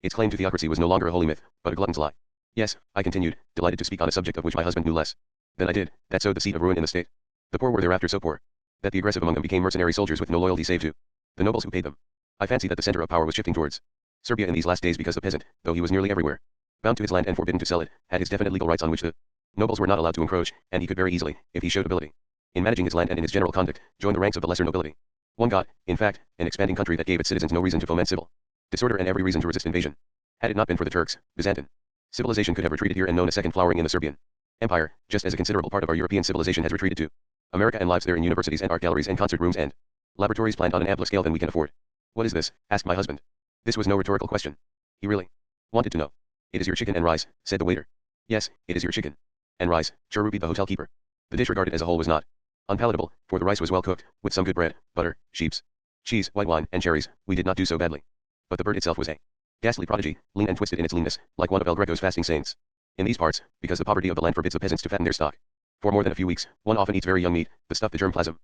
Its claim to theocracy was no longer a holy myth, but a glutton's lie. Yes, I continued, delighted to speak on a subject of which my husband knew less than I did, that sowed the seed of ruin in the state. The poor were thereafter so poor that the aggressive among them became mercenary soldiers with no loyalty save to the nobles who paid them. I fancy that the center of power was shifting towards Serbia in these last days because the peasant, though he was nearly everywhere bound to his land and forbidden to sell it, had his definite legal rights on which the nobles were not allowed to encroach, and he could very easily, if he showed ability in managing his land and in his general conduct, join the ranks of the lesser nobility. One got, in fact, an expanding country that gave its citizens no reason to foment civil disorder and every reason to resist invasion. Had it not been for the Turks, Byzantine civilization could have retreated here and known a second flowering in the Serbian Empire, just as a considerable part of our European civilization has retreated to America and lives there in universities and art galleries and concert rooms and laboratories planned on an ampler scale than we can afford. What is this? Asked my husband. This was no rhetorical question. He really wanted to know. It is your chicken and rice, said the waiter. Yes, it is your chicken and rice, repeated the hotel keeper. The dish regarded as a whole was not unpalatable, for the rice was well cooked, with some good bread, butter, sheep's cheese, white wine, and cherries. We did not do so badly. But the bird itself was a ghastly prodigy, lean and twisted in its leanness, like one of El Greco's fasting saints. In these parts, because the poverty of the land forbids the peasants to fatten their stock for more than a few weeks, one often eats very young meat, the stuff the germplasm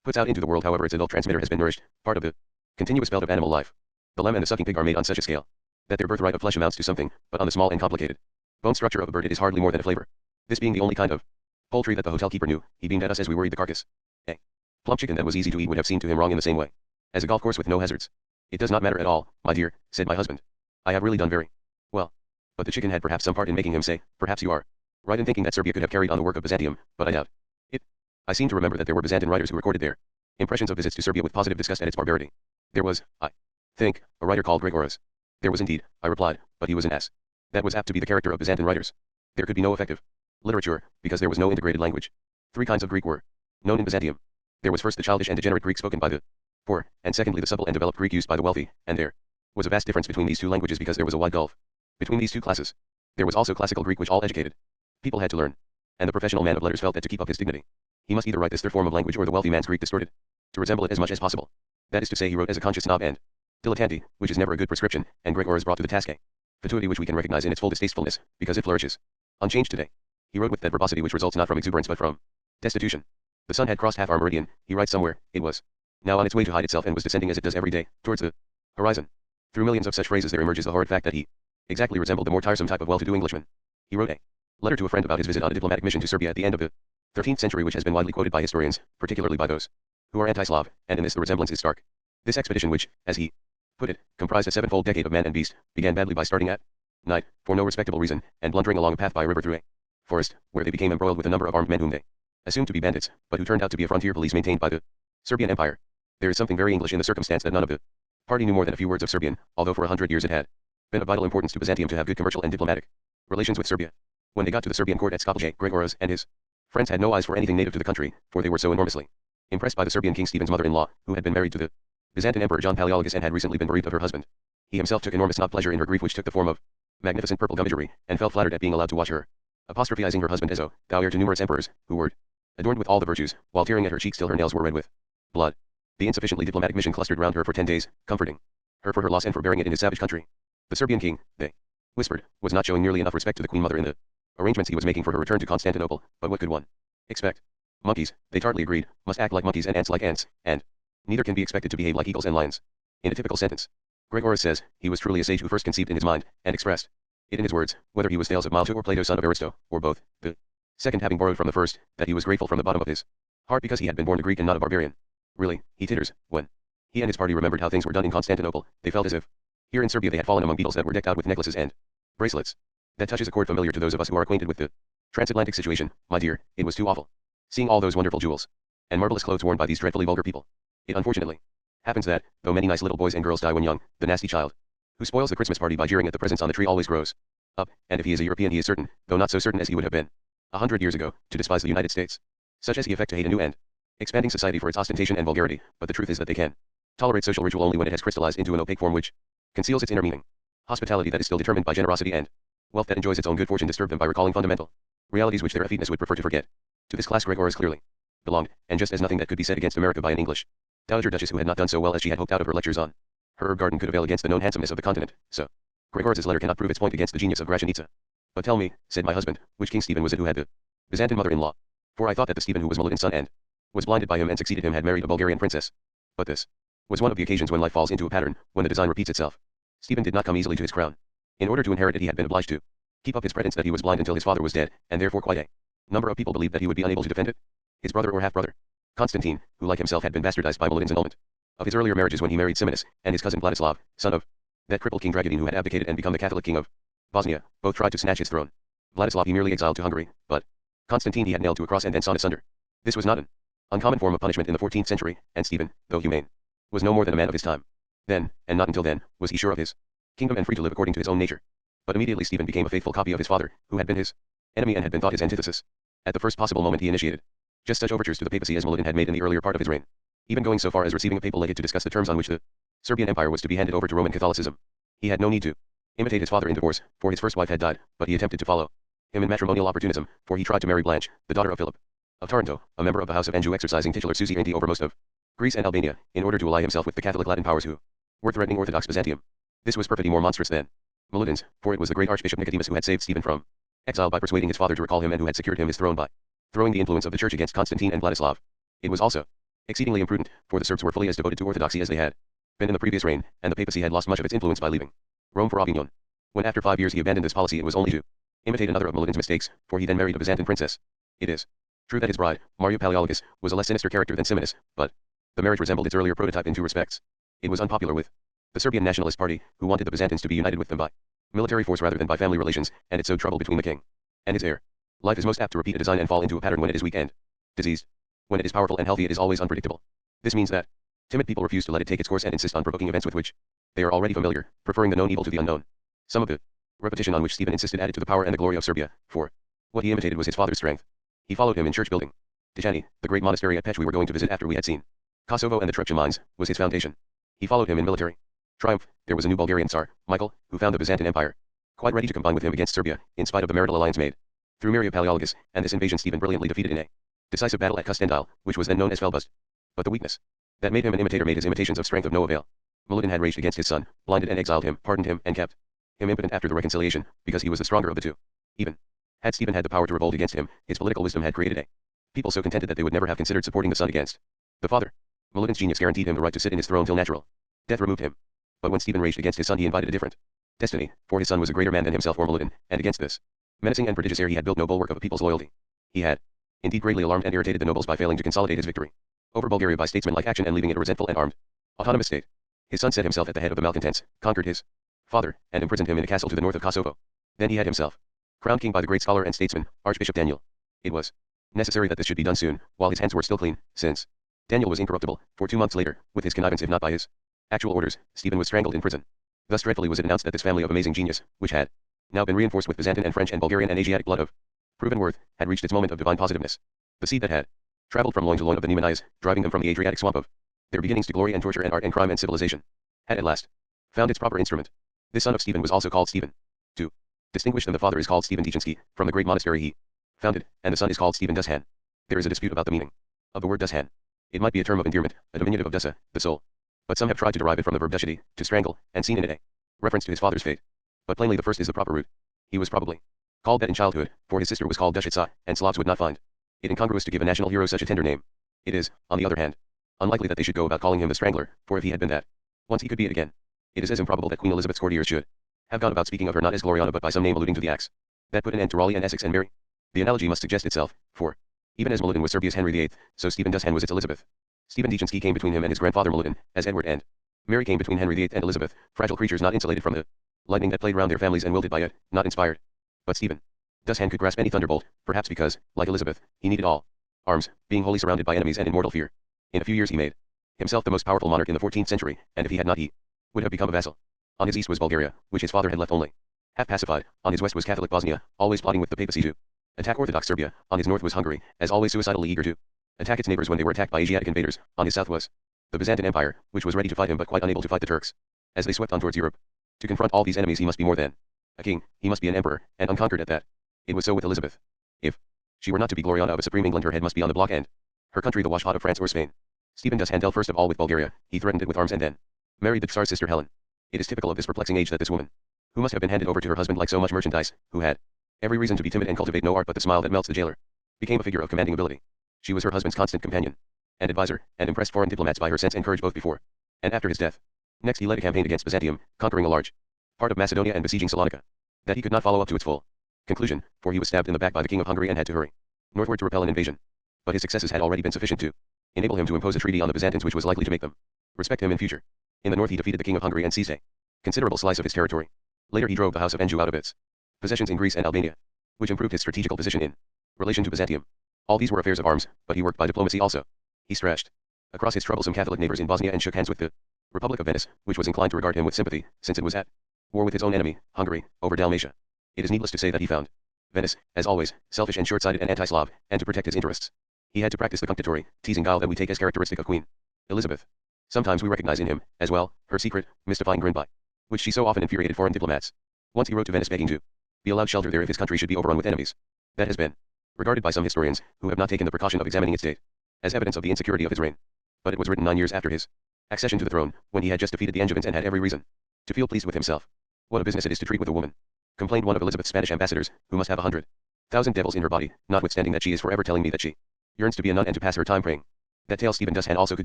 puts out into the world however its adult transmitter has been nourished, part of the continuous belt of animal life. The lamb and the sucking pig are made on such a scale that their birthright of flesh amounts to something, but on the small and complicated bone structure of a bird it is hardly more than a flavor. This being the only kind of poultry that the hotel keeper knew, he beamed at us as we worried the carcass. A plump chicken that was easy to eat would have seemed to him wrong in the same way as a golf course with no hazards. It does not matter at all, my dear, said my husband. I have really done very well. But the chicken had perhaps some part in making him say, perhaps you are right in thinking that Serbia could have carried on the work of Byzantium, but I doubt it. I seem to remember that there were Byzantine writers who recorded their impressions of visits to Serbia with positive disgust at its barbarity. There was, I think, a writer called Gregoras. There was indeed, I replied, but he was an ass. That was apt to be the character of Byzantine writers. There could be no effective literature, because there was no integrated language. 3 kinds of Greek were known in Byzantium. There was first the childish and degenerate Greek spoken by the poor, and secondly the supple and developed Greek used by the wealthy, and there was a vast difference between these two languages because there was a wide gulf between these two classes. There was also classical Greek which all educated people had to learn, and the professional man of letters felt that to keep up his dignity, he must either write this third form of language or the wealthy man's Greek distorted to resemble it as much as possible. That is to say, he wrote as a conscious snob and dilettante, which is never a good prescription, and Gregoras brought to the task a fatuity which we can recognize in its full distastefulness, because it flourishes unchanged today. He wrote with that verbosity which results not from exuberance but from destitution. The sun had crossed half our meridian, he writes somewhere, it was now on its way to hide itself and was descending as it does every day, towards the horizon. Through millions of such phrases there emerges the horrid fact that he exactly resembled the more tiresome type of well-to-do Englishman. He wrote a letter to a friend about his visit on a diplomatic mission to Serbia at the end of the 13th century which has been widely quoted by historians, particularly by those who are anti-Slav, and in this the resemblance is stark. This expedition which, as he put it, comprised a 7-fold decade of man and beast, began badly by starting at night, for no respectable reason, and blundering along a path by a river through a forest, where they became embroiled with a number of armed men whom they assumed to be bandits, but who turned out to be a frontier police maintained by the Serbian Empire. There is something very English in the circumstance that none of the party knew more than a few words of Serbian, although for 100 years it had been of vital importance to Byzantium to have good commercial and diplomatic relations with Serbia. When they got to the Serbian court at Skopje, Gregoras and his friends had no eyes for anything native to the country, for they were so enormously impressed by the Serbian King Stephen's mother-in-law, who had been married to the Byzantine Emperor John Palaeologus and had recently been bereaved of her husband. He himself took enormous not pleasure in her grief which took the form of magnificent purple gummagery, and felt flattered at being allowed to watch her apostrophizing her husband as O, thou heir to numerous emperors, who were adorned with all the virtues, while tearing at her cheeks till her nails were red with blood. The insufficiently diplomatic mission clustered round her for 10 days, comforting her for her loss and for bearing it in his savage country. The Serbian king, they whispered, was not showing nearly enough respect to the queen mother in the arrangements he was making for her return to Constantinople, but what could one expect? Monkeys, they tartly agreed, must act like monkeys and ants like ants, and neither can be expected to behave like eagles and lions. In a typical sentence, Gregoras says, he was truly a sage who first conceived in his mind, and expressed it in his words, whether he was Thales of Mileto or Plato son of Aristo, or both, the second having borrowed from the first, that he was grateful from the bottom of his heart because he had been born a Greek and not a barbarian. Really, he titters, when he and his party remembered how things were done in Constantinople, they felt as if here in Serbia they had fallen among beetles that were decked out with necklaces and bracelets. That touches a chord familiar to those of us who are acquainted with the transatlantic situation, my dear. It was too awful, seeing all those wonderful jewels and marvelous clothes worn by these dreadfully vulgar people. It unfortunately happens that, though many nice little boys and girls die when young, the nasty child who spoils the Christmas party by jeering at the presents on the tree always grows up, and if he is a European he is certain, though not so certain as he would have been 100 years ago, to despise the United States. Such as he affect to hate a new and expanding society for its ostentation and vulgarity, but the truth is that they can tolerate social ritual only when it has crystallized into an opaque form which conceals its inner meaning. Hospitality that is still determined by generosity and wealth that enjoys its own good fortune disturb them by recalling fundamental realities which their effeteness would prefer to forget. To this class Gregoras clearly belonged, and just as nothing that could be said against America by an English dowager duchess who had not done so well as she had hoped out of her lectures on her herb garden could avail against the known handsomeness of the continent, so Gregoras's letter cannot prove its point against the genius of Gratianitsa. But tell me, said my husband, which King Stephen was it who had the Byzantine mother-in-law? For I thought that the Stephen who was Milutin's son and was blinded by him and succeeded him had married a Bulgarian princess. But this was one of the occasions when life falls into a pattern, when the design repeats itself. Stephen did not come easily to his crown. In order to inherit it he had been obliged to keep up his pretense that he was blind until his father was dead, and therefore quite a number of people believed that he would be unable to defend it. His brother or half-brother, Constantine, who like himself had been bastardized by Milutin's annulment of his earlier marriages when he married Ximenes, and his cousin Vladislav, son of that crippled King Dragutin who had abdicated and become the Catholic king of Bosnia, both tried to snatch his throne. Vladislav he merely exiled to Hungary, but Constantine he had nailed to a cross and then sawn asunder. This was not an uncommon form of punishment in the 14th century, and Stephen, though humane, was no more than a man of his time. Then, and not until then, was he sure of his kingdom and free to live according to his own nature. But immediately Stephen became a faithful copy of his father, who had been his enemy and had been thought his antithesis. At the first possible moment he initiated just such overtures to the papacy as Milutin had made in the earlier part of his reign, even going so far as receiving a papal legate to discuss the terms on which the Serbian Empire was to be handed over to Roman Catholicism. He had no need to imitate his father in divorce, for his first wife had died, but he attempted to follow him in matrimonial opportunism, for he tried to marry Blanche, the daughter of Philip of Taranto, a member of the House of Anjou exercising titular suzerainty over most of Greece and Albania, in order to ally himself with the Catholic Latin powers who were threatening Orthodox Byzantium. This was perfidy more monstrous than Milutin's, for it was the great Archbishop Nicodemus who had saved Stephen from exile by persuading his father to recall him and who had secured him his throne by throwing the influence of the church against Constantine and Vladislav. It was also exceedingly imprudent, for the Serbs were fully as devoted to orthodoxy as they had been in the previous reign, and the papacy had lost much of its influence by leaving Rome for Avignon. When after 5 years he abandoned this policy it was only to imitate another of Milutin's mistakes, for he then married a Byzantine princess. It is true that his bride, Maria Palaeologus, was a less sinister character than Ximenes, but the marriage resembled its earlier prototype in two respects. It was unpopular with the Serbian nationalist party, who wanted the Byzantines to be united with them by military force rather than by family relations, and it sowed trouble between the king and his heir. Life is most apt to repeat a design and fall into a pattern when it is weak and diseased. When it is powerful and healthy it is always unpredictable. This means that timid people refuse to let it take its course and insist on provoking events with which they are already familiar, preferring the known evil to the unknown. Some of the repetition on which Stephen insisted added to the power and the glory of Serbia, for what he imitated was his father's strength. He followed him in church building. Tijani, the great monastery at Pech we were going to visit after we had seen Kosovo and the Trepča mines, was his foundation. He followed him in military triumph. There was a new Bulgarian Tsar, Michael, who found the Byzantine Empire quite ready to combine with him against Serbia, in spite of the marital alliance made through Maria Palaeologus, and this invasion Stephen brilliantly defeated in a decisive battle at Kustendile, which was then known as Felbust. But the weakness that made him an imitator made his imitations of strength of no avail. Milutin had raged against his son, blinded and exiled him, pardoned him, and kept him impotent after the reconciliation, because he was the stronger of the two. Even had Stephen had the power to revolt against him, his political wisdom had created a people so contented that they would never have considered supporting the son against the father. Milutin's genius guaranteed him the right to sit in his throne till natural death removed him. But when Stephen raged against his son he invited a different destiny, for his son was a greater man than himself or Milutin, and against this menacing and prodigious heir he had built no bulwark of a people's loyalty. He had indeed greatly alarmed and irritated the nobles by failing to consolidate his victory over Bulgaria by statesmanlike action and leaving it a resentful and armed autonomous state. His son set himself at the head of the malcontents, conquered his father, and imprisoned him in a castle to the north of Kosovo. Then he had himself crowned king by the great scholar and statesman, Archbishop Daniel. It was necessary that this should be done soon, while his hands were still clean, since Daniel was incorruptible, for 2 months later, with his connivance if not by his actual orders, Stephen was strangled in prison. Thus dreadfully was it announced that this family of amazing genius, which had now been reinforced with Byzantine and French and Bulgarian and Asiatic blood of proven worth, had reached its moment of divine positiveness. The seed that had traveled from loin to loin of the Nemanaias, driving them from the Adriatic swamp of their beginnings to glory and torture and art and crime and civilization, had at last found its proper instrument. This son of Stephen was also called Stephen. To distinguish them the father is called Stephen Tichansky, from the great monastery he founded, and the son is called Stephen Dushan. There is a dispute about the meaning of the word Dushan. It might be a term of endearment, a diminutive of Dusa, the soul. But some have tried to derive it from the verb dushati, to strangle, and seen in it a reference to his father's fate. But plainly the first is the proper root. He was probably called that in childhood, for his sister was called Dushitsa, and Slavs would not find it incongruous to give a national hero such a tender name. It is, on the other hand, unlikely that they should go about calling him the Strangler, for if he had been that once he could be it again. It is as improbable that Queen Elizabeth's courtiers should have gone about speaking of her not as Gloriana but by some name alluding to the axe that put an end to Raleigh and Essex and Mary. The analogy must suggest itself, for even as Milutin was Serbia's Henry VIII, so Stephen Dushan was its Elizabeth. Stephen Tichansky came between him and his grandfather Milutin, as Edward and Mary came between Henry VIII and Elizabeth, fragile creatures not insulated from the lightning that played round their families and wilted by it, not inspired. But Stephen Dushan could grasp any thunderbolt, perhaps because, like Elizabeth, he needed all arms, being wholly surrounded by enemies and in mortal fear. In a few years he made himself the most powerful monarch in the 14th century, and if he had not he would have become a vassal. On his east was Bulgaria, which his father had left only half pacified. On his west was Catholic Bosnia, always plotting with the papacy to attack Orthodox Serbia. On his north was Hungary, as always suicidally eager to attack its neighbors when they were attacked by Asiatic invaders. On his south was the Byzantine Empire, which was ready to fight him but quite unable to fight the Turks as they swept on towards Europe. To confront all these enemies he must be more than a king, he must be an emperor, and unconquered at that. It was so with Elizabeth. If she were not to be Gloriana of a supreme England her head must be on the block and her country the wash-pot of France or Spain. Stephen Dushan dealt first of all with Bulgaria. He threatened it with arms and then married the Tsar's sister Helen. It is typical of this perplexing age that this woman, who must have been handed over to her husband like so much merchandise, who had every reason to be timid and cultivate no art but the smile that melts the jailer, became a figure of commanding ability. She was her husband's constant companion and advisor, and impressed foreign diplomats by her sense and courage both before and after his death. Next he led a campaign against Byzantium, conquering a large part of Macedonia and besieging Salonika. That he could not follow up to its full conclusion, for he was stabbed in the back by the king of Hungary and had to hurry northward to repel an invasion. But his successes had already been sufficient to enable him to impose a treaty on the Byzantines which was likely to make them respect him in future. In the north he defeated the king of Hungary and seized a considerable slice of his territory. Later he drove the house of Anjou out of its possessions in Greece and Albania, which improved his strategical position in relation to Byzantium. All these were affairs of arms, but he worked by diplomacy also. He stretched across his troublesome Catholic neighbors in Bosnia and shook hands with the Republic of Venice, which was inclined to regard him with sympathy, since it was at war with its own enemy, Hungary, over Dalmatia. It is needless to say that he found Venice, as always, selfish and short-sighted and anti-Slav, and to protect his interests, he had to practice the cunctatory, teasing guile that we take as characteristic of Queen Elizabeth. Sometimes we recognize in him, as well, her secret, mystifying grin by which she so often infuriated foreign diplomats. Once he wrote to Venice begging to be allowed shelter there if his country should be overrun with enemies. That has been regarded by some historians, who have not taken the precaution of examining its date, as evidence of the insecurity of his reign. But it was written 9 years after his accession to the throne, when he had just defeated the Angevins and had every reason to feel pleased with himself. What a business it is to treat with a woman, complained one of Elizabeth's Spanish ambassadors, who must have 100,000 devils in her body, notwithstanding that she is forever telling me that she yearns to be a nun and to pass her time praying. That tale Stephen Dushan also could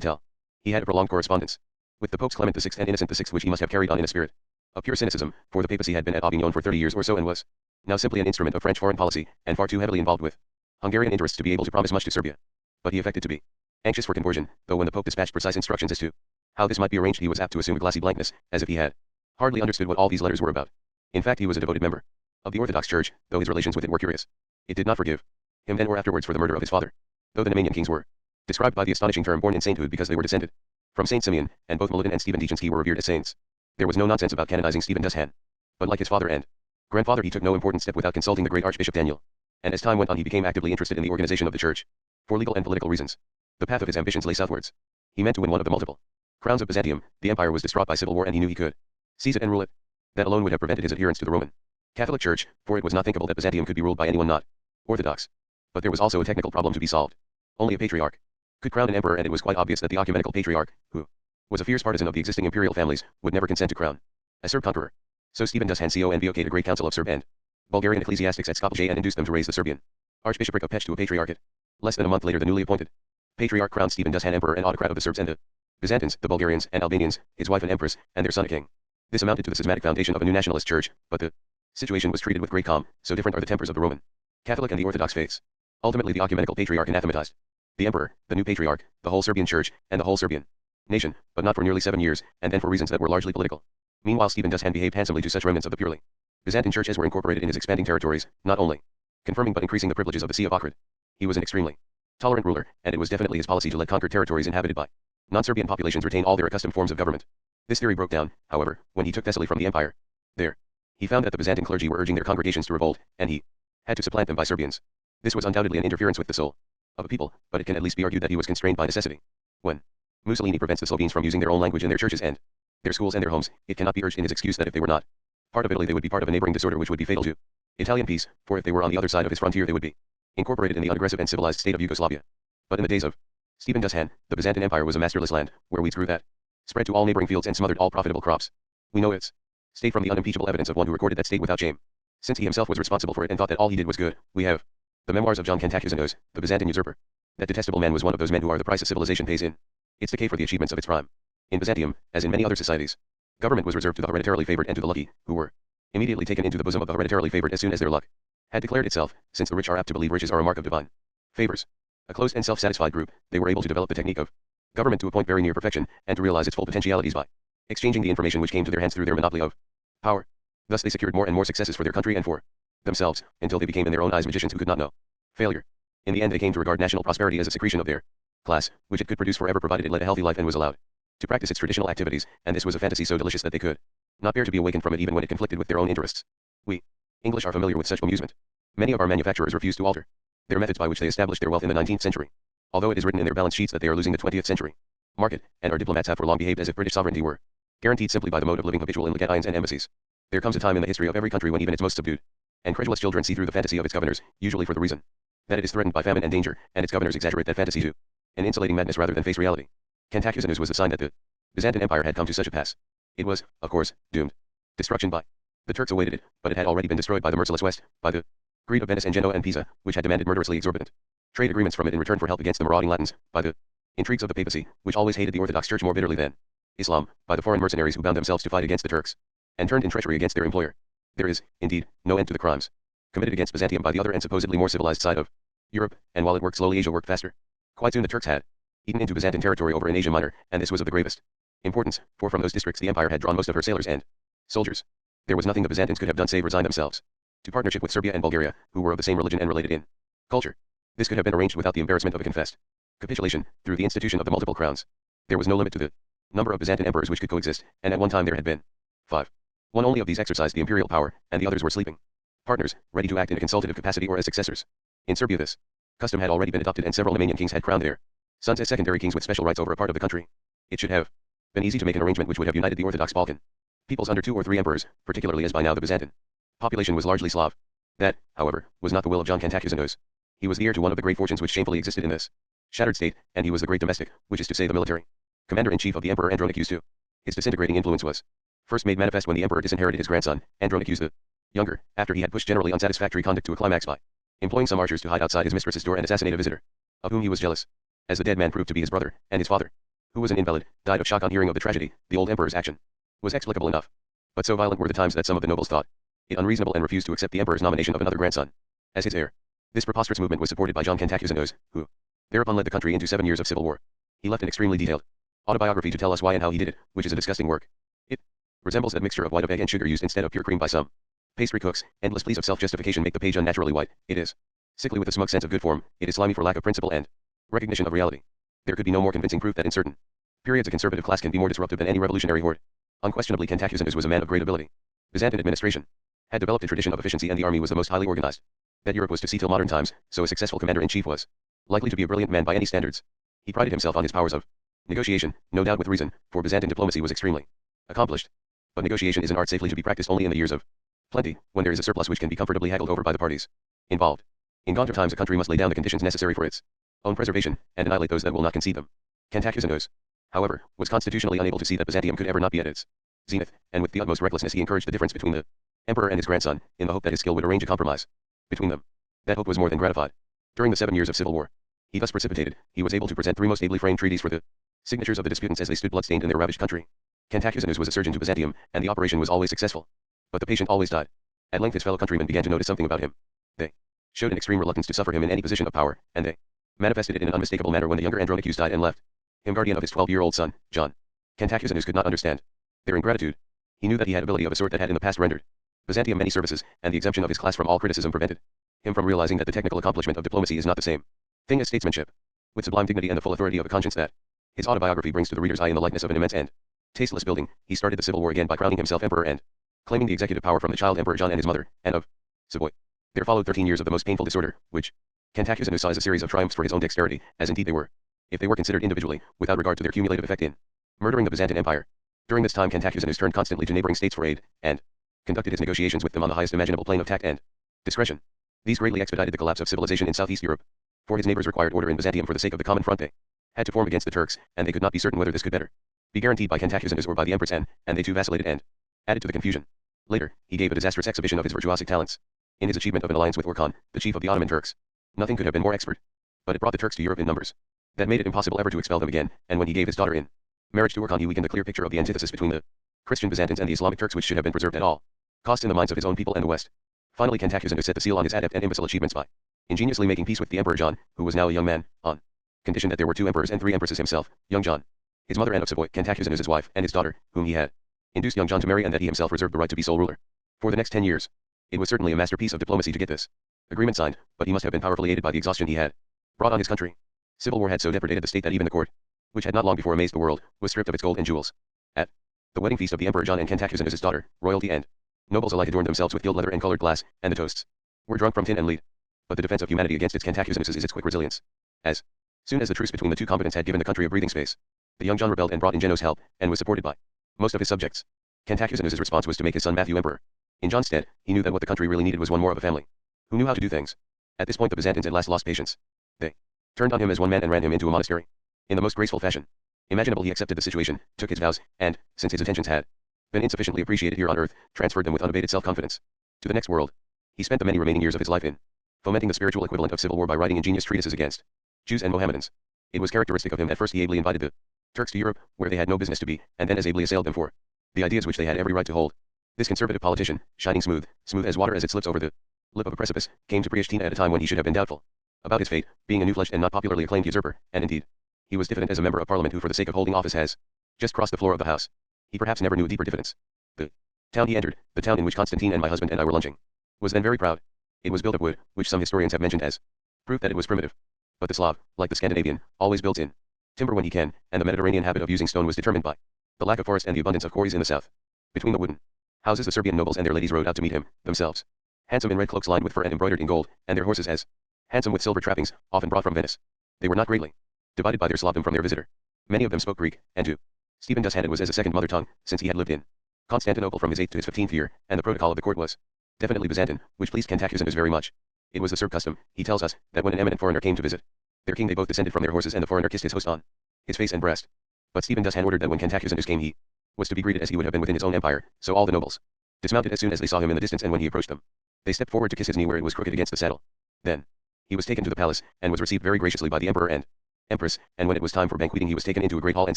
tell. He had a prolonged correspondence with the popes Clement VI and Innocent VI, which he must have carried on in a spirit of pure cynicism, for the papacy had been at Avignon for 30 years or so and was now simply an instrument of French foreign policy, and far too heavily involved with Hungarian interests to be able to promise much to Serbia. But he affected to be anxious for conversion, though when the Pope dispatched precise instructions as to how this might be arranged he was apt to assume a glassy blankness, as if he had hardly understood what all these letters were about. In fact he was a devoted member of the Orthodox Church, though his relations with it were curious. It did not forgive him then or afterwards for the murder of his father, though the Nemanian kings were described by the astonishing term born in sainthood because they were descended from Saint Simeon, and both Milutin and Stephen Dyczynski were revered as saints. There was no nonsense about canonizing Stephen Dushan. But like his father and grandfather he took no important step without consulting the great Archbishop Daniel. And as time went on he became actively interested in the organization of the church, for legal and political reasons. The path of his ambitions lay southwards. He meant to win one of the multiple crowns of Byzantium. The empire was distraught by civil war and he knew he could seize it and rule it. That alone would have prevented his adherence to the Roman Catholic Church, for it was not thinkable that Byzantium could be ruled by anyone not Orthodox. But there was also a technical problem to be solved. Only a patriarch could crown an emperor, and it was quite obvious that the ecumenical patriarch, who was a fierce partisan of the existing imperial families, would never consent to crown a Serb conqueror. So Stephen Dushan convoked a great council of Serb and Bulgarian ecclesiastics at Skopje and induced them to raise the Serbian archbishopric of Pech to a patriarchate. Less than a month later the newly appointed patriarch crowned Stephen Dushan emperor and autocrat of the Serbs and the Byzantines, the Bulgarians and Albanians, his wife an empress, and their son a king. This amounted to the schismatic foundation of a new nationalist church, but the situation was treated with great calm, so different are the tempers of the Roman Catholic and the Orthodox faiths. Ultimately the ecumenical patriarch anathematized the emperor, the new patriarch, the whole Serbian church, and the whole Serbian nation, but not for nearly 7 years, and then for reasons that were largely political. Meanwhile Stephen Dushan behaved handsomely to such remnants of the purely Byzantine church as were incorporated in his expanding territories, not only confirming but increasing the privileges of the See of Ohrid. He was an extremely tolerant ruler, and it was definitely his policy to let conquered territories inhabited by non-Serbian populations retain all their accustomed forms of government. This theory broke down, however, when he took Thessaly from the empire. There, he found that the Byzantine clergy were urging their congregations to revolt, and he had to supplant them by Serbians. This was undoubtedly an interference with the soul of a people, but it can at least be argued that he was constrained by necessity. When Mussolini prevents the Slovenes from using their own language in their churches and their schools and their homes, it cannot be urged in his excuse that if they were not part of Italy they would be part of a neighboring disorder which would be fatal to Italian peace, for if they were on the other side of his frontier they would be incorporated in the unaggressive and civilized state of Yugoslavia. But in the days of Stephen Dushan, the Byzantine Empire was a masterless land, where weeds grew that spread to all neighboring fields and smothered all profitable crops. We know its state from the unimpeachable evidence of one who recorded that state without shame, since he himself was responsible for it and thought that all he did was good. We have the memoirs of John Cantacuzanos, the Byzantine usurper. That detestable man was one of those men who are the price of civilization pays in its decay for the achievements of its prime. In Byzantium, as in many other societies, government was reserved to the hereditarily favored and to the lucky, who were immediately taken into the bosom of the hereditarily favored as soon as their luck had declared itself, since the rich are apt to believe riches are a mark of divine favors. A closed and self-satisfied group, they were able to develop the technique of government to a point very near perfection, and to realize its full potentialities by exchanging the information which came to their hands through their monopoly of power. Thus they secured more and more successes for their country and for themselves, until they became in their own eyes magicians who could not know failure. In the end they came to regard national prosperity as a secretion of their class, which it could produce forever provided it led a healthy life and was allowed to practice its traditional activities, and this was a fantasy so delicious that they could not bear to be awakened from it even when it conflicted with their own interests. We English are familiar with such amusement. Many of our manufacturers refuse to alter their methods by which they established their wealth in the 19th century, although it is written in their balance sheets that they are losing the 20th century market, and our diplomats have for long behaved as if British sovereignty were guaranteed simply by the mode of living habitual in legations and embassies. There comes a time in the history of every country when even its most subdued and credulous children see through the fantasy of its governors, usually for the reason that it is threatened by famine and danger, and its governors exaggerate that fantasy to an insulating madness rather than face reality. Cantacuzanos was the sign that the Byzantine Empire had come to such a pass. It was, of course, doomed destruction by the Turks awaited it, but it had already been destroyed by the merciless West, by the greed of Venice and Genoa and Pisa, which had demanded murderously exorbitant trade agreements from it in return for help against the marauding Latins, by the intrigues of the papacy, which always hated the Orthodox Church more bitterly than Islam, by the foreign mercenaries who bound themselves to fight against the Turks, and turned in treachery against their employer. There is, indeed, no end to the crimes committed against Byzantium by the other and supposedly more civilized side of Europe, and while it worked slowly, Asia worked faster. Quite soon the Turks had eaten into Byzantine territory over in Asia Minor, and this was of the gravest importance, for from those districts the empire had drawn most of her sailors and soldiers. There was nothing the Byzantines could have done save resign themselves to partnership with Serbia and Bulgaria, who were of the same religion and related in culture. This could have been arranged without the embarrassment of a confessed capitulation, through the institution of the multiple crowns. There was no limit to the number of Byzantine emperors which could coexist, and at one time there had been 5. One only of these exercised the imperial power, and the others were sleeping partners, ready to act in a consultative capacity or as successors. In Serbia this custom had already been adopted, and several Nemanian kings had crowned their sons as secondary kings with special rights over a part of the country. It should have been easy to make an arrangement which would have united the Orthodox Balkan peoples under 2 or 3 emperors, particularly as by now the Byzantine population was largely Slav. That, however, was not the will of John Cantacuzenus. He was the heir to one of the great fortunes which shamefully existed in this shattered state, and he was the great domestic, which is to say the military commander-in-chief of the Emperor Andronicus II. His disintegrating influence was first made manifest when the emperor disinherited his grandson, Andronicus the younger, after he had pushed generally unsatisfactory conduct to a climax by employing some archers to hide outside his mistress's door and assassinate a visitor, of whom he was jealous. As the dead man proved to be his brother, and his father, who was an invalid, died of shock on hearing of the tragedy, the old emperor's action was explicable enough. But so violent were the times that some of the nobles thought it unreasonable and refused to accept the emperor's nomination of another grandson as his heir. This preposterous movement was supported by John Cantacuzenus, who thereupon led the country into 7 years of civil war. He left an extremely detailed autobiography to tell us why and how he did it, which is a disgusting work. It resembles that mixture of white of egg and sugar used instead of pure cream by some pastry cooks. Endless pleas of self-justification make the page unnaturally white. It is sickly with a smug sense of good form. It is slimy for lack of principle and recognition of reality. There could be no more convincing proof that in certain periods a conservative class can be more disruptive than any revolutionary horde. Unquestionably Cantacuzenus was a man of great ability. Byzantine administration had developed a tradition of efficiency, and the army was the most highly organized that Europe was to see till modern times, so a successful commander-in-chief was likely to be a brilliant man by any standards. He prided himself on his powers of negotiation, no doubt with reason, for Byzantine diplomacy was extremely accomplished. But negotiation is an art safely to be practiced only in the years of plenty, when there is a surplus which can be comfortably haggled over by the parties involved. In gaunt times a country must lay down the conditions necessary for its own preservation, and annihilate those that will not concede them. Cantacuzenus, however, was constitutionally unable to see that Byzantium could ever not be at its zenith, and with the utmost recklessness he encouraged the difference between the emperor and his grandson, in the hope that his skill would arrange a compromise between them. That hope was more than gratified. During the 7 years of civil war he thus precipitated, he was able to present 3 most ably framed treaties for the signatures of the disputants as they stood bloodstained in their ravaged country. Cantacuzenus was a surgeon to Byzantium, and the operation was always successful. But the patient always died. At length his fellow countrymen began to notice something about him. They showed an extreme reluctance to suffer him in any position of power, and they manifested it in an unmistakable manner when the younger Andronicus died and left him guardian of his 12-year-old son, John. Cantacuzenus could not understand their ingratitude. He knew that he had ability of a sort that had in the past rendered Byzantium many services, and the exemption of his class from all criticism prevented him from realizing that the technical accomplishment of diplomacy is not the same thing as statesmanship. With sublime dignity and the full authority of a conscience that his autobiography brings to the reader's eye in the likeness of an immense and tasteless building, he started the civil war again by crowning himself emperor and claiming the executive power from the child emperor John and his mother, Anne of Savoy. There followed 13 years of the most painful disorder, which Cantacuzenus saw as a series of triumphs for his own dexterity, as indeed they were, if they were considered individually, without regard to their cumulative effect in murdering the Byzantine Empire. During this time Cantacuzenus turned constantly to neighboring states for aid, and conducted his negotiations with them on the highest imaginable plane of tact and discretion. These greatly expedited the collapse of civilization in Southeast Europe, for his neighbors required order in Byzantium for the sake of the common front they had to form against the Turks, and they could not be certain whether this could better be guaranteed by Cantacuzenus or by the Empress Anne, and they too vacillated and added to the confusion. Later, he gave a disastrous exhibition of his virtuosic talents in his achievement of an alliance with Orkhan, the chief of the Ottoman Turks. Nothing could have been more expert, but it brought the Turks to Europe in numbers that made it impossible ever to expel them again, and when he gave his daughter in marriage to Orkhan he weakened the clear picture of the antithesis between the Christian Byzantines and the Islamic Turks which should have been preserved at all costs in the minds of his own people and the West. Finally Cantacuzenus set the seal on his adept and imbecile achievements by ingeniously making peace with the Emperor John, who was now a young man, on condition that there were 2 emperors and 3 empresses, himself, young John, his mother Anne of Savoy, Cantacuzenus' wife, and his daughter, whom he had induced young John to marry, and that he himself reserved the right to be sole ruler for the next 10 years. It was certainly a masterpiece of diplomacy to get this agreement signed, but he must have been powerfully aided by the exhaustion he had brought on his country. Civil war had so depredated the state that even the court, which had not long before amazed the world, was stripped of its gold and jewels. At the wedding feast of the Emperor John and Cantacuzenus' daughter, royalty and nobles alike adorned themselves with gilt leather and colored glass, and the toasts were drunk from tin and lead. But the defense of humanity against its Cantacuzenus is its quick resilience. As soon as the truce between the 2 combatants had given the country a breathing space, the young John rebelled and brought in Geno's help, and was supported by most of his subjects. Cantacuzenus' response was to make his son Matthew emperor. In John's stead, he knew that what the country really needed was one more of a family who knew how to do things. At this point the Byzantines at last lost patience. They turned on him as one man and ran him into a monastery. In the most graceful fashion imaginable he accepted the situation, took his vows, and, since his attentions had been insufficiently appreciated here on earth, transferred them with unabated self-confidence to the next world. He spent the many remaining years of his life in fomenting the spiritual equivalent of civil war by writing ingenious treatises against Jews and Mohammedans. It was characteristic of him that first he ably invited the Turks to Europe, where they had no business to be, and then as ably assailed them for the ideas which they had every right to hold. This conservative politician, shining smooth as water as it slips over the lip of a precipice, came to Priishtina at a time when he should have been doubtful about his fate, being a new-fledged and not popularly acclaimed usurper, and indeed, he was diffident as a member of parliament who for the sake of holding office has just crossed the floor of the house. He perhaps never knew deeper diffidence. The town he entered, the town in which Constantine and my husband and I were lunching, was then very proud. It was built of wood, which some historians have mentioned as proof that it was primitive. But the Slav, like the Scandinavian, always builds in timber when he can, and the Mediterranean habit of using stone was determined by the lack of forest and the abundance of quarries in the south. Between the wooden houses the Serbian nobles and their ladies rode out to meet him, themselves handsome in red cloaks lined with fur and embroidered in gold, and their horses as handsome with silver trappings, often brought from Venice. They were not greatly divided by their Slavdom from their visitor. Many of them spoke Greek, and to Stephen Dussand it was as a second mother tongue, since he had lived in Constantinople from his 8th to his 15th year, and the protocol of the court was definitely Byzantine, which pleased Cantacuzenius very much. It was the Serb custom, he tells us, that when an eminent foreigner came to visit their king they both descended from their horses and the foreigner kissed his host on his face and breast. But Stephen Dussand ordered that when Cantacuzenius came he was to be greeted as he would have been within his own empire, so all the nobles dismounted as soon as they saw him in the distance, and when he approached them, they stepped forward to kiss his knee where it was crooked against the saddle. Then he was taken to the palace, and was received very graciously by the emperor and empress, and when it was time for banqueting he was taken into a great hall and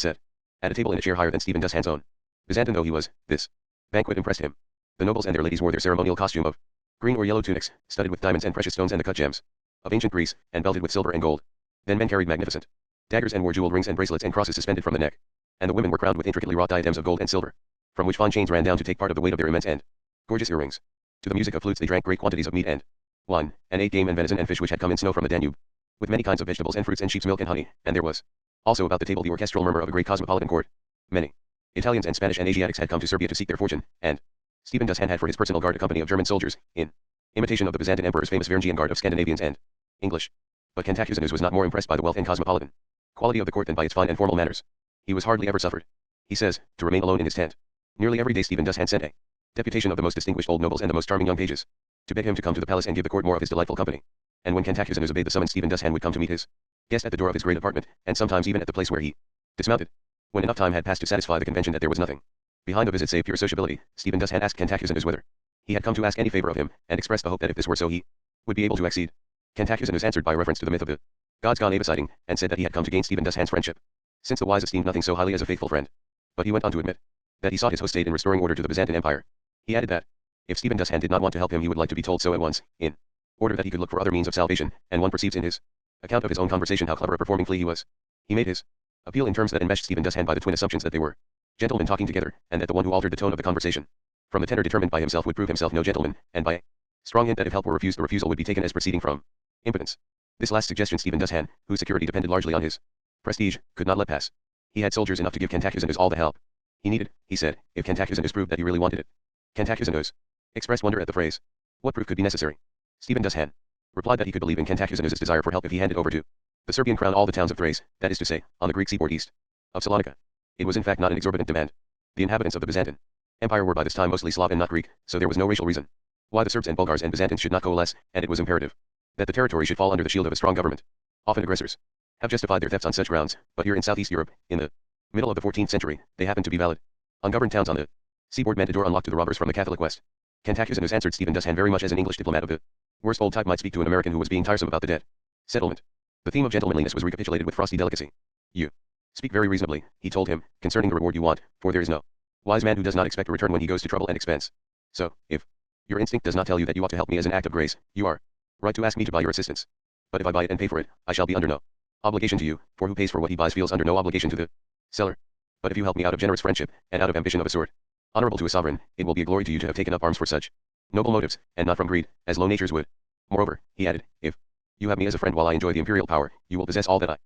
set at a table in a chair higher than Stephen Dussand's own. Byzantine though he was, this banquet impressed him. The nobles and their ladies wore their ceremonial costume of green or yellow tunics, studded with diamonds and precious stones and the cut gems of ancient Greece, and belted with silver and gold. Then men carried magnificent daggers and wore jeweled rings and bracelets and crosses suspended from the neck, and the women were crowned with intricately wrought diadems of gold and silver, from which fine chains ran down to take part of the weight of their immense and gorgeous earrings. To the music of flutes they drank great quantities of meat and wine, and ate game and venison and fish which had come in snow from the Danube, with many kinds of vegetables and fruits and sheep's milk and honey, and there was also about the table the orchestral murmur of a great cosmopolitan court. Many Italians and Spanish and Asiatics had come to Serbia to seek their fortune, and Stephen Dussand had for his personal guard a company of German soldiers, in imitation of the Byzantine emperor's famous Varangian guard of Scandinavians and English. But Cantacuzenius was not more impressed by the wealth and cosmopolitan quality of the court than by its fine and formal manners. He was hardly ever suffered, he says, to remain alone in his tent. Nearly every day Stephen Dussand sent a deputation of the most distinguished old nobles and the most charming young pages to beg him to come to the palace and give the court more of his delightful company. And when Cantacuzenius obeyed the summons, Stephen Dussand would come to meet his guest at the door of his great apartment, and sometimes even at the place where he dismounted. When enough time had passed to satisfy the convention that there was nothing behind the visit save pure sociability, Stephen Dussand asked Cantacuzenius whether he had come to ask any favor of him, and expressed the hope that if this were so he would be able to accede. Cantacuzenius answered by reference to the myth of the gods gone absiding, and said that he had come to gain Stephen Dussand's friendship, since the wise esteemed nothing so highly as a faithful friend. But he went on to admit that he sought his host aid in restoring order to the Byzantine Empire. He added that if Stephen Dussand did not want to help him he would like to be told so at once, in order that he could look for other means of salvation, and one perceives in his account of his own conversation how clever a performing flea he was. He made his appeal in terms that enmeshed Stephen Dussand by the twin assumptions that they were gentlemen talking together, and that the one who altered the tone of the conversation from the tenor determined by himself would prove himself no gentleman, and by a strong hint that if help were refused the refusal would be taken as proceeding from impotence. This last suggestion Stephen Dussand, whose security depended largely on his prestige, could not let pass. He had soldiers enough to give Cantacuzenius all the help he needed, he said, if Cantacuzenius proved that he really wanted it. Cantacuzenius expressed wonder at the phrase. What proof could be necessary? Stephen Dussand replied that he could believe in Cantacuzenius' desire for help if he handed over to the Serbian crown all the towns of Thrace, that is to say, on the Greek seaboard east of Salonika. It was in fact not an exorbitant demand. The inhabitants of the Byzantine Empire were by this time mostly Slav and not Greek, so there was no racial reason why the Serbs and Bulgars and Byzantines should not coalesce, and it was imperative that the territory should fall under the shield of a strong government. Often aggressors have justified their thefts on such grounds, but here in Southeast Europe, in the middle of the 14th century, they happened to be valid. Ungoverned towns on the seaboard meant a door unlocked to the robbers from the Catholic West. Cantacuzenius answered Stephen Dussand very much as an English diplomat of the worst old type might speak to an American who was being tiresome about the debt settlement. The theme of gentlemanliness was recapitulated with frosty delicacy. You speak very reasonably, he told him, concerning the reward you want, for there is no wise man who does not expect a return when he goes to trouble and expense. So, if your instinct does not tell you that you ought to help me as an act of grace, you are right to ask me to buy your assistance. But if I buy it and pay for it, I shall be under no obligation to you, for who pays for what he buys feels under no obligation to the seller. But if you help me out of generous friendship, and out of ambition of a sort honorable to a sovereign, it will be a glory to you to have taken up arms for such noble motives, and not from greed, as low natures would. Moreover, he added, if you have me as a friend while I enjoy the imperial power, you will possess all that I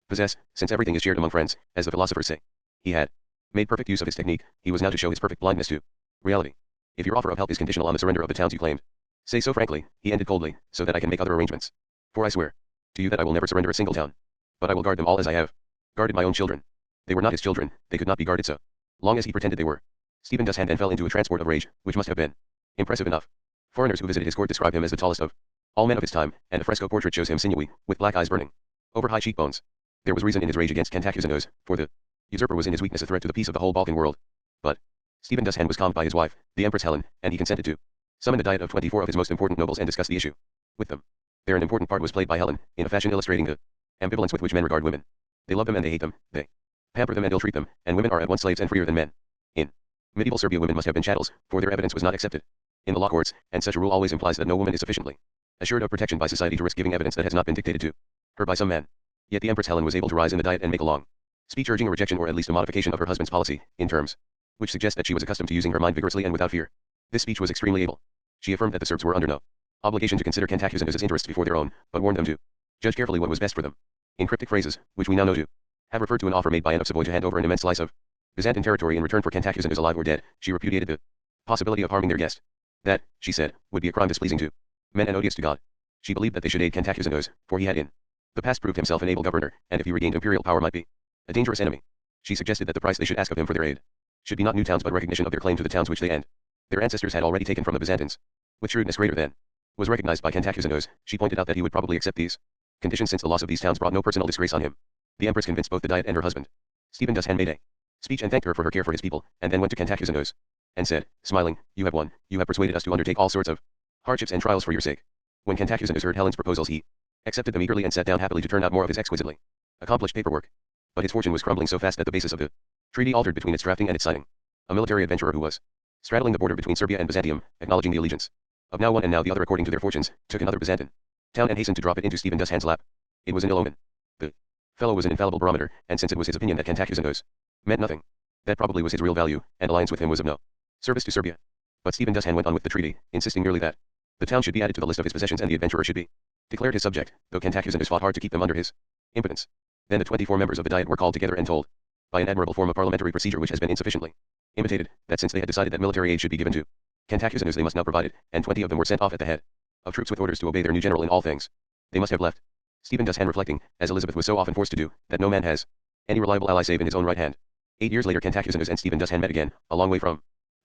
possess, since everything is shared among friends, as the philosophers say. He had made perfect use of his technique, he was now to show his perfect blindness to reality. If your offer of help is conditional on the surrender of the towns you claimed, say so frankly, he ended coldly, so that I can make other arrangements. For I swear to you that I will never surrender a single town, but I will guard them all as I have guarded my own children. They were not his children, they could not be guarded so long as he pretended they were. Stephen Dussand then fell into a transport of rage, which must have been impressive enough. Foreigners who visited his court describe him as the tallest of all men of his time, and a fresco portrait shows him sinewy, with black eyes burning over high cheekbones. There was reason in his rage against Cantacuzenius, for the usurper was in his weakness a threat to the peace of the whole Balkan world. But Stephen Dussand was calmed by his wife, the Empress Helen, and he consented to summon a diet of 24 of his most important nobles and discuss the issue with them. There an important part was played by Helen, in a fashion illustrating the ambivalence with which men regard women. They love them and they hate them, they pamper them and ill-treat them, and women are at once slaves and freer than men. In Medieval Serbia women must have been chattels, for their evidence was not accepted in the law courts, and such a rule always implies that no woman is sufficiently assured of protection by society to risk giving evidence that has not been dictated to her by some man. Yet the Empress Helen was able to rise in the Diet and make a long speech urging a rejection or at least a modification of her husband's policy, in terms which suggest that she was accustomed to using her mind vigorously and without fear. This speech was extremely able. She affirmed that the Serbs were under no obligation to consider Cantacuzeno's interests before their own, but warned them to judge carefully what was best for them. In cryptic phrases, which we now know to have referred to an offer made by Anne of Savoy to hand over an immense slice of Byzantine territory in return for Cantacuzeno's alive or dead, she repudiated the possibility of harming their guest. That, she said, would be a crime displeasing to men and odious to God. She believed that they should aid Cantacuzenos, for he had in the past proved himself an able governor, and if he regained imperial power might be a dangerous enemy. She suggested that the price they should ask of him for their aid should be not new towns but recognition of their claim to the towns which they and their ancestors had already taken from the Byzantines. With shrewdness greater than was recognized by Cantacuzenos, she pointed out that he would probably accept these conditions since the loss of these towns brought no personal disgrace on him. The Empress convinced both the Diet and her husband. Stephen Dushan made a speech and thanked her for her care for his people, and then went to Cantacuzenos and said, smiling, you have won, you have persuaded us to undertake all sorts of hardships and trials for your sake. When Cantacuzenos heard Helen's proposals he accepted them eagerly and sat down happily to turn out more of his exquisitely accomplished paperwork. But his fortune was crumbling so fast that the basis of the treaty altered between its drafting and its signing. A military adventurer who was straddling the border between Serbia and Byzantium, acknowledging the allegiance of now one and now the other according to their fortunes, took another Byzantine town and hastened to drop it into Stephen Dushan's lap. It was an ill omen. The fellow was an infallible barometer, and since it was his opinion that Cantacuzenos meant nothing, that probably was his real value, and alliance with him was of no service to Serbia. But Stephen Dushan went on with the treaty, insisting merely that the town should be added to the list of his possessions and the adventurer should be declared his subject, though Cantacuzenos fought hard to keep them under his impotence. Then the 24 members of the Diet were called together and told, by an admirable form of parliamentary procedure which has been insufficiently imitated, that since they had decided that military aid should be given to Cantacuzenos they must now provide it, and 20 of them were sent off at the head of troops with orders to obey their new general in all things. They must have left Stephen Dushan reflecting, as Elizabeth was so often forced to do, that no man has any reliable ally save in his own right hand. 8 years later Cantacuzenos and Stephen Dushan met again, a long way from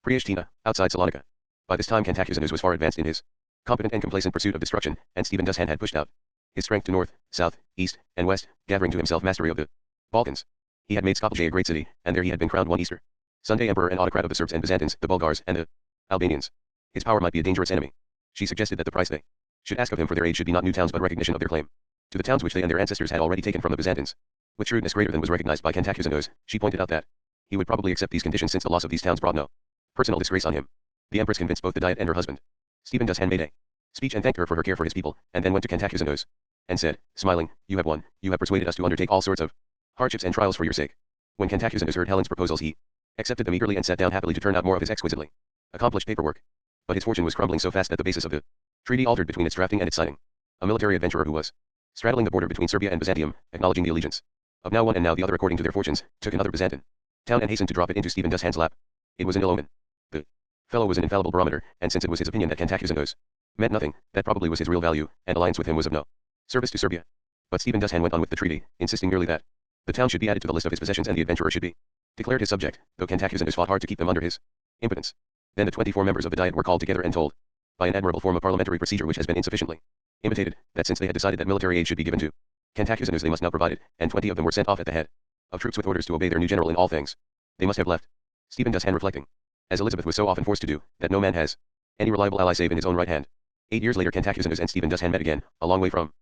Priishtina, outside Salonika. By this time Cantacuzenos was far advanced in his competent and complacent pursuit of destruction, and Stephen Dushan had pushed out his strength to north, south, east, and west, gathering to himself mastery of the Balkans. He had made Skopje a great city, and there he had been crowned one Easter Sunday emperor and autocrat of the Serbs and Byzantines, the Bulgars, and the Albanians. His power might be a dangerous enemy. She suggested that the price they should ask of him for their aid should be not new towns but recognition of their claim to the towns which they and their ancestors had already taken from the Byzantines. With shrewdness greater than was recognized by Cantacuzenos, she pointed out that he would probably accept these conditions since the loss of these towns brought no personal disgrace on him. The Empress convinced both the Diet and her husband. Stephen Dushan made a speech and thanked her for her care for his people, and then went to Cantacuzenos and said, smiling, you have won, you have persuaded us to undertake all sorts of hardships and trials for your sake. When Cantacuzenos heard Helen's proposals he accepted them eagerly and sat down happily to turn out more of his exquisitely accomplished paperwork. But his fortune was crumbling so fast that the basis of the treaty altered between its drafting and its signing. A military adventurer who was straddling the border between Serbia and Byzantium, acknowledging the allegiance of now one and now the other according to their fortunes, took another Byzantine town and hastened to drop it into Stephen Dushan's lap. It was an ill omen. The fellow was an infallible barometer, and since it was his opinion that Cantacuzenos meant nothing, that probably was his real value, and alliance with him was of no service to Serbia. But Stephen Dushan went on with the treaty, insisting merely that the town should be added to the list of his possessions and the adventurer should be declared his subject, though Cantacuzenos fought hard to keep them under his impotence. Then the 24 members of the Diet were called together and told, by an admirable form of parliamentary procedure which has been insufficiently imitated, that since they had decided that military aid should be given to Cantacuzenos they must now provide it, and 20 of them were sent off at the head of troops with orders to obey their new general in all things. They must have left Stephen Dushan reflecting, as Elizabeth was so often forced to do, that no man has any reliable ally save in his own right hand. 8 years later Cantacuzenos and Stephen Dushan met again, a long way from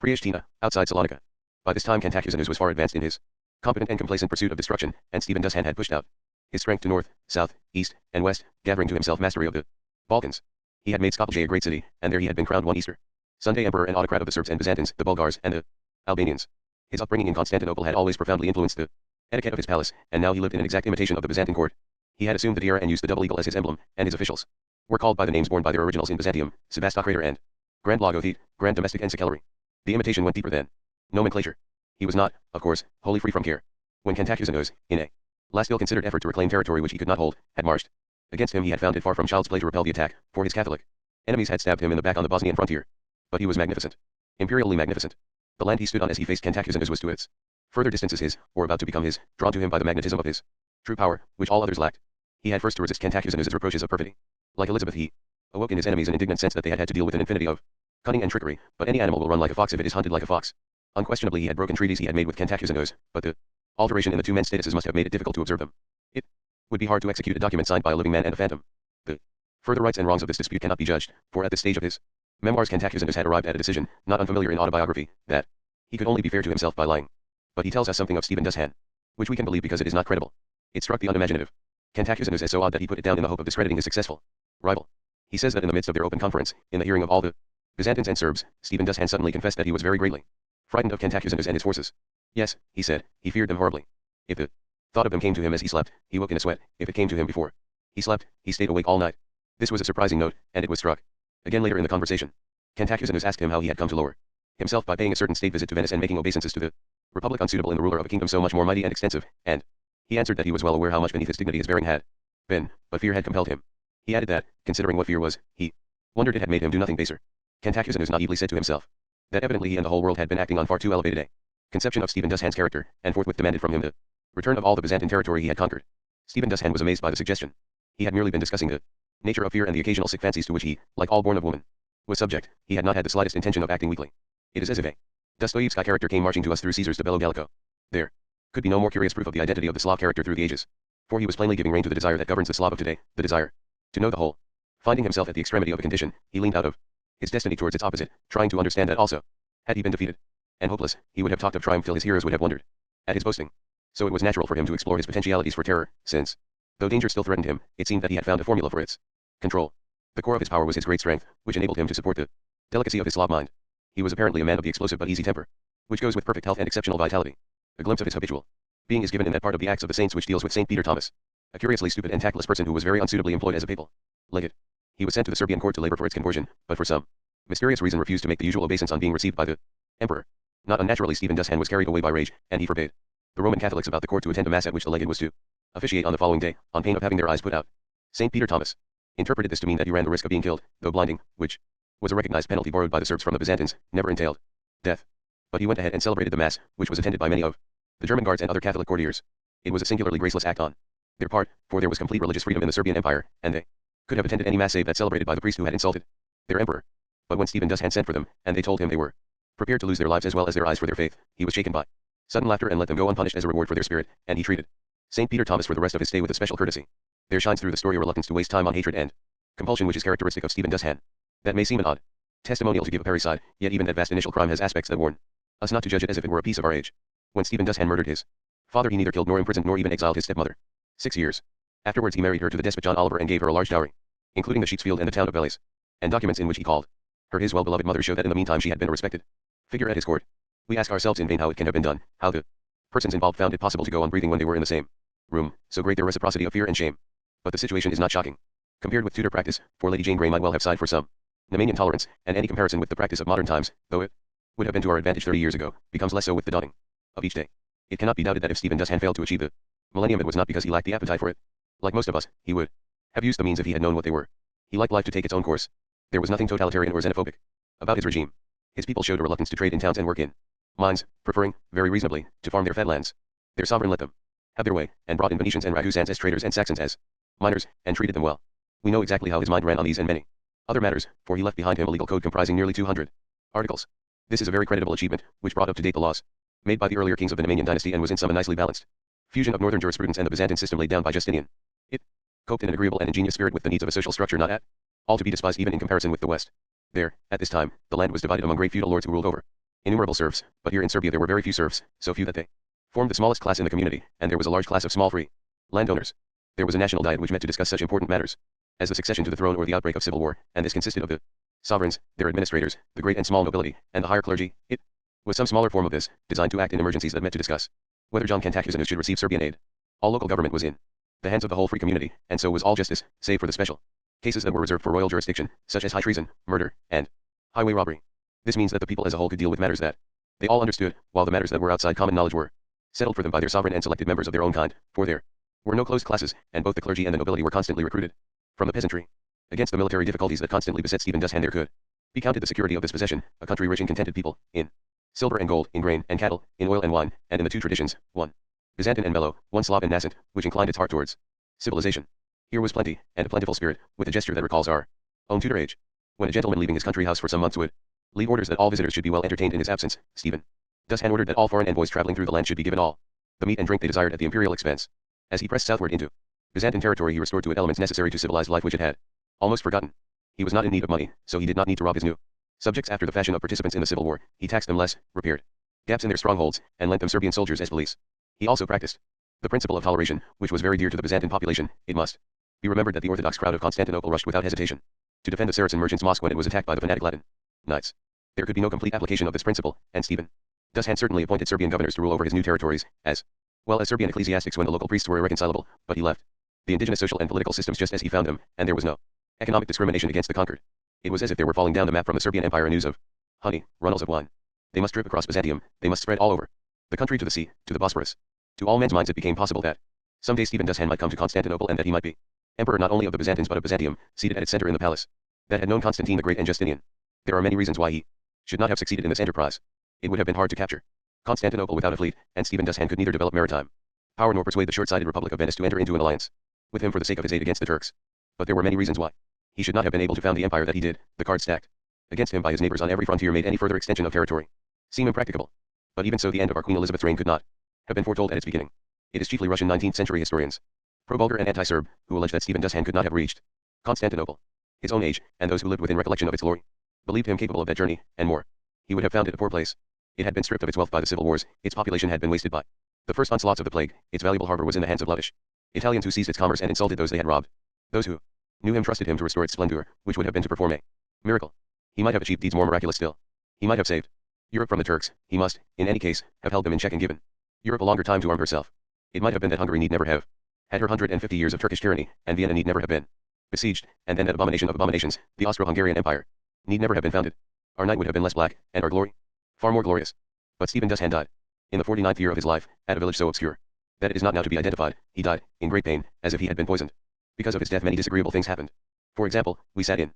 Priishtina, outside Salonika. By this time Cantacuzenos was far advanced in his competent and complacent pursuit of destruction, and Stephen Dushan had pushed out his strength to north, south, east, and west, gathering to himself mastery of the Balkans. He had made Skopje a great city, and there he had been crowned one Easter Sunday emperor and autocrat of the Serbs and Byzantines, the Bulgars, and the Albanians. His upbringing in Constantinople had always profoundly influenced the etiquette of his palace, and now he lived in an exact imitation of the Byzantine court. He had assumed the tiara and used the double eagle as his emblem, and his officials were called by the names borne by their originals in Byzantium, Sebastocrator and Grand Logothete, Grand Domestic Encyclery. The imitation went deeper than nomenclature. He was not, of course, wholly free from care. When Cantacuzenos, in a last ill-considered effort to reclaim territory which he could not hold, had marched against him, he had found it far from child's play to repel the attack, for his Catholic enemies had stabbed him in the back on the Bosnian frontier. But he was magnificent, imperially magnificent. The land he stood on as he faced Cantacuzenos was to its further distances his, or about to become his, drawn to him by the magnetism of his true power, which all others lacked. He had first to resist Cantacuzenos' reproaches of perfidy. Like Elizabeth he awoke in his enemies an indignant sense that they had to deal with an infinity of cunning and trickery, but any animal will run like a fox if it is hunted like a fox. Unquestionably he had broken treaties he had made with Cantacuzenos, but the alteration in the two men's statuses must have made it difficult to observe them. It would be hard to execute a document signed by a living man and a phantom. The further rights and wrongs of this dispute cannot be judged, for at this stage of his memoirs Cantacuzenos had arrived at a decision, not unfamiliar in autobiography, that he could only be fair to himself by lying. But he tells us something of Stephen Dushan, which we can believe because it is not credible. It struck the unimaginative. Cantacuzene is so odd that he put it down in the hope of discrediting his successful rival. He says that in the midst of their open conference, in the hearing of all the Byzantines and Serbs, Stephen Dushan suddenly confessed that he was very greatly frightened of Cantacuzene and his forces. Yes, he said, he feared them horribly. If the thought of them came to him as he slept, he woke in a sweat. If it came to him before he slept, he stayed awake all night. This was a surprising note, and it was struck again later in the conversation. Cantacuzene asked him how he had come to lower himself by paying a certain state visit to Venice and making obeisances to the Republic unsuitable in the ruler of a kingdom so much more mighty and extensive, and he answered that he was well aware how much beneath his dignity his bearing had been, but fear had compelled him. He added that, considering what fear was, he wondered it had made him do nothing baser. Cantacuzene naively said to himself that evidently he and the whole world had been acting on far too elevated a conception of Stephen Dushan's character, and forthwith demanded from him the return of all the Byzantine territory he had conquered. Stephen Dushan was amazed by the suggestion. He had merely been discussing the nature of fear and the occasional sick fancies to which he, like all born of woman, was subject. He had not had the slightest intention of acting weakly. It is as if a Dostoevsky character came marching to us through Caesar's Debello Gallico. There could be no more curious proof of the identity of the Slav character through the ages. For he was plainly giving rein to the desire that governs the Slav of today, the desire to know the whole. Finding himself at the extremity of a condition, he leaned out of his destiny towards its opposite, trying to understand that also. Had he been defeated and hopeless, he would have talked of triumph till his hearers would have wondered at his boasting. So it was natural for him to explore his potentialities for terror, since, though danger still threatened him, it seemed that he had found a formula for its control. The core of his power was his great strength, which enabled him to support the delicacy of his Slav mind. He was apparently a man of the explosive but easy temper, which goes with perfect health and exceptional vitality. A glimpse of his habitual being is given in that part of the Acts of the Saints which deals with St. Peter Thomas, a curiously stupid and tactless person who was very unsuitably employed as a papal legate. He was sent to the Serbian court to labor for its conversion, but for some mysterious reason refused to make the usual obeisance on being received by the emperor. Not unnaturally, Stephen Dushan was carried away by rage, and he forbade the Roman Catholics about the court to attend a mass at which the legate was to officiate on the following day, on pain of having their eyes put out. St. Peter Thomas interpreted this to mean that he ran the risk of being killed, though blinding, which was a recognized penalty borrowed by the Serbs from the Byzantines, never entailed death. But he went ahead and celebrated the mass, which was attended by many of the German guards and other Catholic courtiers. It was a singularly graceless act on their part, for there was complete religious freedom in the Serbian Empire, and they could have attended any mass save that celebrated by the priest who had insulted their emperor. But when Stephen Dushan sent for them, and they told him they were prepared to lose their lives as well as their eyes for their faith, he was shaken by sudden laughter and let them go unpunished as a reward for their spirit, and he treated St. Peter Thomas for the rest of his stay with a special courtesy. There shines through the story a reluctance to waste time on hatred and compulsion which is characteristic of Stephen Dushan. That may seem an odd testimonial to give a parricide, yet even that vast initial crime has aspects that warn us not to judge it as if it were a piece of our age. When Stephen Dushan murdered his father, he neither killed nor imprisoned nor even exiled his stepmother. 6 years afterwards he married her to the despot John Oliver and gave her a large dowry, including the sheep's field and the town of Belize, and documents in which he called her his well-beloved mother show that in the meantime she had been a respected figure at his court. We ask ourselves in vain how it can have been done, how the persons involved found it possible to go on breathing when they were in the same room, so great their reciprocity of fear and shame. But the situation is not shocking compared with Tudor practice, for Lady Jane Grey might well have sighed for some Nemanian tolerance, and any comparison with the practice of modern times, though it would have been to our advantage 30 years ago, becomes less so with the dawning of each day. It cannot be doubted that if Stephen Dushan failed to achieve the millennium, it was not because he lacked the appetite for it. Like most of us, he would have used the means if he had known what they were. He liked life to take its own course. There was nothing totalitarian or xenophobic about his regime. His people showed a reluctance to trade in towns and work in mines, preferring, very reasonably, to farm their fed lands. Their sovereign let them have their way, and brought in Venetians and Ragusans as traders and Saxons as miners, and treated them well. We know exactly how his mind ran on these and many other matters, for he left behind him a legal code comprising nearly 200 articles. This is a very creditable achievement, which brought up to date the laws made by the earlier kings of the Nemanian dynasty and was in sum a nicely balanced fusion of northern jurisprudence and the Byzantine system laid down by Justinian. It coped in an agreeable and ingenious spirit with the needs of a social structure not at all to be despised even in comparison with the West. There, at this time, the land was divided among great feudal lords who ruled over innumerable serfs, but here in Serbia there were very few serfs, so few that they formed the smallest class in the community, and there was a large class of small free landowners. There was a national diet which met to discuss such important matters as the succession to the throne or the outbreak of civil war, and this consisted of the sovereigns, their administrators, the great and small nobility, and the higher clergy. It was some smaller form of this, designed to act in emergencies that met to discuss whether John Cantacuzene should receive Serbian aid. All local government was in the hands of the whole free community, and so was all justice, save for the special cases that were reserved for royal jurisdiction, such as high treason, murder, and highway robbery. This means that the people as a whole could deal with matters that they all understood, while the matters that were outside common knowledge were settled for them by their sovereign and selected members of their own kind, for there were no closed classes, and both the clergy and the nobility were constantly recruited from the peasantry. Against the military difficulties that constantly beset Stephen Dushan there could be counted the security of this possession, a country rich in contented people, in silver and gold, in grain and cattle, in oil and wine, and in the two traditions, one Byzantine and mellow, one Slav and nascent, which inclined its heart towards civilization. Here was plenty, and a plentiful spirit, with a gesture that recalls our own Tudor age. When a gentleman leaving his country house for some months would leave orders that all visitors should be well entertained in his absence, Stephen Dushan ordered that all foreign envoys traveling through the land should be given all the meat and drink they desired at the imperial expense. As he pressed southward into Byzantine territory, he restored to it elements necessary to civilized life which it had almost forgotten. He was not in need of money, so he did not need to rob his new subjects after the fashion of participants in the civil war. He taxed them less, repaired gaps in their strongholds, and lent them Serbian soldiers as police. He also practiced The principle of toleration, which was very dear to the Byzantine population, it must be remembered that the Orthodox crowd of Constantinople rushed without hesitation to defend the Saracen merchants' mosque when it was attacked by the fanatic Latin knights. There could be no complete application of this principle, and Stephen Dushan certainly appointed Serbian governors to rule over his new territories, as well as Serbian ecclesiastics when the local priests were irreconcilable, but he left the indigenous social and political systems just as he found them, and there was no economic discrimination against the conquered. It was as if there were falling down the map from the Serbian Empire news of honey, runnels of wine. They must drip across Byzantium, they must spread all over the country to the sea, to the Bosphorus. To all men's minds it became possible that someday Stephen Dushan might come to Constantinople and that he might be emperor not only of the Byzantines but of Byzantium, seated at its center in the palace that had known Constantine the Great and Justinian. There are many reasons why he should not have succeeded in this enterprise. It would have been hard to capture Constantinople without a fleet, and Stephen Dushan could neither develop maritime power nor persuade the short-sighted Republic of Venice to enter into an alliance with him for the sake of his aid against the Turks. But there were many reasons why he should not have been able to found the empire that he did. The cards stacked against him by his neighbors on every frontier made any further extension of territory seem impracticable. But even so, the end of our Queen Elizabeth's reign could not have been foretold at its beginning. It is chiefly Russian 19th century historians, pro-Bulgar and anti-Serb, who allege that Stephen Dushan could not have reached Constantinople. His own age, and those who lived within recollection of its glory, believed him capable of that journey, and more. He would have found it a poor place. It had been stripped of its wealth by the civil wars, its population had been wasted by the first onslaughts of the plague, its valuable harbor was in the hands of loutish Italians who seized its commerce and insulted those they had robbed. Those who knew him trusted him to restore its splendor, which would have been to perform a miracle. He might have achieved deeds more miraculous still. He might have saved Europe from the Turks. He must, in any case, have held them in check and given Europe a longer time to arm herself. It might have been that Hungary need never have had her 150 years of Turkish tyranny, and Vienna need never have been besieged, and then that abomination of abominations, the Austro-Hungarian Empire, need never have been founded. Our night would have been less black, and our glory far more glorious. But Stephen Dushan died in the 49th year of his life, at a village so obscure that it is not now to be identified. He died in great pain, as if he had been poisoned. Because of his death many disagreeable things happened. For example, we sat in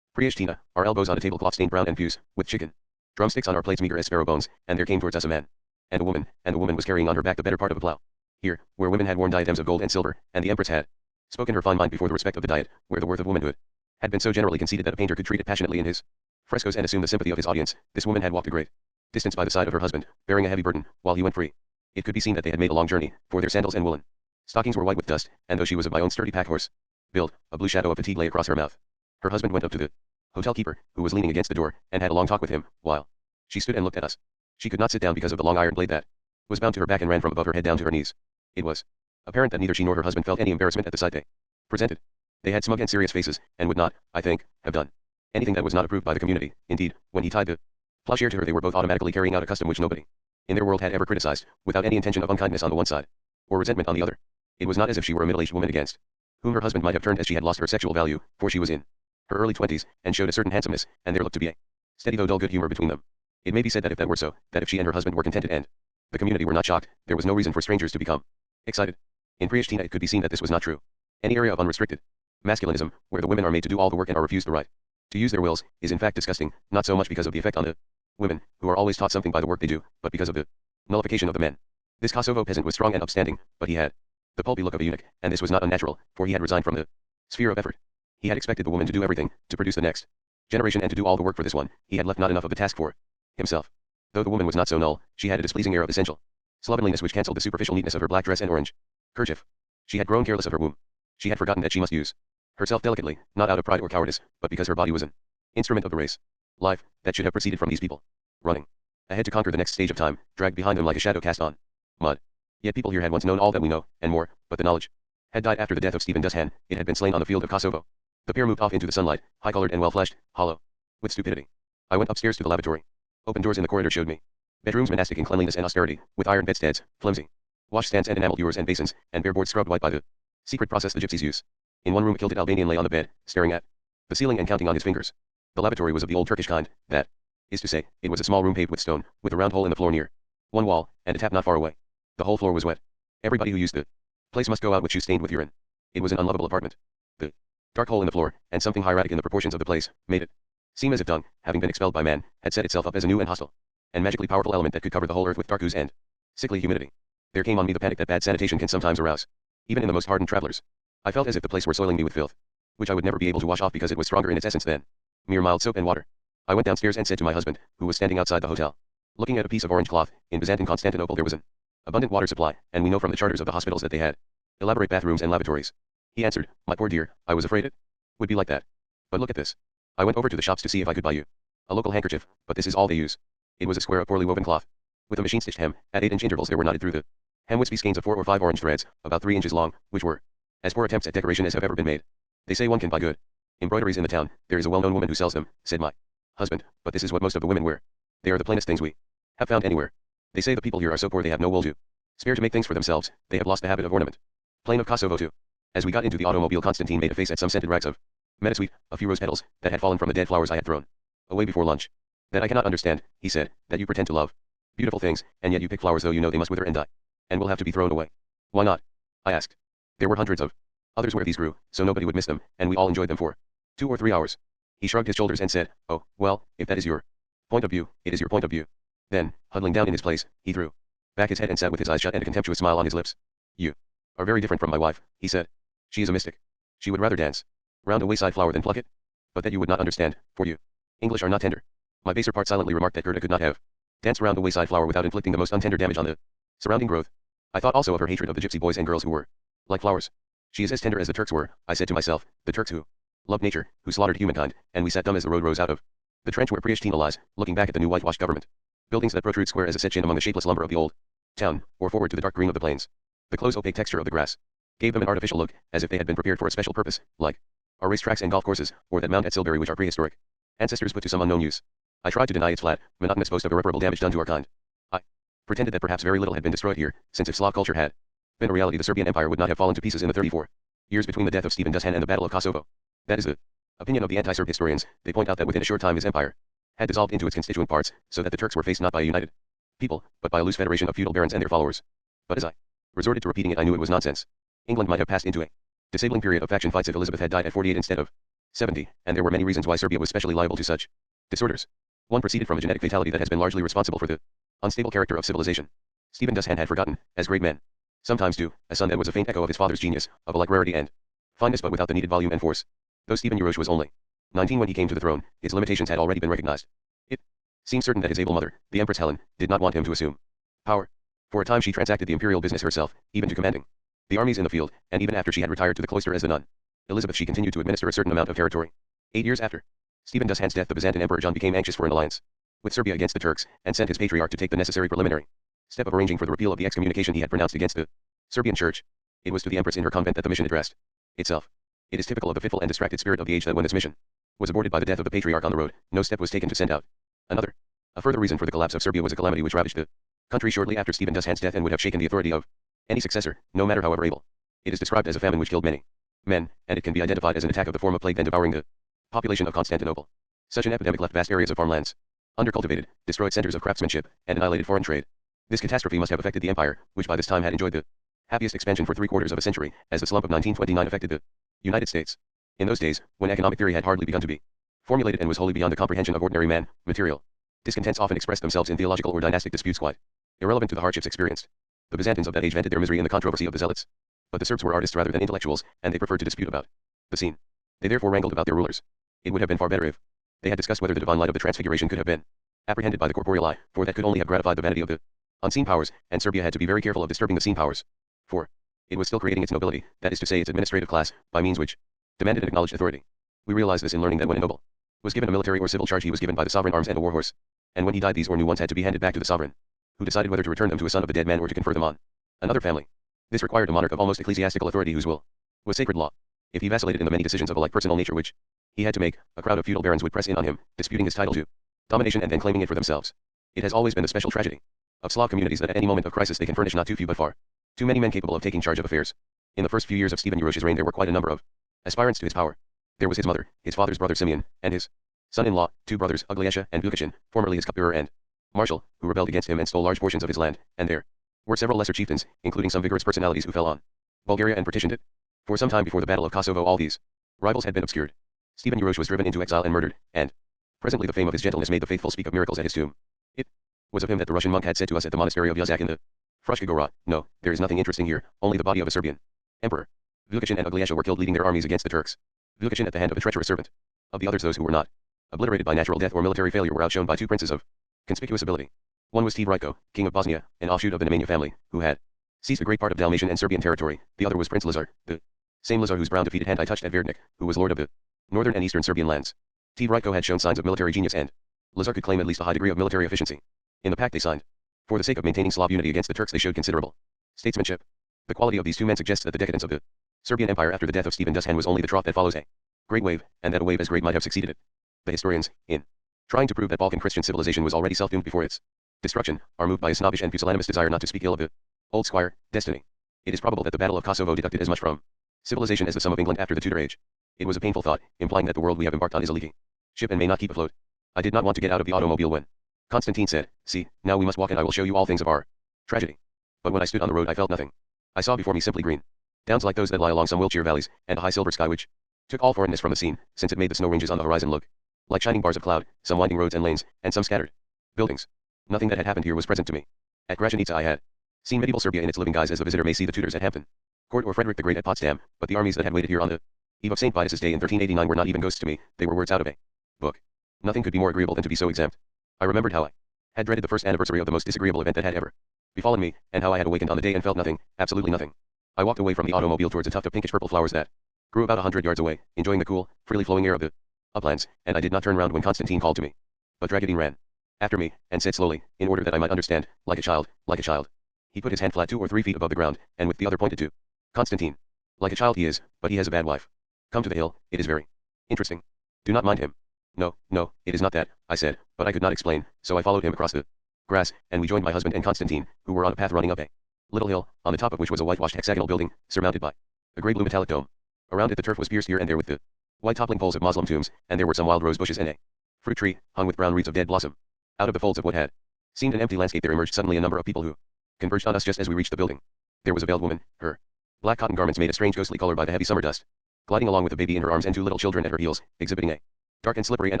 Priashtina, our elbows on a tablecloth stained brown and fused with chicken drumsticks on our plates meager as sparrow bones, and there came towards us a man and a woman was carrying on her back the better part of a plough. Here, where women had worn diadems of gold and silver, and the empress had spoken her fine mind before the respect of the diet, where the worth of womanhood had been so generally conceded that a painter could treat it passionately in his frescoes and assume the sympathy of his audience, this woman had walked a great distance by the side of her husband, bearing a heavy burden, while he went free. It could be seen that they had made a long journey, for their sandals and woolen stockings were white with dust, and though she was of my own sturdy pack horse build, a blue shadow of fatigue lay across her mouth. Her husband went up to the hotel keeper, who was leaning against the door, and had a long talk with him, while she stood and looked at us. She could not sit down because of the long iron blade that was bound to her back and ran from above her head down to her knees. It was apparent that neither she nor her husband felt any embarrassment at the sight they presented. They had smug and serious faces, and would not, I think, have done anything that was not approved by the community. Indeed, when he tied the plowshare to her, they were both automatically carrying out a custom which nobody in their world had ever criticized, without any intention of unkindness on the one side, or resentment on the other. It was not as if she were a middle-aged woman against whom her husband might have turned as she had lost her sexual value, for she was in her early 20s, and showed a certain handsomeness, and there looked to be a steady though dull good humor between them. It may be said that if that were so, that if she and her husband were contented and the community were not shocked, there was no reason for strangers to become excited. In Priashtina it could be seen that this was not true. Any area of unrestricted masculinism, where the women are made to do all the work and are refused the right to use their wills, is in fact disgusting, not so much because of the effect on the women, who are always taught something by the work they do, but because of the nullification of the men. This Kosovo peasant was strong and upstanding, but he had the pulpy look of a eunuch, and this was not unnatural, for he had resigned from the sphere of effort. He had expected the woman to do everything, to produce the next generation and to do all the work for this one. He had left not enough of the task for himself. Though the woman was not so null, she had a displeasing air of essential slovenliness which cancelled the superficial neatness of her black dress and orange kerchief. She had grown careless of her womb. She had forgotten that she must use herself delicately, not out of pride or cowardice, but because her body was an instrument of the race. Life, that should have proceeded from these people, running ahead to conquer the next stage of time, dragged behind them like a shadow cast on mud. Yet people here had once known all that we know, and more, but the knowledge had died after the death of Stephen Dushan. It had been slain on the field of Kosovo. The pair moved off into the sunlight, high-colored and well-fleshed, hollow with stupidity. I went upstairs to the lavatory. Open doors in the corridor showed me bedrooms monastic in cleanliness and austerity, with iron bedsteads, flimsy washstands and enameled ewers and basins, and bare boards scrubbed white by the secret process the gypsies use. In one room a kilted Albanian lay on the bed, staring at the ceiling and counting on his fingers. The lavatory was of the old Turkish kind, that is to say, it was a small room paved with stone, with a round hole in the floor near one wall, and a tap not far away. The whole floor was wet. Everybody who used the place must go out with shoes stained with urine. It was an unlovable apartment. The dark hole in the floor, and something hieratic in the proportions of the place, made it seem as if dung, having been expelled by man, had set itself up as a new and hostile and magically powerful element that could cover the whole earth with dark ooze and sickly humidity. There came on me the panic that bad sanitation can sometimes arouse, even in the most hardened travelers. I felt as if the place were soiling me with filth, which I would never be able to wash off because it was stronger in its essence than mere mild soap and water. I went downstairs and said to my husband, who was standing outside the hotel, looking at a piece of orange cloth, in Byzantine Constantinople there was an abundant water supply, and we know from the charters of the hospitals that they had elaborate bathrooms and lavatories. He answered, my poor dear, I was afraid it would be like that. But look at this. I went over to the shops to see if I could buy you a local handkerchief, but this is all they use. It was a square of poorly woven cloth, with a machine-stitched hem. At 8-inch intervals there were knotted through the Hem with skeins of 4 or 5 orange threads, about 3 inches long, which were as poor attempts at decoration as have ever been made. They say one can buy good embroideries in the town. There is a well-known woman who sells them, said my husband, but this is what most of the women wear. They are the plainest things we have found anywhere. They say the people here are so poor they have no wool to spare to make things for themselves. They have lost the habit of ornament. Plain of Kosovo too. As we got into the automobile, Constantine made a face at some scented rags of meadowsweet, a few rose petals that had fallen from the dead flowers I had thrown away before lunch. That I cannot understand, he said, that you pretend to love beautiful things, and yet you pick flowers though you know they must wither and die, and will have to be thrown away. Why not? I asked. There were hundreds of others where these grew, so nobody would miss them, and we all enjoyed them for 2 or 3 hours. He shrugged his shoulders and said, oh, well, if that is your point of view, it is your point of view. Then, huddling down in his place, he threw back his head and sat with his eyes shut and a contemptuous smile on his lips. You are very different from my wife, he said. She is a mystic. She would rather dance round a wayside flower than pluck it. But that you would not understand, for you English are not tender. My baser part silently remarked that Gerda could not have danced round a wayside flower without inflicting the most untender damage on the surrounding growth. I thought also of her hatred of the gypsy boys and girls who were like flowers. She is as tender as the Turks were, I said to myself, the Turks who loved nature, who slaughtered humankind, and we sat dumb as the road rose out of the trench where Priishtina lies, looking back at the new whitewashed government buildings that protrude square as a set chin among the shapeless lumber of the old town, or forward to the dark green of the plains. The close opaque texture of the grass gave them an artificial look, as if they had been prepared for a special purpose, like our racetracks and golf courses, or that mount at Silbury which our prehistoric ancestors put to some unknown use. I tried to deny its flat, monotonous boast of irreparable damage done to our kind. I pretended that perhaps very little had been destroyed here, since if Slav culture had been a reality the Serbian Empire would not have fallen to pieces in the 34 years between the death of Stephen Dushan and the Battle of Kosovo. That is the opinion of the anti-Serb historians. They point out that within a short time his empire had dissolved into its constituent parts, so that the Turks were faced not by a united people, but by a loose federation of feudal barons and their followers. But as I resorted to repeating it, I knew it was nonsense. England might have passed into a disabling period of faction fights if Elizabeth had died at 48 instead of 70, and there were many reasons why Serbia was specially liable to such disorders. One proceeded from a genetic fatality that has been largely responsible for the unstable character of civilization. Stephen Dushan had forgotten, as great men sometimes do, a son that was a faint echo of his father's genius, of a like rarity and fineness but without the needed volume and force. Though Stephen Urosh was only 19 when he came to the throne, his limitations had already been recognized. It seemed certain that his able mother, the Empress Helen, did not want him to assume power. For a time she transacted the imperial business herself, even to commanding the armies in the field, and even after she had retired to the cloister as the nun Elizabeth she continued to administer a certain amount of territory. 8 years after Stephen Dushan's death, the Byzantine Emperor John became anxious for an alliance with Serbia against the Turks, and sent his patriarch to take the necessary preliminary step of arranging for the repeal of the excommunication he had pronounced against the Serbian Church. It was to the Empress in her convent that the mission addressed itself. It is typical of the fitful and distracted spirit of the age that when this mission was aborted by the death of the patriarch on the road, no step was taken to send out another. A further reason for the collapse of Serbia was a calamity which ravaged the country shortly after Stephen Dushan's death and would have shaken the authority of any successor, no matter however able. It is described as a famine which killed many men, and it can be identified as an attack of the form of plague then devouring the population of Constantinople. Such an epidemic left vast areas of farmlands undercultivated, destroyed centers of craftsmanship, and annihilated foreign trade. This catastrophe must have affected the empire, which by this time had enjoyed the happiest expansion for 3/4 of a century, as the slump of 1929 affected the United States. In those days, when economic theory had hardly begun to be formulated and was wholly beyond the comprehension of ordinary man, material discontents often expressed themselves in theological or dynastic disputes quite irrelevant to the hardships experienced. The Byzantines of that age vented their misery in the controversy of the zealots. But the Serbs were artists rather than intellectuals, and they preferred to dispute about the scene. They therefore wrangled about their rulers. It would have been far better if they had discussed whether the divine light of the Transfiguration could have been apprehended by the corporeal eye, for that could only have gratified the vanity of the unseen powers, and Serbia had to be very careful of disturbing the seen powers. For it was still creating its nobility, that is to say its administrative class, by means which demanded an acknowledged authority. We realize this in learning that when a noble was given a military or civil charge he was given by the sovereign arms and a war horse, and when he died these or new ones had to be handed back to the sovereign, who decided whether to return them to a son of a dead man or to confer them on another family. This required a monarch of almost ecclesiastical authority whose will was sacred law. If he vacillated in the many decisions of a like personal nature which he had to make, a crowd of feudal barons would press in on him, disputing his title to domination and then claiming it for themselves. It has always been the special tragedy of Slav communities that at any moment of crisis they can furnish not too few but far too many men capable of taking charge of affairs. In the first few years of Stephen Urosh's reign there were quite a number of aspirants to his power. There was his mother, his father's brother Simeon, and his son-in-law, 2 brothers, Ugliesha and Vukichin, formerly his cupbearer and marshal, who rebelled against him and stole large portions of his land, and there were several lesser chieftains, including some vigorous personalities who fell on Bulgaria and partitioned it. For some time before the Battle of Kosovo all these rivals had been obscured. Stephen Urosh was driven into exile and murdered, and presently the fame of his gentleness made the faithful speak of miracles at his tomb. It was of him that the Russian monk had said to us at the monastery of Yazak in the Frushka Gora, "No, there is nothing interesting here, only the body of a Serbian emperor." Vukichin and Ugliesha were killed leading their armies against the Turks. Vukichin at the hand of a treacherous servant. Of the others, those who were not obliterated by natural death or military failure were outshone by 2 princes of conspicuous ability. One was Tivrajko, king of Bosnia, an offshoot of the Nemanja family, who had seized a great part of Dalmatian and Serbian territory. The other was Prince Lazar, the same Lazar whose brown defeated hand I touched at Verdnik, who was lord of the northern and eastern Serbian lands. Tivrajko had shown signs of military genius and Lazar could claim at least a high degree of military efficiency. In the pact they signed, for the sake of maintaining Slav unity against the Turks, they showed considerable statesmanship. The quality of these two men suggests that the decadence of the Serbian Empire after the death of Stephen Dusan was only the trough that follows a great wave, and that a wave as great might have succeeded it. The historians, in trying to prove that Balkan Christian civilization was already self-doomed before its destruction, are moved by a snobbish and pusillanimous desire not to speak ill of the old squire, destiny. It is probable that the Battle of Kosovo deducted as much from civilization as the sum of England after the Tudor age. It was a painful thought, implying that the world we have embarked on is a leaking ship and may not keep afloat. I did not want to get out of the automobile when Constantine said, "See, now we must walk and I will show you all things of our tragedy." But when I stood on the road I felt nothing. I saw before me simply green downs like those that lie along some Wiltshire valleys, and a high silver sky which took all foreignness from the scene, since it made the snow ranges on the horizon look like shining bars of cloud, some winding roads and lanes, and some scattered buildings. Nothing that had happened here was present to me. At Grajanica I had seen medieval Serbia in its living guise as the visitor may see the Tudors at Hampton Court or Frederick the Great at Potsdam, but the armies that had waited here on the eve of St. Vitus's Day in 1389 were not even ghosts to me, they were words out of a book. Nothing could be more agreeable than to be so exempt. I remembered how I had dreaded the first anniversary of the most disagreeable event that had ever befallen me, and how I had awakened on the day and felt nothing, absolutely nothing. I walked away from the automobile towards a tuft of pinkish-purple flowers that grew about 100 yards away, enjoying the cool, freely flowing air of the uplands, and I did not turn round when Constantine called to me. But Dragedine ran after me, and said slowly, in order that I might understand, like a child, like a child. He put his hand flat 2 or 3 feet above the ground, and with the other pointed to Constantine. Like a child he is, but he has a bad wife. Come to the hill, it is very interesting. Do not mind him. No, no, it is not that, I said, but I could not explain, so I followed him across the grass, and we joined my husband and Constantine, who were on a path running up a little hill, on the top of which was a whitewashed hexagonal building, surmounted by a grey blue metallic dome. Around it the turf was pierced here and there with the white toppling poles of Moslem tombs, and there were some wild rose bushes and a fruit tree, hung with brown wreaths of dead blossom. Out of the folds of what had seemed an empty landscape there emerged suddenly a number of people who converged on us just as we reached the building. There was a veiled woman, her black cotton garments made a strange ghostly color by the heavy summer dust, gliding along with a baby in her arms and 2 little children at her heels, exhibiting a dark and slippery and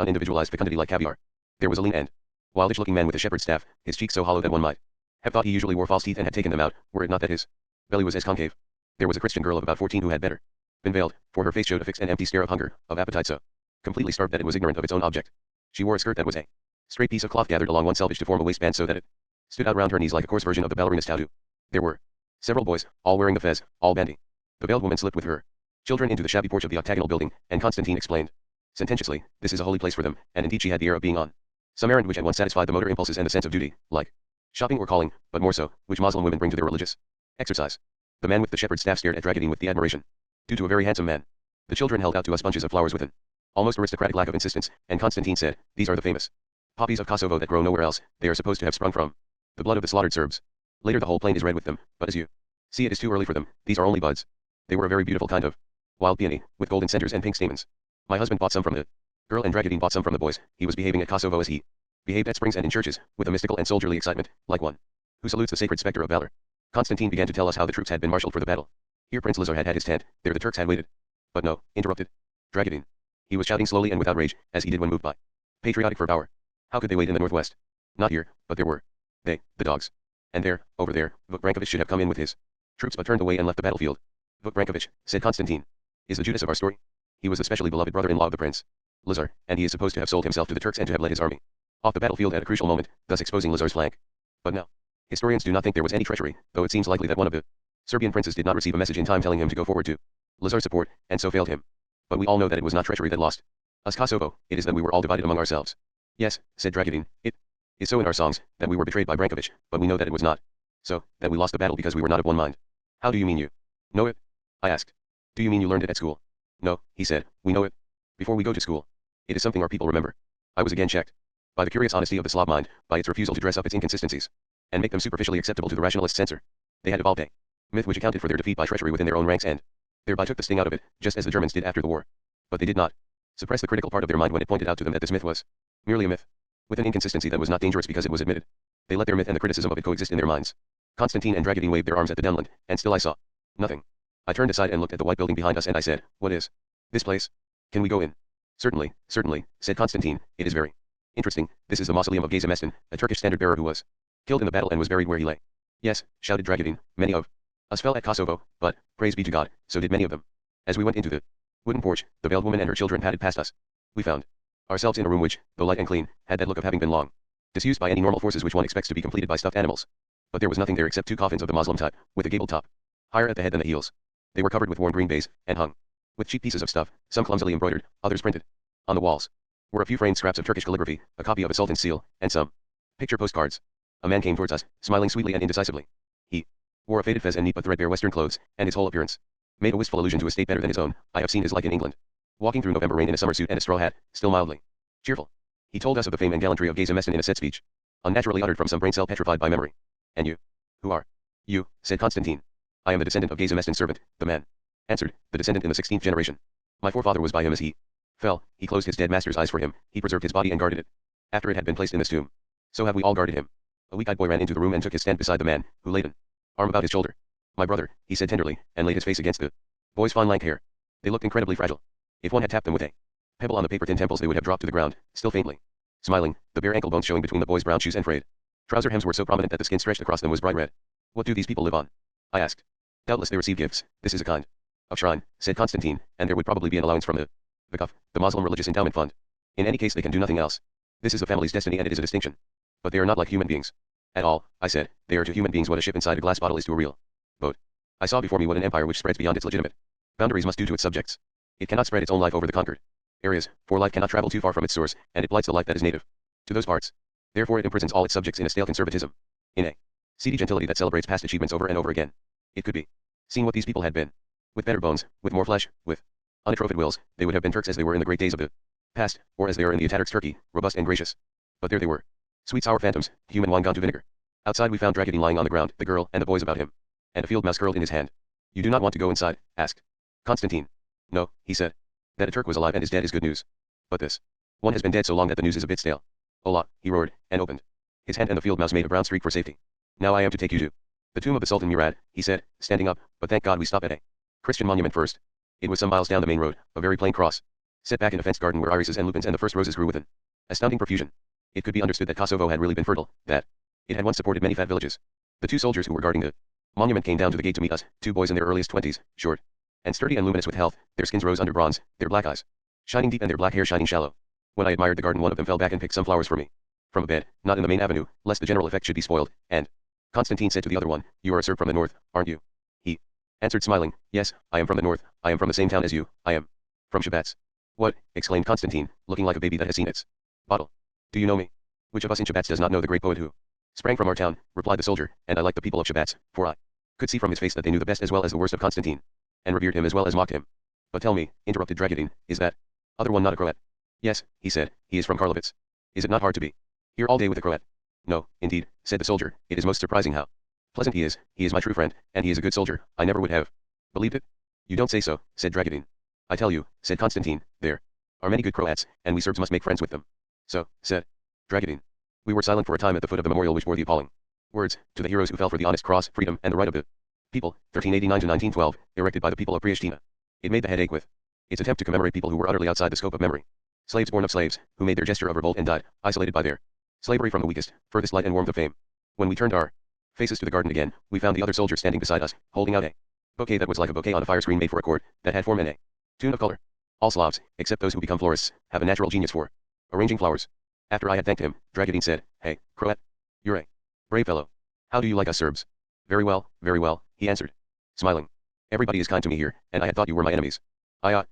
unindividualized fecundity like caviar. There was a lean and wildish-looking man with a shepherd's staff, his cheeks so hollow that one might have thought he usually wore false teeth and had taken them out, were it not that his belly was as concave. There was a Christian girl of about 14 who had better been veiled, for her face showed a fixed and empty stare of hunger, of appetite so completely starved that it was ignorant of its own object. She wore a skirt that was a straight piece of cloth gathered along one selvage to form a waistband so that it stood out round her knees like a coarse version of the ballerina's tautu. There were several boys, all wearing the fez, all bandy. The veiled woman slipped with her children into the shabby porch of the octagonal building, and Constantine explained sententiously, this is a holy place for them, and indeed she had the air of being on some errand which at once satisfied the motor impulses and the sense of duty, like shopping or calling, but more so, which Moslem women bring to their religious exercise. The man with the shepherd's staff stared at Dragedine with the admiration due to a very handsome man. The children held out to us bunches of flowers with an almost aristocratic lack of insistence, and Constantine said, these are the famous poppies of Kosovo that grow nowhere else, they are supposed to have sprung from the blood of the slaughtered Serbs. Later the whole plain is red with them, but as you see it is too early for them, these are only buds. They were a very beautiful kind of wild peony, with golden centers and pink stamens. My husband bought some from the girl and Dragedine bought some from the boys. He was behaving at Kosovo as he behaved at springs and in churches, with a mystical and soldierly excitement, like one who salutes the sacred specter of valor. Constantine began to tell us how the troops had been marshaled for the battle. Here Prince Lazar had had his tent, there the Turks had waited. But no, interrupted Dragedine. He was shouting slowly and without rage, as he did when moved by patriotic fervor. How could they wait in the northwest? Not here, but there were they, the dogs. And there, over there, Vuk Brankovic should have come in with his troops but turned away and left the battlefield. Vuk Brankovic, said Constantine, is the Judas of our story. He was the specially beloved brother-in-law of the Prince Lazar, and he is supposed to have sold himself to the Turks and to have led his army off the battlefield at a crucial moment, thus exposing Lazar's flank. But no. Historians do not think there was any treachery, though it seems likely that one of the Serbian princes did not receive a message in time telling him to go forward to Lazar's support, and so failed him. But we all know that it was not treachery that lost us Kosovo, it is that we were all divided among ourselves. Yes, said Dragedine, it is so in our songs, that we were betrayed by Brankovic, but we know that it was not so, that we lost the battle because we were not of one mind. How do you mean you know it? I asked. Do you mean you learned it at school? No, he said, we know it before we go to school. It is something our people remember. I was again checked by the curious honesty of the Slav mind, by its refusal to dress up its inconsistencies and make them superficially acceptable to the rationalist censor. They had evolved a myth which accounted for their defeat by treachery within their own ranks and thereby took the sting out of it, just as the Germans did after the war. But they did not suppress the critical part of their mind when it pointed out to them that this myth was merely a myth, with an inconsistency that was not dangerous because it was admitted. They let their myth and the criticism of it coexist in their minds. Constantine and Dragedine waved their arms at the downland, and still I saw nothing. I turned aside and looked at the white building behind us and I said, what is this place? Can we go in? Certainly, certainly, said Constantine, it is very interesting. This is the mausoleum of Gazi Mestin, a Turkish standard-bearer who was killed in the battle and was buried where he lay. Yes, shouted Dragedine, many of us fell at Kosovo, but, praise be to God, so did many of them. As we went into the wooden porch, the veiled woman and her children padded past us. We found ourselves in a room which, though light and clean, had that look of having been long disused by any normal forces which one expects to be completed by stuffed animals. But there was nothing there except 2 coffins of the Moslem type, with a gabled top, higher at the head than the heels. They were covered with worn green baize, and hung with cheap pieces of stuff, some clumsily embroidered, others printed. On the walls were a few framed scraps of Turkish calligraphy, a copy of a sultan's seal, and some picture postcards. A man came towards us, smiling sweetly and indecisively. He wore a faded fez and neat but threadbare western clothes, and his whole appearance made a wistful allusion to a state better than his own. I have seen his like in England, walking through November rain in a summer suit and a straw hat, still mildly cheerful. He told us of the fame and gallantry of Geza Meston in a set speech, unnaturally uttered from some brain cell petrified by memory. And you? Who are you? Said Constantine. I am the descendant of Geza Meston's servant, the man answered, the descendant in the 16th generation. My forefather was by him as he fell. He closed his dead master's eyes for him, he preserved his body and guarded it, after it had been placed in this tomb. So have we all guarded him. A weak-eyed boy ran into the room and took his stand beside the man, who laid an arm about his shoulder. My brother, he said tenderly, and laid his face against the boy's fine lank hair. They looked incredibly fragile. If one had tapped them with a pebble on the paper-thin temples they would have dropped to the ground, still faintly smiling, the bare ankle bones showing between the boy's brown shoes and frayed trouser hems were so prominent that the skin stretched across them was bright red. What do these people live on? I asked. Doubtless they receive gifts. This is a kind of shrine, said Constantine, and there would probably be an allowance from the Vakuf, the Muslim Religious Endowment Fund. In any case they can do nothing else. This is a family's destiny and it is a distinction. But they are not like human beings. At all, I said, they are to human beings what a ship inside a glass bottle is to a real boat. I saw before me what an empire which spreads beyond its legitimate boundaries must do to its subjects. It cannot spread its own life over the conquered areas, for life cannot travel too far from its source, and it blights the life that is native to those parts. Therefore it imprisons all its subjects in a stale conservatism, in a seedy gentility that celebrates past achievements over and over again. It could be seen what these people had been. With better bones, with more flesh, with unatrophied wills, they would have been Turks as they were in the great days of the past, or as they are in the Ataturk's Turkey, robust and gracious. But there they were. Sweet sour phantoms, human wine gone to vinegar. Outside we found Dragedin lying on the ground, the girl and the boys about him, and a field mouse curled in his hand. You do not want to go inside? Asked Constantine. No, he said. That a Turk was alive and is dead is good news. But this one has been dead so long that the news is a bit stale. Hola, he roared, and opened his hand, and the field mouse made a brown streak for safety. Now I am to take you to the tomb of the Sultan Murad, he said, standing up, but thank God we stop at a Christian monument first. It was some miles down the main road, a very plain cross, set back in a fenced garden where irises and lupins and the first roses grew with an astounding profusion. It could be understood that Kosovo had really been fertile, that it had once supported many fat villages. The two soldiers who were guarding the monument came down to the gate to meet us, two boys in their earliest 20s, short and sturdy and luminous with health, their skins rose under bronze, their black eyes shining deep and their black hair shining shallow. When I admired the garden one of them fell back and picked some flowers for me from a bed, not in the main avenue, lest the general effect should be spoiled, and Constantine said to the other one, you are a Serb from the north, aren't you? He answered smiling, yes, I am from the north, I am from the same town as you, I am from Shabats. What? Exclaimed Constantine, looking like a baby that has seen its bottle. Do you know me? Which of us in Shabats does not know the great poet who sprang from our town, replied the soldier, and I like the people of Shabats, for I could see from his face that they knew the best as well as the worst of Constantine, and revered him as well as mocked him. But tell me, interrupted Dragedin, is that other one not a Croat? Yes, he said, he is from Karlovitz. Is it not hard to be here all day with a Croat? No, indeed, said the soldier, it is most surprising how pleasant he is my true friend, and he is a good soldier, I never would have believed it. You don't say so, said Dragedin. I tell you, said Constantine, there are many good Croats, and we Serbs must make friends with them. So, said Dragedin. We were silent for a time at the foot of the memorial which bore the appalling words, to the heroes who fell for the honest cross, freedom, and the right of the people, 1389 to 1912, erected by the people of Priština. It made the head ache with its attempt to commemorate people who were utterly outside the scope of memory. Slaves born of slaves, who made their gesture of revolt and died, isolated by their slavery from the weakest, furthest light and warmth of fame. When we turned our faces to the garden again, we found the other soldier standing beside us, holding out a bouquet that was like a bouquet on a fire screen made for a cord, that had form and a tune of color. All Slavs, except those who become florists, have a natural genius for arranging flowers. After I had thanked him, Dragedin said, hey, Croat, you're a brave fellow. How do you like us Serbs? Very well, he answered, smiling. Everybody is kind to me here, and I had thought you were my enemies.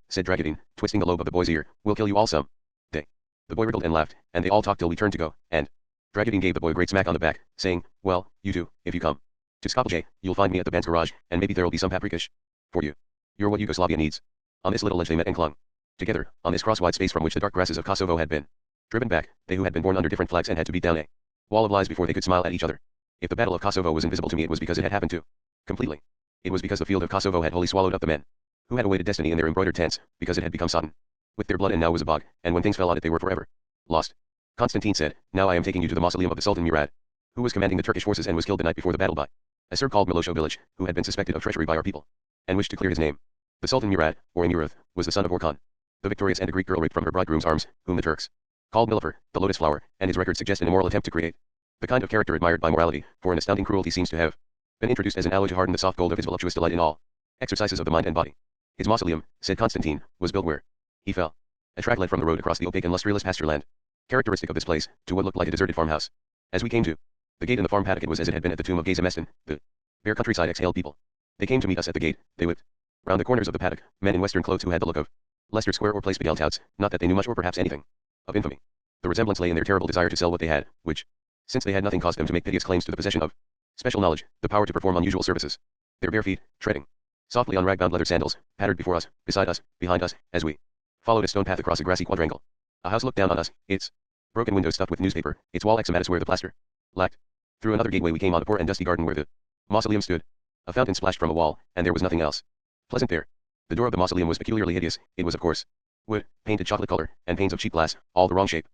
Said Dragedin, twisting the lobe of the boy's ear, we'll kill you all some day. The boy wriggled and laughed, and they all talked till we turned to go, and Dragedin gave the boy a great smack on the back, saying, well, you too, if you come to Skopje, you'll find me at the band's garage, and maybe there'll be some paprikash for you. You're what Yugoslavia needs. On this little ledge they met and clung together, on this cross-wide space from which the dark grasses of Kosovo had been driven back, they who had been born under different flags and had to beat down a wall of lies before they could smile at each other. If the Battle of Kosovo was invisible to me it was because it had happened too completely. It was because the field of Kosovo had wholly swallowed up the men who had awaited destiny in their embroidered tents, because it had become sodden with their blood and now was a bog, and when things fell on it they were forever lost. Constantine said, now I am taking you to the mausoleum of the Sultan Murad, who was commanding the Turkish forces and was killed the night before the battle by a Serb called Milošo Bilić, who had been suspected of treachery by our people, and wished to clear his name. The Sultan Murad, or Murat, was the son of Orkan, the victorious, and a Greek girl raped from her bridegroom's arms, whom the Turks called Milifer, the lotus flower, and his records suggest an immoral attempt to create the kind of character admired by morality, for an astounding cruelty seems to have been introduced as an alloy to harden the soft gold of his voluptuous delight in all exercises of the mind and body. His mausoleum, said Constantine, was built where he fell. A track led from the road across the opaque and lustreless pasture land, characteristic of this place, to what looked like a deserted farmhouse. As we came to the gate in the farm paddock it was as it had been at the tomb of Geza Meston, the bare countryside exhaled people. They came to meet us at the gate, they whipped round the corners of the paddock, men in western clothes who had the look of Leicester Square or Place Beguiled touts, not that they knew much or perhaps anything of infamy. The resemblance lay in their terrible desire to sell what they had, which, since they had nothing, caused them to make piteous claims to the possession of. Special knowledge, the power to perform unusual services. Their bare feet, treading softly on rag-bound leather sandals, pattered before us, beside us, behind us, as we followed a stone path across a grassy quadrangle. A house looked down on us, its broken windows stuffed with newspaper, its wall axiomatus where the plaster lacked. Through another gateway we came on a poor and dusty garden where the mausoleum stood. A fountain splashed from a wall, and there was nothing else pleasant there. The door of the mausoleum was peculiarly hideous. It was of course wood, painted chocolate color, and panes of cheap glass, all the wrong shape.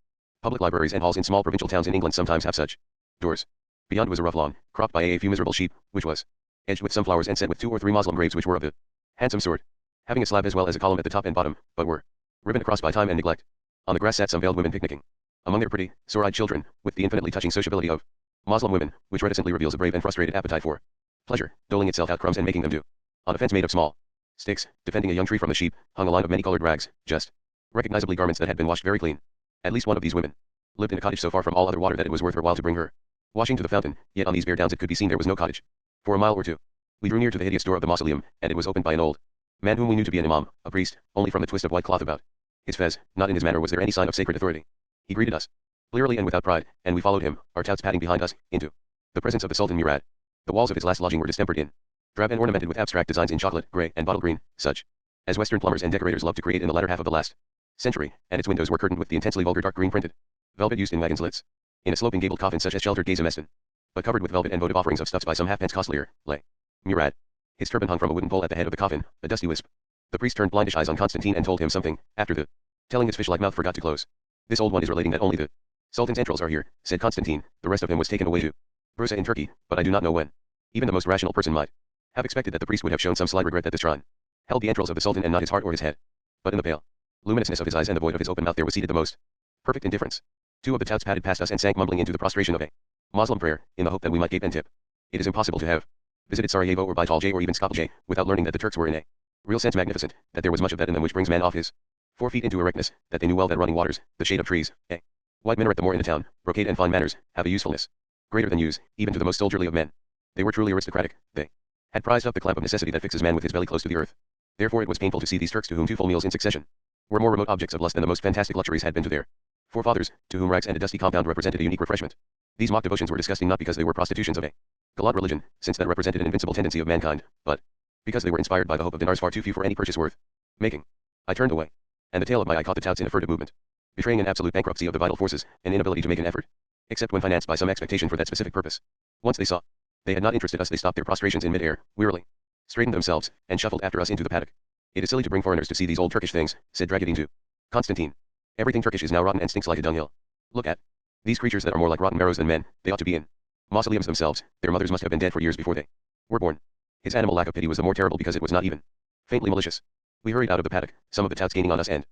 Public libraries and halls in small provincial towns in England sometimes have such doors. Beyond was a rough lawn, cropped by a few miserable sheep, which was edged with some flowers and set with 2 or 3 Moslem graves which were of the handsome sort, having a slab as well as a column at the top and bottom, but were ribboned across by time and neglect. On the grass sat some veiled women picnicking among their pretty, sore-eyed children, with the infinitely touching sociability of Moslem women, which reticently reveals a brave and frustrated appetite for pleasure, doling itself out crumbs and making them do. On a fence made of small sticks, defending a young tree from the sheep, hung a line of many-colored rags, just recognizably garments that had been washed very clean. At least one of these women lived in a cottage so far from all other water that it was worth her while to bring her washing to the fountain, yet on these bare downs it could be seen there was no cottage. For a mile or two, we drew near to the hideous door of the mausoleum, and it was opened by an old man whom we knew to be an imam, a priest, only from the twist of white cloth about his fez. Not in his manner was there any sign of sacred authority. He greeted us clearly and without pride, and we followed him, our touts padding behind us, into the presence of the Sultan Murad. The walls of his last lodging were distempered in drab and ornamented with abstract designs in chocolate, grey, and bottle green, such as Western plumbers and decorators loved to create in the latter half of the last century, and its windows were curtained with the intensely vulgar dark green printed velvet used in wagons lids, in a sloping gabled coffin such as sheltered Gazamesten, but covered with velvet and votive offerings of stuffs by some halfpence costlier, lay Murad. His turban hung from a wooden pole at the head of the coffin, a dusty wisp. The priest turned blindish eyes on Constantine and told him something, after the telling his fish-like mouth forgot to close. This old one is relating that only the Sultan's entrails are here, said Constantine, the rest of him was taken away to Bursa in Turkey, but I do not know when. Even the most rational person might have expected that the priest would have shown some slight regret that this shrine held the entrails of the Sultan and not his heart or his head. But in the pale luminousness of his eyes and the void of his open mouth there was seated the most perfect indifference. 2 of the touts padded past us and sank mumbling into the prostration of a Moslem prayer, in the hope that we might gape and tip. It is impossible to have visited Sarajevo or Baitalje or even Skopje, without learning that the Turks were in a real sense magnificent, that there was much of that in them which brings man off his 4 feet into erectness, that they knew well that running waters, the shade of trees, a white minaret the more in the town, brocade and fine manners, have a usefulness greater than use, even to the most soldierly of men. They were truly aristocratic. They had prized up the clamp of necessity that fixes man with his belly close to the earth. Therefore it was painful to see these Turks to whom 2 full meals in succession were more remote objects of lust than the most fantastic luxuries had been to their forefathers, to whom rags and a dusty compound represented a unique refreshment. These mock devotions were disgusting not because they were prostitutions of a gallant religion, since that represented an invincible tendency of mankind, but because they were inspired by the hope of dinars far too few for any purchase worth making. I turned away, and the tail of my eye caught the touts in a furtive movement, betraying an absolute bankruptcy of the vital forces, an inability to make an effort, except when financed by some expectation for that specific purpose. Once they saw they had not interested us, they stopped their prostrations in mid-air, wearily straightened themselves, and shuffled after us into the paddock. It is silly to bring foreigners to see these old Turkish things, said Dragadine to Constantine. Everything Turkish is now rotten and stinks like a dunghill. Look at these creatures that are more like rotten marrows than men. They ought to be in mausoleums themselves. Their mothers must have been dead for years before they were born. His animal lack of pity was the more terrible because it was not even faintly malicious. We hurried out of the paddock, some of the touts gaining on us and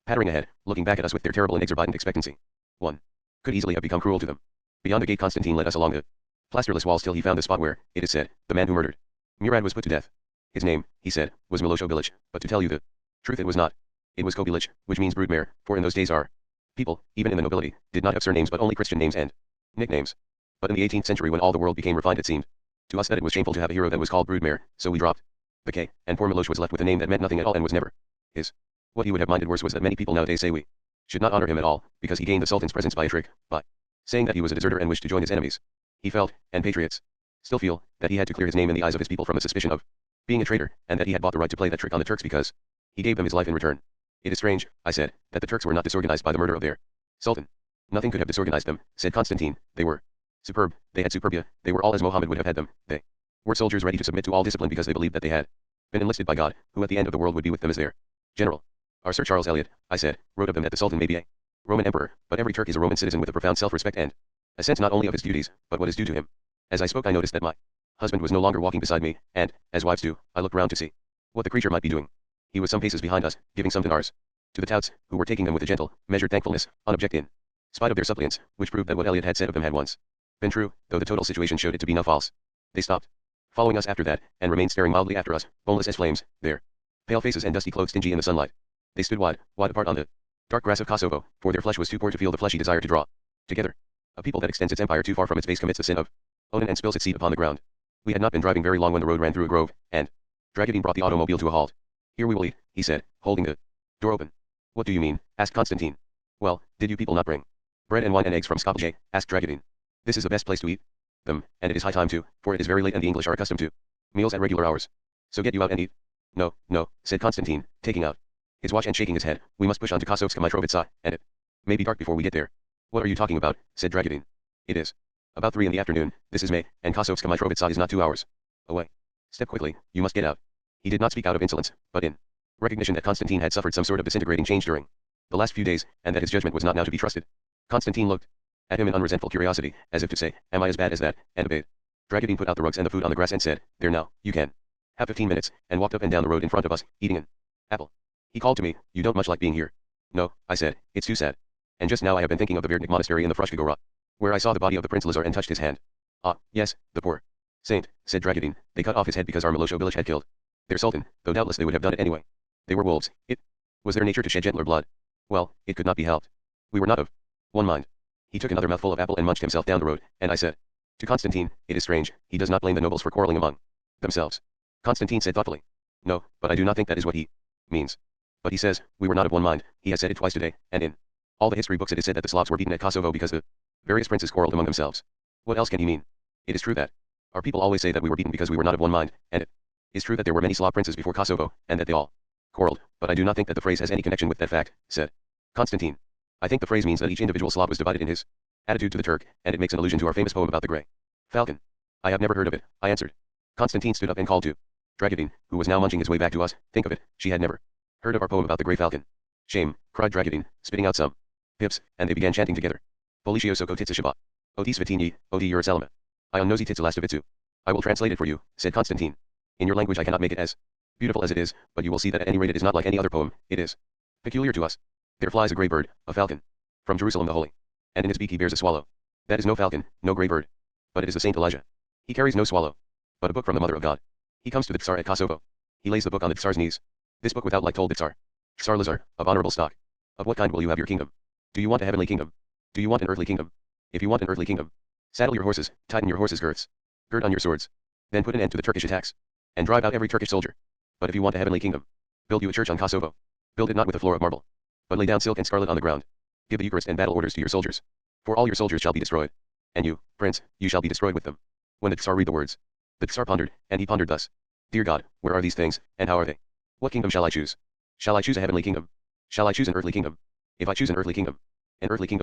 pattering ahead, looking back at us with their terrible and exorbitant expectancy. One could easily have become cruel to them. Beyond the gate Constantine led us along the plasterless walls till he found the spot where, it is said, the man who murdered Murad was put to death. His name, he said, was Miloš Obilić, but to tell you the truth it was not. It was Kobilić, which means broodmare, for in those days our people, even in the nobility, did not have surnames but only Christian names and nicknames. But in the 18th century when all the world became refined it seemed to us that it was shameful to have a hero that was called broodmare, so we dropped the K, and poor Miloš was left with a name that meant nothing at all and was never his. What he would have minded worse was that many people nowadays say we should not honor him at all, because he gained the Sultan's presence by a trick, by saying that he was a deserter and wished to join his enemies. He felt, and patriots still feel, that he had to clear his name in the eyes of his people from the suspicion of being a traitor, and that he had bought the right to play that trick on the Turks because he gave them his life in return. It is strange, I said, that the Turks were not disorganized by the murder of their Sultan. Nothing could have disorganized them, said Constantine. They were superb, they had superbia, they were all as Mohammed would have had them. They were soldiers ready to submit to all discipline because they believed that they had been enlisted by God, who at the end of the world would be with them as their general. Our Sir Charles Eliot, I said, wrote of them that the Sultan may be a Roman emperor, but every Turk is a Roman citizen with a profound self-respect and a sense not only of his duties, but what is due to him. As I spoke I noticed that my husband was no longer walking beside me, and, as wives do, I looked round to see what the creature might be doing. He was some paces behind us, giving some dinars to the touts, who were taking them with a gentle, measured thankfulness, unobject in spite of their suppliance, which proved that what Eliot had said of them had once been true, though the total situation showed it to be no false. They stopped following us after that, and remained staring mildly after us, boneless as flames, their pale faces and dusty clothes stingy in the sunlight. They stood wide apart on the dark grass of Kosovo, for their flesh was too poor to feel the fleshy desire to draw together. A people that extends its empire too far from its base commits the sin of Onan and spills its seed upon the ground. We had not been driving very long when the road ran through a grove, and Dragadine brought the automobile to a halt. Here we will eat, he said, holding the door open. What do you mean? Asked Constantine. Well, did you people not bring bread and wine and eggs from Skopje? Asked Dragadine. This is the best place to eat. them, and it is high time too, for it is very late and the English are accustomed to meals at regular hours. So get you out and eat. No, no, said Constantine, taking out his watch and shaking his head. We must push on to Kosovska Mitrovica, and it may be dark before we get there. What are you talking about, said Dragudin. It is about 3 in the afternoon, this is May, and Kosovska Mitrovica is not 2 hours away. Step quickly, you must get out. He did not speak out of insolence, but in recognition that Constantine had suffered some sort of disintegrating change during the last few days, and that his judgment was not now to be trusted. Constantine looked at him in unresentful curiosity, as if to say, am I as bad as that, and obeyed. Dragudin put out the rugs and the food on the grass and said, there now, you can have 15 minutes, and walked up and down the road in front of us, eating an apple. He called to me, you don't much like being here. No, I said, it's too sad. And just now I have been thinking of the Verdnik monastery in the Frushka Gora, where I saw the body of the Prince Lazar and touched his hand. Ah, yes, the poor saint, said Dragudin, they cut off his head because our Milosh Obilic had killed their sultan, though doubtless they would have done it anyway. They were wolves, it was their nature to shed gentler blood. Well, it could not be helped. We were not of one mind. He took another mouthful of apple and munched himself down the road, and I said to Constantine, it is strange, he does not blame the nobles for quarreling among themselves. Constantine said thoughtfully, no, but I do not think that is what he means. But he says, we were not of one mind, he has said it twice today, and in all the history books it is said that the Slavs were beaten at Kosovo because the various princes quarreled among themselves. What else can he mean? It is true that our people always say that we were beaten because we were not of one mind, and it is true that there were many Slav princes before Kosovo, and that they all quarreled, but I do not think that the phrase has any connection with that fact, said Constantine. I think the phrase means that each individual Slav was divided in his attitude to the Turk, and it makes an allusion to our famous poem about the grey falcon. I have never heard of it, I answered. Constantine stood up and called to Dragudin, who was now munching his way back to us, think of it, she had never heard of our poem about the grey falcon. Shame, cried Dragudin, spitting out some pips, and they began chanting together. Politio soko titsashaba. Oti svatini, oti Yerusalem. I nosy titsalastovitsu. I will translate it for you, said Constantine. In your language I cannot make it as beautiful as it is, but you will see that at any rate it is not like any other poem, it is peculiar to us. There flies a grey bird, a falcon, from Jerusalem the holy, and in his beak he bears a swallow. That is no falcon, no grey bird, but it is the Saint Elijah. He carries no swallow, but a book from the Mother of God. He comes to the Tsar at Kosovo. He lays the book on the Tsar's knees. This book without light told the Tsar, Tsar Lazar, of honorable stock. Of what kind will you have your kingdom? Do you want a heavenly kingdom? Do you want an earthly kingdom? If you want an earthly kingdom, saddle your horses, tighten your horses' girths, gird on your swords, then put an end to the Turkish attacks, and drive out every Turkish soldier. But if you want a heavenly kingdom, build you a church on Kosovo. Build it not with a floor of marble, but lay down silk and scarlet on the ground. Give the Eucharist and battle orders to your soldiers, for all your soldiers shall be destroyed, and you, prince, you shall be destroyed with them. When the Tsar read the words, the Tsar pondered, and he pondered thus. Dear God, where are these things, and how are they? What kingdom shall I choose? Shall I choose a heavenly kingdom? Shall I choose an earthly kingdom? If I choose an earthly kingdom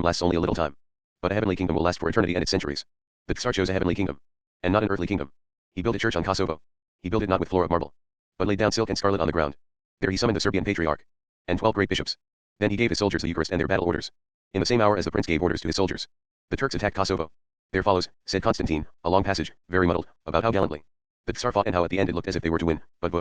lasts only a little time, but a heavenly kingdom will last for eternity and its centuries. The Tsar chose a heavenly kingdom, and not an earthly kingdom. He built a church on Kosovo. He built it not with floor of marble, but laid down silk and scarlet on the ground. There he summoned the Serbian patriarch, and 12 great bishops. Then he gave his soldiers the Eucharist and their battle orders. In the same hour as the prince gave orders to his soldiers, the Turks attacked Kosovo. There follows, said Constantine, a long passage, very muddled, about how gallantly the Tsar fought and how at the end it looked as if they were to win, but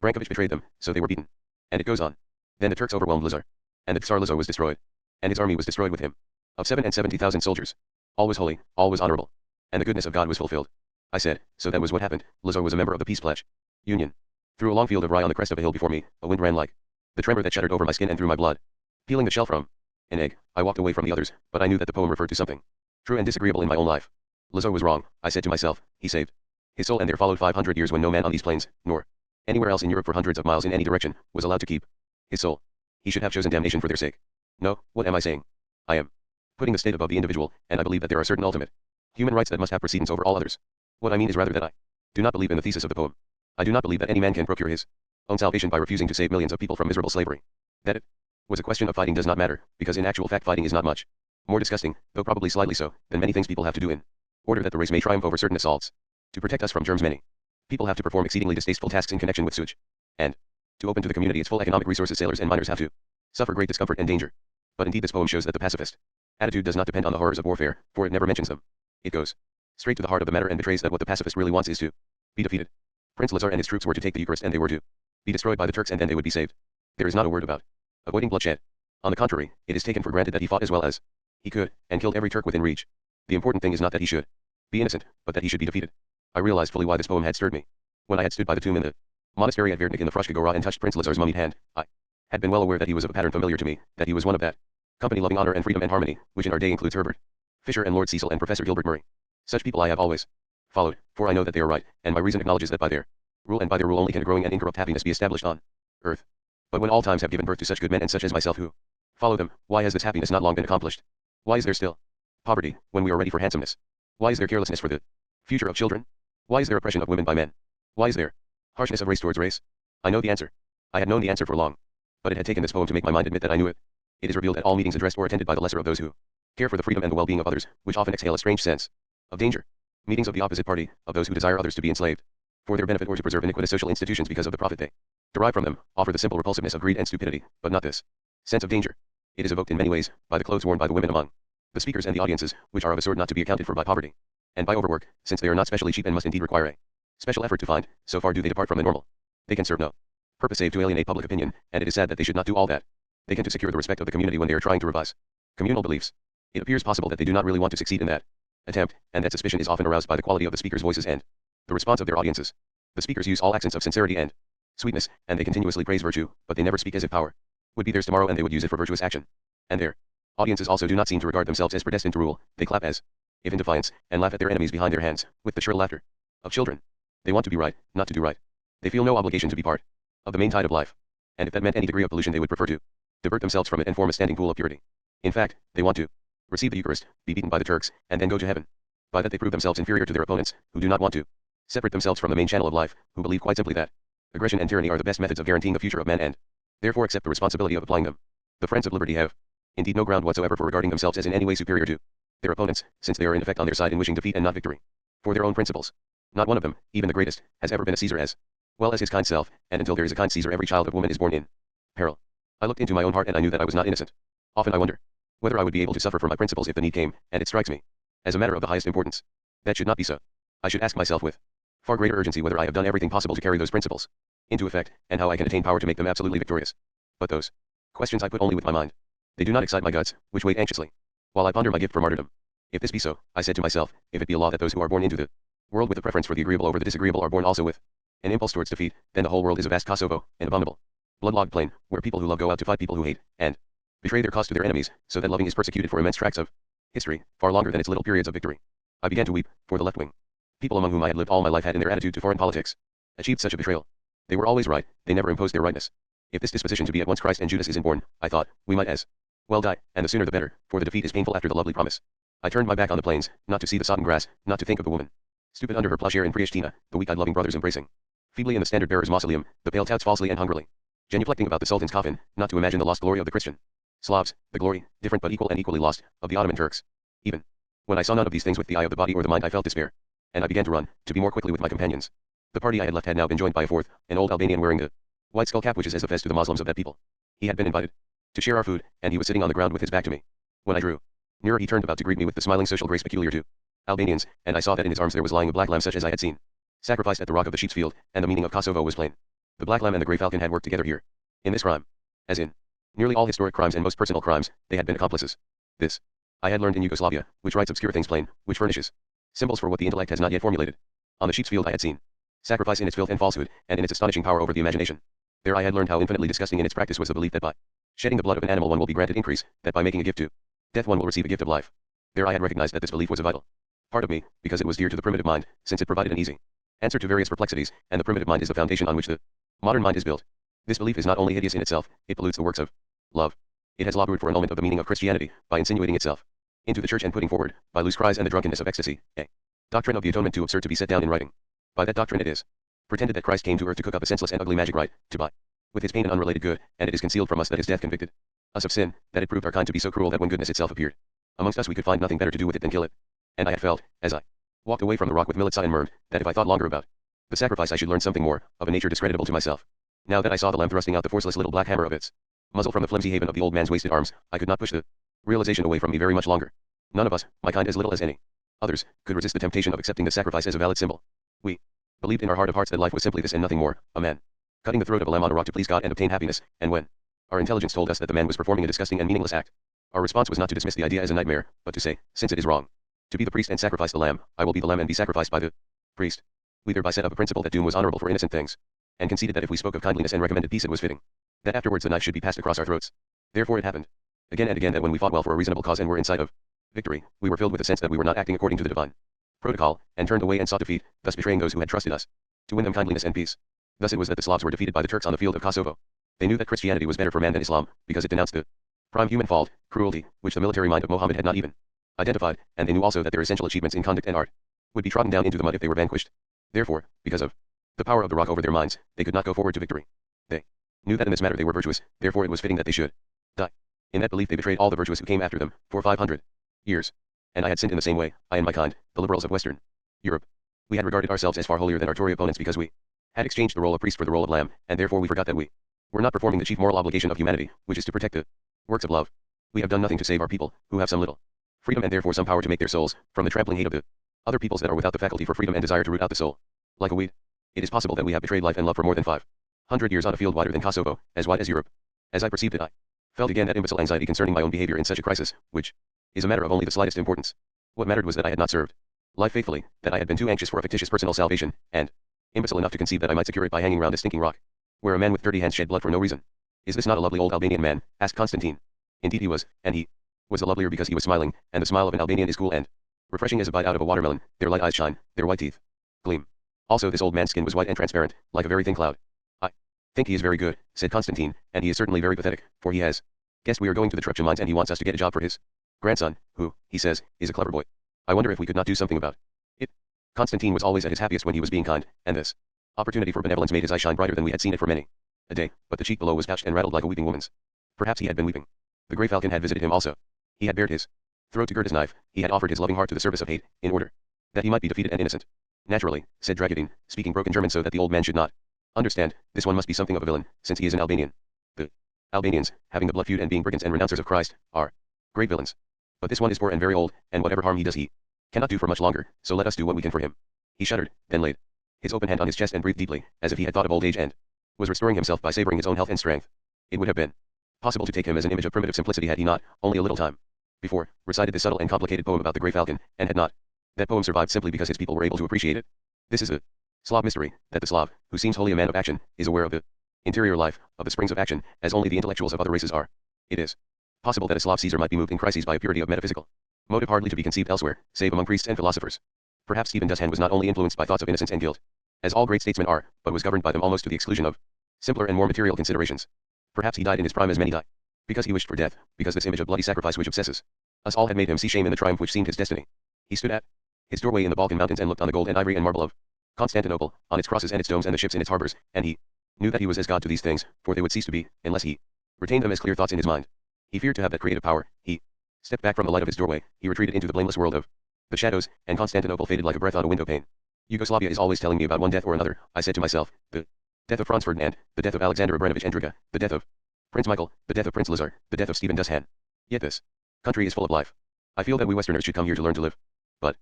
Brankovic betrayed them, so they were beaten. And it goes on. Then the Turks overwhelmed Lazar, and the Tsar Lazar was destroyed, and his army was destroyed with him. Of 70,000 soldiers. All was holy, all was honorable, and the goodness of God was fulfilled. I said, so that was what happened. Lazar was a member of the Peace Pledge Union. Through a long field of rye on the crest of a hill before me, a wind ran like the tremor that shuddered over my skin and through my blood. Peeling the shell from an egg, I walked away from the others, but I knew that the poem referred to something true and disagreeable in my own life. Lazar was wrong, I said to myself, he saved his soul, and there followed 500 years when no man on these plains, nor anywhere else in Europe for hundreds of miles in any direction, was allowed to keep his soul. He should have chosen damnation for their sake. No, what am I saying? I am putting the state above the individual, and I believe that there are certain ultimate human rights that must have precedence over all others. What I mean is rather that I do not believe in the thesis of the poem. I do not believe that any man can procure his own salvation by refusing to save millions of people from miserable slavery. That it was a question of fighting does not matter, because in actual fact fighting is not much more disgusting, though probably slightly so, than many things people have to do in order that the race may triumph over certain assaults. To protect us from germs many people have to perform exceedingly distasteful tasks in connection with sewage. And to open to the community its full economic resources, sailors and miners have to suffer great discomfort and danger. But indeed this poem shows that the pacifist attitude does not depend on the horrors of warfare, for it never mentions them. It goes straight to the heart of the matter and betrays that what the pacifist really wants is to be defeated. Prince Lazar and his troops were to take the Eucharist, and they were to be destroyed by the Turks, and then they would be saved. There is not a word about avoiding bloodshed. On the contrary, it is taken for granted that he fought as well as he could, and killed every Turk within reach. The important thing is not that he should be innocent, but that he should be defeated. I realized fully why this poem had stirred me. When I had stood by the tomb in the monastery at Verdnik in the Frushka Gora and touched Prince Lazar's mummied hand, I had been well aware that he was of a pattern familiar to me, that he was one of that company loving honor and freedom and harmony, which in our day includes Herbert Fisher and Lord Cecil and Professor Gilbert Murray. Such people I have always followed, for I know that they are right, and my reason acknowledges that by their rule and by their rule only can a growing and incorrupt happiness be established on earth. But when all times have given birth to such good men and such as myself who follow them, why has this happiness not long been accomplished? Why is there still poverty, when we are ready for handsomeness? Why is there carelessness for the Future of children? Why is there oppression of women by men? Why is there harshness of race towards race? I know the answer. I had known the answer for long. But it had taken this poem to make my mind admit that I knew it. It is revealed at all meetings addressed or attended by the lesser of those who care for the freedom and the well-being of others, which often exhale a strange sense of danger. Meetings of the opposite party, of those who desire others to be enslaved for their benefit or to preserve iniquitous social institutions because of the profit they derive from them, offer the simple repulsiveness of greed and stupidity, but not this sense of danger. It is evoked in many ways, by the clothes worn by the women among the speakers and the audiences, which are of a sort not to be accounted for by poverty, and by overwork, since they are not specially cheap and must indeed require a special effort to find, so far do they depart from the normal. They can serve no purpose save to alienate public opinion, and it is sad that they should not do all that they can to secure the respect of the community when they are trying to revise communal beliefs. It appears possible that they do not really want to succeed in that attempt, and that suspicion is often aroused by the quality of the speakers' voices and the response of their audiences. The speakers use all accents of sincerity and sweetness, and they continuously praise virtue, but they never speak as if power would be theirs tomorrow and they would use it for virtuous action. And their audiences also do not seem to regard themselves as predestined to rule. They clap as if in defiance, and laugh at their enemies behind their hands, with the shrill laughter of children. They want to be right, not to do right. They feel no obligation to be part of the main tide of life. And if that meant any degree of pollution, they would prefer to divert themselves from it and form a standing pool of purity. In fact, they want to receive the Eucharist, be beaten by the Turks, and then go to heaven. By that they prove themselves inferior to their opponents, who do not want to separate themselves from the main channel of life, who believe quite simply that aggression and tyranny are the best methods of guaranteeing the future of man and therefore accept the responsibility of applying them. The friends of liberty have indeed no ground whatsoever for regarding themselves as in any way superior to their opponents, since they are in effect on their side in wishing defeat and not victory for their own principles. Not one of them, even the greatest, has ever been a Caesar as well as his kind self, and until there is a kind Caesar every child of woman is born in peril. I looked into my own heart and I knew that I was not innocent. Often I wonder whether I would be able to suffer for my principles if the need came, and it strikes me as a matter of the highest importance. That should not be so. I should ask myself with far greater urgency whether I have done everything possible to carry those principles into effect, and how I can attain power to make them absolutely victorious. But those questions I put only with my mind. They do not excite my guts, which wait anxiously while I ponder my gift for martyrdom. If this be so, I said to myself, if it be a law that those who are born into the world with a preference for the agreeable over the disagreeable are born also with an impulse towards defeat, then the whole world is a vast Kosovo, an abominable blood-logged plain, where people who love go out to fight people who hate, and betray their cause to their enemies, so that loving is persecuted for immense tracts of history, far longer than its little periods of victory. I began to weep, for the left-wing people among whom I had lived all my life had in their attitude to foreign politics achieved such a betrayal. They were always right, they never imposed their rightness. If this disposition to be at once Christ and Judas is inborn, I thought, we might as well die, and the sooner the better, for the defeat is painful after the lovely promise. I turned my back on the plains, not to see the sodden grass, not to think of the woman stupid under her plowshare in Priashtina, the weak-eyed loving brothers embracing feebly in the standard-bearer's mausoleum, the pale touts falsely and hungrily genuflecting about the Sultan's coffin, not to imagine the lost glory of the Christian Slavs, the glory, different but equal and equally lost, of the Ottoman Turks. Even when I saw none of these things with the eye of the body or the mind, I felt despair, and I began to run, to be more quickly with my companions. The party I had left had now been joined by a fourth, an old Albanian wearing the white skull cap which is as a fez to the Moslems of that people. He had been invited to share our food, and he was sitting on the ground with his back to me. When I drew nearer, he turned about to greet me with the smiling social grace peculiar to Albanians, and I saw that in his arms there was lying a black lamb such as I had seen sacrificed at the rock of the sheep's field, and the meaning of Kosovo was plain. The black lamb and the grey falcon had worked together here. In this crime, as in nearly all historic crimes and most personal crimes, they had been accomplices. This I had learned in Yugoslavia, which writes obscure things plain, which furnishes symbols for what the intellect has not yet formulated. On the sheep's field I had seen sacrifice in its filth and falsehood, and in its astonishing power over the imagination. There I had learned how infinitely disgusting in its practice was the belief that by shedding the blood of an animal one will be granted increase, that by making a gift to death one will receive a gift of life. There I had recognized that this belief was a vital part of me, because it was dear to the primitive mind, since it provided an easy answer to various perplexities, and the primitive mind is the foundation on which the modern mind is built. This belief is not only hideous in itself, it pollutes the works of love. It has lobbered for annulment of the meaning of Christianity, by insinuating itself into the church and putting forward, by loose cries and the drunkenness of ecstasy, a doctrine of the atonement too absurd to be set down in writing. By that doctrine it is pretended that Christ came to earth to cook up a senseless and ugly magic rite, to buy with his pain an unrelated good, and it is concealed from us that his death convicted us of sin, that it proved our kind to be so cruel that when goodness itself appeared amongst us we could find nothing better to do with it than kill it. And I had felt, as I walked away from the rock with Militsa and Murd, that if I thought longer about the sacrifice I should learn something more, of a nature discreditable to myself. Now that I saw the lamb thrusting out the forceless little black hammer of its muzzle from the flimsy haven of the old man's wasted arms, I could not push the realization away from me very much longer. None of us, my kind as little as any others, could resist the temptation of accepting the sacrifice as a valid symbol. We believed in our heart of hearts that life was simply this and nothing more, a man cutting the throat of a lamb on a rock to please God and obtain happiness, and when our intelligence told us that the man was performing a disgusting and meaningless act, our response was not to dismiss the idea as a nightmare, but to say, since it is wrong to be the priest and sacrifice the lamb, I will be the lamb and be sacrificed by the priest. We thereby set up a principle that doom was honorable for innocent things, and conceded that if we spoke of kindliness and recommended peace it was fitting that afterwards the knife should be passed across our throats. Therefore it happened again and again that when we fought well for a reasonable cause and were in sight of victory, we were filled with a sense that we were not acting according to the divine protocol, and turned away and sought defeat, thus betraying those who had trusted us to win them kindliness and peace. Thus it was that the Slavs were defeated by the Turks on the field of Kosovo. They knew that Christianity was better for man than Islam, because it denounced the prime human fault, cruelty, which the military mind of Mohammed had not even identified, and they knew also that their essential achievements in conduct and art would be trodden down into the mud if they were vanquished. Therefore, because of the power of the rock over their minds, they could not go forward to victory. They knew that in this matter they were virtuous, therefore it was fitting that they should die. In that belief they betrayed all the virtuous who came after them, for 500 years. And I had sinned in the same way, I and my kind, the liberals of Western Europe. We had regarded ourselves as far holier than our Tory opponents because we had exchanged the role of priest for the role of lamb, and therefore we forgot that we were not performing the chief moral obligation of humanity, which is to protect the works of love. We have done nothing to save our people, who have some little freedom and therefore some power to make their souls, from the trampling hate of the other peoples that are without the faculty for freedom and desire to root out the soul, like a weed. It is possible that we have betrayed life and love for more than 500 years on a field wider than Kosovo, as wide as Europe. As I perceived it, I felt again that imbecile anxiety concerning my own behavior in such a crisis, which is a matter of only the slightest importance. What mattered was that I had not served life faithfully, that I had been too anxious for a fictitious personal salvation, and imbecile enough to conceive that I might secure it by hanging round a stinking rock, where a man with dirty hands shed blood for no reason. Is this not a lovely old Albanian man? Asked Constantine. Indeed he was, and he was the lovelier because he was smiling, and the smile of an Albanian is cool and refreshing as a bite out of a watermelon. Their light eyes shine, their white teeth gleam. Also this old man's skin was white and transparent, like a very thin cloud. I think he is very good, said Constantine, and he is certainly very pathetic, for he has guessed we are going to the Trepcha mines and he wants us to get a job for his grandson, who, he says, is a clever boy. I wonder if we could not do something about it. Constantine was always at his happiest when he was being kind, and this opportunity for benevolence made his eye shine brighter than we had seen it for many a day, but the cheek below was pouched and rattled like a weeping woman's. Perhaps he had been weeping. The grey falcon had visited him also. He had bared his throat to gird his knife, he had offered his loving heart to the service of hate, in order that he might be defeated and innocent. Naturally, said Dragudine, speaking broken German so that the old man should not understand, this one must be something of a villain, since he is an Albanian. The Albanians, having the blood feud and being brigands and renouncers of Christ, are great villains. But this one is poor and very old, and whatever harm he does he cannot do for much longer, so let us do what we can for him. He shuddered, then laid his open hand on his chest and breathed deeply, as if he had thought of old age and was restoring himself by savoring his own health and strength. It would have been possible to take him as an image of primitive simplicity had he not, only a little time before, recited this subtle and complicated poem about the grey falcon, and had not that poem survived simply because his people were able to appreciate it. This is a Slav mystery, that the Slav, who seems wholly a man of action, is aware of the interior life, of the springs of action, as only the intellectuals of other races are. It is possible that a Slav Caesar might be moved in crises by a purity of metaphysical motive hardly to be conceived elsewhere, save among priests and philosophers. Perhaps Stephen Dushan was not only influenced by thoughts of innocence and guilt, as all great statesmen are, but was governed by them almost to the exclusion of simpler and more material considerations. Perhaps he died in his prime as many die, because he wished for death, because this image of bloody sacrifice which obsesses us all had made him see shame in the triumph which seemed his destiny. He stood at his doorway in the Balkan mountains and looked on the gold and ivory and marble of Constantinople, on its crosses and its domes and the ships in its harbors, and he knew that he was as God to these things, for they would cease to be, unless he retained them as clear thoughts in his mind. He feared to have that creative power. He stepped back from the light of his doorway, he retreated into the blameless world of the shadows, and Constantinople faded like a breath on a window pane. Yugoslavia is always telling me about one death or another, I said to myself, the death of Franz Ferdinand, the death of Alexander Abramovich Endriga, the death of Prince Michael, the death of Prince Lazar, the death of Stephen Dushan. Yet this country is full of life. I feel that we Westerners should come here to learn to live. But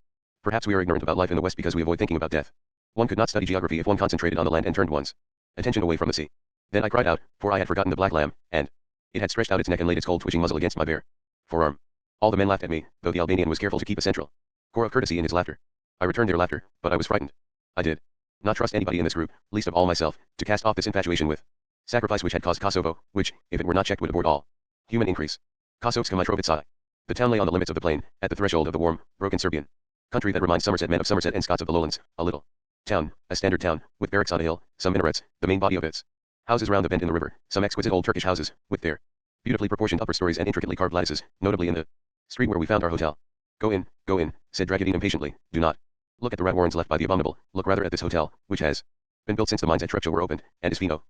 perhaps we are ignorant about life in the West because we avoid thinking about death. One could not study geography if one concentrated on the land and turned one's attention away from the sea. Then I cried out, for I had forgotten the black lamb, and it had stretched out its neck and laid its cold twitching muzzle against my bare forearm. All the men laughed at me, though the Albanian was careful to keep a central core of courtesy in his laughter. I returned their laughter, but I was frightened. I did not trust anybody in this group, least of all myself, to cast off this infatuation with sacrifice which had caused Kosovo, which, if it were not checked, would abort all human increase. Kosovska Mitrovica. The town lay on the limits of the plain, at the threshold of the warm, broken Serbian country that reminds Somerset men of Somerset and Scots of the lowlands, a little town, a standard town, with barracks on a hill, some minarets, the main body of its houses round the bend in the river, some exquisite old Turkish houses, with their beautifully proportioned upper stories and intricately carved lattices, notably in the street where we found our hotel. Go in, said Dragudine impatiently, do not look at the rat warrens left by the abominable, look rather at this hotel, which has been built since the mines at Trepcha were opened, and is fino.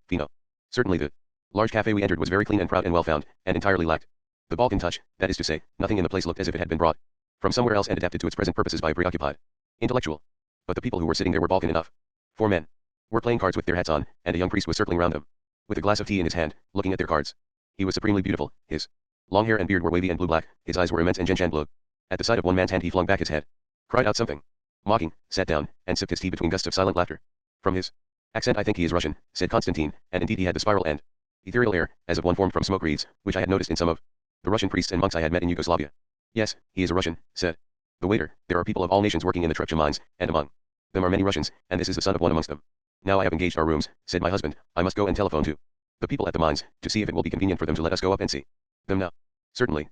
Certainly the large cafe we entered was very clean and proud and well found, and entirely lacked the Balkan touch, that is to say, nothing in the place looked as if it had been brought from somewhere else and adapted to its present purposes by a preoccupied intellectual. But the people who were sitting there were Balkan enough. 4 men were playing cards with their hats on, and a young priest was circling round them, with a glass of tea in his hand, looking at their cards. He was supremely beautiful, his long hair and beard were wavy and blue-black, his eyes were immense and gentian blue. At the sight of one man's hand he flung back his head, cried out something mocking, sat down, and sipped his tea between gusts of silent laughter. From his accent I think he is Russian, said Constantine, and indeed he had the spiral and ethereal air, as of one formed from smoke wreaths, which I had noticed in some of the Russian priests and monks I had met in Yugoslavia. Yes, he is a Russian, said the waiter. There are people of all nations working in the Trepcha mines, and among them are many Russians, and this is the son of one amongst them. Now I have engaged our rooms, said my husband, I must go and telephone to the people at the mines, to see if it will be convenient for them to let us go up and see them now. Certainly,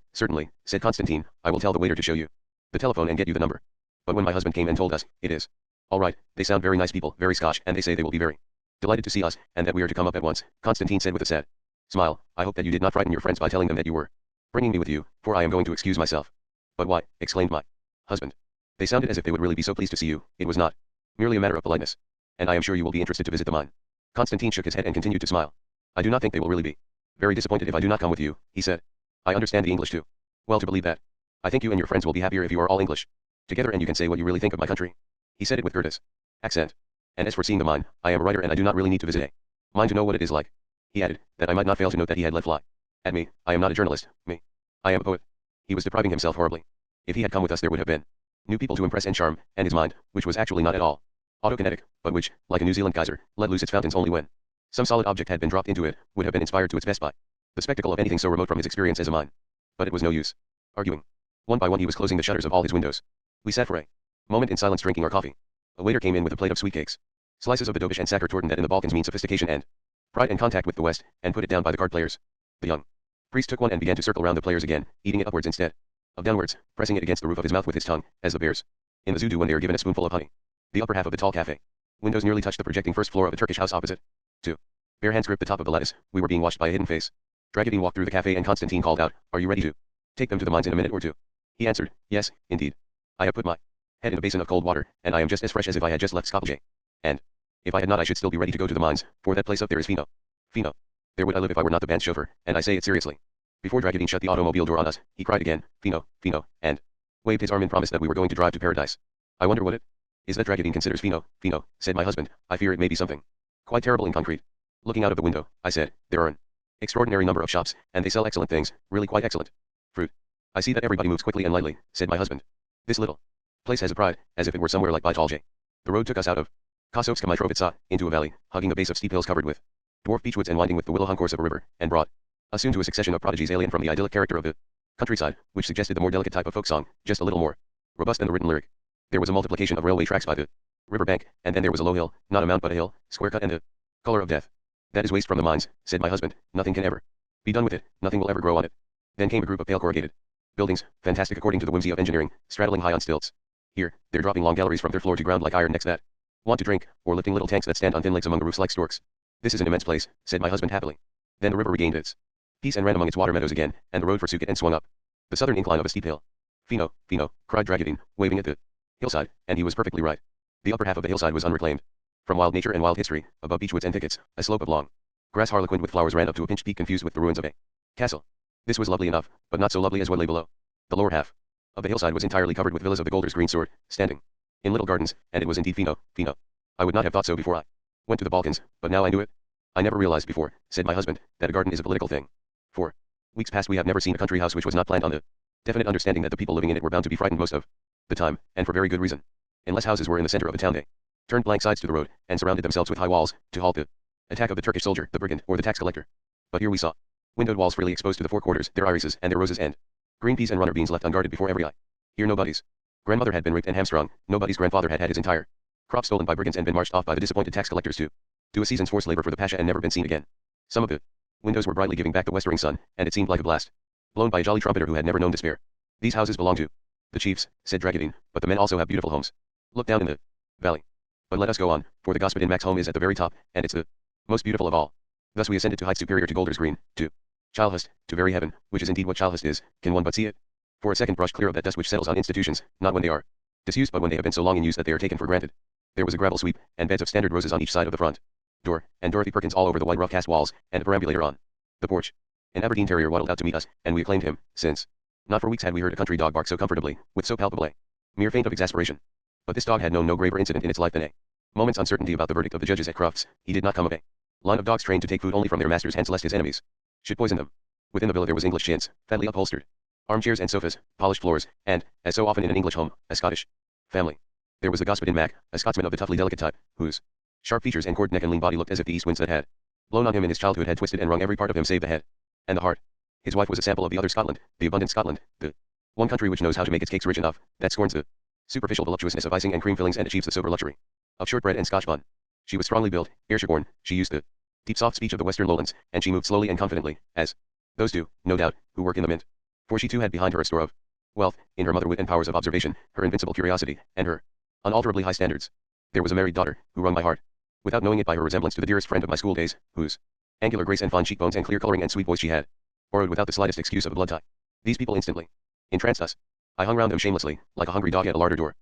said Constantine, I will tell the waiter to show you the telephone and get you the number. But when my husband came and told us, it is all right, they sound very nice people, very Scotch, and they say they will be very delighted to see us, and that we are to come up at once, Constantine said with a sad smile, I hope that you did not frighten your friends by telling them that you were bringing me with you, for I am going to excuse myself. But why, exclaimed my husband. They sounded as if they would really be so pleased to see you. It was not merely a matter of politeness. And I am sure you will be interested to visit the mine. Constantine shook his head and continued to smile. I do not think they will really be very disappointed if I do not come with you, he said. I understand the English too. Well, to believe that. I think you and your friends will be happier if you are all English together and you can say what you really think of my country. He said it with Goethe's accent. And as for seeing the mine, I am a writer and I do not really need to visit a mine to know what it is like. He added, that I might not fail to note that he had let fly at me. I am not a journalist, me. I am a poet. He was depriving himself horribly. If he had come with us there would have been new people to impress and charm, and his mind, which was actually not at all autokinetic, but which, like a New Zealand geyser, let loose its fountains only when some solid object had been dropped into it, would have been inspired to its best by the spectacle of anything so remote from his experience as a mine. But it was no use arguing. One by one he was closing the shutters of all his windows. We sat for a moment in silence drinking our coffee. A waiter came in with a plate of sweet cakes, slices of Badovish and Sacher Torten that in the Balkans mean sophistication and pride in contact with the West, and put it down by the card players. The young priest took one and began to circle round the players again, eating it upwards instead of downwards, pressing it against the roof of his mouth with his tongue, as the bears in the zoo do when they are given a spoonful of honey. The upper half of the tall cafe windows nearly touched the projecting first floor of a Turkish house opposite. Two bare hands gripped the top of the lattice. We were being watched by a hidden face. Dragudin walked through the cafe and Constantine called out, "Are you ready to take them to the mines in a minute or two?" He answered, "Yes, indeed. I have put my head in a basin of cold water, and I am just as fresh as if I had just left Skopje. And if I had not I should still be ready to go to the mines, for that place up there is Fino. Fino. There would I live if I were not the band's chauffeur, and I say it seriously." Before Dragudin shut the automobile door on us, he cried again, "Fino, Fino," and waved his arm in promise that we were going to drive to paradise. I wonder what it is that Dragudin considers Fino, Fino, said my husband. I fear it may be something quite terrible in concrete. Looking out of the window, I said, there are an extraordinary number of shops, and they sell excellent things, really quite excellent fruit. I see that everybody moves quickly and lightly, said my husband. This little place has a pride, as if it were somewhere like Baitalje. The road took us out of Kosovska Mitrovica, into a valley, hugging the base of steep hills covered with dwarf beechwoods and winding with the willow-hung course of a river, and brought us soon to a succession of prodigies alien from the idyllic character of the countryside, which suggested the more delicate type of folk song, just a little more robust than the written lyric. There was a multiplication of railway tracks by the river bank, and then there was a low hill, not a mount but a hill, square cut and the color of death. That is waste from the mines, said my husband. Nothing can ever be done with it, nothing will ever grow on it. Then came a group of pale corrugated buildings, fantastic according to the whimsy of engineering, straddling high on stilts. Here, they're dropping long galleries from their floor to ground like iron necks that want to drink, or lifting little tanks that stand on thin legs among the roofs like storks. This is an immense place, said my husband happily. Then the river regained its peace and ran among its water meadows again, and the road forsook it and swung up the southern incline of a steep hill. Fino, Fino, cried Dragudin, waving at the hillside, and he was perfectly right. The upper half of the hillside was unreclaimed. From wild nature and wild history, above beechwoods and thickets, a slope of long grass harlequined with flowers ran up to a pinched peak confused with the ruins of a castle. This was lovely enough, but not so lovely as what lay below. The lower half of the hillside was entirely covered with villas of the Golder's green sort, standing in little gardens, and it was indeed Fino, Fino. I would not have thought so before I went to the Balkans, but now I knew it. I never realized before, said my husband, that a garden is a political thing. For weeks past we have never seen a country house which was not planned on the definite understanding that the people living in it were bound to be frightened most of the time, and for very good reason. Unless houses were in the center of a town they turned blank sides to the road, and surrounded themselves with high walls, to halt the attack of the Turkish soldier, the brigand, or the tax collector. But here we saw windowed walls freely exposed to the four quarters, their irises and their roses and green peas and runner beans left unguarded before every eye. Here nobody's grandmother had been raped and hamstrung, nobody's grandfather had had his entire crop stolen by brigands and been marched off by the disappointed tax collectors to do a season's forced labor for the pasha and never been seen again. Some of the windows were brightly giving back the westering sun, and it seemed like a blast blown by a jolly trumpeter who had never known despair. These houses belong to the chiefs, said Dragudin, but the men also have beautiful homes. Look down in the valley. But let us go on, for the Господин Mac's home is at the very top, and it's the most beautiful of all. Thus we ascended to heights superior to Golders Green, to Childhurst, to very heaven, which is indeed what Childhurst is. Can one but see it? For a second brushed clear of that dust which settles on institutions, not when they are disused but when they have been so long in use that they are taken for granted. There was a gravel sweep, and beds of standard roses on each side of the front door, and Dorothy Perkins all over the white rough cast walls, and a perambulator on the porch. An Aberdeen terrier waddled out to meet us, and we acclaimed him, since not for weeks had we heard a country dog bark so comfortably, with so palpable a mere feint of exasperation. But this dog had known no graver incident in its life than a moment's uncertainty about the verdict of the judges at Crufts. He did not come of a line of dogs trained to take food only from their masters' hands lest his enemies should poison them. Within the villa there was English chintz, fatly upholstered armchairs and sofas, polished floors, and, as so often in an English home, a Scottish family. There was the Господин Mac, a Scotsman of the toughly delicate type, whose sharp features and cord neck and lean body looked as if the east winds that had blown on him in his childhood had twisted and wrung every part of him save the head and the heart. His wife was a sample of the other Scotland, the abundant Scotland, the one country which knows how to make its cakes rich enough, that scorns the superficial voluptuousness of icing and cream fillings and achieves the sober luxury of shortbread and Scotch bun. She was strongly built, Ayrshire-born, she used the deep soft speech of the western lowlands, and she moved slowly and confidently, as those do, no doubt, who work in the mint. For she too had behind her a store of wealth, in her mother wit and powers of observation, her invincible curiosity, and her unalterably high standards. There was a married daughter, who wrung my heart, without knowing it by her resemblance to the dearest friend of my school days, whose angular grace and fine cheekbones and clear coloring and sweet voice she had borrowed without the slightest excuse of a blood tie. These people instantly entranced us. I hung round them shamelessly, like a hungry dog at a larder door.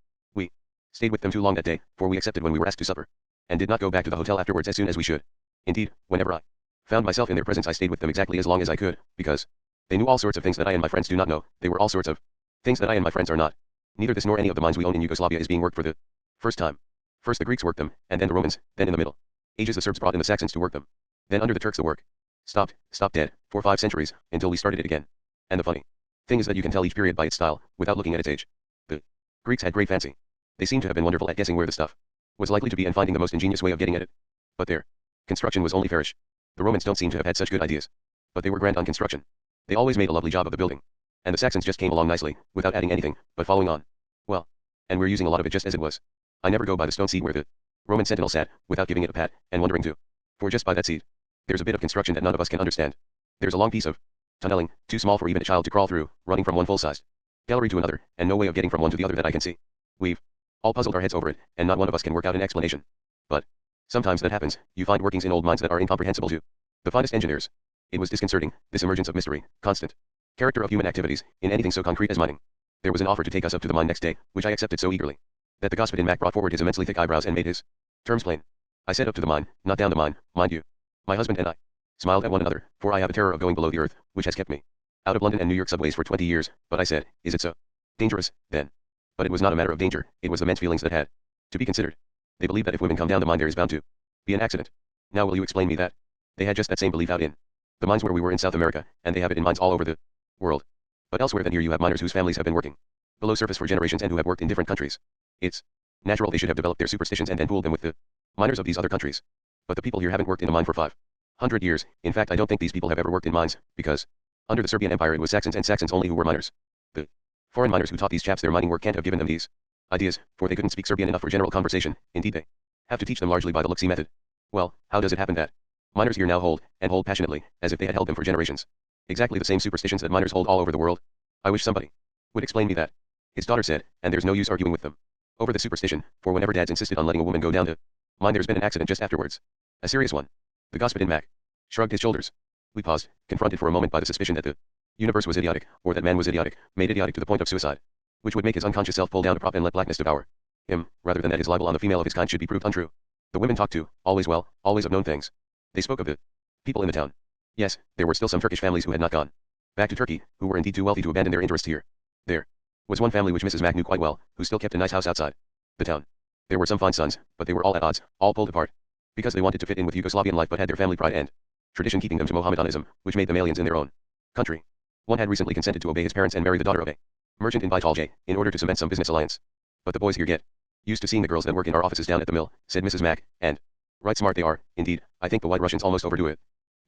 Stayed with them too long that day, for we accepted when we were asked to supper, and did not go back to the hotel afterwards as soon as we should. Indeed, whenever I found myself in their presence I stayed with them exactly as long as I could, because they knew all sorts of things that I and my friends do not know. They were all sorts of things that I and my friends are not. Neither this nor any of the mines we own in Yugoslavia is being worked for the first time. First the Greeks worked them, and then the Romans, then in the Middle Ages the Serbs brought in the Saxons to work them. Then under the Turks the work stopped dead, for 5 centuries, until we started it again. And the funny thing is that you can tell each period by its style, without looking at its age. The Greeks had great fancy. They seem to have been wonderful at guessing where the stuff was likely to be and finding the most ingenious way of getting at it. But their construction was only fairish. The Romans don't seem to have had such good ideas. But they were grand on construction. They always made a lovely job of the building. And the Saxons just came along nicely, without adding anything, but following on. Well, and we're using a lot of it just as it was. I never go by the stone seat where the Roman sentinel sat, without giving it a pat, and wondering too. For just by that seat, there's a bit of construction that none of us can understand. There's a long piece of tunneling, too small for even a child to crawl through, running from one full-sized gallery to another, and no way of getting from one to the other that I can see. We've all puzzled our heads over it, and not one of us can work out an explanation. But sometimes that happens. You find workings in old mines that are incomprehensible to the finest engineers. It was disconcerting, this emergence of mystery, constant character of human activities, in anything so concrete as mining. There was an offer to take us up to the mine next day, which I accepted so eagerly that the Господин Mac brought forward his immensely thick eyebrows and made his terms plain. I said up to the mine, not down the mine, mind you. My husband and I smiled at one another, for I have a terror of going below the earth, which has kept me out of London and New York subways for 20 years, but I said, is it so dangerous, then? But it was not a matter of danger, it was the men's feelings that had to be considered. They believe that if women come down the mine there is bound to be an accident. Now will you explain me that? They had just that same belief out in the mines where we were in South America, and they have it in mines all over the world. But elsewhere than here you have miners whose families have been working below surface for generations and who have worked in different countries. It's natural they should have developed their superstitions and then pooled them with the miners of these other countries. But the people here haven't worked in a mine for 500 years. In fact, I don't think these people have ever worked in mines, because under the Serbian Empire it was Saxons and Saxons only who were miners. The foreign miners who taught these chaps their mining work can't have given them these ideas, for they couldn't speak Serbian enough for general conversation. Indeed they have to teach them largely by the look-see method. Well, how does it happen that miners here now hold, and hold passionately, as if they had held them for generations, exactly the same superstitions that miners hold all over the world? I wish somebody would explain me that. His daughter said, and there's no use arguing with them over the superstition, for whenever dads insisted on letting a woman go down to mine there's been an accident just afterwards. A serious one. The Господин Mac shrugged his shoulders. We paused, confronted for a moment by the suspicion that the universe was idiotic, or that man was idiotic, made idiotic to the point of suicide, which would make his unconscious self pull down a prop and let blackness devour him, rather than that his libel on the female of his kind should be proved untrue. The women talked too, always well, always of known things. They spoke of the people in the town. Yes, there were still some Turkish families who had not gone back to Turkey, who were indeed too wealthy to abandon their interests here. There was one family which Mrs. Mac knew quite well, who still kept a nice house outside the town. There were some fine sons, but they were all at odds, all pulled apart, because they wanted to fit in with Yugoslavian life but had their family pride and tradition keeping them to Mohammedanism, which made them aliens in their own country. One had recently consented to obey his parents and marry the daughter of a merchant in Vitalje, in order to cement some business alliance. But the boys here get used to seeing the girls that work in our offices down at the mill, said Mrs. Mac, and right smart they are, indeed. I think the White Russians almost overdo it.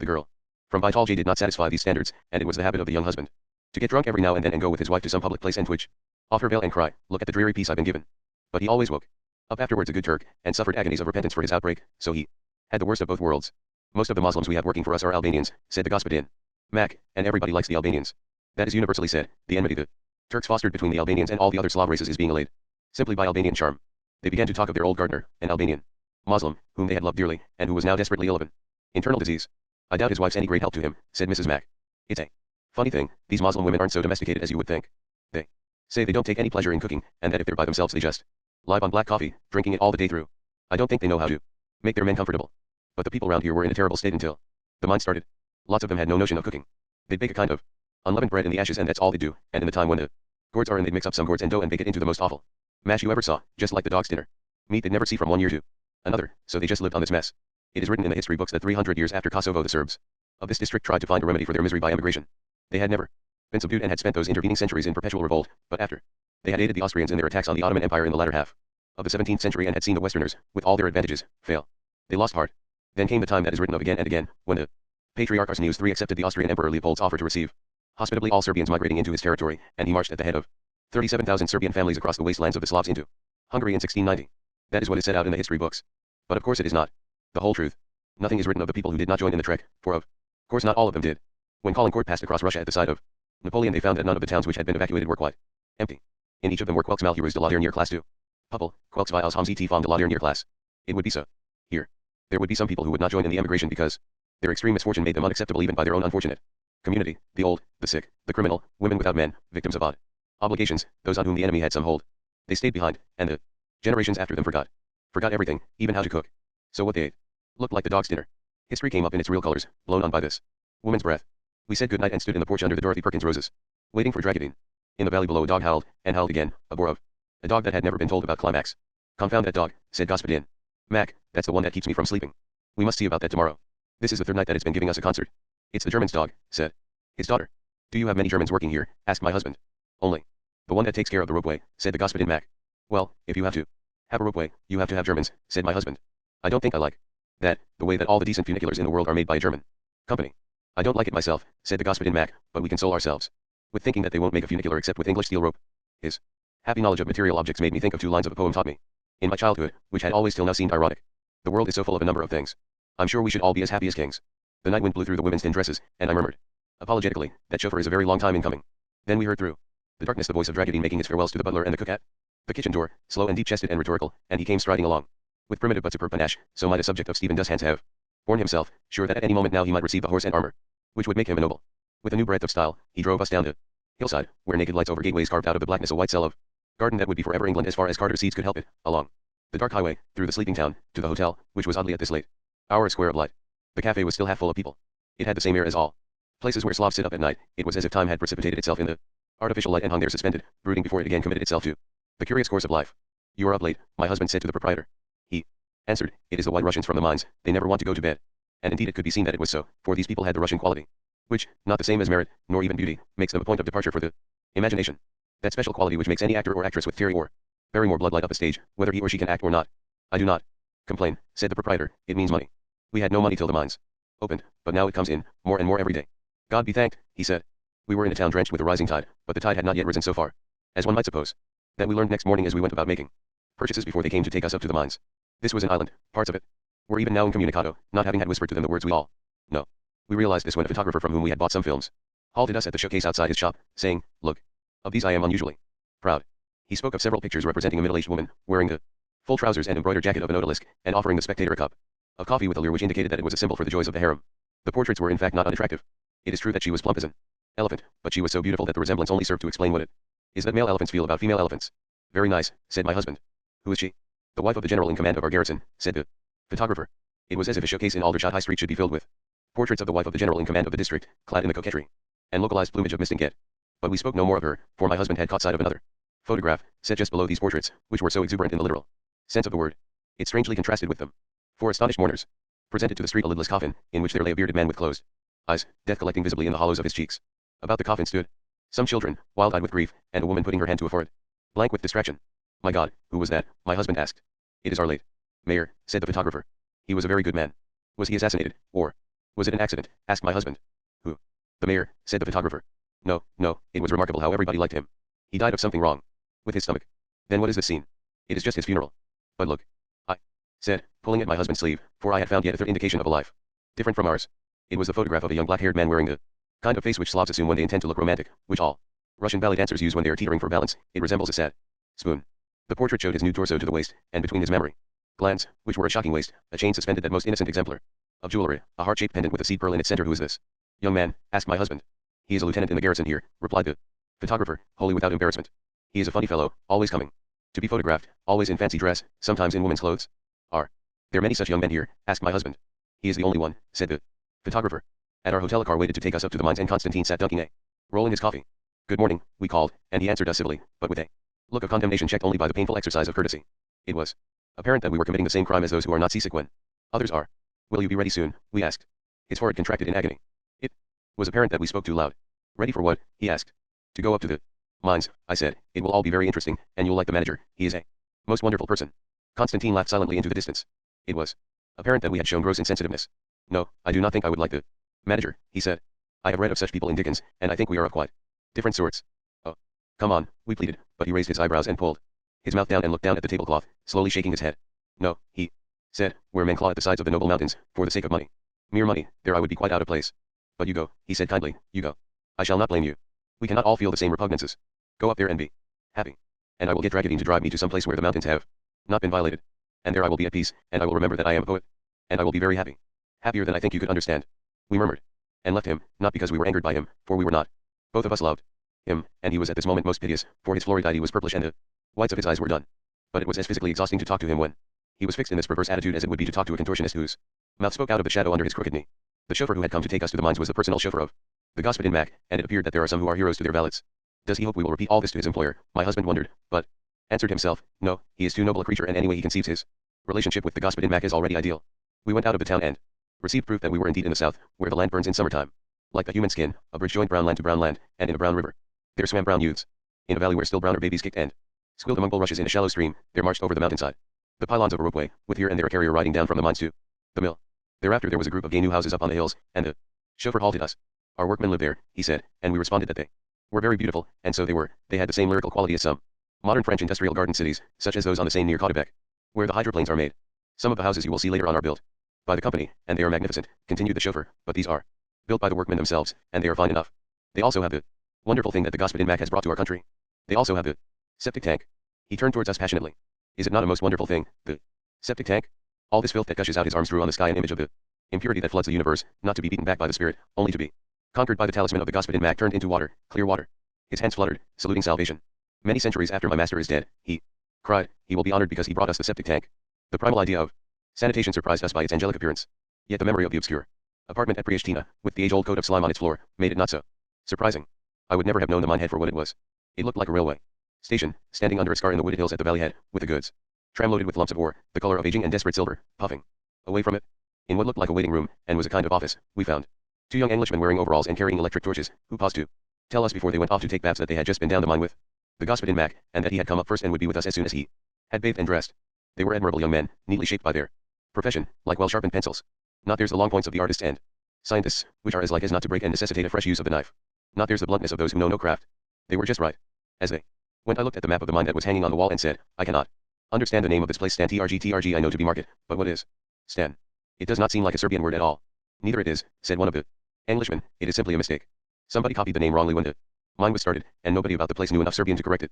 The girl from Vitalje did not satisfy these standards, and it was the habit of the young husband to get drunk every now and then and go with his wife to some public place and twitch off her veil and cry, look at the dreary peace I've been given. But he always woke up afterwards a good Turk, and suffered agonies of repentance for his outbreak, so he had the worst of both worlds. Most of the Muslims we have working for us are Albanians, said the Господин Mac, and everybody likes the Albanians. That is universally said. The enmity the Turks fostered between the Albanians and all the other Slav races is being allayed simply by Albanian charm. They began to talk of their old gardener, an Albanian Muslim, whom they had loved dearly, and who was now desperately ill of an internal disease. I doubt his wife's any great help to him, said Mrs. Mac. It's a funny thing, these Muslim women aren't so domesticated as you would think. They say they don't take any pleasure in cooking, and that if they're by themselves they just live on black coffee, drinking it all the day through. I don't think they know how to make their men comfortable. But the people round here were in a terrible state until the mine started. Lots of them had no notion of cooking. They'd bake a kind of unleavened bread in the ashes and that's all they do, and in the time when the gourds are in they'd mix up some gourds and dough and bake it into the most awful mash you ever saw, just like the dog's dinner. Meat they'd never see from one year to another, so they just lived on this mess. It is written in the history books that 300 years after Kosovo the Serbs of this district tried to find a remedy for their misery by emigration. They had never been subdued and had spent those intervening centuries in perpetual revolt, but after they had aided the Austrians in their attacks on the Ottoman Empire in the latter half of the 17th century and had seen the Westerners, with all their advantages, fail, they lost heart. Then came the time that is written of again and again, when the Patriarch Arsenius III accepted the Austrian Emperor Leopold's offer to receive hospitably all Serbians migrating into his territory, and he marched at the head of 37,000 Serbian families across the wastelands of the Slavs into Hungary in 1690. That is what is set out in the history books. But of course it is not the whole truth. Nothing is written of the people who did not join in the trek, for of course not all of them did. When Caulaincourt passed across Russia at the side of Napoleon they found that none of the towns which had been evacuated were quite empty. In each of them were quelques malheureux de la dernière classe too. Puppel, quelques vials hommes et femmes de la dernière classe. It would be so. Here. There would be some people who would not join in the emigration because their extreme misfortune made them unacceptable even by their own unfortunate community, the old, the sick, the criminal, women without men, victims of odd obligations, those on whom the enemy had some hold. They stayed behind, and the Generations after them forgot. Forgot everything, even how to cook. So what they ate looked like the dog's dinner. History came up in its real colors, blown on by this woman's breath. We said goodnight and stood in the porch under the Dorothy Perkins roses, waiting for Dragadine. In the valley below a dog howled, and howled again, a bore of. A dog that had never been told about climax. Confound that dog, said Господин. Mac, that's the one that keeps me from sleeping. We must see about that tomorrow. This is the third night that it's been giving us a concert. It's the German's dog, said his daughter. Do you have many Germans working here, asked my husband. Only. The one that takes care of the ropeway, said the Господин Mac. Well, if you have to have a ropeway, you have to have Germans, said my husband. I don't think I like that, the way that all the decent funiculars in the world are made by a German company. I don't like it myself, said the Господин Mac, but we console ourselves with thinking that they won't make a funicular except with English steel rope. His happy knowledge of material objects made me think of 2 lines of a poem taught me in my childhood, which had always till now seemed ironic. The world is so full of a number of things. I'm sure we should all be as happy as kings. The night wind blew through the women's thin dresses, and I murmured apologetically, that chauffeur is a very long time in coming. Then we heard through the darkness the voice of Dragadine making its farewells to the butler and the cook at the kitchen door, slow and deep-chested and rhetorical, and he came striding along with primitive but superb panache, so might a subject of Stephen Dushan's have borne himself, sure that at any moment now he might receive a horse and armor, which would make him a noble. With a new breadth of style, he drove us down the hillside, where naked lights over gateways carved out of the blackness a white cell of garden that would be forever England as far as Carter's seeds could help it, along the dark highway, through the sleeping town, to the hotel, which was oddly at this late hour a square of light. The cafe was still half full of people. It had the same air as all places where Slavs sit up at night. It was as if time had precipitated itself in the artificial light and hung there suspended, brooding before it again committed itself to the curious course of life. You are up late, my husband said to the proprietor. He answered, it is the white Russians from the mines, they never want to go to bed. And indeed it could be seen that it was so, for these people had the Russian quality, which, not the same as merit, nor even beauty, makes them a point of departure for the imagination. That special quality which makes any actor or actress with theory or Barrymore blood light up a stage, whether he or she can act or not. I do not complain, said the proprietor, it means money. We had no money till the mines opened, but now it comes in, more and more every day. God be thanked, he said. We were in a town drenched with a rising tide, but the tide had not yet risen so far, as one might suppose. That we learned next morning as we went about making purchases before they came to take us up to the mines. This was an island, parts of it were even now incommunicado, not having had whispered to them the words we all know. We realized this when a photographer from whom we had bought some films halted us at the showcase outside his shop, saying, look, of these I am unusually proud. He spoke of several pictures representing a middle-aged woman, wearing the full trousers and embroidered jacket of an odalisque, and offering the spectator a cup of coffee with a leer which indicated that it was a symbol for the joys of the harem. The portraits were in fact not unattractive. It is true that she was plump as an elephant, but she was so beautiful that the resemblance only served to explain what it is that male elephants feel about female elephants. Very nice, said my husband. Who is she? The wife of the general in command of our garrison, said the photographer. It was as if a showcase in Aldershot High Street should be filled with portraits of the wife of the general in command of the district, clad in the coquetry and localized plumage of Miss Dinget. But we spoke no more of her, for my husband had caught sight of another photograph, set just below these portraits, which were so exuberant in the literal sense of the word. It strangely contrasted with them. 4 astonished mourners presented to the street a lidless coffin, in which there lay a bearded man with closed eyes, death collecting visibly in the hollows of his cheeks. About the coffin stood some children, wild-eyed with grief, and a woman putting her hand to a forehead blank with distraction. My God, who was that? My husband asked. It is our late mayor, said the photographer. He was a very good man. Was he assassinated, or was it an accident? Asked my husband. Who? The mayor, said the photographer. No, no, it was remarkable how everybody liked him. He died of something wrong with his stomach. Then what is this scene? It is just his funeral. But look, I said, pulling at my husband's sleeve, for I had found yet a third indication of a life different from ours. It was the photograph of a young black-haired man wearing the kind of face which Slavs assume when they intend to look romantic, which all Russian ballet dancers use when they are teetering for balance. It resembles a sad spoon. The portrait showed his nude torso to the waist, and between his mammary glands, which were a shocking waist, a chain suspended that most innocent exemplar of jewelry, a heart-shaped pendant with a seed pearl in its center. Who is this young man? Asked my husband. He is a lieutenant in the garrison here, replied the photographer, wholly without embarrassment. He is a funny fellow, always coming to be photographed, always in fancy dress, sometimes in woman's clothes. Are there many such young men here? Asked my husband. He is the only one, said the photographer. At our hotel a car waited to take us up to the mines, and Constantine sat dunking a roll in his coffee. Good morning, we called, and he answered us civilly, but with a look of condemnation checked only by the painful exercise of courtesy. It was apparent that we were committing the same crime as those who are not seasick when others are. Will you be ready soon? We asked. His forehead contracted in agony. It was apparent that we spoke too loud. Ready for what? He asked. To go up to the mines, I said. It will all be very interesting, and you'll like the manager. He is a most wonderful person. Constantine laughed silently into the distance. It was apparent that we had shown gross insensitiveness. No, I do not think I would like the manager, he said. I have read of such people in Dickens, and I think we are of quite different sorts. Oh, come on, we pleaded, but he raised his eyebrows and pulled his mouth down and looked down at the tablecloth, slowly shaking his head. No, he said, where men claw at the sides of the noble mountains, for the sake of money. Mere money, there I would be quite out of place. But you go, he said kindly, you go. I shall not blame you. We cannot all feel the same repugnances. Go up there and be happy. And I will get Dragadine to drive me to some place where the mountains have not been violated. And there I will be at peace, and I will remember that I am a poet. And I will be very happy. Happier than I think you could understand. We murmured. And left him, not because we were angered by him, for we were not. Both of us loved him, and he was at this moment most piteous, for his florid eye was purplish and the whites of his eyes were dun. But it was as physically exhausting to talk to him when he was fixed in this perverse attitude as it would be to talk to a contortionist whose mouth spoke out of the shadow under his crooked knee. The chauffeur who had come to take us to the mines was the personal chauffeur of the Господин Mac, and it appeared that there are some who are heroes to their valets. Does he hope we will repeat all this to his employer? My husband wondered, but answered himself, no, he is too noble a creature, and anyway he conceives his relationship with the Господин Mac is already ideal. We went out of the town and received proof that we were indeed in the south, where the land burns in summertime. Like the human skin, a bridge joined brown land to brown land, and in a brown river there swam brown youths. In a valley where still browner babies kicked and squealed among bulrushes in a shallow stream, there marched over the mountainside the pylons of a ropeway, with here and there a carrier riding down from the mines to the mill. Thereafter there was a group of gay new houses up on the hills, and the chauffeur halted us. Our workmen lived there, he said, and we responded that they were very beautiful, and so they were. They had the same lyrical quality as some modern French industrial garden cities, such as those on the Seine near Caudebec, where the hydroplanes are made. Some of the houses you will see later on are built by the company, and they are magnificent, continued the chauffeur, but these are built by the workmen themselves, and they are fine enough. They also have the wonderful thing that the Господин Mac has brought to our country. They also have the septic tank. He turned towards us passionately. Is it not a most wonderful thing, the septic tank? All this filth that gushes out his arms threw on the sky an image of the impurity that floods the universe, not to be beaten back by the spirit, only to be conquered by the talisman of the Господин Mac turned into water, clear water. His hands fluttered, saluting salvation. Many centuries after my master is dead, he cried, he will be honored because he brought us the septic tank. The primal idea of sanitation surprised us by its angelic appearance. Yet the memory of the obscure apartment at Priashtina, with the age-old coat of slime on its floor, made it not so surprising. I would never have known the mine head for what it was. It looked like a railway station, standing under a scar in the wooded hills at the valley head, with the goods tram loaded with lumps of ore, the color of aging and desperate silver, puffing away from it. In what looked like a waiting room, and was a kind of office, we found two young Englishmen wearing overalls and carrying electric torches, who paused to tell us before they went off to take baths that they had just been down the mine with the Господин Mac, and that he had come up first and would be with us as soon as he had bathed and dressed. They were admirable young men, neatly shaped by their profession, like well-sharpened pencils. Not theirs the long points of the artists and scientists, which are as like as not to break and necessitate a fresh use of the knife. Not theirs the bluntness of those who know no craft. They were just right. As they went, I looked at the map of the mine that was hanging on the wall and said, I cannot understand the name of this place. Stan TRG I know to be market, but what is Stan? It does not seem like a Serbian word at all. Neither it is, said one of the Englishmen, it is simply a mistake. Somebody copied the name wrongly when the mine was started, and nobody about the place knew enough Serbian to correct it.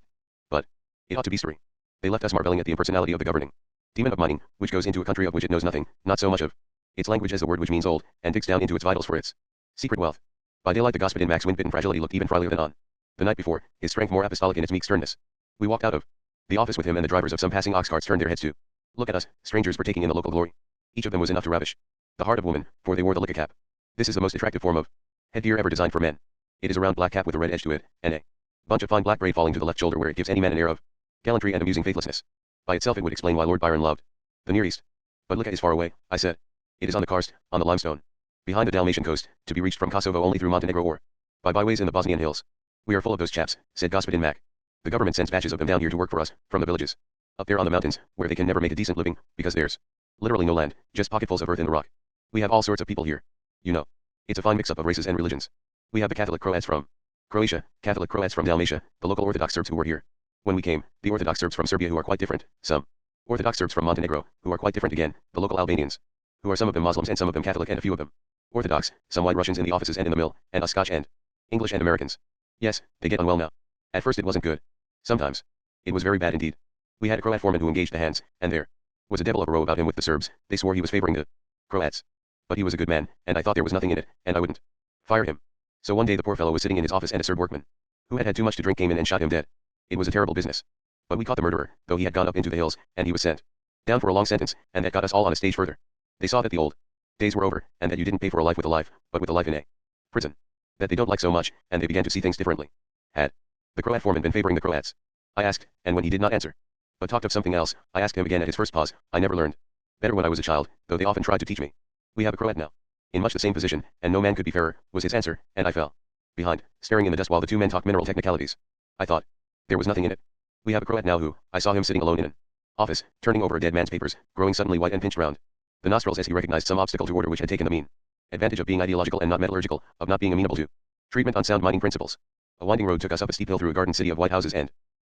But it ought to be Story. They left us marveling at the impersonality of the governing demon of mining, which goes into a country of which it knows nothing, not so much of its language as the word which means old, and digs down into its vitals for its secret wealth. By daylight the Господин Mac's wind-bitten fragility looked even frilier than on the night before, his strength more apostolic in its meek sternness. We walked out of the office with him, and the drivers of some passing ox carts turned their heads to look at us, strangers partaking in the local glory. Each of them was enough to ravish the heart of woman, for they wore the liquor cap. This is the most attractive form of headgear ever designed for men. It is a round black cap with a red edge to it, and a bunch of fine black braid falling to the left shoulder, where it gives any man an air of gallantry and amusing faithlessness. By itself it would explain why Lord Byron loved the Near East. But Lika is far away, I said. It is on the karst, on the limestone, behind the Dalmatian coast, to be reached from Kosovo only through Montenegro or by byways in the Bosnian hills. We are full of those chaps, said Господин Mac. The government sends batches of them down here to work for us, from the villages up there on the mountains, where they can never make a decent living, because there's literally no land, just pocketfuls of earth in the rock. We have all sorts of people here. You know, it's a fine mix-up of races and religions. We have the Catholic Croats from Croatia, Catholic Croats from Dalmatia, the local Orthodox Serbs who were here when we came, the Orthodox Serbs from Serbia who are quite different, some Orthodox Serbs from Montenegro, who are quite different again, the local Albanians, who are some of them Muslims and some of them Catholic and a few of them Orthodox, some White Russians in the offices and in the mill, and us Scotch and English and Americans. Yes, they get on well now. At first it wasn't good. Sometimes it was very bad indeed. We had a Croat foreman who engaged the hands, and there was a devil of a row about him with the Serbs. They swore he was favoring the Croats. But he was a good man, and I thought there was nothing in it, and I wouldn't fire him. So one day the poor fellow was sitting in his office, and a Serb workman, who had had too much to drink, came in and shot him dead. It was a terrible business. But we caught the murderer, though he had gone up into the hills, and he was sent down for a long sentence, and that got us all on a stage further. They saw that the old days were over, and that you didn't pay for a life with a life, but with a life in a prison. That they don't like so much, and they began to see things differently. Had the Croat foreman been favoring the Croats? I asked, and when he did not answer, but talked of something else, I asked him again at his first pause. I never learned better when I was a child, though they often tried to teach me. We have a Croat now, in much the same position, and no man could be fairer, was his answer, and I fell behind, staring in the dust while the two men talked mineral technicalities. I thought there was nothing in it. We have a Croat now who, I saw him sitting alone in an office, turning over a dead man's papers, growing suddenly white and pinched round the nostrils as he recognized some obstacle to order which had taken the mean advantage of being ideological and not metallurgical, of not being amenable to treatment on sound mining principles. A winding road took us up a steep hill through a garden city of white houses and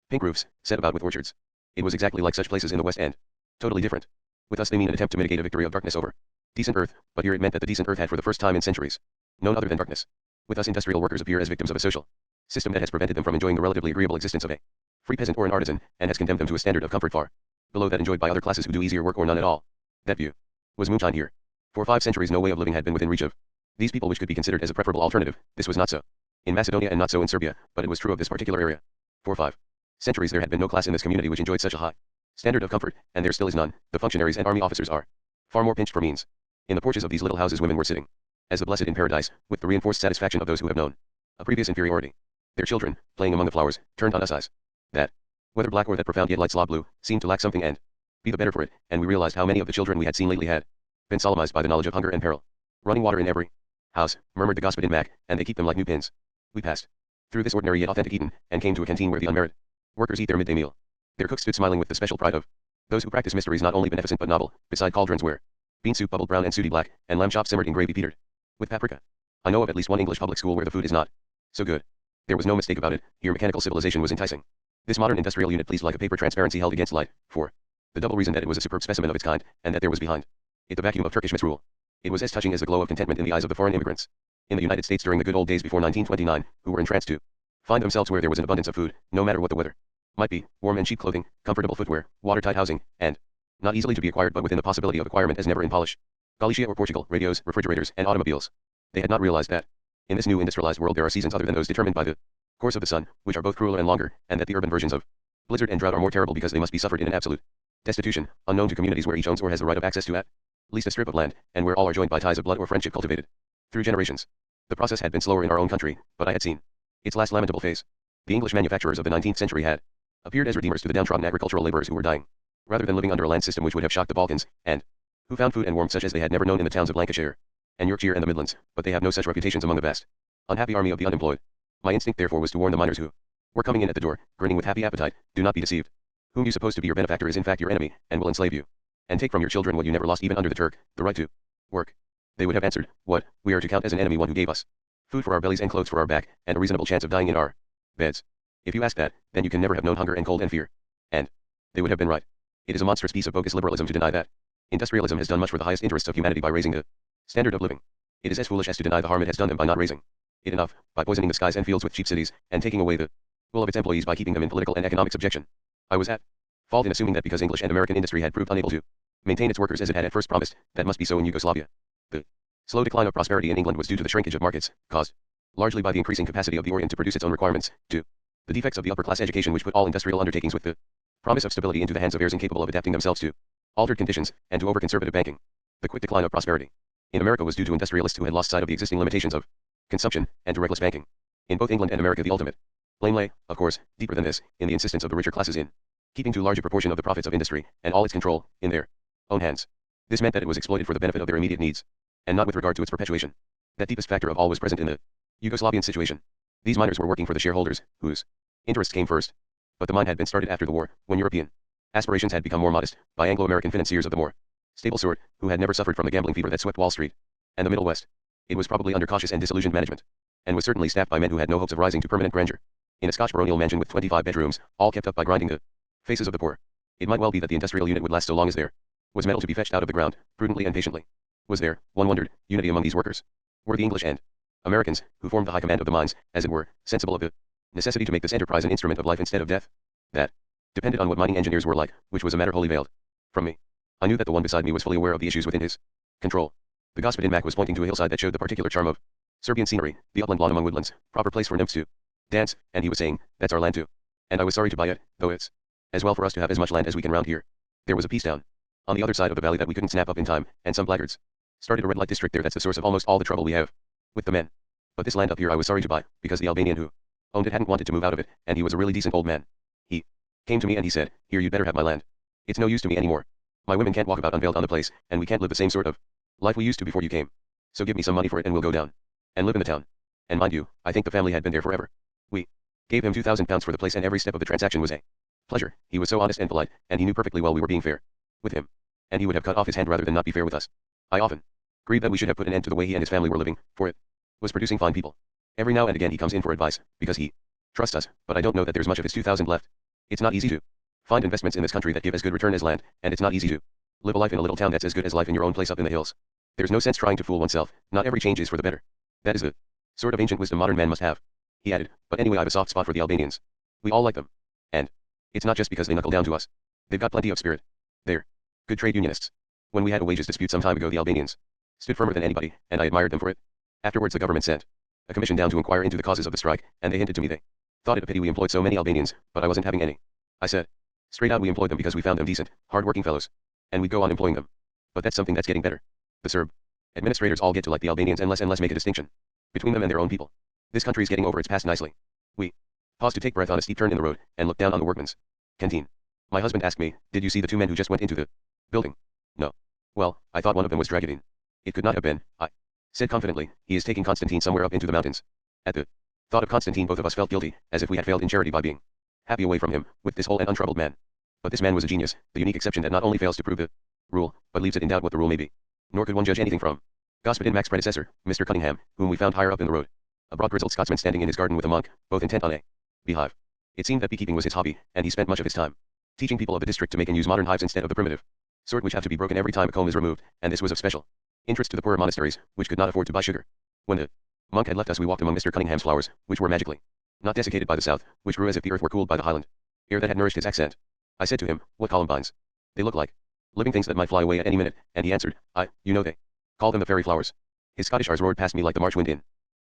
pink roofs, set about with orchards. It was exactly like such places in the West End. Totally different. With us they mean an attempt to mitigate a victory of darkness over decent earth, but here it meant that the decent earth had for the first time in centuries known other than darkness. With us industrial workers appear as victims of a social system that has prevented them from enjoying the relatively agreeable existence of a free peasant or an artisan, and has condemned them to a standard of comfort far below that enjoyed by other classes who do easier work or none at all. That view was moonshine here. For 5 centuries no way of living had been within reach of these people which could be considered as a preferable alternative. This was not so in Macedonia and not so in Serbia, but it was true of this particular area. For 5 centuries there had been no class in this community which enjoyed such a high standard of comfort, and there still is none. The functionaries and army officers are far more pinched for means. In the porches of these little houses women were sitting, as the blessed in paradise, with the reinforced satisfaction of those who have known a previous inferiority. Their children, playing among the flowers, turned on us eyes that, whether black or that profound yet light slaw blue, seemed to lack something and be the better for it, and we realized how many of the children we had seen lately had been solemnized by the knowledge of hunger and peril. Running water in every house, murmured the gossip in Mac, and they keep them like new pins. We passed through this ordinary yet authentic Eden, and came to a canteen where the unmarried workers eat their midday meal. Their cook stood smiling with the special pride of those who practice mysteries not only beneficent but novel, beside cauldrons where bean soup bubbled brown and sooty black, and lamb chop simmered in gravy petered with paprika. I know of at least one English public school where the food is not so good. There was no mistake about it, here mechanical civilization was enticing. This modern industrial unit pleased like a paper transparency held against light, for the double reason that it was a superb specimen of its kind, and that there was behind it the vacuum of Turkish misrule. It was as touching as the glow of contentment in the eyes of the foreign immigrants in the United States during the good old days before 1929, who were entranced to find themselves where there was an abundance of food, no matter what the weather might be, warm and cheap clothing, comfortable footwear, watertight housing, and not easily to be acquired but within the possibility of acquirement as never in Polish, Galicia or Portugal, radios, refrigerators, and automobiles. They had not realized that in this new industrialized world there are seasons other than those determined by the course of the sun, which are both crueler and longer, and that the urban versions of blizzard and drought are more terrible because they must be suffered in an absolute destitution, unknown to communities where each owns or has the right of access to at least a strip of land, and where all are joined by ties of blood or friendship cultivated through generations. The process had been slower in our own country, but I had seen its last lamentable phase. The English manufacturers of the 19th century had appeared as redeemers to the downtrodden agricultural laborers who were dying, rather than living under a land system which would have shocked the Balkans, and who found food and warmth such as they had never known in the towns of Lancashire and Yorkshire and the Midlands, but they have no such reputations among the vast, unhappy army of the unemployed. My instinct therefore was to warn the miners who were coming in at the door, grinning with happy appetite, do not be deceived. Whom you suppose to be your benefactor is in fact your enemy, and will enslave you, and take from your children what you never lost even under the Turk, the right to work. They would have answered, what, we are to count as an enemy one who gave us food for our bellies and clothes for our back, and a reasonable chance of dying in our beds. If you ask that, then you can never have known hunger and cold and fear. And they would have been right. It is a monstrous piece of bogus liberalism to deny that industrialism has done much for the highest interests of humanity by raising the standard of living. It is as foolish as to deny the harm it has done them by not raising it enough, by poisoning the skies and fields with cheap cities, and taking away the will of its employees by keeping them in political and economic subjection. I was at fault in assuming that because English and American industry had proved unable to maintain its workers as it had at first promised, that must be so in Yugoslavia. The slow decline of prosperity in England was due to the shrinkage of markets, caused largely by the increasing capacity of the Orient to produce its own requirements, to the defects of the upper-class education which put all industrial undertakings with the promise of stability into the hands of heirs incapable of adapting themselves to altered conditions, and to over-conservative banking. The quick decline of prosperity in America was due to industrialists who had lost sight of the existing limitations of consumption, and to reckless banking. In both England and America the ultimate blame lay, of course, deeper than this, in the insistence of the richer classes in keeping too large a proportion of the profits of industry, and all its control, in their own hands. This meant that it was exploited for the benefit of their immediate needs, and not with regard to its perpetuation. That deepest factor of all was present in the Yugoslavian situation. These miners were working for the shareholders, whose interests came first. But the mine had been started after the war, when European aspirations had become more modest, by Anglo-American financiers of the more stable sort, who had never suffered from the gambling fever that swept Wall Street and the Middle West. It was probably under cautious and disillusioned management, and was certainly staffed by men who had no hopes of rising to permanent grandeur. In a Scotch baronial mansion with 25 bedrooms, all kept up by grinding the faces of the poor. It might well be that the industrial unit would last so long as there was metal to be fetched out of the ground, prudently and patiently. Was there, one wondered, unity among these workers? Were the English and Americans, who formed the high command of the mines, as it were, sensible of the necessity to make this enterprise an instrument of life instead of death? That depended on what mining engineers were like, which was a matter wholly veiled from me. I knew that the one beside me was fully aware of the issues within his control. The Gospodin Mac was pointing to a hillside that showed the particular charm of Serbian scenery, the upland lawn among woodlands, proper place for nymphs to dance, and he was saying, that's our land too. And I was sorry to buy it, though it's as well for us to have as much land as we can round here. There was a piece down on the other side of the valley that we couldn't snap up in time, and some blackguards started a red light district there that's the source of almost all the trouble we have with the men. But this land up here I was sorry to buy, because the Albanian who owned it hadn't wanted to move out of it, and he was a really decent old man. He came to me and he said, here you'd better have my land. It's no use to me anymore. My women can't walk about unveiled on the place, and we can't live the same sort of life we used to before you came. So give me some money for it and we'll go down and live in the town. And mind you, I think the family had been there forever. We gave him £2,000 for the place, and every step of the transaction was a pleasure. He was so honest and polite, and he knew perfectly well we were being fair with him, and he would have cut off his hand rather than not be fair with us. I often grieved that we should have put an end to the way he and his family were living, for it was producing fine people. Every now and again he comes in for advice, because he trusts us, but I don't know that there's much of his 2,000 left. It's not easy to find investments in this country that give as good return as land, and it's not easy to live a life in a little town that's as good as life in your own place up in the hills. There's no sense trying to fool oneself. Not every change is for the better. That is the sort of ancient wisdom modern man must have. He added, but anyway I've a soft spot for the Albanians. We all like them. And it's not just because they knuckle down to us. They've got plenty of spirit. They're good trade unionists. When we had a wages dispute some time ago the Albanians stood firmer than anybody, and I admired them for it. Afterwards the government sent a commission down to inquire into the causes of the strike, and they hinted to me they thought it a pity we employed so many Albanians, but I wasn't having any. I said, Straight out we employed them because we found them decent, hard-working fellows. And we go on employing them. But that's something that's getting better. The Serb administrators all get to like the Albanians and less make a distinction between them and their own people. This country is getting over its past nicely. We paused to take breath on a steep turn in the road, and looked down on the workman's canteen. My husband asked me, did you see the two men who just went into the building? No. Well, I thought one of them was Dragovin. It could not have been, I said confidently. He is taking Constantine somewhere up into the mountains. At the thought of Constantine both of us felt guilty, as if we had failed in charity by being happy away from him, with this whole and untroubled man. But this man was a genius, the unique exception that not only fails to prove the rule, but leaves it in doubt what the rule may be. Nor could one judge anything from Господин Mac's predecessor, Mr. Cunningham, whom we found higher up in the road. A broad grizzled Scotsman standing in his garden with a monk, both intent on a beehive. It seemed that beekeeping was his hobby, and he spent much of his time teaching people of the district to make and use modern hives instead of the primitive sort which have to be broken every time a comb is removed, and this was of special interest to the poorer monasteries, which could not afford to buy sugar. When the monk had left us we walked among Mr. Cunningham's flowers, which were magically not desiccated by the south, which grew as if the earth were cooled by the highland air that had nourished his accent. I said to him, what columbines? They look like living things that might fly away at any minute, and he answered, you know they call them the fairy flowers. His Scottish R's roared past me like the March wind in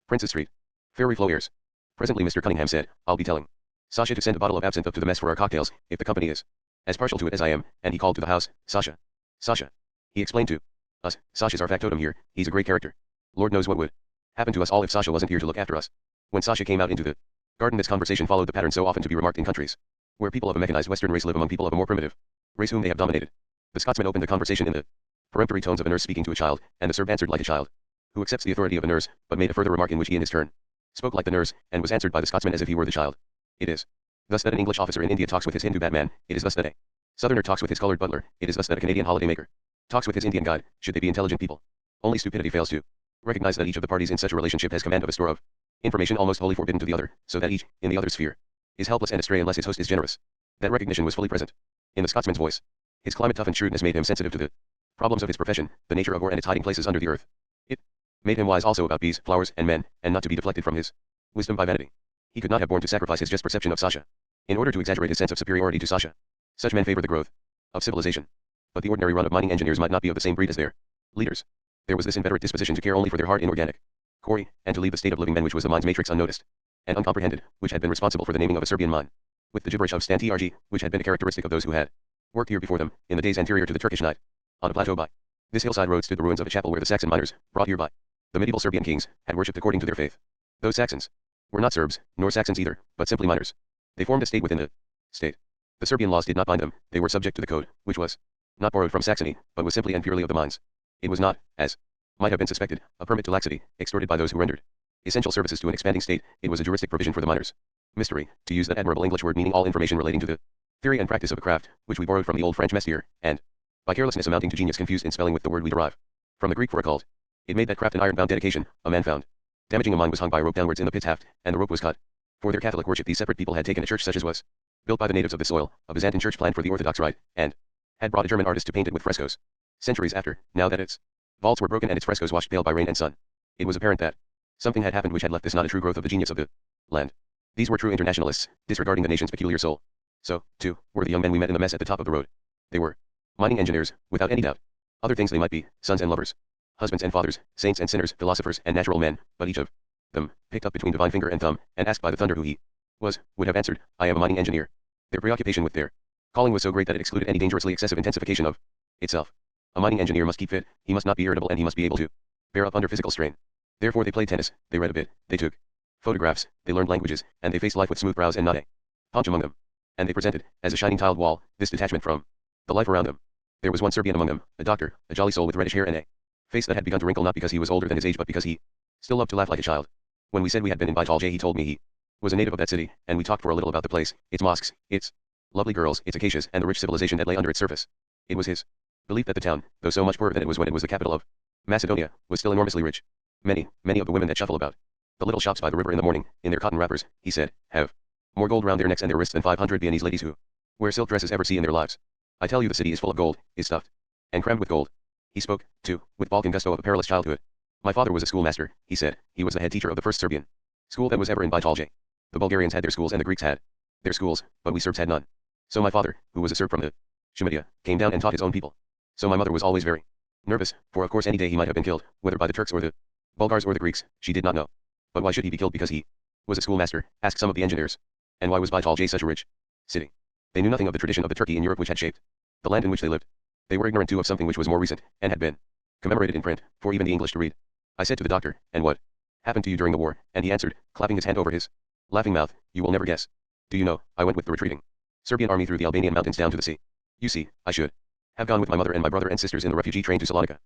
Prince's Street. Fairy flow airs. Presently Mr. Cunningham said, I'll be telling Sasha to send a bottle of absinthe up to the mess for our cocktails, if the company is as partial to it as I am, and he called to the house, Sasha. Sasha. He explained to us, Sasha's our factotum here, he's a great character. Lord knows what would happen to us all if Sasha wasn't here to look after us. When Sasha came out into the garden this conversation followed the pattern so often to be remarked in countries where people of a mechanized Western race live among people of a more primitive race whom they have dominated. The Scotsman opened the conversation in the peremptory tones of a nurse speaking to a child, and the Serb answered like a child who accepts the authority of a nurse, but made a further remark in which he in his turn spoke like the nurse, and was answered by the Scotsman as if he were the child. It is thus that an English officer in India talks with his Hindu batman, it is thus that a Southerner talks with his colored butler, it is thus that a Canadian holidaymaker talks with his Indian guide, should they be intelligent people. Only stupidity fails to recognize that each of the parties in such a relationship has command of a store of information almost wholly forbidden to the other, so that each, in the other's sphere, is helpless and astray unless his host is generous. That recognition was fully present in the Scotsman's voice. His climate-toughened shrewdness made him sensitive to the problems of his profession, the nature of war and its hiding places under the earth. It made him wise also about bees, flowers, and men, and not to be deflected from his wisdom by vanity. He could not have borne to sacrifice his just perception of Sasha in order to exaggerate his sense of superiority to Sasha. Such men favor the growth of civilization. But the ordinary run of mining engineers might not be of the same breed as their leaders. There was this inveterate disposition to care only for their hard inorganic quarry, and to leave the state of living men which was the mine's matrix unnoticed and uncomprehended, which had been responsible for the naming of a Serbian mine, with the gibberish of stan trg, which had been a characteristic of those who had worked here before them, in the days anterior to the Turkish night. On a plateau by this hillside road stood the ruins of a chapel where the Saxon miners, brought here by the medieval Serbian kings, had worshipped according to their faith. Those Saxons were not Serbs, nor Saxons either, but simply miners. They formed a state within a state. The Serbian laws did not bind them, they were subject to the code, which was not borrowed from Saxony, but was simply and purely of the mines. It was not, as might have been suspected, a permit to laxity, extorted by those who rendered essential services to an expanding state, it was a juristic provision for the miners. Mystery, to use that admirable English word meaning all information relating to the theory and practice of a craft, which we borrowed from the old French mestier, and, by carelessness amounting to genius confused in spelling with the word we derive from the Greek for occult. It made that craft an iron-bound dedication, a man found damaging a mine was hung by a rope downwards in the pit's haft, and the rope was cut. For their Catholic worship these separate people had taken a church such as was built by the natives of the soil, a Byzantine church planned for the Orthodox rite, and had brought a German artist to paint it with frescoes. Centuries after, now that its vaults were broken and its frescoes washed pale by rain and sun, it was apparent that something had happened which had left this not a true growth of the genius of the land. These were true internationalists, disregarding the nation's peculiar soul. So, too, were the young men we met in the mess at the top of the road. They were mining engineers, without any doubt. Other things they might be, sons and lovers, husbands and fathers, saints and sinners, philosophers and natural men, but each of them, picked up between divine finger and thumb, and asked by the thunder who he was, would have answered, I am a mining engineer. Their preoccupation with their calling was so great that it excluded any dangerously excessive intensification of itself. A mining engineer must keep fit, he must not be irritable, and he must be able to bear up under physical strain. Therefore they played tennis, they read a bit, they took photographs, they learned languages, and they faced life with smooth brows and not a paunch among them. And they presented, as a shining tiled wall, this detachment from the life around them. There was one Serbian among them, a doctor, a jolly soul with reddish hair and a face that had begun to wrinkle not because he was older than his age but because he still loved to laugh like a child. When we said we had been in Baitalje he told me he was a native of that city, and we talked for a little about the place, its mosques, its lovely girls, its acacias, and the rich civilization that lay under its surface. It was his belief that the town, though so much poorer than it was when it was the capital of Macedonia, was still enormously rich. Many of the women that shuffle about the little shops by the river in the morning, in their cotton wrappers, he said, have more gold round their necks and their wrists than 500 Viennese ladies who wear silk dresses ever see in their lives. I tell you the city is full of gold, is stuffed and crammed with gold. He spoke, too, with Balkan gusto of a perilous childhood. My father was a schoolmaster, he said, he was the head teacher of the first Serbian school that was ever in Baitalje. The Bulgarians had their schools and the Greeks had their schools, but we Serbs had none. So my father, who was a Serb from the Shemidia, came down and taught his own people. So my mother was always very nervous, for of course any day he might have been killed, whether by the Turks or the Bulgars or the Greeks, she did not know. But why should he be killed because he was a schoolmaster, asked some of the engineers. And why was Baitalje such a rich city? They knew nothing of the tradition of the Turkey in Europe which had shaped the land in which they lived. They were ignorant too of something which was more recent, and had been commemorated in print, for even the English to read. I said to the doctor, and what happened to you during the war? And he answered, clapping his hand over his laughing mouth, you will never guess. Do you know, I went with the retreating Serbian army through the Albanian mountains down to the sea. You see, I should have gone with my mother and my brother and sisters in the refugee train to Salonika.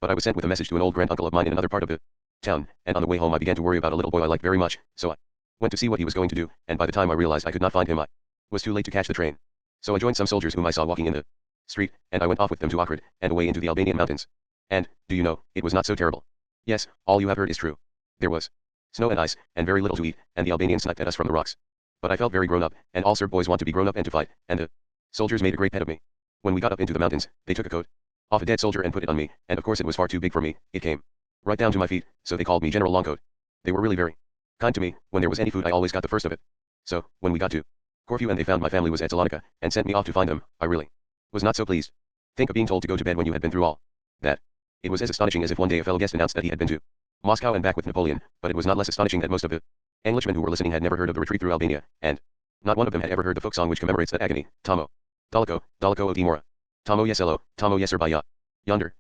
But I was sent with a message to an old granduncle of mine in another part of the town, and on the way home I began to worry about a little boy I liked very much, so I went to see what he was going to do, and by the time I realized I could not find him I was too late to catch the train. So I joined some soldiers whom I saw walking in the street, and I went off with them to Ohrid, and away into the Albanian mountains. And, do you know, it was not so terrible. Yes, all you have heard is true. There was snow and ice, and very little to eat, and the Albanians sniped at us from the rocks. But I felt very grown up, and all Serb boys want to be grown up and to fight, and the soldiers made a great pet of me. When we got up into the mountains, they took a coat off a dead soldier and put it on me, and of course it was far too big for me, it came right down to my feet, so they called me General Longcoat. They were really very kind to me. When there was any food I always got the first of it. So, when we got to Corfu and they found my family was at Salonika, and sent me off to find them, I really was not so pleased. Think of being told to go to bed when you had been through all that. It was as astonishing as if one day a fellow guest announced that he had been to Moscow and back with Napoleon, but it was not less astonishing that most of the Englishmen who were listening had never heard of the retreat through Albania, and not one of them had ever heard the folk song which commemorates that agony. Tomo Daleko, Daleko o Timora. Tomo Yeselo, Tomo Yeserbaya. Yonder,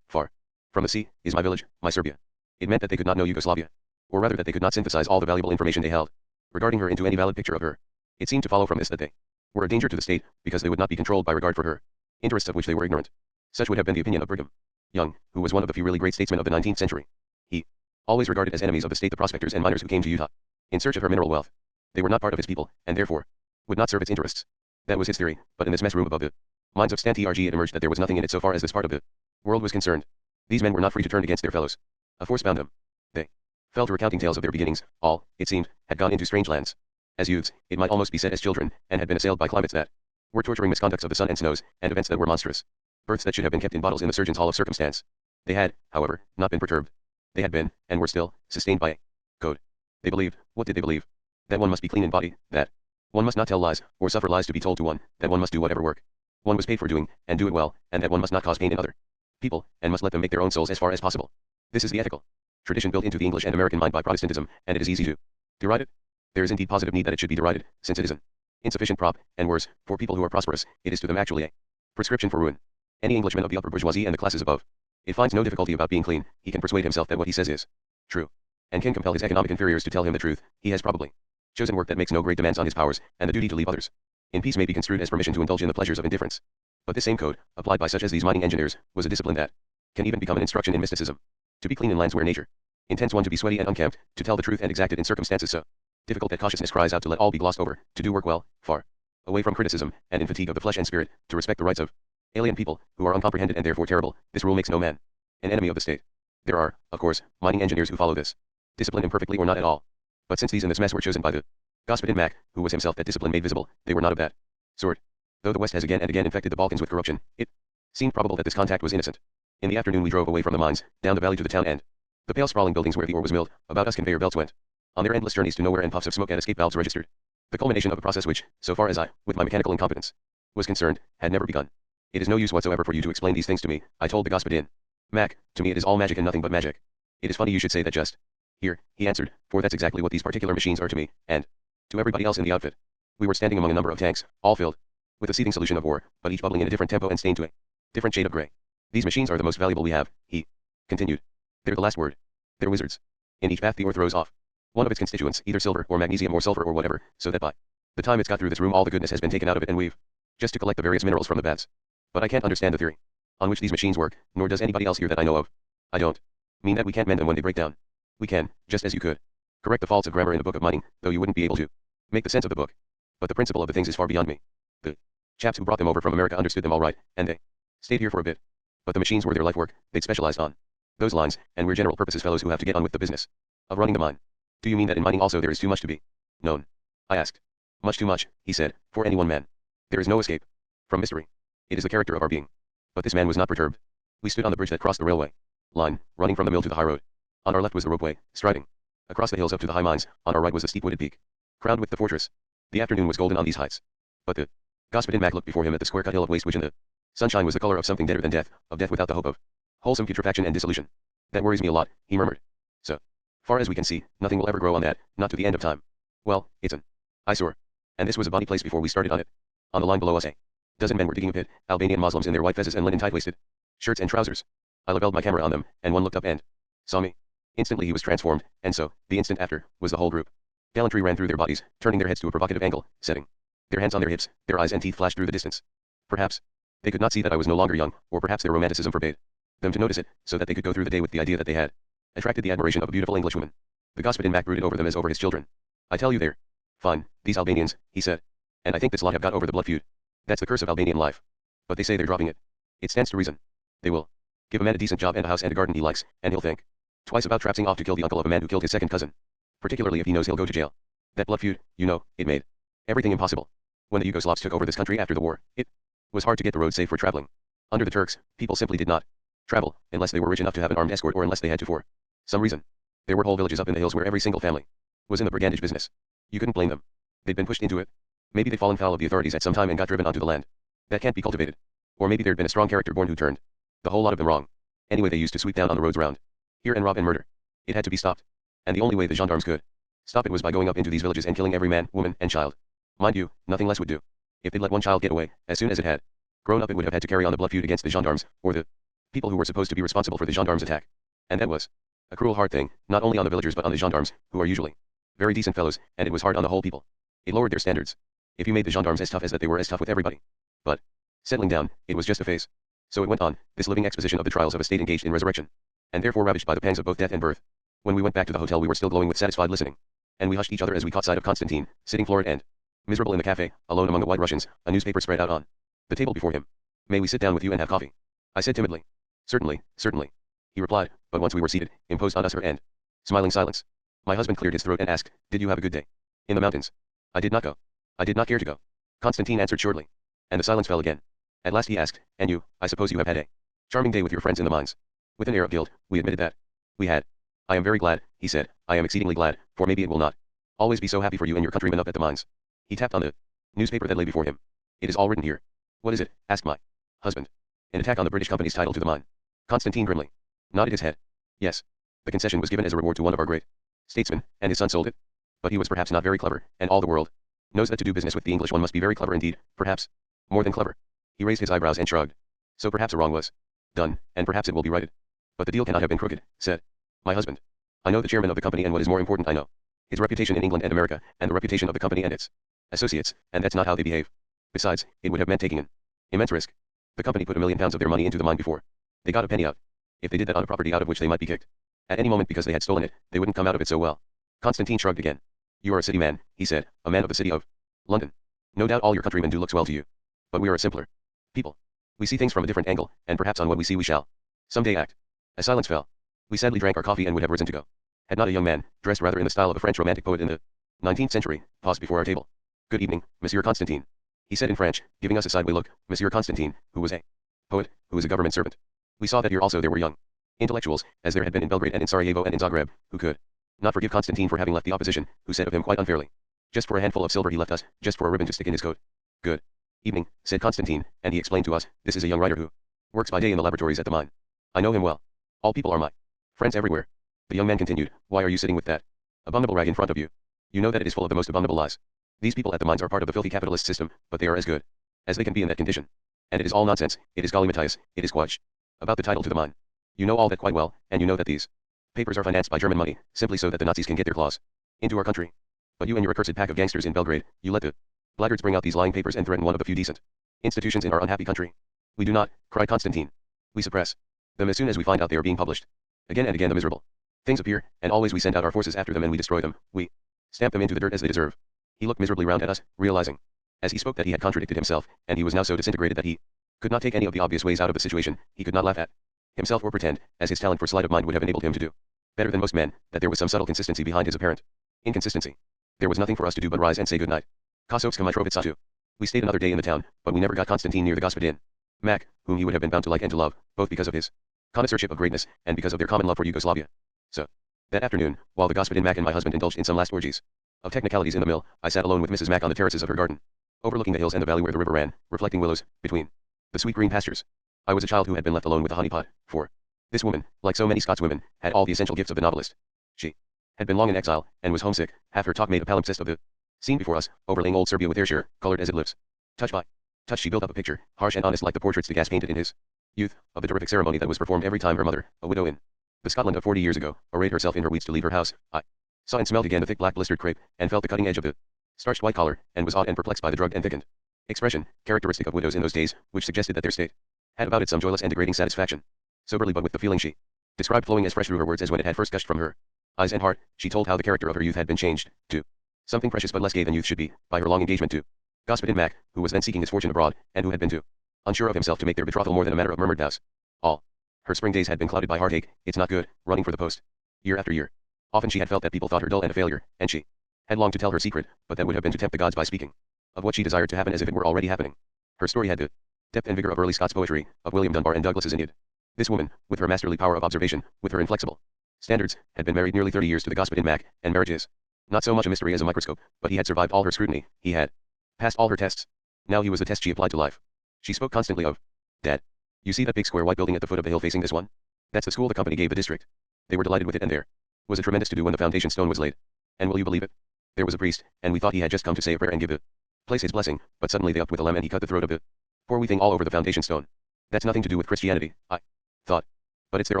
far from the sea, is my village, my Serbia. It meant that they could not know Yugoslavia. Or rather that they could not synthesize all the valuable information they held regarding her into any valid picture of her. It seemed to follow from this that they were a danger to the state, because they would not be controlled by regard for her interests of which they were ignorant. Such would have been the opinion of Brigham Young, who was one of the few really great statesmen of the 19th century. He always regarded as enemies of the state the prospectors and miners who came to Utah in search of her mineral wealth. They were not part of his people, and therefore would not serve its interests. That was his theory, but in this mess room above the mines of Stan Trg it emerged that there was nothing in it so far as this part of the world was concerned. These men were not free to turn against their fellows. A force bound them. They fell to recounting tales of their beginnings. All, it seemed, had gone into strange lands. As youths, it might almost be said as children, and had been assailed by climates that were torturing misconducts of the sun and snows, and events that were monstrous. Births that should have been kept in bottles in the surgeon's hall of circumstance. They had, however, not been perturbed. They had been, and were still, sustained by a code. They believed, what did they believe? That one must be clean in body, that one must not tell lies, or suffer lies to be told to one, that one must do whatever work one was paid for doing, and do it well, and that one must not cause pain in other people, and must let them make their own souls as far as possible. This is the ethical tradition built into the English and American mind by Protestantism, and it is easy to deride it. There is indeed positive need that it should be derided, since it is an insufficient prop, and worse, for people who are prosperous, it is to them actually a prescription for ruin. Any Englishman of the upper bourgeoisie and the classes above, it finds no difficulty about being clean. He can persuade himself that what he says is true, and can compel his economic inferiors to tell him the truth. He has probably chosen work that makes no great demands on his powers, and the duty to leave others in peace may be construed as permission to indulge in the pleasures of indifference. But this same code, applied by such as these mining engineers, was a discipline that can even become an instruction in mysticism. To be clean in lands where nature intends one to be sweaty and unkempt, to tell the truth and exact it in circumstances so difficult that cautiousness cries out to let all be glossed over, to do work well, far away from criticism, and in fatigue of the flesh and spirit, to respect the rights of alien people, who are uncomprehended and therefore terrible. This rule makes no man an enemy of the state. There are, of course, mining engineers who follow this discipline imperfectly or not at all. But since these in this mess were chosen by the Господин Mac, who was himself that discipline made visible, they were not of that sort. Though the West has again and again infected the Balkans with corruption, it seemed probable that this contact was innocent. In the afternoon we drove away from the mines, down the valley to the town and the pale sprawling buildings where the ore was milled. About us conveyor belts went on their endless journeys to nowhere, and puffs of smoke and escape valves registered the culmination of a process which, so far as I, with my mechanical incompetence, was concerned, had never begun. It is no use whatsoever for you to explain these things to me, I told the Господин Mac. To me it is all magic and nothing but magic. It is funny you should say that just here, he answered, for that's exactly what these particular machines are to me, and to everybody else in the outfit. We were standing among a number of tanks, all filled with a seething solution of ore, but each bubbling in a different tempo and stained to a different shade of gray. These machines are the most valuable we have, he continued. They're the last word. They're wizards. In each bath the ore throws off one of its constituents, either silver or magnesium or sulfur or whatever, so that by the time it's got through this room all the goodness has been taken out of it, and we've just to collect the various minerals from the baths. But I can't understand the theory on which these machines work, nor does anybody else here that I know of. I don't mean that we can't mend them when they break down. We can, just as you could correct the faults of grammar in the book of mining, though you wouldn't be able to make the sense of the book. But the principle of the things is far beyond me. The chaps who brought them over from America understood them all right, and they stayed here for a bit. But the machines were their life work. They'd specialized on those lines, and we're general purposes fellows who have to get on with the business of running the mine. Do you mean that in mining also there is too much to be known? I asked. Much too much, he said, for any one man. There is no escape from mystery. It is the character of our being. But this man was not perturbed. We stood on the bridge that crossed the railway line, running from the mill to the high road. On our left was the ropeway, striding across the hills up to the high mines. On our right was the steep wooded peak, crowned with the fortress. The afternoon was golden on these heights. But the Господин Mac looked before him at the square-cut hill of waste which in the sunshine was the color of something deader than death, of death without the hope of wholesome putrefaction and dissolution. That worries me a lot, he murmured. So far as we can see, nothing will ever grow on that, not to the end of time. Well, it's an eyesore. And this was a body place before we started on it. On the line below us a dozen men were digging a pit, Albanian Muslims in their white fezzes and linen tight-waisted shirts and trousers. I leveled my camera on them, and one looked up and saw me. Instantly he was transformed, and so, the instant after, was the whole group. Gallantry ran through their bodies, turning their heads to a provocative angle, setting their hands on their hips, their eyes and teeth flashed through the distance. Perhaps they could not see that I was no longer young, or perhaps their romanticism forbade them to notice it, so that they could go through the day with the idea that they had attracted the admiration of a beautiful Englishwoman. The Господин Mac brooded over them as over his children. I tell you they're fine, these Albanians, he said. And I think this lot have got over the blood feud. That's the curse of Albanian life. But they say they're dropping it. It stands to reason. They will give a man a decent job and a house and a garden he likes, and he'll think twice about traipsing off to kill the uncle of a man who killed his second cousin. Particularly if he knows he'll go to jail. That blood feud, you know, it made everything impossible. When the Yugoslavs took over this country after the war, it was hard to get the roads safe for traveling. Under the Turks, people simply did not travel, unless they were rich enough to have an armed escort or unless they had to for some reason. There were whole villages up in the hills where every single family was in the brigandage business. You couldn't blame them. They'd been pushed into it. Maybe they'd fallen foul of the authorities at some time and got driven onto the land. That can't be cultivated. Or maybe there'd been a strong character born who turned the whole lot of them wrong. Anyway, they used to sweep down on the roads round here and rob and murder. It had to be stopped. And the only way the gendarmes could stop it was by going up into these villages and killing every man, woman, and child. Mind you, nothing less would do. If they'd let one child get away, as soon as it had grown up, it would have had to carry on the blood feud against the gendarmes, or the people who were supposed to be responsible for the gendarmes' attack. And that was a cruel hard thing, not only on the villagers but on the gendarmes, who are usually very decent fellows, and it was hard on the whole people. It lowered their standards. If you made the gendarmes as tough as that, they were as tough with everybody. But settling down, it was just a phase. So it went on, this living exposition of the trials of a state engaged in resurrection, and therefore ravaged by the pangs of both death and birth. When we went back to the hotel, we were still glowing with satisfied listening. And we hushed each other as we caught sight of Constantine, sitting florid and miserable in the cafe, alone among the white Russians, a newspaper spread out on the table before him. May we sit down with you and have coffee? I said timidly. Certainly, certainly. He replied, but once we were seated, imposed on us her and smiling silence. My husband cleared his throat and asked, did you have a good day? In the mountains. I did not go. I did not care to go. Constantine answered shortly. And the silence fell again. At last he asked, and you, I suppose you have had a charming day with your friends in the mines. With an air of guilt, we admitted that we had. I am very glad, he said, I am exceedingly glad, for maybe it will not always be so happy for you and your countrymen up at the mines. He tapped on the newspaper that lay before him. It is all written here. What is it? Asked my husband. An attack on the British company's title to the mine. Constantine grimly nodded his head. Yes. The concession was given as a reward to one of our great statesmen, and his son sold it. But he was perhaps not very clever, and all the world knows that to do business with the English one must be very clever indeed, perhaps more than clever. He raised his eyebrows and shrugged. So perhaps a wrong was done, and perhaps it will be righted. But the deal cannot have been crooked, said my husband. I know the chairman of the company, and what is more important, I know his reputation in England and America, and the reputation of the company and its associates, and that's not how they behave. Besides, it would have meant taking an immense risk. The company put £1 million of their money into the mine before they got a penny out. If they did that on a property out of which they might be kicked at any moment because they had stolen it, they wouldn't come out of it so well. Constantine shrugged again. You are a city man, he said, a man of the city of London. No doubt all your countrymen do looks well to you. But we are a simpler people. We see things from a different angle, and perhaps on what we see we shall someday act. A silence fell. We sadly drank our coffee and would have risen to go, had not a young man, dressed rather in the style of a French romantic poet in the 19th century, paused before our table. Good evening, Monsieur Constantine, he said in French, giving us a sideway look. Monsieur Constantine, who was a poet, who was a government servant. We saw that here also there were young intellectuals, as there had been in Belgrade and in Sarajevo and in Zagreb, who could not forgive Constantine for having left the opposition, who said of him quite unfairly, just for a handful of silver he left us, just for a ribbon to stick in his coat. Good evening, said Constantine, and he explained to us, this is a young writer who works by day in the laboratories at the mine. I know him well. All people are my friends everywhere. The young man continued, why are you sitting with that abominable rag in front of you? You know that it is full of the most abominable lies. These people at the mines are part of the filthy capitalist system, but they are as good as they can be in that condition. And it is all nonsense, it is gallimatías, it is squash. About the title to the mine. You know all that quite well, and you know that these papers are financed by German money, simply so that the Nazis can get their claws into our country. But you and your accursed pack of gangsters in Belgrade, you let the blackguards bring out these lying papers and threaten one of the few decent institutions in our unhappy country. We do not, cried Constantine. We suppress them as soon as we find out they are being published. Again and again the miserable things appear, and always we send out our forces after them and we destroy them. We stamp them into the dirt as they deserve. He looked miserably round at us, realizing, as he spoke, that he had contradicted himself, and he was now so disintegrated that he could not take any of the obvious ways out of the situation. He could not laugh at himself or pretend, as his talent for sleight of mind would have enabled him to do better than most men, that there was some subtle consistency behind his apparent inconsistency. There was nothing for us to do but rise and say good night. Kosovska Mitrovitsa. We stayed another day in the town, but we never got Constantine near the Господин Mac, whom he would have been bound to like and to love, both because of his connoisseurship of greatness, and because of their common love for Yugoslavia. So, that afternoon, while the Господин Mac and my husband indulged in some last orgies of technicalities in the mill, I sat alone with Mrs. Mac on the terraces of her garden, overlooking the hills and the valley where the river ran, reflecting willows, between the sweet green pastures. I was a child who had been left alone with a honey pot, for this woman, like so many Scots women, had all the essential gifts of the novelist. She had been long in exile, and was homesick. Half her talk made a palimpsest of the scene before us, overlaying old Serbia with Ayrshire, colored as it lives. Touch by touch she built up a picture, harsh and honest like the portraits Degas painted in his youth, of the terrific ceremony that was performed every time her mother, a widow in the Scotland of 40 years ago, arrayed herself in her weeds to leave her house. I saw and smelled again the thick black blistered crepe, and felt the cutting edge of the starched white collar, and was awed and perplexed by the drugged and thickened expression, characteristic of widows in those days, which suggested that their state had about it some joyless and degrading satisfaction. Soberly but with the feeling she described flowing as fresh through her words as when it had first gushed from her eyes and heart, she told how the character of her youth had been changed, to something precious but less gay than youth should be, by her long engagement to Господин Mac, who was then seeking his fortune abroad, and who had been too unsure of himself to make their betrothal more than a matter of murmured vows. All her spring days had been clouded by heartache, it's not good, running for the post, year after year. Often she had felt that people thought her dull and a failure, and she had longed to tell her secret, but that would have been to tempt the gods by speaking of what she desired to happen as if it were already happening. Her story had the depth and vigor of early Scots poetry, of William Dunbar and Douglas's Aeneid. This woman, with her masterly power of observation, with her inflexible standards, had been married nearly 30 years to the Господин Mac, and marriage is not so much a mystery as a microscope, but he had survived all her scrutiny, he had passed all her tests. Now he was the test she applied to life. She spoke constantly of Dad. You see that big square white building at the foot of the hill facing this one? That's the school the company gave the district. They were delighted with it, and there was a tremendous to-do when the foundation stone was laid. And will you believe it? There was a priest, and we thought he had just come to say a prayer and give the place his blessing, but suddenly they upped with a lamb and he cut the throat of the poor wee thing all over the foundation stone. That's nothing to do with Christianity, I thought. But it's their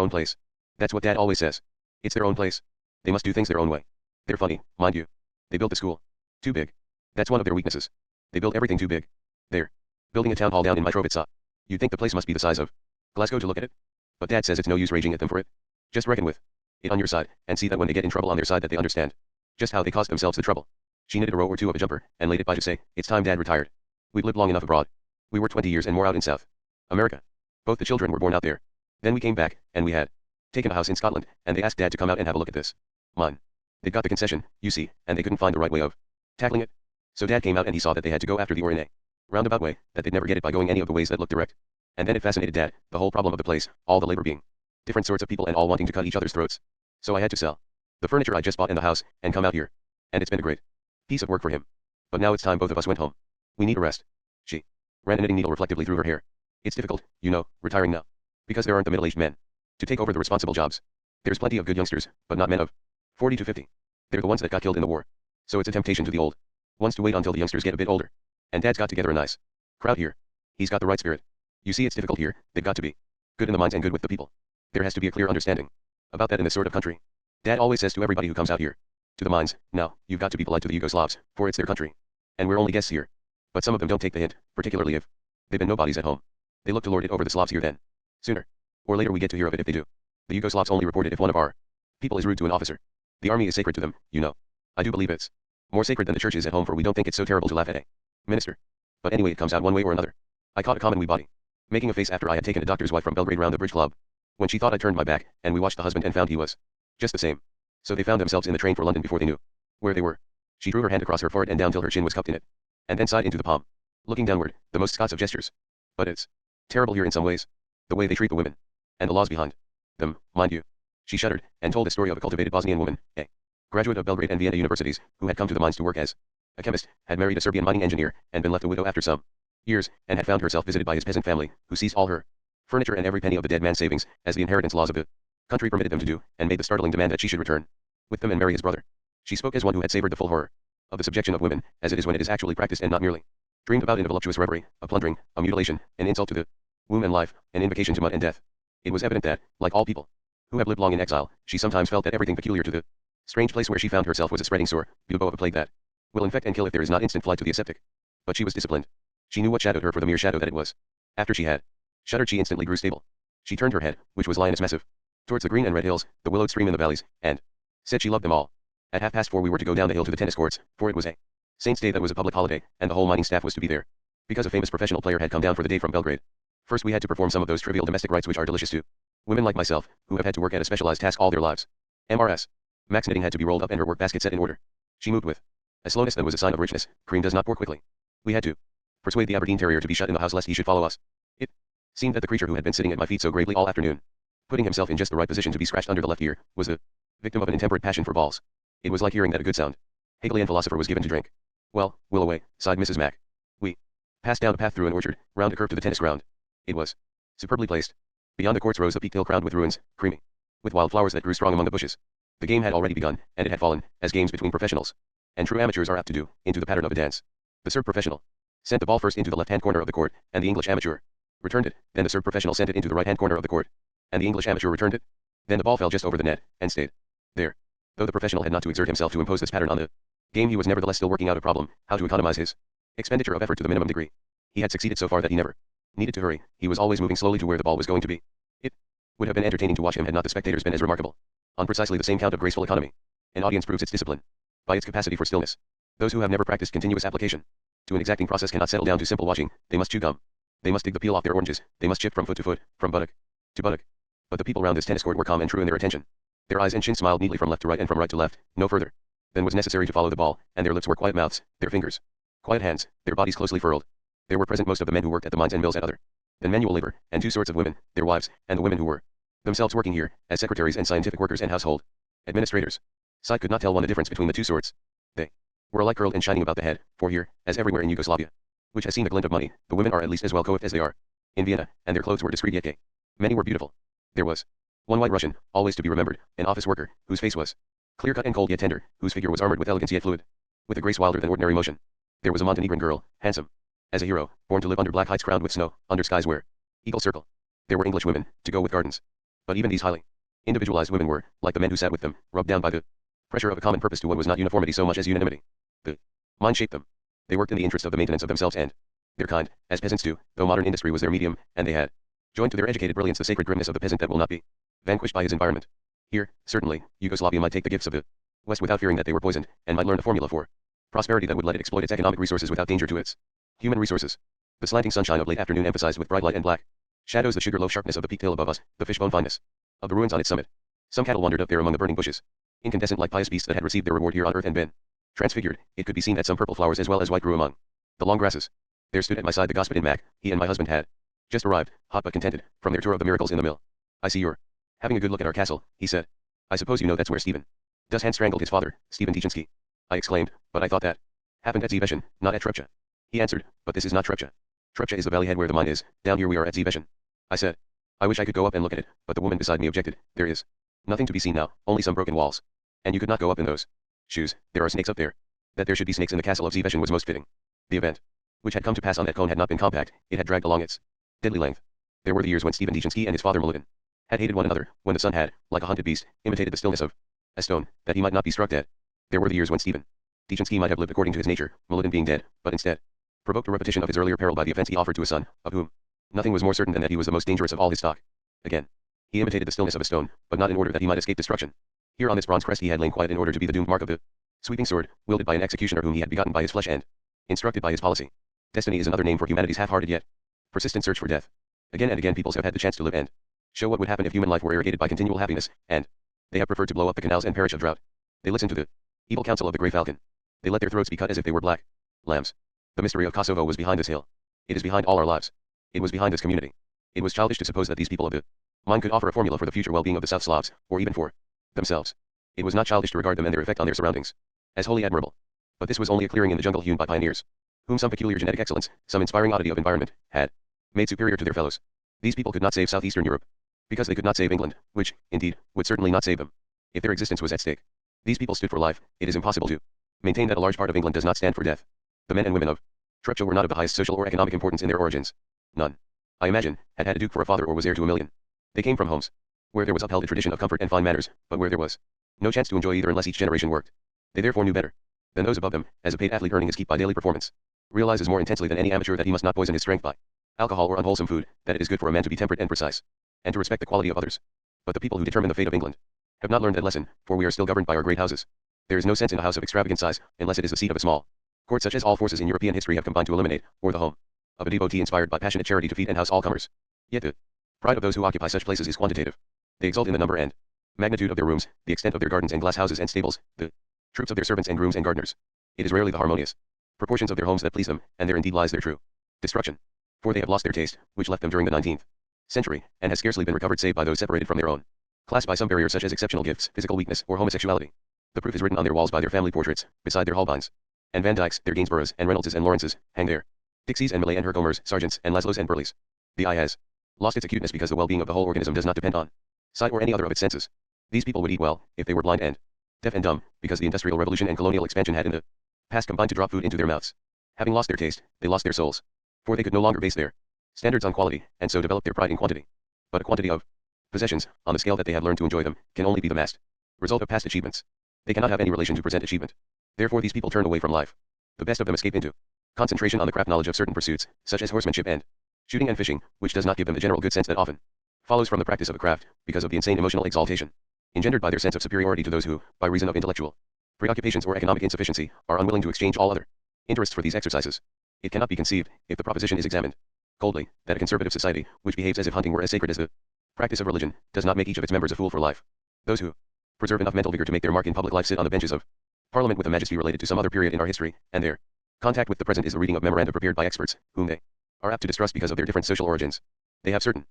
own place. That's what Dad always says. It's their own place. They must do things their own way. They're funny, mind you. They built the school too big. That's one of their weaknesses. They build everything too big. They're building a town hall down in Mitrovitsa. You'd think the place must be the size of Glasgow to look at it. But Dad says it's no use raging at them for it. Just reckon with it on your side, and see that when they get in trouble on their side that they understand just how they caused themselves the trouble. She knitted a row or two of a jumper, and laid it by to say, it's time Dad retired. We've lived long enough abroad. We were 20 years and more out in South America. Both the children were born out there. Then we came back, and we had taken a house in Scotland, and they asked Dad to come out and have a look at this mine. They'd got the concession, you see, and they couldn't find the right way of tackling it. So Dad came out and he saw that they had to go after the ore in a roundabout way, that they'd never get it by going any of the ways that looked direct. And then it fascinated Dad, the whole problem of the place, all the labor being different sorts of people and all wanting to cut each other's throats. So I had to sell the furniture I just bought in the house, and come out here. And it's been a great piece of work for him. But now it's time both of us went home. We need a rest. She ran a knitting needle reflectively through her hair. It's difficult, you know, retiring now. Because there aren't the middle-aged men to take over the responsible jobs. There's plenty of good youngsters, but not men of 40 to 50. They're the ones that got killed in the war. So it's a temptation to the old ones to wait until the youngsters get a bit older. And Dad's got together a nice crowd here. He's got the right spirit. You see, it's difficult here. They've got to be good in the minds and good with the people. There has to be a clear understanding about that in this sort of country. Dad always says to everybody who comes out here to the mines, now, you've got to be polite to the Yugoslavs, for it's their country. And we're only guests here. But some of them don't take the hint, particularly if they've been nobodies at home. They look to lord it over the Slavs here then. Sooner or later we get to hear of it if they do. The Yugoslavs only report it if one of our people is rude to an officer. The army is sacred to them, you know. I do believe it's more sacred than the church is at home, for we don't think it's so terrible to laugh at a minister. But anyway, it comes out one way or another. I caught a common wee body making a face after I had taken a doctor's wife from Belgrade round the bridge club. When she thought I turned my back, and we watched the husband and found he was just the same. So they found themselves in the train for London before they knew where they were. She drew her hand across her forehead and down till her chin was cupped in it, and then sighed into the palm, looking downward, the most Scots of gestures. But it's terrible here in some ways. The way they treat the women. And the laws behind them, mind you. She shuddered, and told the story of a cultivated Bosnian woman, a graduate of Belgrade and Vienna universities, who had come to the mines to work as a chemist, had married a Serbian mining engineer, and been left a widow after some years, and had found herself visited by his peasant family, who seized all her furniture and every penny of the dead man's savings, as the inheritance laws of the country permitted them to do, and made the startling demand that she should return with them and marry his brother. She spoke as one who had savored the full horror of the subjection of women, as it is when it is actually practiced and not merely dreamed about in a voluptuous reverie, a plundering, a mutilation, an insult to the womb and life, an invocation to mud and death. It was evident that, like all people who have lived long in exile, she sometimes felt that everything peculiar to the strange place where she found herself was a spreading sore, bubo of a plague that will infect and kill if there is not instant flight to the aseptic. But she was disciplined. She knew what shadowed her for the mere shadow that it was. After she had shuddered, she instantly grew stable. She turned her head, which was lioness massive, towards the green and red hills, the willowed stream in the valleys, and said she loved them all. At 4:30 we were to go down the hill to the tennis courts, for it was a Saint's Day that was a public holiday, and the whole mining staff was to be there, because a famous professional player had come down for the day from Belgrade. First we had to perform some of those trivial domestic rites which are delicious to women like myself, who have had to work at a specialized task all their lives. MRS. Mac's knitting had to be rolled up and her work basket set in order. She moved with a slowness that was a sign of richness. Cream does not pour quickly. We had to persuade the Aberdeen Terrier to be shut in the house lest he should follow us. It seemed that the creature who had been sitting at my feet so gravely all afternoon, putting himself in just the right position to be scratched under the left ear, was the victim of an intemperate passion for balls. It was like hearing that a good sound Hegelian philosopher was given to drink. Well, will away, sighed Mrs. Mac. We passed down a path through an orchard, round a curve to the tennis ground. It was superbly placed. Beyond the courts rose a peaked hill crowned with ruins, creamy with wild flowers that grew strong among the bushes. The game had already begun, and it had fallen, as games between professionals and true amateurs are apt to do, into the pattern of a dance. The serb professional sent the ball first into the left-hand corner of the court, and the English amateur returned it. Then the serve professional sent it into the right-hand corner of the court, and the English amateur returned it. Then the ball fell just over the net, and stayed there. Though the professional had not to exert himself to impose this pattern on the game, he was nevertheless still working out a problem, how to economize his expenditure of effort to the minimum degree. He had succeeded so far that he never needed to hurry. He was always moving slowly to where the ball was going to be. It would have been entertaining to watch him had not the spectators been as remarkable. On precisely the same count of graceful economy, an audience proves its discipline by its capacity for stillness. Those who have never practiced continuous application to an exacting process cannot settle down to simple watching. They must chew gum. They must dig the peel off their oranges. They must chip from foot to foot, from buttock to buttock. But the people round this tennis court were calm and true in their attention. Their eyes and chin smiled neatly from left to right and from right to left, no further than was necessary to follow the ball, and their lips were quiet mouths, their fingers quiet hands, their bodies closely furled. There were present most of the men who worked at the mines and mills at other than manual labor, and two sorts of women, their wives, and the women who were themselves working here, as secretaries and scientific workers and household administrators. Sight could not tell one the difference between the two sorts. They were alike curled and shining about the head, for here, as everywhere in Yugoslavia, which has seen the glint of money, the women are at least as well coiffed as they are in Vienna, and their clothes were discreet yet gay. Many were beautiful. There was one white Russian, always to be remembered, an office worker, whose face was clear-cut and cold yet tender, whose figure was armored with elegance yet fluid, with a grace wilder than ordinary motion. There was a Montenegrin girl, handsome as a hero, born to live under black heights crowned with snow, under skies where eagle circle. There were English women, to go with gardens. But even these highly individualized women were, like the men who sat with them, rubbed down by the pressure of a common purpose to what was not uniformity so much as unanimity. The mind shaped them. They worked in the interest of the maintenance of themselves and their kind, as peasants do, though modern industry was their medium, and they had joined to their educated brilliance the sacred grimness of the peasant that will not be vanquished by his environment. Here, certainly, Yugoslavia might take the gifts of the West without fearing that they were poisoned, and might learn the formula for prosperity that would let it exploit its economic resources without danger to its human resources. The slanting sunshine of late afternoon emphasized with bright light and black shadows the sugar loaf sharpness of the peaked hill above us, the fishbone fineness of the ruins on its summit. Some cattle wandered up there among the burning bushes, incandescent like pious beasts that had received their reward here on earth and been transfigured. It could be seen that some purple flowers as well as white grew among the long grasses. There stood at my side the Господин Mac. He and my husband had just arrived, hot but contented, from their tour of the miracles in the mill. I see you're having a good look at our castle, he said. I suppose you know that's where Stephen Dushand strangled his father, Stephen Tichinsky. I exclaimed, but I thought that happened at Ziveshin, not at Trepcha. He answered, but this is not Trepcha. Trepcha is the valley head where the mine is, down here we are at Ziveshin. I said, I wish I could go up and look at it, but the woman beside me objected. There is nothing to be seen now, only some broken walls. And you could not go up in those shoes, there are snakes up there. That there should be snakes in the castle of Ziveshin was most fitting. The event which had come to pass on that cone had not been compact, it had dragged along its deadly length. There were the years when Stephen Tichinsky and his father Milutin had hated one another, when the sun had, like a hunted beast, imitated the stillness of a stone, that he might not be struck dead. There were the years when Stephen Tichinsky might have lived according to his nature, Milutin being dead, but instead provoked a repetition of his earlier peril by the offense he offered to a son, of whom nothing was more certain than that he was the most dangerous of all his stock. Again, he imitated the stillness of a stone, but not in order that he might escape destruction. Here on this bronze crest he had lain quiet in order to be the doomed mark of the sweeping sword, wielded by an executioner whom he had begotten by his flesh and instructed by his policy. Destiny is another name for humanity's half-hearted yet persistent search for death. Again and again peoples have had the chance to live and show what would happen if human life were irrigated by continual happiness, and they have preferred to blow up the canals and perish of drought. They listened to the evil counsel of the grey falcon. They let their throats be cut as if they were black lambs. The mystery of Kosovo was behind this hill. It is behind all our lives. It was behind this community. It was childish to suppose that these people of the mine could offer a formula for the future well-being of the South Slavs, or even for themselves. It was not childish to regard them and their effect on their surroundings as wholly admirable. But this was only a clearing in the jungle hewn by pioneers, whom some peculiar genetic excellence, some inspiring oddity of environment, had made superior to their fellows. These people could not save southeastern Europe, because they could not save England, which, indeed, would certainly not save them, if their existence was at stake. These people stood for life. It is impossible to maintain that a large part of England does not stand for death. The men and women of Trepcha were not of the highest social or economic importance in their origins. None, I imagine, had had a duke for a father or was heir to a million. They came from homes where there was upheld a tradition of comfort and fine manners, but where there was no chance to enjoy either unless each generation worked. They therefore knew better than those above them, as a paid athlete earning his keep by daily performance realizes more intensely than any amateur that he must not poison his strength by alcohol or unwholesome food, that it is good for a man to be temperate and precise, and to respect the quality of others. But the people who determine the fate of England have not learned that lesson, for we are still governed by our great houses. There is no sense in a house of extravagant size, unless it is the seat of a small court such as all forces in European history have combined to eliminate, or the home of a devotee inspired by passionate charity to feed and house all comers. Yet the pride of those who occupy such places is quantitative. They exult in the number and magnitude of their rooms, the extent of their gardens and glass houses and stables, the troops of their servants and grooms and gardeners. It is rarely the harmonious proportions of their homes that please them, and there indeed lies their true destruction. For they have lost their taste, which left them during the 19th century, and has scarcely been recovered save by those separated from their own class by some barrier such as exceptional gifts, physical weakness, or homosexuality. The proof is written on their walls by their family portraits, beside their Holbeins and Van Dycks, their Gainsboroughs and Reynoldses and Lawrences, hang there Dixies and Millay and Herkomers, Sargents and Laszlos and Burleys. The eye has lost its acuteness because the well-being of the whole organism does not depend on sight or any other of its senses. These people would eat well, if they were blind and deaf and dumb, because the industrial revolution and colonial expansion had in the past combined to drop food into their mouths. Having lost their taste, they lost their souls. For they could no longer base their standards on quality, and so developed their pride in quantity. But a quantity of possessions, on the scale that they have learned to enjoy them, can only be the masked result of past achievements. They cannot have any relation to present achievement. Therefore these people turn away from life. The best of them escape into concentration on the craft knowledge of certain pursuits, such as horsemanship and shooting and fishing, which does not give them the general good sense that often follows from the practice of a craft, because of the insane emotional exaltation engendered by their sense of superiority to those who, by reason of intellectual preoccupations or economic insufficiency, are unwilling to exchange all other interests for these exercises. It cannot be conceived, if the proposition is examined coldly, that a conservative society, which behaves as if hunting were as sacred as the practice of religion, does not make each of its members a fool for life. Those who preserve enough mental vigor to make their mark in public life sit on the benches of Parliament with a majesty related to some other period in our history, and their contact with the present is the reading of memoranda prepared by experts, whom they are apt to distrust because of their different social origins. They have certain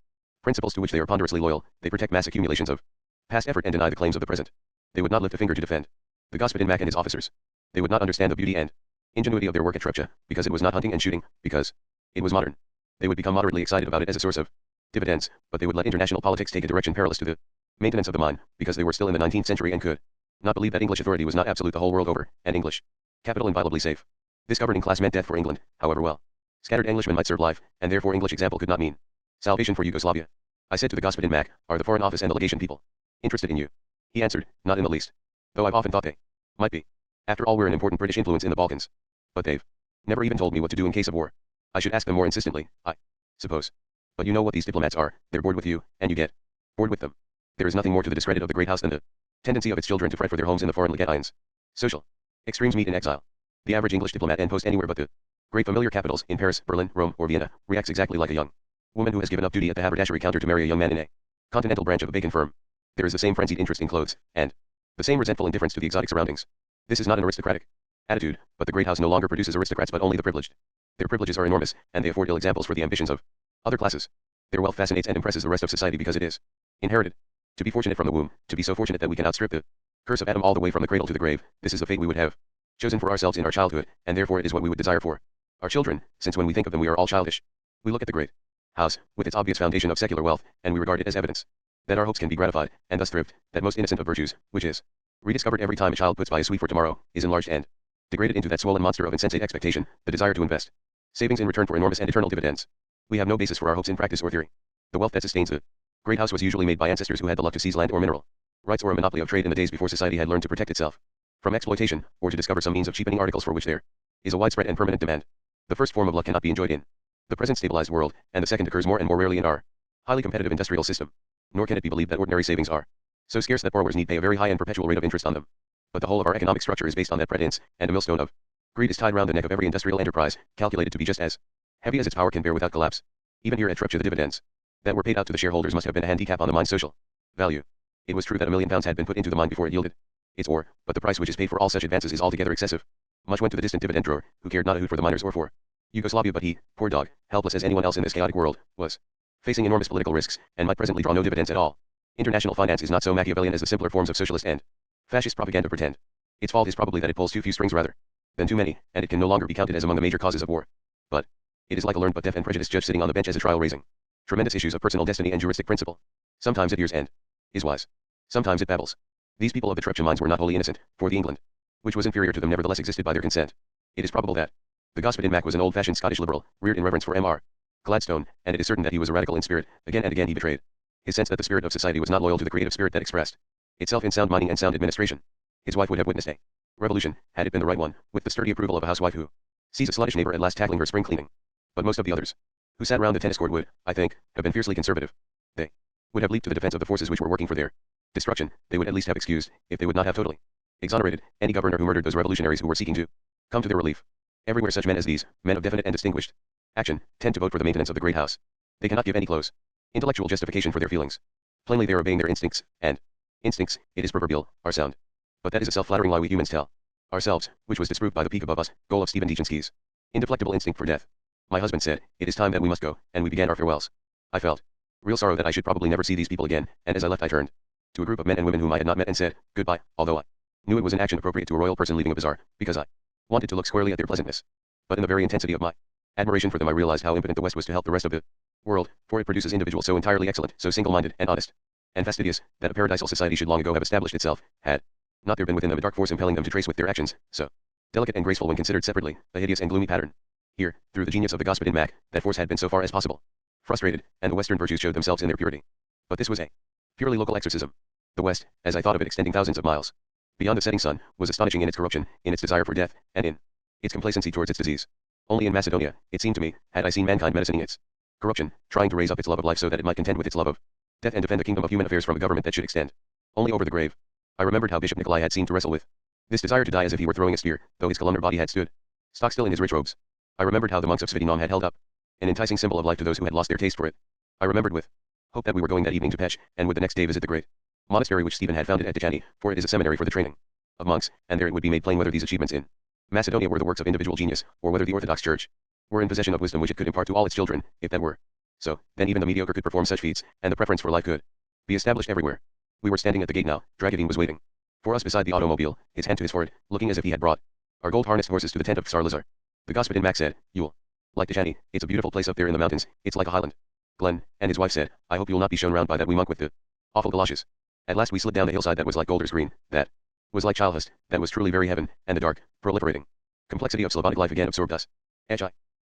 principles to which they are ponderously loyal. They protect mass accumulations of past effort and deny the claims of the present. They would not lift a finger to defend the Господин Mac and his officers. They would not understand the beauty and ingenuity of their work at Trepcha, because it was not hunting and shooting, because it was modern. They would become moderately excited about it as a source of dividends, but they would let international politics take a direction perilous to the maintenance of the mind, because they were still in the 19th century and could not believe that English authority was not absolute the whole world over, and English capital inviolably safe. This governing class meant death for England, however well scattered Englishmen might serve life, and therefore English example could not mean salvation for Yugoslavia. I said to the Господин Mac, are the Foreign Office and the Legation people interested in you? He answered, not in the least. Though I've often thought they might be. After all, we're an important British influence in the Balkans. But they've never even told me what to do in case of war. I should ask them more insistently, I suppose. But you know what these diplomats are, they're bored with you, and you get bored with them. There is nothing more to the discredit of the great house than the tendency of its children to fret for their homes in the foreign legations. Social extremes meet in exile. The average English diplomat and post anywhere but the great familiar capitals, in Paris, Berlin, Rome, or Vienna, reacts exactly like a young woman who has given up duty at the haberdashery counter to marry a young man in a continental branch of a bacon firm. There is the same frenzied interest in clothes, and the same resentful indifference to the exotic surroundings. This is not an aristocratic attitude, but the great house no longer produces aristocrats but only the privileged. Their privileges are enormous, and they afford ill examples for the ambitions of other classes. Their wealth fascinates and impresses the rest of society because it is inherited. To be fortunate from the womb, to be so fortunate that we can outstrip the curse of Adam all the way from the cradle to the grave, this is the fate we would have chosen for ourselves in our childhood, and therefore it is what we would desire for our children, since when we think of them we are all childish. We look at the great house, with its obvious foundation of secular wealth, and we regard it as evidence that our hopes can be gratified, and thus thrift, that most innocent of virtues, which is rediscovered every time a child puts by his sweet for tomorrow, is enlarged and degraded into that swollen monster of insensate expectation, the desire to invest savings in return for enormous and eternal dividends. We have no basis for our hopes in practice or theory. The wealth that sustains the great house was usually made by ancestors who had the luck to seize land or mineral rights or a monopoly of trade in the days before society had learned to protect itself from exploitation, or to discover some means of cheapening articles for which there is a widespread and permanent demand. The first form of luck cannot be enjoyed in the present stabilized world, and the second occurs more and more rarely in our highly competitive industrial system. Nor can it be believed that ordinary savings are so scarce that borrowers need pay a very high and perpetual rate of interest on them. But the whole of our economic structure is based on that pretense, and a millstone of greed is tied round the neck of every industrial enterprise, calculated to be just as heavy as its power can bear without collapse. Even here at Trepcha the dividends that were paid out to the shareholders must have been a handicap on the mine's social value. It was true that £1,000,000 had been put into the mine before it yielded its ore, but the price which is paid for all such advances is altogether excessive. Much went to the distant dividend drawer, who cared not a hoot for the miners or for Yugoslavia, but he, poor dog, helpless as anyone else in this chaotic world, was facing enormous political risks, and might presently draw no dividends at all. International finance is not so Machiavellian as the simpler forms of socialist and fascist propaganda pretend. Its fault is probably that it pulls too few strings rather than too many, and it can no longer be counted as among the major causes of war. But it is like a learned but deaf and prejudiced judge sitting on the bench as a trial raising tremendous issues of personal destiny and juristic principle. Sometimes it hears and is wise. Sometimes it babbles. These people of the Trepcha mines were not wholly innocent, for the England which was inferior to them nevertheless existed by their consent. It is probable that the Господин Mac was an old-fashioned Scottish liberal, reared in reverence for M.R. Gladstone, and it is certain that he was a radical in spirit. Again and again he betrayed his sense that the spirit of society was not loyal to the creative spirit that expressed itself in sound mining and sound administration. His wife would have witnessed a revolution, had it been the right one, with the sturdy approval of a housewife who sees a sluttish neighbor at last tackling her spring cleaning. But most of the others who sat round the tennis court would, I think, have been fiercely conservative. They would have leaped to the defense of the forces which were working for their destruction. They would at least have excused, if they would not have totally exonerated, any governor who murdered those revolutionaries who were seeking to come to their relief. Everywhere such men as these, men of definite and distinguished action, tend to vote for the maintenance of the great house. They cannot give any close intellectual justification for their feelings. Plainly they are obeying their instincts, and instincts, it is proverbial, are sound. But that is a self-flattering lie we humans tell ourselves, which was disproved by the peak above us, goal of Stephen Deaconsky's indeflectible instinct for death. My husband said, it is time that we must go, and we began our farewells. I felt real sorrow that I should probably never see these people again, and as I left I turned to a group of men and women whom I had not met and said, goodbye, although I knew it was an action appropriate to a royal person leaving a bazaar, because I wanted to look squarely at their pleasantness. But in the very intensity of my admiration for them I realized how impotent the West was to help the rest of the world, for it produces individuals so entirely excellent, so single-minded, and honest, and fastidious, that a paradisal society should long ago have established itself, had not there been within them a dark force impelling them to trace with their actions, so delicate and graceful when considered separately, a hideous and gloomy pattern. Here, through the genius of the Gospel in Mac, that force had been so far as possible frustrated, and the Western virtues showed themselves in their purity. But this was a purely local exorcism. The West, as I thought of it extending thousands of miles beyond the setting sun, was astonishing in its corruption, in its desire for death, and in its complacency towards its disease. Only in Macedonia, it seemed to me, had I seen mankind medicining its corruption, trying to raise up its love of life so that it might contend with its love of death and defend the kingdom of human affairs from a government that should extend only over the grave. I remembered how Bishop Nikolai had seemed to wrestle with this desire to die as if he were throwing a spear, though his columnar body had stood stock still in his rich robes. I remembered how the monks of Svidinam had held up an enticing symbol of life to those who had lost their taste for it. I remembered with hope that we were going that evening to Pech, and would the next day visit the great monastery which Stephen had founded at Dechani, for it is a seminary for the training of monks, and there it would be made plain whether these achievements in Macedonia were the works of individual genius, or whether the Orthodox Church were in possession of wisdom which it could impart to all its children. If that were so, then even the mediocre could perform such feats, and the preference for life could be established everywhere. We were standing at the gate now. Dragidine was waiting for us beside the automobile, his hand to his forehead, looking as if he had brought our gold-harnessed horses to the tent of Tsar Lazar. The Господин Mac said, "You'll like Dechani. It's a beautiful place up there in the mountains. It's like a highland glen." And his wife said, "I hope you'll not be shown round by that wee monk with the awful galoshes." At last we slid down the hillside that was like Golders Green, that was like Childhust, that was truly very heaven, and the dark, proliferating complexity of Slavonic life again absorbed us.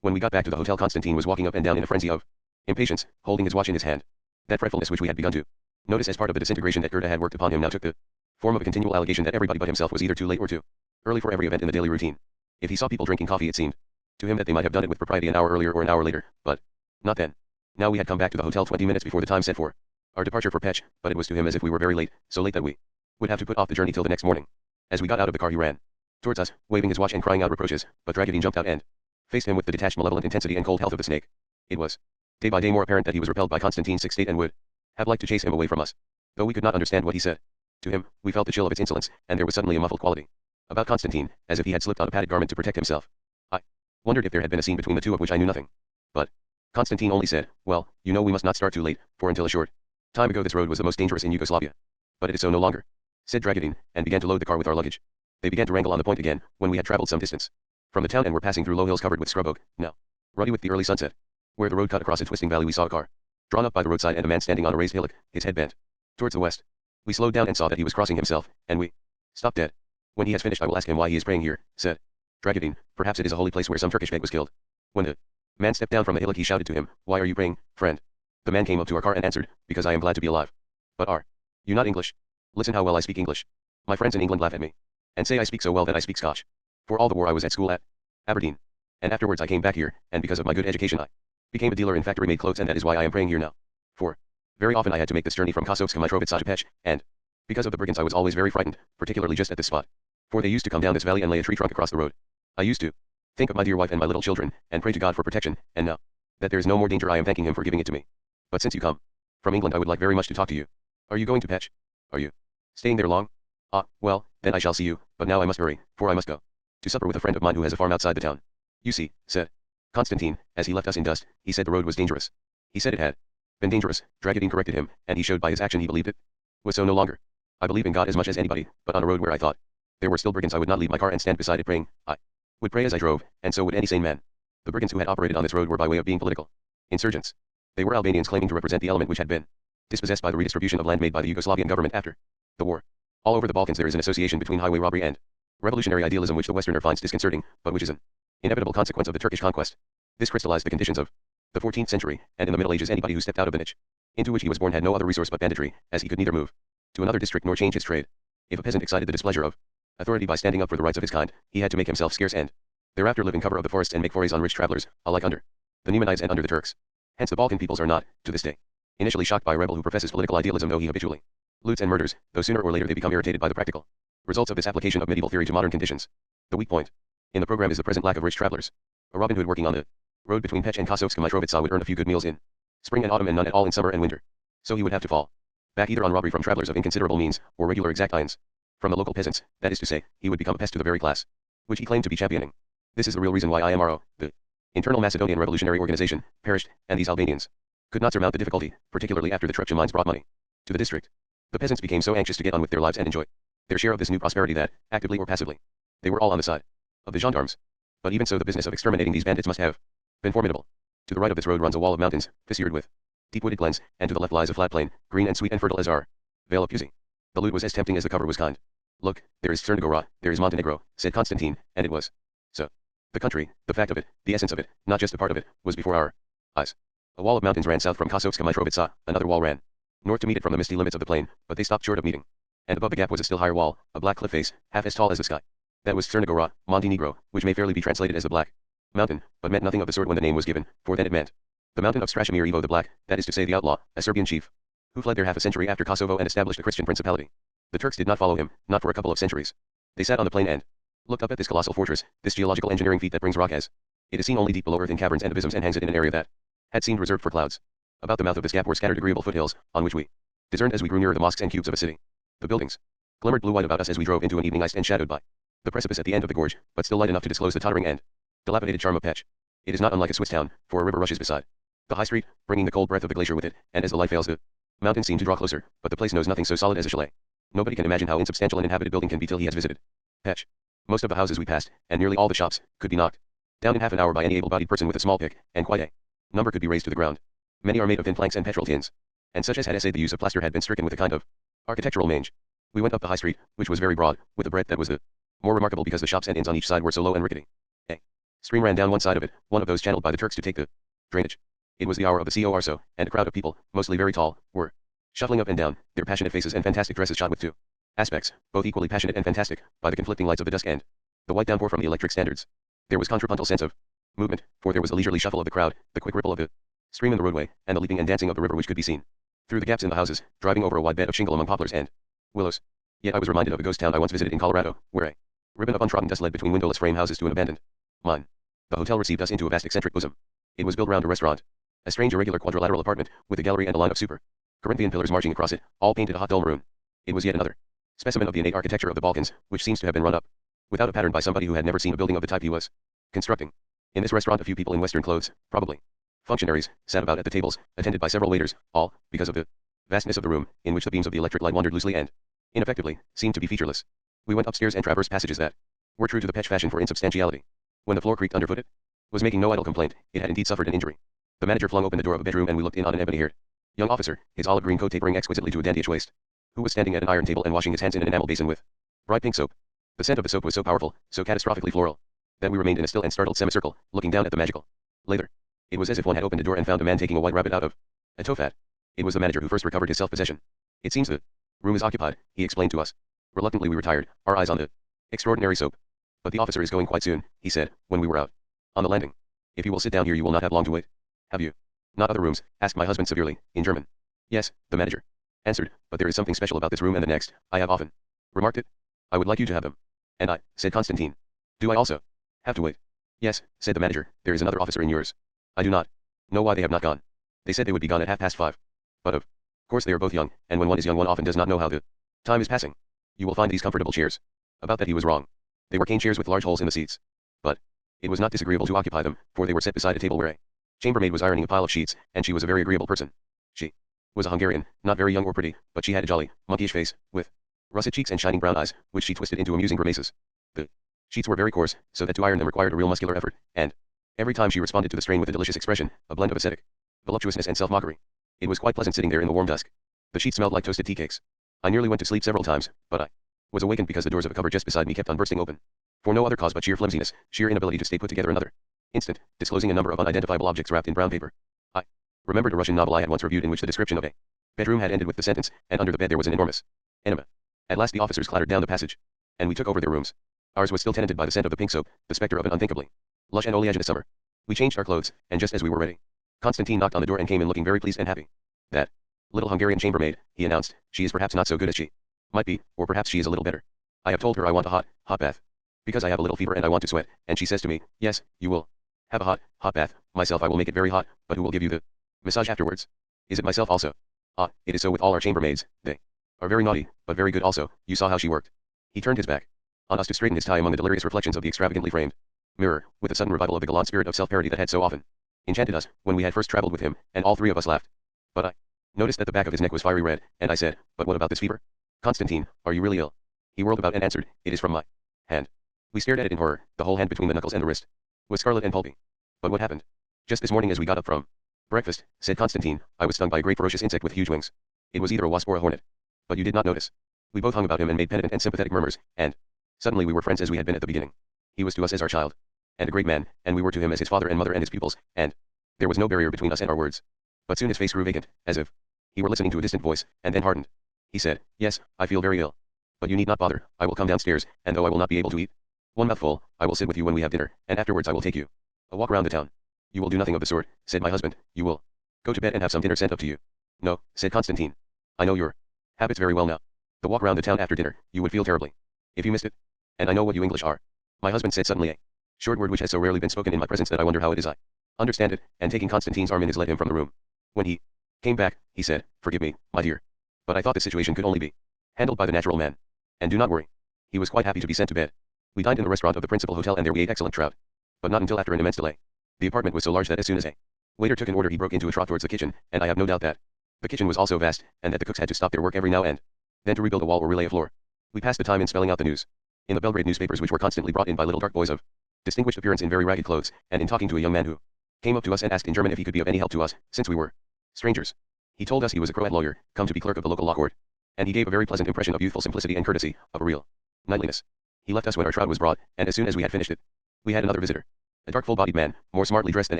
When we got back to the hotel, Constantine was walking up and down in a frenzy of impatience, holding his watch in his hand. That fretfulness which we had begun to notice as part of the disintegration that Gerda had worked upon him now took the form of a continual allegation that everybody but himself was either too late or too early for every event in the daily routine. If he saw people drinking coffee, it seemed to him that they might have done it with propriety an hour earlier or an hour later, but not then. Now we had come back to the hotel 20 minutes before the time set for our departure for Pech, but it was to him as if we were very late, so late that we would have to put off the journey till the next morning. As we got out of the car, he ran towards us, waving his watch and crying out reproaches, but Dragidine jumped out and faced him with the detached malevolent intensity and cold health of the snake. It was day by day more apparent that he was repelled by Constantine's sick state and would have liked to chase him away from us, though we could not understand what he said. To him, we felt the chill of its insolence, and there was suddenly a muffled quality about Constantine, as if he had slipped on a padded garment to protect himself. I wondered if there had been a scene between the two of which I knew nothing. But Constantine only said, "Well, you know we must not start too late, for until a short time ago this road was the most dangerous in Yugoslavia. But it is so no longer," said Dragidine, and began to load the car with our luggage. They began to wrangle on the point again, when we had traveled some distance from the town and were passing through low hills covered with scrub oak, now ruddy with the early sunset. Where the road cut across a twisting valley, we saw a car drawn up by the roadside and a man standing on a raised hillock, his head bent towards the west. We slowed down and saw that he was crossing himself, and we stopped dead. "When he has finished I will ask him why he is praying here," said Dragidine. "Perhaps it is a holy place where some Turkish beg was killed." When the man stepped down from the hillock he shouted to him, "Why are you praying, friend?" The man came up to our car and answered, "Because I am glad to be alive." "But are you not English?" "Listen how well I speak English. My friends in England laugh at me, and say I speak so well that I speak Scotch. For all the war I was at school at Aberdeen, and afterwards I came back here, and because of my good education I became a dealer in factory-made clothes, and that is why I am praying here now. For very often I had to make this journey from Kosovska Mitrovica to Pech, and because of the brigands I was always very frightened, particularly just at this spot. For they used to come down this valley and lay a tree trunk across the road. I used to think of my dear wife and my little children, and pray to God for protection, and now that there is no more danger I am thanking him for giving it to me. But since you come from England I would like very much to talk to you. Are you going to Pech? Are you staying there long? Ah, well, then I shall see you, but now I must hurry, for I must go to supper with a friend of mine who has a farm outside the town." "You see," said Constantine, as he left us in dust, "he said the road was dangerous." "He said it had been dangerous," Dragidine corrected him, "and he showed by his action he believed it was so no longer. I believe in God as much as anybody, but on a road where I thought there were still brigands I would not leave my car and stand beside it praying. I would pray as I drove, and so would any sane man. The brigands who had operated on this road were by way of being political insurgents. They were Albanians claiming to represent the element which had been dispossessed by the redistribution of land made by the Yugoslavian government after the war. All over the Balkans there is an association between highway robbery and revolutionary idealism which the Westerner finds disconcerting, but which is an inevitable consequence of the Turkish conquest. This crystallized the conditions of the 14th century, and in the Middle Ages anybody who stepped out of the niche into which he was born had no other resource but banditry, as he could neither move to another district nor change his trade. If a peasant excited the displeasure of authority by standing up for the rights of his kind, he had to make himself scarce and thereafter live in cover of the forests and make forays on rich travelers, alike under the Neumanides and under the Turks. Hence the Balkan peoples are not, to this day, initially shocked by a rebel who professes political idealism, though he habitually loots and murders, though sooner or later they become irritated by the practical results of this application of medieval theory to modern conditions. The weak point in the program is the present lack of rich travelers. A Robin Hood working on the road between Pech and Kosovska Mitrovica would earn a few good meals in spring and autumn and none at all in summer and winter. So he would have to fall back either on robbery from travelers of inconsiderable means, or regular exactions from the local peasants, that is to say, he would become a pest to the very class which he claimed to be championing. This is the real reason why IMRO, the internal Macedonian revolutionary organization, perished, and these Albanians could not surmount the difficulty, particularly after the Trepcha mines brought money to the district. The peasants became so anxious to get on with their lives and enjoy their share of this new prosperity that, actively or passively, they were all on the side of the gendarmes. But even so the business of exterminating these bandits must have been formidable. To the right of this road runs a wall of mountains, fissured with deep wooded glens, and to the left lies a flat plain, green and sweet and fertile as our Vale of Pusey. The loot was as tempting as the cover was kind. Look, there is Cernigora, there is Montenegro, said Constantine, and it was. So. The country, the fact of it, the essence of it, not just a part of it, was before our eyes. A wall of mountains ran south from Kosovska Mitrovica, another wall ran north to meet it from the misty limits of the plain, but they stopped short of meeting. And above the gap was a still higher wall, a black cliff face, half as tall as the sky. That was Cernigora, Montenegro, which may fairly be translated as the Black Mountain, but meant nothing of the sort when the name was given, for then it meant the mountain of Strashimir Ivo the Black, that is to say the outlaw, a Serbian chief, who fled there half a century after Kosovo and established a Christian principality. The Turks did not follow him, not for a couple of centuries. They sat on the plain and looked up at this colossal fortress, this geological engineering feat that brings rock as it is seen only deep below earth in caverns and abysms and hangs it in an area that had seemed reserved for clouds. About the mouth of this gap were scattered agreeable foothills, on which we discerned as we grew nearer the mosques and cubes of a city. The buildings glimmered blue-white about us as we drove into an evening iced and shadowed by the precipice at the end of the gorge, but still light enough to disclose the tottering and dilapidated charm of Pech. It is not unlike a Swiss town, for a river rushes beside the high street, bringing the cold breath of the glacier with it, and as the light fails the mountains seem to draw closer, but the place knows nothing so solid as a chalet. Nobody can imagine how insubstantial an inhabited building can be till he has visited Pech. Most of the houses we passed, and nearly all the shops, could be knocked down in half an hour by any able-bodied person with a small pick, and quite a number could be razed to the ground. Many are made of thin planks and petrol tins, and such as had essayed the use of plaster had been stricken with a kind of architectural mange. We went up the high street, which was very broad, with a breadth that was the more remarkable because the shops and inns on each side were so low and rickety. A stream ran down one side of it, one of those channeled by the Turks to take the drainage. It was the hour of the Corso, and a crowd of people, mostly very tall, were shuffling up and down, their passionate faces and fantastic dresses shot with two aspects, both equally passionate and fantastic, by the conflicting lights of the dusk and the white downpour from the electric standards. There was contrapuntal sense of movement, for there was a leisurely shuffle of the crowd, the quick ripple of the stream in the roadway, and the leaping and dancing of the river which could be seen through the gaps in the houses, driving over a wide bed of shingle among poplars and willows. Yet I was reminded of a ghost town I once visited in Colorado, where a ribbon of untrodden dust led between windowless frame houses to an abandoned mine. The hotel received us into a vast eccentric bosom. It was built round a restaurant, a strange irregular quadrilateral apartment, with a gallery and a line of super Corinthian pillars marching across it, all painted a hot dull maroon. It was yet another specimen of the innate architecture of the Balkans, which seems to have been run up without a pattern by somebody who had never seen a building of the type he was constructing. In this restaurant a few people in Western clothes, probably functionaries, sat about at the tables, attended by several waiters, all, because of the vastness of the room, in which the beams of the electric light wandered loosely and ineffectively, seemed to be featureless. We went upstairs and traversed passages that were true to the Pech fashion for insubstantiality. When the floor creaked underfoot it was making no idle complaint, it had indeed suffered an injury. The manager flung open the door of a bedroom and we looked in on an ebony-haired young officer, his olive green coat tapering exquisitely to a dandyish waist, who was standing at an iron table and washing his hands in an enamel basin with bright pink soap. The scent of the soap was so powerful, so catastrophically floral, that we remained in a still and startled semicircle, looking down at the magical lather. It was as if one had opened a door and found a man taking a white rabbit out of a tofat. It was the manager who first recovered his self-possession. It seems the room is occupied, he explained to us. Reluctantly we retired, our eyes on the extraordinary soap. But the officer is going quite soon, he said, when we were out on the landing. If you will sit down here you will not have long to wait. Have you not other rooms? Asked my husband severely, in German. Yes, the manager answered, but there is something special about this room and the next, I have often remarked it. I would like you to have them. And I, said Constantine. Do I also have to wait? Yes, said the manager, there is another officer in yours. I do not know why they have not gone. They said they would be gone at 5:30. But of course they are both young, and when one is young one often does not know how the time is passing. You will find these comfortable chairs. About that he was wrong. They were cane chairs with large holes in the seats. But it was not disagreeable to occupy them, for they were set beside a table where a chambermaid was ironing a pile of sheets, and she was a very agreeable person. She was a Hungarian, not very young or pretty, but she had a jolly, monkeyish face, with russet cheeks and shining brown eyes, which she twisted into amusing grimaces. The sheets were very coarse, so that to iron them required a real muscular effort, and every time she responded to the strain with a delicious expression, a blend of ascetic voluptuousness and self-mockery. It was quite pleasant sitting there in the warm dusk. The sheets smelled like toasted tea cakes. I nearly went to sleep several times, but I was awakened because the doors of a cupboard just beside me kept on bursting open. For no other cause but sheer flimsiness, sheer inability to stay put together another instant, disclosing a number of unidentifiable objects wrapped in brown paper. I remembered a Russian novel I had once reviewed in which the description of a bedroom had ended with the sentence, and under the bed there was an enormous enema. At last the officers clattered down the passage, and we took over their rooms. Ours was still tenanted by the scent of the pink soap, the spectre of an unthinkably lush and oleaginous summer. We changed our clothes, and just as we were ready, Constantine knocked on the door and came in looking very pleased and happy. That little Hungarian chambermaid, he announced, she is perhaps not so good as she might be, or perhaps she is a little better. I have told her I want a hot bath, because I have a little fever and I want to sweat, and she says to me, yes, you will have a hot bath. Myself I will make it very hot, but who will give you the massage afterwards? Is it myself also? Ah, it is so with all our chambermaids, they are very naughty, but very good also. You saw how she worked. He turned his back on us to straighten his tie among the delirious reflections of the extravagantly framed mirror, with a sudden revival of the gallant spirit of self-parody that had so often enchanted us, when we had first traveled with him, and all three of us laughed. But I noticed that the back of his neck was fiery red, and I said, but what about this fever? Constantine, are you really ill? He whirled about and answered, it is from my hand. We stared at it in horror. The whole hand between the knuckles and the wrist was scarlet and pulpy. But what happened? Just this morning as we got up from breakfast, said Constantine, I was stung by a great ferocious insect with huge wings. It was either a wasp or a hornet. But you did not notice. We both hung about him and made penitent and sympathetic murmurs, and suddenly we were friends as we had been at the beginning. He was to us as our child, and a great man, and we were to him as his father and mother and his pupils, and there was no barrier between us and our words. But soon his face grew vacant, as if he were listening to a distant voice, and then hardened. He said, "Yes, I feel very ill. But you need not bother, I will come downstairs, and though I will not be able to eat one mouthful, I will sit with you when we have dinner, and afterwards I will take you a walk round the town." "You will do nothing of the sort," said my husband, "you will go to bed and have some dinner sent up to you." "No," said Constantine. "I know your habits very well now. The walk round the town after dinner, you would feel terribly if you missed it. And I know what you English are." My husband said suddenly a short word which has so rarely been spoken in my presence that I wonder how it is I understand it, and taking Constantine's arm in his led him from the room. When he came back, he said, "Forgive me, my dear. But I thought the situation could only be handled by the natural man. And do not worry." He was quite happy to be sent to bed. We dined in the restaurant of the principal hotel and there we ate excellent trout. But not until after an immense delay. The apartment was so large that as soon as a waiter took an order he broke into a trot towards the kitchen, and I have no doubt that the kitchen was also vast, and that the cooks had to stop their work every now and then to rebuild a wall or relay a floor. We passed the time in spelling out the news in the Belgrade newspapers, which were constantly brought in by little dark boys of distinguished appearance in very ragged clothes, and in talking to a young man who came up to us and asked in German if he could be of any help to us, since we were strangers. He told us he was a Croat lawyer, come to be clerk of the local law court, and he gave a very pleasant impression of youthful simplicity and courtesy, of a real knightliness. He left us when our trout was brought, and as soon as we had finished it, we had another visitor. A dark full-bodied man, more smartly dressed than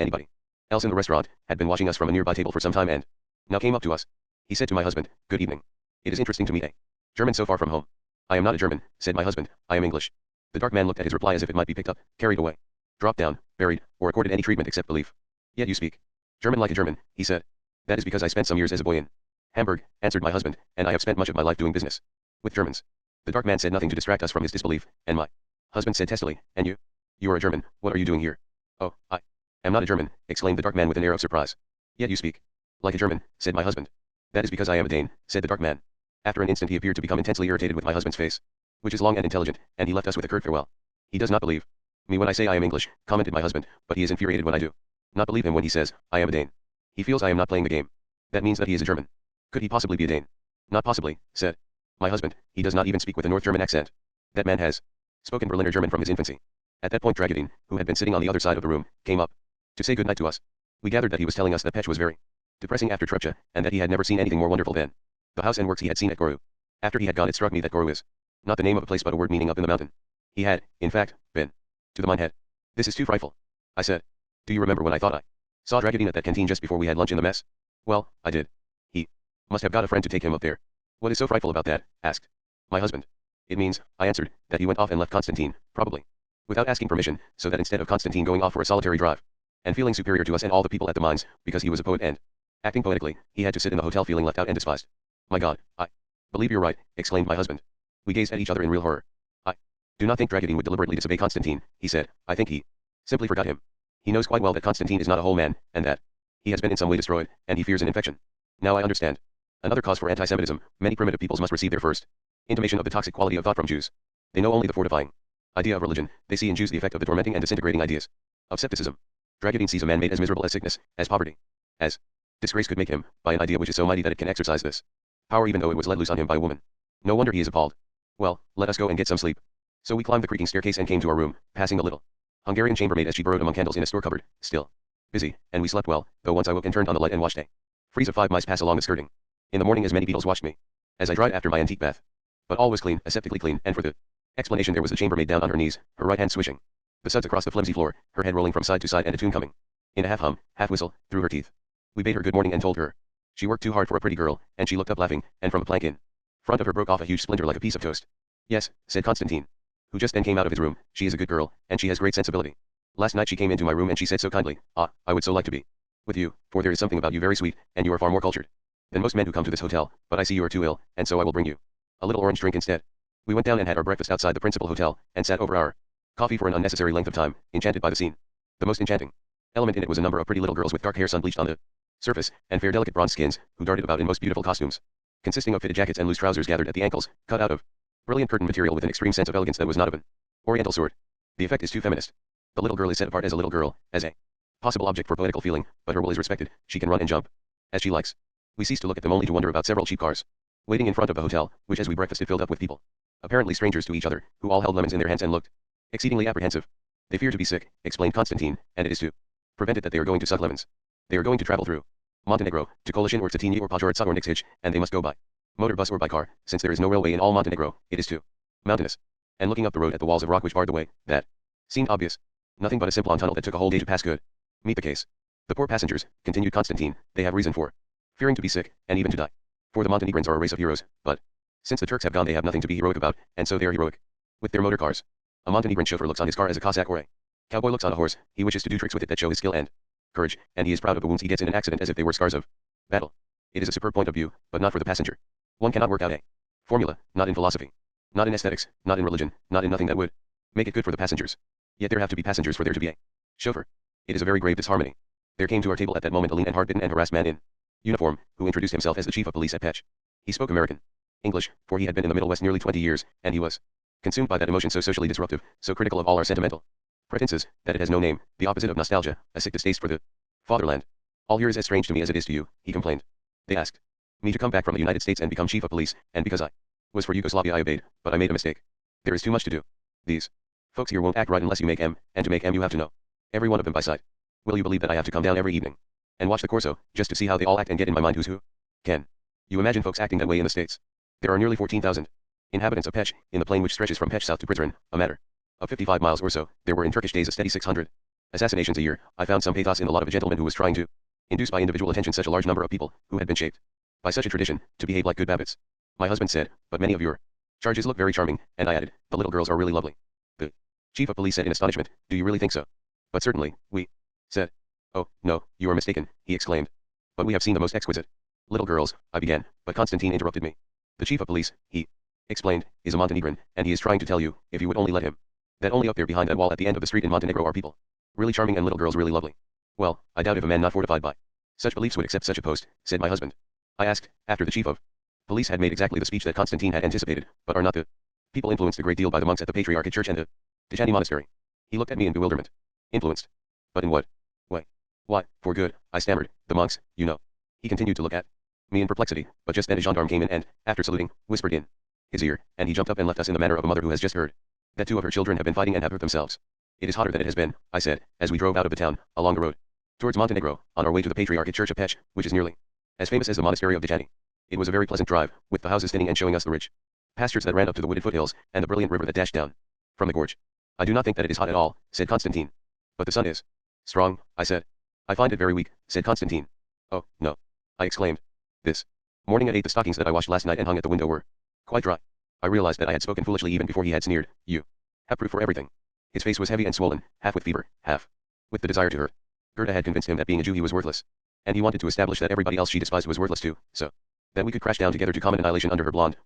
anybody else in the restaurant, had been watching us from a nearby table for some time and now came up to us. He said to my husband, "Good evening. It is interesting to meet a German so far from home." "I am not a German," said my husband, "I am English." The dark man looked at his reply as if it might be picked up, carried away, dropped down, buried, or accorded any treatment except belief. "Yet you speak German like a German," he said. "That is because I spent some years as a boy in Hamburg," answered my husband, "and I have spent much of my life doing business with Germans." The dark man said nothing to distract us from his disbelief, and my husband said testily, "And you? You are a German, what are you doing here?" "Oh, I am not a German," exclaimed the dark man with an air of surprise. "Yet you speak like a German," said my husband. "That is because I am a Dane," said the dark man. After an instant he appeared to become intensely irritated with my husband's face, which is long and intelligent, and he left us with a curt farewell. "He does not believe me when I say I am English," commented my husband, "but he is infuriated when I do not believe him when he says, I am a Dane. He feels I am not playing the game. That means that he is a German. Could he possibly be a Dane?" "Not possibly," said my husband. "He does not even speak with a North German accent. That man has spoken Berliner German from his infancy." At that point Dragadine, who had been sitting on the other side of the room, came up to say good night to us. We gathered that he was telling us that Pech was very depressing after Trepcha, and that he had never seen anything more wonderful than the house and works he had seen at Goru. After he had gone it struck me that Goru is not the name of a place but a word meaning up in the mountain. He had, in fact, been to the mine head. "This is too frightful," I said. "Do you remember when I thought I saw Dragadine at that canteen just before we had lunch in the mess?" "Well, I did. He must have got a friend to take him up there." "What is so frightful about that?" asked my husband. "It means," I answered, "that he went off and left Constantine, probably without asking permission, so that instead of Constantine going off for a solitary drive and feeling superior to us and all the people at the mines, because he was a poet and acting poetically, he had to sit in the hotel feeling left out and despised." "My God, I believe you're right," exclaimed my husband. We gazed at each other in real horror. "I do not think Dragadine would deliberately disobey Constantine," he said. "I think he simply forgot him. He knows quite well that Constantine is not a whole man, and that he has been in some way destroyed, and he fears an infection. Now I understand. Another cause for anti-Semitism, many primitive peoples must receive their first intimation of the toxic quality of thought from Jews. They know only the fortifying idea of religion, they see in Jews the effect of the tormenting and disintegrating ideas of skepticism. Dragadine sees a man made as miserable as sickness, as poverty, as disgrace could make him, by an idea which is so mighty that it can exercise this power even though it was let loose on him by a woman. No wonder he is appalled. Well, let us go and get some sleep." So we climbed the creaking staircase and came to our room, passing the little Hungarian chambermaid as she burrowed among candles in a store cupboard, still busy, and we slept well, though once I woke and turned on the light and watched a frieze of 5 mice pass along the skirting. In the morning as many beetles watched me as I dried after my antique bath. But all was clean, aseptically clean, and for the explanation there was the chambermaid down on her knees, her right hand swishing the suds across the flimsy floor, her head rolling from side to side and a tune coming in a half hum, half whistle, through her teeth. We bade her good morning and told her she worked too hard for a pretty girl, and she looked up laughing, and from a plank in front of her broke off a huge splinter like a piece of toast. "Yes," said Constantine, who just then came out of his room, "she is a good girl, and she has great sensibility. Last night she came into my room and she said so kindly, 'Ah, I would so like to be with you, for there is something about you very sweet, and you are far more cultured than most men who come to this hotel, but I see you are too ill, and so I will bring you a little orange drink instead.' We went down and had our breakfast outside the principal hotel, and sat over our coffee for an unnecessary length of time, enchanted by the scene. The most enchanting element in it was a number of pretty little girls with dark hair sun-bleached on the surface, and fair delicate bronze skins, who darted about in most beautiful costumes, consisting of fitted jackets and loose trousers gathered at the ankles, cut out of brilliant curtain material with an extreme sense of elegance that was not of an oriental sort. The effect is too feminist. The little girl is set apart as a little girl, as a possible object for poetical feeling, but her will is respected, she can run and jump as she likes. We ceased to look at them only to wonder about several cheap cars waiting in front of the hotel, which as we breakfasted filled up with people, apparently strangers to each other, who all held lemons in their hands and looked exceedingly apprehensive. "They fear to be sick," explained Constantine, "and it is to prevent it that they are going to suck lemons. They are going to travel through Montenegro, to Kolishin or Titini or Podgorica or Nixhich, and they must go by motor bus or by car, since there is no railway in all Montenegro, it is too mountainous. And looking up the road at the walls of rock which barred the way, that seemed obvious. Nothing but a simple tunnel that took a whole day to pass could meet the case. The poor passengers, continued Constantine, they have reason for fearing to be sick, and even to die. For the Montenegrins are a race of heroes, but since the Turks have gone they have nothing to be heroic about, and so they are heroic with their motor cars. A Montenegrin chauffeur looks on his car as a Cossack or a cowboy looks on a horse. He wishes to do tricks with it that show his skill and courage, and he is proud of the wounds he gets in an accident as if they were scars of battle. It is a superb point of view, but not for the passenger. One cannot work out a formula, not in philosophy, not in aesthetics, not in religion, not in nothing that would make it good for the passengers. Yet there have to be passengers for there to be a chauffeur. It is a very grave disharmony. There came to our table at that moment a lean and hard-bitten and harassed man in uniform, who introduced himself as the chief of police at Pech. He spoke American English, for he had been in the Middle West nearly 20 years, and he was consumed by that emotion so socially disruptive, so critical of all our sentimental pretenses, that it has no name, the opposite of nostalgia, a sick distaste for the fatherland. All here is as strange to me as it is to you, he complained. They asked me to come back from the United States and become chief of police, and because I was for Yugoslavia I obeyed, but I made a mistake. There is too much to do. These folks here won't act right unless you make M, and to make M you have to know every one of them by sight. Will you believe that I have to come down every evening and watch the Corso, just to see how they all act and get in my mind who's who? Can you imagine folks acting that way in the States? There are nearly 14,000 inhabitants of Pech, in the plain which stretches from Pech south to Prizren, a matter of 55 miles or so. There were in Turkish days a steady 600 assassinations a year. I found some pathos in the lot of a gentleman who was trying to induce by individual attention such a large number of people, who had been shaped by such a tradition, to behave like good babbits. My husband said, but many of your charges look very charming, and I added, the little girls are really lovely. The chief of police said in astonishment, do you really think so? But certainly, we said. Oh, no, you are mistaken, he exclaimed. But we have seen the most exquisite little girls, I began, but Constantine interrupted me. The chief of police, he explained, is a Montenegrin, and he is trying to tell you, if you would only let him, that only up there behind that wall at the end of the street in Montenegro are people really charming and little girls really lovely. Well, I doubt if a man not fortified by such beliefs would accept such a post, said my husband. I asked, after the chief of police had made exactly the speech that Constantine had anticipated, but are not the people influenced a great deal by the monks at the Patriarchate Church and the Dejani Monastery? He looked at me in bewilderment. Influenced? But in what way? Why, for good, I stammered, the monks, you know. He continued to look at me in perplexity, but just then a gendarme came in and, after saluting, whispered in his ear, and he jumped up and left us in the manner of a mother who has just heard that two of her children have been fighting and have hurt themselves. It is hotter than it has been, I said, as we drove out of the town, along the road towards Montenegro, on our way to the Patriarchate Church of Pech, which is nearly as famous as the monastery of Dejani. It was a very pleasant drive, with the houses thinning and showing us the rich pastures that ran up to the wooded foothills, and the brilliant river that dashed down from the gorge. I do not think that it is hot at all, said Constantine. But the sun is strong, I said. I find it very weak, said Constantine. Oh, no, I exclaimed. This morning at 8 the stockings that I washed last night and hung at the window were quite dry. I realized that I had spoken foolishly even before he had sneered, you have proof for everything. His face was heavy and swollen, half with fever, half with the desire to hurt. Gerda had convinced him that being a Jew he was worthless. And he wanted to establish that everybody else she despised was worthless too, so that we could crash down together to common annihilation under her blind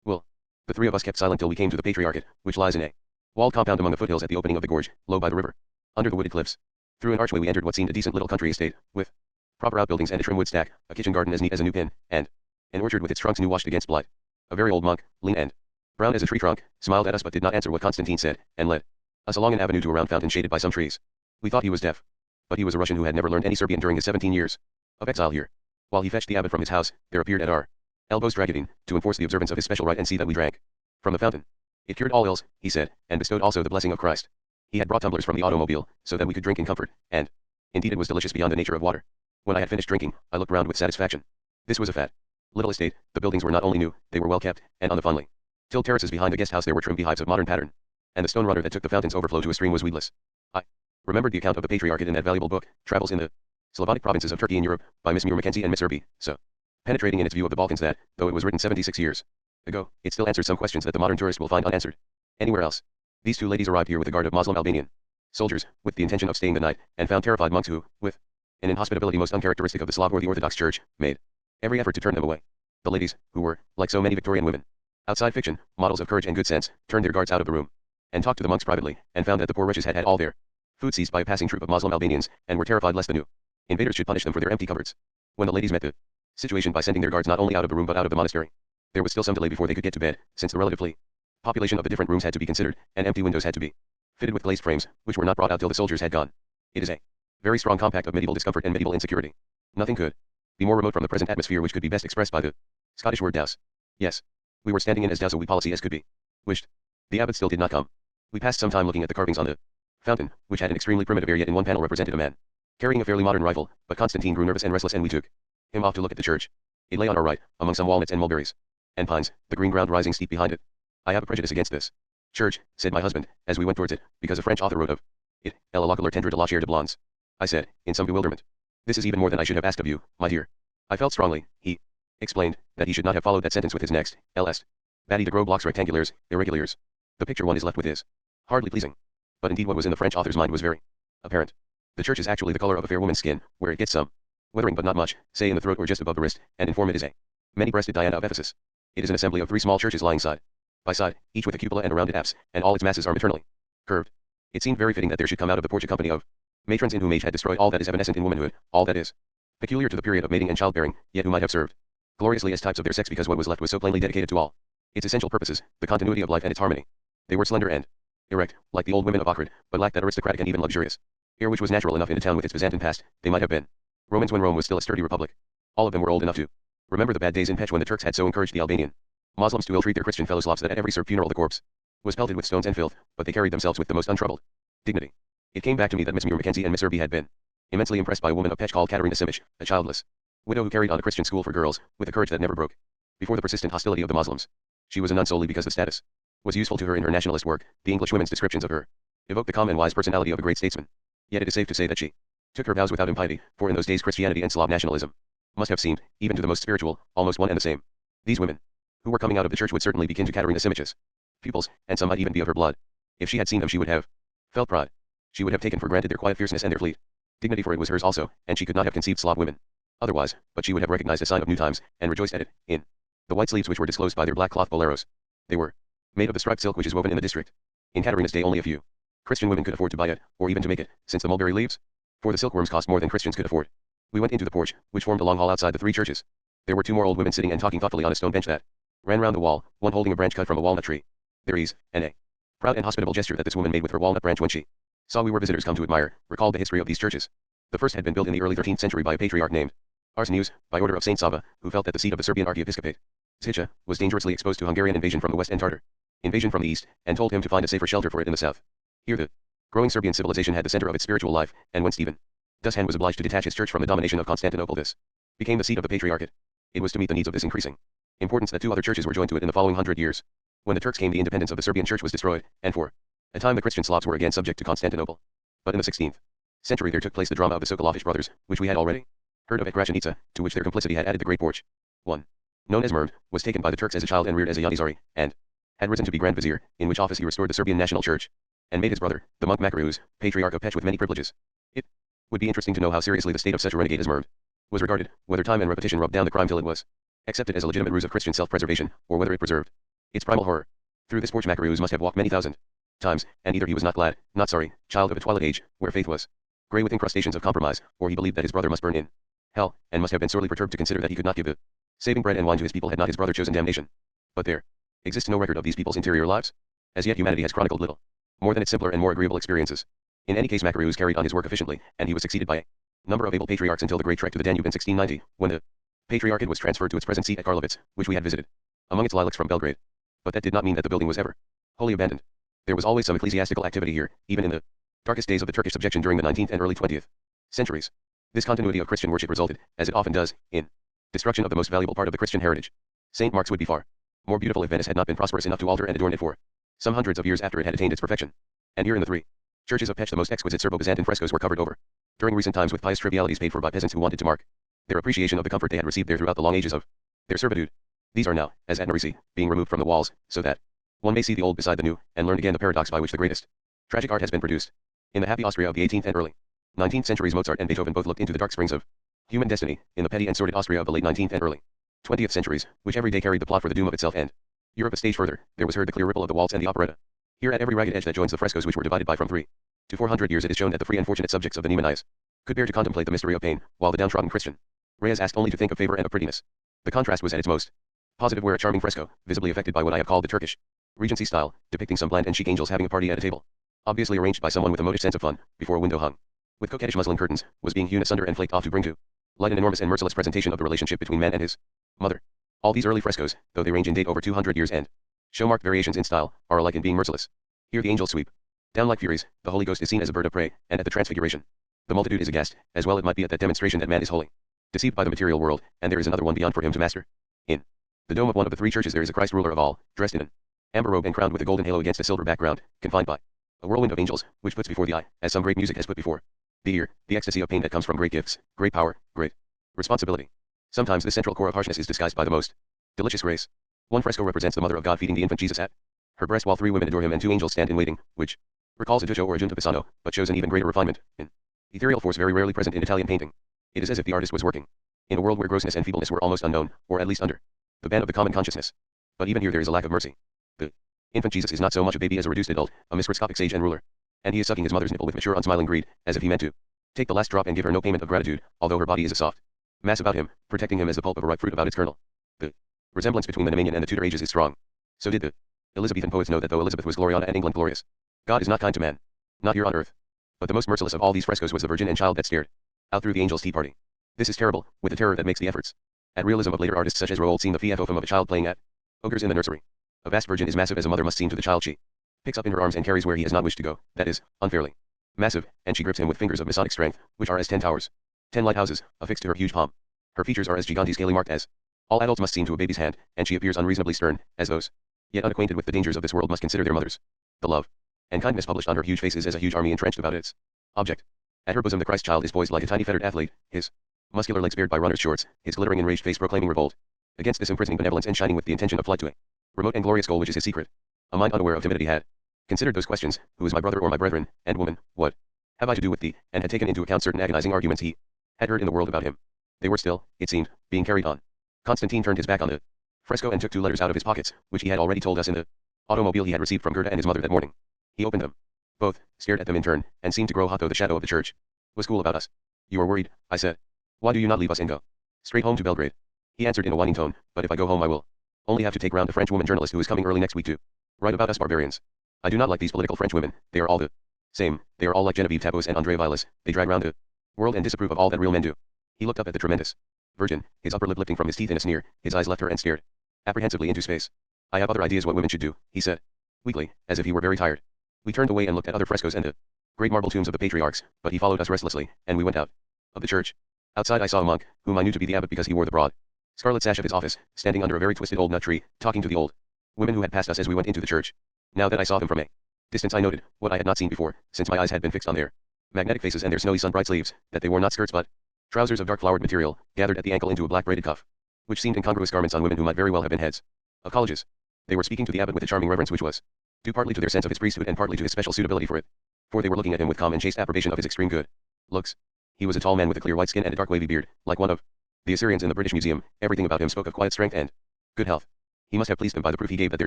will. The three of us kept silent till we came to the Patriarchate, which lies in a walled compound among the foothills at the opening of the gorge, low by the river, under the wooded cliffs. Through an archway we entered what seemed a decent little country estate, with proper outbuildings and a trim wood stack, a kitchen garden as neat as a new pin, and an orchard with its trunks new washed against blight. A very old monk, lean and brown as a tree trunk, smiled at us but did not answer what Constantine said, and led us along an avenue to a round fountain shaded by some trees. We thought he was deaf, but he was a Russian who had never learned any Serbian during his 17 years of exile here. While he fetched the abbot from his house, there appeared at our elbows Dragutin, to enforce the observance of his special rite and see that we drank from the fountain. It cured all ills, he said, and bestowed also the blessing of Christ. He had brought tumblers from the automobile, so that we could drink in comfort, and indeed it was delicious beyond the nature of water. When I had finished drinking, I looked round with satisfaction. This was a fat little estate. The buildings were not only new, they were well kept, and on the finely tilled terraces behind the guest house there were trim beehives of modern pattern, and the stone runner that took the fountain's overflow to a stream was weedless. I remembered the account of the Patriarchate in that valuable book, Travels in the Slavonic Provinces of Turkey and Europe, by Miss Muir Mackenzie and Miss Irby, so penetrating in its view of the Balkans that, though it was written 76 years ago, it still answers some questions that the modern tourist will find unanswered anywhere else. These two ladies arrived here with a guard of Moslem Albanian soldiers, with the intention of staying the night, and found terrified monks who, with an inhospitability most uncharacteristic of the Slav or the Orthodox Church, made every effort to turn them away. The ladies, who were, like so many Victorian women, outside fiction, models of courage and good sense, turned their guards out of the room, and talked to the monks privately, and found that the poor wretches had had all their food seized by a passing troop of Moslem Albanians, and were terrified lest the new invaders should punish them for their empty cupboards. When the ladies met the situation by sending their guards not only out of the room but out of the monastery, there was still some delay before they could get to bed, since the relatively population of the different rooms had to be considered, and empty windows had to be fitted with glazed frames, which were not brought out till the soldiers had gone. It is a very strong compact of medieval discomfort and medieval insecurity. Nothing could be more remote from the present atmosphere, which could be best expressed by the Scottish word douse. Yes, we were standing in as douse a wee policy as could be wished. The abbot still did not come. We passed some time looking at the carvings on the fountain, which had an extremely primitive air, yet in one panel represented a man carrying a fairly modern rifle, but Constantine grew nervous and restless and we took him off to look at the church. It lay on our right, among some walnuts and mulberries. And pines, the green ground rising steep behind it. I have a prejudice against this church, said my husband, as we went towards it, because a French author wrote of it, Elle la couleur tendre de la chair de blondes. I said, in some bewilderment. This is even more than I should have asked of you, my dear. I felt strongly, he explained, that he should not have followed that sentence with his next, L.S. Batty de gros blocks rectangulaires, irregulars. The picture one is left with is hardly pleasing. But indeed what was in the French author's mind was very apparent. The church is actually the color of a fair woman's skin, where it gets some weathering but not much, say in the throat or just above the wrist, and in form it is a many-breasted Diana of Ephesus. It is an assembly of 3 small churches lying side by side, each with a cupola and a rounded apse, and all its masses are maternally curved. It seemed very fitting that there should come out of the porch a company of matrons in whom age had destroyed all that is evanescent in womanhood, all that is peculiar to the period of mating and childbearing, yet who might have served gloriously as types of their sex because what was left was so plainly dedicated to all its essential purposes, the continuity of life and its harmony. They were slender and erect, like the old women of Ohrid, but lacked that aristocratic and even luxurious air which was natural enough in a town with its Byzantine past. They might have been Romans when Rome was still a sturdy republic. All of them were old enough to remember the bad days in Pech when the Turks had so encouraged the Albanian Muslims to ill-treat their Christian fellow Slavs that at every Serb funeral the corpse was pelted with stones and filth, but they carried themselves with the most untroubled dignity. It came back to me that Miss Muir Mackenzie and Miss Irby had been immensely impressed by a woman of Pech called Katerina Simic, a childless widow who carried on a Christian school for girls, with a courage that never broke before the persistent hostility of the Muslims. She was a nun solely because the status was useful to her in her nationalist work. The English women's descriptions of her evoke the calm and wise personality of a great statesman. Yet it is safe to say that she took her vows without impiety, for in those days Christianity and Slav nationalism must have seemed, even to the most spiritual, almost one and the same. These women who were coming out of the church would certainly be kin to Katerina Simic's pupils, and some might even be of her blood. If she had seen them she would have felt pride. She would have taken for granted their quiet fierceness and their fleet dignity, for it was hers also, and she could not have conceived Slav women otherwise, but she would have recognized a sign of new times, and rejoiced at it, in the white sleeves which were disclosed by their black cloth boleros. They were made of the striped silk which is woven in the district. In Katerina's day only a few Christian women could afford to buy it, or even to make it, since the mulberry leaves, for the silkworms cost more than Christians could afford. We went into the porch, which formed a long hall outside the 3 churches. There were 2 more old women sitting and talking thoughtfully on a stone bench that ran round the wall, one holding a branch cut from a walnut tree. Their ease, and a proud and hospitable gesture that this woman made with her walnut branch when she saw we were visitors come to admire, recalled the history of these churches. The first had been built in the early 13th century by a patriarch named Arsenius, by order of Saint Sava, who felt that the seat of the Serbian archiepiscopate, Zhicha, was dangerously exposed to Hungarian invasion from the west and Tartar invasion from the east, and told him to find a safer shelter for it in the south. Here the growing Serbian civilization had the center of its spiritual life, and when Stephen Dushan was obliged to detach his church from the domination of Constantinople, this became the seat of the patriarchate. It was to meet the needs of this increasing importance that 2 other churches were joined to it in the following 100 years. When the Turks came, the independence of the Serbian church was destroyed, and for a time the Christian Slavs were again subject to Constantinople. But in the 16th century there took place the drama of the Sokolovich brothers, which we had already heard of at Gračanica, to which their complicity had added the great porch. One, known as Merv, was taken by the Turks as a child and reared as a Janizari, and had risen to be Grand Vizier, in which office he restored the Serbian national church, and made his brother, the monk Macareus, Patriarch of Pech, with many privileges. It would be interesting to know how seriously the state of such a renegade as Merv was regarded, whether time and repetition rubbed down the crime till it was accepted as a legitimate ruse of Christian self-preservation, or whether it preserved its primal horror. Through this porch Macareus must have walked many thousand times, and either he was not glad, not sorry, child of a twilight age, where faith was grey with incrustations of compromise, or he believed that his brother must burn in hell, and must have been sorely perturbed to consider that he could not give the saving bread and wine to his people had not his brother chosen damnation. But there exists no record of these people's interior lives. As yet humanity has chronicled little more than its simpler and more agreeable experiences. In any case Macareus carried on his work efficiently, and he was succeeded by a number of able patriarchs until the great trek to the Danube in 1690, when the patriarchate was transferred to its present seat at Karlovac, which we had visited, among its lilacs from Belgrade. But that did not mean that the building was ever wholly abandoned. There was always some ecclesiastical activity here, even in the darkest days of the Turkish subjection during the 19th and early 20th centuries. This continuity of Christian worship resulted, as it often does, in destruction of the most valuable part of the Christian heritage. St. Mark's would be far more beautiful if Venice had not been prosperous enough to alter and adorn it for some hundreds of years after it had attained its perfection. And here in the 3 churches of Pech the most exquisite Serbo-Byzantine frescoes were covered over during recent times with pious trivialities paid for by peasants who wanted to mark their appreciation of the comfort they had received there throughout the long ages of their servitude. These are now, as at Nerisi, being removed from the walls, so that one may see the old beside the new, and learn again the paradox by which the greatest tragic art has been produced. In the happy Austria of the 18th and early 19th centuries Mozart and Beethoven both looked into the dark springs of human destiny, in the petty and sordid Austria of the late 19th and early 20th centuries, which every day carried the plot for the doom of itself, and Europe a stage further, there was heard the clear ripple of the waltz and the operetta. Here at every ragged edge that joins the frescoes which were divided by from 3 to 400 years it is shown that the free and fortunate subjects of the Nemanais could bear to contemplate the mystery of pain, while the downtrodden Christian Reyes asked only to think of favor and of prettiness. The contrast was at its most positive where a charming fresco, visibly affected by what I have called the Turkish Regency style, depicting some bland and chic angels having a party at a table, obviously arranged by someone with a modish sense of fun, before a window hung with coquettish muslin curtains, was being hewn asunder and flaked off to bring to light an enormous and merciless presentation of the relationship between man and his mother. All these early frescoes, though they range in date over 200 years and show marked variations in style, are alike in being merciless. Here the angels sweep down like furies, the Holy Ghost is seen as a bird of prey, and at the transfiguration the multitude is aghast, as well it might be at that demonstration that man is holy. deceived by the material world, and there is another one beyond for him to master. In the dome of one of the three churches there is a Christ ruler of all, dressed in an amber robe and crowned with a golden halo against a silver background, confined by a whirlwind of angels, which puts before the eye, as some great music has put before the ear, the ecstasy of pain that comes from great gifts, great power, great responsibility. Sometimes the central core of harshness is disguised by the most delicious grace. One fresco represents the mother of God feeding the infant Jesus at her breast while three women adore him and two angels stand in waiting, which recalls a Duccio or a Giunta Pisano, but shows an even greater refinement, in ethereal force very rarely present in Italian painting. It is as if the artist was working in a world where grossness and feebleness were almost unknown, or at least under the ban of the common consciousness. But even here there is a lack of mercy. The infant Jesus is not so much a baby as a reduced adult, a microscopic sage and ruler. And he is sucking his mother's nipple with mature unsmiling greed, as if he meant to take the last drop and give her no payment of gratitude, although her body is a soft mass about him, protecting him as the pulp of a ripe fruit about its kernel. The resemblance between the Nemanian and the Tudor ages is strong. So did the Elizabethan poets know that though Elizabeth was Gloriana and England glorious, God is not kind to man. Not here on earth. But the most merciless of all these frescoes was the Virgin and Child that stared out through the angels' tea party. This is terrible, with the terror that makes the efforts at realism of later artists such as Roald seem the fiefofum of a child playing at ogres in the nursery. A vast virgin is massive as a mother must seem to the child she picks up in her arms and carries where he has not wished to go, that is, unfairly massive, and she grips him with fingers of Masonic strength, which are as 10 towers, 10 lighthouses, affixed to her huge palm. Her features are as gigantiscally marked as all adults must seem to a baby's hand, and she appears unreasonably stern, as those yet unacquainted with the dangers of this world must consider their mothers. The love and kindness published on her huge face is as a huge army entrenched about its object. At her bosom the Christ child is poised like a tiny fettered athlete, his muscular legs bared by runner's shorts, his glittering enraged face proclaiming revolt against this imprisoning benevolence and shining with the intention of flight to a remote and glorious goal which is his secret. A mind unaware of timidity had considered those questions, who is my brother or my brethren, and woman, what have I to do with thee, and had taken into account certain agonizing arguments he had heard in the world about him. They were still, it seemed, being carried on. Constantine turned his back on the fresco and took 2 letters out of his pockets, which he had already told us in the automobile he had received from Gerda and his mother that morning. He opened them. Both stared at them in turn, and seemed to grow hot though the shadow of the church was cool about us. You are worried, I said. Why do you not leave us and go straight home to Belgrade? He answered in a whining tone, but if I go home I will only have to take round the French woman journalist who is coming early next week to write about us barbarians. I do not like these political French women, they are all the same, they are all like Genevieve Tabos and Andrea Vilas, they drag round the world and disapprove of all that real men do. He looked up at the tremendous Virgin, his upper lip lifting from his teeth in a sneer, his eyes left her and stared apprehensively into space. I have other ideas what women should do, he said, weakly, as if he were very tired. We turned away and looked at other frescoes and the great marble tombs of the patriarchs, but he followed us restlessly, and we went out of the church. Outside I saw a monk, whom I knew to be the abbot because he wore the broad scarlet sash of his office, standing under a very twisted old nut tree, talking to the old women who had passed us as we went into the church. Now that I saw them from a distance I noted, what I had not seen before, since my eyes had been fixed on their magnetic faces and their snowy sun-bright sleeves, that they wore not skirts but trousers of dark flowered material, gathered at the ankle into a black braided cuff, which seemed incongruous garments on women who might very well have been heads of colleges. They were speaking to the abbot with a charming reverence which was due partly to their sense of his priesthood and partly to his special suitability for it, for they were looking at him with calm and chaste approbation of his extreme good looks. He was a tall man with a clear white skin and a dark wavy beard, like one of the Assyrians in the British Museum. Everything about him spoke of quiet strength and good health. He must have pleased them by the proof he gave that their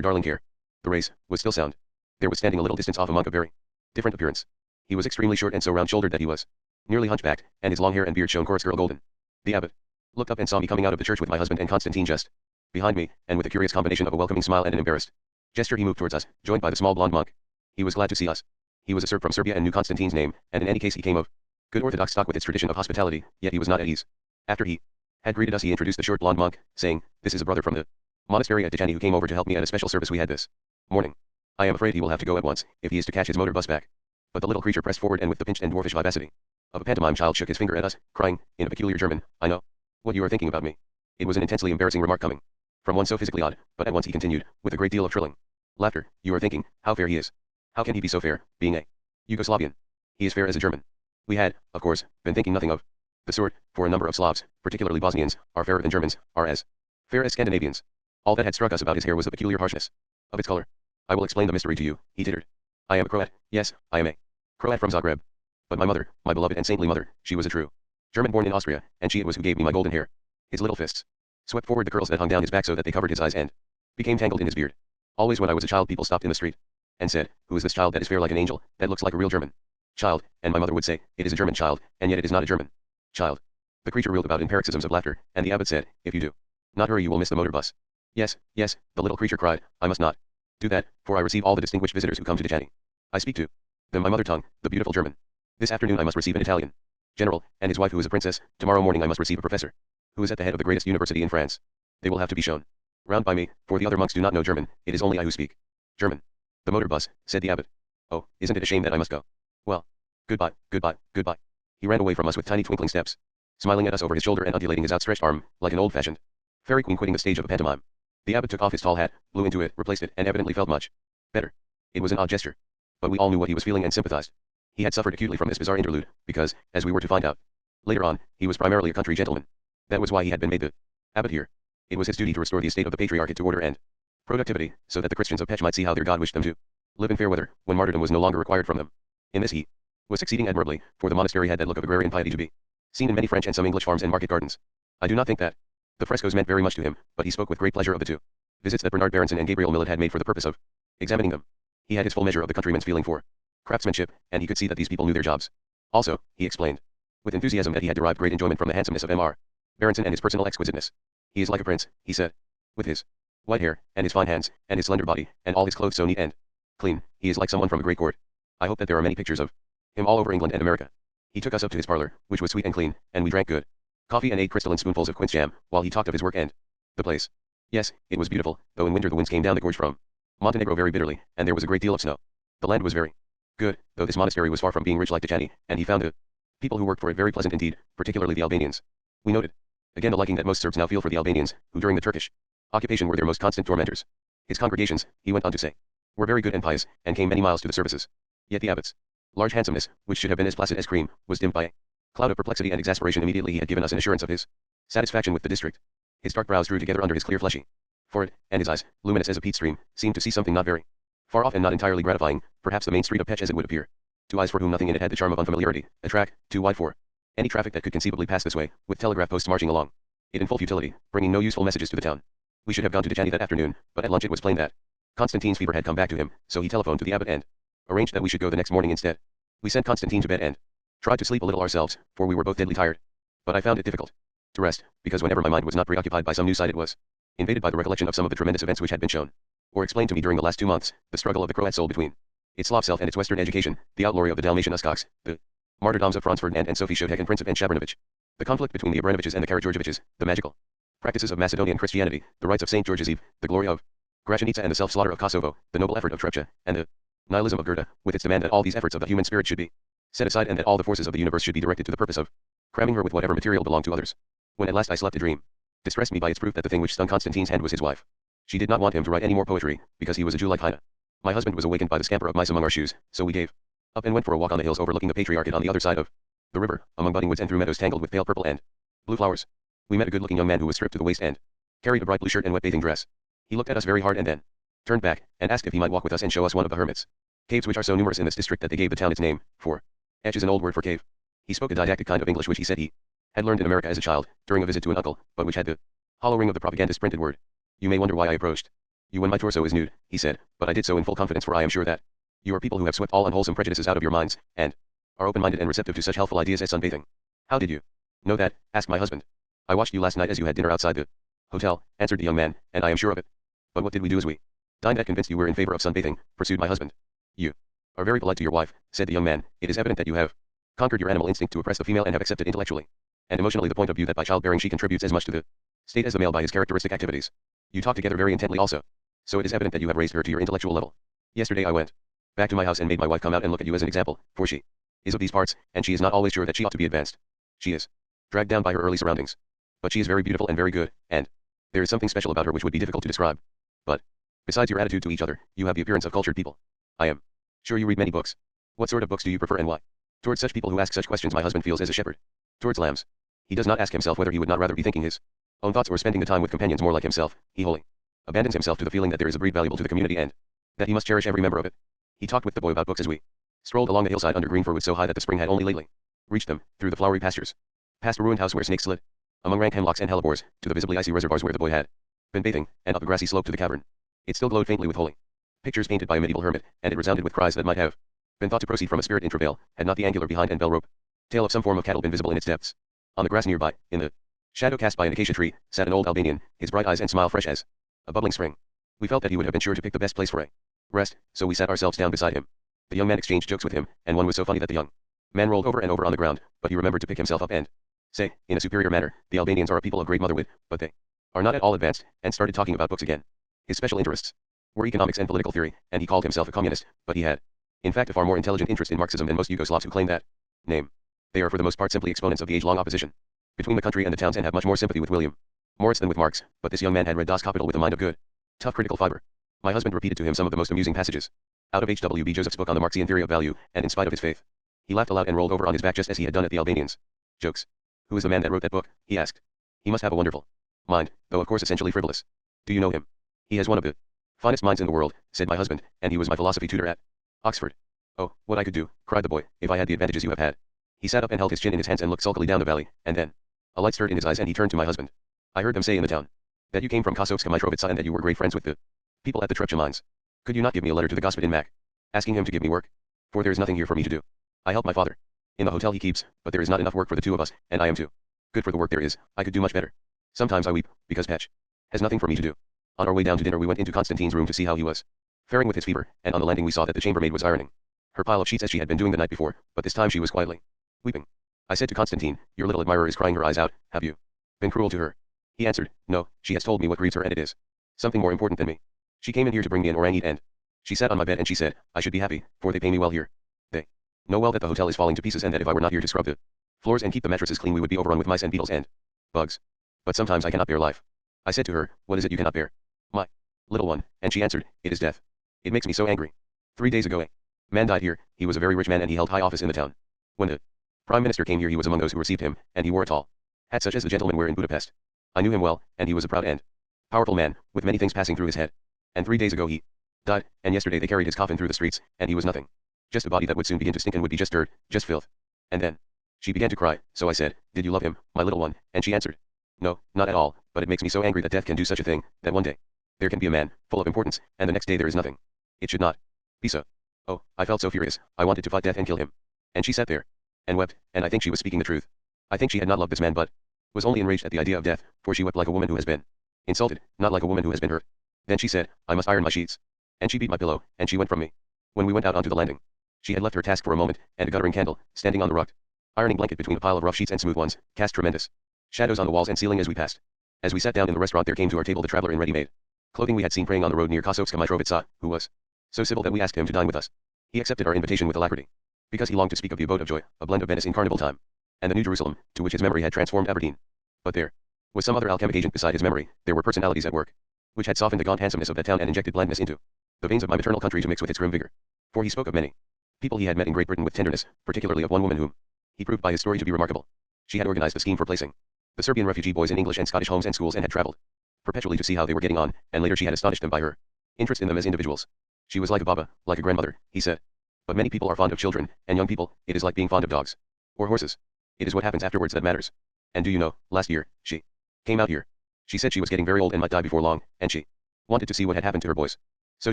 darling care, the race, was still sound. There was standing a little distance off a monk of very different appearance. He was extremely short and so round-shouldered that he was nearly hunchbacked, and his long hair and beard shone chorus girl golden. The abbot looked up and saw me coming out of the church with my husband and Constantine just behind me, and with a curious combination of a welcoming smile and an embarrassed gesture he moved towards us, joined by the small blonde monk. He was glad to see us. He was a Serb from Serbia and knew Constantine's name, and in any case he came of good Orthodox stock with its tradition of hospitality, yet he was not at ease. After he had greeted us he introduced the short blonde monk, saying, "This is a brother from the monastery at Dejani who came over to help me at a special service we had this morning. I am afraid he will have to go at once, if he is to catch his motor bus back." But the little creature pressed forward and with the pinched and dwarfish vivacity of a pantomime child shook his finger at us, crying, in a peculiar German, "I know what you are thinking about me." It was an intensely embarrassing remark coming from one so physically odd, but at once he continued, with a great deal of trilling laughter, "You are thinking, how fair he is. How can he be so fair, being a Yugoslavian? He is fair as a German." We had, of course, been thinking nothing of the sort, for a number of Slavs, particularly Bosnians, are fairer than Germans, are as fair as Scandinavians. All that had struck us about his hair was the peculiar harshness of its color. "I will explain the mystery to you," he tittered. "I am a Croat, yes, I am a Croat from Zagreb. But my mother, my beloved and saintly mother, she was a true German born in Austria, and she it was who gave me my golden hair." His little fists swept forward the curls that hung down his back so that they covered his eyes and became tangled in his beard. Always when I was a child people stopped in the street and said, "Who is this child that is fair like an angel, that looks like a real German child?" And my mother would say, "It is a German child, and yet it is not a German child." The creature reeled about in paroxysms of laughter, and the abbot said, "If you do not hurry you will miss the motor bus." "Yes, yes," the little creature cried, "I must not do that, for I receive all the distinguished visitors who come to Dejani. I speak to them my mother tongue, the beautiful German. This afternoon I must receive an Italian general, and his wife who is a princess. Tomorrow morning I must receive a professor, who is at the head of the greatest university in France. They will have to be shown round by me, for the other monks do not know German, it is only I who speak German." "The motor bus," said the abbot. "Oh, isn't it a shame that I must go? Well, goodbye, goodbye, goodbye." He ran away from us with tiny twinkling steps. smiling at us over his shoulder and undulating his outstretched arm, like an old-fashioned fairy queen quitting the stage of a pantomime. The abbot took off his tall hat, blew into it, replaced it, and evidently felt much better. It was an odd gesture, but we all knew what he was feeling and sympathized. He had suffered acutely from this bizarre interlude, because, as we were to find out later on, he was primarily a country gentleman. That was why he had been made the abbot here. It was his duty to restore the estate of the patriarchate to order and productivity, so that the Christians of Pech might see how their God wished them to live in fair weather, when martyrdom was no longer required from them. In this he was succeeding admirably, for the monastery had that look of agrarian piety to be seen in many French and some English farms and market gardens. I do not think that the frescoes meant very much to him, but he spoke with great pleasure of the two visits that Bernard Berenson and Gabriel Millet had made for the purpose of examining them. He had his full measure of the countryman's feeling for craftsmanship, and he could see that these people knew their jobs. Also, he explained with enthusiasm that he had derived great enjoyment from the handsomeness of M.R. Berenson and his personal exquisiteness. He is like a prince, he said. With his white hair, and his fine hands, and his slender body, and all his clothes so neat and clean, he is like someone from a great court. I hope that there are many pictures of him all over England and America. He took us up to his parlor, which was sweet and clean, and we drank good coffee and ate crystalline spoonfuls of quince jam, while he talked of his work and the place. Yes, it was beautiful, though in winter the winds came down the gorge from Montenegro very bitterly, and there was a great deal of snow. The land was very good, though this monastery was far from being rich like Tachani, and he found the people who worked for it very pleasant indeed, particularly the Albanians. We noted again the liking that most Serbs now feel for the Albanians, who during the Turkish occupation were their most constant tormentors. His congregations, he went on to say, were very good and pious, and came many miles to the services. Yet the abbot's large handsomeness, which should have been as placid as cream, was dimmed by a cloud of perplexity and exasperation. Immediately he had given us an assurance of his satisfaction with the district. His dark brows drew together under his clear fleshy forehead, and his eyes, luminous as a peat stream, seemed to see something not very far off and not entirely gratifying, perhaps the main street of Pech as it would appear to eyes for whom nothing in it had the charm of unfamiliarity, a track, too wide for any traffic that could conceivably pass this way, with telegraph posts marching along it in full futility, bringing no useful messages to the town. We should have gone to Djani that afternoon, but at lunch it was plain that Constantine's fever had come back to him, so he telephoned to the abbot and arranged that we should go the next morning instead. We sent Constantine to bed and tried to sleep a little ourselves, for we were both deadly tired. But I found it difficult to rest, because whenever my mind was not preoccupied by some new sight it was invaded by the recollection of some of the tremendous events which had been shown or explained to me during the last 2 months, the struggle of the Croat soul between its Slav self and its Western education, the outlawry of the Dalmatian Uscox, the martyrdoms of Franz Ferdinand and Sophie Shodek and Princip and Shabranovich, the conflict between the Abranoviches and the Karageorgieviches, the magical practices of Macedonian Christianity, the rites of St. George's Eve, the glory of Gračanica and the self-slaughter of Kosovo, the noble effort of Trepča, and the nihilism of Goethe, with its demand that all these efforts of the human spirit should be set aside and that all the forces of the universe should be directed to the purpose of cramming her with whatever material belonged to others. When at last I slept, a dream distressed me by its proof that the thing which stung Constantine's hand was his wife. She did not want him to write any more poetry, because he was a Jew like Heine. My husband was awakened by the scamper of mice among our shoes, so we gave up and went for a walk on the hills overlooking the patriarchate on the other side of the river, among budding woods and through meadows tangled with pale purple and blue flowers. We met a good-looking young man who was stripped to the waist and carried a bright blue shirt and wet bathing dress. He looked at us very hard and then turned back, and asked if he might walk with us and show us one of the hermits' caves which are so numerous in this district that they gave the town its name, for etch is an old word for cave. He spoke a didactic kind of English which he said he had learned in America as a child, during a visit to an uncle, but which had the hollow ring of the propagandist printed word. You may wonder why I approached you when my torso is nude, he said, but I did so in full confidence, for I am sure that you are people who have swept all unwholesome prejudices out of your minds, and are open-minded and receptive to such healthful ideas as sunbathing. How did you know that? Asked my husband. I watched you last night as you had dinner outside the hotel, answered the young man, and I am sure of it. But what did we do as we dined that convinced you were in favor of sunbathing? Pursued my husband. You are very polite to your wife, said the young man. It is evident that you have conquered your animal instinct to oppress the female and have accepted intellectually and emotionally the point of view that by childbearing she contributes as much to the state as the male by his characteristic activities. You talk together very intently also. So it is evident that you have raised her to your intellectual level. Yesterday I went back to my house and made my wife come out and look at you as an example, for she is of these parts, and she is not always sure that she ought to be advanced. She is dragged down by her early surroundings. But she is very beautiful and very good, and there is something special about her which would be difficult to describe. But besides your attitude to each other, you have the appearance of cultured people. I am sure you read many books. What sort of books do you prefer and why? Towards such people who ask such questions my husband feels as a shepherd towards lambs. He does not ask himself whether he would not rather be thinking his own thoughts or spending the time with companions more like himself. He wholly abandons himself to the feeling that there is a breed valuable to the community and that he must cherish every member of it. He talked with the boy about books as we strolled along the hillside under green firwoods so high that the spring had only lately reached them, through the flowery pastures, past a ruined house where snakes slid among rank hemlocks and hellebores, to the visibly icy reservoirs where the boy had been bathing, and up a grassy slope to the cavern. It still glowed faintly with holy pictures painted by a medieval hermit, and it resounded with cries that might have been thought to proceed from a spirit in travail, had not the angular behind and bell rope tail of some form of cattle been visible in its depths. On the grass nearby, in the shadow cast by an acacia tree, sat an old Albanian, his bright eyes and smile fresh as a bubbling spring. We felt that he would have been sure to pick the best place for a rest, so we sat ourselves down beside him. The young man exchanged jokes with him, and one was so funny that the young man rolled over and over on the ground, but he remembered to pick himself up and say, in a superior manner, the Albanians are a people of great motherwit, but they are not at all advanced, and started talking about books again. His special interests were economics and political theory, and he called himself a communist, but he had, in fact, a far more intelligent interest in Marxism than most Yugoslavs who claim that name. They are for the most part simply exponents of the age-long opposition between the country and the towns and have much more sympathy with William Morris than with Marx, but this young man had read Das Kapital with a mind of good, tough critical fiber. My husband repeated to him some of the most amusing passages out of H.W.B. Joseph's book on the Marxian theory of value, and in spite of his faith, he laughed aloud and rolled over on his back just as he had done at the Albanians. Jokes. Who is the man that wrote that book? He asked. He must have a wonderful mind, though of course essentially frivolous. Do you know him? He has one of the finest minds in the world, said my husband, and he was my philosophy tutor at Oxford. Oh, what I could do, cried the boy, if I had the advantages you have had. He sat up and held his chin in his hands and looked sulkily down the valley, and then a light stirred in his eyes and he turned to my husband. I heard them say in the town that you came from Kosovska Mitrovica and that you were great friends with the people at the Trepcha mines. Could you not give me a letter to the Gospodin Mac, asking him to give me work? For there is nothing here for me to do. I help my father in the hotel he keeps, but there is not enough work for the two of us, and I am too good for the work there is. I could do much better. Sometimes I weep, because Petch has nothing for me to do. On our way down to dinner we went into Constantine's room to see how he was faring with his fever, and on the landing we saw that the chambermaid was ironing her pile of sheets as she had been doing the night before, but this time she was quietly weeping. I said to Constantine, your little admirer is crying her eyes out, have you been cruel to her? He answered, no, she has told me what grieves her and it is something more important than me. She came in here to bring me an orang eat and she sat on my bed and she said, I should be happy, for they pay me well here. They know well that the hotel is falling to pieces and that if I were not here to scrub the floors and keep the mattresses clean we would be overrun with mice and beetles and bugs. But sometimes I cannot bear life. I said to her, what is it you cannot bear? My little one, and she answered, it is death. It makes me so angry. 3 days ago a man died here, he was a very rich man and he held high office in the town. When the Prime Minister came here he was among those who received him, and he wore a tall hat such as the gentlemen wear in Budapest. I knew him well, and he was a proud and powerful man, with many things passing through his head. And 3 days ago he died, and yesterday they carried his coffin through the streets, and he was nothing. Just a body that would soon begin to stink and would be just dirt, just filth. And then she began to cry, so I said, did you love him, my little one? And she answered, no, not at all, but it makes me so angry that death can do such a thing, that one day there can be a man, full of importance, and the next day there is nothing. It should not be so. Oh, I felt so furious, I wanted to fight death and kill him. And she sat there and wept, and I think she was speaking the truth. I think she had not loved this man but was only enraged at the idea of death, for she wept like a woman who has been insulted, not like a woman who has been hurt. Then she said, I must iron my sheets. And she beat my pillow, and she went from me. When we went out onto the landing, she had left her task for a moment, and a guttering candle, standing on the rugged ironing blanket between a pile of rough sheets and smooth ones, cast tremendous shadows on the walls and ceiling as we passed. As we sat down in the restaurant there came to our table the traveler in ready-made clothing we had seen praying on the road near Kosovska Mitrovica, who was so civil that we asked him to dine with us. He accepted our invitation with alacrity, because he longed to speak of the abode of joy, a blend of Venice in carnival time, and the New Jerusalem, to which his memory had transformed Aberdeen. But there was some other alchemic agent beside his memory, there were personalities at work, which had softened the gaunt handsomeness of that town and injected blandness into the veins of my maternal country to mix with its grim vigor. For he spoke of many people he had met in Great Britain with tenderness, particularly of one woman whom he proved by his story to be remarkable. She had organized a scheme for placing the Serbian refugee boys in English and Scottish homes and schools and had traveled perpetually to see how they were getting on, and later she had astonished them by her interest in them as individuals. She was like a baba, like a grandmother, he said. But many people are fond of children, and young people, it is like being fond of dogs. Or horses. It is what happens afterwards that matters. And do you know, last year, she came out here. She said she was getting very old and might die before long, and she wanted to see what had happened to her boys. So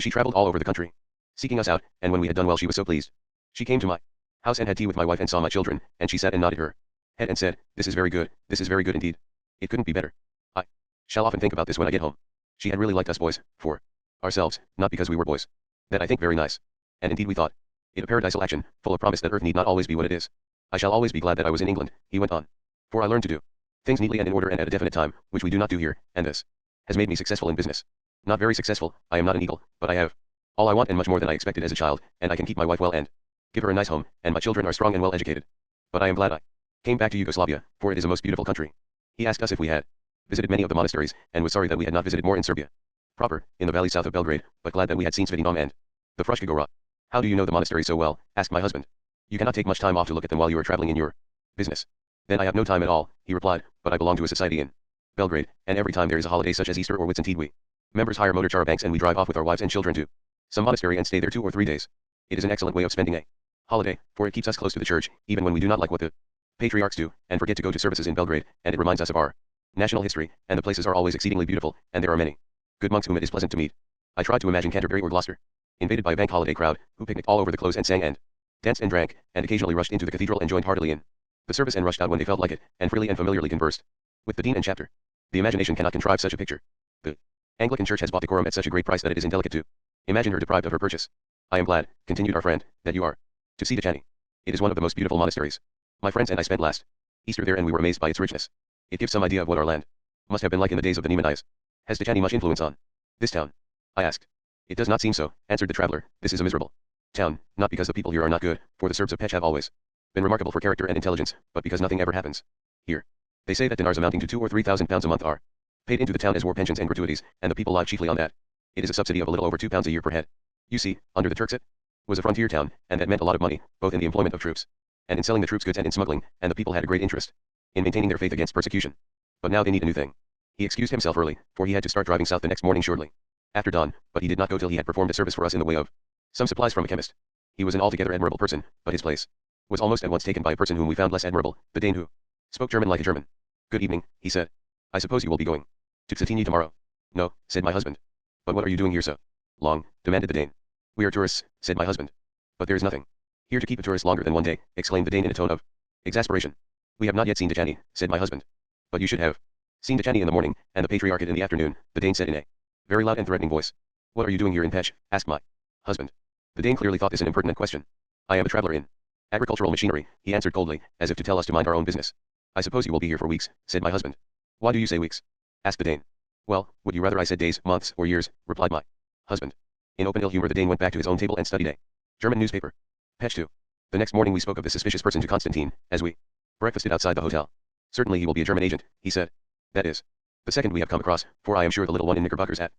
she traveled all over the country, seeking us out, and when we had done well she was so pleased. She came to my house and had tea with my wife and saw my children, and she sat and nodded her head and said, this is very good indeed. It couldn't be better. I shall often think about this when I get home. She had really liked us boys, for ourselves, not because we were boys. That I think very nice. And indeed we thought it a paradisal action, full of promise that earth need not always be what it is. I shall always be glad that I was in England, he went on. For I learned to do things neatly and in order and at a definite time, which we do not do here, and this has made me successful in business. Not very successful, I am not an eagle, but I have all I want and much more than I expected as a child, and I can keep my wife well and give her a nice home, and my children are strong and well educated. But I am glad I came back to Yugoslavia, for it is a most beautiful country. He asked us if we had visited many of the monasteries, and was sorry that we had not visited more in Serbia proper, in the valley south of Belgrade, but glad that we had seen Sveti and the Fruška Gora. How do you know the monastery so well? Asked my husband. You cannot take much time off to look at them while you are traveling in your business. Then I have no time at all, he replied, but I belong to a society in Belgrade, and every time there is a holiday such as Easter or Whitsuntide we members hire motor charabancs and we drive off with our wives and children to some monastery and stay there 2 or 3 days. It is an excellent way of spending a holiday, for it keeps us close to the church, even when we do not like what the patriarchs do, and forget to go to services in Belgrade, and it reminds us of our national history, and the places are always exceedingly beautiful, and there are many good monks whom it is pleasant to meet. I tried to imagine Canterbury or Gloucester, invaded by a bank holiday crowd, who picnicked all over the close and sang and danced and drank, and occasionally rushed into the cathedral and joined heartily in the service and rushed out when they felt like it, and freely and familiarly conversed with the dean and chapter. The imagination cannot contrive such a picture. The Anglican Church has bought decorum at such a great price that it is indelicate to imagine her deprived of her purchase. I am glad, continued our friend, that you are to see Dechani. It is one of the most beautiful monasteries. My friends and I spent last Easter there and we were amazed by its richness. It gives some idea of what our land must have been like in the days of the Nemanjians. Has Dechani much influence on this town? I asked. It does not seem so, answered the traveler. This is a miserable town, not because the people here are not good, for the Serbs of Pech have always been remarkable for character and intelligence, but because nothing ever happens here. They say that dinars amounting to 2 or 3,000 pounds a month are paid into the town as war pensions and gratuities, and the people live chiefly on that. It is a subsidy of a little over £2 a year per head. You see, under the Turks it was a frontier town, and that meant a lot of money, both in the employment of troops, and in selling the troops' goods and in smuggling, and the people had a great interest in maintaining their faith against persecution. But now they need a new thing. He excused himself early, for he had to start driving south the next morning shortly after dawn, but he did not go till he had performed a service for us in the way of some supplies from a chemist. He was an altogether admirable person, but his place was almost at once taken by a person whom we found less admirable, the Dane who spoke German like a German. Good evening, he said. I suppose you will be going to Cetinje tomorrow. No, said my husband. But what are you doing here so long? Demanded the Dane. We are tourists, said my husband. But there is nothing here to keep a tourist longer than one day, exclaimed the Dane in a tone of exasperation. We have not yet seen Cetinje, said my husband. But you should have seen Cetinje in the morning, and the Patriarchate in the afternoon, the Dane said in a very loud and threatening voice. What are you doing here in Pech? Asked my husband. The Dane clearly thought this an impertinent question. I am a traveler in agricultural machinery, he answered coldly, as if to tell us to mind our own business. I suppose you will be here for weeks, said my husband. Why do you say weeks? Asked the Dane. Well, would you rather I said days, months, or years, replied my husband. In open ill humor the Dane went back to his own table and studied a German newspaper. Pech 2. The next morning we spoke of this suspicious person to Constantine, as we breakfasted outside the hotel. Certainly he will be a German agent, he said. That is the second we have come across, for I am sure the little one in knickerbockers at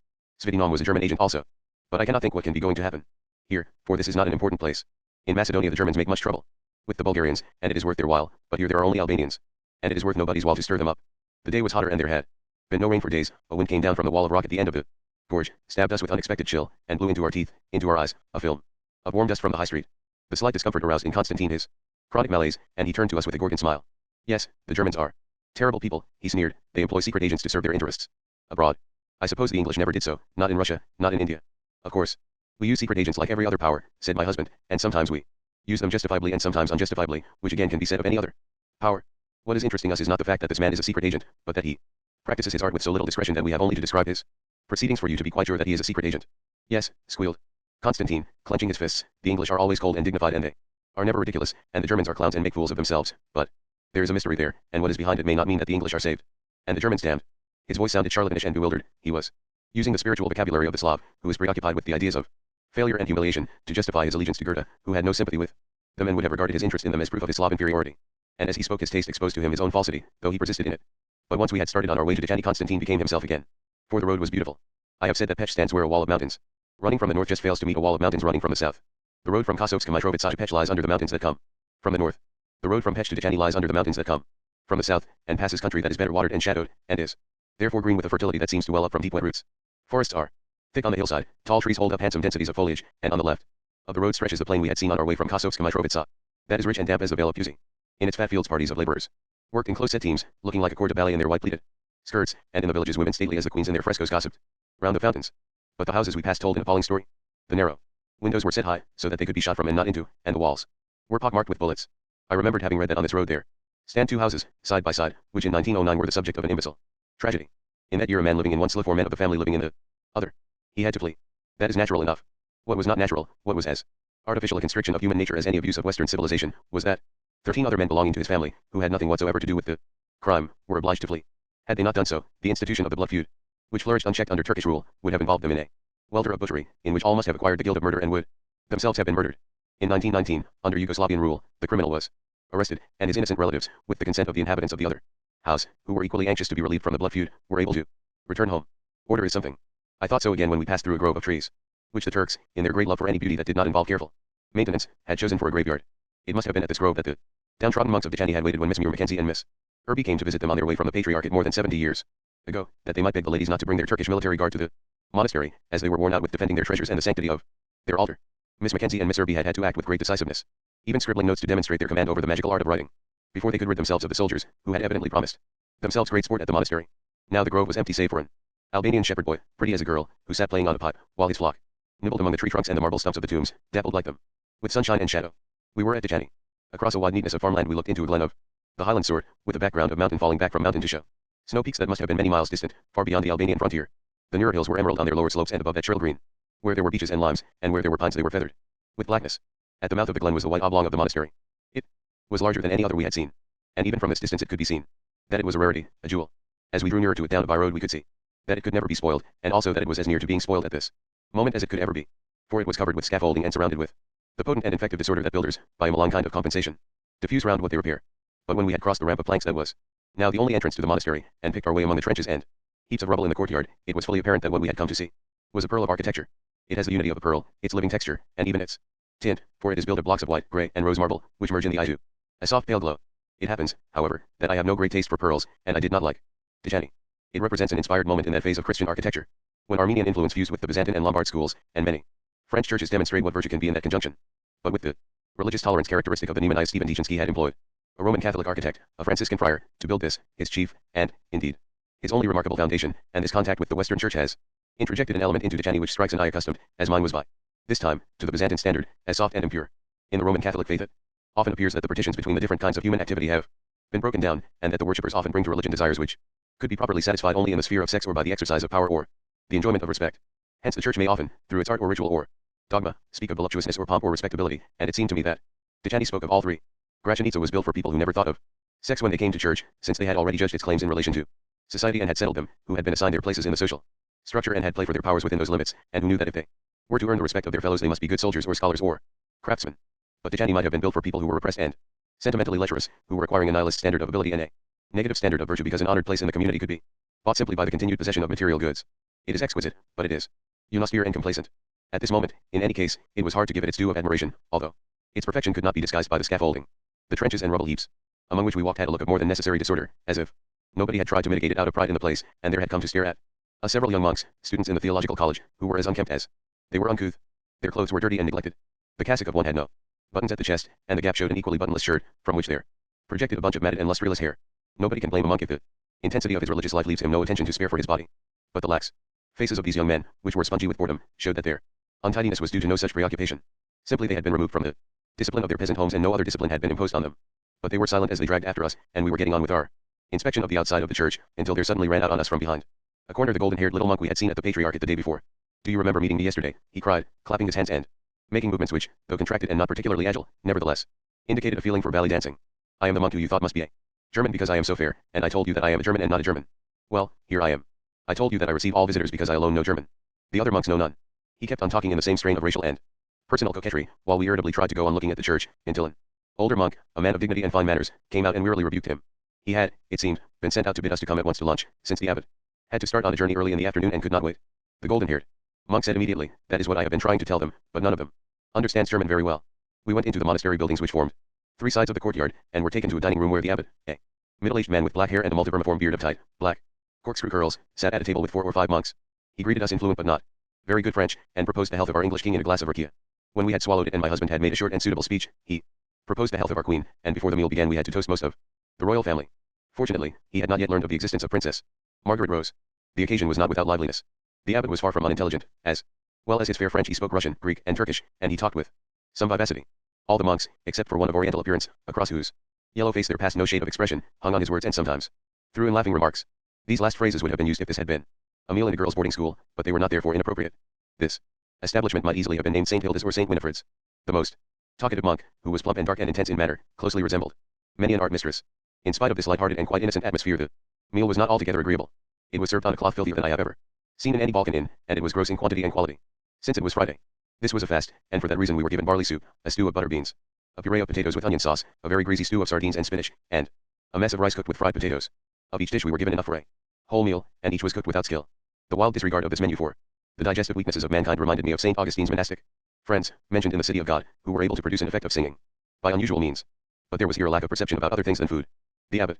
Svitinum was a German agent also. But I cannot think what can be going to happen here, for this is not an important place. In Macedonia the Germans make much trouble with the Bulgarians, and it is worth their while, but here there are only Albanians, and it is worth nobody's while to stir them up. The day was hotter and there had been no rain for days. A wind came down from the wall of rock at the end of the gorge, stabbed us with unexpected chill, and blew into our teeth, into our eyes, a film of warm dust from the high street. The slight discomfort aroused in Constantine his chronic malaise, and he turned to us with a Gorgon smile. Yes, the Germans are terrible people, he sneered. They employ secret agents to serve their interests abroad. I suppose the English never did so, not in Russia, not in India. Of course, we use secret agents like every other power, said my husband, and sometimes we use them justifiably and sometimes unjustifiably, which again can be said of any other power. What is interesting us is not the fact that this man is a secret agent, but that he practices his art with so little discretion that we have only to describe his proceedings for you to be quite sure that he is a secret agent. Yes, squealed Constantine, clenching his fists. The English are always cold and dignified, and they are never ridiculous, and the Germans are clowns and make fools of themselves, but there is a mystery there, and what is behind it may not mean that the English are saved and the Germans damned. His voice sounded charlatanish and bewildered. He was using the spiritual vocabulary of the Slav, who is preoccupied with the ideas of failure and humiliation, to justify his allegiance to Goethe, who had no sympathy with them and would have regarded his interest in them as proof of his Slav inferiority. And as he spoke his taste exposed to him his own falsity, though he persisted in it. But once we had started on our way to Cetinje, Constantine became himself again. For the road was beautiful. I have said that Pech stands where a wall of mountains running from the north just fails to meet a wall of mountains running from the south. The road from Kosovska Mitrovica to Pech lies under the mountains that come from the north. The road from Pech to Cetinje lies under the mountains that come from the south, and passes country that is better watered and shadowed, and is therefore green with a fertility that seems to well up from deep wet roots. Forests are thick on the hillside, tall trees hold up handsome densities of foliage, and on the left of the road stretches the plain we had seen on our way from Kosovska Mitrovica. That is rich and damp as the Vale of Puzy. In its fat fields parties of laborers worked in close set teams, looking like a corps de ballet in their white pleated skirts, and in the villages women stately as the queens in their frescoes gossiped round the fountains. But the houses we passed told an appalling story. The narrow windows were set high, so that they could be shot from and not into, and the walls were pockmarked with bullets. I remembered having read that on this road there stand two houses, side by side, which in 1909 were the subject of an imbecile tragedy. In that year a man living in one slough or men of the family living in the other. He had to flee. That is natural enough. What was not natural, what was as artificial a constriction of human nature as any abuse of Western civilization, was that 13 other men belonging to his family, who had nothing whatsoever to do with the crime, were obliged to flee. Had they not done so, the institution of the blood feud, which flourished unchecked under Turkish rule, would have involved them in a welter of butchery, in which all must have acquired the guilt of murder and would themselves have been murdered. In 1919, under Yugoslavian rule, the criminal was arrested, and his innocent relatives, with the consent of the inhabitants of the other house, who were equally anxious to be relieved from the blood feud, were able to return home. Order is something. I thought so again when we passed through a grove of trees, which the Turks, in their great love for any beauty that did not involve careful maintenance, had chosen for a graveyard. It must have been at this grove that the downtrodden monks of Cetinje had waited when Miss Muir Mackenzie and Miss Irby came to visit them on their way from the Patriarchate more than 70 years ago, that they might beg the ladies not to bring their Turkish military guard to the monastery, as they were worn out with defending their treasures and the sanctity of their altar. Miss Mackenzie and Miss Irby had had to act with great decisiveness, even scribbling notes to demonstrate their command over the magical art of writing, before they could rid themselves of the soldiers, who had evidently promised themselves great sport at the monastery. Now the grove was empty save for an Albanian shepherd boy, pretty as a girl, who sat playing on a pipe, while his flock nibbled among the tree trunks and the marble stumps of the tombs, dappled like them with sunshine and shadow. We were at Cetinje. Across a wide neatness of farmland we looked into a glen of the highland sort, with a background of mountain falling back from mountain to show snow peaks that must have been many miles distant, far beyond the Albanian frontier. The nearer hills were emerald on their lower slopes, and above that cherry green. Where there were beeches and limes, and where there were pines they were feathered with blackness. At the mouth of the glen was the white oblong of the monastery. It was larger than any other we had seen, and even from its distance it could be seen that it was a rarity, a jewel. As we drew nearer to it down a by road we could see that it could never be spoiled, and also that it was as near to being spoiled at this moment as it could ever be. For it was covered with scaffolding and surrounded with the potent and infective disorder that builders, by a malign kind of compensation, diffuse round what they repair. But when we had crossed the ramp of planks that was now the only entrance to the monastery, and picked our way among the trenches and heaps of rubble in the courtyard. It was fully apparent that what we had come to see was a pearl of architecture. It has the unity of a pearl, its living texture, and even its tint, for it is built of blocks of white, grey, and rose marble, which merge in the eye to a soft pale glow. It happens, however, that I have no great taste for pearls, and I did not like Tijani. It represents an inspired moment in that phase of Christian architecture, when Armenian influence fused with the Byzantine and Lombard schools, and many French churches demonstrate what virtue can be in that conjunction. But with the religious tolerance characteristic of the Neiman Stephen Dyshinsky had employed a Roman Catholic architect, a Franciscan friar, to build this, his chief, and, indeed, his only remarkable foundation, and this contact with the Western Church has introjected an element into Tijani which strikes an eye accustomed, as mine was by this time, to the Byzantine standard, as soft and impure. In the Roman Catholic faith it often appears that the partitions between the different kinds of human activity have been broken down, and that the worshippers often bring to religion desires which could be properly satisfied only in the sphere of sex or by the exercise of power or the enjoyment of respect. Hence the Church may often, through its art or ritual or dogma, speak of voluptuousness or pomp or respectability, and it seemed to me that Tijani spoke of all three. Grachanitsa was built for people who never thought of sex when they came to church, since they had already judged its claims in relation to society and had settled them, who had been assigned their places in the social structure and had play for their powers within those limits, and who knew that if they were to earn the respect of their fellows they must be good soldiers or scholars or craftsmen. But Tijani might have been built for people who were repressed and sentimentally lecherous, who were acquiring a nihilist standard of ability and a negative standard of virtue because an honored place in the community could be bought simply by the continued possession of material goods. It is exquisite, but it is austere and complacent. At this moment, in any case, it was hard to give it its due of admiration, although its perfection could not be disguised by the scaffolding. The trenches and rubble heaps, among which we walked, had a look of more than necessary disorder, as if nobody had tried to mitigate it out of pride in the place, and there had come to stare at us several young monks, students in the theological college, who were as unkempt as they were uncouth. Their clothes were dirty and neglected. The cassock of one had no buttons at the chest, and the gap showed an equally buttonless shirt, from which there projected a bunch of matted and lustreless hair. Nobody can blame a monk if the intensity of his religious life leaves him no attention to spare for his body. But the lax faces of these young men, which were spongy with boredom, showed that their untidiness was due to no such preoccupation. Simply they had been removed from the discipline of their peasant homes and no other discipline had been imposed on them. But they were silent as they dragged after us, and we were getting on with our inspection of the outside of the church, until there suddenly ran out on us from behind a corner the golden-haired little monk we had seen at the Patriarchate the day before. "Do you remember meeting me yesterday?" he cried, clapping his hands and making movements which, though contracted and not particularly agile, nevertheless indicated a feeling for ballet dancing. "I am the monk who you thought must be a German because I am so fair, and I told you that I am a German and not a German. Well, here I am. I told you that I receive all visitors because I alone know German. The other monks know none." He kept on talking in the same strain of racial and personal coquetry, while we irritably tried to go on looking at the church, until an older monk, a man of dignity and fine manners, came out and wearily rebuked him. He had, it seemed, been sent out to bid us to come at once to lunch, since the abbot had to start on a journey early in the afternoon and could not wait. The golden-haired monk said immediately, "That is what I have been trying to tell them, but none of them understands German very well." We went into the monastery buildings which formed three sides of the courtyard, and were taken to a dining room where the abbot, a middle-aged man with black hair and a multiform beard of tight, black, corkscrew curls, sat at a table with 4 or 5 monks. He greeted us in fluent but not very good French, and proposed the health of our English king in a glass of rakia. When we had swallowed it and my husband had made a short and suitable speech, he proposed the health of our queen, and before the meal began we had to toast most of the royal family. Fortunately, he had not yet learned of the existence of Princess Margaret Rose. The occasion was not without liveliness. The abbot was far from unintelligent, as well as his fair French he spoke Russian, Greek, and Turkish, and he talked with some vivacity. All the monks, except for one of oriental appearance, across whose yellow face there passed no shade of expression, hung on his words and sometimes threw in laughing remarks. These last phrases would have been used if this had been a meal in a girls' boarding school, but they were not therefore inappropriate. This establishment might easily have been named St. Hilda's or St. Winifred's. The most talkative monk, who was plump and dark and intense in manner, closely resembled many an art mistress. In spite of this light-hearted and quite innocent atmosphere, the meal was not altogether agreeable. It was served on a cloth filthier than I have ever seen in any Balkan inn, and it was gross in quantity and quality. Since it was Friday, this was a fast, and for that reason we were given barley soup, a stew of butter beans, a puree of potatoes with onion sauce, a very greasy stew of sardines and spinach, and a mess of rice cooked with fried potatoes. Of each dish we were given enough for a whole meal, and each was cooked without skill. The wild disregard of this menu for the digestive weaknesses of mankind reminded me of St. Augustine's monastic friends, mentioned in the City of God, who were able to produce an effect of singing by unusual means. But there was here a lack of perception about other things than food. The abbot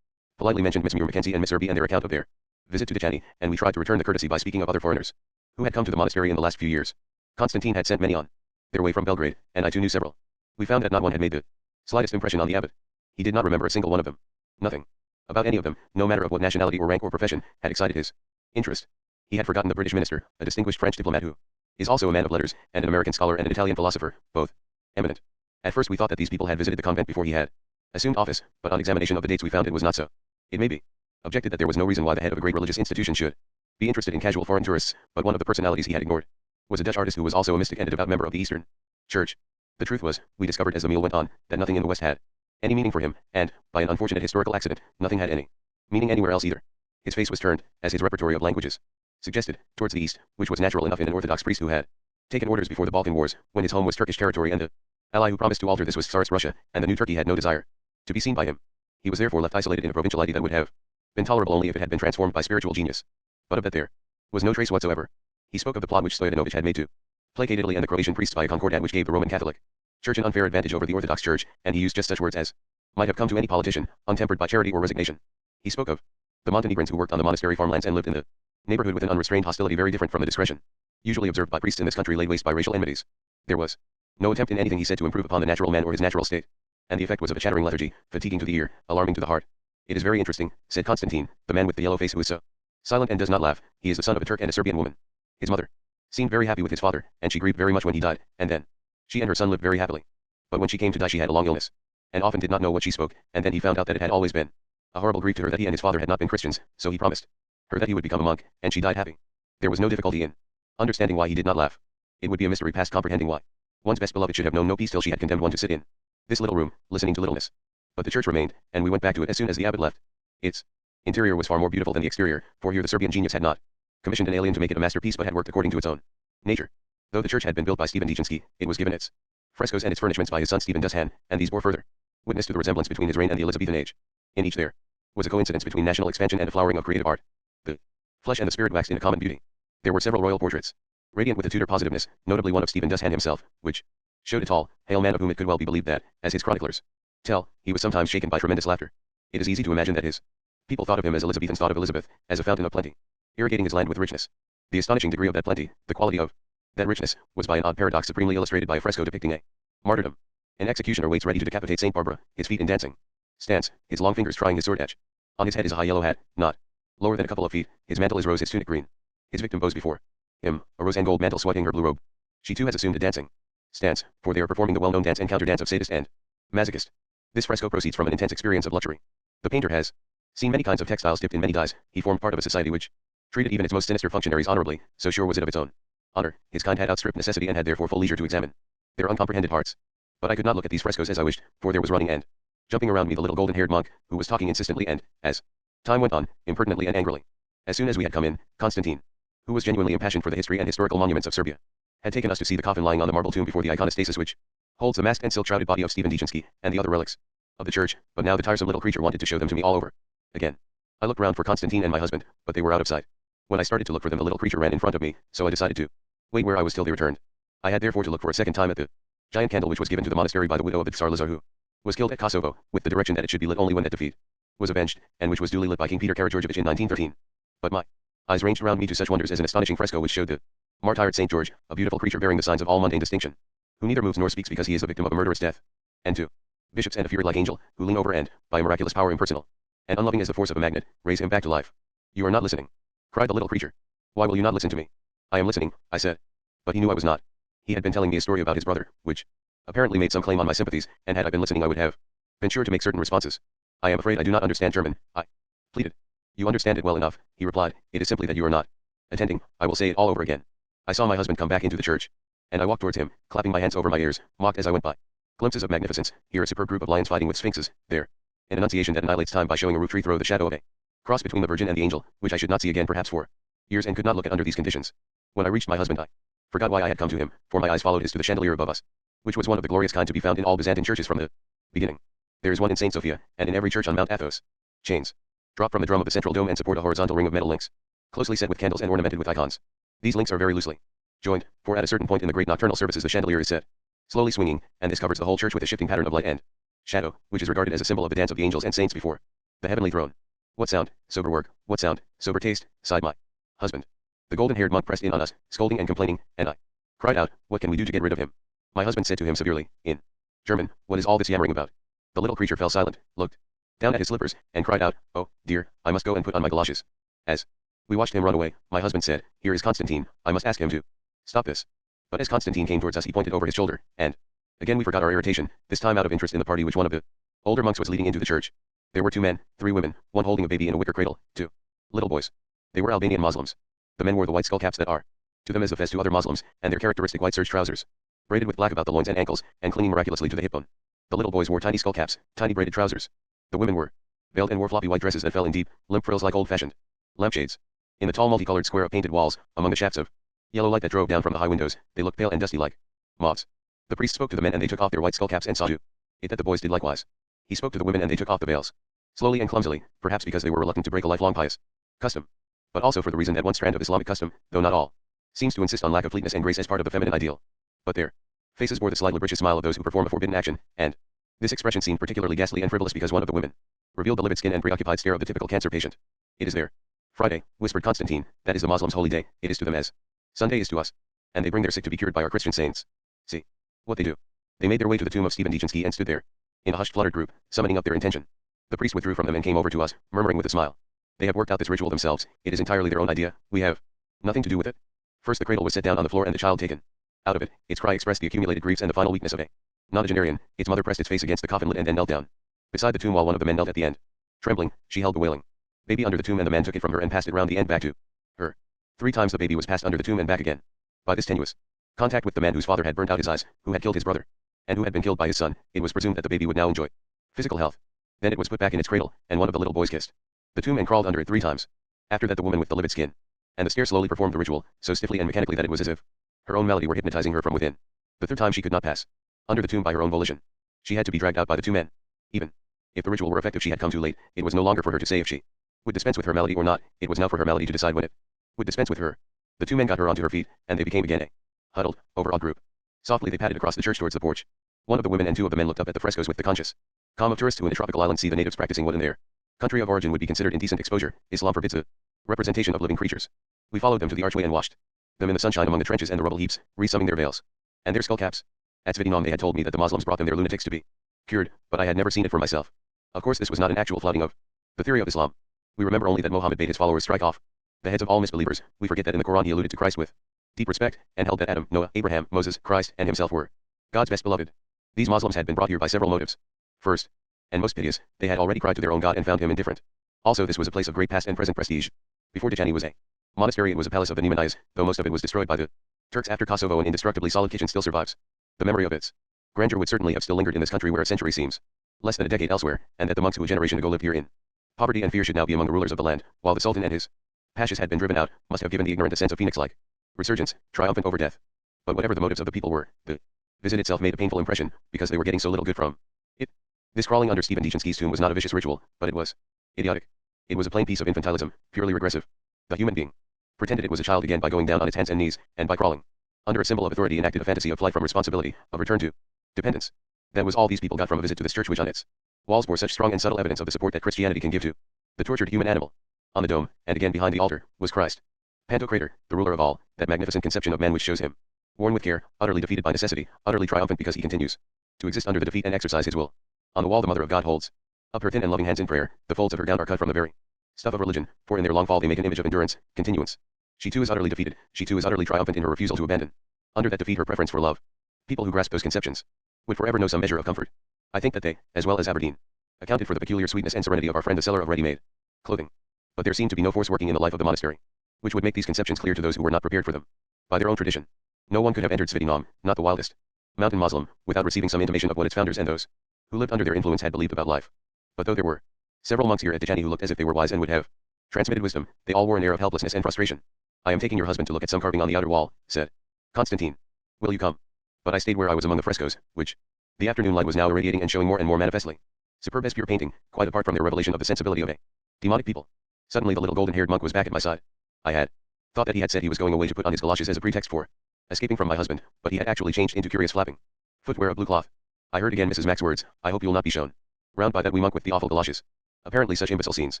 politely mentioned Miss Muir Mackenzie and Miss Irby and their account of their visit to Tijani, and we tried to return the courtesy by speaking of other foreigners who had come to the monastery in the last few years. Constantine had sent many on their way from Belgrade, and I too knew several. We found that not one had made the slightest impression on the abbot. He did not remember a single one of them. Nothing about any of them, no matter of what nationality or rank or profession, had excited his interest. He had forgotten the British minister, a distinguished French diplomat who is also a man of letters, and an American scholar and an Italian philosopher, both eminent. At first we thought that these people had visited the convent before he had assumed office, but on examination of the dates we found it was not so. It may be objected that there was no reason why the head of a great religious institution should be interested in casual foreign tourists, but one of the personalities he had ignored was a Dutch artist who was also a mystic and a devout member of the Eastern Church. The truth was, we discovered as the meal went on, that nothing in the West had any meaning for him, and, by an unfortunate historical accident, nothing had any meaning anywhere else either. His face was turned, as his repertory of languages suggested, towards the East, which was natural enough in an Orthodox priest who had taken orders before the Balkan Wars, when his home was Turkish territory and the ally who promised to alter this was Tsarist Russia, and the new Turkey had no desire to be seen by him. He was therefore left isolated in a provinciality that would have been tolerable only if it had been transformed by spiritual genius. But of that there was no trace whatsoever. He spoke of the plot which Stoyanovich had made to placate Italy and the Croatian priests by a concordat which gave the Roman Catholic Church an unfair advantage over the Orthodox Church, and he used just such words as might have come to any politician, untempered by charity or resignation. He spoke of the Montenegrins who worked on the monastery farmlands and lived in the neighborhood with an unrestrained hostility very different from the discretion usually observed by priests in this country laid waste by racial enmities. There was no attempt in anything he said to improve upon the natural man or his natural state, and the effect was of a chattering lethargy, fatiguing to the ear, alarming to the heart. It is very interesting, said Constantine, the man with the yellow face who is so silent and does not laugh. He is the son of a Turk and a Serbian woman. His mother seemed very happy with his father, and she grieved very much when he died, and then she and her son lived very happily. But when she came to die she had a long illness, and often did not know what she spoke, and then he found out that it had always been a horrible grief to her that he and his father had not been Christians, so he promised her that he would become a monk, and she died happy. There was no difficulty in understanding why he did not laugh. It would be a mystery past comprehending why one's best beloved should have known no peace till she had condemned one to sit in this little room, listening to littleness. But the church remained, and we went back to it as soon as the abbot left. Its interior was far more beautiful than the exterior, for here the Serbian genius had not commissioned an alien to make it a masterpiece but had worked according to its own nature. Though the church had been built by Stephen Dyczynski, it was given its frescoes and its furnishments by his son Stephen Dushan, and these bore further witness to the resemblance between his reign and the Elizabethan age. In each there was a coincidence between national expansion and a flowering of creative art. The flesh and the spirit waxed into common beauty. There were several royal portraits, radiant with a Tudor positiveness, notably one of Stephen Dushan himself, which showed a tall, hale man of whom it could well be believed that, as his chroniclers tell, he was sometimes shaken by tremendous laughter. It is easy to imagine that his people thought of him as Elizabethans thought of Elizabeth, as a fountain of plenty, irrigating his land with richness. The astonishing degree of that plenty, the quality of that richness, was by an odd paradox supremely illustrated by a fresco depicting a martyrdom. An executioner waits ready to decapitate Saint Barbara, his feet in dancing stance, his long fingers trying his sword edge. On his head is a high yellow hat, not lower than a couple of feet, his mantle is rose, his tunic green. His victim bows before him, a rose and gold mantle swatting her blue robe. She too has assumed a dancing stance, for they are performing the well-known dance and counter-dance of sadist and masochist. This fresco proceeds from an intense experience of luxury. The painter has seen many kinds of textiles dipped in many dyes. He formed part of a society which treated even its most sinister functionaries honorably, so sure was it of its own honor. His kind had outstripped necessity and had therefore full leisure to examine their uncomprehended hearts. But I could not look at these frescoes as I wished, for there was running and jumping around me the little golden-haired monk, who was talking insistently and, as time went on, impertinently and angrily. As soon as we had come in, Constantine, who was genuinely impassioned for the history and historical monuments of Serbia, had taken us to see the coffin lying on the marble tomb before the iconostasis which holds the masked and silk-shrouded body of Stephen Dyczynski, and the other relics of the church, but now the tiresome little creature wanted to show them to me all over again. I looked round for Constantine and my husband, but they were out of sight. When I started to look for them the little creature ran in front of me, so I decided to wait where I was till they returned. I had therefore to look for a second time at the giant candle which was given to the monastery by the widow of the Tsar Lazar who was killed at Kosovo, with the direction that it should be lit only when that defeat was avenged, and which was duly lit by King Peter Karageorgevich in 1913. But my eyes ranged around me to such wonders as an astonishing fresco which showed the martyred St. George, a beautiful creature bearing the signs of all mundane distinction, who neither moves nor speaks because he is the victim of a murderous death, and two bishops and a feared like angel, who lean over and, by a miraculous power impersonal, and unloving as the force of a magnet, raise him back to life. You are not listening, cried the little creature. Why will you not listen to me? I am listening, I said. But he knew I was not. He had been telling me a story about his brother, which apparently made some claim on my sympathies, and had I been listening I would have been sure to make certain responses. I am afraid I do not understand German, I pleaded. You understand it well enough, he replied. It is simply that you are not attending. I will say it all over again. I saw my husband come back into the church, and I walked towards him, clapping my hands over my ears, mocked as I went by. Glimpses of magnificence, here a superb group of lions fighting with sphinxes, there an annunciation that annihilates time by showing a roof tree throw the shadow of a cross between the Virgin and the angel, which I should not see again perhaps for years and could not look at under these conditions. When I reached my husband I forgot why I had come to him, for my eyes followed his to the chandelier above us, which was one of the glorious kind to be found in all Byzantine churches from the beginning. There is one in St. Sophia, and in every church on Mount Athos. Chains drop from the drum of the central dome and support a horizontal ring of metal links, closely set with candles and ornamented with icons. These links are very loosely joined, for at a certain point in the great nocturnal services the chandelier is set, slowly swinging, and this covers the whole church with a shifting pattern of light and shadow, which is regarded as a symbol of the dance of the angels and saints before the heavenly throne. What sound, sober work, what sound, sober taste, sighed my husband. The golden-haired monk pressed in on us, scolding and complaining, and I cried out, what can we do to get rid of him? My husband said to him severely, in German, what is all this yammering about? The little creature fell silent, looked down at his slippers, and cried out, oh, dear, I must go and put on my galoshes. As we watched him run away, my husband said, here is Constantine, I must ask him to stop this. But as Constantine came towards us he pointed over his shoulder, and again we forgot our irritation, this time out of interest in the party which one of the older monks was leading into the church. There were 2 men, 3 women, one holding a baby in a wicker cradle, 2 little boys. They were Albanian Muslims. The men wore the white skull caps that are to them as the fez to other Muslims, and their characteristic white serge trousers, braided with black about the loins and ankles, and clinging miraculously to the hip bone. The little boys wore tiny skull caps, tiny braided trousers. The women were veiled and wore floppy white dresses that fell in deep, limp frills like old-fashioned lampshades. In the tall multicolored square of painted walls, among the shafts of yellow light that drove down from the high windows, they looked pale and dusty like moths. The priest spoke to the men and they took off their white skull caps and saw to it that the boys did likewise. He spoke to the women and they took off the veils. Slowly and clumsily, perhaps because they were reluctant to break a lifelong pious custom. But also for the reason that one strand of Islamic custom, though not all, seems to insist on lack of fleetness and grace as part of the feminine ideal. But their faces bore the sly lubricious smile of those who perform a forbidden action, and this expression seemed particularly ghastly and frivolous because one of the women revealed the livid skin and preoccupied stare of the typical cancer patient. It is their Friday, whispered Constantine, that is the Muslims' holy day, it is to them as Sunday is to us. And they bring their sick to be cured by our Christian saints. See what they do. They made their way to the tomb of Stephen Dejanski and stood there, in a hushed fluttered group, summoning up their intention. The priest withdrew from them and came over to us, murmuring with a smile. They have worked out this ritual themselves, it is entirely their own idea, we have nothing to do with it. First the cradle was set down on the floor and the child taken out of it, its cry expressed the accumulated griefs and the final weakness of a nonagenarian. Its mother pressed its face against the coffin lid and then knelt down beside the tomb while one of the men knelt at the end. Trembling, she held the wailing baby under the tomb and the man took it from her and passed it round the end back to her. 3 times the baby was passed under the tomb and back again. By this tenuous contact with the man whose father had burnt out his eyes, who had killed his brother, and who had been killed by his son, it was presumed that the baby would now enjoy physical health. Then it was put back in its cradle, and one of the little boys kissed the tomb and crawled under it 3 times. After that the woman with the livid skin and the stare slowly performed the ritual, so stiffly and mechanically that it was as if her own malady were hypnotizing her from within. The 3rd time she could not pass under the tomb by her own volition. She had to be dragged out by the 2 men. Even if the ritual were effective, she had come too late. It was no longer for her to say if she would dispense with her malady or not, it was now for her malady to decide when it would dispense with her. The 2 men got her onto her feet, and they became again a huddled, overawed group. Softly they padded across the church towards the porch. One of the women and 2 of the men looked up at the frescoes with the conscious calm of tourists who in the tropical islands see the natives practicing what in their country of origin would be considered indecent exposure. Islam forbids the representation of living creatures. We followed them to the archway and watched them in the sunshine among the trenches and the rubble heaps, resumming their veils and their skull caps. At Svidinam they had told me that the Moslems brought them their lunatics to be cured, but I had never seen it for myself. Of course this was not an actual flouting of the theory of Islam. We remember only that Muhammad bade his followers strike off the heads of all misbelievers. We forget that in the Quran he alluded to Christ with deep respect, and held that Adam, Noah, Abraham, Moses, Christ, and himself were God's best beloved. These Moslems had been brought here by several motives. First, and most piteous, they had already cried to their own God and found him indifferent. Also this was a place of great past and present prestige. Before Dejani was a monastery, it was a palace of the Nemanais, though most of it was destroyed by the Turks after Kosovo. An indestructibly solid kitchen still survives. The memory of its grandeur would certainly have still lingered in this country where a century seems less than a decade elsewhere, and that the monks who a generation ago lived here in poverty and fear should now be among the rulers of the land, while the Sultan and his pashas had been driven out, must have given the ignorant a sense of phoenix-like resurgence, triumphant over death. But whatever the motives of the people were, the visit itself made a painful impression, because they were getting so little good from it. This crawling under Stephen Dejanski's tomb was not a vicious ritual, but it was idiotic. It was a plain piece of infantilism, purely regressive. The human being pretended it was a child again by going down on its hands and knees, and by crawling under a symbol of authority enacted a fantasy of flight from responsibility, of return to dependence. That was all these people got from a visit to this church, which on its walls bore such strong and subtle evidence of the support that Christianity can give to the tortured human animal. On the dome, and again behind the altar, was Christ Pantocrator, the ruler of all, that magnificent conception of man which shows him worn with care, utterly defeated by necessity, utterly triumphant because he continues to exist under the defeat and exercise his will. On the wall the Mother of God holds up her thin and loving hands in prayer. The folds of her gown are cut from the very stuff of religion, for in their long fall they make an image of endurance, continuance. She too is utterly defeated, she too is utterly triumphant in her refusal to abandon under that defeat her preference for love. People who grasp those conceptions would forever know some measure of comfort. I think that they, as well as Aberdeen, accounted for the peculiar sweetness and serenity of our friend the seller of ready-made clothing. But there seemed to be no force working in the life of the monastery, which would make these conceptions clear to those who were not prepared for them. By their own tradition, no one could have entered Svidinam, not the wildest mountain Moslem, without receiving some intimation of what its founders and those who lived under their influence had believed about life. But though there were several monks here at Dejani who looked as if they were wise and would have transmitted wisdom, they all wore an air of helplessness and frustration. I am taking your husband to look at some carving on the outer wall, said Constantine. Will you come? But I stayed where I was among the frescoes, which the afternoon light was now irradiating and showing more and more manifestly superb as pure painting, quite apart from their revelation of the sensibility of a demonic people. Suddenly the little golden-haired monk was back at my side. I had thought that he had said he was going away to put on his galoshes as a pretext for escaping from my husband, but he had actually changed into curious flapping footwear of blue cloth. I heard again Mrs. Mack's words, I hope you'll not be shown round by that wee monk with the awful galoshes. Apparently such imbecile scenes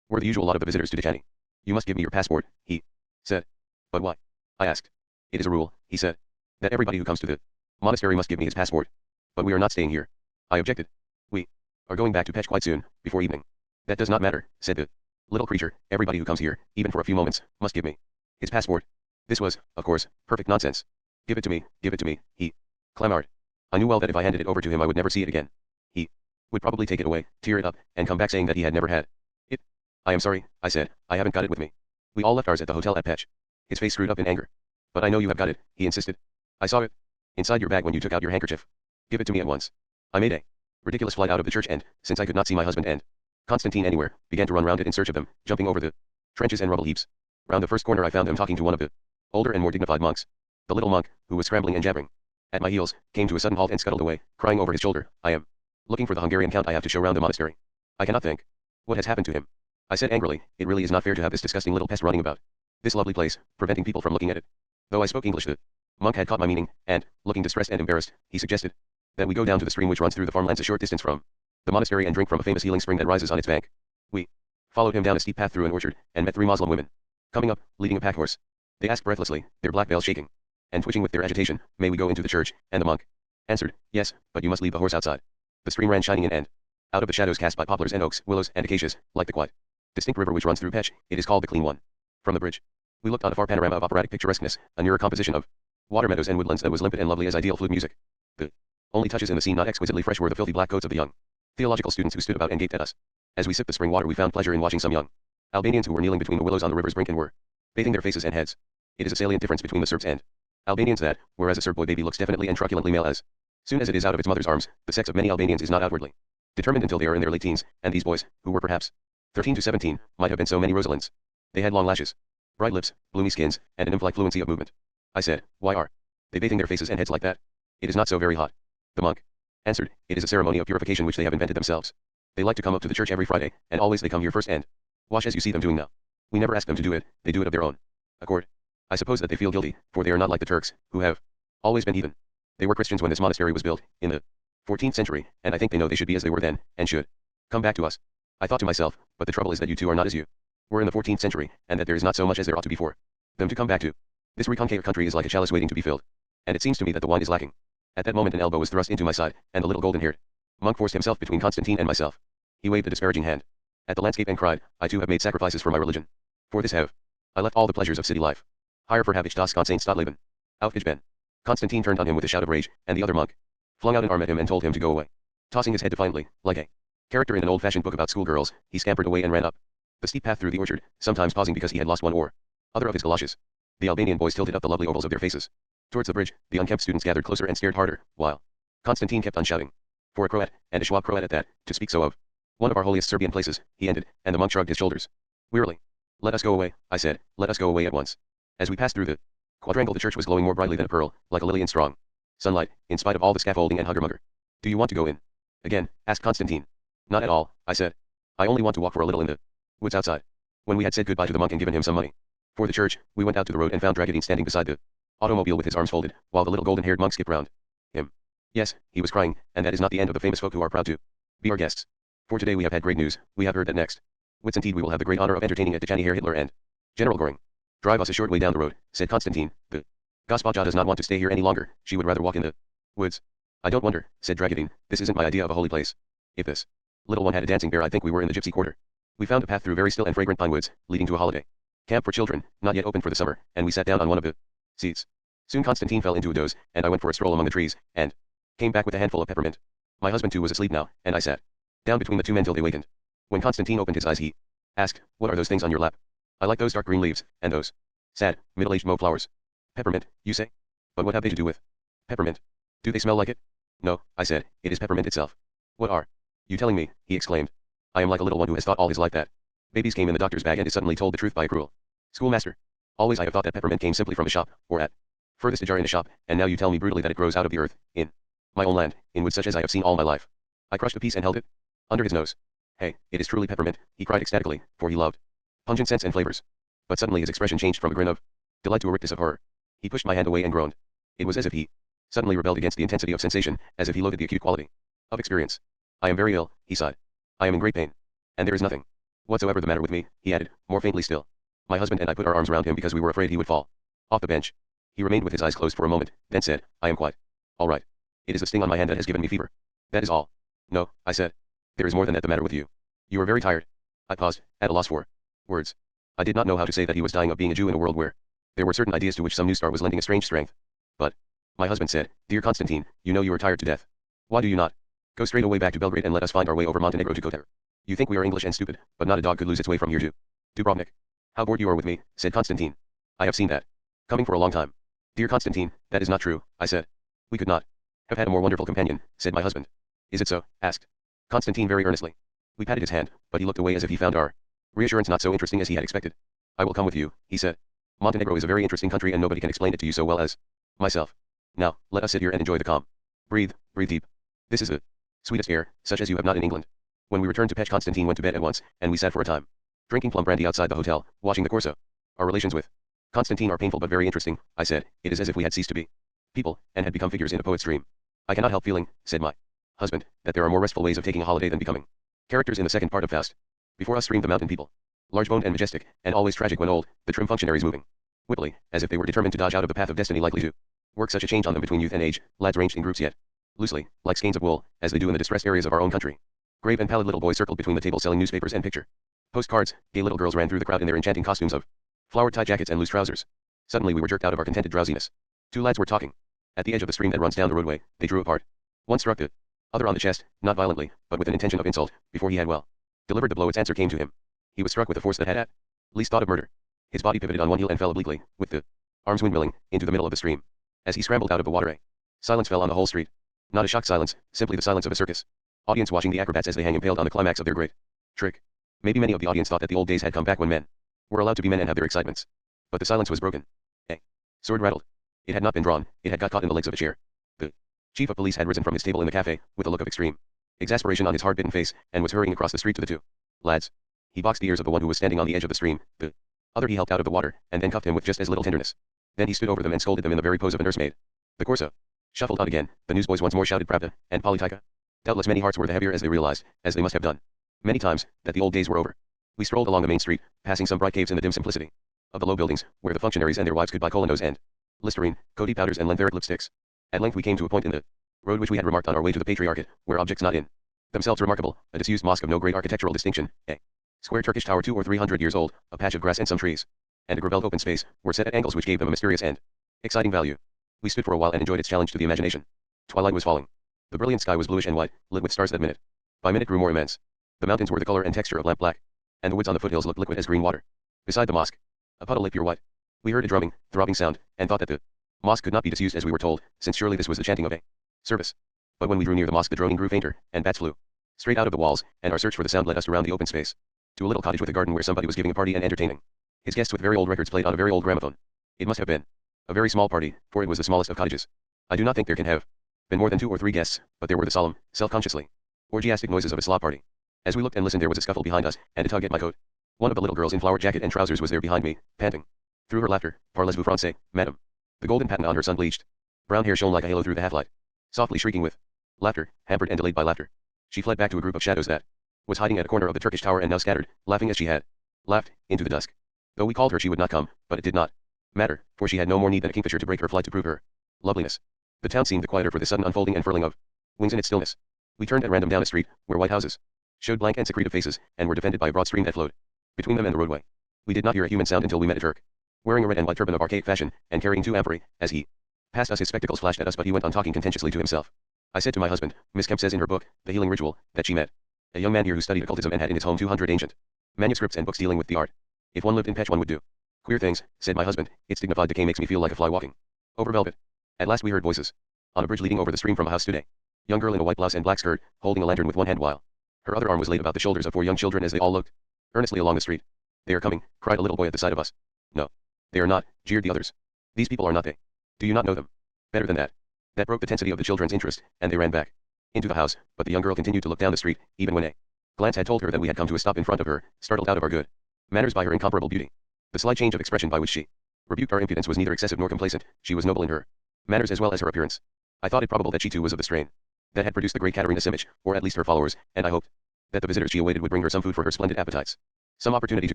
were the usual lot of the visitors to Dejani. You must give me your passport, he said. But why? I asked. It is a rule, he said, that everybody who comes to the monastery must give me his passport. But we are not staying here. I objected. We are going back to Pech quite soon, before evening. That does not matter, said the little creature. Everybody who comes here, even for a few moments, must give me his passport. This was, of course, perfect nonsense. Give it to me, he clamored. I knew well that if I handed it over to him I would never see it again. He would probably take it away, tear it up, and come back saying that he had never had it. I am sorry, I said, I haven't got it with me. We all left ours at the hotel at Pech. His face screwed up in anger. But I know you have got it, he insisted. I saw it inside your bag when you took out your handkerchief. Give it to me at once. I made a ridiculous flight out of the church and, since I could not see my husband and Constantine anywhere, began to run round it in search of them, jumping over the trenches and rubble heaps. Round the first corner I found them talking to one of the older and more dignified monks. The little monk, who was scrambling and jabbering at my heels, came to a sudden halt and scuttled away, crying over his shoulder, I am looking for the Hungarian count I have to show round the monastery. I cannot think What has happened to him? I said angrily, it really is not fair to have this disgusting little pest running about this lovely place, preventing people from looking at it. Though I spoke English, the monk had caught my meaning, and, looking distressed and embarrassed, he suggested that we go down to the stream which runs through the farmlands a short distance from the monastery and drink from a famous healing spring that rises on its bank. We followed him down a steep path through an orchard, and met 3 Moslem women coming up, leading a pack horse. They asked breathlessly, their black veils shaking and twitching with their agitation, "May we go into the church?" And the monk answered, "Yes, but you must leave the horse outside." The stream ran shining in and out of the shadows cast by poplars and oaks, willows and acacias, like the quiet, distinct river which runs through Pech. It is called the Clean One. From the bridge, we looked on a far panorama of operatic picturesqueness, a nearer composition of water meadows and woodlands that was limpid and lovely as ideal flute music. The only touches in the scene not exquisitely fresh were the filthy black coats of the young theological students who stood about and gaped at us. As we sipped the spring water we found pleasure in watching some young Albanians who were kneeling between the willows on the river's brink and were bathing their faces and heads. It is a salient difference between the Serbs and Albanians that, whereas a Serb boy baby looks definitely and truculently male as soon as it is out of its mother's arms, the sex of many Albanians is not outwardly determined until they are in their late teens, and these boys, who were perhaps 13 to 17, might have been so many Rosalinds. They had long lashes, bright lips, bloomy skins, and an nymph-like fluency of movement. I said, "Why are they bathing their faces and heads like that? It is not so very hot." The monk answered, "It is a ceremony of purification which they have invented themselves. They like to come up to the church every Friday, and always they come here first and wash as you see them doing now. We never ask them to do it, they do it of their own accord. I suppose that they feel guilty, for they are not like the Turks, who have always been heathen. They were Christians when this monastery was built, in the 14th century, and I think they know they should be as they were then, and should come back to us." I thought to myself, but the trouble is that you two are not as you were in the 14th century, and that there is not so much as there ought to be for them to come back to. This reconcave country is like a chalice waiting to be filled, and it seems to me that the wine is lacking. At that moment an elbow was thrust into my side, and the little golden-haired monk forced himself between Constantine and myself. He waved a disparaging hand at the landscape and cried, "I too have made sacrifices for my religion. For this have I left all the pleasures of city life. Higher for habe ich das Constant Stadtleben. Auf ich bin." Constantine turned on him with a shout of rage, and the other monk flung out an arm at him and told him to go away. Tossing his head defiantly, like a character in an old-fashioned book about schoolgirls, he scampered away and ran up the steep path through the orchard, sometimes pausing because he had lost one or other of his galoshes. The Albanian boys tilted up the lovely ovals of their faces towards the bridge. The unkempt students gathered closer and stared harder, while Constantine kept on shouting. For a Croat, and a Schwab Croat at that, to speak so of one of our holiest Serbian places, he ended, and the monk shrugged his shoulders wearily. "Let us go away," I said, "let us go away at once." As we passed through the quadrangle the church was glowing more brightly than a pearl, like a lily in strong sunlight, in spite of all the scaffolding and hugger-mugger. "Do you want to go in again?" asked Constantine. "Not at all," I said. "I only want to walk for a little in the woods outside." When we had said goodbye to the monk and given him some money for the church, we went out to the road and found Dragadine standing beside the automobile with his arms folded, while the little golden-haired monk skipped round him. "Yes," he was crying, "and that is not the end of the famous folk who are proud to be our guests. For today we have had great news. We have heard that next Whitsuntide we will have the great honor of entertaining at Dechany Herr Hitler and General Göring. Drive us a short way down the road," said Constantine. "The Gospoja does not want to stay here any longer, she would rather walk in the woods." "I don't wonder," said Dragadine, "this isn't my idea of a holy place. If this little one had a dancing bear I'd think we were in the gypsy quarter." We found a path through very still and fragrant pine woods, leading to a holiday camp for children, not yet open for the summer, and we sat down on one of the seats. Soon Constantine fell into a doze, and I went for a stroll among the trees, and came back with a handful of peppermint. My husband too was asleep now, and I sat down between the two men till they wakened. When Constantine opened his eyes he asked, "What are those things on your lap?" "I like those dark green leaves, and those sad, middle-aged mauve flowers." "Peppermint, you say? But what have they to do with peppermint? Do they smell like it?" "No," I said, "it is peppermint itself." "What are you telling me?" he exclaimed. "I am like a little one who has thought all his life that babies came in the doctor's bag and is suddenly told the truth by a cruel schoolmaster. Always I have thought that peppermint came simply from a shop, or at furthest a jar in a shop, and now you tell me brutally that it grows out of the earth, in my own land, in woods such as I have seen all my life." I crushed a piece and held it under his nose. "Hey, it is truly peppermint," he cried ecstatically, for he loved pungent scents and flavors. But suddenly his expression changed from a grin of delight to a rictus of horror. He pushed my hand away and groaned. It was as if he suddenly rebelled against the intensity of sensation, as if he loathed the acute quality of experience. "I am very ill," he sighed. "I am in great pain. And there is nothing whatsoever the matter with me," he added, more faintly still. My husband and I put our arms around him because we were afraid he would fall off the bench. He remained with his eyes closed for a moment, then said, "I am quite all right. It is the sting on my hand that has given me fever. That is all." "No," I said. "There is more than that the matter with you. You are very tired." I paused, at a loss for words. I did not know how to say that he was dying of being a Jew in a world where there were certain ideas to which some new star was lending a strange strength. But my husband said, "Dear Constantine, you know you are tired to death. Why do you not go straight away back to Belgrade and let us find our way over Montenegro to Kotar? You think we are English and stupid, but not a dog could lose its way from here to Dubrovnik." "How bored you are with me," said Constantine. "I have seen that coming for a long time." "Dear Constantine, that is not true," I said. "We could not have had a more wonderful companion," said my husband. "Is it so?" asked Constantine very earnestly. We patted his hand, but he looked away as if he found our reassurance not so interesting as he had expected. "I will come with you," he said. "Montenegro is a very interesting country and nobody can explain it to you so well as myself. Now, let us sit here and enjoy the calm. Breathe deep. This is the sweetest air, such as you have not in England." When we returned to Pech, Constantine went to bed at once, and we sat for a time, drinking plum brandy outside the hotel, watching the Corso. Our relations with Constantine are painful but very interesting, I said. It is as if we had ceased to be people, and had become figures in a poet's dream. I cannot help feeling, said my husband, that there are more restful ways of taking a holiday than becoming characters in the second part of Faust. Before us streamed the mountain people, large-boned and majestic, and always tragic when old, the trim functionaries moving whippily, as if they were determined to dodge out of the path of destiny likely to work such a change on them between youth and age, lads ranged in groups yet loosely, like skeins of wool, as they do in the distressed areas of our own country. Grave and pallid little boys circled between the tables selling newspapers and picture postcards. Gay little girls ran through the crowd in their enchanting costumes of flowered tie jackets and loose trousers. Suddenly we were jerked out of our contented drowsiness. Two lads were talking. At the edge of the stream that runs down the roadway, they drew apart. One struck the other on the chest, not violently, but with an intention of insult. Before he had well delivered the blow, its answer came to him. He was struck with a force that had at least thought of murder. His body pivoted on one heel and fell obliquely, with the arms windmilling, into the middle of the stream. As he scrambled out of the water, silence fell on the whole street. Not a shocked silence, simply the silence of a circus audience watching the acrobats as they hang impaled on the climax of their great trick. Maybe many of the audience thought that the old days had come back when men were allowed to be men and have their excitements. But the silence was broken. A sword rattled. It had not been drawn, it had got caught in the legs of a chair. The chief of police had risen from his table in the cafe, with a look of extreme exasperation on his hard-bitten face, and was hurrying across the street to the two lads. He boxed the ears of the one who was standing on the edge of the stream, the other he helped out of the water, and then cuffed him with just as little tenderness. Then he stood over them and scolded them in the very pose of a nursemaid. The Corso shuffled on again. The newsboys once more shouted Pravda and Politica. Doubtless many hearts were the heavier as they realized, as they must have done many times, that the old days were over. We strolled along the main street, passing some bright caves in the dim simplicity of the low buildings, where the functionaries and their wives could buy colanos and Listerine, Coty powders and Lentheric lipsticks. At length we came to a point in the road which we had remarked on our way to the Patriarchate, where objects not in themselves remarkable, a disused mosque of no great architectural distinction, a square Turkish tower 200 or 300 years old, a patch of grass and some trees, and a gravelled open space, were set at angles which gave them a mysterious and exciting value. We stood for a while and enjoyed its challenge to the imagination. Twilight was falling. The brilliant sky was bluish and white, lit with stars that minute by minute grew more immense. The mountains were the color and texture of lamp black, and the woods on the foothills looked liquid as green water. Beside the mosque, a puddle lay pure white. We heard a drumming, throbbing sound, and thought that the mosque could not be disused as we were told, since surely this was the chanting of a service. But when we drew near the mosque the droning grew fainter, and bats flew straight out of the walls, and our search for the sound led us around the open space to a little cottage with a garden where somebody was giving a party and entertaining his guests with very old records played on a very old gramophone. It must have been a very small party, for it was the smallest of cottages. I do not think there can have been more than 2 or 3 guests, but there were the solemn, self-consciously orgiastic noises of a slop party. As we looked and listened there was a scuffle behind us, and a tug at my coat. One of the little girls in flowered jacket and trousers was there behind me, panting through her laughter. Parlez-vous français, madame? The golden patent on her sun-bleached brown hair shone like a halo through the half-light. Softly shrieking with laughter, hampered and delayed by laughter, she fled back to a group of shadows that was hiding at a corner of the Turkish tower and now scattered, laughing as she had laughed, into the dusk. Though we called her she would not come, but it did not matter, for she had no more need than a kingfisher to break her flight to prove her loveliness. The town seemed the quieter for the sudden unfolding and furling of wings in its stillness. We turned at random down a street, where white houses showed blank and secretive faces, and were defended by a broad stream that flowed between them and the roadway. We did not hear a human sound until we met a Turk, wearing a red and white turban of archaic fashion, and carrying 2 amphorae. As he passed us his spectacles flashed at us, but he went on talking contentiously to himself. I said to my husband, Miss Kemp says in her book, The Healing Ritual, that she met a young man here who studied occultism and had in his home 200 ancient manuscripts and books dealing with the art. If one lived in Pech one would do queer things, said my husband. Its dignified decay makes me feel like a fly walking over velvet. At last we heard voices. On a bridge leading over the stream from a house stood a young girl in a white blouse and black skirt, holding a lantern with one hand while her other arm was laid about the shoulders of 4 young children as they all looked earnestly along the street. They are coming, cried a little boy at the side of us. No. They are not, jeered the others. These people are not they. Do you not know them? Better than that. That broke the tensity of the children's interest, and they ran back into the house, but the young girl continued to look down the street, even when a glance had told her that we had come to a stop in front of her, startled out of our good manners by her incomparable beauty. The slight change of expression by which she rebuked our impudence was neither excessive nor complacent. She was noble in her manners as well as her appearance. I thought it probable that she too was of the strain that had produced the great Katerina Simic, or at least her followers, and I hoped that the visitors she awaited would bring her some food for her splendid appetites, some opportunity to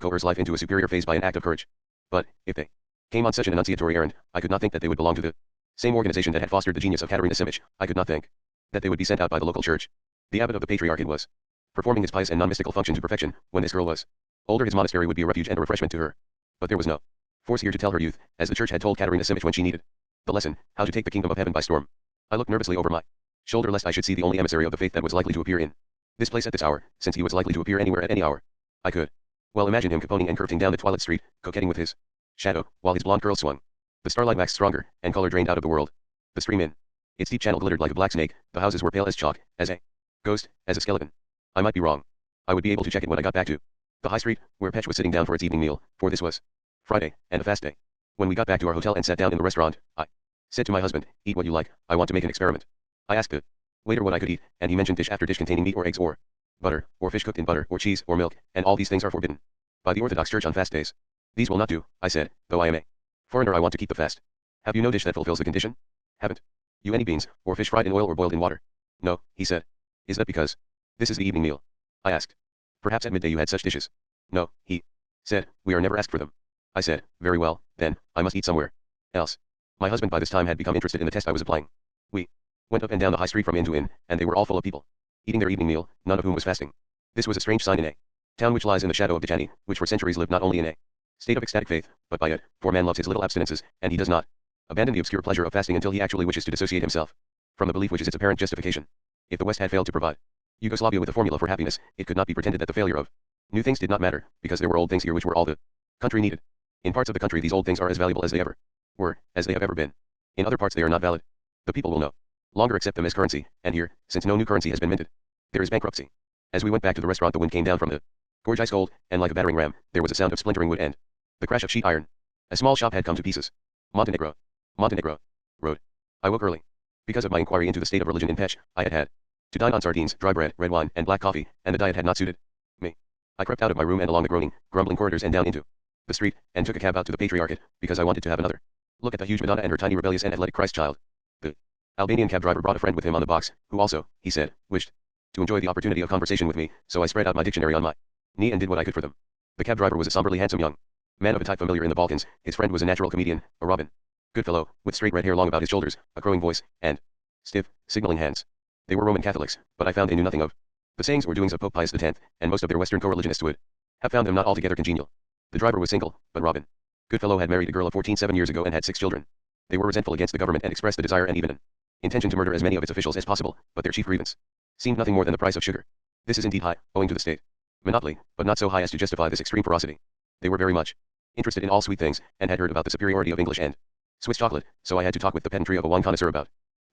coerce life into a superior phase by an act of courage. But, if they came on such an annunciatory errand, I could not think that they would belong to the same organization that had fostered the genius of Katerina Simic. I could not think that they would be sent out by the local church. The abbot of the Patriarchate was performing his pious and non-mystical function to perfection. When this girl was older, his monastery would be a refuge and a refreshment to her. But there was no force here to tell her youth, as the church had told Katerina Simic when she needed the lesson, how to take the kingdom of heaven by storm. I looked nervously over my shoulder lest I should see the only emissary of the faith that was likely to appear in this place at this hour, since he was likely to appear anywhere at any hour. I could well imagine him caponing and curveting down the twilit street, coquetting with his shadow, while his blonde curls swung. The starlight waxed stronger, and color drained out of the world. The stream in its deep channel glittered like a black snake. The houses were pale as chalk, as a ghost, as a skeleton. I might be wrong. I would be able to check it when I got back to the high street, where Petch was sitting down for its evening meal, for this was Friday, and a fast day. When we got back to our hotel and sat down in the restaurant, I said to my husband, eat what you like, I want to make an experiment. I asked the waiter what I could eat, and he mentioned dish after dish containing meat or eggs or butter, or fish cooked in butter, or cheese, or milk, and all these things are forbidden by the Orthodox Church on fast days. These will not do, I said, though I am a foreigner. I want to keep the fast. Have you no dish that fulfills the condition? Haven't you any beans, or fish fried in oil or boiled in water? No, he said. Is that because this is the evening meal? I asked. Perhaps at midday you had such dishes. No, he said, we are never asked for them. I said, very well, then, I must eat somewhere else. My husband by this time had become interested in the test I was applying. We went up and down the high street from inn to inn, and they were all full of people, eating their evening meal, none of whom was fasting. This was a strange sign in a town which lies in the shadow of Djani, which for centuries lived not only in a state of ecstatic faith, but by it, for man loves his little abstinences, and he does not abandon the obscure pleasure of fasting until he actually wishes to dissociate himself from the belief which is its apparent justification. If the West had failed to provide Yugoslavia with a formula for happiness, it could not be pretended that the failure of new things did not matter, because there were old things here which were all the country needed. In parts of the country these old things are as valuable as they ever were, as they have ever been. In other parts they are not valid. The people will no longer accept them as currency, and here, since no new currency has been minted, there is bankruptcy. As we went back to the restaurant the wind came down from the gorge ice cold, and like a battering ram, there was a sound of splintering wood and the crash of sheet iron. A small shop had come to pieces. Montenegro. Montenegro. Road. I woke early. Because of my inquiry into the state of religion in Pech, I had to dine on sardines, dry bread, red wine, and black coffee, and the diet had not suited me. I crept out of my room and along the groaning, grumbling corridors and down into the street, and took a cab out to the Patriarchate, because I wanted to have another look at the huge Madonna and her tiny rebellious and athletic Christ child. The Albanian cab driver brought a friend with him on the box, who also, he said, wished to enjoy the opportunity of conversation with me, so I spread out my dictionary on my knee and did what I could for them. The cab driver was a somberly handsome young man of a type familiar in the Balkans. His friend was a natural comedian, a Robin Good fellow, with straight red hair long about his shoulders, a crowing voice, and stiff, signaling hands. They were Roman Catholics, but I found they knew nothing of the sayings or doings of Pope Pius X, and most of their Western co-religionists would have found them not altogether congenial. The driver was single, but Robin Goodfellow had married a girl of 14 7 years ago and had 6 children. They were resentful against the government and expressed the desire and even an intention to murder as many of its officials as possible, but their chief grievance seemed nothing more than the price of sugar. This is indeed high, owing to the state monopoly, but not so high as to justify this extreme ferocity. They were very much interested in all sweet things, and had heard about the superiority of English and Swiss chocolate, so I had to talk with the pedantry of a wine connoisseur about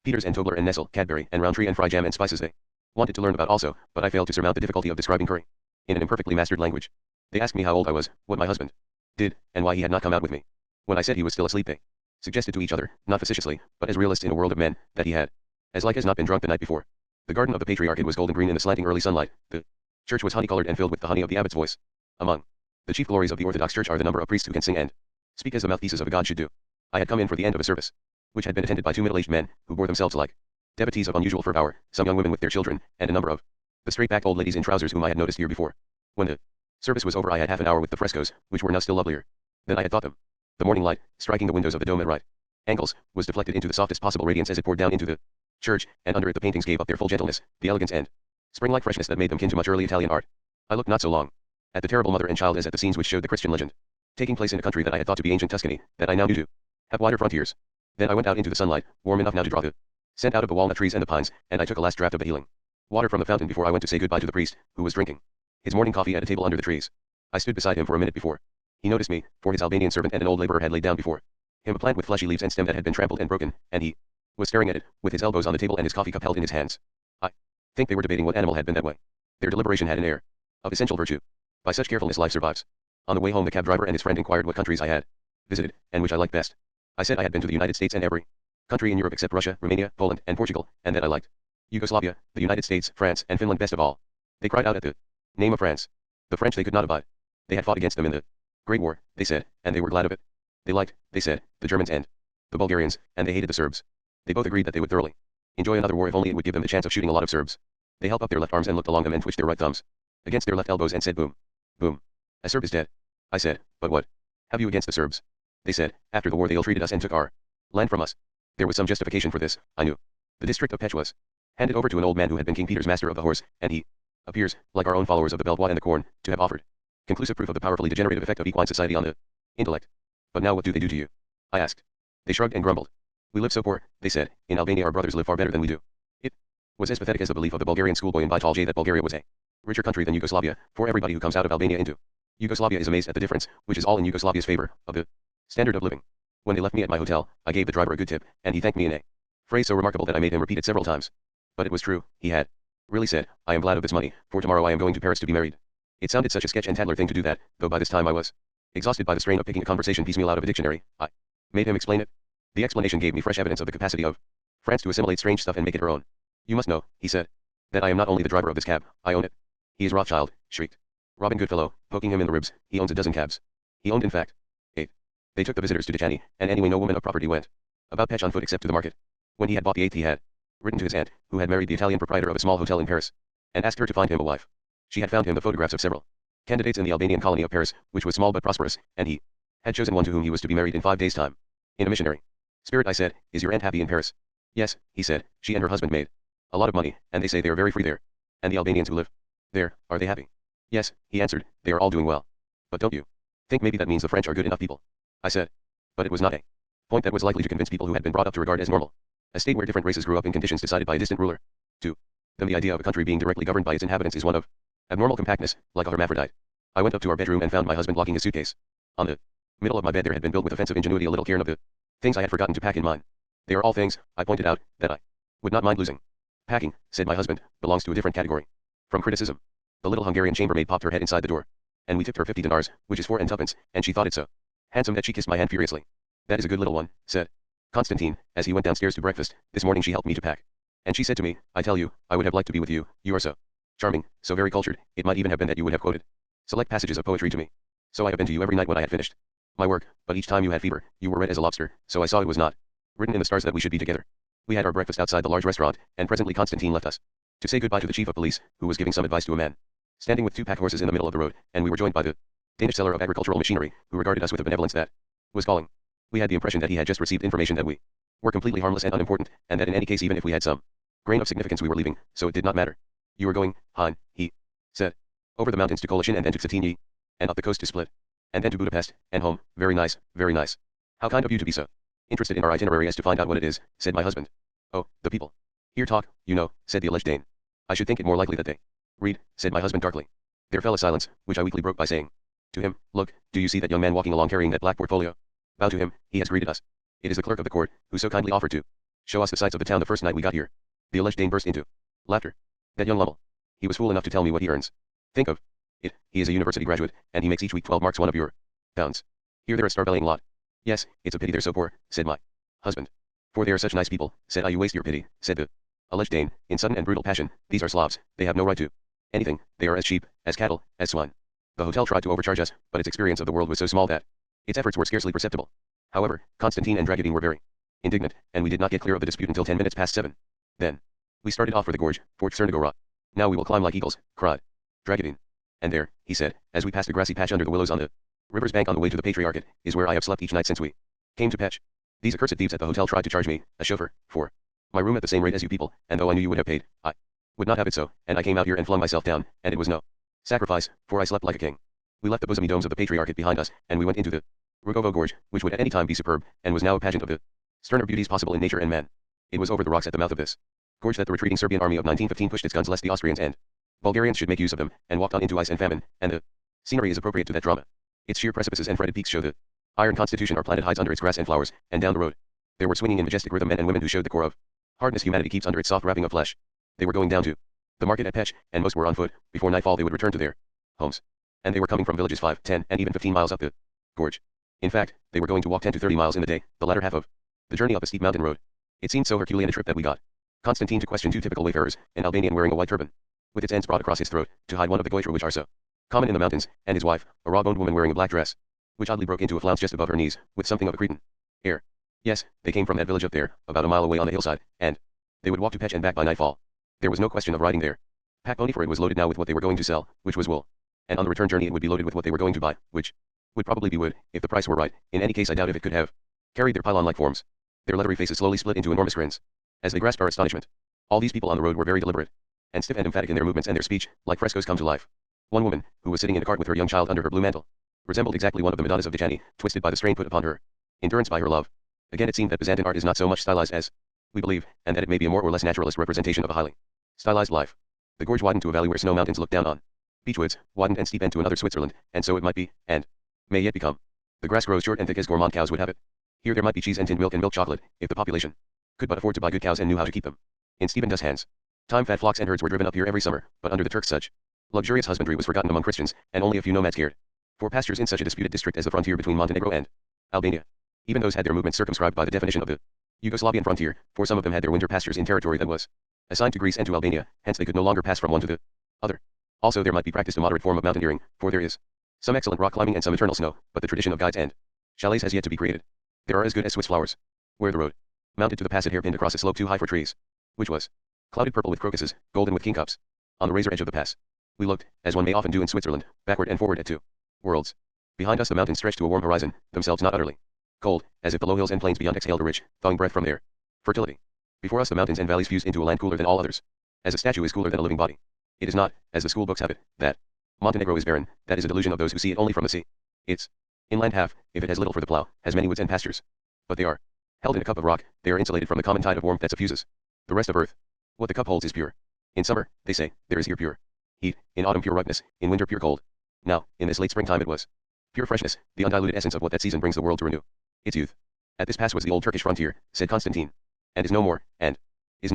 Peters and Tobler and Nestle, Cadbury and Roundtree and Fry jam and spices they wanted to learn about also, but I failed to surmount the difficulty of describing curry in an imperfectly mastered language. They asked me how old I was, what my husband did, and why he had not come out with me. When I said he was still asleep, they suggested to each other, not facetiously, but as realists in a world of men, that he had as like as not been drunk the night before. The garden of the Patriarchate was golden green in the slanting early sunlight. The church was honey-colored and filled with the honey of the abbot's voice. Among the chief glories of the Orthodox Church are the number of priests who can sing and speak as the mouthpieces of a god should do. I had come in for the end of a service, which had been attended by 2 middle-aged men, who bore themselves like devotees of unusual fervor, some young women with their children, and a number of the straight-backed old ladies in trousers whom I had noticed here before. When the service was over I had half an hour with the frescoes, which were now still lovelier than I had thought them. The morning light, striking the windows of the dome at right angles, was deflected into the softest possible radiance as it poured down into the church, and under it the paintings gave up their full gentleness, the elegance and spring-like freshness that made them kin to much early Italian art. I looked not so long at the terrible mother and child as at the scenes which showed the Christian legend taking place in a country that I had thought to be ancient Tuscany, that I now knew to have wider frontiers. Then I went out into the sunlight, warm enough now to draw the scent out of the walnut trees and the pines, and I took a last draught of the healing water from the fountain before I went to say goodbye to the priest, who was drinking his morning coffee at a table under the trees. I stood beside him for a minute before he noticed me, for his Albanian servant and an old laborer had laid down before him a plant with fleshy leaves and stem that had been trampled and broken, and he was staring at it, with his elbows on the table and his coffee cup held in his hands. I think they were debating what animal had been that way. Their deliberation had an air of essential virtue. By such carefulness life survives. On the way home the cab driver and his friend inquired what countries I had visited, and which I liked best. I said I had been to the United States and every country in Europe except Russia, Romania, Poland, and Portugal, and that I liked Yugoslavia, the United States, France, and Finland best of all. They cried out at the name of France. The French they could not abide. They had fought against them in the Great War, they said, and they were glad of it. They liked, they said, the Germans and the Bulgarians, and they hated the Serbs. They both agreed that they would thoroughly enjoy another war if only it would give them the chance of shooting a lot of Serbs. They held up their left arms and looked along them and twitched their right thumbs against their left elbows and said boom, boom. A Serb is dead. I said, but what have you against the Serbs? They said, after the war they ill-treated us and took our land from us. There was some justification for this, I knew. The district of Pech was handed over to an old man who had been King Peter's master of the horse, and he appears, like our own followers of the Belvoir and the corn, to have offered conclusive proof of the powerfully degenerative effect of equine society on the intellect. But now what do they do to you? I asked. They shrugged and grumbled. We live so poor, they said. In Albania our brothers live far better than we do. It was as pathetic as the belief of the Bulgarian schoolboy in Baitalje that Bulgaria was a richer country than Yugoslavia, for everybody who comes out of Albania into Yugoslavia is amazed at the difference, which is all in Yugoslavia's favor, of the standard of living. When they left me at my hotel, I gave the driver a good tip, and he thanked me in a phrase so remarkable that I made him repeat it several times. But it was true, he had really said, I am glad of this money, for tomorrow I am going to Paris to be married. It sounded such a sketch and tattler thing to do that, though by this time I was exhausted by the strain of picking a conversation piecemeal out of a dictionary, I made him explain it. The explanation gave me fresh evidence of the capacity of France to assimilate strange stuff and make it her own. You must know, he said, that I am not only the driver of this cab, I own it. He is Rothschild, shrieked Robin Goodfellow, poking him in the ribs. He owns a dozen cabs. He owned in fact 8. They took the visitors to Dechany, and anyway no woman of property went about Petch on foot except to the market. When he had bought the 8th he had written to his aunt, who had married the Italian proprietor of a small hotel in Paris, and asked her to find him a wife. She had found him the photographs of several candidates in the Albanian colony of Paris, which was small but prosperous, and he had chosen one to whom he was to be married in 5 days' time. In a missionary spirit I said, is your aunt happy in Paris? Yes, he said, she and her husband made a lot of money, and they say they are very free there. And the Albanians who live there, are they happy? Yes, he answered, they are all doing well. But don't you think maybe that means the French are good enough people? I said. But it was not a point that was likely to convince people who had been brought up to regard as normal a state where different races grew up in conditions decided by a distant ruler. To them the idea of a country being directly governed by its inhabitants is one of abnormal compactness, like a hermaphrodite. I went up to our bedroom and found my husband locking his suitcase. On the middle of my bed there had been built with offensive ingenuity a little cairn of the things I had forgotten to pack in mine. They are all things, I pointed out, that I would not mind losing. Packing, said my husband, belongs to a different category from criticism. The little Hungarian chambermaid popped her head inside the door, and we tipped her 50 dinars, which is 4 and 2pence, and she thought it so handsome that she kissed my hand furiously. That is a good little one, said Constantine, as he went downstairs to breakfast. This morning she helped me to pack. And she said to me, I tell you, I would have liked to be with you, you are so charming, so very cultured, it might even have been that you would have quoted select passages of poetry to me. So I have been to you every night when I had finished my work, but each time you had fever, you were red as a lobster, so I saw it was not written in the stars that we should be together. We had our breakfast outside the large restaurant, and presently Constantine left us to say goodbye to the chief of police, who was giving some advice to a man standing with 2 pack horses in the middle of the road, and we were joined by the Danish seller of agricultural machinery, who regarded us with a benevolence that was galling. We had the impression that he had just received information that we were completely harmless and unimportant, and that in any case even if we had some grain of significance we were leaving, so it did not matter. You were going, Hein, he said, over the mountains to Kolashin and then to Cetinje, and up the coast to Split, and then to Budapest, and home. Very nice, very nice. How kind of you to be so interested in our itinerary as to find out what it is, said my husband. Oh, the people here talk, you know, said the alleged Dane. I should think it more likely that they read, said my husband darkly. There fell a silence, which I weakly broke by saying to him, look, do you see that young man walking along carrying that black portfolio? Bow to him, he has greeted us. It is the clerk of the court, who so kindly offered to show us the sights of the town the first night we got here. The alleged Dane burst into laughter. That young lummel. He was fool enough to tell me what he earns. Think of it, he is a university graduate, and he makes each week 12 marks one of your pounds. Here they're a starveling lot. Yes, it's a pity they're so poor, said my husband. For they are such nice people, said I. You waste your pity, said the alleged Dane, in sudden and brutal passion. These are Slavs, they have no right to anything, they are as sheep, as cattle, as swine. The hotel tried to overcharge us, but its experience of the world was so small that its efforts were scarcely perceptible. However, Constantine and Dragoudine were very indignant, and we did not get clear of the dispute until 10 minutes past 7. Then we started off for the gorge, Fort Cernogorod. Now we will climb like eagles, cried Dragoudine. And there, he said, as we passed a grassy patch under the willows on the river's bank on the way to the Patriarchate, is where I have slept each night since we came to Petch. These accursed thieves at the hotel tried to charge me, a chauffeur, for my room at the same rate as you people, and though I knew you would have paid, I would not have it so, and I came out here and flung myself down, and it was no sacrifice, for I slept like a king. We left the bosomy domes of the Patriarchate behind us, and we went into the Rugovo Gorge, which would at any time be superb, and was now a pageant of the sterner beauties possible in nature and man. It was over the rocks at the mouth of this gorge that the retreating Serbian army of 1915 pushed its guns lest the Austrians and Bulgarians should make use of them, and walked on into ice and famine, and the scenery is appropriate to that drama. Its sheer precipices and fretted peaks show the iron constitution our planet hides under its grass and flowers, and down the road there were swinging in majestic rhythm men and women who showed the core of hardness humanity keeps under its soft wrapping of flesh. They were going down to the market at Petch, and most were on foot. Before nightfall they would return to their homes. And they were coming from villages 5, 10, and even 15 miles up the gorge. In fact, they were going to walk 10 to 30 miles in the day, the latter half of the journey up a steep mountain road. It seemed so Herculean a trip that we got Constantine to question 2 typical wayfarers, an Albanian wearing a white turban, with its ends brought across his throat, to hide one of the goiter which are so common in the mountains, and his wife, a raw-boned woman wearing a black dress, which oddly broke into a flounce just above her knees, with something of a Cretan air. Yes, they came from that village up there, about a mile away on the hillside, and they would walk to Petch and back by nightfall. There was no question of riding there. Pack pony, for it was loaded now with what they were going to sell, which was wool. And on the return journey it would be loaded with what they were going to buy, which would probably be wood, if the price were right. In any case I doubt if it could have carried their pylon-like forms. Their leathery faces slowly split into enormous grins as they grasped our astonishment. All these people on the road were very deliberate, and stiff and emphatic in their movements and their speech, like frescoes come to life. One woman, who was sitting in a cart with her young child under her blue mantle, resembled exactly one of the Madonnas of Dechany, twisted by the strain put upon her endurance by her love. Again it seemed that Byzantine art is not so much stylized as we believe, and that it may be a more or less naturalist representation of a highly stylized life. The gorge widened to a valley where snow mountains looked down on beechwoods, widened and steepened to another Switzerland, and so it might be, and may yet become. The grass grows short and thick as gourmand cows would have it. Here there might be cheese and tinned milk and milk chocolate, if the population could but afford to buy good cows and knew how to keep them in Stephen Duss' hands. Time fat flocks and herds were driven up here every summer, but under the Turks such luxurious husbandry was forgotten among Christians, and only a few nomads cared for pastures in such a disputed district as the frontier between Montenegro and Albania. Even those had their movements circumscribed by the definition of the Yugoslavian frontier, for some of them had their winter pastures in territory that was assigned to Greece and to Albania, hence they could no longer pass from one to the other. Also there might be practiced a moderate form of mountaineering, for there is some excellent rock climbing and some eternal snow, but the tradition of guides and chalets has yet to be created. There are as good as Swiss flowers. Where the road mounted to the pass it hairpinned across a slope too high for trees, which was clouded purple with crocuses, golden with kingcups. On the razor edge of the pass, we looked, as one may often do in Switzerland, backward and forward at two worlds. Behind us the mountains stretched to a warm horizon, themselves not utterly cold, as if the low hills and plains beyond exhaled a rich, thawing breath from their fertility. Before us the mountains and valleys fused into a land cooler than all others. As a statue is cooler than a living body. It is not, as the school books have it, that Montenegro is barren. That is a delusion of those who see it only from the sea. Its inland half, if it has little for the plow, has many woods and pastures. But they are held in a cup of rock, they are insulated from the common tide of warmth that suffuses the rest of earth. What the cup holds is pure. In summer, they say, there is here pure heat, in autumn pure ripeness, in winter pure cold. Now, in this late springtime it was pure freshness, the undiluted essence of what that season brings the world to renew its youth. At this pass was the old Turkish frontier, said Constantine. And is no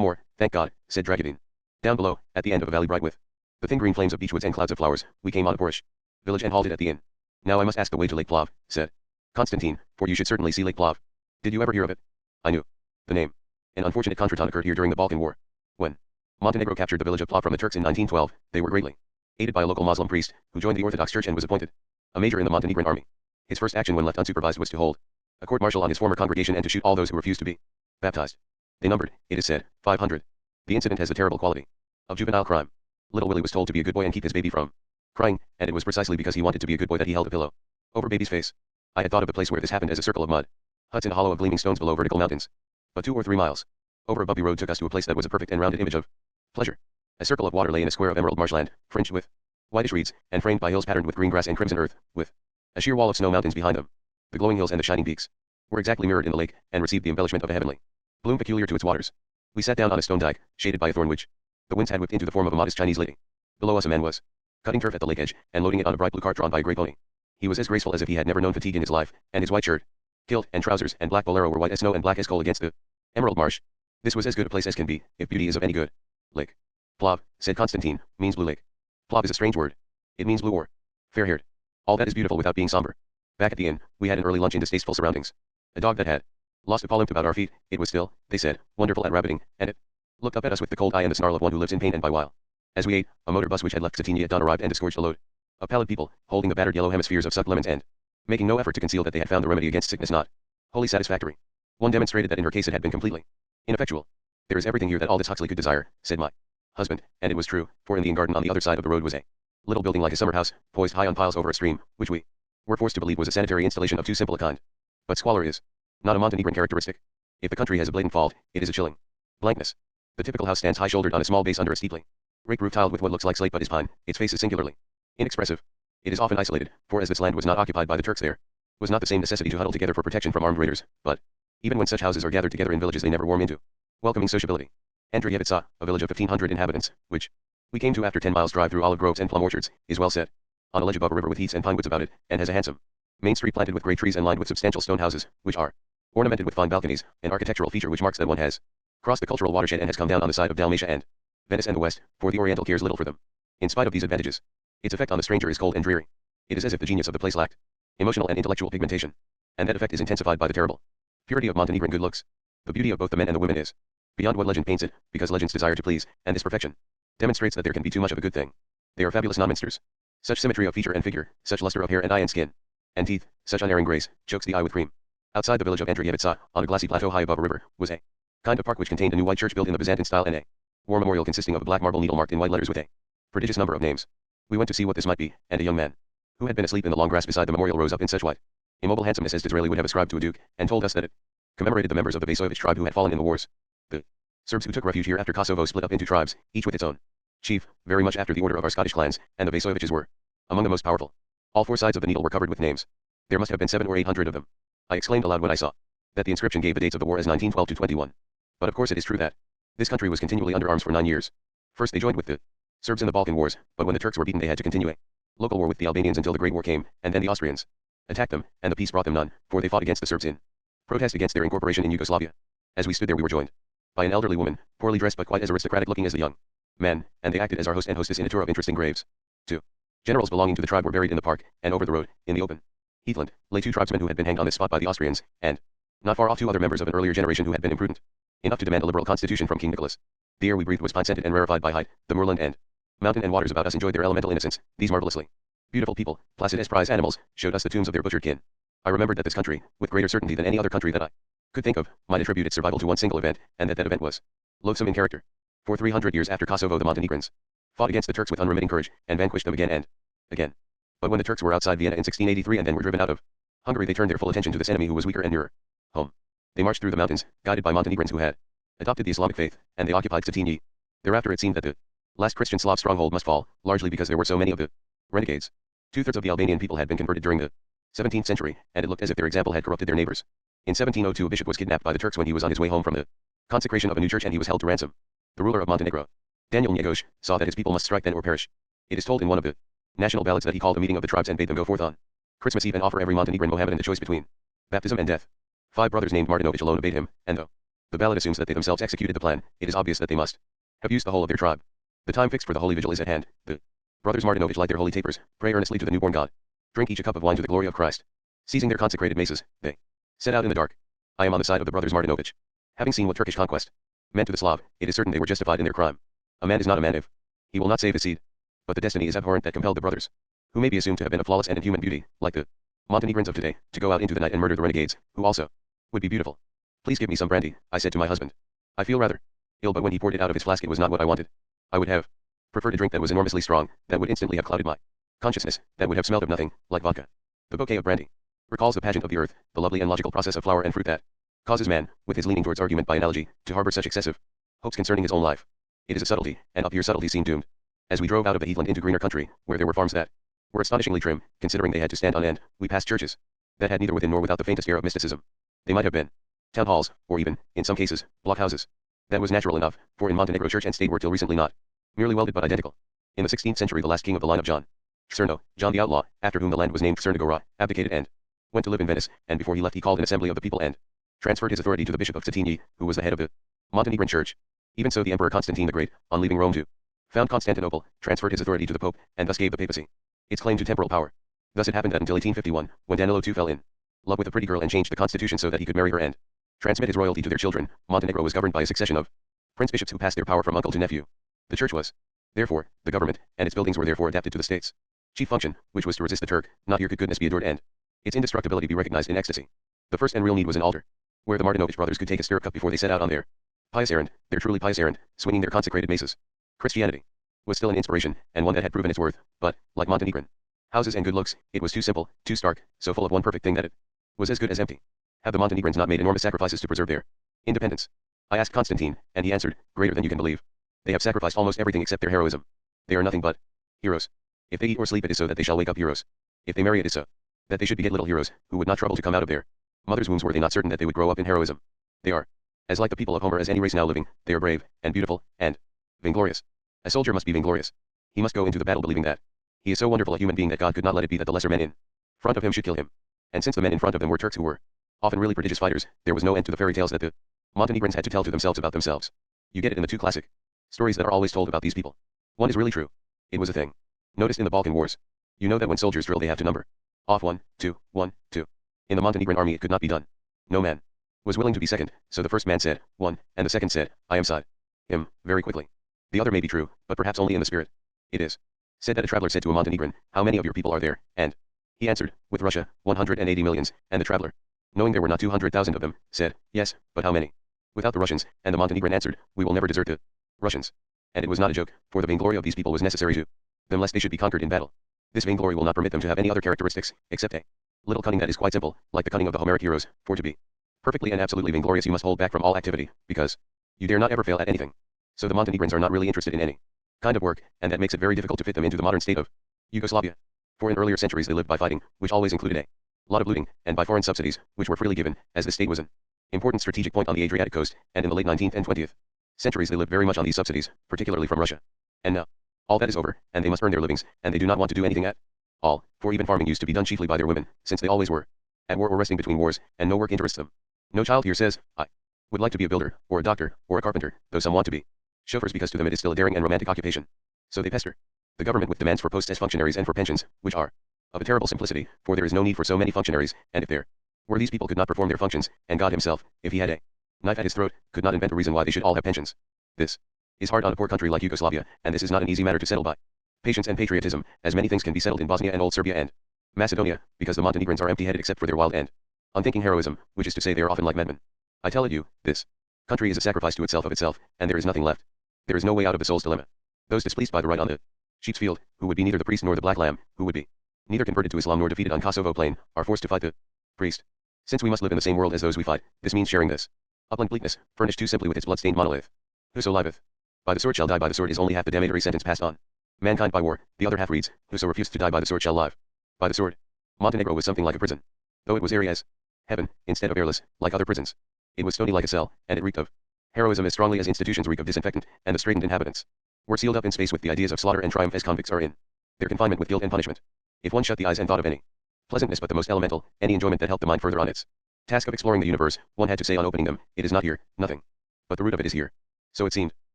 more, thank God, said Dragudin. Down below, at the end of a valley bright with the thin green flames of beechwoods and clouds of flowers, we came on a boorish village and halted at the inn. Now I must ask the way to Lake Plav, said Constantine, for you should certainly see Lake Plav. Did you ever hear of it? I knew the name. An unfortunate contretemps occurred here during the Balkan War. When Montenegro captured the village of Plav from the Turks in 1912, they were greatly aided by a local Muslim priest, who joined the Orthodox Church and was appointed a major in the Montenegrin army. His first action when left unsupervised was to hold a court-martial on his former congregation and to shoot all those who refused to be baptized. They numbered, it is said, 500. The incident has the terrible quality of juvenile crime. Little Willie was told to be a good boy and keep his baby from crying, and it was precisely because he wanted to be a good boy that he held a pillow over baby's face. I had thought of the place where this happened as a circle of mud huts in a hollow of gleaming stones below vertical mountains. But 2 or 3 miles over a bumpy road took us to a place that was a perfect and rounded image of pleasure. A circle of water lay in a square of emerald marshland, fringed with whitish reeds, and framed by hills patterned with green grass and crimson earth, with a sheer wall of snow mountains behind them. The glowing hills and the shining peaks were exactly mirrored in the lake, and received the embellishment of a heavenly bloom peculiar to its waters. We sat down on a stone dike, shaded by a thorn which the winds had whipped into the form of a modest Chinese lady. Below us a man was cutting turf at the lake edge, and loading it on a bright blue cart drawn by a grey pony. He was as graceful as if he had never known fatigue in his life, and his white shirt, kilt, and trousers, and black bolero were white as snow and black as coal against the emerald marsh. This was as good a place as can be, if beauty is of any good. Lake Plav, said Constantine, means blue lake. Plav is a strange word. It means blue or fair-haired. All that is beautiful without being somber. Back at the inn, we had an early lunch in distasteful surroundings. A dog that had lost a paw limped about our feet. It was still, they said, wonderful at rabbiting, and it looked up at us with the cold eye and the snarl of one who lives in pain and by while. As we ate, a motor bus which had left Cetinje at dawn arrived and disgorged a load of pallid people, holding the battered yellow hemispheres of sucked lemons and making no effort to conceal that they had found the remedy against sickness not wholly satisfactory. One demonstrated that in her case it had been completely ineffectual. There is everything here that Aldous Huxley could desire, said my husband, and it was true, for in the inn garden on the other side of the road was a little building like a summer house, poised high on piles over a stream, which we were forced to believe was a sanitary installation of too simple a kind. But squalor is not a Montenegrin characteristic. If the country has a blatant fault, it is a chilling blankness. The typical house stands high-shouldered on a small base under a steeply raked roof tiled with what looks like slate but is pine. Its face is singularly inexpressive. It is often isolated, for as this land was not occupied by the Turks there was not the same necessity to huddle together for protection from armed raiders, but even when such houses are gathered together in villages they never warm into welcoming sociability. Andriyevitsa, a village of 1,500 inhabitants, which we came to after 10 miles drive through olive groves and plum orchards, is well set on a ledge above a river with heaths and pine woods about it, and has a handsome main street planted with great trees and lined with substantial stone houses, which are ornamented with fine balconies, an architectural feature which marks that one has crossed the cultural watershed and has come down on the side of Dalmatia and Venice and the West, for the Oriental cares little for them. In spite of these advantages, its effect on the stranger is cold and dreary. It is as if the genius of the place lacked emotional and intellectual pigmentation, and that effect is intensified by the terrible purity of Montenegrin good looks. The beauty of both the men and the women is beyond what legend paints it, because legends desire to please, and this perfection demonstrates that there can be too much of a good thing. They are fabulous non-minsters. Such symmetry of feature and figure, such luster of hair and eye and skin and teeth, such unerring grace, chokes the eye with cream. Outside the village of Andriyevitsa, on a glassy plateau high above a river, was a kind of park which contained a new white church built in the Byzantine style and a war memorial consisting of a black marble needle marked in white letters with a prodigious number of names. We went to see what this might be, and a young man who had been asleep in the long grass beside the memorial rose up in such white immobile handsomeness as Disraeli would have ascribed to a duke, and told us that it commemorated the members of the Vasovic tribe who had fallen in the wars. The Serbs who took refuge here after Kosovo split up into tribes, each with its own chief, very much after the order of our Scottish clans, and the Vasoviches were among the most powerful. All 4 sides of the needle were covered with names. There must have been 700 or 800 of them. I exclaimed aloud when I saw that the inscription gave the dates of the war as 1912 to 21. But of course it is true that this country was continually under arms for 9 years. First they joined with the Serbs in the Balkan Wars, but when the Turks were beaten they had to continue a local war with the Albanians until the Great War came, and then the Austrians attacked them, and the peace brought them none, for they fought against the Serbs in protest against their incorporation in Yugoslavia. As we stood there we were joined by an elderly woman, poorly dressed but quite as aristocratic looking as the young man, and they acted as our host and hostess in a tour of interesting graves. 2 generals belonging to the tribe were buried in the park, and over the road, in the open heathland, lay 2 tribesmen who had been hanged on this spot by the Austrians, and not far off 2 other members of an earlier generation who had been imprudent enough to demand a liberal constitution from King Nicholas. The air we breathed was pine-scented and rarefied by height, the moorland and Mountain and waters about us enjoyed their elemental innocence, these marvelously beautiful people, placid as prize animals, showed us the tombs of their butchered kin. I remembered that this country, with greater certainty than any other country that I could think of, might attribute its survival to one single event, and that event was loathsome in character. For 300 years after Kosovo the Montenegrins fought against the Turks with unremitting courage, and vanquished them again and again. But when the Turks were outside Vienna in 1683 and then were driven out of Hungary, they turned their full attention to this enemy who was weaker and nearer home. They marched through the mountains, guided by Montenegrins who had adopted the Islamic faith, and they occupied Cetinje. Thereafter it seemed that the last Christian Slav stronghold must fall, largely because there were so many of the renegades. Two-thirds of the Albanian people had been converted during the 17th century, and it looked as if their example had corrupted their neighbors. In 1702 a bishop was kidnapped by the Turks when he was on his way home from the consecration of a new church, and he was held to ransom. The ruler of Montenegro, Daniel Njegoš, saw that his people must strike then or perish. It is told in one of the national ballads that he called a meeting of the tribes and bade them go forth on Christmas Eve and offer every Montenegrin Mohammedan the choice between baptism and death. 5 brothers named Martinović alone obeyed him, and though the ballad assumes that they themselves executed the plan, it is obvious that they must have used the whole of their tribe. The time fixed for the holy vigil is at hand. The brothers Martinović light their holy tapers, pray earnestly to the newborn God, drink each a cup of wine to the glory of Christ. Seizing their consecrated maces, they set out in the dark. I am on the side of the brothers Martinović. Having seen what Turkish conquest meant to the Slav, it is certain they were justified in their crime. A man is not a man if he will not save his seed. But the destiny is abhorrent that compelled the brothers, who may be assumed to have been of flawless and inhuman beauty, like the Montenegrins of today, to go out into the night and murder the renegades, who also would be beautiful. Please give me some brandy, I said to my husband. I feel rather ill, but when he poured it out of his flask it was not what I wanted. I would have preferred a drink that was enormously strong, that would instantly have clouded my consciousness, that would have smelled of nothing, like vodka. The bouquet of brandy recalls the pageant of the earth, the lovely and logical process of flower and fruit that causes man, with his leaning towards argument by analogy, to harbor such excessive hopes concerning his own life. It is a subtlety, and up here subtlety seemed doomed. As we drove out of the heathland into greener country, where there were farms that were astonishingly trim, considering they had to stand on end, we passed churches that had neither within nor without the faintest air of mysticism. They might have been town halls, or even, in some cases, blockhouses. That was natural enough, for in Montenegro church and state were till recently not merely welded but identical. In the 16th century the last king of the line of John Crno, John the Outlaw, after whom the land was named Crnogora, abdicated and went to live in Venice, and before he left he called an assembly of the people and transferred his authority to the bishop of Cetinje, who was the head of the Montenegrin church. Even so the Emperor Constantine the Great, on leaving Rome to found Constantinople, transferred his authority to the Pope, and thus gave the papacy its claim to temporal power. Thus it happened that until 1851, when Danilo II fell in love with a pretty girl and changed the constitution so that he could marry her and transmit his royalty to their children, Montenegro was governed by a succession of prince-bishops who passed their power from uncle to nephew. The church was, therefore, the government, and its buildings were therefore adapted to the state's chief function, which was to resist the Turk. Not here could goodness be adored and its indestructibility be recognized in ecstasy. The first and real need was an altar, where the Martinović brothers could take a stirrup cup before they set out on their pious errand, their truly pious errand, swinging their consecrated maces. Christianity was still an inspiration, and one that had proven its worth, but, like Montenegrin houses and good looks, it was too simple, too stark, so full of one perfect thing that it was as good as empty. Have the Montenegrins not made enormous sacrifices to preserve their independence? I asked Constantine, and he answered, greater than you can believe. They have sacrificed almost everything except their heroism. They are nothing but heroes. If they eat or sleep it is so that they shall wake up heroes. If they marry it is so that they should beget little heroes, who would not trouble to come out of their mother's wombs were they not certain that they would grow up in heroism. They are as like the people of Homer as any race now living. They are brave, and beautiful, and vainglorious. A soldier must be vainglorious. He must go into the battle believing that he is so wonderful a human being that God could not let it be that the lesser men in front of him should kill him. And since the men in front of them were Turks who were often really prodigious fighters, there was no end to the fairy tales that the Montenegrins had to tell to themselves about themselves. You get it in the two classic stories that are always told about these people. One is really true. It was a thing noticed in the Balkan Wars. You know that when soldiers drill they have to number off 1, 2, 1, 2. In the Montenegrin army it could not be done. No man was willing to be second, so the first man said 1, and the second said, I am side him, very quickly. The other may be true, but perhaps only in the spirit. It is said that a traveler said to a Montenegrin, how many of your people are there? And he answered, with Russia, 180 millions, and the traveler, knowing there were not 200,000 of them, said, yes, but how many? Without the Russians, and the Montenegrin answered, we will never desert the Russians. And it was not a joke, for the vainglory of these people was necessary to them lest they should be conquered in battle. This vainglory will not permit them to have any other characteristics, except a little cunning that is quite simple, like the cunning of the Homeric heroes, for to be perfectly and absolutely vainglorious you must hold back from all activity, because you dare not ever fail at anything. So the Montenegrins are not really interested in any kind of work, and that makes it very difficult to fit them into the modern state of Yugoslavia. For in earlier centuries they lived by fighting, which always included a lot of looting, and by foreign subsidies, which were freely given, as the state was an important strategic point on the Adriatic coast, and in the late 19th and 20th centuries they lived very much on these subsidies, particularly from Russia. And now, all that is over, and they must earn their livings, and they do not want to do anything at all, for even farming used to be done chiefly by their women, since they always were at war or resting between wars, and no work interests them. No child here says, I would like to be a builder, or a doctor, or a carpenter, though some want to be chauffeurs because to them it is still a daring and romantic occupation. So they pester the government with demands for posts as functionaries and for pensions, which are of a terrible simplicity, for there is no need for so many functionaries, and if there were these people could not perform their functions, and God himself, if he had a knife at his throat, could not invent a reason why they should all have pensions. This is hard on a poor country like Yugoslavia, and this is not an easy matter to settle by patience and patriotism, as many things can be settled in Bosnia and Old Serbia and Macedonia, because the Montenegrins are empty-headed except for their wild and unthinking heroism, which is to say they are often like madmen. I tell you, this country is a sacrifice to itself of itself, and there is nothing left. There is no way out of the soul's dilemma. Those displeased by the right on the sheep's field, who would be neither the priest nor the black lamb, who would be neither converted to Islam nor defeated on Kosovo plain, are forced to fight the priest. Since we must live in the same world as those we fight, this means sharing this upland bleakness, furnished too simply with its blood-stained monolith. Whoso liveth by the sword shall die by the sword is only half the damnatory sentence passed on mankind by war. The other half reads, whoso refused to die by the sword shall live by the sword. Montenegro was something like a prison, though it was airy as heaven, instead of airless, like other prisons. It was stony like a cell, and it reeked of heroism as strongly as institutions reek of disinfectant, and the straitened inhabitants were sealed up in space with the ideas of slaughter and triumph as convicts are in their confinement with guilt and punishment. If one shut the eyes and thought of any pleasantness but the most elemental, any enjoyment that helped the mind further on its task of exploring the universe, one had to say on opening them, it is not here, nothing. But the root of it is here. So it seemed.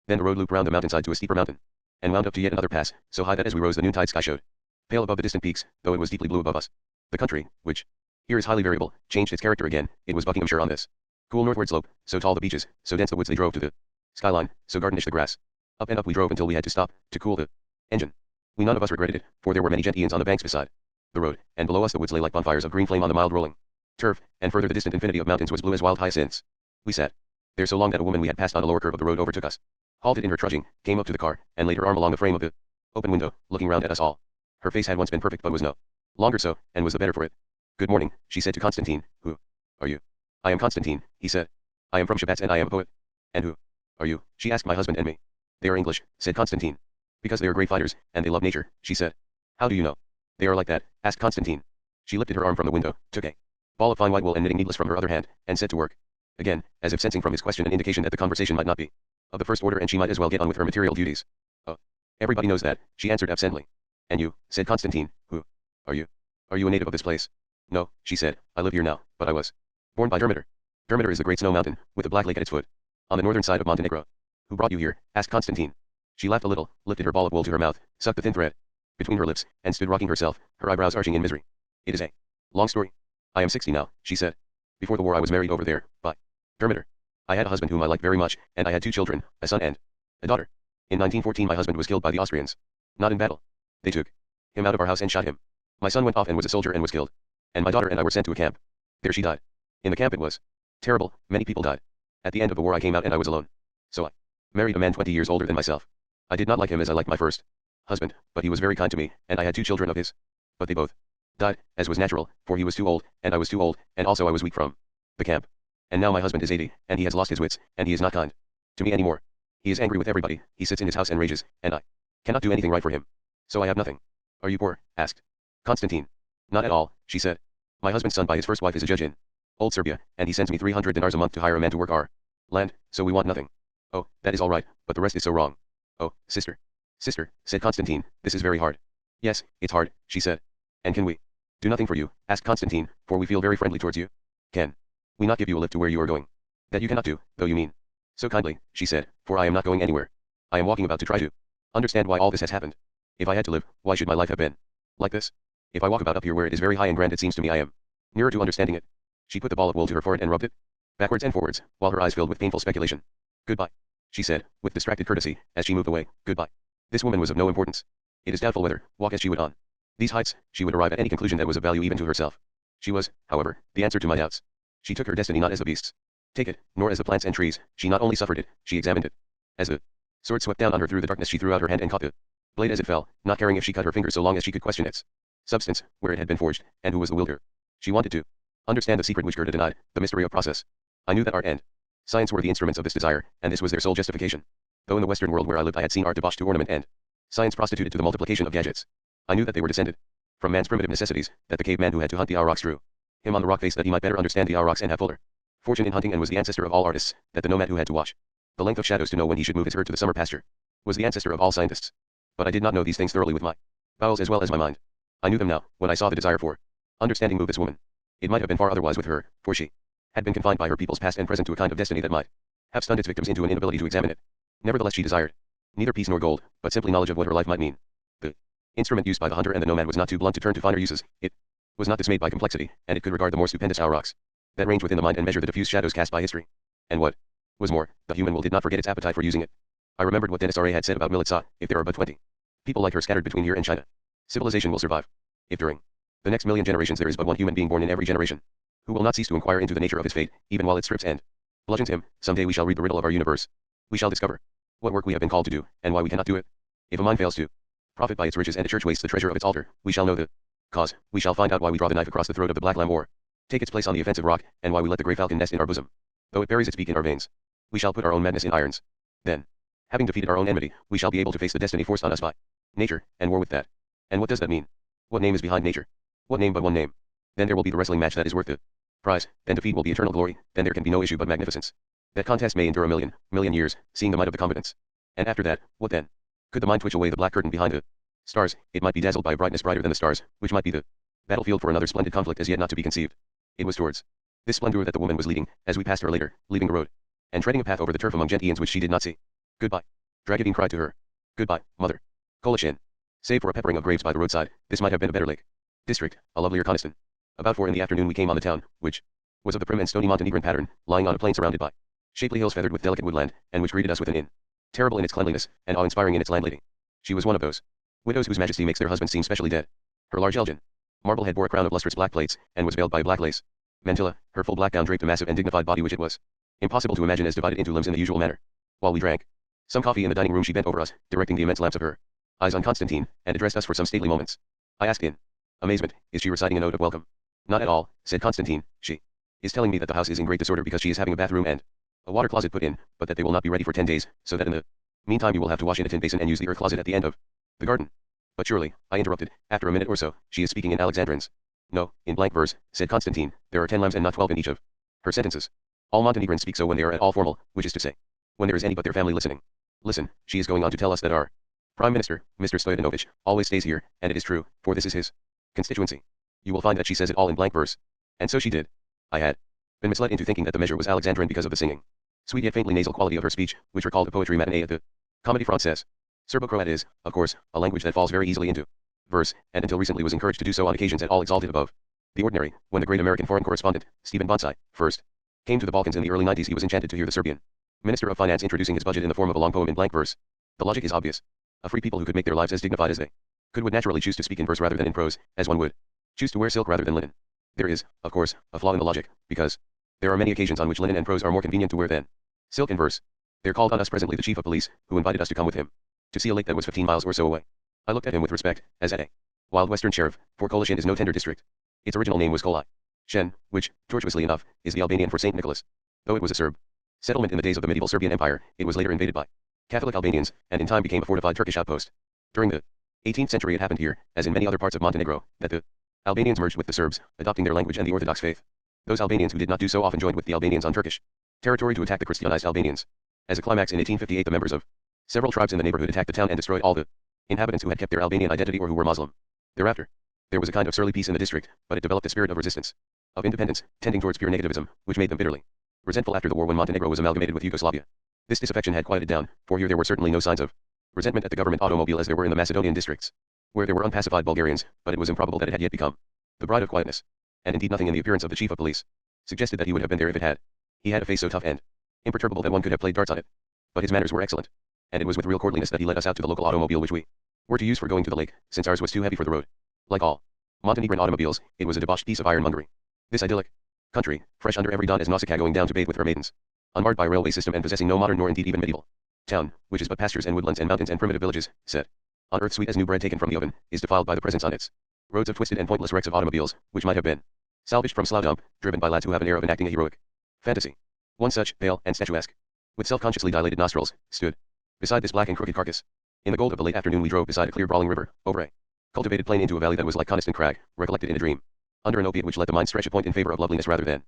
Then the road looped round the mountainside to a steeper mountain, and wound up to yet another pass, so high that as we rose the noontide sky showed pale above the distant peaks, though it was deeply blue above us. The country, which here is highly variable, changed its character again. It was Buckinghamshire on this cool northward slope, so tall the beeches, so dense the woods they drove to the skyline, so gardenish the grass. Up and up we drove until we had to stop, to cool the engine. We none of us regretted it, for there were many gentians on the banks beside the road, and below us the woods lay like bonfires of green flame on the mild rolling turf, and further the distant infinity of mountains was blue as wild hyacinths. We sat there so long that a woman we had passed on a lower curve of the road overtook us, halted in her trudging, came up to the car, and laid her arm along the frame of the open window, looking round at us all. Her face had once been perfect but was no longer so, and was the better for it. Good morning, she said to Constantine. Who are you? I am Constantine, he said. I am from Shabats and I am a poet. And who are you? She asked my husband and me. They are English, said Constantine. Because they are great fighters, and they love nature, she said. How do you know? They are like that, asked Constantine. She lifted her arm from the window, took a ball of fine white wool and knitting needles from her other hand, and set to work. Again, as if sensing from his question an indication that the conversation might not be of the first order and she might as well get on with her material duties. Oh, everybody knows that, she answered absently. And you, said Constantine, who are you? Are you a native of this place? No, she said, I live here now, but I was born by Dermitor. Dermitor is the great snow mountain, with the black lake at its foot, on the northern side of Montenegro. Who brought you here? Asked Constantine. She laughed a little, lifted her ball of wool to her mouth, sucked the thin thread between her lips, and stood rocking herself, her eyebrows arching in misery. It is a long story. I am 60 now, she said. Before the war I was married over there, by Dermitor. I had a husband whom I liked very much, and I had 2 children, a son and a daughter. In 1914 my husband was killed by the Austrians. Not in battle. They took him out of our house and shot him. My son went off and was a soldier and was killed. And my daughter and I were sent to a camp. There she died. In the camp it was terrible, many people died. At the end of the war I came out and I was alone. So I married a man 20 years older than myself. I did not like him as I liked my first husband, but he was very kind to me, and I had 2 children of his. But they both died, as was natural, for he was too old, and I was too old, and also I was weak from the camp. And now my husband is 80, and he has lost his wits, and he is not kind to me anymore. He is angry with everybody, he sits in his house and rages, and I cannot do anything right for him. So I have nothing. Are you poor? Asked Constantine. Not at all, she said. My husband's son by his first wife is a judge in Old Serbia, and he sends me 300 dinars a month to hire a man to work our land, so we want nothing. Oh, that is all right, but the rest is so wrong. Oh, sister. Sister, said Constantine, this is very hard. Yes, it's hard, she said. And can we do nothing for you? Asked Constantine, for we feel very friendly towards you. Can we not give you a lift to where you are going? That you cannot do, though you mean so kindly, she said, for I am not going anywhere. I am walking about to try to understand why all this has happened. If I had to live, why should my life have been like this? If I walk about up here where it is very high and grand, it seems to me I am nearer to understanding it. She put the ball of wool to her forehead and rubbed it backwards and forwards, while her eyes filled with painful speculation. Goodbye, she said, with distracted courtesy, as she moved away. Goodbye. This woman was of no importance. It is doubtful whether, walk as she would on these heights, she would arrive at any conclusion that was of value even to herself. She was, however, the answer to my doubts. She took her destiny not as the beasts take it, nor as the plants and trees. She not only suffered it, she examined it. As the sword swept down on her through the darkness, she threw out her hand and caught the blade as it fell, not caring if she cut her fingers so long as she could question its substance, where it had been forged, and who was the wielder. She wanted to understand the secret which Goethe denied, the mystery of process. I knew that art and science were the instruments of this desire, and this was their sole justification. Though in the Western world where I lived I had seen art debauched to ornament and science prostituted to the multiplication of gadgets, I knew that they were descended from man's primitive necessities, that the caveman who had to hunt the aurochs drew him on the rock face that he might better understand the aurochs and have fuller fortune in hunting, and was the ancestor of all artists, that the nomad who had to watch the length of shadows to know when he should move his herd to the summer pasture was the ancestor of all scientists. But I did not know these things thoroughly with my bowels as well as my mind. I knew them now, when I saw the desire for understanding move this woman. It might have been far otherwise with her, for she had been confined by her people's past and present to a kind of destiny that might have stunned its victims into an inability to examine it. Nevertheless she desired neither peace nor gold, but simply knowledge of what her life might mean. The instrument used by the hunter and the nomad was not too blunt to turn to finer uses. It was not dismayed by complexity, and it could regard the more stupendous aurochs that range within the mind and measure the diffuse shadows cast by history. And what was more, the human will did not forget its appetite for using it. I remembered what Dennis R.A. had said about Militsa, if there are but 20 people like her scattered between here and China, civilization will survive. If during the next million generations there is but one human being born in every generation, who will not cease to inquire into the nature of his fate, even while it strips and bludgeons him, someday we shall read the riddle of our universe. We shall discover what work we have been called to do, and why we cannot do it. If a mind fails to profit by its riches and a church wastes the treasure of its altar, we shall know the cause. We shall find out why we draw the knife across the throat of the black lamb or take its place on the offensive rock, and why we let the grey falcon nest in our bosom, though it buries its beak in our veins. We shall put our own madness in irons. Then, having defeated our own enmity, we shall be able to face the destiny forced on us by nature, and war with that. And what does that mean? What name is behind nature? What name but one name? Then there will be the wrestling match that is worth the prize, then defeat will be eternal glory, then there can be no issue but magnificence. That contest may endure a million years, seeing the might of the combatants. And after that, what then? Could the mind twitch away the black curtain behind the stars? It might be dazzled by a brightness brighter than the stars, which might be the battlefield for another splendid conflict as yet not to be conceived. It was towards this splendor that the woman was leading, as we passed her later, leaving the road, and treading a path over the turf among gentians which she did not see. Goodbye. Dragidine cried to her. Goodbye, mother. Kolashin. Save for a peppering of graves by the roadside, this might have been a better lake district, a lovelier Coniston. About 4 in the afternoon we came on the town, which was of the prim and stony Montenegrin pattern, lying on a plain surrounded by shapely hills feathered with delicate woodland, and which greeted us with an inn, terrible in its cleanliness, and awe-inspiring in its landlady. She was one of those widows whose majesty makes their husbands seem specially dead. Her large Elgin marble head bore a crown of lustrous black plates, and was veiled by a black lace mantilla, her full black gown draped a massive and dignified body which it was impossible to imagine as divided into limbs in the usual manner. While we drank some coffee in the dining room she bent over us, directing the immense lamps of her eyes on Constantine, and addressed us for some stately moments. I asked in amazement, is she reciting a note of welcome? Not at all, said Constantine, she is telling me that the house is in great disorder because she is having a bathroom and a water closet put in, but that they will not be ready for 10 days, so that in the meantime you will have to wash in a tin basin and use the earth closet at the end of the garden. But surely, I interrupted, after a minute or so, she is speaking in Alexandrines. No, in blank verse, said Constantine, there are 10 lambs and not 12 in each of her sentences. All Montenegrins speak so when they are at all formal, which is to say, when there is any but their family listening. Listen, she is going on to tell us that our Prime Minister, Mr. Stoyanovich, always stays here, and it is true, for this is his constituency. You will find that she says it all in blank verse. And so she did. I had been misled into thinking that the measure was Alexandrine because of the singing, sweet yet faintly nasal quality of her speech, which recalled a poetry matinee at the Comédie Française. Serbo-Croat is, of course, a language that falls very easily into verse, and until recently was encouraged to do so on occasions at all exalted above the ordinary. When the great American foreign correspondent, Stephen Bonsai, first came to the Balkans in the early 90s, he was enchanted to hear the Serbian Minister of Finance introducing his budget in the form of a long poem in blank verse. The logic is obvious. A free people who could make their lives as dignified as they could would naturally choose to speak in verse rather than in prose, as one would choose to wear silk rather than linen. There is, of course, a flaw in the logic, because there are many occasions on which linen and prose are more convenient to wear than silk and verse. There called on us presently the chief of police, who invited us to come with him to see a lake that was 15 miles or so away. I looked at him with respect, as at a wild western sheriff, for Kolashin is no tender district. Its original name was Kolai Shen, which, tortuously enough, is the Albanian for St. Nicholas. Though it was a Serb settlement in the days of the medieval Serbian Empire, it was later invaded by Catholic Albanians, and in time became a fortified Turkish outpost. During the 18th century it happened here, as in many other parts of Montenegro, that the Albanians merged with the Serbs, adopting their language and the Orthodox faith. Those Albanians who did not do so often joined with the Albanians on Turkish territory to attack the Christianized Albanians. As a climax in 1858 the members of several tribes in the neighborhood attacked the town and destroyed all the inhabitants who had kept their Albanian identity or who were Muslim. Thereafter, there was a kind of surly peace in the district, but it developed a spirit of resistance, of independence, tending towards pure negativism, which made them bitterly resentful after the war when Montenegro was amalgamated with Yugoslavia. This disaffection had quieted down, for here there were certainly no signs of resentment at the government automobile as there were in the Macedonian districts, where there were unpacified Bulgarians, but it was improbable that it had yet become the bride of quietness. And indeed nothing in the appearance of the chief of police suggested that he would have been there if it had. He had a face so tough and imperturbable that one could have played darts on it. But his manners were excellent, and it was with real courtliness that he led us out to the local automobile which we were to use for going to the lake, since ours was too heavy for the road. Like all Montenegrin automobiles, it was a debauched piece of ironmongery. This idyllic country, fresh under every dawn as Nausicaa going down to bathe with her maidens, unmarred by railway system and possessing no modern nor indeed even medieval town, which is but pastures and woodlands and mountains and primitive villages, set on earth sweet as new bread taken from the oven, is defiled by the presence on its roads of twisted and pointless wrecks of automobiles, which might have been salvaged from slough dump, driven by lads who have an air of enacting a heroic fantasy. One such, pale and statuesque, with self-consciously dilated nostrils, stood beside this black and crooked carcass. In the gold of the late afternoon we drove beside a clear brawling river, over a cultivated plain into a valley that was like Coniston Crag, recollected in a dream, under an opiate which let the mind stretch a point in favor of loveliness rather than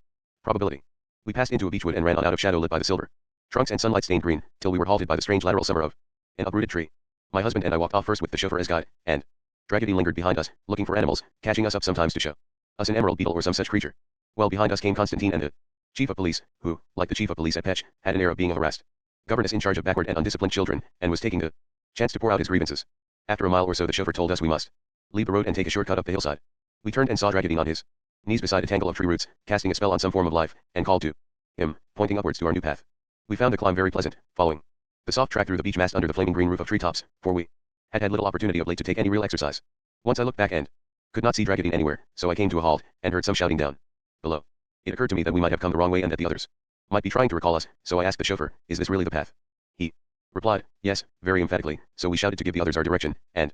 probability. We passed into a beechwood and ran on out of shadow lit by the silver trunks and sunlight stained green, till we were halted by the strange lateral summer of an uprooted tree. My husband and I walked off first with the chauffeur as guide, and Dragody lingered behind us, looking for animals, catching us up sometimes to show us an emerald beetle or some such creature. Well behind us came Constantine and the chief of police, who, like the chief of police at Pech, had an air of being a harassed governess in charge of backward and undisciplined children, and was taking a chance to pour out his grievances. After a mile or so the chauffeur told us we must leave the road and take a short cut up the hillside. We turned and saw Dragody on his knees beside a tangle of tree roots, casting a spell on some form of life, and called to him, pointing upwards to our new path. We found the climb very pleasant, following The soft track through the beach mast under the flaming green roof of treetops, for we had had little opportunity of late to take any real exercise. Once I looked back and could not see Dragadine anywhere, so I came to a halt, and heard some shouting down below. It occurred to me that we might have come the wrong way and that the others might be trying to recall us, so I asked the chauffeur, is this really the path? He replied, yes, very emphatically, so we shouted to give the others our direction, and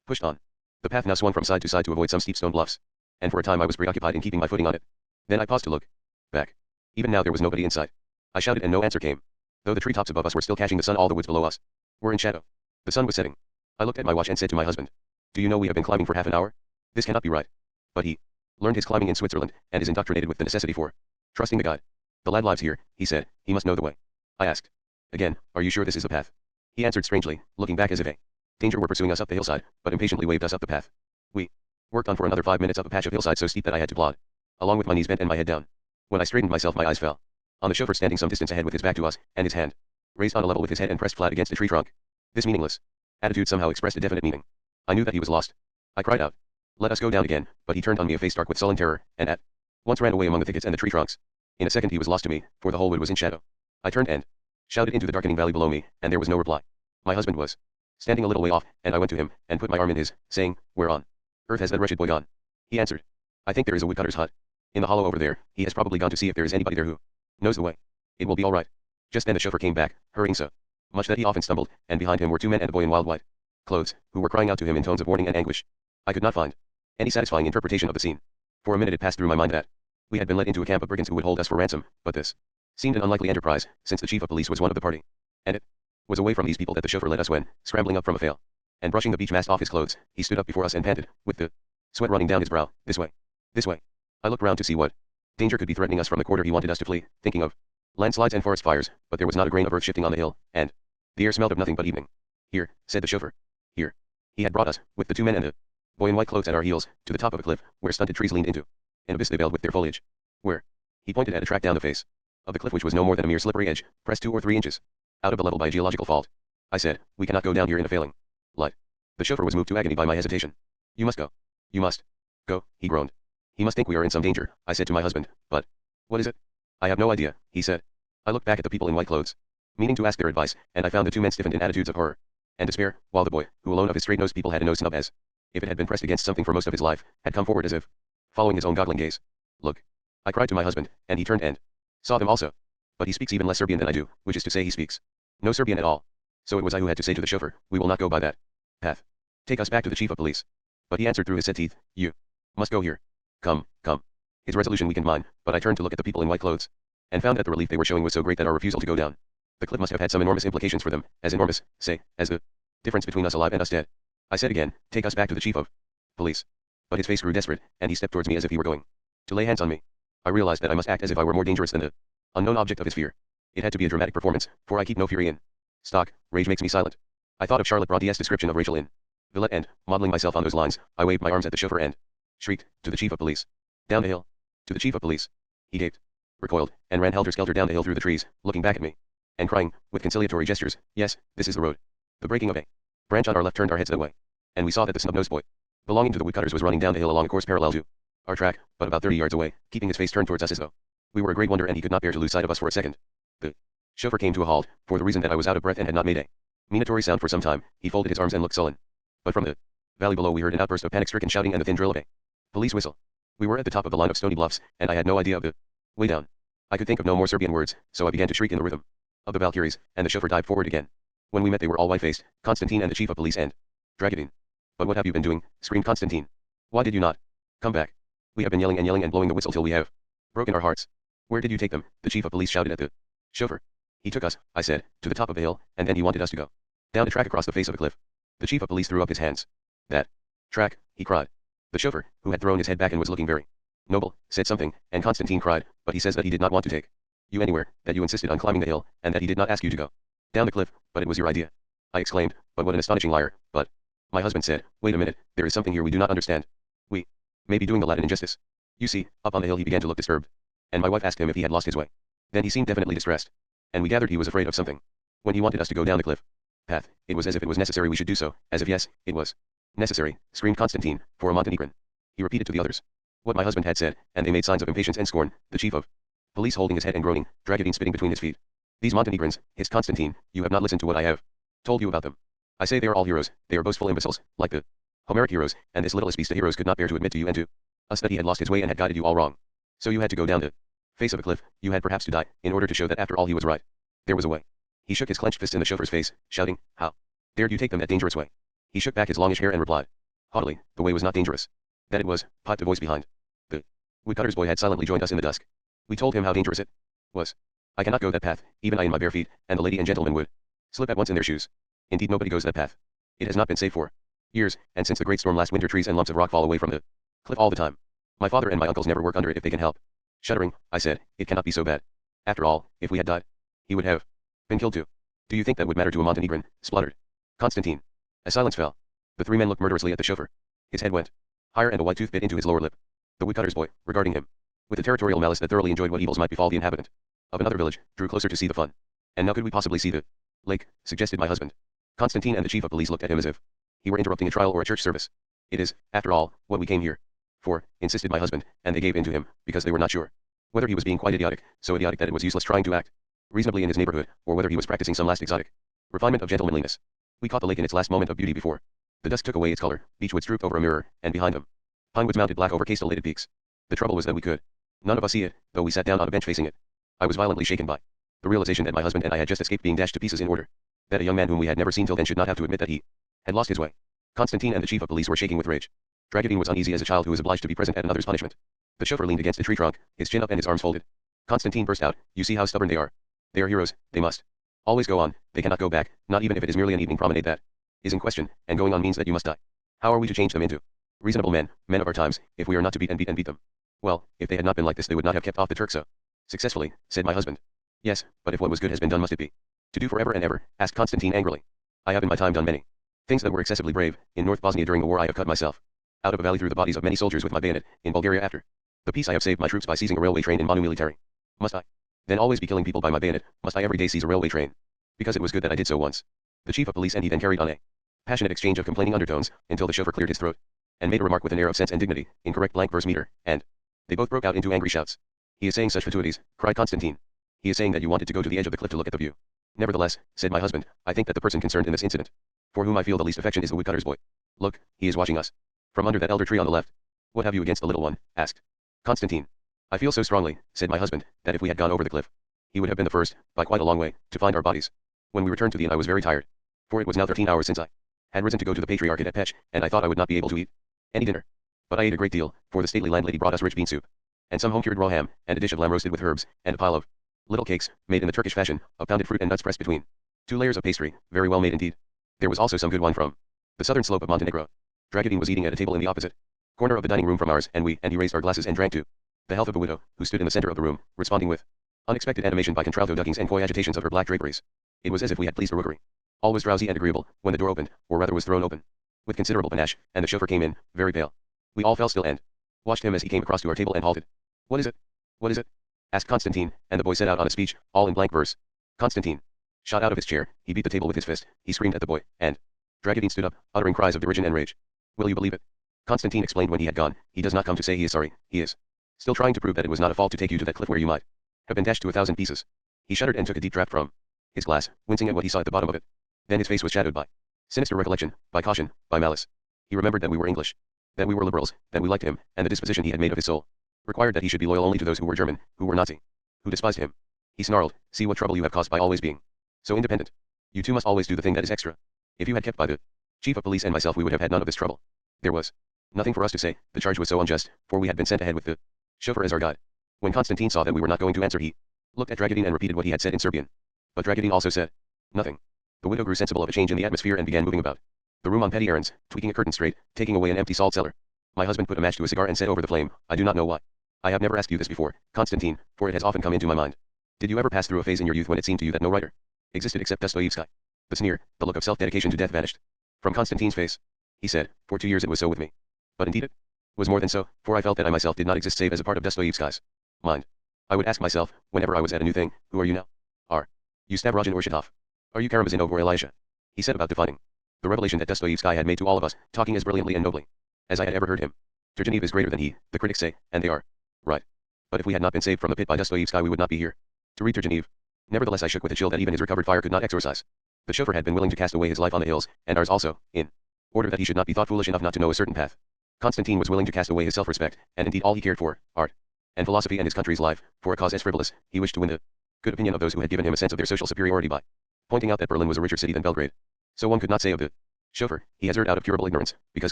pushed on. The path now swung from side to side to avoid some steep stone bluffs, and for a time I was preoccupied in keeping my footing on it. Then I paused to look back. Even now there was nobody in sight. I shouted and no answer came. Though the treetops above us were still catching the sun, all the woods below us were in shadow. The sun was setting. I looked at my watch and said to my husband, do you know we have been climbing for half an hour? This cannot be right. But he learned his climbing in Switzerland, and is indoctrinated with the necessity for trusting the guide. The lad lives here, he said, he must know the way. I asked again, are you sure this is the path? He answered strangely, looking back as if a danger were pursuing us up the hillside, but impatiently waved us up the path. We worked on for another 5 minutes up a patch of hillside so steep that I had to plod along with my knees bent and my head down. When I straightened myself, my eyes fell on the chauffeur standing some distance ahead with his back to us, and his hand raised on a level with his head and pressed flat against a tree trunk. This meaningless attitude somehow expressed a definite meaning. I knew that he was lost. I cried out, let us go down again, but he turned on me a face dark with sullen terror, and at once ran away among the thickets and the tree trunks. In a second he was lost to me, for the whole wood was in shadow. I turned and shouted into the darkening valley below me, and there was no reply. My husband was standing a little way off, and I went to him, and put my arm in his, saying, where on earth has that wretched boy gone? He answered, I think there is a woodcutter's hut in the hollow over there. He has probably gone to see if there is anybody there who knows the way. It will be all right. Just then the chauffeur came back, hurrying so much that he often stumbled, and behind him were 2 men and a boy in wild white clothes, who were crying out to him in tones of warning and anguish. I could not find any satisfying interpretation of the scene. For a minute it passed through my mind that we had been led into a camp of brigands who would hold us for ransom, but this seemed an unlikely enterprise, since the chief of police was one of the party. And it was away from these people that the chauffeur led us when, scrambling up from a fail, and brushing the beach mast off his clothes, he stood up before us and panted, with the sweat running down his brow, this way. This way. I looked round to see what danger could be threatening us from the quarter he wanted us to flee, thinking of landslides and forest fires, but there was not a grain of earth shifting on the hill, and the air smelled of nothing but evening. Here, said the chauffeur. Here. He had brought us, with the 2 men and the boy in white clothes at our heels, to the top of a cliff, where stunted trees leaned into an abyss they veiled with their foliage. Where? He pointed at a track down the face of the cliff which was no more than a mere slippery edge, pressed 2 or 3 inches out of the level by a geological fault. I said, we cannot go down here in a failing light. The chauffeur was moved to agony by my hesitation. You must go. You must go, he groaned. He must think we are in some danger, I said to my husband, but what is it? I have no idea, he said. I looked back at the people in white clothes, meaning to ask their advice, and I found the 2 men stiffened in attitudes of horror and despair, while the boy, who alone of his straight-nosed people had a nose snub as if it had been pressed against something for most of his life, had come forward as if following his own goggling gaze. Look. I cried to my husband, and he turned and saw them also. But he speaks even less Serbian than I do, which is to say he speaks no Serbian at all. So it was I who had to say to the chauffeur, we will not go by that path. Take us back to the chief of police. But he answered through his set teeth, you must go here. Come, come. His resolution weakened mine, but I turned to look at the people in white clothes, and found that the relief they were showing was so great that our refusal to go down the cliff must have had some enormous implications for them, as enormous, say, as the difference between us alive and us dead. I said again, take us back to the chief of police. But his face grew desperate, and he stepped towards me as if he were going to lay hands on me. I realized that I must act as if I were more dangerous than the unknown object of his fear. It had to be a dramatic performance, for I keep no fury in stock. Rage makes me silent. I thought of Charlotte Bronte's description of Rachel in Villette, and, modeling myself on those lines, I waved my arms at the chauffeur and shrieked, to the chief of police. Down the hill. To the chief of police. He gaped, recoiled, and ran helter-skelter down the hill through the trees, looking back at me, and crying, with conciliatory gestures, yes, this is the road. The breaking of a branch on our left turned our heads that way, and we saw that the snub-nosed boy, belonging to the woodcutters, was running down the hill along a course parallel to our track, but about 30 yards away, keeping his face turned towards us as though we were a great wonder and he could not bear to lose sight of us for a second. The chauffeur came to a halt, for the reason that I was out of breath and had not made a minatory sound for some time. He folded his arms and looked sullen. But from the valley below we heard an outburst of panic-stricken shouting and the thin drill of a police whistle. We were at the top of the line of stony bluffs, and I had no idea of the way down. I could think of no more Serbian words, so I began to shriek in the rhythm of the Valkyries, and the chauffeur dived forward again. When we met they were all white-faced, Constantine and the chief of police and Dragadine. But what have you been doing? Screamed Constantine. Why did you not come back? We have been yelling and blowing the whistle till we have broken our hearts. Where did you take them? The chief of police shouted at the chauffeur. He took us, I said, to the top of the hill, and then he wanted us to go down a track across the face of the cliff. The chief of police threw up his hands. That track, he cried. The chauffeur, who had thrown his head back and was looking very noble, said something, and Constantine cried, but he says that he did not want to take you anywhere, that you insisted on climbing the hill, and that he did not ask you to go down the cliff, but it was your idea. I exclaimed, but what an astonishing liar. But my husband said, wait a minute, there is something here we do not understand. We may be doing the lad an injustice. You see, up on the hill he began to look disturbed, and my wife asked him if he had lost his way. Then he seemed definitely distressed, and we gathered he was afraid of something. When he wanted us to go down the cliff path, it was as if it was necessary we should do so, as if yes, it was necessary, screamed Constantine, for a Montenegrin. He repeated to the others what my husband had said, and they made signs of impatience and scorn, the chief of police holding his head and groaning, Dragadine spitting between his feet. These Montenegrins, hissed Constantine, you have not listened to what I have told you about them. I say they are all heroes, they are boastful imbeciles, like the Homeric heroes, and this little beast of heroes could not bear to admit to you and to us that he had lost his way and had guided you all wrong. So you had to go down the face of a cliff, you had perhaps to die, in order to show that after all he was right. There was a way. He shook his clenched fist in the chauffeur's face, shouting, how dared you take them that dangerous way? He shook back his longish hair and replied, haughtily, the way was not dangerous. That it was, piped a voice behind. The woodcutter's boy had silently joined us in the dusk. We told him how dangerous it was. I cannot go that path, even I in my bare feet, and the lady and gentleman would slip at once in their shoes. Indeed nobody goes that path. It has not been safe for years, and since the great storm last winter trees and lumps of rock fall away from the cliff all the time. My father and my uncles never work under it if they can help. Shuddering, I said, it cannot be so bad. After all, if we had died, he would have been killed too. Do you think that would matter to a Montenegrin? Spluttered Constantine. A silence fell. The three men looked murderously at the chauffeur. His head went higher and a white tooth bit into his lower lip. The woodcutter's boy, regarding him with a territorial malice that thoroughly enjoyed what evils might befall the inhabitant of another village, drew closer to see the fun. And now could we possibly see the lake, suggested my husband. Constantine and the chief of police looked at him as if he were interrupting a trial or a church service. It is, after all, what we came here for, insisted my husband, and they gave in to him, because they were not sure whether he was being quite idiotic, so idiotic that it was useless trying to act reasonably in his neighborhood, or whether he was practicing some last exotic refinement of gentlemanliness. We caught the lake in its last moment of beauty before the dusk took away its color, beechwoods drooped over a mirror, and behind them, pinewoods mounted black over castellated peaks. The trouble was that we could none of us see it, though we sat down on a bench facing it. I was violently shaken by the realization that my husband and I had just escaped being dashed to pieces in order that a young man whom we had never seen till then should not have to admit that he had lost his way. Constantine and the chief of police were shaking with rage. Dragovine was uneasy as a child who is obliged to be present at another's punishment. The chauffeur leaned against a tree trunk, his chin up and his arms folded. Constantine burst out, you see how stubborn they are. They are heroes, they must always go on, they cannot go back, not even if it is merely an evening promenade that is in question, and going on means that you must die. How are we to change them into reasonable men, men of our times, if we are not to beat them? Well, if they had not been like this they would not have kept off the Turk so successfully, said my husband. Yes, but if what was good has been done must it be to do forever and ever? Asked Constantine angrily. I have in my time done many things that were excessively brave. In North Bosnia during the war I have cut myself out of a valley through the bodies of many soldiers with my bayonet. In Bulgaria after the peace I have saved my troops by seizing a railway train in Manu Military. Must I then always be killing people by my bayonet? Must I every day seize a railway train? Because it was good that I did so once. The chief of police and he then carried on a passionate exchange of complaining undertones, until the chauffeur cleared his throat and made a remark with an air of sense and dignity, in correct blank verse meter, and they both broke out into angry shouts. He is saying such fatuities, cried Constantine. He is saying that you wanted to go to the edge of the cliff to look at the view. Nevertheless, said my husband, I think that the person concerned in this incident, for whom I feel the least affection, is the woodcutter's boy. Look, he is watching us from under that elder tree on the left. What have you against the little one? Asked Constantine. I feel so strongly, said my husband, that if we had gone over the cliff, he would have been the first, by quite a long way, to find our bodies. When we returned to the inn I was very tired, for it was now 13 hours since I had risen to go to the patriarchate at Pech, and I thought I would not be able to eat any dinner. But I ate a great deal, for the stately landlady brought us rich bean soup, and some home-cured raw ham, and a dish of lamb roasted with herbs, and a pile of little cakes, made in the Turkish fashion, of pounded fruit and nuts pressed between 2 layers of pastry, very well made indeed. There was also some good wine from the southern slope of Montenegro. Dragovine was eating at a table in the opposite corner of the dining room from ours, and he raised our glasses and drank to the health of a widow, who stood in the center of the room, responding with unexpected animation by contralto duckings and coy agitations of her black draperies. It was as if we had pleased a rookery. All was drowsy and agreeable, when the door opened, or rather was thrown open, with considerable panache, and the chauffeur came in, very pale. We all fell still and watched him as he came across to our table and halted. What is it? What is it? Asked Constantine, and the boy set out on a speech, all in blank verse. Constantine shot out of his chair, he beat the table with his fist, he screamed at the boy, and Dragovine stood up, uttering cries of derision and rage. Will you believe it? Constantine explained when he had gone, he does not come to say he is sorry, he is still trying to prove that it was not a fault to take you to that cliff where you might have been dashed to 1,000 pieces. He shuddered and took a deep draught from his glass, wincing at what he saw at the bottom of it. Then his face was shadowed by sinister recollection, by caution, by malice. He remembered that we were English, that we were liberals, that we liked him, and the disposition he had made of his soul required that he should be loyal only to those who were German, who were Nazi, who despised him. He snarled, see what trouble you have caused by always being so independent. You too must always do the thing that is extra. If you had kept by the chief of police and myself we would have had none of this trouble. There was nothing for us to say, the charge was so unjust, for we had been sent ahead with the chauffeur as our guide. When Constantine saw that we were not going to answer he looked at Dragovine and repeated what he had said in Serbian. But Dragovine also said nothing. The widow grew sensible of a change in the atmosphere and began moving about the room on petty errands, tweaking a curtain straight, taking away an empty salt cellar. My husband put a match to a cigar and said over the flame, I do not know why. I have never asked you this before, Constantine, for it has often come into my mind. Did you ever pass through a phase in your youth when it seemed to you that no writer existed except Dostoevsky? The sneer, the look of self-dedication to death vanished from Constantine's face. He said, for 2 years it was so with me. But indeed it was more than so, for I felt that I myself did not exist save as a part of Dostoevsky's mind. I would ask myself, whenever I was at a new thing, who are you now? Are you Stavrogin or Shatov? Are you Karamazov or Elisha? He said about defining the revelation that Dostoevsky had made to all of us, talking as brilliantly and nobly as I had ever heard him. Turgenev is greater than he, the critics say, and they are right. But if we had not been saved from the pit by Dostoevsky we would not be here to read Turgenev. Nevertheless I shook with a chill that even his recovered fire could not exorcise. The chauffeur had been willing to cast away his life on the hills, and ours also, in order that he should not be thought foolish enough not to know a certain path. Constantine was willing to cast away his self-respect, and indeed all he cared for, art, and philosophy and his country's life, for a cause as frivolous. He wished to win the good opinion of those who had given him a sense of their social superiority by pointing out that Berlin was a richer city than Belgrade. So one could not say of the chauffeur, he has erred out of curable ignorance, because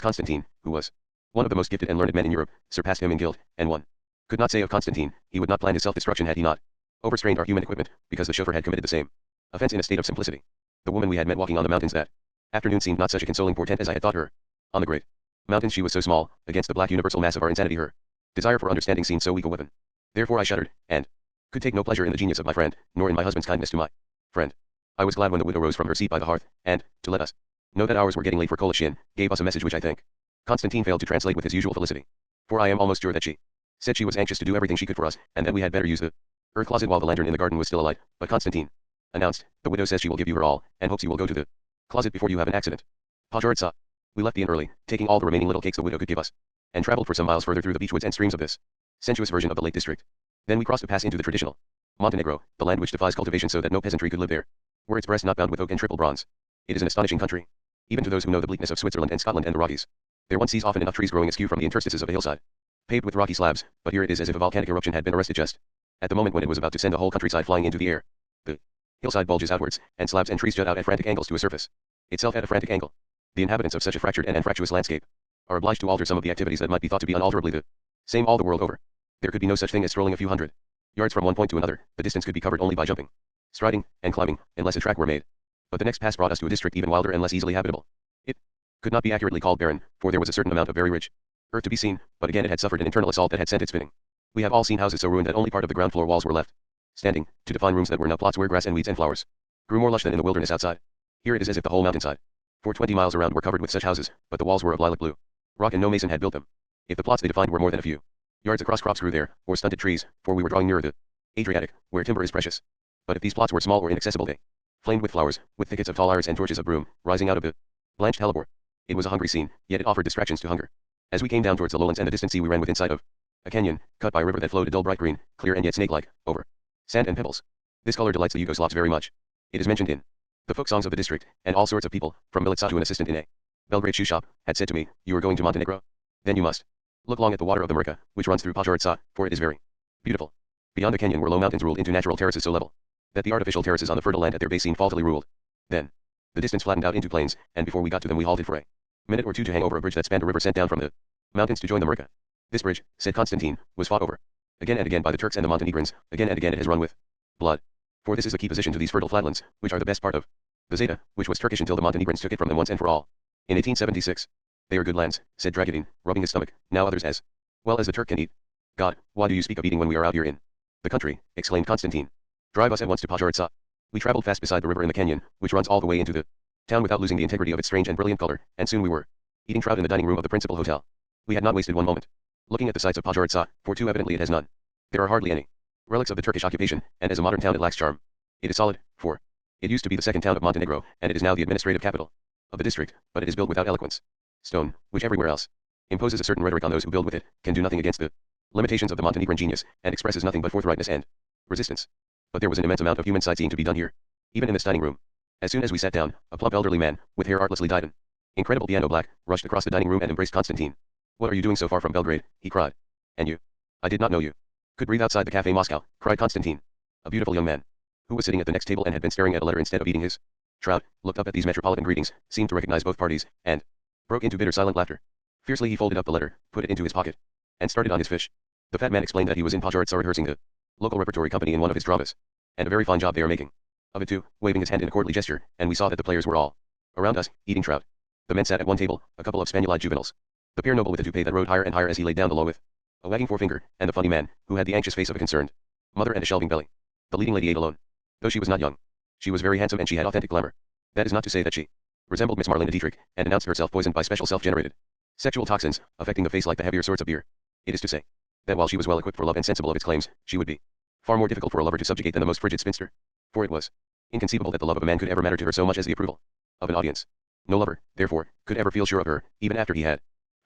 Constantine, who was one of the most gifted and learned men in Europe, surpassed him in guilt, and one could not say of Constantine, he would not plan his self-destruction had he not overstrained our human equipment, because the chauffeur had committed the same offense in a state of simplicity. The woman we had met walking on the mountains that afternoon seemed not such a consoling portent as I had thought her. On the great mountains she was so small, against the black universal mass of our insanity her desire for understanding seemed so weak a weapon. Therefore I shuddered, and could take no pleasure in the genius of my friend, nor in my husband's kindness to my friend. I was glad when the widow rose from her seat by the hearth, and, to let us know that hours were getting late for collation, gave us a message which I think Constantine failed to translate with his usual felicity. For I am almost sure that she said she was anxious to do everything she could for us, and that we had better use the earth closet while the lantern in the garden was still alight. But Constantine announced, the widow says she will give you her all, and hopes you will go to the closet before you have an accident. Pajartsa. We left the inn early, taking all the remaining little cakes the widow could give us, and traveled for some miles further through the beech woods and streams of this sensuous version of the Lake District. Then we crossed a pass into the traditional Montenegro, the land which defies cultivation so that no peasantry could live there. Were its breast not bound with oak and triple bronze. It is an astonishing country. Even to those who know the bleakness of Switzerland and Scotland and the Rockies. There one sees often enough trees growing askew from the interstices of a hillside, paved with rocky slabs, but here it is as if a volcanic eruption had been arrested just at the moment when it was about to send the whole countryside flying into the air. The hillside bulges outwards, and slabs and trees jut out at frantic angles to a surface itself at a frantic angle. The inhabitants of such a fractured and anfractuous landscape are obliged to alter some of the activities that might be thought to be unalterably the same all the world over. There could be no such thing as strolling a few hundred yards from one point to another. The distance could be covered only by jumping, striding, and climbing, unless a track were made. But the next pass brought us to a district even wilder and less easily habitable. It could not be accurately called barren, for there was a certain amount of very rich earth to be seen, but again it had suffered an internal assault that had sent it spinning. We have all seen houses so ruined that only part of the ground floor walls were left standing, to define rooms that were now plots where grass and weeds and flowers grew more lush than in the wilderness outside. Here it is as if the whole mountainside, for 20 miles around, were covered with such houses, but the walls were of lilac blue rock and no mason had built them. If the plots they defined were more than a few yards across, crops grew there, or stunted trees, for we were drawing nearer the Adriatic, where timber is precious. But if these plots were small or inaccessible they flamed with flowers, with thickets of tall iris and torches of broom, rising out of the blanched hellebore. It was a hungry scene, yet it offered distractions to hunger. As we came down towards the lowlands and the distant sea we ran within sight of a canyon, cut by a river that flowed a dull bright green, clear and yet snake-like, over sand and pebbles. This color delights the Yugoslavs very much. It is mentioned in the folk songs of the district, and all sorts of people, from Milica to an assistant in a Belgrade shoe shop, had said to me, you are going to Montenegro? Then you must look long at the water of the Mrka, which runs through Pajartsa, for it is very beautiful. Beyond the canyon were low mountains ruled into natural terraces so level that the artificial terraces on the fertile land at their base seemed faultily ruled. Then the distance flattened out into plains, and before we got to them we halted for a minute or two to hang over a bridge that spanned a river sent down from the mountains to join the Mrka. This bridge, said Constantine, was fought over again and again by the Turks and the Montenegrins, again and again it has run with blood. For this is the key position to these fertile flatlands, which are the best part of the Zeta, which was Turkish until the Montenegrins took it from them once and for all. In 1876. They are good lands, said Dragudin, rubbing his stomach, now others as well as the Turk can eat. God, why do you speak of eating when we are out here in the country, exclaimed Constantine. Drive us at once to Pajartsa. We traveled fast beside the river in the canyon, which runs all the way into the town without losing the integrity of its strange and brilliant color, and soon we were eating trout in the dining room of the principal hotel. We had not wasted one moment looking at the sights of Pajartsa, for too evidently it has none. There are hardly any relics of the Turkish occupation, and as a modern town it lacks charm. It is solid, for it used to be the second town of Montenegro, and it is now the administrative capital of the district, but it is built without eloquence. Stone, which everywhere else imposes a certain rhetoric on those who build with it, can do nothing against the limitations of the Montenegrin genius, and expresses nothing but forthrightness and resistance. But there was an immense amount of human sightseeing to be done here, even in this dining room. As soon as we sat down, a plump elderly man, with hair artlessly dyed in incredible piano black, rushed across the dining room and embraced Constantine. What are you doing so far from Belgrade? He cried. And you? I did not know you could breathe outside the Café Moscow, cried Constantine. A beautiful young man, who was sitting at the next table and had been staring at a letter instead of eating his trout, looked up at these metropolitan greetings, seemed to recognize both parties, and broke into bitter silent laughter. Fiercely he folded up the letter, put it into his pocket, and started on his fish. The fat man explained that he was in Pajartsa rehearsing the local repertory company in one of his dramas, and a very fine job they are making of it too, waving his hand in a courtly gesture, and we saw that the players were all around us, eating trout. The men sat at one table, a couple of Spaniel-eyed juveniles, the pere noble with a toupee that rode higher and higher as he laid down the law with a wagging forefinger, and the funny man, who had the anxious face of a concerned mother and a shelving belly. The leading lady ate alone. Though she was not young, she was very handsome and she had authentic glamour. That is not to say that she resembled Miss Marlena Dietrich, and announced herself poisoned by special self-generated sexual toxins, affecting the face like the heavier sorts of beer. It is to say that while she was well equipped for love and sensible of its claims, she would be far more difficult for a lover to subjugate than the most frigid spinster. For it was inconceivable that the love of a man could ever matter to her so much as the approval of an audience. No lover, therefore, could ever feel sure of her, even after he had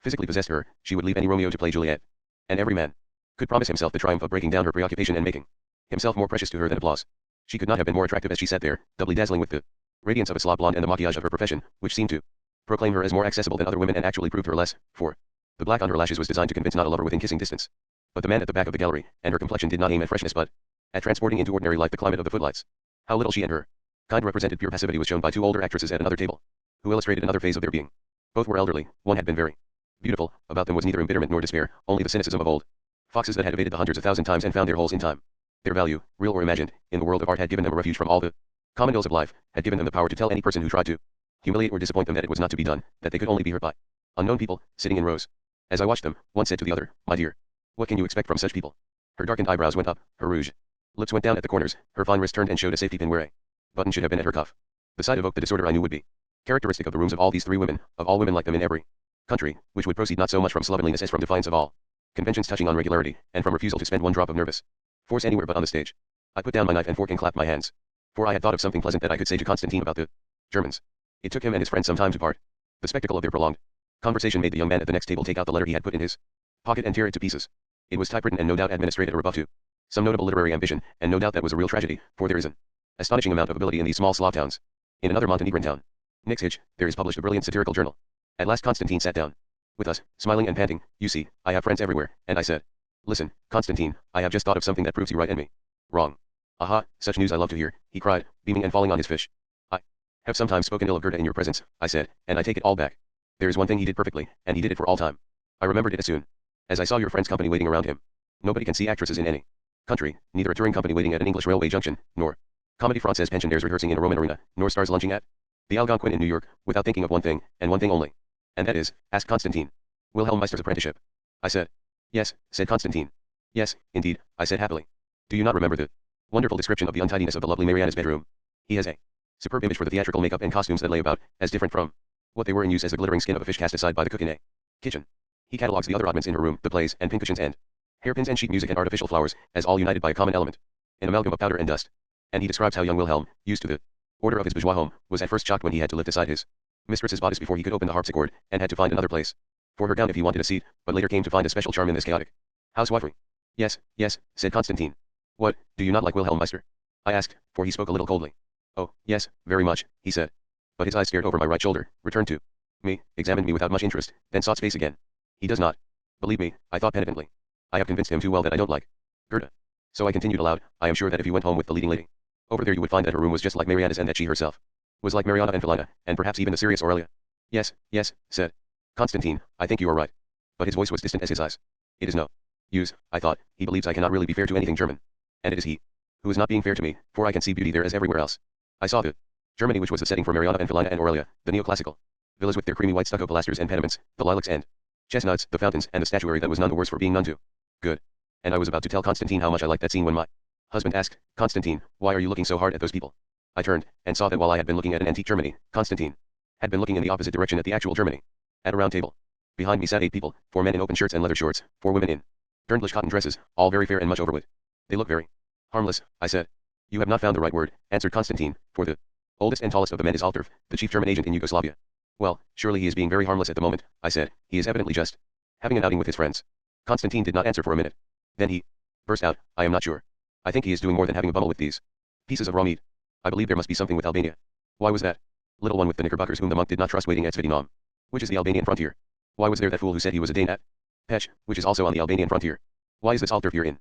physically possessed her. She would leave any Romeo to play Juliet. And every man could promise himself the triumph of breaking down her preoccupation and making himself more precious to her than applause. She could not have been more attractive as she sat there, doubly dazzling with the radiance of a slop blonde and the maquillage of her profession, which seemed to proclaim her as more accessible than other women and actually proved her less, for the black on her lashes was designed to convince not a lover within kissing distance. But the man at the back of the gallery, and her complexion did not aim at freshness but at transporting into ordinary life the climate of the footlights. How little she and her kind represented pure passivity was shown by two older actresses at another table, who illustrated another phase of their being. Both were elderly, one had been very beautiful, about them was neither embitterment nor despair, only the cynicism of old foxes that had evaded the hunters 1,000 times and found their holes in time. Their value, real or imagined, in the world of art had given them a refuge from all the common ills of life, had given them the power to tell any person who tried to humiliate or disappoint them that it was not to be done, that they could only be hurt by unknown people, sitting in rows. As I watched them, one said to the other, "My dear, what can you expect from such people?" Her darkened eyebrows went up, her rouge lips went down at the corners, her fine wrist turned and showed a safety pin where a button should have been at her cuff. The sight evoked the disorder I knew would be characteristic of the rooms of all these three women, of all women like them in every country, which would proceed not so much from slovenliness as from defiance of all conventions touching on regularity, and from refusal to spend one drop of nervous force anywhere but on the stage. I put down my knife and fork and clapped my hands, for I had thought of something pleasant that I could say to Constantine about the Germans. It took him and his friend some time to part. The spectacle of their prolonged conversation made the young man at the next table take out the letter he had put in his pocket and tear it to pieces. It was typewritten and no doubt administrated a rebuff to some notable literary ambition, and no doubt that was a real tragedy, for there is an astonishing amount of ability in these small Slav towns. In another Montenegrin town, Nixhich, there is published a brilliant satirical journal. At last Constantine sat down with us, smiling and panting. "You see, I have friends everywhere," and I said, "Listen, Constantine, I have just thought of something that proves you right and me wrong." "Aha, such news I love to hear," he cried, beaming and falling on his fish. "I have sometimes spoken ill of Gerda in your presence," I said, "and I take it all back. There is one thing he did perfectly, and he did it for all time. I remembered it as soon as I saw your friend's company waiting around him. Nobody can see actresses in any country, neither a touring company waiting at an English railway junction, nor Comedy Francaise pensionnaires rehearsing in a Roman arena, nor stars lunching at the Algonquin in New York, without thinking of one thing, and one thing only. And that is," asked Constantine, "Wilhelm Meister's apprenticeship." I said, "Yes," said Constantine. "Yes, indeed," I said happily. "Do you not remember the wonderful description of the untidiness of the lovely Mariana's bedroom? He has a superb image for the theatrical makeup and costumes that lay about, as different from what they were in use as the glittering skin of a fish cast aside by the cook in a kitchen. He catalogues the other oddments in her room, the plays, and pincushions and hairpins and sheet music and artificial flowers, as all united by a common element, an amalgam of powder and dust. And he describes how young Wilhelm, used to the order of his bourgeois home, was at first shocked when he had to lift aside his mistress's bodice before he could open the harpsichord, and had to find another place for her gown if he wanted a seat, but later came to find a special charm in this chaotic housewifery." "Yes, yes," said Constantine. "What, do you not like Wilhelm Meister?" I asked, for he spoke a little coldly. "Oh, yes, very much," he said. But his eyes stared over my right shoulder, returned to me, examined me without much interest, then sought space again. "He does not believe me," I thought penitently. "I have convinced him too well that I don't like Gerda." So I continued aloud, "I am sure that if you went home with the leading lady over there you would find that her room was just like Mariana's and that she herself was like Mariana and Felina, and perhaps even the serious Aurelia." "Yes, yes," said Constantine, "I think you are right." But his voice was distant as his eyes. "It is no use," I thought, "he believes I cannot really be fair to anything German. And it is he who is not being fair to me, for I can see beauty there as everywhere else." I saw the Germany which was the setting for Mariana and Felina and Aurelia, the neoclassical villas with their creamy white stucco pilasters and pediments, the lilacs and chestnuts, the fountains, and the statuary that was none the worse for being none too good. And I was about to tell Constantine how much I liked that scene when my husband asked, "Constantine, why are you looking so hard at those people?" I turned, and saw that while I had been looking at an antique Germany, Constantine had been looking in the opposite direction at the actual Germany. At a round table behind me sat 8 people, 4 men in open shirts and leather shorts, 4 women in Dirndlish cotton dresses, all very fair and much overweight. "They look very harmless," I said. "You have not found the right word," answered Constantine, "for the oldest and tallest of the men is Altorf, the chief German agent in Yugoslavia." "Well, surely he is being very harmless at the moment," I said. "He is evidently just having an outing with his friends." Constantine did not answer for a minute. Then he burst out, "I am not sure. I think he is doing more than having a bubble with these pieces of raw meat. I believe there must be something with Albania." "Why was that?" "Little one with the knickerbockers whom the monk did not trust waiting at Svetinom, which is the Albanian frontier. Why was there that fool who said he was a Dane at Pech, which is also on the Albanian frontier? Why is this Altorf here in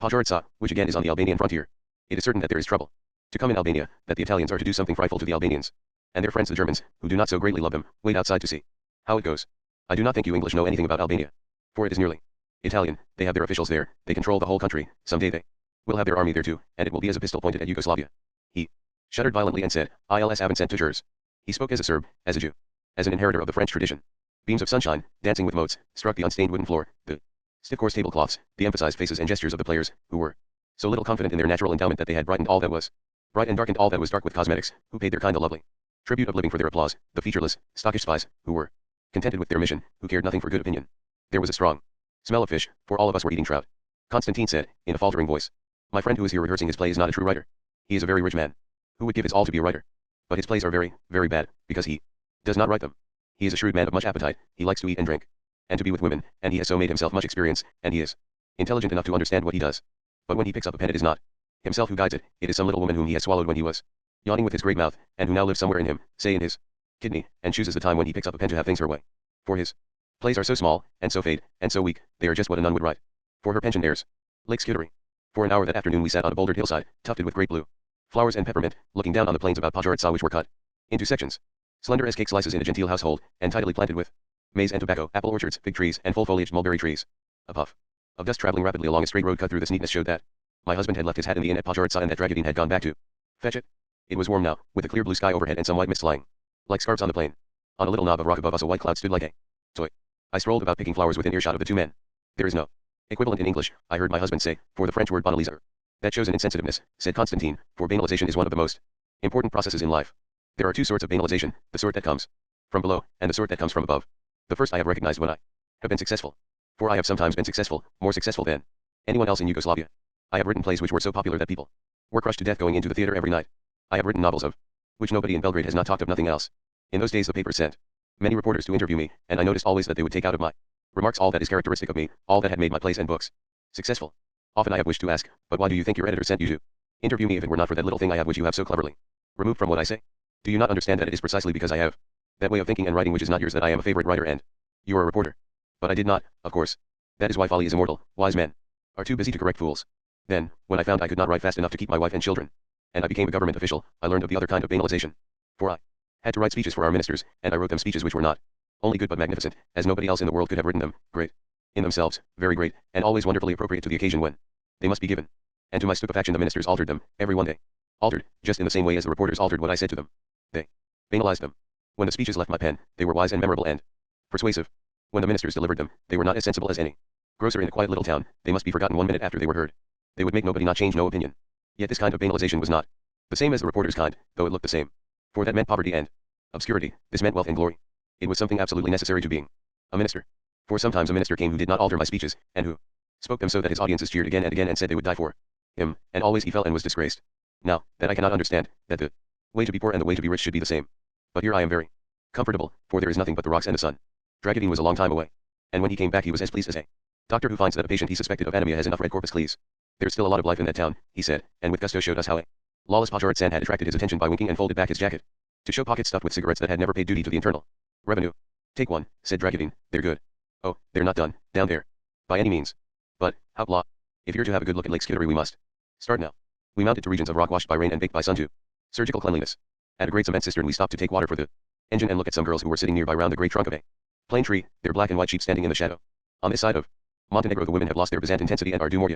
Podgorica, which again is on the Albanian frontier? It is certain that there is trouble to come in Albania, that the Italians are to do something frightful to the Albanians, and their friends the Germans, who do not so greatly love them, wait outside to see how it goes. I do not think you English know anything about Albania, for it is nearly Italian. They have their officials there, they control the whole country, someday they will have their army there too, and it will be as a pistol pointed at Yugoslavia." He shuddered violently and said, "Ils haven't sent to Gers." He spoke as a Serb, as a Jew, as an inheritor of the French tradition. Beams of sunshine, dancing with motes, struck the unstained wooden floor, the stiff coarse tablecloths, the emphasized faces and gestures of the players, who were so little confident in their natural endowment that they had brightened all that was bright and darkened all that was dark with cosmetics, who paid their kind a lovely tribute of living for their applause, the featureless, stockish spies, who were contented with their mission, who cared nothing for good opinion. There was a strong smell of fish, for all of us were eating trout. Constantine said, in a faltering voice, "My friend who is here rehearsing his play is not a true writer. He is a very rich man, who would give his all to be a writer. But his plays are very, very bad, because he does not write them. He is a shrewd man of much appetite, he likes to eat and drink, and to be with women, and he has so made himself much experience, and he is intelligent enough to understand what he does. But when he picks up a pen it is not himself who guides it, it is some little woman whom he has swallowed when he was yawning with his great mouth, and who now lives somewhere in him, say in his kidney, and chooses the time when he picks up a pen to have things her way. For his plays are so small, and so fade, and so weak, they are just what a nun would write. For her pensioned heirs. Lake Scutari. For an hour that afternoon we sat on a bouldered hillside, tufted with great blue flowers and peppermint, looking down on the plains about Pajaritsa which were cut into sections, slender as cake slices in a genteel household, and tidily planted with maize and tobacco, apple orchards, fig trees, and full-foliaged mulberry trees. A puff of dust traveling rapidly along a straight road cut through this neatness showed that my husband had left his hat in the inn at Pajaritsa and that Dragadine had gone back to fetch it. It was warm now, with a clear blue sky overhead and some white mists lying like scarves on the plain. On a little knob of rock above us a white cloud stood like a toy. I strolled about picking flowers within earshot of the two men. There is no equivalent in English, I heard my husband say, for the French word banaliser. That shows an insensitiveness, said Constantine, for banalization is one of the most important processes in life. There are two sorts of banalization, the sort that comes from below, and the sort that comes from above. The first I have recognized when I have been successful. For I have sometimes been successful, more successful than anyone else in Yugoslavia. I have written plays which were so popular that people were crushed to death going into the theater every night. I have written novels of which nobody in Belgrade has not talked of nothing else. In those days the papers sent many reporters to interview me, and I noticed always that they would take out of my remarks all that is characteristic of me, all that had made my plays and books successful. Often I have wished to ask, but why do you think your editor sent you to interview me if it were not for that little thing I have which you have so cleverly removed from what I say? Do you not understand that it is precisely because I have that way of thinking and writing which is not yours that I am a favorite writer and you are a reporter? But I did not, of course. That is why folly is immortal, wise men are too busy to correct fools. Then, when I found I could not write fast enough to keep my wife and children, and I became a government official, I learned of the other kind of banalization. For I had to write speeches for our ministers, and I wrote them speeches which were not only good but magnificent, as nobody else in the world could have written them, great in themselves, very great, and always wonderfully appropriate to the occasion when they must be given. And to my stupefaction the ministers altered them, every one day. Altered, just in the same way as the reporters altered what I said to them. They banalized them. When the speeches left my pen, they were wise and memorable and persuasive. When the ministers delivered them, they were not as sensible as any grocer in a quiet little town, they must be forgotten 1 minute after they were heard. They would make nobody not change no opinion. Yet this kind of banalization was not the same as the reporter's kind, though it looked the same. For that meant poverty and obscurity, this meant wealth and glory. It was something absolutely necessary to being a minister. For sometimes a minister came who did not alter my speeches, and who spoke them so that his audiences cheered again and again and said they would die for him, and always he fell and was disgraced. Now, that I cannot understand, that the way to be poor and the way to be rich should be the same. But here I am very comfortable, for there is nothing but the rocks and the sun. Dragadine was a long time away, and when he came back he was as pleased as a doctor who finds that a patient he suspected of anemia has enough red corpuscles. There's still a lot of life in that town, he said, and with gusto showed us how a lawless Pajaritsan had attracted his attention by winking and folded back his jacket to show pockets stuffed with cigarettes that had never paid duty to the internal revenue. Take one, said Dragadine, they're good. Oh, they're not done, down there. By any means. But, outlaw, if you're to have a good look at Lake Scutari we must start now. We mounted to regions of rock washed by rain and baked by sun to surgical cleanliness. At a great cement cistern we stopped to take water for the engine and look at some girls who were sitting nearby round the great trunk of a plane tree, their black and white sheep standing in the shadow. On this side of Montenegro the women have lost their Byzant intensity and are due more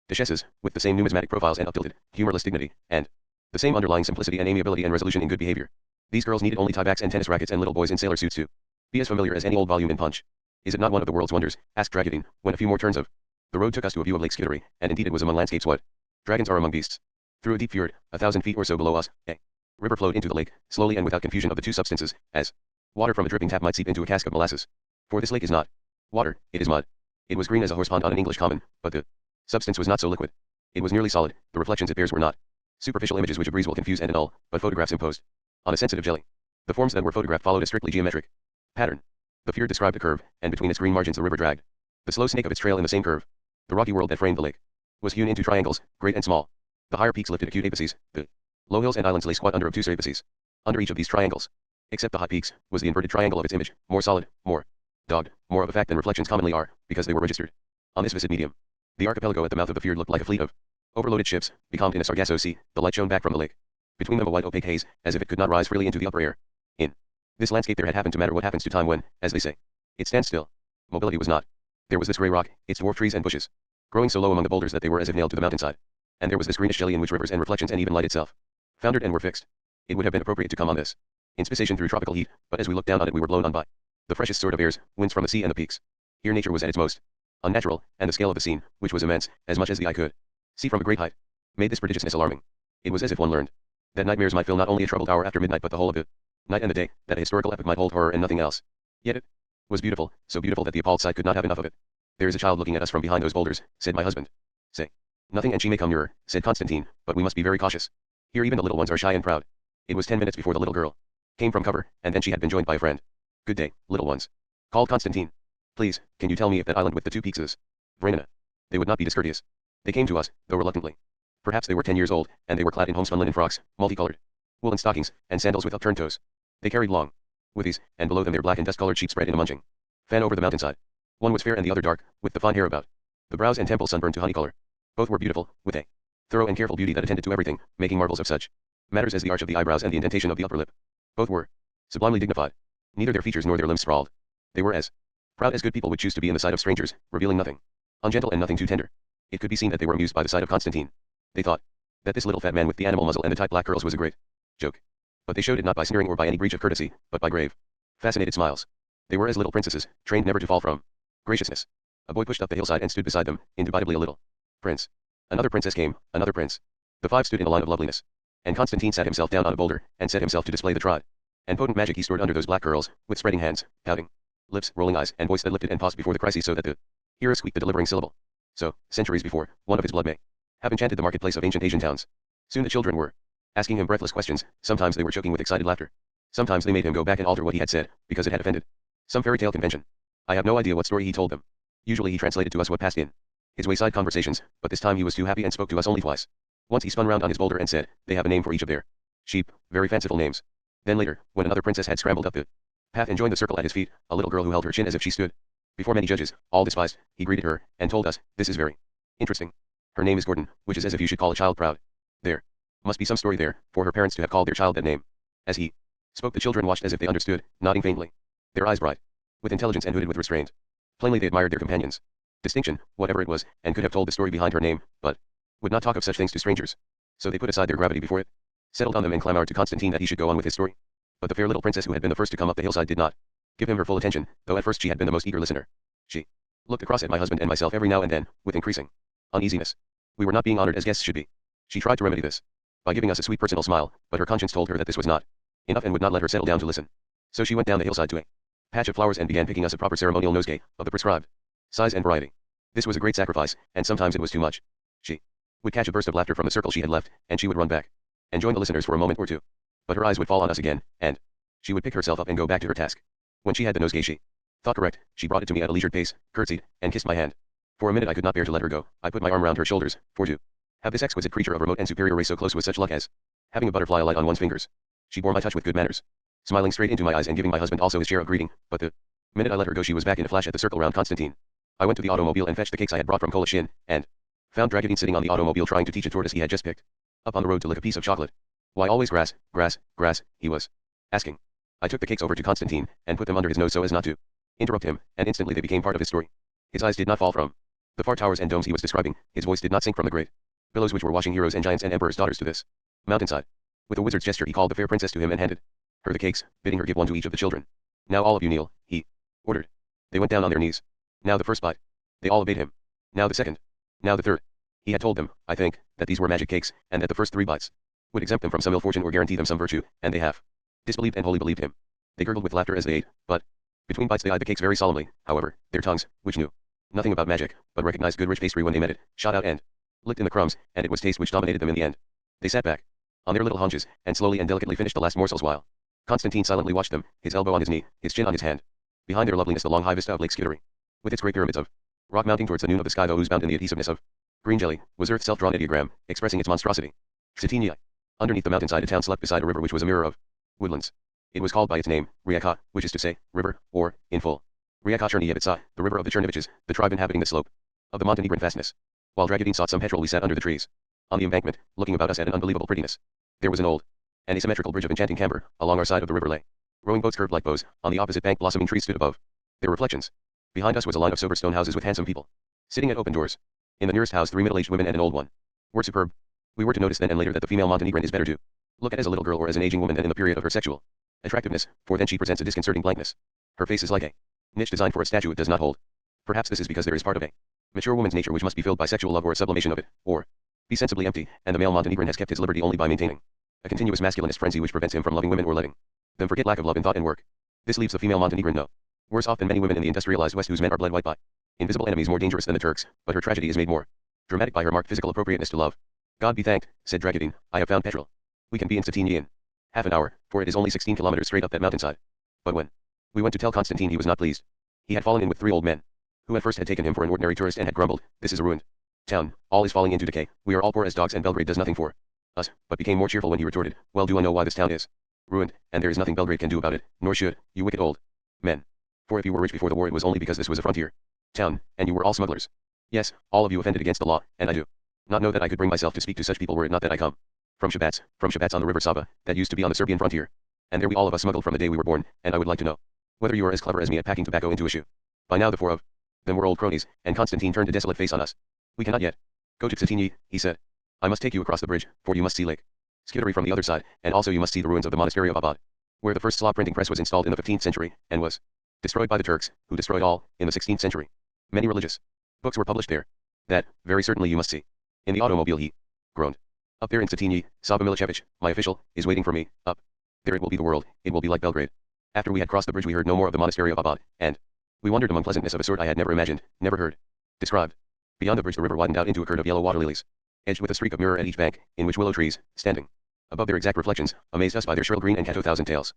duchesses, with the same numismatic profiles and uptilted, humorless dignity, and the same underlying simplicity and amiability and resolution in good behavior. These girls needed only tiebacks and tennis rackets and little boys in sailor suits to be as familiar as any old volume in Punch. Is it not one of the world's wonders, asked Dragadine, when a few more turns of the road took us to a view of Lake Scutari, and indeed it was among landscapes what dragons are among beasts. Through a deep fjord, 1,000 feet or so below us, a river flowed into the lake, slowly and without confusion of the two substances, as water from a dripping tap might seep into a cask of molasses. For this lake is not water, it is mud. It was green as a horse pond on an English common, but the substance was not so liquid. It was nearly solid, the reflections it bears were not superficial images which a breeze will confuse and annul, but photographs imposed on a sensitive jelly. The forms that were photographed followed a strictly geometric pattern. The fjord described a curve, and between its green margins the river dragged the slow snake of its trail in the same curve. The rocky world that framed the lake was hewn into triangles, great and small. The higher peaks lifted acute apices, the low hills and islands lay squat under obtuse apices. Under each of these triangles, except the high peaks, was the inverted triangle of its image, more solid, more dogged, more of a fact than reflections commonly are, because they were registered on this viscid medium. The archipelago at the mouth of the fjord looked like a fleet of overloaded ships, becalmed in a Sargasso sea. The light shone back from the lake. Between them a white opaque haze, as if it could not rise freely into the upper air. In this landscape there had happened to matter what happens to time when, as they say, it stands still. Mobility was not. There was this grey rock, its dwarf trees and bushes, growing so low among the boulders that they were as if nailed to the mountainside. And there was this greenish jelly in which rivers and reflections and even light itself foundered and were fixed. It would have been appropriate to come on this inspissation through tropical heat, but as we looked down on it we were blown on by the freshest sort of airs, winds from the sea and the peaks. Here nature was at its most unnatural, and the scale of the scene, which was immense, as much as the eye could see from a great height, made this prodigiousness alarming. It was as if one learned that nightmares might fill not only a troubled hour after midnight but the whole of the night and the day, that a historical epic might hold horror and nothing else. Yet it was beautiful, so beautiful that the appalled sight could not have enough of it. There is a child looking at us from behind those boulders, said my husband. Say nothing and she may come nearer, said Constantine, but we must be very cautious. Here even the little ones are shy and proud. It was 10 minutes before the little girl came from cover, and then she had been joined by a friend. Good day, little ones, called Constantine. Please, can you tell me if that island with the two peaks is Vrena? They would not be discourteous. They came to us, though reluctantly. Perhaps they were 10 years old, and they were clad in homespun linen frocks, multicolored woolen stockings, and sandals with upturned toes. They carried long withies, and below them their black and dust-colored sheep spread in a munching fan over the mountainside. One was fair and the other dark, with the fine hair about the brows and temples sunburned to honey color. Both were beautiful, with a thorough and careful beauty that attended to everything, making marvels of such matters as the arch of the eyebrows and the indentation of the upper lip. Both were sublimely dignified. Neither their features nor their limbs sprawled. They were as proud as good people would choose to be in the sight of strangers, revealing nothing ungentle and nothing too tender. It could be seen that they were amused by the sight of Constantine. They thought that this little fat man with the animal muzzle and the tight black curls was a great joke. But they showed it not by sneering or by any breach of courtesy, but by grave, fascinated smiles. They were as little princesses, trained never to fall from graciousness. A boy pushed up the hillside and stood beside them, indubitably a little prince. Another princess came, another prince. The five stood in a line of loveliness. And Constantine sat himself down on a boulder, and set himself to display the tried and potent magic he stored under those black curls, with spreading hands, pouting lips, rolling eyes, and voice that lifted and paused before the crises so that the hearer squeaked the delivering syllable. So, centuries before, one of his blood may have enchanted the marketplace of ancient Asian towns. Soon the children were asking him breathless questions, sometimes they were choking with excited laughter. Sometimes they made him go back and alter what he had said, because it had offended some fairy tale convention. I have no idea what story he told them. Usually he translated to us what passed in his wayside conversations, but this time he was too happy and spoke to us only twice. Once he spun round on his boulder and said, "They have a name for each of their sheep, very fanciful names." Then later, when another princess had scrambled up the path and joined the circle at his feet, a little girl who held her chin as if she stood before many judges, all despised, he greeted her, and told us, "This is very interesting. Her name is Gordon, which is as if you should call a child proud. There must be some story there, for her parents to have called their child that name." As he spoke, the children watched as if they understood, nodding faintly, their eyes bright with intelligence and hooded with restraint. Plainly they admired their companions' distinction, whatever it was, and could have told the story behind her name, but would not talk of such things to strangers. So they put aside their gravity before it settled on them and clamored to Constantine that he should go on with his story. But the fair little princess who had been the first to come up the hillside did not give him her full attention, though at first she had been the most eager listener. She looked across at my husband and myself every now and then, with increasing uneasiness. We were not being honored as guests should be. She tried to remedy this by giving us a sweet personal smile, but her conscience told her that this was not enough and would not let her settle down to listen. So she went down the hillside to a patch of flowers and began picking us a proper ceremonial nosegay, of the prescribed size and variety. This was a great sacrifice, and sometimes it was too much. She would catch a burst of laughter from the circle she had left, and she would run back and join the listeners for a moment or two. But her eyes would fall on us again, and she would pick herself up and go back to her task. When she had the nosegay she thought correct, she brought it to me at a leisured pace, curtsied, and kissed my hand. For a minute I could not bear to let her go. I put my arm round her shoulders, for to have this exquisite creature of remote and superior race so close was such luck as having a butterfly alight on one's fingers. She bore my touch with good manners, smiling straight into my eyes and giving my husband also his share of greeting, but the minute I let her go she was back in a flash at the circle round Constantine. I went to the automobile and fetched the cakes I had brought from Kolashin, and found Dragovine sitting on the automobile trying to teach a tortoise he had just picked up on the road to lick a piece of chocolate. "Why always grass, grass, grass?" he was asking. I took the cakes over to Constantine, and put them under his nose so as not to interrupt him, and instantly they became part of his story. His eyes did not fall from the far towers and domes he was describing, his voice did not sink from the great billows which were washing heroes and giants and emperors' daughters to this mountainside. With a wizard's gesture he called the fair princess to him and handed her the cakes, bidding her give one to each of the children. "Now all of you kneel," he ordered. They went down on their knees. Now the first bite. They all obeyed him. Now the second. Now the third. He had told them, I think, that these were magic cakes, and that the first 3 bites would exempt them from some ill fortune or guarantee them some virtue, and they half disbelieved and wholly believed him. They gurgled with laughter as they ate, but between bites they eyed the cakes very solemnly. However, their tongues, which knew nothing about magic, but recognized good rich pastry when they met it, shot out and licked in the crumbs, and it was taste which dominated them in the end. They sat back on their little haunches, and slowly and delicately finished the last morsels while Constantine silently watched them, his elbow on his knee, his chin on his hand. Behind their loveliness the long high vista of Lake Skidary, with its great pyramids of rock mounting towards the noon of the sky though ooze-bound in the adhesiveness of green jelly, was Earth's self-drawn ideogram, expressing its monstrosity. Titania. Underneath the mountainside a town slept beside a river which was a mirror of woodlands. It was called by its name, Ryaka, which is to say, river, or, in full, Ryaka Cherniyevitsa, the river of the Chernoviches, the tribe inhabiting the slope of the Montenegrin fastness. While Dragovine sought some petrol we sat under the trees on the embankment, looking about us at an unbelievable prettiness. There was an old and asymmetrical bridge of enchanting camber, along our side of the river lay rowing boats curved like bows, on the opposite bank blossoming trees stood above their reflections. Behind us was a line of sober stone houses with handsome people sitting at open doors. In the nearest house 3 middle-aged women and an old one were superb. We were to notice then and later that the female Montenegrin is better to look at as a little girl or as an aging woman than in the period of her sexual attractiveness, for then she presents a disconcerting blankness. Her face is like a niche designed for a statue it does not hold. Perhaps this is because there is part of a mature woman's nature which must be filled by sexual love or a sublimation of it, or be sensibly empty, and the male Montenegrin has kept his liberty only by maintaining a continuous masculinist frenzy which prevents him from loving women or letting them forget lack of love in thought and work. This leaves the female Montenegrin no worse off than many women in the industrialized West whose men are bled white by invisible enemies more dangerous than the Turks, but her tragedy is made more dramatic by her marked physical appropriateness to love. "God be thanked," said Dragovine, "I have found petrol. We can be in Titania in half an hour, for it is only 16 kilometers straight up that mountainside." But when we went to tell Constantine he was not pleased. He had fallen in with 3 old men, who at first had taken him for an ordinary tourist and had grumbled, "This is a ruined Town, all is falling into decay, we are all poor as dogs and Belgrade does nothing for us, but became more cheerful when he retorted, well do I know why this town is ruined, and there is nothing Belgrade can do about it, nor should, you wicked old men. For if you were rich before the war it was only because this was a frontier town, and you were all smugglers. Yes, all of you offended against the law, and I do not know that I could bring myself to speak to such people were it not that I come from Shabats on the river Sava, that used to be on the Serbian frontier. And there we all of us smuggled from the day we were born, and I would like to know whether you are as clever as me at packing tobacco into a shoe. By now the four of them were old cronies, and Constantine turned a desolate face on us. We cannot yet go to Cetinje, he said. I must take you across the bridge, for you must see Lake Scutari from the other side, and also you must see the ruins of the monastery of Abad, where the first Slav printing press was installed in the 15th century, and was destroyed by the Turks, who destroyed all, in the 16th century. Many religious books were published there. That, very certainly you must see. In the automobile he groaned. Up there in Cetinje, Sava Milicevic, my official, is waiting for me, up there it will be the world, it will be like Belgrade. After we had crossed the bridge we heard no more of the monastery of Abad, and we wandered among pleasantness of a sort I had never imagined, never heard described. Beyond the bridge the river widened out into a curve of yellow water lilies, edged with a streak of mirror at each bank, in which willow trees, standing above their exact reflections, amazed us by their shrill green and cat thousand tails.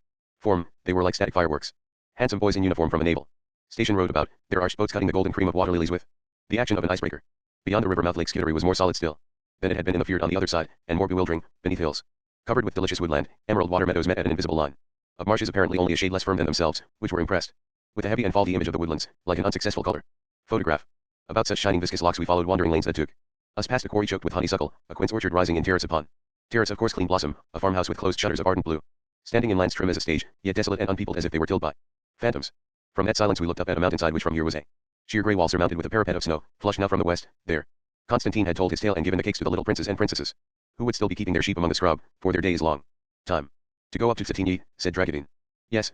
They were like static fireworks. Handsome boys in uniform from a naval station rowed about, their arched boats cutting the golden cream of water lilies with the action of an icebreaker. Beyond the river mouth Lake Scutari was more solid still than it had been in the fjord on the other side, and more bewildering, beneath hills covered with delicious woodland, emerald water meadows met at an invisible line of marshes apparently only a shade less firm than themselves, which were impressed with the heavy and faulty image of the woodlands, like an unsuccessful color photograph. About such shining viscous locks we followed wandering lanes that took us past a quarry choked with honeysuckle, a quince orchard rising in terrace upon terrace of coarse clean blossom, a farmhouse with closed shutters of ardent blue, standing in lands trim as a stage, yet desolate and unpeopled as if they were tilled by phantoms. From that silence we looked up at a mountainside which from here was a sheer grey wall surmounted with a parapet of snow, flushed now from the west. There Constantine had told his tale and given the cakes to the little princes and princesses, who would still be keeping their sheep among the scrub, for their day is long. Time to go up to Cetinje, said Dragadin. Yes,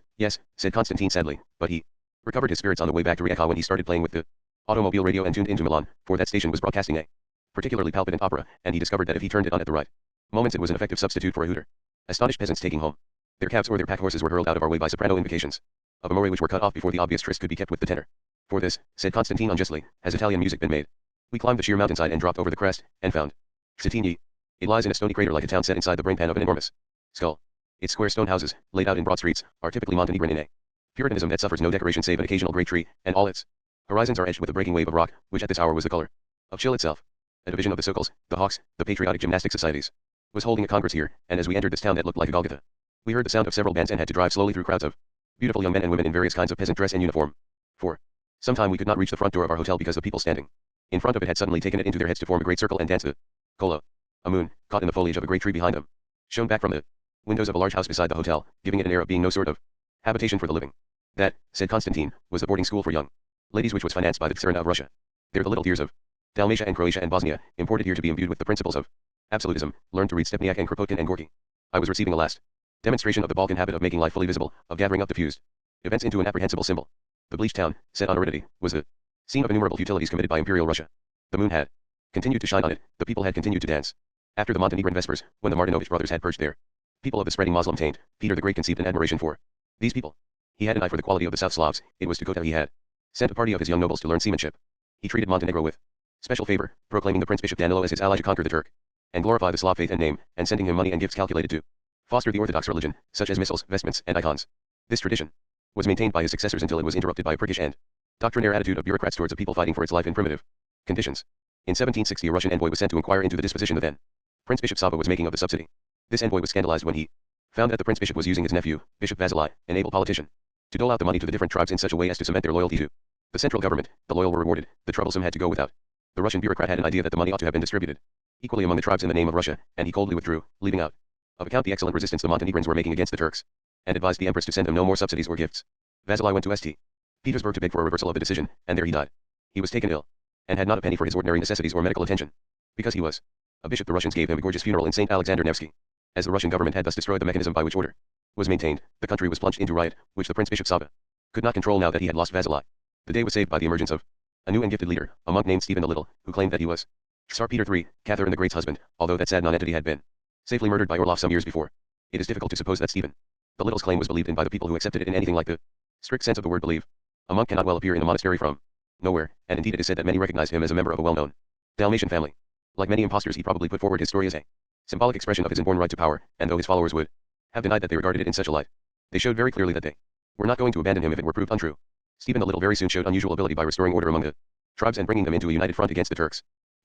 said Constantine sadly, but he recovered his spirits on the way back to Rijeka when he started playing with the automobile radio and tuned into Milan, for that station was broadcasting a particularly palpitant opera, and he discovered that if he turned it on at the right moments it was an effective substitute for a hooter. Astonished peasants taking home their calves or their pack horses were hurled out of our way by soprano invocations of amore which were cut off before the obvious tryst could be kept with the tenor. For this, said Constantine unjustly, has Italian music been made. We climbed the sheer mountainside and dropped over the crest, and found Cetinje. It lies in a stony crater like a town set inside the brainpan of an enormous skull. Its square stone houses, laid out in broad streets, are typically Montenegrin in a Puritanism that suffers no decoration save an occasional great tree, and all its horizons are edged with a breaking wave of rock, which at this hour was the color of chill itself. A division of the Sokals, the Hawks, the patriotic gymnastic societies, was holding a congress here, and as we entered this town that looked like a Golgotha, we heard the sound of several bands and had to drive slowly through crowds of beautiful young men and women in various kinds of peasant dress and uniform. For some time we could not reach the front door of our hotel because the people standing in front of it had suddenly taken it into their heads to form a great circle and dance the kolo. A moon, caught in the foliage of a great tree behind them, shone back from the windows of a large house beside the hotel, giving it an air of being no sort of habitation for the living. That, said Constantine, was the boarding school for young ladies which was financed by the Tsarina of Russia. They're the little dears of Dalmatia and Croatia and Bosnia, imported here to be imbued with the principles of absolutism, learned to read Stepniak and Kropotkin and Gorky. I was receiving a last demonstration of the Balkan habit of making life fully visible, of gathering up diffused events into an apprehensible symbol. The bleached town, set on aridity, was the scene of innumerable futilities committed by Imperial Russia. The moon had continued to shine on it, the people had continued to dance. After the Montenegrin Vespers, when the Martinovich brothers had purged their people of the spreading Moslem taint, Peter the Great conceived an admiration for these people. He had an eye for the quality of the South Slavs. It was to Kota he had sent a party of his young nobles to learn seamanship. He treated Montenegro with special favor, proclaiming the Prince Bishop Danilo as his ally to conquer the Turk and glorify the Slav faith and name, and sending him money and gifts calculated to foster the Orthodox religion, such as missals, vestments, and icons. This tradition was maintained by his successors until it was interrupted by a priggish and doctrinaire attitude of bureaucrats towards a people fighting for its life in primitive conditions. In 1760 a Russian envoy was sent to inquire into the disposition the then Prince Bishop Sava was making of the subsidy. This envoy was scandalized when he found that the Prince Bishop was using his nephew, Bishop Vasilii, an able politician, to dole out the money to the different tribes in such a way as to cement their loyalty to the central government. The loyal were rewarded, the troublesome had to go without. The Russian bureaucrat had an idea that the money ought to have been distributed equally among the tribes in the name of Russia, and he coldly withdrew, leaving out of account the excellent resistance the Montenegrins were making against the Turks, and advised the Empress to send them no more subsidies or gifts. Vasilii went to St. Petersburg to beg for a reversal of the decision, and there he died. He was taken ill, and had not a penny for his ordinary necessities or medical attention. Because he was a bishop, the Russians gave him a gorgeous funeral in St. Alexander Nevsky. As the Russian government had thus destroyed the mechanism by which order was maintained, the country was plunged into riot, which the Prince Bishop Sava could not control now that he had lost Vasilii. The day was saved by the emergence of a new and gifted leader, a monk named Stephen the Little, who claimed that he was Tsar Peter III, Catherine the Great's husband, although that sad nonentity had been safely murdered by Orlov some years before. It is difficult to suppose that Stephen the Little's claim was believed in by the people who accepted it in anything like the strict sense of the word believe. A monk cannot well appear in a monastery from nowhere, and indeed it is said that many recognized him as a member of a well-known Dalmatian family. Like many impostors he probably put forward his story as a symbolic expression of his inborn right to power, and though his followers would have denied that they regarded it in such a light, they showed very clearly that they were not going to abandon him if it were proved untrue. Stephen the Little very soon showed unusual ability by restoring order among the tribes and bringing them into a united front against the Turks.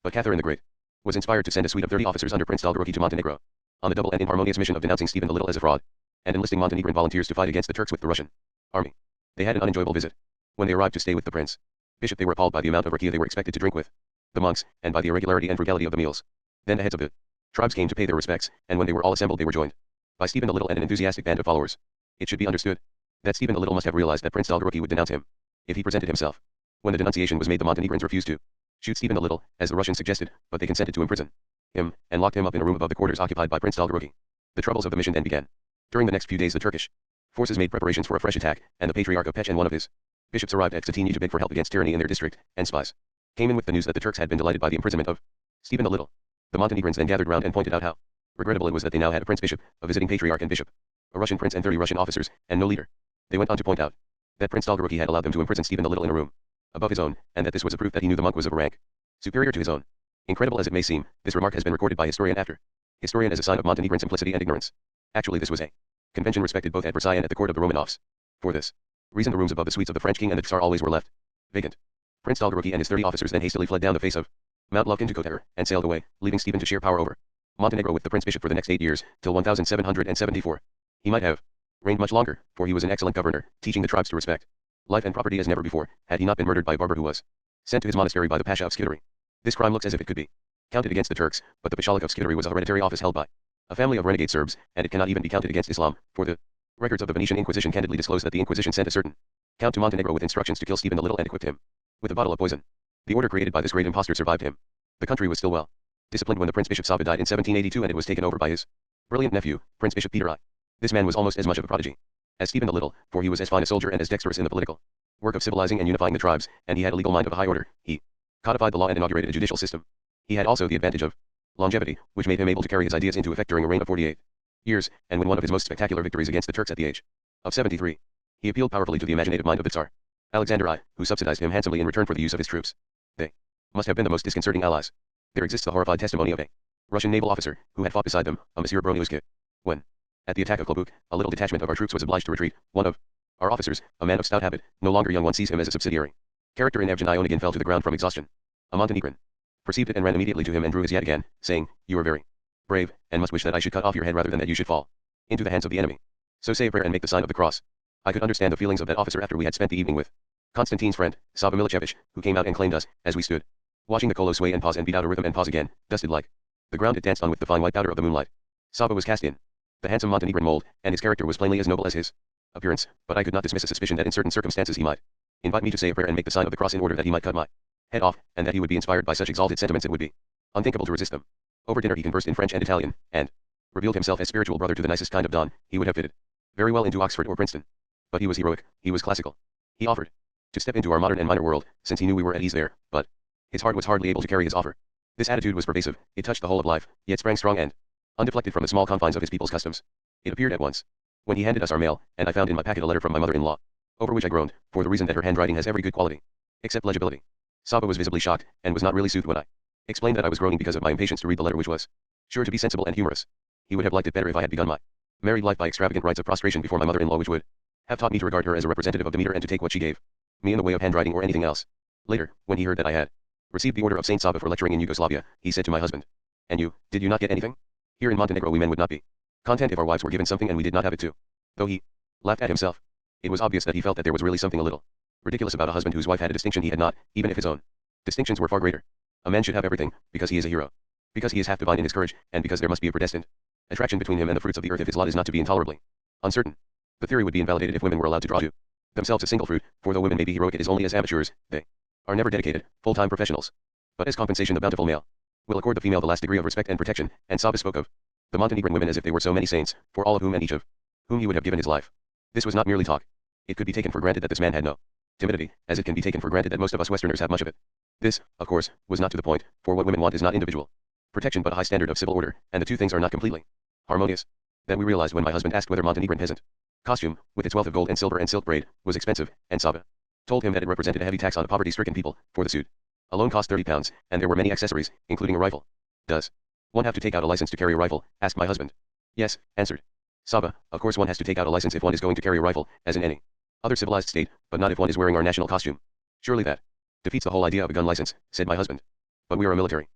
But Catherine the Great was inspired to send a suite of 30 officers under Prince Dolgoruki to Montenegro, on the double and inharmonious mission of denouncing Stephen the Little as a fraud, and enlisting Montenegrin volunteers to fight against the Turks with the Russian army. They had an unenjoyable visit. When they arrived to stay with the prince bishop, they were appalled by the amount of rakia they were expected to drink with the monks, and by the irregularity and frugality of the meals. Then the heads of the tribes came to pay their respects, and when they were all assembled they were joined by Stephen the Little and an enthusiastic band of followers. It should be understood that Stephen the Little must have realized that Prince Dolgoruki would denounce him if he presented himself. When the denunciation was made, the Montenegrins refused to shoot Stephen the Little, as the Russians suggested, but they consented to imprison him, and locked him up in a room above the quarters occupied by Prince Dolgoruki. The troubles of the mission then began. During the next few days the Turkish forces made preparations for a fresh attack, and the Patriarch of Pech and one of his bishops arrived at Statini to beg for help against tyranny in their district, and spies came in with the news that the Turks had been delighted by the imprisonment of Stephen the Little. The Montenegrins then gathered round and pointed out how regrettable it was that they now had a prince bishop, a visiting patriarch and bishop, a Russian prince and 30 Russian officers, and no leader. They went on to point out that Prince Dolgoruki had allowed them to imprison Stephen the Little in a room above his own, and that this was a proof that he knew the monk was of a rank superior to his own. Incredible as it may seem, this remark has been recorded by historian after historian as a sign of Montenegrin simplicity and ignorance. Actually, this was a convention respected both at Versailles and at the court of the Romanovs. For this reason, the rooms above the suites of the French king and the Tsar always were left vacant. Prince Dolgoruki and his 30 officers then hastily fled down the face of Mount Luvkin to Kotar, and sailed away, leaving Stephen to share power over Montenegro with the prince bishop for the next 8 years, till 1774. He might have reigned much longer, for he was an excellent governor, teaching the tribes to respect life and property as never before, had he not been murdered by a barber who was sent to his monastery by the Pasha of Skidary. This crime looks as if it could be counted against the Turks, but the Pashalik of Skidary was a hereditary office held by a family of renegade Serbs, and it cannot even be counted against Islam, for the records of the Venetian Inquisition candidly disclose that the Inquisition sent a certain count to Montenegro with instructions to kill Stephen the Little and equipped him with a bottle of poison. The order created by this great impostor survived him. The country was still well disciplined when the Prince Bishop Sava died in 1782, and it was taken over by his brilliant nephew, Prince Bishop Peter I. This man was almost as much of a prodigy as Stephen the Little, for he was as fine a soldier and as dexterous in the political work of civilizing and unifying the tribes, and he had a legal mind of a high order. He codified the law and inaugurated a judicial system. He had also the advantage of longevity, which made him able to carry his ideas into effect during a reign of 48 years, and win one of his most spectacular victories against the Turks at the age of 73. He appealed powerfully to the imaginative mind of the Tsar Alexander I, who subsidized him handsomely in return for the use of his troops. They must have been the most disconcerting allies. There exists the horrified testimony of a Russian naval officer, who had fought beside them, a Monsieur Broniuski. When, at the attack of Klobuk, a little detachment of our troops was obliged to retreat, one of our officers, a man of stout habit, no longer young, one sees him as a subsidiary character in Evgen Ionegin, fell to the ground from exhaustion. A Montenegrin perceived it and ran immediately to him and drew his yataghan, saying, "You are very brave, and must wish that I should cut off your head rather than that you should fall into the hands of the enemy. So say a prayer and make the sign of the cross." I could understand the feelings of that officer after we had spent the evening with Konstantine's friend, Sava Milichevich, who came out and claimed us, as we stood watching the kolo sway and pause and beat out a rhythm and pause again, dusted like the ground it danced on with the fine white powder of the moonlight. Sava was cast in the handsome Montenegrin mold, and his character was plainly as noble as his appearance, but I could not dismiss a suspicion that in certain circumstances he might invite me to say a prayer and make the sign of the cross in order that he might cut my head off, and that he would be inspired by such exalted sentiments it would be unthinkable to resist them. Over dinner he conversed in French and Italian, and revealed himself as spiritual brother to the nicest kind of don. He would have fitted very well into Oxford or Princeton. But he was heroic, he was classical. He offered to step into our modern and minor world, since he knew we were at ease there, but his heart was hardly able to carry his offer. This attitude was pervasive, it touched the whole of life, yet sprang strong and undeflected from the small confines of his people's customs. It appeared at once when he handed us our mail, and I found in my packet a letter from my mother-in-law, over which I groaned, for the reason that her handwriting has every good quality, except legibility. Saba was visibly shocked, and was not really soothed when I explained that I was groaning because of my impatience to read the letter, which was sure to be sensible and humorous. He would have liked it better if I had begun my married life by extravagant rites of prostration before my mother-in-law, which would have taught me to regard her as a representative of Demeter and to take what she gave me in the way of handwriting or anything else. Later, when he heard that I had received the order of Saint Saba for lecturing in Yugoslavia, he said to my husband, "And you, did you not get anything? Here in Montenegro we men would not be content if our wives were given something and we did not have it too." Though he laughed at himself, it was obvious that he felt that there was really something a little ridiculous about a husband whose wife had a distinction he had not, even if his own distinctions were far greater. A man should have everything, because he is a hero, because he is half divine in his courage, and because there must be a predestined attraction between him and the fruits of the earth if his lot is not to be intolerably uncertain. The theory would be invalidated if women were allowed to draw to themselves a single fruit, for though women may be heroic, it is only as amateurs, they are never dedicated, full-time professionals. But as compensation the bountiful male will accord the female the last degree of respect and protection, and Saba spoke of the Montenegrin women as if they were so many saints, for all of whom and each of whom he would have given his life. This was not merely talk. It could be taken for granted that this man had no timidity, as it can be taken for granted that most of us Westerners have much of it. This, of course, was not to the point, for what women want is not individual protection but a high standard of civil order, and the two things are not completely harmonious. That we realized when my husband asked whether Montenegrin peasant costume, with its wealth of gold and silver and silk braid, was expensive, and Saba told him that it represented a heavy tax on a poverty-stricken people, for the suit alone cost 30 pounds, and there were many accessories, including a rifle. "Does one have to take out a license to carry a rifle?" asked my husband. "Yes," answered Saba, "of course one has to take out a license if one is going to carry a rifle, as in any other civilized state, but not if one is wearing our national costume." "Surely that defeats the whole idea of a gun license," said my husband. "But we are a military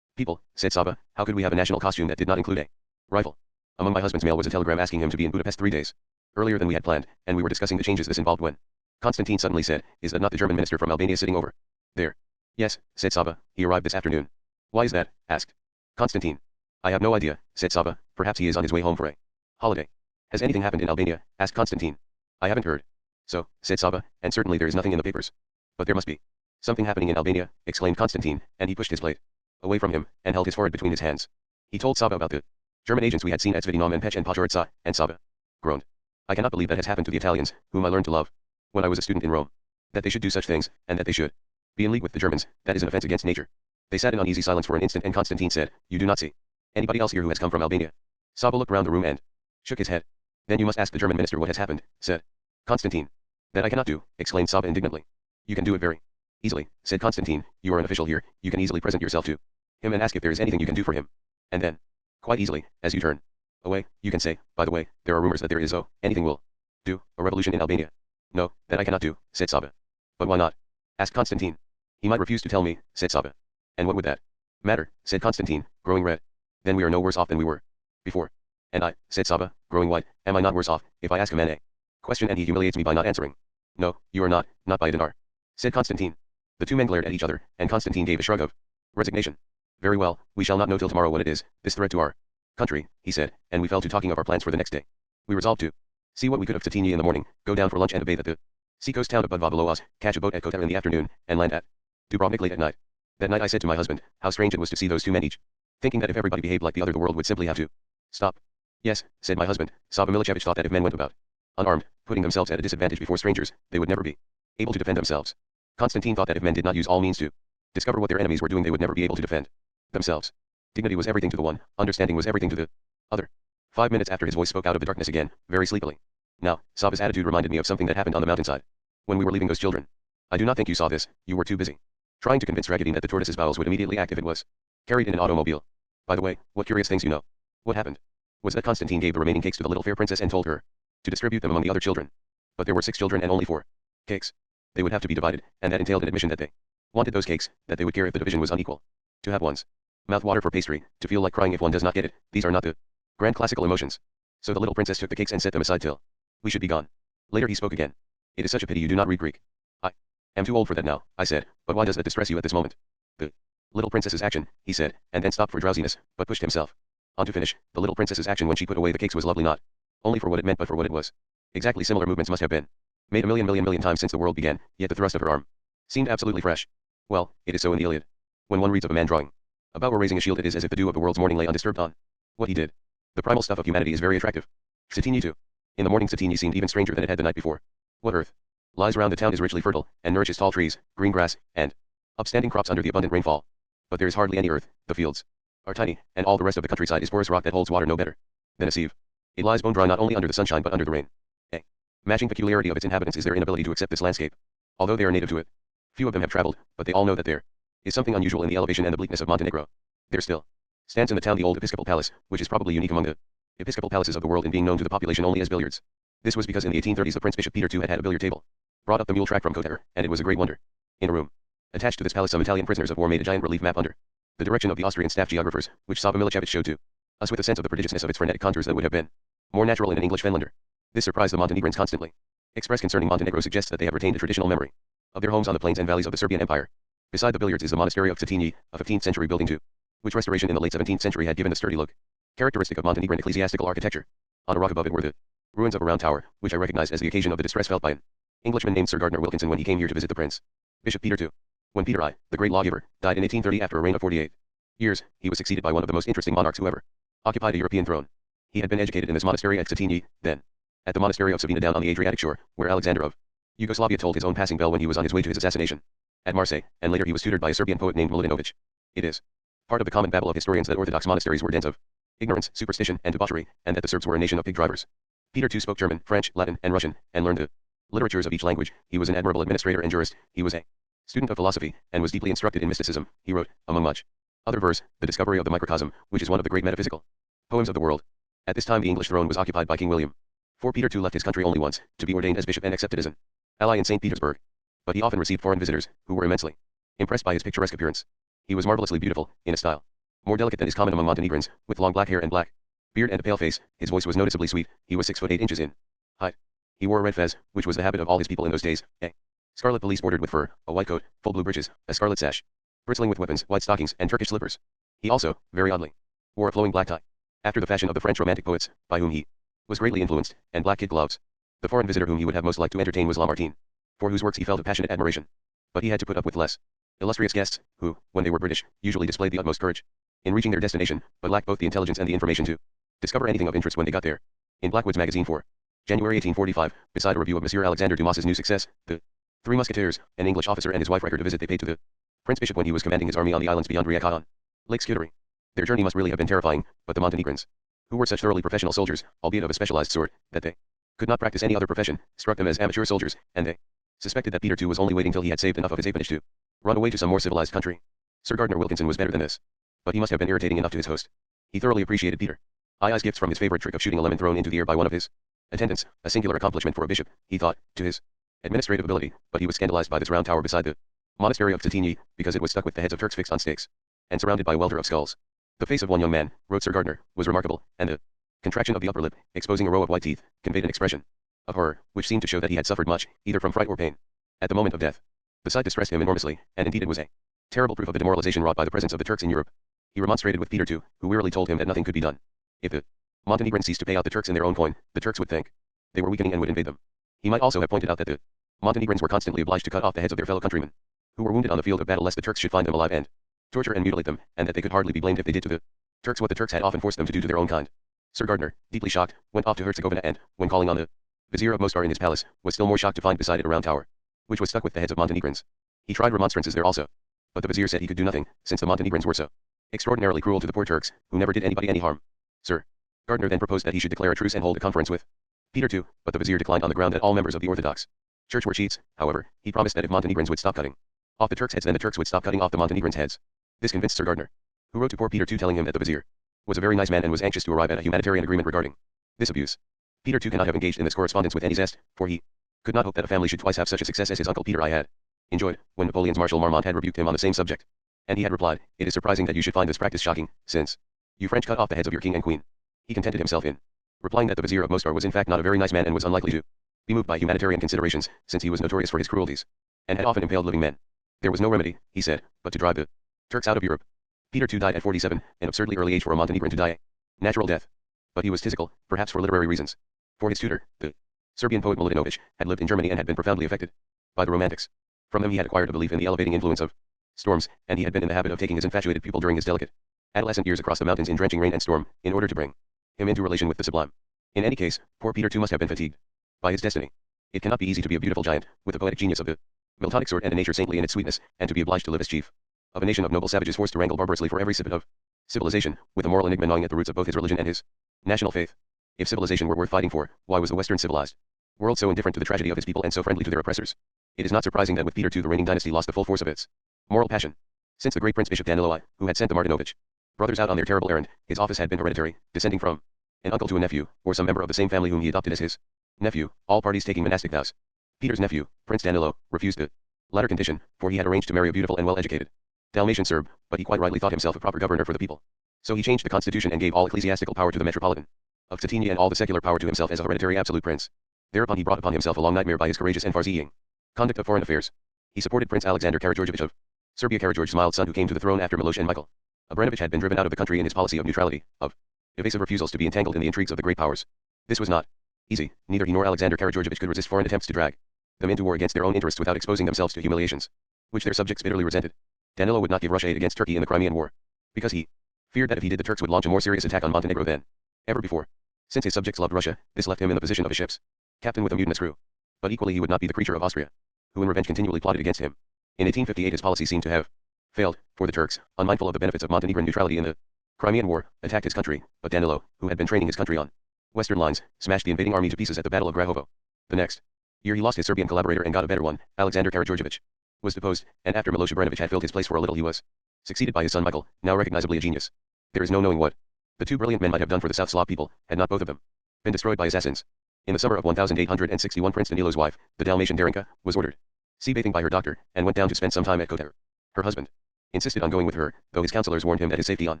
People, said Saba, how could we have a national costume that did not include a rifle? Among my husband's mail was a telegram asking him to be in Budapest 3 days earlier than we had planned, and we were discussing the changes this involved when Constantine suddenly said, is that not the German minister from Albania sitting over there? Yes, said Saba, he arrived this afternoon. Why is that? Asked Constantine. I have no idea, said Saba, perhaps he is on his way home for a holiday. Has anything happened in Albania? Asked Constantine. I haven't heard. So, said Saba, and certainly there is nothing in the papers. But there must be something happening in Albania, exclaimed Constantine, and he pushed his plate away from him, and held his forehead between his hands. He told Saba about the German agents we had seen at Svidinam and Pech and Podgorica, and Saba groaned. I cannot believe that has happened to the Italians, whom I learned to love when I was a student in Rome. That they should do such things, and that they should be in league with the Germans, that is an offense against nature. They sat in uneasy silence for an instant, and Constantine said, you do not see anybody else here who has come from Albania? Saba looked round the room and shook his head. Then you must ask the German minister what has happened, said Constantine. That I cannot do, exclaimed Saba indignantly. You can do it very easily, said Constantine, you are an official here, you can easily present yourself to him and ask if there is anything you can do for him. And then, quite easily, as you turn away, you can say, by the way, there are rumors that there is anything will do, a revolution in Albania. No, that I cannot do, said Saba. But why not? Asked Constantine. He might refuse to tell me, said Saba. And what would that matter, said Constantine, growing red. Then we are no worse off than we were before. And I, said Saba, growing white, am I not worse off, if I ask a man a question and he humiliates me by not answering? No, you are not by a dinar, said Constantine. The two men glared at each other, and Constantine gave a shrug of resignation. Very well, we shall not know till tomorrow what it is, this threat to our country, he said, and we fell to talking of our plans for the next day. We resolved to see what we could of Tatini in the morning, go down for lunch and a bathe at the seacoast town of Budva below us, catch a boat at Kota in the afternoon, and land at Dubrovnik late at night. That night I said to my husband, how strange it was to see those two men each thinking that if everybody behaved like the other the world would simply have to stop. Yes, said my husband, Saba Milicevic thought that if men went about unarmed, putting themselves at a disadvantage before strangers, they would never be able to defend themselves. Constantine thought that if men did not use all means to discover what their enemies were doing, they would never be able to defend themselves. Dignity was everything to the one, understanding was everything to the other. 5 minutes after his voice spoke out of the darkness again, very sleepily. Now, Saba's attitude reminded me of something that happened on the mountainside when we were leaving those children. I do not think you saw this, you were too busy trying to convince Ragadine that the tortoise's bowels would immediately act if it was carried in an automobile. By the way, what curious things you know. What happened was that Constantine gave the remaining cakes to the little fair princess and told her to distribute them among the other children. But there were 6 children and only 4 cakes. They would have to be divided, and that entailed an admission that they wanted those cakes, that they would care if the division was unequal. To have one's mouth water for pastry, to feel like crying if one does not get it, these are not the grand classical emotions. So the little princess took the cakes and set them aside till we should be gone. Later he spoke again. It is such a pity you do not read Greek. I am too old for that now, I said, but why does that distress you at this moment? The little princess's action, he said, and then stopped for drowsiness, but pushed himself on to finish. The little princess's action when she put away the cakes was lovely, not only for what it meant but for what it was. Exactly similar movements must have been made a million times since the world began, yet the thrust of her arm seemed absolutely fresh. Well, it is so in the Iliad. When one reads of a man drawing a bow or raising a shield, it is as if the dew of the world's morning lay undisturbed on what he did. The primal stuff of humanity is very attractive. Satini too. In the morning Satini seemed even stranger than it had the night before. What earth lies round the town is richly fertile, and nourishes tall trees, green grass, and upstanding crops under the abundant rainfall. But there is hardly any earth, the fields are tiny, and all the rest of the countryside is porous rock that holds water no better than a sieve. It lies bone dry not only under the sunshine but under the rain. A matching peculiarity of its inhabitants is their inability to accept this landscape. Although they are native to it, few of them have traveled, but they all know that there is something unusual in the elevation and the bleakness of Montenegro. There still stands in the town the old episcopal palace, which is probably unique among the episcopal palaces of the world in being known to the population only as billiards. This was because in the 1830s the Prince Bishop Peter II had a billiard table brought up the mule track from Kotar, and it was a great wonder. In a room attached to this palace some Italian prisoners of war made a giant relief map under the direction of the Austrian staff geographers, which Saba Milicevic showed to us with a sense of the prodigiousness of its frenetic contours that would have been more natural in an English Finlander. This surprised the Montenegrins constantly. Express concerning Montenegro suggests that they have retained a traditional memory of their homes on the plains and valleys of the Serbian Empire. Beside the billiards is the monastery of Tatini, a 15th century building too, which restoration in the late 17th century had given the sturdy look characteristic of Montenegrin ecclesiastical architecture. On a rock above it were the ruins of a round tower, which I recognized as the occasion of the distress felt by an Englishman named Sir Gardner Wilkinson when he came here to visit the Prince Bishop Peter II. When Peter I, the great lawgiver, died in 1830 after a reign of 48 years, he was succeeded by one of the most interesting monarchs who ever occupied a European throne. He had been educated in this monastery at Tatini, then at the monastery of Savina down on the Adriatic shore, where Alexander of Yugoslavia told his own passing bell when he was on his way to his assassination at Marseille, and later he was tutored by a Serbian poet named Milutinovic. It is part of the common babble of historians that Orthodox monasteries were dens of ignorance, superstition, and debauchery, and that the Serbs were a nation of pig drivers. Peter II spoke German, French, Latin, and Russian, and learned the literatures of each language. He was an admirable administrator and jurist. He was a student of philosophy, and was deeply instructed in mysticism. He wrote, among much other verse, The Discovery of the Microcosm, which is one of the great metaphysical poems of the world. At this time the English throne was occupied by King William. For Peter II left his country only once, to be ordained as bishop and accepted as an ally in St. Petersburg. But he often received foreign visitors, who were immensely impressed by his picturesque appearance. He was marvelously beautiful, in a style More delicate than is common among Montenegrins, with long black hair and black beard and a pale face, his voice was noticeably sweet. He was 6 foot 8 inches in height. He wore a red fez, which was the habit of all his people in those days, a scarlet pelisse bordered with fur, a white coat, full blue breeches, a scarlet sash, bristling with weapons, white stockings, and Turkish slippers. He also, very oddly, wore a flowing black tie, after the fashion of the French Romantic poets, by whom he was greatly influenced, and black kid gloves. The foreign visitor whom he would have most liked to entertain was Lamartine, for whose works he felt a passionate admiration. But he had to put up with less illustrious guests, who, when they were British, usually displayed the utmost courage in reaching their destination, but lacked both the intelligence and the information to discover anything of interest when they got there. In Blackwood's magazine for January 1845, beside a review of Monsieur Alexander Dumas's new success, the Three Musketeers, an English officer and his wife record a visit they paid to the Prince Bishop when he was commanding his army on the islands beyond Rijeka on Lake Scutari. Their journey must really have been terrifying, but the Montenegrins, who were such thoroughly professional soldiers, albeit of a specialized sort, that they could not practice any other profession, struck them as amateur soldiers, and they suspected that Peter too was only waiting till he had saved enough of his appanage to run away to some more civilized country. Sir Gardner Wilkinson was better than this, but he must have been irritating enough to his host. He thoroughly appreciated Peter I's gifts, from his favorite trick of shooting a lemon thrown into the air by one of his attendants, a singular accomplishment for a bishop, he thought, to his administrative ability, but he was scandalized by this round tower beside the monastery of Titini, because it was stuck with the heads of Turks fixed on stakes, and surrounded by a welter of skulls. The face of one young man, wrote Sir Gardner, was remarkable, and the contraction of the upper lip, exposing a row of white teeth, conveyed an expression of horror, which seemed to show that he had suffered much, either from fright or pain, at the moment of death. The sight distressed him enormously, and indeed it was a terrible proof of the demoralization wrought by the presence of the Turks in Europe. He remonstrated with Peter too, who wearily told him that nothing could be done. If the Montenegrins ceased to pay out the Turks in their own coin, the Turks would think they were weakening and would invade them. He might also have pointed out that the Montenegrins were constantly obliged to cut off the heads of their fellow countrymen, who were wounded on the field of battle, lest the Turks should find them alive and torture and mutilate them, and that they could hardly be blamed if they did to the Turks what the Turks had often forced them to do to their own kind. Sir Gardner, deeply shocked, went off to Herzegovina and, when calling on the Vizier of Mostar in his palace, was still more shocked to find beside it a round tower, which was stuck with the heads of Montenegrins. He tried remonstrances there also, but the Vizier said he could do nothing, since the Montenegrins were so extraordinarily cruel to the poor Turks, who never did anybody any harm. Sir Gardner then proposed that he should declare a truce and hold a conference with Peter too, but the Vizier declined on the ground that all members of the Orthodox Church were cheats. However, he promised that if Montenegrins would stop cutting off the Turks' heads, then the Turks would stop cutting off the Montenegrins' heads. This convinced Sir Gardner, who wrote to poor Peter too telling him that the Vizier was a very nice man and was anxious to arrive at a humanitarian agreement regarding this abuse. Peter too cannot have engaged in this correspondence with any zest, for he could not hope that a family should twice have such a success as his uncle Peter I had enjoyed, when Napoleon's Marshal Marmont had rebuked him on the same subject. And he had replied, "It is surprising that you should find this practice shocking, since you French cut off the heads of your king and queen." He contented himself in replying that the Vizier of Mostar was in fact not a very nice man and was unlikely to be moved by humanitarian considerations, since he was notorious for his cruelties, and had often impaled living men. There was no remedy, he said, but to drive the Turks out of Europe. Peter too died at 47, an absurdly early age for a Montenegrin to die a natural death. But he was tysical, perhaps for literary reasons. For his tutor, the Serbian poet Milutinovic, had lived in Germany and had been profoundly affected by the Romantics. From them he had acquired a belief in the elevating influence of storms, and he had been in the habit of taking his infatuated pupil during his delicate adolescent years across the mountains in drenching rain and storm, in order to bring him into relation with the sublime. In any case, poor Peter too must have been fatigued by his destiny. It cannot be easy to be a beautiful giant, with a poetic genius of the Miltonic sort and a nature saintly in its sweetness, and to be obliged to live as chief of a nation of noble savages forced to wrangle barbarously for every sip of civilization, with a moral enigma gnawing at the roots of both his religion and his national faith. If civilization were worth fighting for, why was the Western civilized world so indifferent to the tragedy of his people and so friendly to their oppressors? It is not surprising that with Peter too the reigning dynasty lost the full force of its moral passion. Since the great Prince Bishop Danilo I, who had sent the Martinovic brothers out on their terrible errand, his office had been hereditary, descending from an uncle to a nephew, or some member of the same family whom he adopted as his nephew, all parties taking monastic vows. Peter's nephew, Prince Danilo, refused the latter condition, for he had arranged to marry a beautiful and well-educated Dalmatian Serb, but he quite rightly thought himself a proper governor for the people. So he changed the constitution and gave all ecclesiastical power to the metropolitan of Titania and all the secular power to himself as a hereditary absolute prince. Thereupon he brought upon himself a long nightmare by his courageous and far-seeing conduct of foreign affairs. He supported Prince Alexander Karageorgevich of Serbia, Karageorge's mild son who came to the throne after Miloš and Michael Obrenović had been driven out of the country in his policy of neutrality, of evasive refusals to be entangled in the intrigues of the great powers. This was not easy. Neither he nor Alexander Karageorgevich could resist foreign attempts to drag them into war against their own interests without exposing themselves to humiliations, which their subjects bitterly resented. Danilo would not give Russia aid against Turkey in the Crimean War, because he feared that if he did the Turks would launch a more serious attack on Montenegro than ever before. Since his subjects loved Russia, this left him in the position of a ship's captain with a mutinous crew. But equally he would not be the creature of Austria, who in revenge continually plotted against him. In 1858 his policy seemed to have failed, for the Turks, unmindful of the benefits of Montenegrin neutrality in the Crimean War, attacked his country, but Danilo, who had been training his country on western lines, smashed the invading army to pieces at the Battle of Grahovo. The next year he lost his Serbian collaborator and got a better one. Alexander Karageorgevich was deposed, and after Miloš Obrenović had filled his place for a little he was succeeded by his son Michael, now recognizably a genius. There is no knowing what the two brilliant men might have done for the South Slav people, had not both of them been destroyed by assassins. In the summer of 1861 Prince Danilo's wife, the Dalmatian Darinka, was ordered sea bathing by her doctor, and went down to spend some time at Kotar. Her husband insisted on going with her, though his counselors warned him that his safety on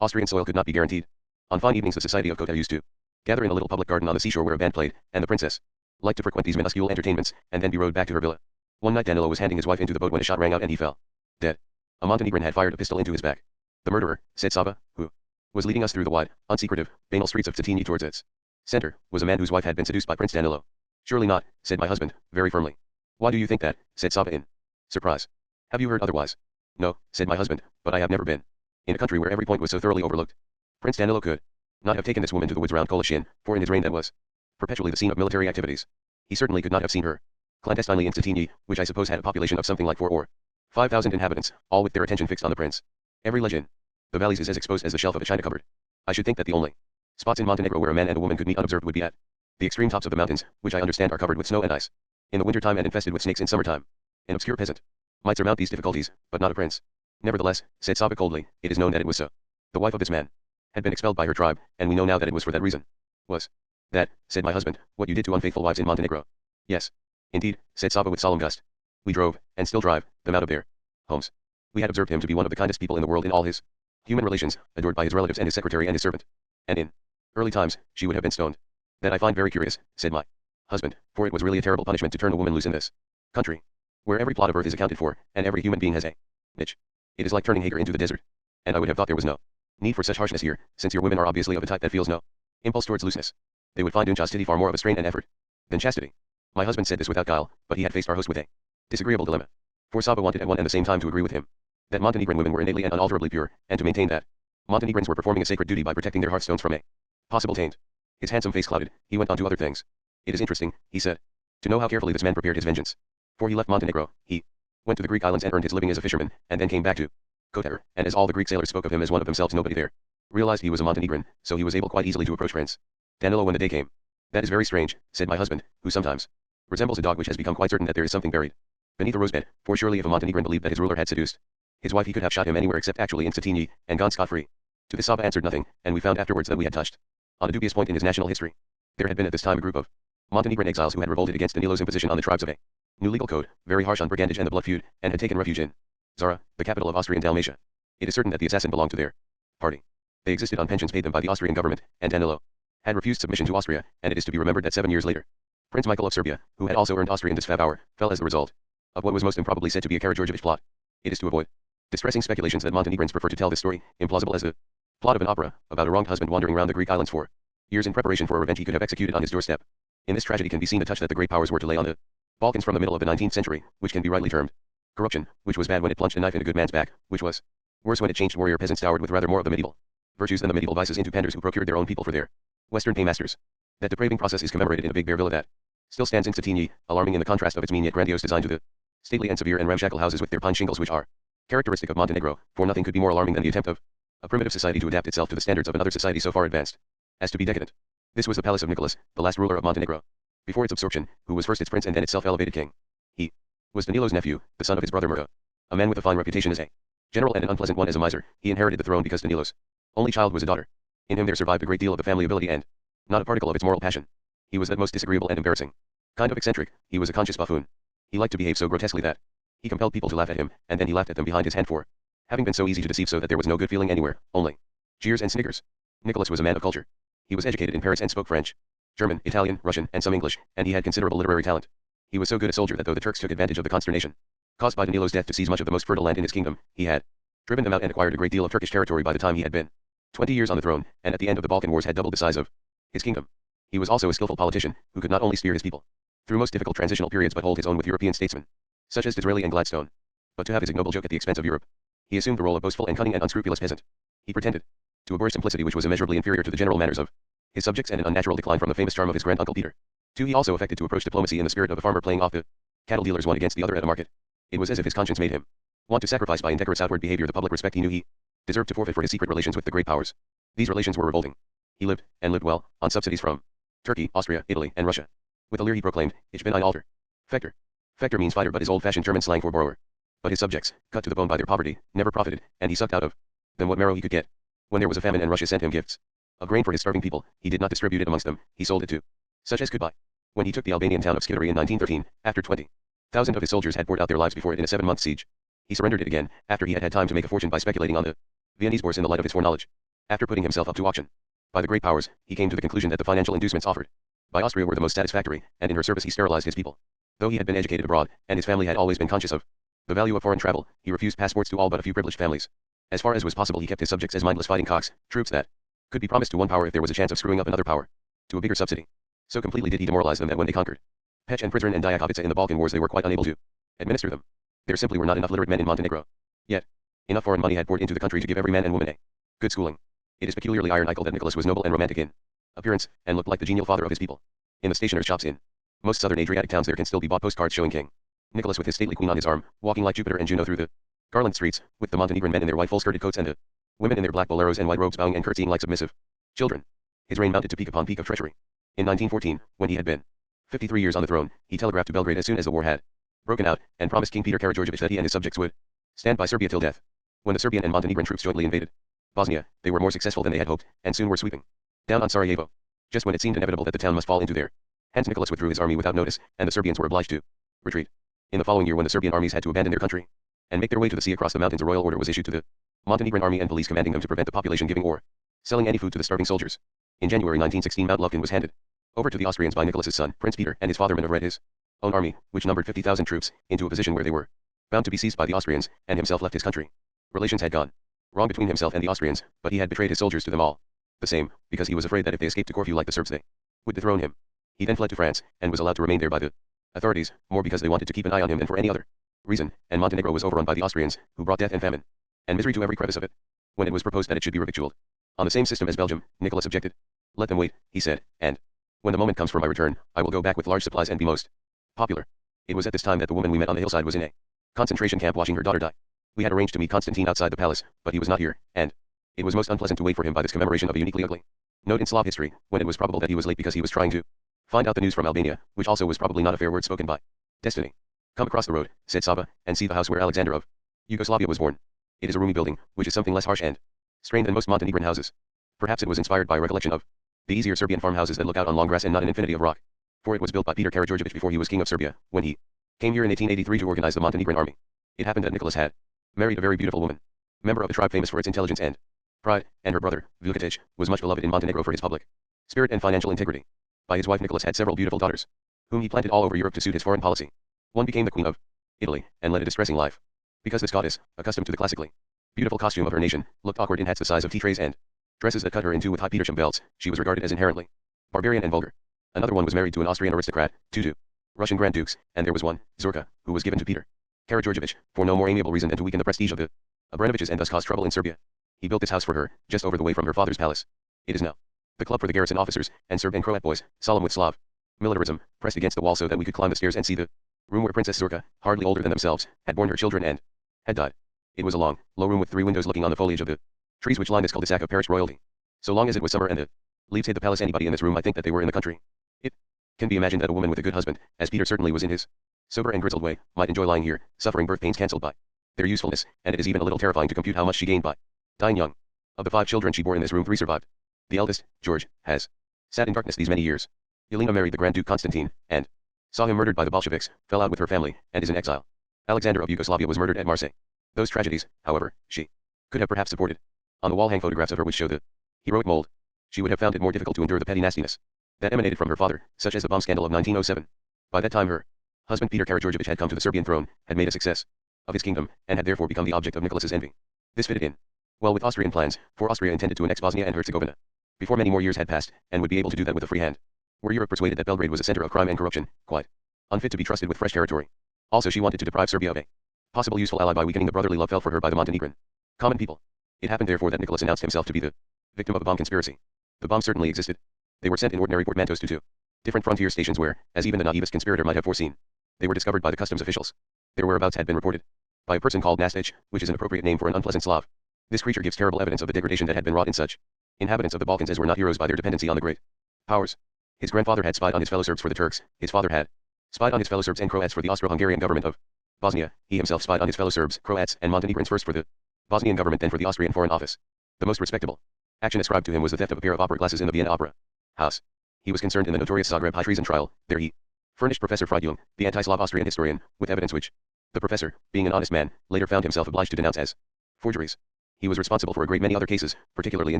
Austrian soil could not be guaranteed. On fine evenings the society of Kota used to gather in a little public garden on the seashore where a band played, and the princess liked to frequent these minuscule entertainments, and then be rowed back to her villa. One night Danilo was handing his wife into the boat when a shot rang out and he fell dead. A Montenegrin had fired a pistol into his back. The murderer, said Saba, who was leading us through the wide, unsecretive, banal streets of Cetinje towards its center, was a man whose wife had been seduced by Prince Danilo. Surely not, said my husband, very firmly. Why do you think that, said Saba in surprise. Have you heard otherwise? No, said my husband, but I have never been in a country where every point was so thoroughly overlooked. Prince Danilo could not have taken this woman to the woods round Kolashin, for in his reign that was perpetually the scene of military activities. He certainly could not have seen her clandestinely in Cetinje, which I suppose had a population of something like 4 or 5,000 inhabitants, all with their attention fixed on the prince. Every ledge in the valleys is as exposed as the shelf of a china cupboard. I should think that the only spots in Montenegro where a man and a woman could meet unobserved would be at the extreme tops of the mountains, which I understand are covered with snow and ice in the wintertime and infested with snakes in summertime. An obscure peasant might surmount these difficulties, but not a prince. Nevertheless, said Saba coldly, it is known that it was so. The wife of this man had been expelled by her tribe, and we know now that it was for that reason. Was that, said my husband, what you did to unfaithful wives in Montenegro? Yes. Indeed, said Saba with solemn gust. We drove, and still drive, them out of their homes. We had observed him to be one of the kindest people in the world in all his human relations, adored by his relatives and his secretary and his servant. And in early times, she would have been stoned. That I find very curious, said my husband, for it was really a terrible punishment to turn a woman loose in this country, where every plot of earth is accounted for, and every human being has a niche. It is like turning Hagar into the desert. And I would have thought there was no need for such harshness here, since your women are obviously of a type that feels no impulse towards looseness. They would find unchastity far more of a strain and effort than chastity. My husband said this without guile, but he had faced our host with a disagreeable dilemma. For Saba wanted at one and the same time to agree with him that Montenegrin women were innately and unalterably pure, and to maintain that Montenegrins were performing a sacred duty by protecting their heartstones from a possible taint. His handsome face clouded, he went on to other things. It is interesting, he said, to know how carefully this man prepared his vengeance. For he left Montenegro, he went to the Greek islands and earned his living as a fisherman, and then came back to Kotar, and as all the Greek sailors spoke of him as one of themselves, nobody there realized he was a Montenegrin, so he was able quite easily to approach Prince Danilo when the day came. That is very strange, said my husband, who sometimes resembles a dog which has become quite certain that there is something buried beneath a rosebed, for surely if a Montenegrin believed that his ruler had seduced his wife he could have shot him anywhere except actually in Cetinje, and gone scot-free. To this Saba answered nothing, and we found afterwards that we had touched on a dubious point in his national history. There had been at this time a group of Montenegrin exiles who had revolted against Danilo's imposition on the tribes of a new legal code, very harsh on brigandage and the blood feud, and had taken refuge in Zara, the capital of Austrian Dalmatia. It is certain that the assassin belonged to their party. They existed on pensions paid them by the Austrian government, and Danilo had refused submission to Austria, and it is to be remembered that 7 years later, Prince Michael of Serbia, who had also earned Austrian disfavor, fell as the result of what was most improbably said to be a Karageorgevich plot. It is to avoid distressing speculations that Montenegrins prefer to tell this story, implausible as the plot of an opera, about a wronged husband wandering round the Greek islands for years in preparation for a revenge he could have executed on his doorstep. In this tragedy can be seen the touch that the great powers were to lay on the Balkans from the middle of the 19th century, which can be rightly termed corruption, which was bad when it plunged a knife in a good man's back, which was worse when it changed warrior peasants dowered with rather more of the medieval virtues than the medieval vices into panders who procured their own people for their Western paymasters. That depraving process is commemorated in a big bare villa that still stands in Cetinje, alarming in the contrast of its mean yet grandiose design to the stately and severe and ramshackle houses with their pine shingles which are characteristic of Montenegro, for nothing could be more alarming than the attempt of a primitive society to adapt itself to the standards of another society so far advanced as to be decadent. This was the palace of Nicholas, the last ruler of Montenegro, before its absorption, who was first its prince and then its self-elevated king. He was Danilo's nephew, the son of his brother Mirko, a man with a fine reputation as a general and an unpleasant one as a miser. He inherited the throne because Danilo's only child was a daughter. In him there survived a great deal of the family ability and not a particle of its moral passion. He was that most disagreeable and embarrassing kind of eccentric. He was a conscious buffoon. He liked to behave so grotesquely that he compelled people to laugh at him, and then he laughed at them behind his hand for having been so easy to deceive, so that there was no good feeling anywhere, only jeers and sniggers. Nicholas was a man of culture. He was educated in Paris and spoke French, German, Italian, Russian, and some English, and he had considerable literary talent. He was so good a soldier that though the Turks took advantage of the consternation caused by Danilo's death to seize much of the most fertile land in his kingdom, he had driven them out and acquired a great deal of Turkish territory by the time he had been 20 years on the throne, and at the end of the Balkan Wars had doubled the size of his kingdom. He was also a skillful politician, who could not only steer his people through most difficult transitional periods but hold his own with European statesmen, such as Disraeli and Gladstone. But to have his ignoble joke at the expense of Europe, he assumed the role of boastful and cunning and unscrupulous peasant. He pretended to abhor simplicity which was immeasurably inferior to the general manners of his subjects and an unnatural decline from the famous charm of his grand-uncle Peter. 2. He also affected to approach diplomacy in the spirit of a farmer playing off the cattle dealers one against the other at a market. It was as if his conscience made him want to sacrifice by indecorous outward behavior the public respect he knew he deserved to forfeit for his secret relations with the great powers. These relations were revolting. He lived, and lived well, on subsidies from Turkey, Austria, Italy, and Russia. With a leer he proclaimed, Ich bin ein alter Fechter. Fechter means fighter but is old-fashioned German slang for borrower. But his subjects, cut to the bone by their poverty, never profited, and he sucked out of them what marrow he could get. When there was a famine and Russia sent him gifts of grain for his starving people, he did not distribute it amongst them, he sold it to such as could buy. When he took the Albanian town of Skidary in 1913, after 20,000 of his soldiers had poured out their lives before it in a 7-month siege, He surrendered it again, after he had had time to make a fortune by speculating on the Viennese bourse in the light of his foreknowledge. After putting himself up to auction by the great powers, he came to the conclusion that the financial inducements offered by Austria were the most satisfactory, and in her service he sterilized his people. Though he had been educated abroad, and his family had always been conscious of the value of foreign travel, he refused passports to all but a few privileged families. As far as was possible, he kept his subjects as mindless fighting cocks, troops that could be promised to one power if there was a chance of screwing up another power to a bigger subsidy. So completely did he demoralize them that when they conquered Pech and Prizren and Diakovica in the Balkan Wars, they were quite unable to administer them. There simply were not enough literate men in Montenegro. Yet, enough foreign money had poured into the country to give every man and woman a good schooling. It is peculiarly ironical that Nicholas was noble and romantic in appearance, and looked like the genial father of his people. In the stationers' shops in most southern Adriatic towns there can still be bought postcards showing King Nicholas with his stately queen on his arm, walking like Jupiter and Juno through the garland streets, with the Montenegrin men in their white full-skirted coats and the women in their black boleros and white robes bowing and curtsying like submissive children. His reign mounted to peak upon peak of treachery. In 1914, when he had been 53 years on the throne, he telegraphed to Belgrade as soon as the war had broken out, and promised King Peter Karageorgevich that he and his subjects would stand by Serbia till death. When the Serbian and Montenegrin troops jointly invaded Bosnia, they were more successful than they had hoped, and soon were sweeping down on Sarajevo. Just when it seemed inevitable that the town must fall into their hands, Nicholas withdrew his army without notice, and the Serbians were obliged to retreat. In the following year, when the Serbian armies had to abandon their country and make their way to the sea across the mountains, a royal order was issued to the Montenegrin army and police commanding them to prevent the population giving or selling any food to the starving soldiers. In January 1916, Mount Lufkin was handed over to the Austrians by Nicholas's son, Prince Peter, and his father maneuvered his own army, which numbered 50,000 troops, into a position where they were bound to be seized by the Austrians, and himself left his country. Relations had gone wrong between himself and the Austrians, but he had betrayed his soldiers to them all the same, because he was afraid that if they escaped to Corfu like the Serbs they would dethrone him. He then fled to France, and was allowed to remain there by the authorities, more because they wanted to keep an eye on him than for any other reason, and Montenegro was overrun by the Austrians, who brought death and famine and misery to every crevice of it. When it was proposed that it should be revictualled on the same system as Belgium, Nicholas objected. Let them wait, he said, and when the moment comes for my return, I will go back with large supplies and be most popular. It was at this time that the woman we met on the hillside was in a concentration camp watching her daughter die. We had arranged to meet Constantine outside the palace, but he was not here, and it was most unpleasant to wait for him by this commemoration of a uniquely ugly note in Slav history, when it was probable that he was late because he was trying to find out the news from Albania, which also was probably not a fair word spoken by destiny. Come across the road, said Sava, and see the house where Alexander of Yugoslavia was born. It is a roomy building, which is something less harsh and strained than most Montenegrin houses. Perhaps it was inspired by recollection of the easier Serbian farmhouses that look out on long grass and not an infinity of rock. For it was built by Peter Karageorgevich before he was king of Serbia, when he came here in 1883 to organize the Montenegrin army. It happened that Nicholas had married a very beautiful woman, member of a tribe famous for its intelligence and pride, and her brother, Vukatic, was much beloved in Montenegro for his public spirit and financial integrity. By his wife Nicholas had several beautiful daughters, whom he planted all over Europe to suit his foreign policy. One became the queen of Italy, and led a distressing life, because this goddess, accustomed to the classically beautiful costume of her nation, looked awkward in hats the size of tea trays and dresses that cut her in two with high Petersham belts. She was regarded as inherently barbarian and vulgar. Another one was married to an Austrian aristocrat, two Russian Grand Dukes, and there was one, Zorka, who was given to Peter Karageorgevich, for no more amiable reason than to weaken the prestige of the Abranoviches and thus cause trouble in Serbia. He built this house for her, just over the way from her father's palace. It is now the club for the garrison officers, and Serb and Croat boys, solemn with Slav militarism, pressed against the wall so that we could climb the stairs and see the room where Princess Zorka, hardly older than themselves, had borne her children and had died. It was a long, low room with 3 windows looking on the foliage of the trees which line this cul-de-sac of parish royalty. So long as it was summer and the leaves hid the palace, anybody in this room might think that they were in the country. It can be imagined that a woman with a good husband, as Peter certainly was in his sober and grizzled way, might enjoy lying here, suffering birth pains cancelled by their usefulness, and it is even a little terrifying to compute how much she gained by dying young. Of the 5 children she bore in this room, 3 survived. The eldest, George, has sat in darkness these many years. Yelena married the Grand Duke Constantine, and saw him murdered by the Bolsheviks, fell out with her family, and is in exile. Alexander of Yugoslavia was murdered at Marseille. Those tragedies, however, she could have perhaps supported. On the wall hang photographs of her which show the heroic mold. She would have found it more difficult to endure the petty nastiness that emanated from her father, such as the bomb scandal of 1907. By that time her husband Peter Karageorgevich had come to the Serbian throne, had made a success of his kingdom, and had therefore become the object of Nicholas's envy. This fitted in well with Austrian plans, for Austria intended to annex Bosnia and Herzegovina before many more years had passed, and would be able to do that with a free hand. Were Europe persuaded that Belgrade was a center of crime and corruption, quite unfit to be trusted with fresh territory. Also she wanted to deprive Serbia of a possible useful ally by weakening the brotherly love felt for her by the Montenegrin common people. It happened therefore that Nicholas announced himself to be the victim of a bomb conspiracy. The bombs certainly existed. They were sent in ordinary portmanteaus to 2 different frontier stations where, as even the naivest conspirator might have foreseen, they were discovered by the customs officials. Their whereabouts had been reported by a person called Nastich, which is an appropriate name for an unpleasant Slav. This creature gives terrible evidence of the degradation that had been wrought in such inhabitants of the Balkans as were not heroes by their dependency on the great powers. His grandfather had spied on his fellow Serbs for the Turks, his father had spied on his fellow Serbs and Croats for the Austro-Hungarian government of Bosnia, he himself spied on his fellow Serbs, Croats, and Montenegrins first for the Bosnian government then for the Austrian Foreign Office. The most respectable action ascribed to him was the theft of a pair of opera glasses in the Vienna Opera House. He was concerned in the notorious Zagreb high treason trial. There he furnished Professor Friedjung, the anti-Slav Austrian historian, with evidence which The professor, being an honest man, later found himself obliged to denounce as forgeries. He was responsible for a great many other cases, particularly in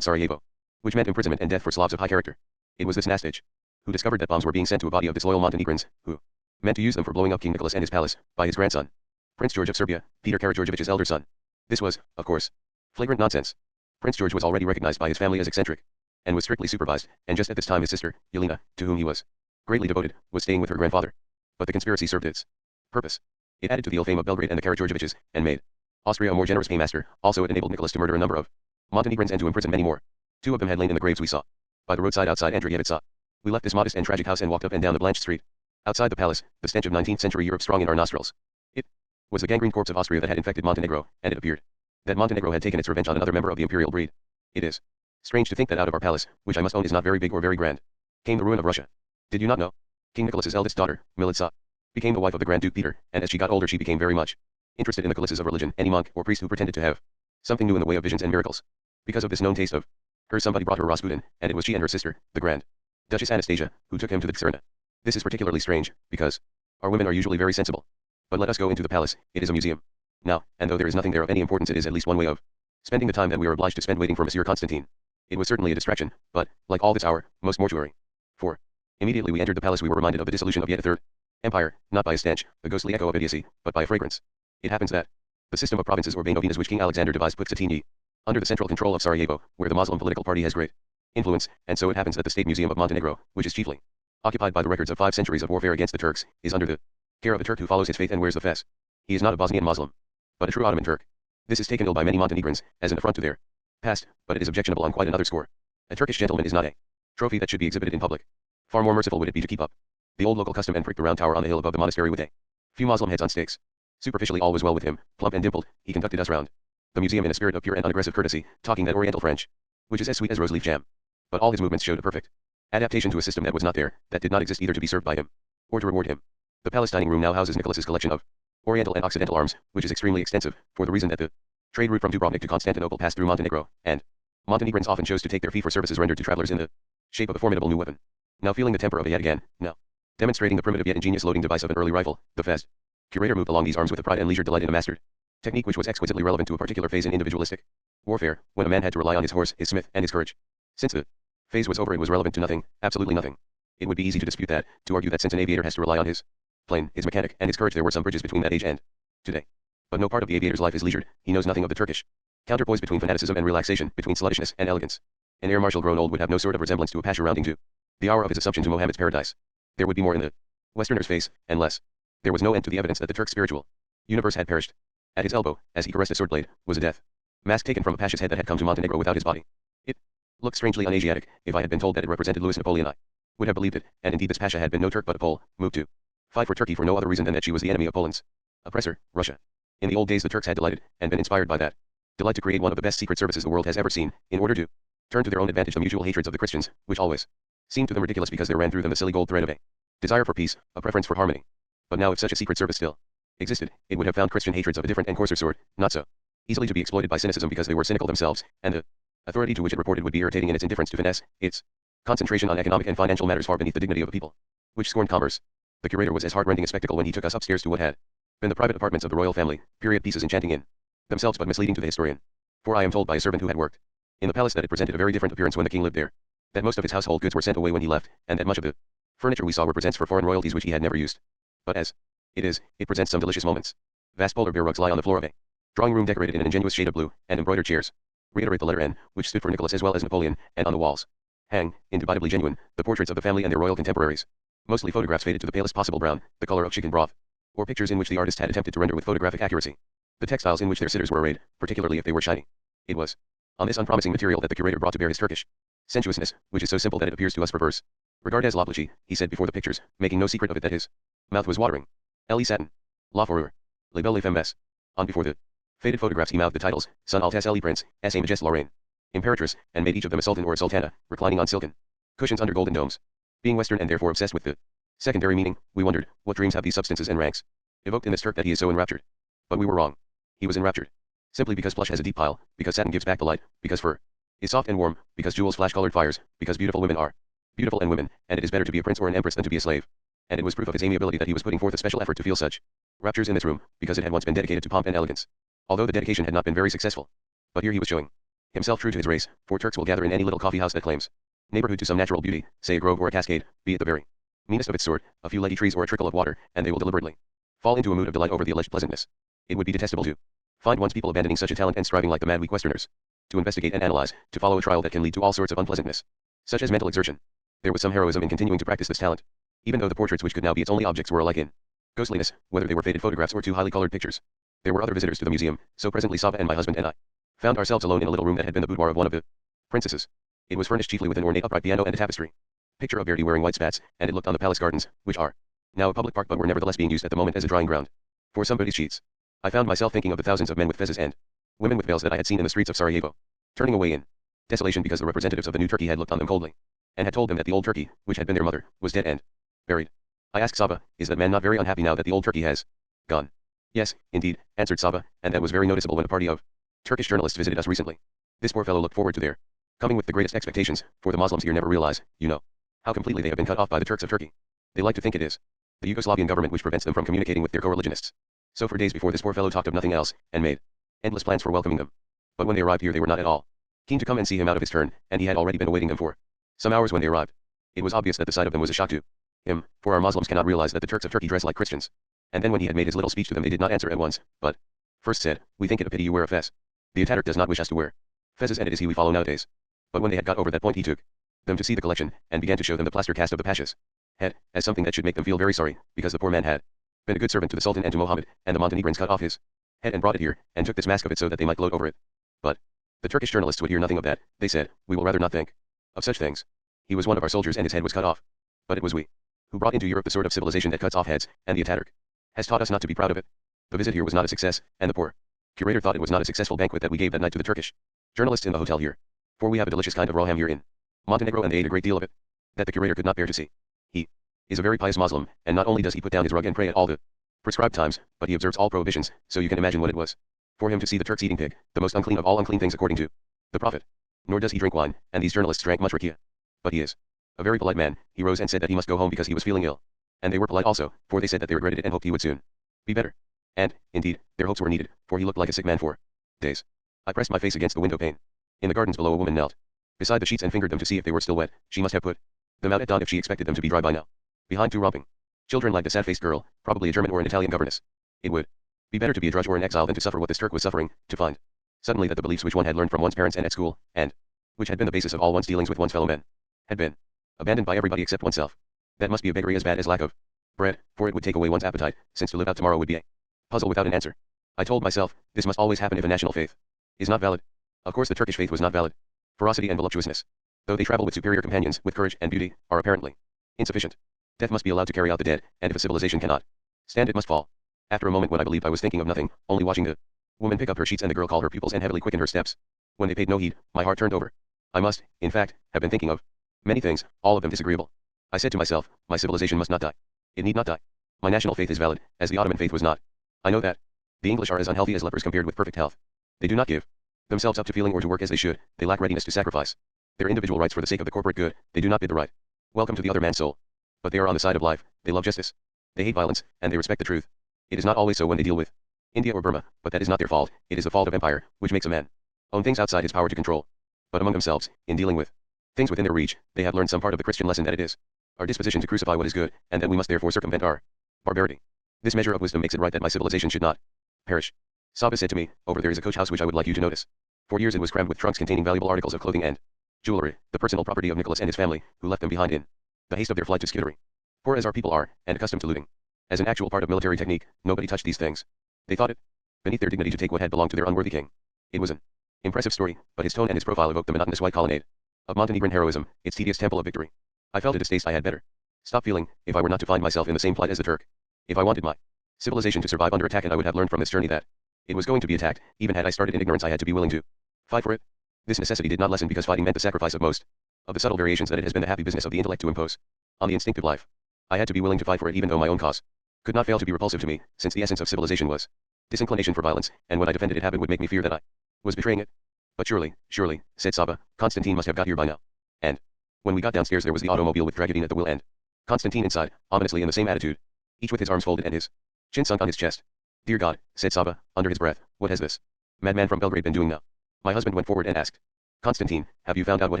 Sarajevo, which meant imprisonment and death for Slavs of high character. It was this Nastich who discovered that bombs were being sent to a body of disloyal Montenegrins, who meant to use them for blowing up King Nicholas and his palace, by his grandson, Prince George of Serbia, Peter Karageorgievich's elder son. This was, of course, flagrant nonsense. Prince George was already recognized by his family as eccentric, and was strictly supervised, and just at this time his sister, Yelena, to whom he was greatly devoted, was staying with her grandfather. But the conspiracy served its purpose. It added to the ill fame of Belgrade and the Karageorgieviches, and made Austria a more generous paymaster. Also it enabled Nicholas to murder a number of Montenegrins and to imprison many more. 2 of them had lain in the graves we saw by the roadside outside Andreyevitsa. We left this modest and tragic house and walked up and down the blanched street. Outside the palace, the stench of 19th century Europe strong in our nostrils. It was the gangrene corpse of Austria that had infected Montenegro, and it appeared that Montenegro had taken its revenge on another member of the imperial breed. It is strange to think that out of our palace, which I must own is not very big or very grand, came the ruin of Russia. Did you not know? King Nicholas's eldest daughter, Militsa, became the wife of the Grand Duke Peter, and as she got older she became very much interested in the kulisses of religion. Any monk or priest who pretended to have something new in the way of visions and miracles. Because of this known taste of hers, somebody brought her Rasputin, and it was she and her sister, the Grand Duchess Anastasia, who took him to the Tsarina. This is particularly strange, because our women are usually very sensible. But let us go into the palace. It is a museum. Now, and though there is nothing there of any importance, it is at least one way of spending the time that we are obliged to spend waiting for Monsieur Constantine. It was certainly a distraction, but, like all this hour, most mortuary. For immediately we entered the palace we were reminded of the dissolution of yet a third empire, not by a stench, a ghostly echo of idiocy, but by a fragrance. It happens that the system of provinces or Banovinas which King Alexander devised puts Tatini under the central control of Sarajevo, where the Muslim political party has great influence, and so it happens that the State Museum of Montenegro, which is chiefly occupied by the records of 5 centuries of warfare against the Turks, is under the care of a Turk who follows his faith and wears the fez. He is not a Bosnian Muslim, but a true Ottoman Turk. This is taken ill by many Montenegrins, as an affront to their past, but it is objectionable on quite another score. A Turkish gentleman is not a trophy that should be exhibited in public. Far more merciful would it be to keep up the old local custom and prick the round tower on the hill above the monastery with a few Moslem heads on stakes. Superficially all was well with him, plump and dimpled, he conducted us round the museum in a spirit of pure and unaggressive courtesy, talking that Oriental French, which is as sweet as rose leaf jam. But all his movements showed a perfect adaptation to a system that was not there, that did not exist either to be served by him, or to reward him. The palace dining room now houses Nicholas's collection of Oriental and Occidental arms, which is extremely extensive, for the reason that the trade route from Dubrovnik to Constantinople passed through Montenegro, and Montenegrins often chose to take their fee for services rendered to travelers in the shape of a formidable new weapon. Now feeling the temper of a yet again, now demonstrating the primitive yet ingenious loading device of an early rifle, the fez curator moved along these arms with a pride and leisure delight in a mastered technique which was exquisitely relevant to a particular phase in individualistic warfare, when a man had to rely on his horse, his smith, and his courage. Since the phase was over, it was relevant to nothing, absolutely nothing. It would be easy to dispute that, to argue that since an aviator has to rely on his plane, his mechanic, and his courage, there were some bridges between that age and today. But no part of the aviator's life is leisured. He knows nothing of the Turkish counterpoise between fanaticism and relaxation, between sluttishness and elegance. An air marshal grown old would have no sort of resemblance to a pasha rounding to the hour of his assumption to Mohammed's paradise. There would be more in the Westerner's face, and less. There was no end to the evidence that the Turk's spiritual universe had perished. At his elbow, as he caressed a sword blade, was a death mask taken from a pasha's head that had come to Montenegro without his body. It looked strangely un-Asiatic. If I had been told that it represented Louis Napoleon, I would have believed it, and indeed this pasha had been no Turk but a Pole, moved to fight for Turkey for no other reason than that she was the enemy of Poland's oppressor, Russia. In the old days the Turks had delighted, and been inspired by that delight to create one of the best secret services the world has ever seen, in order to turn to their own advantage the mutual hatreds of the Christians, which always seemed to them ridiculous because there ran through them the silly gold thread of a desire for peace, a preference for harmony. But now if such a secret service still existed, it would have found Christian hatreds of a different and coarser sort, not so easily to be exploited by cynicism because they were cynical themselves, and the authority to which it reported would be irritating in its indifference to finesse, its concentration on economic and financial matters far beneath the dignity of a people which scorned commerce. The curator was as heart-rending a spectacle when he took us upstairs to what had been the private apartments of the royal family, period pieces enchanting in themselves but misleading to the historian. For I am told by a servant who had worked in the palace that it presented a very different appearance when the king lived there, that most of his household goods were sent away when he left, and that much of the furniture we saw were presents for foreign royalties which he had never used. But as it is, it presents some delicious moments. Vast polar bear rugs lie on the floor of a drawing room decorated in an ingenuous shade of blue, and embroidered chairs reiterate the letter N, which stood for Nicholas as well as Napoleon, and on the walls hang, indubitably genuine, the portraits of the family and their royal contemporaries. Mostly photographs faded to the palest possible brown, the color of chicken broth, or pictures in which the artist had attempted to render with photographic accuracy the textiles in which their sitters were arrayed, particularly if they were shiny. It was on this unpromising material that the curator brought to bear his Turkish sensuousness, which is so simple that it appears to us perverse. Regard as l'oblige, he said before the pictures, making no secret of it that his mouth was watering. Elie satin. La fourrure. Les belles femmes. On before the faded photographs he mouthed the titles, Son Altesse Elie Prince, Sa Majesté la Reine, Imperatrice, and made each of them a sultan or a sultana, reclining on silken cushions under golden domes. Being Western and therefore obsessed with the secondary meaning, we wondered, what dreams have these substances and ranks evoked in this Turk that he is so enraptured? But we were wrong. He was enraptured simply because plush has a deep pile, because satin gives back the light, because fur is soft and warm, because jewels flash colored fires, because beautiful women are beautiful and women, and it is better to be a prince or an empress than to be a slave. And it was proof of his amiability that he was putting forth a special effort to feel such Raptures in this room, because it had once been dedicated to pomp and elegance. Although the dedication had not been very successful. But here he was showing himself true to his race, for Turks will gather in any little coffee house that claims neighborhood to some natural beauty, say a grove or a cascade, be it the very meanest of its sort, a few leggy trees or a trickle of water, and they will deliberately fall into a mood of delight over the alleged pleasantness. It would be detestable to find one's people abandoning such a talent and striving like the mad weak Westerners to investigate and analyze, to follow a trial that can lead to all sorts of unpleasantness, such as mental exertion. There was some heroism in continuing to practice this talent, even though the portraits which could now be its only objects were alike in ghostliness, whether they were faded photographs or too highly colored pictures. There were other visitors to the museum, so presently Saba and my husband and I found ourselves alone in a little room that had been the boudoir of one of the princesses. It was furnished chiefly with an ornate upright piano and a tapestry picture of Verdi wearing white spats, and it looked on the palace gardens, which are now a public park but were nevertheless being used at the moment as a drying ground for somebody's sheets. I found myself thinking of the thousands of men with fezzes and women with veils that I had seen in the streets of Sarajevo, turning away in desolation because the representatives of the new Turkey had looked on them coldly, and had told them that the old Turkey, which had been their mother, was dead and buried. I asked Saba, is that man not very unhappy now that the old Turkey has gone? Yes, indeed, answered Saba, and that was very noticeable when a party of Turkish journalists visited us recently. This poor fellow looked forward to their coming with the greatest expectations, for the Muslims here never realize, you know, how completely they have been cut off by the Turks of Turkey. They like to think it is the Yugoslavian government which prevents them from communicating with their co-religionists. So for days before this poor fellow talked of nothing else, and made endless plans for welcoming them. But when they arrived here they were not at all keen to come and see him out of his turn, and he had already been awaiting them for some hours when they arrived. It was obvious that the sight of them was a shock to him, for our Muslims cannot realize that the Turks of Turkey dress like Christians. And then when he had made his little speech to them they did not answer at once, but first said, we think it a pity you wear a fez. The Ataturk does not wish us to wear fezzes, and it is he we follow nowadays. But when they had got over that point he took them to see the collection, and began to show them the plaster cast of the Pasha's head, as something that should make them feel very sorry, because the poor man had been a good servant to the Sultan and to Mohammed, and the Montenegrins cut off his head and brought it here, and took this mask of it so that they might gloat over it. But the Turkish journalists would hear nothing of that. They said, we will rather not think of such things. He was one of our soldiers and his head was cut off. But it was we who brought into Europe the sort of civilization that cuts off heads, and the Ataturk has taught us not to be proud of it. The visit here was not a success, and the poor curator thought it was not a successful banquet that we gave that night to the Turkish journalists in the hotel here. For we have a delicious kind of raw ham here in Montenegro, and they ate a great deal of it that the curator could not bear to see. He is a very pious Muslim, and not only does he put down his rug and pray at all the prescribed times, but he observes all prohibitions, so you can imagine what it was for him to see the Turks eating pig, the most unclean of all unclean things according to the Prophet. Nor does he drink wine, and these journalists drank much rakia. But he is a very polite man. He rose and said that he must go home because he was feeling ill. And they were polite also, for they said that they regretted it and hoped he would soon be better. And, indeed, their hopes were needed, for he looked like a sick man for days. I pressed my face against the window pane. In the gardens below a woman knelt beside the sheets and fingered them to see if they were still wet. She must have put them out at dawn if she expected them to be dry by now. Behind two romping children like the sad-faced girl, probably a German or an Italian governess. It would be better to be a drudge or an exile than to suffer what this Turk was suffering, to find suddenly that the beliefs which one had learned from one's parents and at school, and which had been the basis of all one's dealings with one's fellow men, had been abandoned by everybody except oneself. That must be a beggary as bad as lack of bread, for it would take away one's appetite, since to live out tomorrow would be a puzzle without an answer. I told myself, this must always happen if a national faith is not valid. Of course the Turkish faith was not valid. Ferocity and voluptuousness, though they travel with superior companions, with courage and beauty, are apparently insufficient. Death must be allowed to carry out the dead, and if a civilization cannot stand it must fall. After a moment when I believed I was thinking of nothing, only watching the woman pick up her sheets and the girl call her pupils and heavily quicken her steps, when they paid no heed, my heart turned over. I must, in fact, have been thinking of many things, all of them disagreeable. I said to myself, my civilization must not die. It need not die. My national faith is valid, as the Ottoman faith was not. I know that. The English are as unhealthy as lepers compared with perfect health. They do not give themselves up to feeling or to work as they should. They lack readiness to sacrifice their individual rights for the sake of the corporate good. They do not bid the right welcome to the other man's soul. But they are on the side of life. They love justice. They hate violence, and they respect the truth. It is not always so when they deal with India or Burma, but that is not their fault. It is the fault of empire, which makes a man own things outside his power to control. But among themselves, in dealing with things within their reach, they have learned some part of the Christian lesson that it is our disposition to crucify what is good, and that we must therefore circumvent our barbarity. This measure of wisdom makes it right that my civilization should not perish. Saba said to me, over there is a coach house which I would like you to notice. For years it was crammed with trunks containing valuable articles of clothing and jewelry, the personal property of Nicholas and his family, who left them behind in the haste of their flight to Scutari. Poor as our people are, and accustomed to looting, as an actual part of military technique, nobody touched these things. They thought it beneath their dignity to take what had belonged to their unworthy king. It was an impressive story, but his tone and his profile evoked the monotonous white colonnade of Montenegrin heroism, its tedious temple of victory. I felt a distaste I had better stop feeling, if I were not to find myself in the same plight as the Turk. If I wanted my civilization to survive under attack, and I would have learned from this journey that it was going to be attacked, even had I started in ignorance I had to be willing to fight for it. This necessity did not lessen because fighting meant the sacrifice of most of the subtle variations that it has been the happy business of the intellect to impose on the instinctive life. I had to be willing to fight for it even though my own cause could not fail to be repulsive to me, since the essence of civilization was disinclination for violence, and when I defended it habit would make me fear that I was betraying it. But surely, said Saba, Constantine must have got here by now. And when we got downstairs there was the automobile with Dragudine at the wheel and Constantine inside, ominously in the same attitude, each with his arms folded and his Chin sunk on his chest. Dear God, said Saba, under his breath, what has this madman from Belgrade been doing now? My husband went forward and asked. Constantine, have you found out what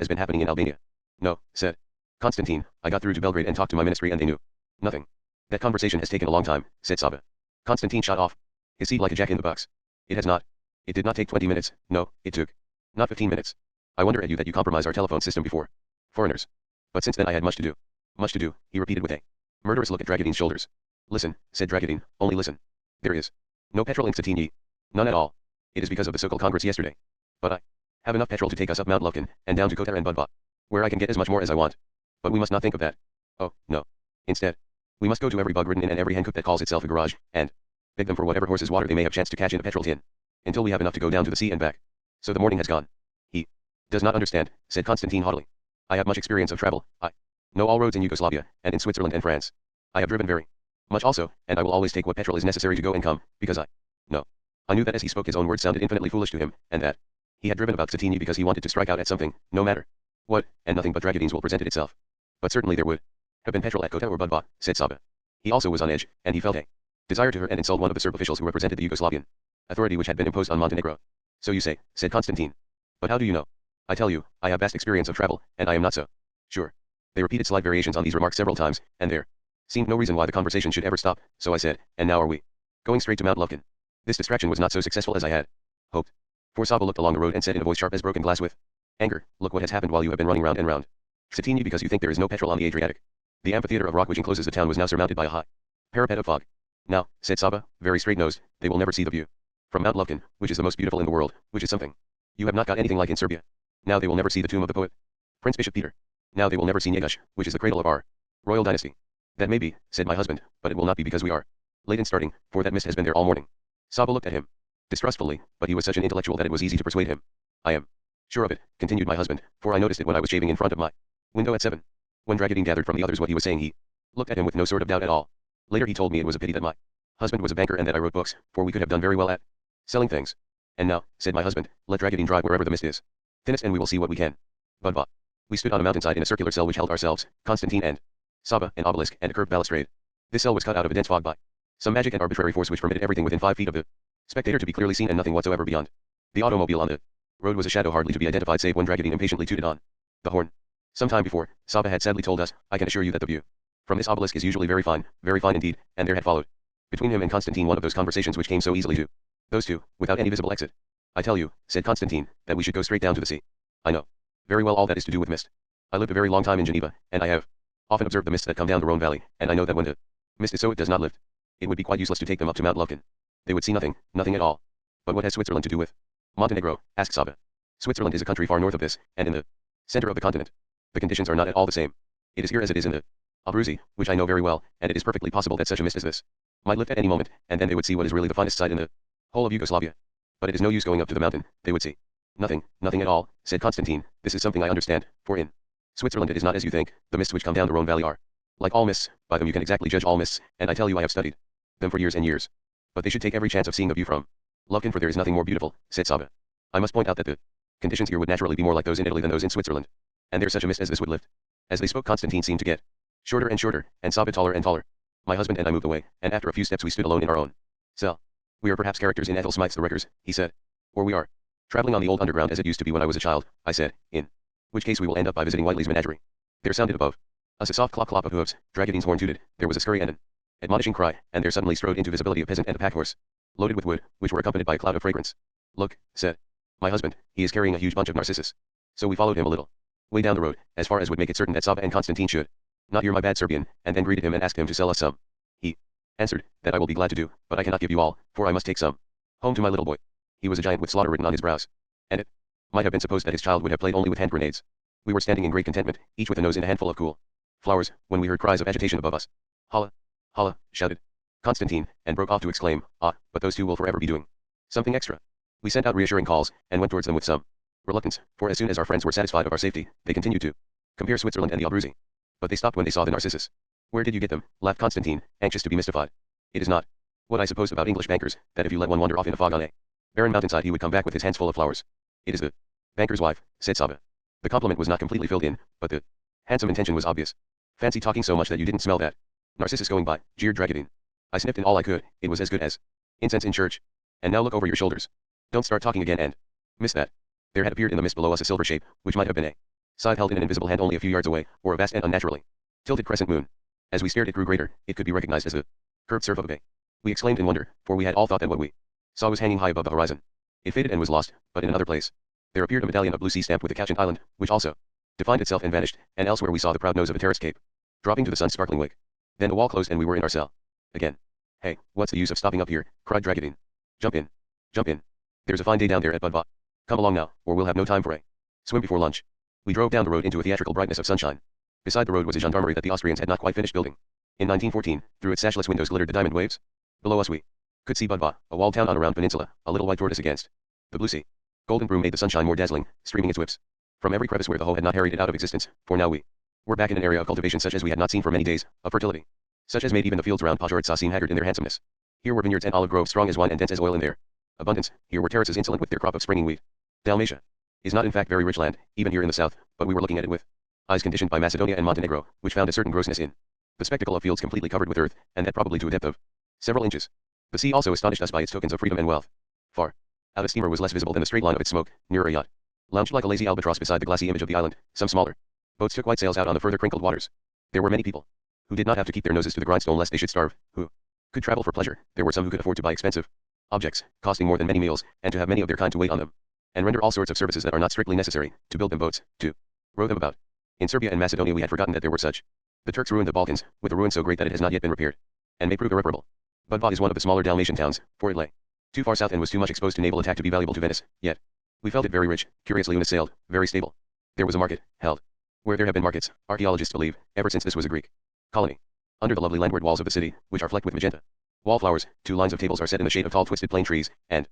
has been happening in Albania? No, said Constantine, I got through to Belgrade and talked to my ministry and they knew nothing. That conversation has taken a long time, said Saba. Constantine shot off his seat like a jack in the box. It has not. It did not take 20 minutes, no, it took not 15 minutes. I wonder at you that you compromised our telephone system before foreigners. But since then I had much to do. Much to do, he repeated with a murderous look at Dragadine's shoulders. Listen, said Dragadine, only listen. There is no petrol in Cetinje. None at all. It is because of the so-called congress yesterday. But I have enough petrol to take us up Mount Lufkin, and down to Kota and Budva, where I can get as much more as I want. But we must not think of that. Oh, no. Instead, we must go to every bug-ridden inn and every hencoop that calls itself a garage, and beg them for whatever horse's water they may have chanced to catch in a petrol tin, until we have enough to go down to the sea and back. So the morning has gone. He does not understand, said Constantine haughtily. I have much experience of travel. I know all roads in Yugoslavia, and in Switzerland and France. I have driven very much also, and I will always take what petrol is necessary to go and come, because I know. I knew that as he spoke his own words sounded infinitely foolish to him, and that he had driven about Cetinje because he wanted to strike out at something, no matter what, and nothing but Dragadine's will presented itself. But certainly there would have been petrol at Kota or Budva, said Saba. He also was on edge, and he felt a desire to hurt and insult one of the Serb officials who represented the Yugoslavian authority which had been imposed on Montenegro. So you say, said Constantine. But how do you know? I tell you, I have vast experience of travel, and I am not so sure. They repeated slight variations on these remarks several times, and there seemed no reason why the conversation should ever stop, so I said, and now are we going straight to Mount Lufkin? This distraction was not so successful as I had hoped. For Saba looked along the road and said in a voice sharp as broken glass with anger, look what has happened while you have been running round and round Cetinje because you think there is no petrol on the Adriatic. The amphitheater of rock which encloses the town was now surmounted by a high parapet of fog. Now, said Saba, very straight-nosed, they will never see the view from Mount Lufkin, which is the most beautiful in the world, which is something you have not got anything like in Serbia. Now they will never see the tomb of the poet Prince Bishop Peter. Now they will never see Njegoš, which is the cradle of our royal dynasty. That may be, said my husband, but it will not be because we are late in starting, for that mist has been there all morning. Saba looked at him distrustfully, but he was such an intellectual that it was easy to persuade him. I am sure of it, continued my husband, for I noticed it when I was shaving in front of my window at 7. When Dragadine gathered from the others what he was saying, he looked at him with no sort of doubt at all. Later he told me it was a pity that my husband was a banker and that I wrote books, for we could have done very well at selling things. And now, said my husband, let Dragadine drive wherever the mist is thinnest and we will see what we can. Budva. We stood on a mountainside in a circular cell which held ourselves, Constantine and Saba, an obelisk, and a curved balustrade. This cell was cut out of a dense fog by some magic and arbitrary force which permitted everything within 5 feet of the spectator to be clearly seen and nothing whatsoever beyond. The automobile on the road was a shadow hardly to be identified save when Dragadine impatiently tooted on the horn. Some time before, Saba had sadly told us, I can assure you that the view from this obelisk is usually very fine indeed, and there had followed between him and Constantine one of those conversations which came so easily to those two, without any visible exit. I tell you, said Constantine, that we should go straight down to the sea. I know very well all that is to do with mist. I lived a very long time in Geneva, and I have often observed the mists that come down the Rhone valley, and I know that when the mist is so it does not lift. It would be quite useless to take them up to Mount Lufkin. They would see nothing, nothing at all. But what has Switzerland to do with Montenegro? Asked Saba. Switzerland is a country far north of this, and in the center of the continent. The conditions are not at all the same. It is here as it is in the Abruzzi, which I know very well, and it is perfectly possible that such a mist as this might lift at any moment, and then they would see what is really the finest sight in the whole of Yugoslavia. But it is no use going up to the mountain, they would see nothing, nothing at all, said Constantine. This is something I understand, for in Switzerland it is not as you think. The mists which come down the Rhone valley are like all mists, by them you can exactly judge all mists, and I tell you I have studied them for years and years. But they should take every chance of seeing the view from Lufkin, for there is nothing more beautiful, said Saba. I must point out that the conditions here would naturally be more like those in Italy than those in Switzerland, and there such a mist as this would lift. As they spoke Constantine seemed to get shorter and shorter, and Saba taller and taller. My husband and I moved away, and after a few steps we stood alone in our own cell. We are perhaps characters in Ethel Smythe's The Wreckers, he said. Or we are traveling on the old underground as it used to be when I was a child, I said, in which case we will end up by visiting Whiteley's menagerie. There sounded above us a soft clop of hoofs, Dragadine's horn tooted, there was a scurry and an admonishing cry, and there suddenly strode into visibility a peasant and a pack horse, loaded with wood, which were accompanied by a cloud of fragrance. Look, said my husband, he is carrying a huge bunch of narcissus. So we followed him a little way down the road, as far as would make it certain that Saba and Constantine should not hear my bad Serbian, and then greeted him and asked him to sell us some. He answered, that I will be glad to do, but I cannot give you all, for I must take some home to my little boy. He was a giant with slaughter written on his brows, and it might have been supposed that his child would have played only with hand grenades. We were standing in great contentment, each with a nose in a handful of cool flowers, when we heard cries of agitation above us. Holla! Holla! Shouted Constantine, and broke off to exclaim, ah, but those two will forever be doing something extra. We sent out reassuring calls, and went towards them with some reluctance, for as soon as our friends were satisfied of our safety, they continued to compare Switzerland and the Abruzzi. But they stopped when they saw the narcissus. Where did you get them? Laughed Constantine, anxious to be mystified. It is not what I suppose about English bankers, that if you let one wander off in a fog on a barren mountainside he would come back with his hands full of flowers. It is the banker's wife, said Saba. The compliment was not completely filled in, but the handsome intention was obvious. Fancy talking so much that you didn't smell that narcissus going by, jeered Dragadine. I sniffed in all I could, it was as good as incense in church. And now look over your shoulders. Don't start talking again and miss that. There had appeared in the mist below us a silver shape, which might have been a scythe held in an invisible hand only a few yards away, or a vast and unnaturally tilted crescent moon. As we stared it grew greater, it could be recognized as the curved surf of a bay. We exclaimed in wonder, for we had all thought that what we saw was hanging high above the horizon. It faded and was lost, but in another place there appeared a medallion of blue sea stamped with the Couchant Island, which also defined itself and vanished, and elsewhere we saw the proud nose of a terraced cape, dropping to the sun's sparkling wake. Then the wall closed and we were in our cell again. Hey, what's the use of stopping up here? Cried Dragadine. Jump in. Jump in. There's a fine day down there at Budva. Come along now, or we'll have no time for a swim before lunch. We drove down the road into a theatrical brightness of sunshine. Beside the road was a gendarmerie that the Austrians had not quite finished building. In 1914, through its sashless windows glittered the diamond waves. Below us we could see Budva, a walled town on a round peninsula, a little white tortoise against the blue sea. Golden broom made the sunshine more dazzling, streaming its whips from every crevice where the hoe had not harried it out of existence, for now we were back in an area of cultivation such as we had not seen for many days, of fertility such as made even the fields round Pajortsa seem haggard in their handsomeness. Here were vineyards and olive groves strong as wine and dense as oil in their abundance. Here were terraces insolent with their crop of springing wheat. Dalmatia is not in fact very rich land, even here in the south, but we were looking at it with eyes conditioned by Macedonia and Montenegro, which found a certain grossness in the spectacle of fields completely covered with earth, and that probably to a depth of several inches. The sea also astonished us by its tokens of freedom and wealth. Far out a steamer was less visible than the straight line of its smoke, nearer a yacht lounged like a lazy albatross beside the glassy image of the island. Some smaller boats took white sails out on the further crinkled waters. There were many people who did not have to keep their noses to the grindstone lest they should starve, who could travel for pleasure. There were some who could afford to buy expensive objects, costing more than many meals, and to have many of their kind to wait on them, and render all sorts of services that are not strictly necessary, to build them boats, to row them about. In Serbia and Macedonia we had forgotten that there were such. The Turks ruined the Balkans, with a ruin so great that it has not yet been repaired, and may prove irreparable. Budva is one of the smaller Dalmatian towns, for it lay too far south and was too much exposed to naval attack to be valuable to Venice, yet we felt it very rich, curiously unassailed, very stable. There was a market, held, where there have been markets, archaeologists believe, ever since this was a Greek colony. Under the lovely landward walls of the city, which are flecked with magenta wallflowers, 2 lines of tables are set in the shade of tall twisted plane trees, and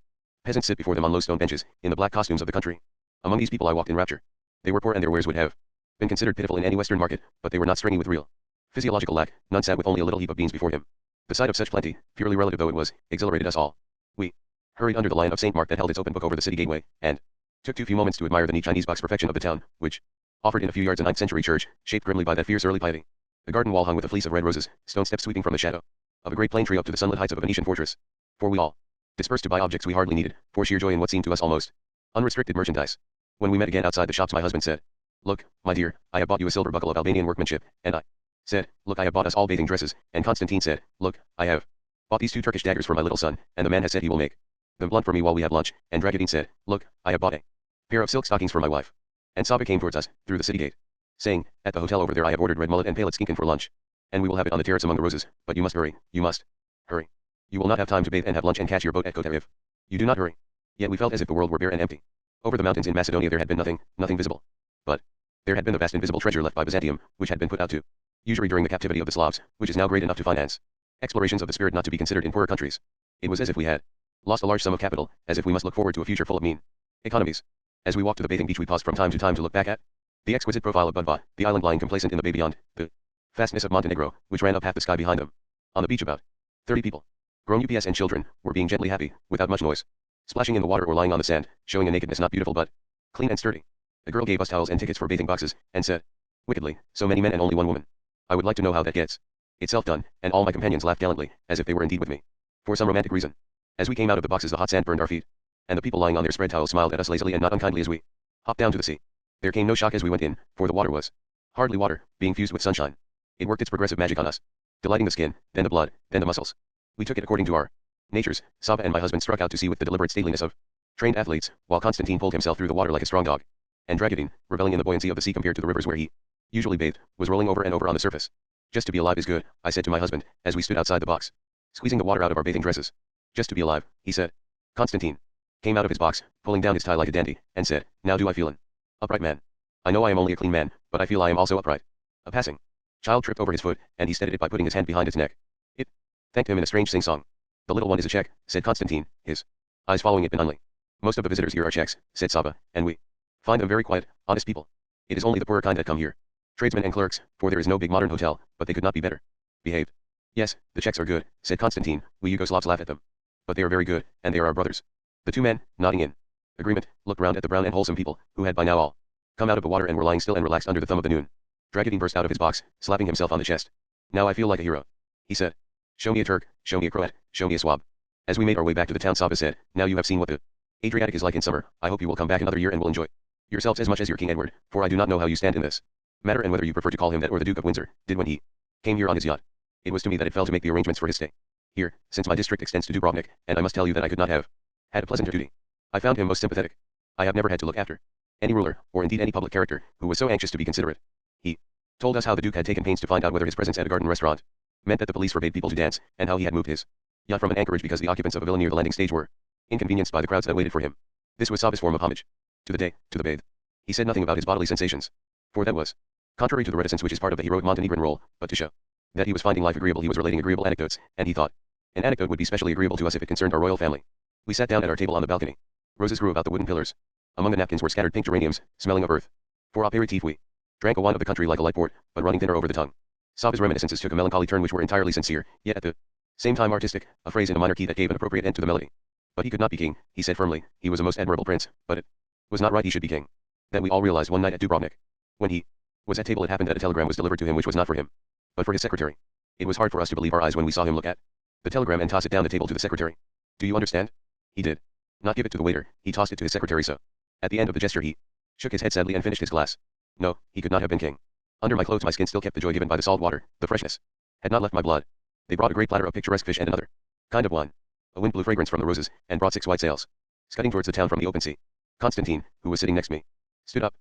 peasants sit before them on low stone benches, in the black costumes of the country. Among these people I walked in rapture. They were poor and their wares would have been considered pitiful in any Western market, but they were not stringy with real physiological lack. None sat with only a little heap of beans before him. The sight of such plenty, purely relative though it was, exhilarated us all. We hurried under the lion of St. Mark that held its open book over the city gateway, and took too few moments to admire the neat Chinese box perfection of the town, which offered in a few yards a 9th century church, shaped grimly by that fierce early piety. The garden wall hung with a fleece of red roses, stone steps sweeping from the shadow of a great plane tree up to the sunlit heights of a Venetian fortress. For we all dispersed to buy objects we hardly needed, for sheer joy in what seemed to us almost unrestricted merchandise. When we met again outside the shops my husband said, "Look, my dear, I have bought you a silver buckle of Albanian workmanship," and I said, "Look, I have bought us all bathing dresses," and Constantine said, "Look, I have bought these 2 Turkish daggers for my little son, and the man has said he will make them blunt for me while we have lunch," and Dragadine said, "Look, I have bought a pair of silk stockings for my wife." And Saba came towards us, through the city gate, saying, "At the hotel over there I have ordered red mullet and palet skinken for lunch, and we will have it on the terrace among the roses, but you must hurry, you must hurry. You will not have time to bathe and have lunch and catch your boat at Kota if you do not hurry." Yet we felt as if the world were bare and empty. Over the mountains in Macedonia there had been nothing visible. But there had been the vast invisible treasure left by Byzantium, which had been put out to usury during the captivity of the Slavs, which is now great enough to finance explorations of the spirit not to be considered in poorer countries. It was as if we had lost a large sum of capital, as if we must look forward to a future full of mean economies. As we walked to the bathing beach we paused from time to time to look back at the exquisite profile of Budva, the island lying complacent in the bay beyond, the fastness of Montenegro, which ran up half the sky behind them. On the beach about 30 people, grown ups and children, were being gently happy, without much noise, splashing in the water or lying on the sand, showing a nakedness not beautiful but clean and sturdy. The girl gave us towels and tickets for bathing boxes, and said, wickedly, "So many men and only one woman. I would like to know how that gets itself done," and all my companions laughed gallantly, as if they were indeed with me, for some romantic reason. As we came out of the boxes the hot sand burned our feet, and the people lying on their spread towels smiled at us lazily and not unkindly as we hopped down to the sea. There came no shock as we went in, for the water was hardly water, being fused with sunshine. It worked its progressive magic on us, delighting the skin, then the blood, then the muscles. We took it according to our natures. Saba and my husband struck out to sea with the deliberate stateliness of trained athletes, while Constantine pulled himself through the water like a strong dog. And Dragadine, reveling in the buoyancy of the sea compared to the rivers where he usually bathed, was rolling over and over on the surface. "Just to be alive is good," I said to my husband, as we stood outside the box, squeezing the water out of our bathing dresses. "Just to be alive," he said. Constantine came out of his box, pulling down his tie like a dandy, and said, "Now do I feel an upright man? I know I am only a clean man, but I feel I am also upright." A passing child tripped over his foot, and he steadied it by putting his hand behind its neck. It thanked him in a strange sing-song. "The little one is a Czech," said Constantine, his eyes following it benignly. "Most of the visitors here are Czechs," said Saba, "and we find them very quiet, honest people. It is only the poorer kind that come here. Tradesmen and clerks, for there is no big modern hotel, but they could not be better behaved." "Yes, the Czechs are good," said Constantine. "We Yugoslavs laugh at them, but they are very good, and they are our brothers." The 2 men, nodding in agreement, looked round at the brown and wholesome people, who had by now all come out of the water and were lying still and relaxed under the thumb of the noon. Dragadine burst out of his box, slapping himself on the chest. "Now I feel like a hero," he said. Show me a Turk, show me a Croat, show me a Swab. As we made our way back to the town, Saba said, now you have seen what the Adriatic is like in summer. I hope you will come back another year and will enjoy yourselves as much as your King Edward, for I do not know how you stand in this matter and whether you prefer to call him that or the Duke of Windsor, did when he came here on his yacht. It was to me that it fell to make the arrangements for his stay here, since my district extends to Dubrovnik, and I must tell you that I could not have had a pleasanter duty. I found him most sympathetic. I have never had to look after any ruler, or indeed any public character, who was so anxious to be considerate. He told us how the Duke had taken pains to find out whether his presence at a garden restaurant meant that the police forbade people to dance, and how he had moved his yacht from an anchorage because the occupants of a villa near the landing stage were inconvenienced by the crowds that waited for him. This was Saba's form of homage to the day, to the bathe. He said nothing about his bodily sensations, for that was contrary to the reticence which is part of the heroic Montenegrin role, but to show that he was finding life agreeable he was relating agreeable anecdotes, and he thought an anecdote would be specially agreeable to us if it concerned our royal family. We sat down at our table on the balcony. Roses grew about the wooden pillars. Among the napkins were scattered pink geraniums, smelling of earth. For aperitif we drank a wine of the country like a light port, but running thinner over the tongue. Saba's reminiscences took a melancholy turn which were entirely sincere, yet at the same time artistic, a phrase in a minor key that gave an appropriate end to the melody. But he could not be king, he said firmly. He was a most admirable prince, but it was not right he should be king. That we all realized one night at Dubrovnik. When he was at table, it happened that a telegram was delivered to him which was not for him, but for his secretary. It was hard for us to believe our eyes when we saw him look at the telegram and toss it down the table to the secretary. Do you understand? He did not give it to the waiter, he tossed it to his secretary, so at the end of the gesture he shook his head sadly and finished his glass. No, he could not have been king. Under my clothes my skin still kept the joy given by the salt water, the freshness had not left my blood. They brought a great platter of picturesque fish and another kind of wine. A wind blew fragrance from the roses, and brought 6 white sails, scudding towards the town from the open sea. Constantine, who was sitting next me, stood up.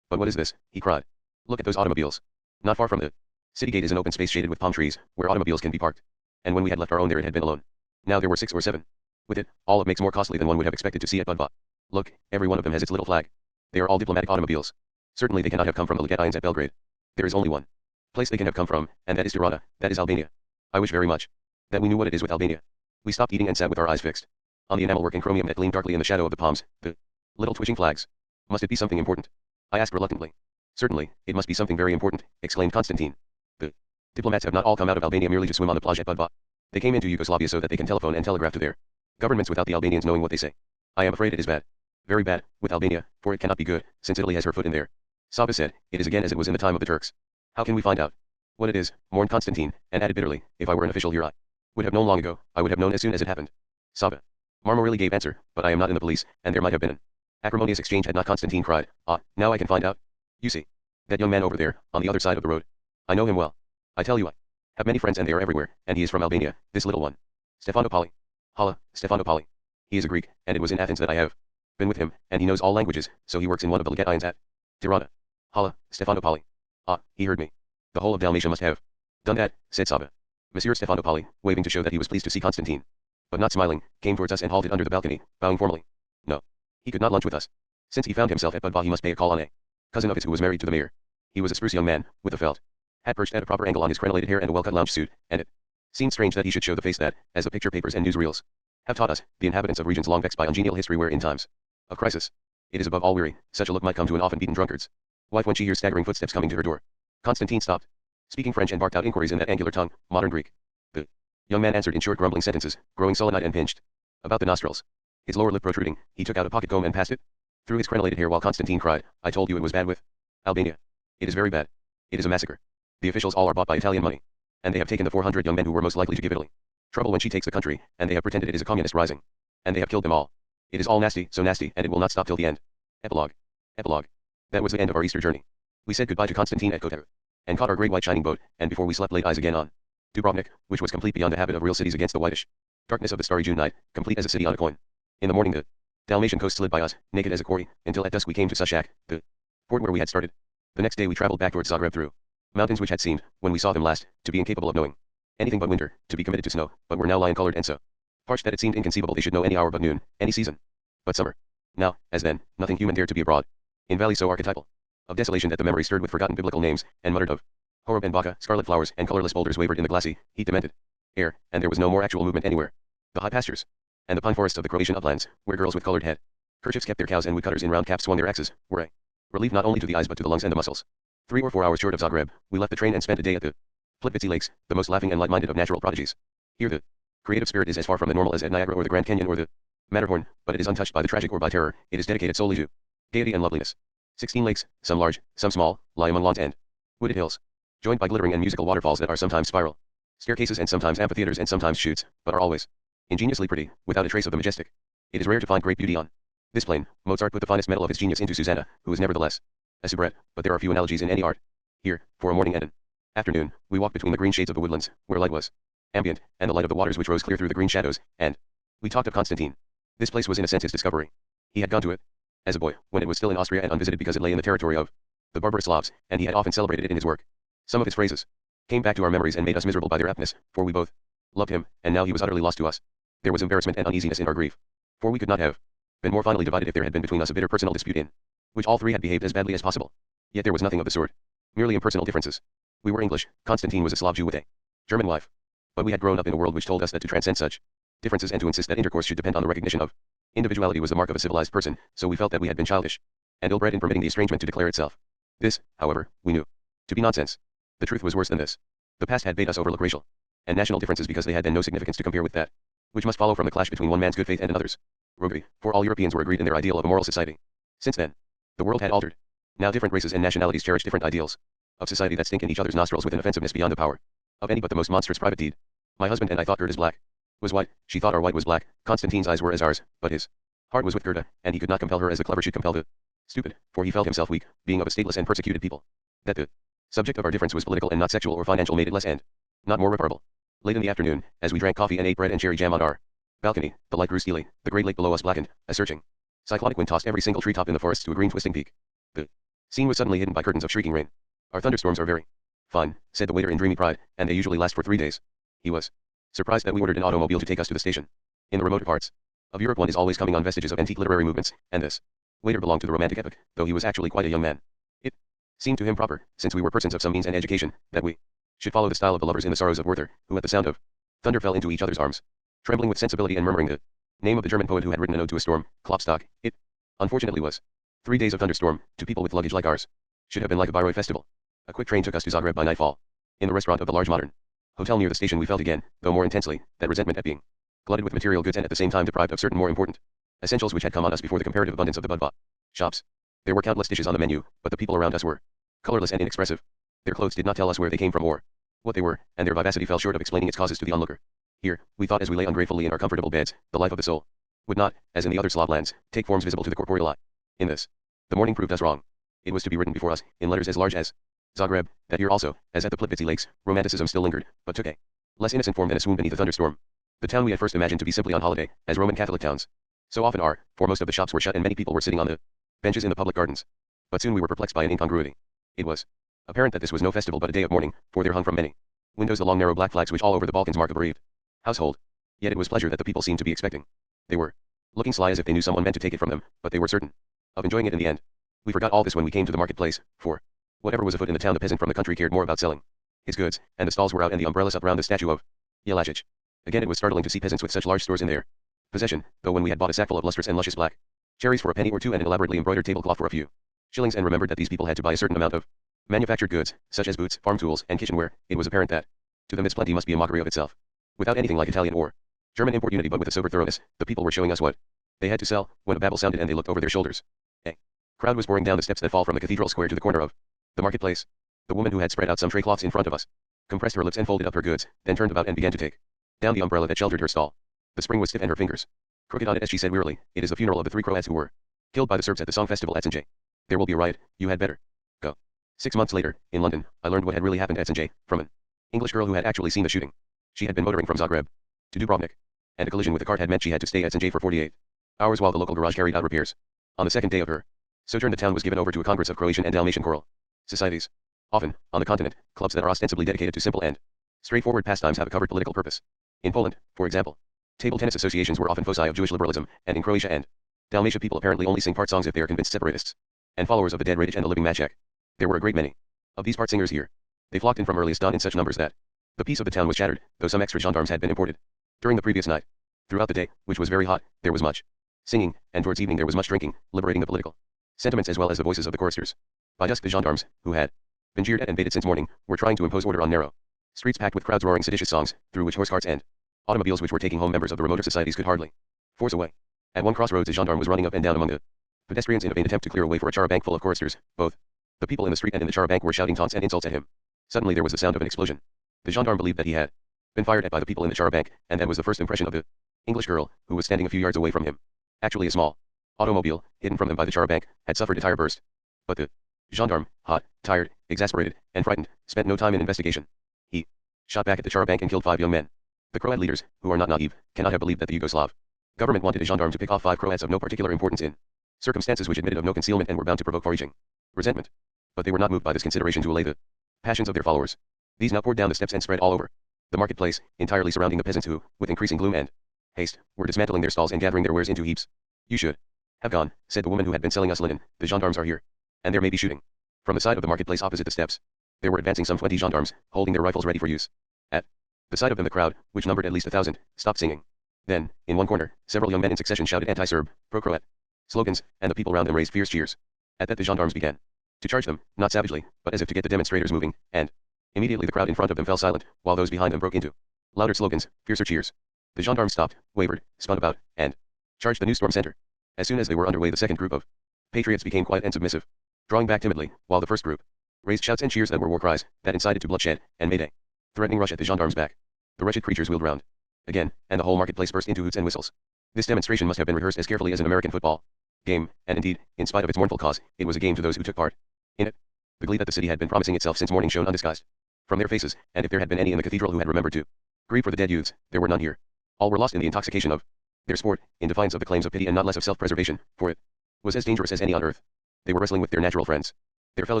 But what is this? He cried. Look at those automobiles. Not far from the city gate is an open space shaded with palm trees, where automobiles can be parked. And when we had left our own there it had been alone. Now there were 6 or 7. With it, all of makes more costly than one would have expected to see at Budva. Look, every one of them has its little flag. They are all diplomatic automobiles. Certainly they cannot have come from the Legatines at Belgrade. There is only one place they can have come from, and that is Tirana, that is Albania. I wish very much that we knew what it is with Albania. We stopped eating and sat with our eyes fixed on the enamel work in chromium that gleamed darkly in the shadow of the palms, the little twitching flags. Must it be something important? I asked reluctantly. Certainly, it must be something very important, exclaimed Constantine. The diplomats have not all come out of Albania merely to swim on the plage at Budva. They came into Yugoslavia so that they can telephone and telegraph to their governments without the Albanians knowing what they say. I am afraid it is bad. Very bad, with Albania, for it cannot be good, since Italy has her foot in there. Saba said, it is again as it was in the time of the Turks. How can we find out what it is? Mourned Constantine, and added bitterly, if I were an official here I would have known long ago, I would have known as soon as it happened. Saba Marmorelli gave answer, but I am not in the police, and there might have been an acrimonious exchange had not Constantine cried, ah, now I can find out. You see, that young man over there, on the other side of the road. I know him well. I tell you I have many friends and they are everywhere, and he is from Albania, this little one. Stefanopoli. Hala, Stefanopoli. He is a Greek, and it was in Athens that I have been with him, and he knows all languages, so he works in one of the Legatines at Tirana. Hala, Stefanopoli. Ah, he heard me. The whole of Dalmatia must have done that, said Saba. Monsieur Stefanopoli, waving to show that he was pleased to see Constantine, but not smiling, came towards us and halted under the balcony, bowing formally. No. He could not lunch with us. Since he found himself at Budva he must pay a call on a cousin of his who was married to the mayor. He was a spruce young man, with a felt hat perched at a proper angle on his crenellated hair and a well-cut lounge suit, and it seemed strange that he should show the face that, as the picture papers and newsreels have taught us, the inhabitants of regions long vexed by ungenial history were in times of crisis. It is above all weary, such a look might come to an often beaten drunkard's wife when she hears staggering footsteps coming to her door. Constantine stopped speaking French and barked out inquiries in that angular tongue, modern Greek. The young man answered in short grumbling sentences, growing sullen-eyed and pinched about the nostrils. His lower lip protruding, he took out a pocket comb and passed it through his crenellated hair while Constantine cried, I told you it was bad with Albania. It is very bad. It is a massacre. The officials all are bought by Italian money. And they have taken the 400 young men who were most likely to give Italy trouble when she takes the country, and they have pretended it is a communist rising. And they have killed them all. It is all nasty, so nasty, and it will not stop till the end. Epilogue. Epilogue. That was the end of our Easter journey. We said goodbye to Constantine at Kotar, and caught our great white shining boat, and before we slept laid eyes again on Dubrovnik, which was complete beyond the habit of real cities against the whitish darkness of the starry June night, complete as a city on a coin. In the morning the Dalmatian coast slid by us, naked as a quarry, until at dusk we came to Sushak, the port where we had started. The next day we traveled back towards Zagreb through mountains which had seemed, when we saw them last, to be incapable of knowing anything but winter, to be committed to snow, but were now lion-colored and so parched that it seemed inconceivable they should know any hour but noon, any season but summer. Now, as then, nothing human dared to be abroad. In valleys so archetypal of desolation that the memory stirred with forgotten biblical names, and muttered of Horeb and Baca, scarlet flowers and colorless boulders wavered in the glassy, heat-demented air, and there was no more actual movement anywhere. The high pastures and the pine forests of the Croatian uplands, where girls with colored head kerchiefs kept their cows and woodcutters in round caps swung their axes, were a relief not only to the eyes but to the lungs and the muscles. 3 or 4 hours short of Zagreb, we left the train and spent a day at the Plitvice Lakes, the most laughing and light-minded of natural prodigies. Here the creative spirit is as far from the normal as at Niagara or the Grand Canyon or the Matterhorn, but it is untouched by the tragic or by terror. It is dedicated solely to gaiety and loveliness. 16 lakes, some large, some small, lie among lawns and wooded hills, joined by glittering and musical waterfalls that are sometimes spiral, Staircases and sometimes amphitheaters and sometimes chutes, but are always ingeniously pretty, without a trace of the majestic. It is rare to find great beauty on this plane. Mozart put the finest metal of his genius into Susanna, who is nevertheless a soubrette, but there are few analogies in any art. Here, for a morning and an afternoon, we walked between the green shades of the woodlands, where light was ambient, and the light of the waters which rose clear through the green shadows, and we talked of Constantine. This place was in a sense his discovery. He had gone to it as a boy, when it was still in Austria and unvisited because it lay in the territory of the barbarous Slavs, and he had often celebrated it in his work. Some of his phrases came back to our memories and made us miserable by their aptness, for we both loved him, and now he was utterly lost to us. There was embarrassment and uneasiness in our grief, for we could not have been more finally divided if there had been between us a bitter personal dispute in which all three had behaved as badly as possible. Yet there was nothing of the sort, merely impersonal differences. We were English, Constantine was a Slav Jew with a German wife. But we had grown up in a world which told us that to transcend such differences and to insist that intercourse should depend on the recognition of individuality was the mark of a civilized person, so we felt that we had been childish and ill-bred in permitting the estrangement to declare itself. This, however, we knew to be nonsense. The truth was worse than this. The past had made us overlook racial and national differences because they had then no significance to compare with that which must follow from the clash between one man's good faith and another's roguery, for all Europeans were agreed in their ideal of a moral society. Since then, the world had altered. Now different races and nationalities cherish different ideals of society that stink in each other's nostrils with an offensiveness beyond the power of any but the most monstrous private deed. My husband and I thought Gerda's black was white, she thought our white was black, Constantine's eyes were as ours, but his heart was with Gerda, and he could not compel her as the clever should compel the stupid, for he felt himself weak, being of a stateless and persecuted people. That the subject of our difference was political and not sexual or financial made it less and not more reparable. Late in the afternoon, as we drank coffee and ate bread and cherry jam on our balcony, the light grew steely, the great lake below us blackened, a searching cyclonic wind tossed every single treetop in the forests to a green twisting peak. The scene was suddenly hidden by curtains of shrieking rain. Our thunderstorms are very fine, said the waiter in dreamy pride, and they usually last for 3 days. He was surprised that we ordered an automobile to take us to the station. In the remoter parts of Europe one is always coming on vestiges of antique literary movements, and this waiter belonged to the romantic epoch, though he was actually quite a young man. It seemed to him proper, since we were persons of some means and education, that we should follow the style of the lovers in the sorrows of Werther, who at the sound of thunder fell into each other's arms, trembling with sensibility and murmuring the name of the German poet who had written an ode to a storm, Klopstock. It unfortunately was 3 days of thunderstorm, to people with luggage like ours. Should have been like a Bayreuth festival. A quick train took us to Zagreb by nightfall. In the restaurant of the large modern hotel near the station we felt again, though more intensely, that resentment at being glutted with material goods and at the same time deprived of certain more important essentials which had come on us before the comparative abundance of the Budva shops. There were countless dishes on the menu, but the people around us were colorless and inexpressive. Their clothes did not tell us where they came from or what they were, and their vivacity fell short of explaining its causes to the onlooker. Here, we thought as we lay ungratefully in our comfortable beds, the life of the soul would not, as in the other Slav lands, take forms visible to the corporeal eye. In this, the morning proved us wrong. It was to be written before us, in letters as large as Zagreb, that here also, as at the Plitvice lakes, romanticism still lingered, but took a less innocent form than a swoon beneath a thunderstorm. The town we had first imagined to be simply on holiday, as Roman Catholic towns so often are, for most of the shops were shut and many people were sitting on the benches in the public gardens. But soon we were perplexed by an incongruity. It was apparent that this was no festival but a day of mourning, for there hung from many windows the long narrow black flags which all over the Balkans mark a bereaved household. Yet it was pleasure that the people seemed to be expecting. They were looking sly as if they knew someone meant to take it from them, but they were certain of enjoying it in the end. We forgot all this when we came to the marketplace, for whatever was afoot in the town the peasant from the country cared more about selling his goods, and the stalls were out and the umbrellas up round the statue of Jelacic. Again it was startling to see peasants with such large stores in their possession, though when we had bought a sackful of lustrous and luscious black cherries for a penny or two and an elaborately embroidered tablecloth for a few shillings and remembered that these people had to buy a certain amount of manufactured goods, such as boots, farm tools, and kitchenware, it was apparent that to them its plenty must be a mockery of itself. Without anything like Italian or German import unity but with a sober thoroughness, the people were showing us what they had to sell, when a babble sounded and they looked over their shoulders. A crowd was pouring down the steps that fall from the cathedral square to the corner of the marketplace. The woman who had spread out some tray cloths in front of us compressed her lips and folded up her goods, then turned about and began to take down the umbrella that sheltered her stall. The spring was stiff and her fingers crooked on it as she said wearily, "It is the funeral of the 3 Croats who were killed by the Serbs at the song festival at Sanjay. There will be a riot, you had better go." 6 months later, in London, I learned what had really happened at Sanjay, from an English girl who had actually seen the shooting. She had been motoring from Zagreb to Dubrovnik, and a collision with the cart had meant she had to stay at Sanjay for 48 hours while the local garage carried out repairs. On the second day of her sojourn the town was given over to a congress of Croatian and Dalmatian choral societies. Often, on the continent, clubs that are ostensibly dedicated to simple and straightforward pastimes have a covered political purpose. In Poland, for example, table tennis associations were often foci of Jewish liberalism, and in Croatia and Dalmatia people apparently only sing part songs if they are convinced separatists and followers of the dead Radic and the living Maciek. There were a great many of these part singers here. They flocked in from earliest dawn in such numbers that the peace of the town was shattered, though some extra gendarmes had been imported during the previous night. Throughout the day, which was very hot, there was much singing, and towards evening there was much drinking, liberating the political sentiments as well as the voices of the choristers. By dusk the gendarmes, who had been jeered at and baited since morning, were trying to impose order on narrow streets packed with crowds roaring seditious songs, through which horse carts and automobiles which were taking home members of the remoter societies could hardly force a way. At one crossroads a gendarme was running up and down among the pedestrians in a vain attempt to clear a way for a char-a-banc full of choristers. Both the people in the street and in the char-a-banc were shouting taunts and insults at him. Suddenly there was the sound of an explosion. The gendarme believed that he had been fired at by the people in the char bank, and that was the first impression of the English girl, who was standing a few yards away from him. Actually a small automobile, hidden from them by the char bank, had suffered a tire burst. But the gendarme, hot, tired, exasperated, and frightened, spent no time in investigation. He shot back at the char bank and killed 5 young men. The Croat leaders, who are not naive, cannot have believed that the Yugoslav government wanted a gendarme to pick off 5 Croats of no particular importance in circumstances which admitted of no concealment and were bound to provoke far-reaching resentment. But they were not moved by this consideration to allay the passions of their followers. These now poured down the steps and spread all over the marketplace, entirely surrounding the peasants who, with increasing gloom and haste, were dismantling their stalls and gathering their wares into heaps. You should have gone, said the woman who had been selling us linen. The gendarmes are here, and there may be shooting. From the side of the marketplace opposite the steps, there were advancing some 20 gendarmes, holding their rifles ready for use. At the sight of them the crowd, which numbered at least 1,000, stopped singing. Then, in one corner, several young men in succession shouted anti-Serb, pro-Croat slogans, and the people round them raised fierce cheers. At that the gendarmes began to charge them, not savagely, but as if to get the demonstrators moving, and immediately the crowd in front of them fell silent, while those behind them broke into louder slogans, fiercer cheers. The gendarmes stopped, wavered, spun about, and charged the new storm center. As soon as they were underway the second group of patriots became quiet and submissive, drawing back timidly, while the first group raised shouts and cheers that were war cries, that incited to bloodshed, and made a threatening rush at the gendarmes' back. The wretched creatures wheeled round again, and the whole marketplace burst into hoots and whistles. This demonstration must have been rehearsed as carefully as an American football game, and indeed, in spite of its mournful cause, it was a game to those who took part in it. The glee that the city had been promising itself since morning shone undisguised from their faces, and if there had been any in the cathedral who had remembered to grieve for the dead youths, there were none here. All were lost in the intoxication of their sport, in defiance of the claims of pity and not less of self-preservation, for it was as dangerous as any on earth. They were wrestling with their natural friends, their fellow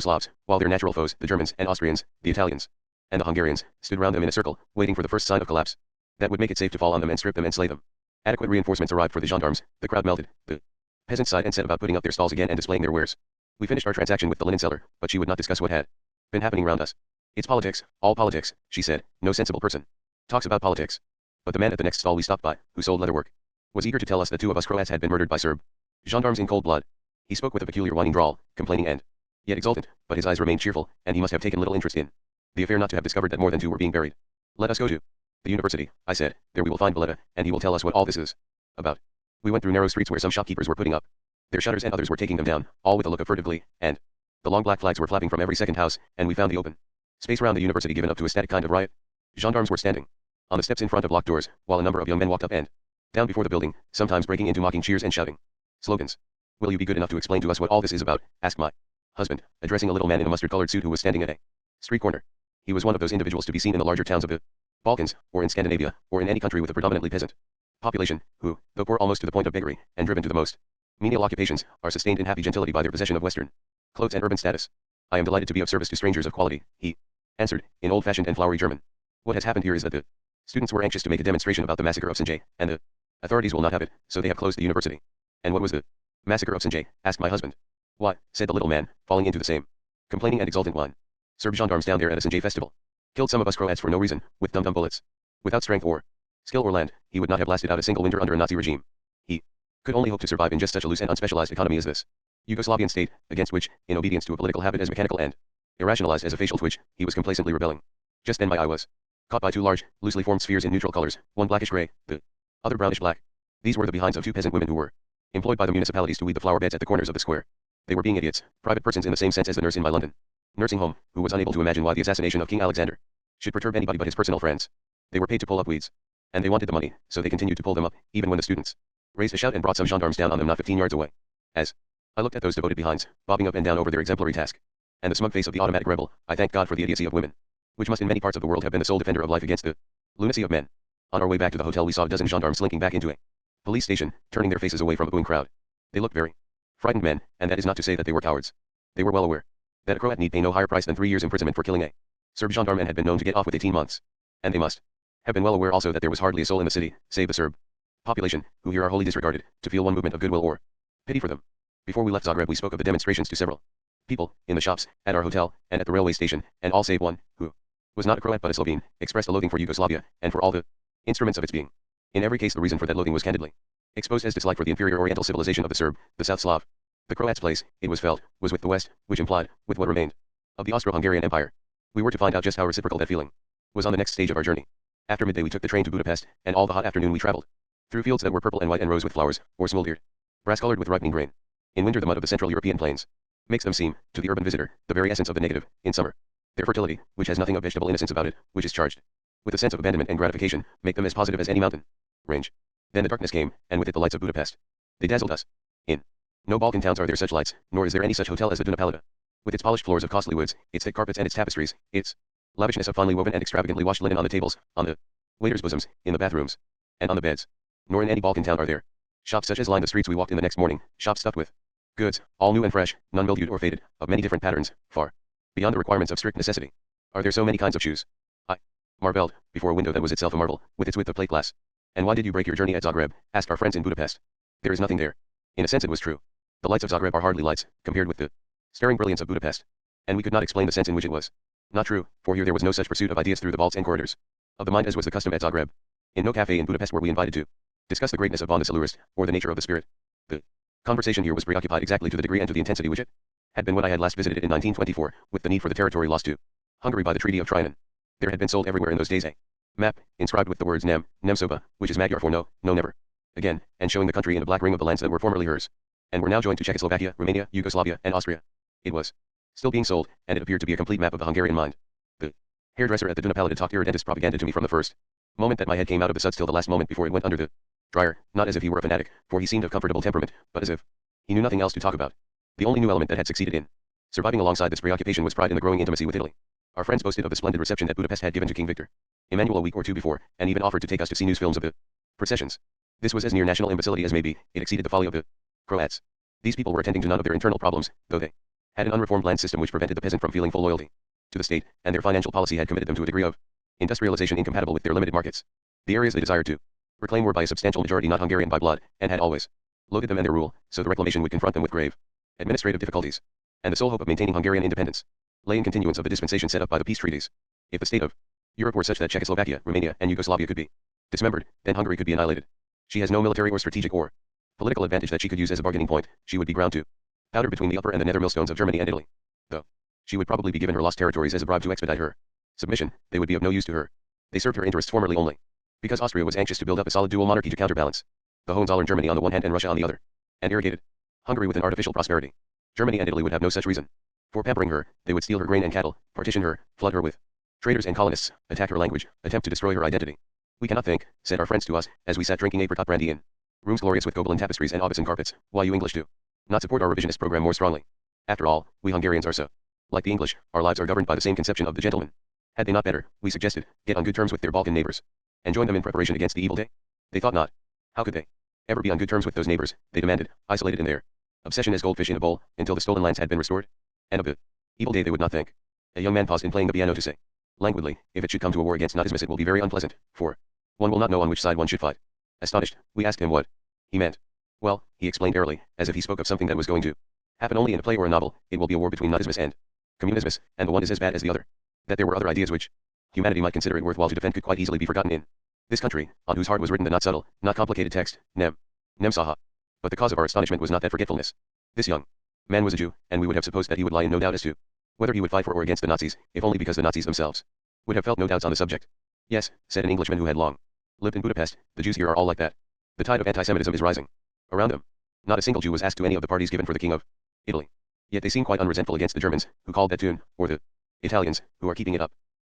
Slavs, while their natural foes, the Germans and Austrians, the Italians, and the Hungarians, stood round them in a circle, waiting for the first sign of collapse that would make it safe to fall on them and strip them and slay them. Adequate reinforcements arrived for the gendarmes, the crowd melted, the peasants sighed and set about putting up their stalls again and displaying their wares. We finished our transaction with the linen seller, but she would not discuss what had been happening round us. It's politics, all politics, she said. No sensible person talks about politics. But the man at the next stall we stopped by, who sold leatherwork, was eager to tell us that 2 of us Croats had been murdered by Serb gendarmes in cold blood. He spoke with a peculiar whining drawl, complaining and yet exultant, but his eyes remained cheerful, and he must have taken little interest in the affair not to have discovered that more than 2 were being buried. Let us go to the university, I said. There we will find Valletta, and he will tell us what all this is about. We went through narrow streets where some shopkeepers were putting up their shutters and others were taking them down, all with a look of furtive glee, and the long black flags were flapping from every second house, and we found the open space round the university given up to a static kind of riot. Gendarmes were standing on the steps in front of locked doors, while a number of young men walked up and down before the building, sometimes breaking into mocking cheers and shouting slogans. Will you be good enough to explain to us what all this is about? Asked my husband, addressing a little man in a mustard-colored suit who was standing at a street corner. He was one of those individuals to be seen in the larger towns of the Balkans, or in Scandinavia, or in any country with a predominantly peasant population, who, though poor almost to the point of beggary, and driven to the most menial occupations, are sustained in happy gentility by their possession of Western clothes and urban status. I am delighted to be of service to strangers of quality, he answered, in old-fashioned and flowery German. What has happened here is that the students were anxious to make a demonstration about the massacre of Sanjay, and the authorities will not have it, so they have closed the university. And what was the massacre of Sanjay? Asked my husband. Why, said the little man, falling into the same complaining and exultant whine. Serb gendarmes down there at a Sanjay festival killed some of us Croats for no reason, with dum-dum bullets. Without strength or skill or land, he would not have lasted out a single winter under a Nazi regime. He could only hope to survive in just such a loose and unspecialized economy as this Yugoslavian state, against which, in obedience to a political habit as mechanical and irrationalized as a facial twitch, he was complacently rebelling. Just then my eye was caught by 2 large, loosely formed spheres in neutral colors, one blackish-gray, the other brownish-black. These were the behinds of 2 peasant women who were employed by the municipalities to weed the flower beds at the corners of the square. They were being idiots, private persons in the same sense as the nurse in my London nursing home, who was unable to imagine why the assassination of King Alexander should perturb anybody but his personal friends. They were paid to pull up weeds, and they wanted the money, so they continued to pull them up, even when the students raised a shout and brought some gendarmes down on them not 15 yards away. As I looked at those devoted behinds, bobbing up and down over their exemplary task, and the smug face of the automatic rebel, I thanked God for the idiocy of women, which must in many parts of the world have been the sole defender of life against the lunacy of men. On our way back to the hotel we saw a dozen gendarmes slinking back into a police station, turning their faces away from a booing crowd. They looked very frightened men, and that is not to say that they were cowards. They were well aware that a Croat need pay no higher price than 3 years imprisonment for killing a Serb gendarme and had been known to get off with 18 months. And they must have been well aware also that there was hardly a soul in the city, save the Serb population, who here are wholly disregarded, to feel one movement of goodwill or pity for them. Before we left Zagreb we spoke of the demonstrations to several people, in the shops, at our hotel, and at the railway station, and all save one, who was not a Croat but a Slovene, expressed a loathing for Yugoslavia, and for all the instruments of its being. In every case the reason for that loathing was candidly exposed as dislike for the inferior Oriental civilization of the Serb, the South Slav. The Croats' place, it was felt, was with the West, which implied, with what remained of the Austro-Hungarian Empire. We were to find out just how reciprocal that feeling was on the next stage of our journey. After midday we took the train to Budapest, and all the hot afternoon we traveled through fields that were purple and white and rose with flowers, or smoldered, brass-colored with ripening grain. In winter the mud of the Central European plains makes them seem, to the urban visitor, the very essence of the negative. In summer, their fertility, which has nothing of vegetable innocence about it, which is charged with a sense of abandonment and gratification, make them as positive as any mountain range. Then the darkness came, and with it the lights of Budapest. They dazzled us. In no Balkan towns are there such lights, nor is there any such hotel as the Dunapalata. With its polished floors of costly woods, its thick carpets and its tapestries, its lavishness of finely woven and extravagantly washed linen on the tables, on the waiters' bosoms, in the bathrooms, and on the beds. Nor in any Balkan town are there shops such as lined the streets we walked in the next morning, shops stuffed with goods, all new and fresh, none mildewed or faded, of many different patterns, far beyond the requirements of strict necessity. Are there so many kinds of shoes? I marveled, before a window that was itself a marvel, with its width of plate glass. And why did you break your journey at Zagreb? Asked our friends in Budapest. There is nothing there. In a sense it was true. The lights of Zagreb are hardly lights, compared with the staring brilliance of Budapest. And we could not explain the sense in which it was not true, for here there was no such pursuit of ideas through the vaults and corridors of the mind as was the custom at Zagreb. In no cafe in Budapest were we invited to discuss the greatness of Von the Silurist, or the nature of the spirit. The conversation here was preoccupied exactly to the degree and to the intensity which it had been when I had last visited it in 1924, with the need for the territory lost to Hungary by the Treaty of Trianon. There had been sold everywhere in those days a map, inscribed with the words Nem, Nemsova, which is Magyar for no, no never. Again, and showing the country in a black ring of the lands that were formerly hers, and were now joined to Czechoslovakia, Romania, Yugoslavia, and Austria. It was still being sold, and it appeared to be a complete map of the Hungarian mind. The hairdresser at the Dunapalata talked irredentist propaganda to me from the first moment that my head came out of the suds till the last moment before it went under the dryer, not as if he were a fanatic, for he seemed of comfortable temperament, but as if he knew nothing else to talk about. The only new element that had succeeded in surviving alongside this preoccupation was pride in the growing intimacy with Italy. Our friends boasted of the splendid reception that Budapest had given to King Victor Emmanuel a week or two before, and even offered to take us to see news films of the processions. This was as near national imbecility as may be. It exceeded the folly of the Croats. These people were attending to none of their internal problems, though they had an unreformed land system which prevented the peasant from feeling full loyalty to the state, and their financial policy had committed them to a degree of industrialization incompatible with their limited markets. The areas they desired to reclaim were by a substantial majority not Hungarian by blood, and had always loathed them and their rule, so the reclamation would confront them with grave administrative difficulties. And the sole hope of maintaining Hungarian independence lay in continuance of the dispensation set up by the peace treaties. If the state of Europe were such that Czechoslovakia, Romania, and Yugoslavia could be dismembered, then Hungary could be annihilated. She has no military or strategic or political advantage that she could use as a bargaining point. She would be ground to powder between the upper and the nether millstones of Germany and Italy. Though she would probably be given her lost territories as a bribe to expedite her submission, they would be of no use to her. They served her interests formerly only because Austria was anxious to build up a solid dual monarchy to counterbalance the Hohenzollern Germany on the one hand and Russia on the other, and irrigated Hungary with an artificial prosperity. Germany and Italy would have no such reason for pampering her. They would steal her grain and cattle, partition her, flood her with traders and colonists, attack her language, attempt to destroy her identity. We cannot think, said our friends to us, as we sat drinking apricot brandy in rooms glorious with Gobelin tapestries and Aubusson carpets, why you English do not support our revisionist program more strongly. After all, we Hungarians are so like the English, our lives are governed by the same conception of the gentleman. Had they not better, we suggested, get on good terms with their Balkan neighbors, and join them in preparation against the evil day? They thought not. How could they ever be on good terms with those neighbors, they demanded, isolated in their obsession as goldfish in a bowl, until the stolen lands had been restored? And of the evil day they would not think. A young man paused in playing the piano to say, languidly, if it should come to a war against Nazismus it will be very unpleasant, for one will not know on which side one should fight. Astonished, we asked him what he meant. Well, he explained airily, as if he spoke of something that was going to happen only in a play or a novel, it will be a war between Nazismus and communismus, and the one is as bad as the other. That there were other ideas which humanity might consider it worthwhile to defend could quite easily be forgotten in this country, on whose heart was written the not subtle, not complicated text, Nem Saha. But the cause of our astonishment was not that forgetfulness. This young man was a Jew, and we would have supposed that he would lie in no doubt as to whether he would fight for or against the Nazis, if only because the Nazis themselves would have felt no doubts on the subject. Yes, said an Englishman who had long lived in Budapest, the Jews here are all like that. The tide of anti-Semitism is rising around them. Not a single Jew was asked to any of the parties given for the King of Italy. Yet they seem quite unresentful against the Germans, who called that tune, or the Italians, who are keeping it up.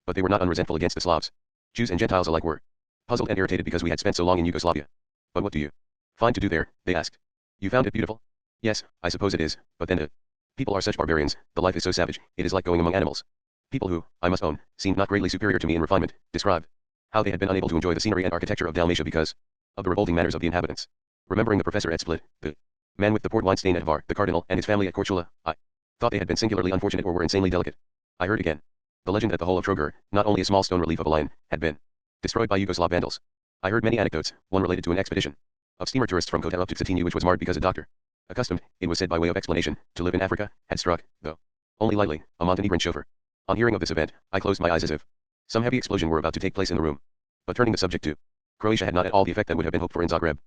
But they were not unresentful against the Slavs. Jews and Gentiles alike were puzzled and irritated because we had spent so long in Yugoslavia. But what do you find to do there? They asked. You found it beautiful? Yes, I suppose it is, but then the people are such barbarians, the life is so savage, it is like going among animals. People who, I must own, seemed not greatly superior to me in refinement, described how they had been unable to enjoy the scenery and architecture of Dalmatia because of the revolting manners of the inhabitants. Remembering the professor at Split, the man with the port wine stain at Var, the cardinal, and his family at Korčula, I thought they had been singularly unfortunate or were insanely delicate. I heard again the legend that the whole of Trogar, not only a small stone relief of a lion, had been destroyed by Yugoslav vandals. I heard many anecdotes, one related to an expedition of steamer tourists from Kota up to Cetinje which was marred because a doctor, accustomed, it was said by way of explanation, to live in Africa, had struck, though only lightly, a Montenegrin chauffeur. On hearing of this event, I closed my eyes as if some heavy explosion were about to take place in the room. But turning the subject to Croatia had not at all the effect that would have been hoped for in Zagreb.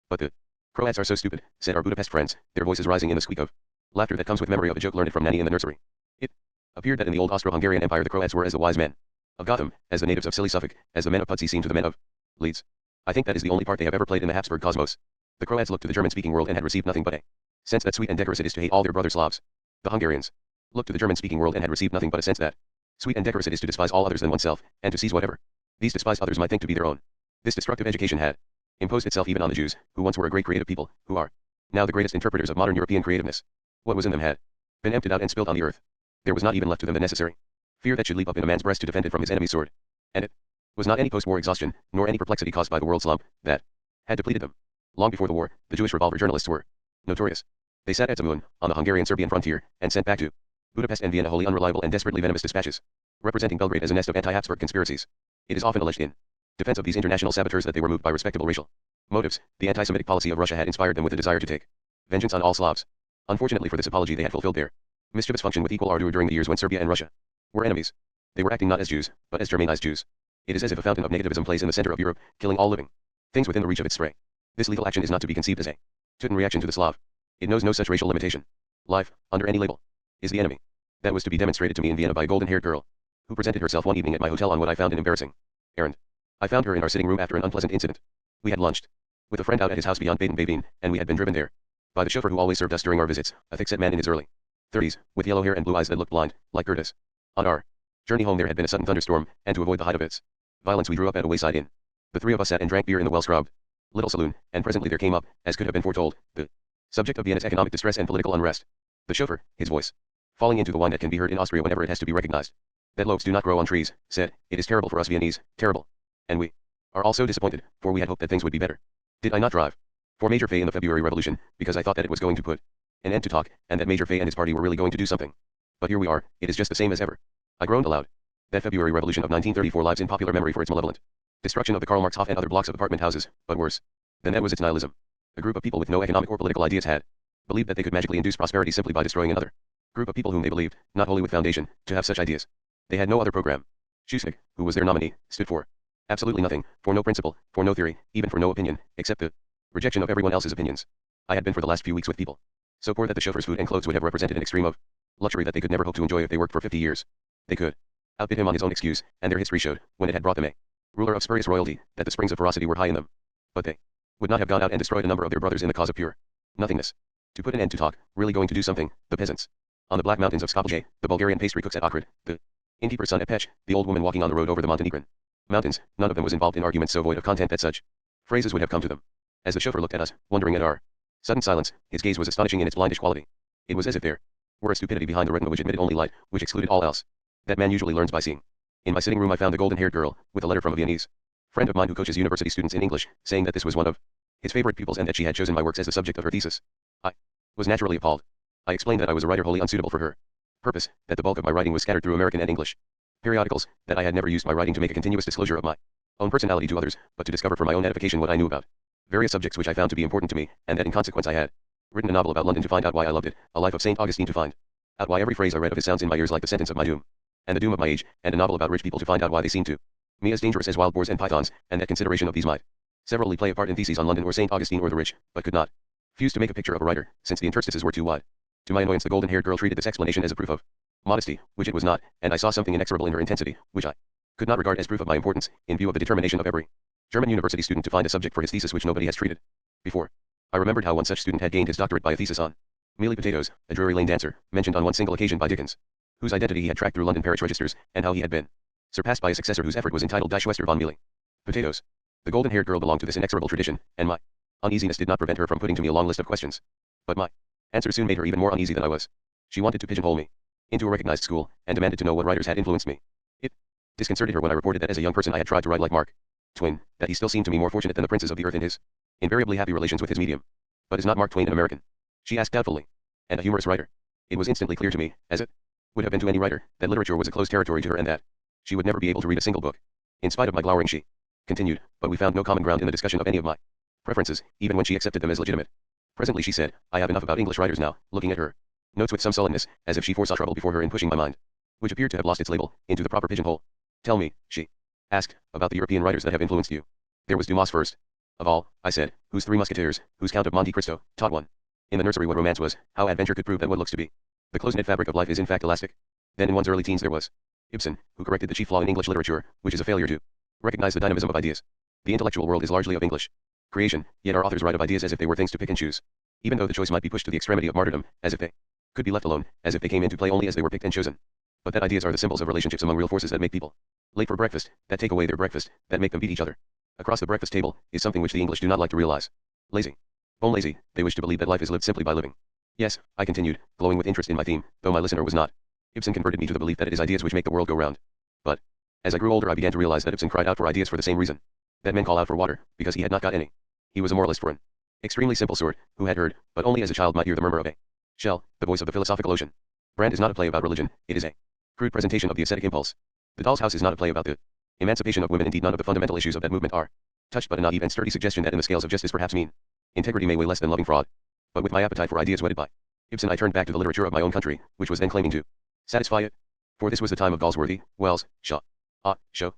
But the Croats are so stupid, said our Budapest friends, their voices rising in the squeak of laughter that comes with memory of a joke learned from Nanny in the nursery. It appeared that in the old Austro-Hungarian Empire the Croats were as the wise men of Gotham, as the natives of silly Suffolk, as the men of Pudsey seem to the men of Leeds. I think that is the only part they have ever played in the Habsburg cosmos. The Croats looked to the German-speaking world and had received nothing but a sense that sweet and decorous it is to hate all their brother Slavs. The Hungarians looked to the German-speaking world and had received nothing but a sense that sweet and decorous it is to despise all others than oneself, and to seize whatever these despised others might think to be their own. This destructive education had imposed itself even on the Jews, who once were a great creative people, who are now the greatest interpreters of modern European creativeness. What was in them had been emptied out and spilled on the earth. There was not even left to them the necessary fear that should leap up in a man's breast to defend it from his enemy's sword. And it was not any post-war exhaustion, nor any perplexity caused by the world slump, that had depleted them. Long before the war, the Jewish revolver journalists were notorious. They sat at Zemun, on the Hungarian-Serbian frontier, and sent back to Budapest and Vienna wholly unreliable and desperately venomous dispatches, representing Belgrade as a nest of anti-Habsburg conspiracies. It is often alleged in defense of these international saboteurs that they were moved by respectable racial motives. The anti-Semitic policy of Russia had inspired them with a desire to take vengeance on all Slavs. Unfortunately for this apology, they had fulfilled their mischievous function with equal ardor during the years when Serbia and Russia were enemies. They were acting not as Jews, but as Germanized Jews. It is as if a fountain of negativism plays in the center of Europe, killing all living things within the reach of its spray. This lethal action is not to be conceived as a Teuton reaction to the Slav. It knows no such racial limitation. Life, under any label, is the enemy. That was to be demonstrated to me in Vienna by a golden-haired girl, who presented herself one evening at my hotel on what I found an embarrassing errand. I found her in our sitting room after an unpleasant incident. We had lunched with a friend out at his house beyond Baden-Baden, and we had been driven there by the chauffeur who always served us during our visits, a thick-set man in his early 30s, with yellow hair and blue eyes that looked blind, like Curtis. On our journey home there had been a sudden thunderstorm, and to avoid the height of its violence we drew up at a wayside inn. The three of us sat and drank beer in the well-scrubbed little saloon, and presently there came up, as could have been foretold, the subject of Vienna's economic distress and political unrest. The chauffeur, his voice falling into the whine that can be heard in Austria whenever it has to be recognized that loaves do not grow on trees, said, "It is terrible for us Viennese, terrible. And we are all so disappointed, for we had hoped that things would be better. Did I not drive for Major Fay in the February Revolution, because I thought that it was going to put an end to talk, and that Major Fay and his party were really going to do something. But here we are, it is just the same as ever." I groaned aloud. That February Revolution of 1934 lives in popular memory for its malevolent destruction of the Karl Marx Hof and other blocks of apartment houses, but worse than that was its nihilism. A group of people with no economic or political ideas had believed that they could magically induce prosperity simply by destroying another group of people whom they believed, not wholly with foundation, to have such ideas. They had no other program. Schuschnigg, who was their nominee, stood for absolutely nothing, for no principle, for no theory, even for no opinion, except the rejection of everyone else's opinions. I had been for the last few weeks with people so poor that the chauffeur's food and clothes would have represented an extreme of luxury that they could never hope to enjoy if they worked for 50 years. They could outbid him on his own excuse, and their history showed, when it had brought them a ruler of spurious royalty, that the springs of ferocity were high in them. But they would not have gone out and destroyed a number of their brothers in the cause of pure nothingness. To put an end to talk, really going to do something, the peasants on the black mountains of Skopje, the Bulgarian pastry cooks at Ohrid, the innkeeper's son at Pech, the old woman walking on the road over the Montenegrin mountains, none of them was involved in arguments so void of content that such phrases would have come to them. As the chauffeur looked at us, wondering at our sudden silence, his gaze was astonishing in its blindish quality. It was as if there were a stupidity behind the retina which admitted only light, which excluded all else. That man usually learns by seeing. In my sitting room I found a golden-haired girl, with a letter from a Viennese friend of mine who coaches university students in English, saying that this was one of his favorite pupils and that she had chosen my works as the subject of her thesis. I was naturally appalled. I explained that I was a writer wholly unsuitable for her purpose, that the bulk of my writing was scattered through American and English periodicals, that I had never used my writing to make a continuous disclosure of my own personality to others, but to discover for my own edification what I knew about various subjects which I found to be important to me, and that in consequence I had written a novel about London to find out why I loved it, a life of St. Augustine to find out why every phrase I read of his sounds in my ears like the sentence of my doom, and the doom of my age, and a novel about rich people to find out why they seem to me as dangerous as wild boars and pythons, and that consideration of these might severally play a part in theses on London or St. Augustine or the rich, but could not fuse to make a picture of a writer, since the interstices were too wide. To my annoyance the golden-haired girl treated this explanation as a proof of modesty, which it was not, and I saw something inexorable in her intensity, which I could not regard as proof of my importance, in view of the determination of every German university student to find a subject for his thesis which nobody has treated before. I remembered how one such student had gained his doctorate by a thesis on mealy potatoes, a Drury Lane dancer, mentioned on one single occasion by Dickens, whose identity he had tracked through London parish registers, and how he had been surpassed by a successor whose effort was entitled Die Schwester von Mealy Potatoes. The golden-haired girl belonged to this inexorable tradition, and my uneasiness did not prevent her from putting to me a long list of questions. But my answer soon made her even more uneasy than I was. She wanted to pigeonhole me into a recognized school, and demanded to know what writers had influenced me. It disconcerted her when I reported that as a young person I had tried to write like Mark Twain, that he still seemed to me more fortunate than the princes of the earth in his invariably happy relations with his medium. But is not Mark Twain an American? She asked doubtfully. And a humorous writer? It was instantly clear to me, as it would have been to any writer, that literature was a closed territory to her and that she would never be able to read a single book. In spite of my glowering she continued, but we found no common ground in the discussion of any of my preferences, even when she accepted them as legitimate. Presently she said, "I have enough about English writers now," looking at her notes with some sullenness, as if she foresaw trouble before her in pushing my mind, which appeared to have lost its label, into the proper pigeonhole. "Tell me," she asked, "about the European writers that have influenced you." "There was Dumas first of all," I said, "whose Three Musketeers, whose Count of Monte Cristo, taught one in the nursery what romance was, how adventure could prove that what looks to be the close-knit fabric of life is in fact elastic. Then in one's early teens there was Ibsen, who corrected the chief flaw in English literature, which is a failure to recognize the dynamism of ideas. The intellectual world is largely of English creation, yet our authors write of ideas as if they were things to pick and choose, even though the choice might be pushed to the extremity of martyrdom, as if they could be left alone, as if they came into play only as they were picked and chosen. But that ideas are the symbols of relationships among real forces that make people Late for breakfast, that take away their breakfast, that make them beat each other. Across the breakfast table, is something which the English do not like to realize. Lazy. Bone lazy, they wish to believe that life is lived simply by living. Yes, I continued, glowing with interest in my theme, though my listener was not. Ibsen converted me to the belief that it is ideas which make the world go round. But, as I grew older I began to realize that Ibsen cried out for ideas for the same reason. That men call out for water, because he had not got any. He was a moralist for an extremely simple sort, who had heard, but only as a child might hear the murmur of a shell, the voice of the philosophical ocean. Brand is not a play about religion, it is a crude presentation of the ascetic impulse. The Doll's House is not a play about the emancipation of women, indeed none of the fundamental issues of that movement are touched, but a naive and sturdy suggestion that in the scales of justice perhaps mean integrity may weigh less than loving fraud. But with my appetite for ideas whetted by Ibsen I turned back to the literature of my own country, which was then claiming to satisfy it. For this was the time of Galsworthy, Wells, Shaw. Ah, show,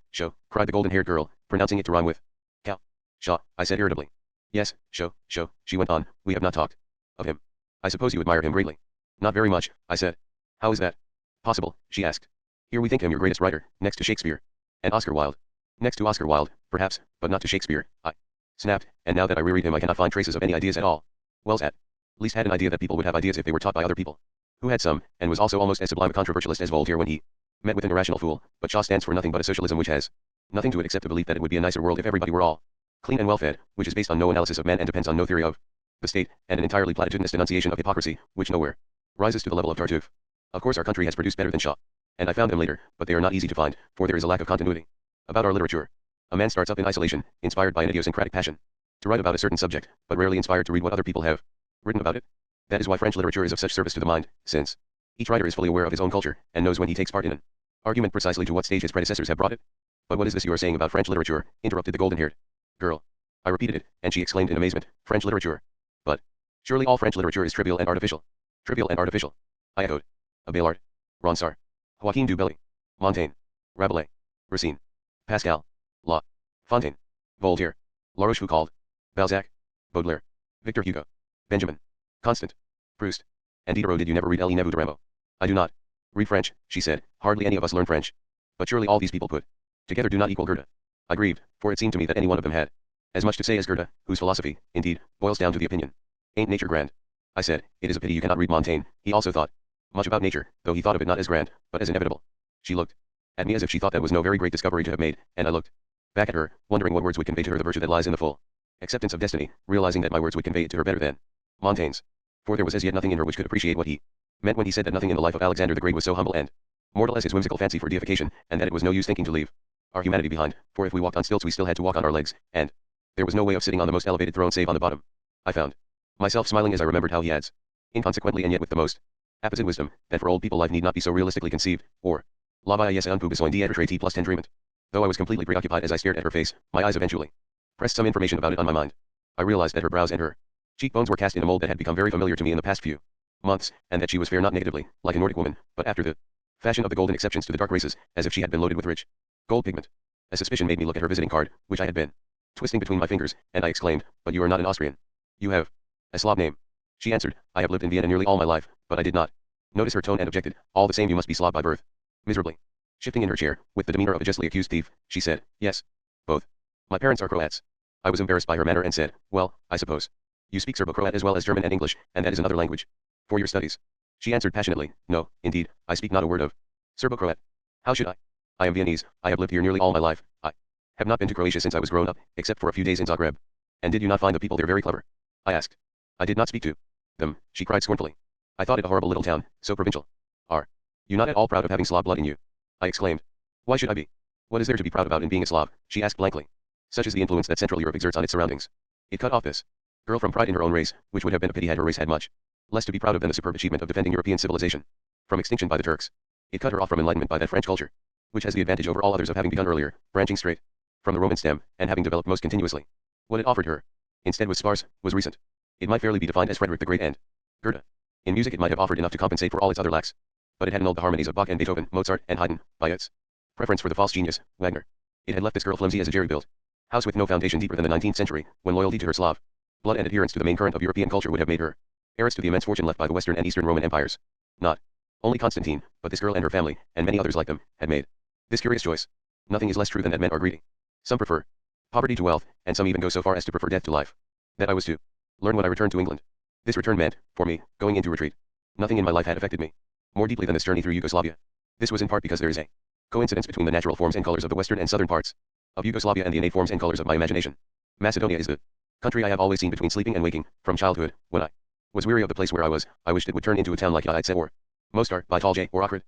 cried the golden-haired girl, pronouncing it to rhyme with cow. Shaw, I said irritably. Yes, show, she went on, we have not talked of him. I suppose you admire him greatly. Not very much, I said. How is that possible, she asked. Here we think him your greatest writer, next to Shakespeare. And Oscar Wilde. Next to Oscar Wilde, perhaps, but not to Shakespeare, I snapped, and now that I reread him I cannot find traces of any ideas at all. Wells at least had an idea that people would have ideas if they were taught by other people. Who had some, and was also almost as sublime a controversialist as Voltaire when he met with an irrational fool, but Shaw stands for nothing but a socialism which has nothing to it except the belief that it would be a nicer world if everybody were all clean and well-fed, which is based on no analysis of man and depends on no theory of the state, and an entirely platitudinous denunciation of hypocrisy, which nowhere rises to the level of Tartuffe. Of course our country has produced better than Shaw, and I found them later, but they are not easy to find, for there is a lack of continuity about our literature. A man starts up in isolation, inspired by an idiosyncratic passion to write about a certain subject, but rarely inspired to read what other people have written about it. That is why French literature is of such service to the mind, since each writer is fully aware of his own culture, and knows when he takes part in an argument precisely to what stage his predecessors have brought it. But what is this you are saying about French literature? Interrupted the golden-haired girl. I repeated it, and she exclaimed in amazement, French literature. But surely all French literature is trivial and artificial. Trivial and artificial, I echoed. Abelard, Ronsard, Joaquin du Bellay, Montaigne, Rabelais, Racine, Pascal, La Fontaine, Voltaire, La Rochefoucauld, Balzac, Baudelaire, Victor Hugo, Benjamin, Constant, Proust, and Diderot. Did you never read Elie Nevu de Rameau? I do not read French, she said, hardly any of us learn French. But surely all these people put together do not equal Goethe. I grieved, for it seemed to me that any one of them had as much to say as Goethe, whose philosophy, indeed, boils down to the opinion, ain't nature grand? I said, it is a pity you cannot read Montaigne. He also thought much about nature, though he thought of it not as grand, but as inevitable. She looked at me as if she thought that was no very great discovery to have made, and I looked back at her, wondering what words would convey to her the virtue that lies in the full acceptance of destiny, realizing that my words would convey it to her better than Montaigne's. For there was as yet nothing in her which could appreciate what he meant when he said that nothing in the life of Alexander the Great was so humble and mortal as his whimsical fancy for deification, and that it was no use thinking to leave our humanity behind, for if we walked on stilts we still had to walk on our legs, and there was no way of sitting on the most elevated throne save on the bottom. I found myself smiling as I remembered how he adds, inconsequently and yet with the most apposite wisdom, that for old people life need not be so realistically conceived, or la vieillesse un peu besoin d'y être traité plus tendrement. Though I was completely preoccupied as I stared at her face, my eyes eventually pressed some information about it on my mind. I realized that her brows and her cheekbones were cast in a mold that had become very familiar to me in the past few months, and that she was fair not negatively, like a Nordic woman, but after the fashion of the golden exceptions to the dark races, as if she had been loaded with rich gold pigment. A suspicion made me look at her visiting card, which I had been twisting between my fingers, and I exclaimed, but you are not an Austrian. You have a Slav name. She answered, I have lived in Vienna nearly all my life, but I did not notice her tone and objected, all the same you must be Slav by birth. Miserably shifting in her chair, with the demeanor of a justly accused thief, she said, yes, both. My parents are Croats. I was embarrassed by her manner and said, well, I suppose you speak Serbo-Croat as well as German and English, and that is another language for your studies. She answered passionately, no, indeed, I speak not a word of Serbo-Croat. How should I? I am Viennese, I have lived here nearly all my life, I have not been to Croatia since I was grown up, except for a few days in Zagreb. And did you not find the people there very clever? I asked. I did not speak to them, she cried scornfully. I thought it a horrible little town, so provincial. Are you not at all proud of having Slav blood in you? I exclaimed. Why should I be? What is there to be proud about in being a Slav? She asked blankly. Such is the influence that Central Europe exerts on its surroundings. It cut off this girl from pride in her own race, which would have been a pity had her race had much less to be proud of than the superb achievement of defending European civilization from extinction by the Turks. It cut her off from enlightenment by that French culture, which has the advantage over all others of having begun earlier, branching straight from the Roman stem, and having developed most continuously. What it offered her, instead was sparse, was recent. It might fairly be defined as Frederick the Great and Goethe. In music it might have offered enough to compensate for all its other lacks, but it had annulled the harmonies of Bach and Beethoven, Mozart, and Haydn, by its preference for the false genius, Wagner. It had left this girl flimsy as a jerry-built house with no foundation deeper than the 19th century, when loyalty to her Slav blood and adherence to the main current of European culture would have made her heiress to the immense fortune left by the Western and Eastern Roman empires. Not only Constantine, but this girl and her family, and many others like them, had made this curious choice. Nothing is less true than that men are greedy. Some prefer poverty to wealth, and some even go so far as to prefer death to life. That I was to learn when I returned to England. This return meant, for me, going into retreat. Nothing in my life had affected me more deeply than this journey through Yugoslavia. This was in part because there is a Coincidence between the natural forms and colors of the western and southern parts of Yugoslavia and the innate forms and colors of my imagination. Macedonia is the country I have always seen between sleeping and waking, from childhood. When I was weary of the place where I was, I wished it would turn into a town like Yaitse or Mostar, Bitalje, or Ohrid.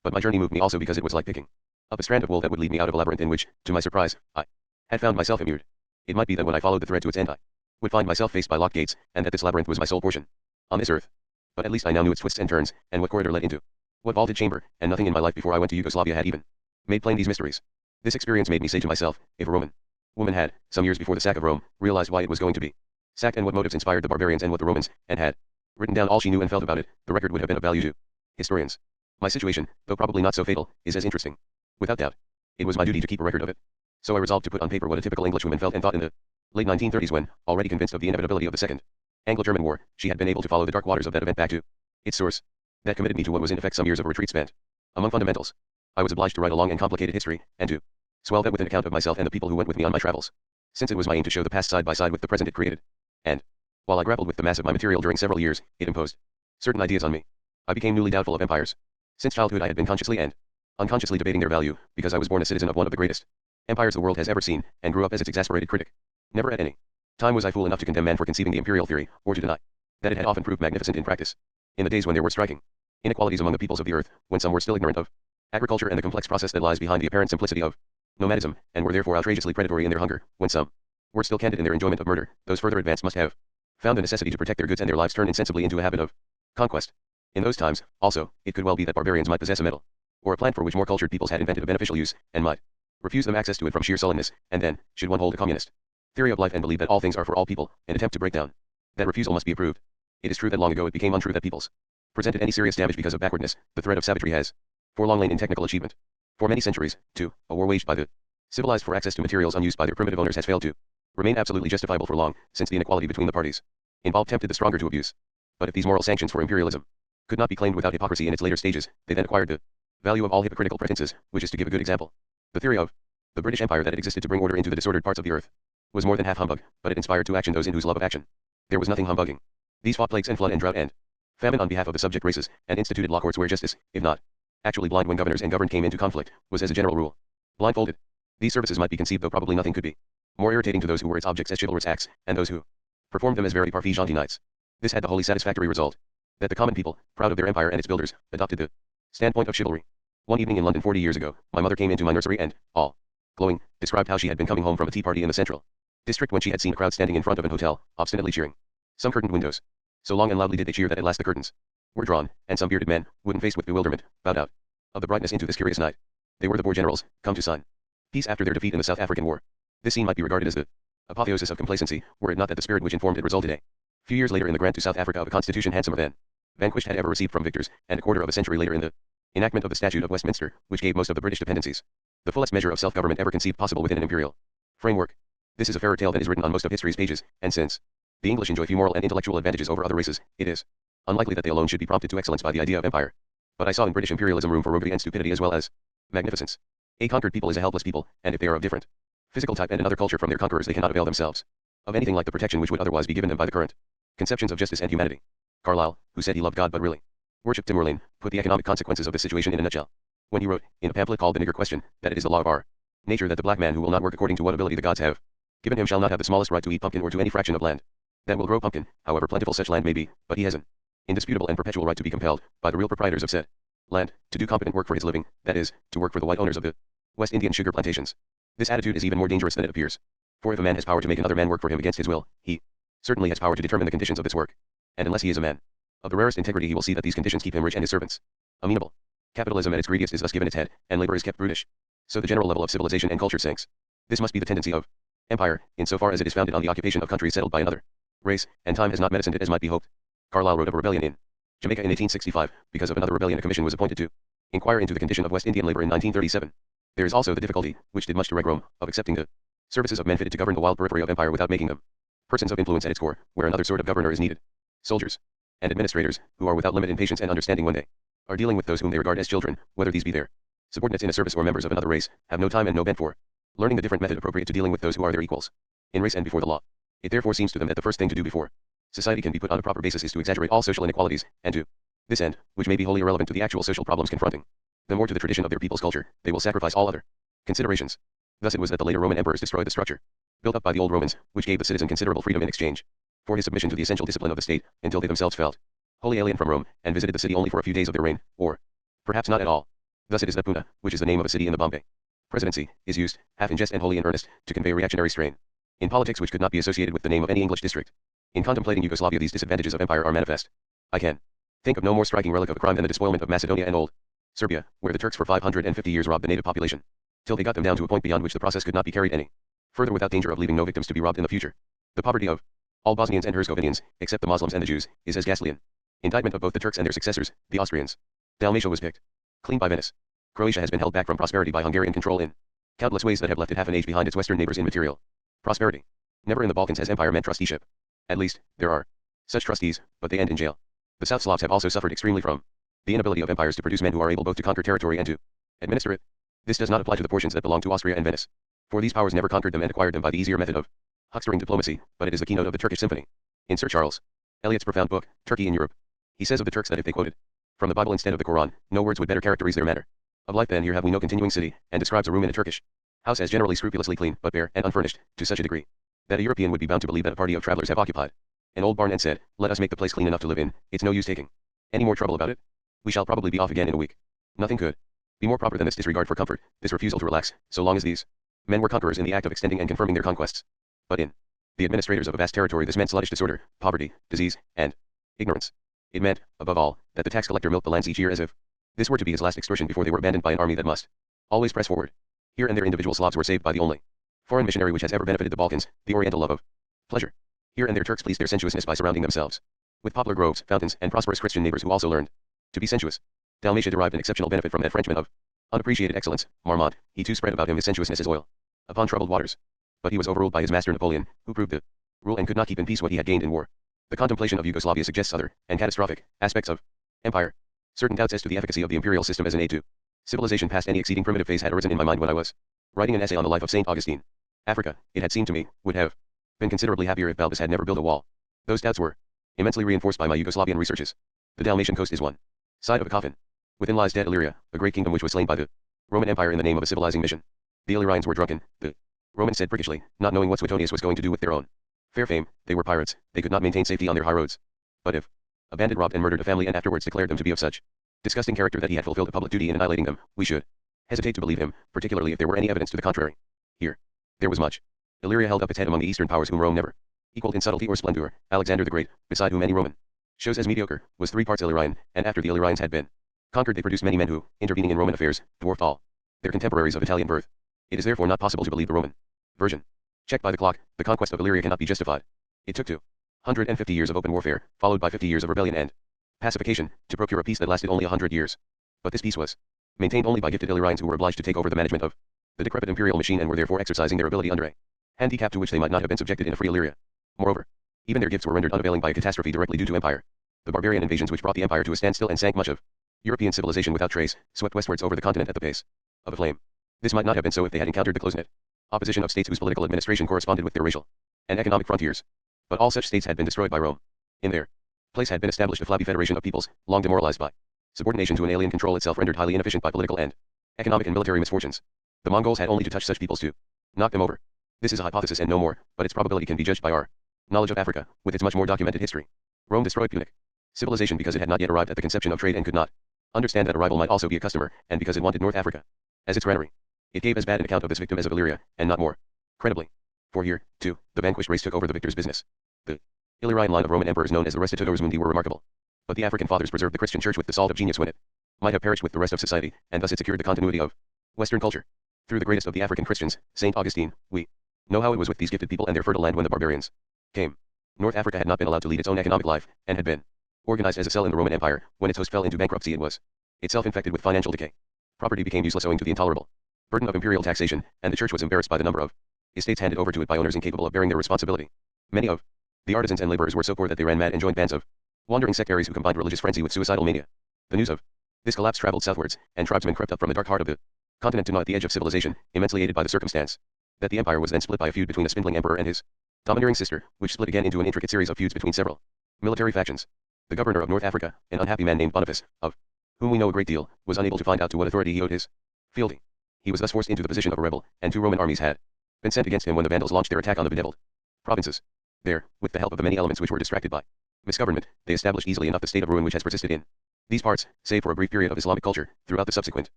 But my journey moved me also because it was like picking up a strand of wool that would lead me out of a labyrinth in which, to my surprise, I had found myself immured. It might be that when I followed the thread to its end I would find myself faced by locked gates, and that this labyrinth was my sole portion on this earth. But at least I now knew its twists and turns, and what corridor led into what vaulted chamber, and nothing in my life before I went to Yugoslavia had even made plain these mysteries. This experience made me say to myself, if a woman had, some years before the sack of Rome, realized why it was going to be sacked and what motives inspired the barbarians and what the Romans, and had written down all she knew and felt about it, the record would have been of value to historians. My situation, though probably not so fatal, is as interesting. Without doubt, it was my duty to keep a record of it. So I resolved to put on paper what a typical Englishwoman felt and thought in the late 1930s when, already convinced of the inevitability of the Second Anglo-German War, she had been able to follow the dark waters of that event back to its source. That committed me to what was in effect some years of a retreat spent among fundamentals. I was obliged to write a long and complicated history, and to swell that with an account of myself and the people who went with me on my travels, since it was my aim to show the past side by side with the present it created. And, while I grappled with the mass of my material during several years, it imposed certain ideas on me. I became newly doubtful of empires. Since childhood I had been consciously and unconsciously debating their value, because I was born a citizen of one of the greatest empires the world has ever seen, and grew up as its exasperated critic. Never at any time was I fool enough to condemn man for conceiving the imperial theory, or to deny that it had often proved magnificent in practice. In the days when there were striking inequalities among the peoples of the earth, when some were still ignorant of agriculture and the complex process that lies behind the apparent simplicity of nomadism, and were therefore outrageously predatory in their hunger, when some were still candid in their enjoyment of murder, those further advanced must have found the necessity to protect their goods and their lives turned insensibly into a habit of conquest. In those times, also, it could well be that barbarians might possess a metal, or a plant for which more cultured peoples had invented a beneficial use, and might refuse them access to it from sheer sullenness, and then, should one hold a communist theory of life and believe that all things are for all people, an attempt to break down that refusal must be approved. It is true that long ago it became untrue that peoples presented any serious damage because of backwardness. The thread of savagery has for long lain in technical achievement. For many centuries, too, a war waged by the civilized for access to materials unused by their primitive owners has failed to remain absolutely justifiable for long, since the inequality between the parties involved tempted the stronger to abuse. But if these moral sanctions for imperialism could not be claimed without hypocrisy in its later stages, they then acquired the value of all hypocritical pretenses, which is to give a good example. The theory of the British Empire that it existed to bring order into the disordered parts of the earth was more than half humbug, but it inspired to action those in whose love of action there was nothing humbugging. These fought plagues and flood and drought and famine on behalf of the subject races, and instituted law courts where justice, if not actually blind when governors and governed came into conflict, was as a general rule blindfolded. These services might be conceived, though probably nothing could be more irritating to those who were its objects as chivalrous acts, and those who performed them as very parfait gentil knights. This had the wholly satisfactory result that the common people, proud of their empire and its builders, adopted the standpoint of chivalry. One evening in London 40 years ago, my mother came into my nursery and, all glowing, described how she had been coming home from a tea party in the central district when she had seen a crowd standing in front of an hotel, obstinately cheering some curtained windows. So long and loudly did they cheer that at last the curtains were drawn, and some bearded men, wooden-faced with bewilderment, bowed out of the brightness into this curious night. They were the Boer generals, come to sign peace after their defeat in the South African War. This scene might be regarded as the apotheosis of complacency, were it not that the spirit which informed it resulted a few years later in the grant to South Africa of a constitution handsomer than vanquished had ever received from victors, and a quarter of a century later in the enactment of the Statute of Westminster, which gave most of the British dependencies the fullest measure of self-government ever conceived possible within an imperial framework. This is a fairer tale than is written on most of history's pages, and since the English enjoy few moral and intellectual advantages over other races, it is unlikely that they alone should be prompted to excellence by the idea of empire. But I saw in British imperialism room for roguery and stupidity as well as magnificence. A conquered people is a helpless people, and if they are of different physical type and another culture from their conquerors, they cannot avail themselves of anything like the protection which would otherwise be given them by the current conceptions of justice and humanity. Carlyle, who said he loved God but really worshipped Tim Werlein, put the economic consequences of this situation in a nutshell when he wrote, in a pamphlet called The Nigger Question, that it is the law of our nature that the black man who will not work according to what ability the gods have given him shall not have the smallest right to eat pumpkin or to any fraction of land that will grow pumpkin, however plentiful such land may be, but he has an indisputable and perpetual right to be compelled, by the real proprietors of said land, to do competent work for his living, that is, to work for the white owners of the West Indian sugar plantations. This attitude is even more dangerous than it appears. For if a man has power to make another man work for him against his will, he certainly has power to determine the conditions of this work. And unless he is a man of the rarest integrity, he will see that these conditions keep him rich and his servants amenable. Capitalism at its greediest is thus given its head, and labor is kept brutish. So the general level of civilization and culture sinks. This must be the tendency of empire, insofar as it is founded on the occupation of countries settled by another race, and time has not medicined it as might be hoped. Carlyle wrote of a rebellion in Jamaica in 1865, because of another rebellion a commission was appointed to inquire into the condition of West Indian labor in 1937. There is also the difficulty, which did much to wreck Rome, of accepting the services of men fitted to govern the wild periphery of empire without making them persons of influence at its core, where another sort of governor is needed. Soldiers and administrators, who are without limit in patience and understanding when they are dealing with those whom they regard as children, whether these be their subordinates in a service or members of another race, have no time and no bent for learning the different method appropriate to dealing with those who are their equals in race and before the law. It therefore seems to them that the first thing to do before society can be put on a proper basis is to exaggerate all social inequalities, and to this end, which may be wholly irrelevant to the actual social problems confronting The more to the tradition of their people's culture, they will sacrifice all other considerations. Thus it was that the later Roman emperors destroyed the structure built up by the old Romans, which gave the citizen considerable freedom in exchange for his submission to the essential discipline of the state, until they themselves felt wholly alien from Rome, and visited the city only for a few days of their reign, or perhaps not at all. Thus it is that Puna, which is the name of a city in the Bombay presidency, is used, half in jest and wholly in earnest, to convey reactionary strain in politics which could not be associated with the name of any English district. In contemplating Yugoslavia, these disadvantages of empire are manifest. I can think of no more striking relic of a crime than the despoilment of Macedonia and old Serbia, where the Turks for 550 years robbed the native population, till they got them down to a point beyond which the process could not be carried any further without danger of leaving no victims to be robbed in the future. The poverty of all Bosnians and Herzegovinians, except the Muslims and the Jews, is as ghastly an indictment of both the Turks and their successors, the Austrians. Dalmatia was picked clean by Venice. Croatia has been held back from prosperity by Hungarian control in countless ways that have left it half an age behind its western neighbors in material prosperity. Never in the Balkans has empire meant trusteeship. At least, there are such trustees, but they end in jail. The South Slavs have also suffered extremely from the inability of empires to produce men who are able both to conquer territory and to administer it. This does not apply to the portions that belong to Austria and Venice, for these powers never conquered them and acquired them by the easier method of huckstering diplomacy, but it is the keynote of the Turkish symphony. In Sir Charles Eliot's profound book, Turkey in Europe, he says of the Turks that if they quoted from the Bible instead of the Quran, no words would better characterize their manner of life than here have we no continuing city, and describes a room in a Turkish house as generally scrupulously clean, but bare and unfurnished, to such a degree that a European would be bound to believe that a party of travelers have occupied an old barn and said, let us make the place clean enough to live in, it's no use taking any more trouble about it. We shall probably be off again in a week. Nothing could be more proper than this disregard for comfort, this refusal to relax, so long as these men were conquerors in the act of extending and confirming their conquests. But in the administrators of a vast territory this meant sluggish disorder, poverty, disease, and ignorance. It meant, above all, that the tax collector milked the lands each year as if this were to be his last extortion before they were abandoned by an army that must always press forward. Here and there individual Slavs were saved by the only foreign missionary which has ever benefited the Balkans, the Oriental love of pleasure. Here and there Turks pleased their sensuousness by surrounding themselves with poplar groves, fountains, and prosperous Christian neighbors who also learned to be sensuous. Dalmatia derived an exceptional benefit from that Frenchman of unappreciated excellence, Marmont. He too spread about him his sensuousness as oil upon troubled waters. But he was overruled by his master Napoleon, who proved the rule and could not keep in peace what he had gained in war. The contemplation of Yugoslavia suggests other, and catastrophic, aspects of empire. Certain doubts as to the efficacy of the imperial system as an aid to civilization past any exceeding primitive phase had arisen in my mind when I was writing an essay on the life of St. Augustine. Africa, it had seemed to me, would have been considerably happier if Balbus had never built a wall. Those doubts were immensely reinforced by my Yugoslavian researches. The Dalmatian coast is one side of a coffin. Within lies dead Illyria, a great kingdom which was slain by the Roman Empire in the name of a civilizing mission. The Illyrians were drunken, the Romans said prickishly, not knowing what Suetonius was going to do with their own fair fame. They were pirates, they could not maintain safety on their high roads. But if a bandit robbed and murdered a family and afterwards declared them to be of such disgusting character that he had fulfilled a public duty in annihilating them, we should hesitate to believe him, particularly if there were any evidence to the contrary. Here, there was much. Illyria held up its head among the eastern powers whom Rome never equaled in subtlety or splendor. Alexander the Great, beside whom any Roman shows as mediocre, was 3 parts Illyrian, and after the Illyrians had been conquered they produced many men who, intervening in Roman affairs, dwarfed all their contemporaries of Italian birth. It is therefore not possible to believe the Roman version. Checked by the clock, the conquest of Illyria cannot be justified. It took 250 years of open warfare, followed by 50 years of rebellion and pacification, to procure a peace that lasted only 100 years. But this peace was maintained only by gifted Illyrians who were obliged to take over the management of the decrepit imperial machine and were therefore exercising their ability under a handicap to which they might not have been subjected in a free Illyria. Moreover, even their gifts were rendered unavailing by a catastrophe directly due to empire. The barbarian invasions which brought the empire to a standstill and sank much of European civilization without trace, swept westwards over the continent at the pace of a flame. This might not have been so if they had encountered the close-knit opposition of states whose political administration corresponded with their racial and economic frontiers. But all such states had been destroyed by Rome. In their place had been established a flabby federation of peoples, long demoralized by subordination to an alien control itself rendered highly inefficient by political and economic and military misfortunes. The Mongols had only to touch such peoples to knock them over. This is a hypothesis and no more, but its probability can be judged by our knowledge of Africa, with its much more documented history. Rome destroyed Punic civilization because it had not yet arrived at the conception of trade and could not understand that a rival might also be a customer, and because it wanted North Africa as its granary. It gave as bad an account of this victim as of Illyria, and not more credibly. For here, too, the vanquished race took over the victor's business. The Illyrian line of Roman emperors known as the Restitutores Mundi were remarkable. But the African fathers preserved the Christian church with the salt of genius when it might have perished with the rest of society, and thus it secured the continuity of Western culture. Through the greatest of the African Christians, St. Augustine, we know how it was with these gifted people and their fertile land when the barbarians came. North Africa had not been allowed to lead its own economic life, and had been organized as a cell in the Roman Empire. When its host fell into bankruptcy it was itself infected with financial decay. Property became useless owing to the intolerable burden of imperial taxation, and the church was embarrassed by the number of estates handed over to it by owners incapable of bearing their responsibility. Many of the artisans and laborers were so poor that they ran mad and joined bands of wandering sectaries who combined religious frenzy with suicidal mania. The news of this collapse traveled southwards, and tribesmen crept up from the dark heart of the continent to gnaw at the edge of civilization, immensely aided by the circumstance that the empire was then split by a feud between a spindling emperor and his domineering sister, which split again into an intricate series of feuds between several military factions. The governor of North Africa, an unhappy man named Boniface, of whom we know a great deal, was unable to find out to what authority he owed his fealty. He was thus forced into the position of a rebel, and 2 Roman armies had been sent against him when the Vandals launched their attack on the bedeviled provinces. There, with the help of the many elements which were distracted by misgovernment, they established easily enough the state of ruin which has persisted in these parts, save for a brief period of Islamic culture, throughout the subsequent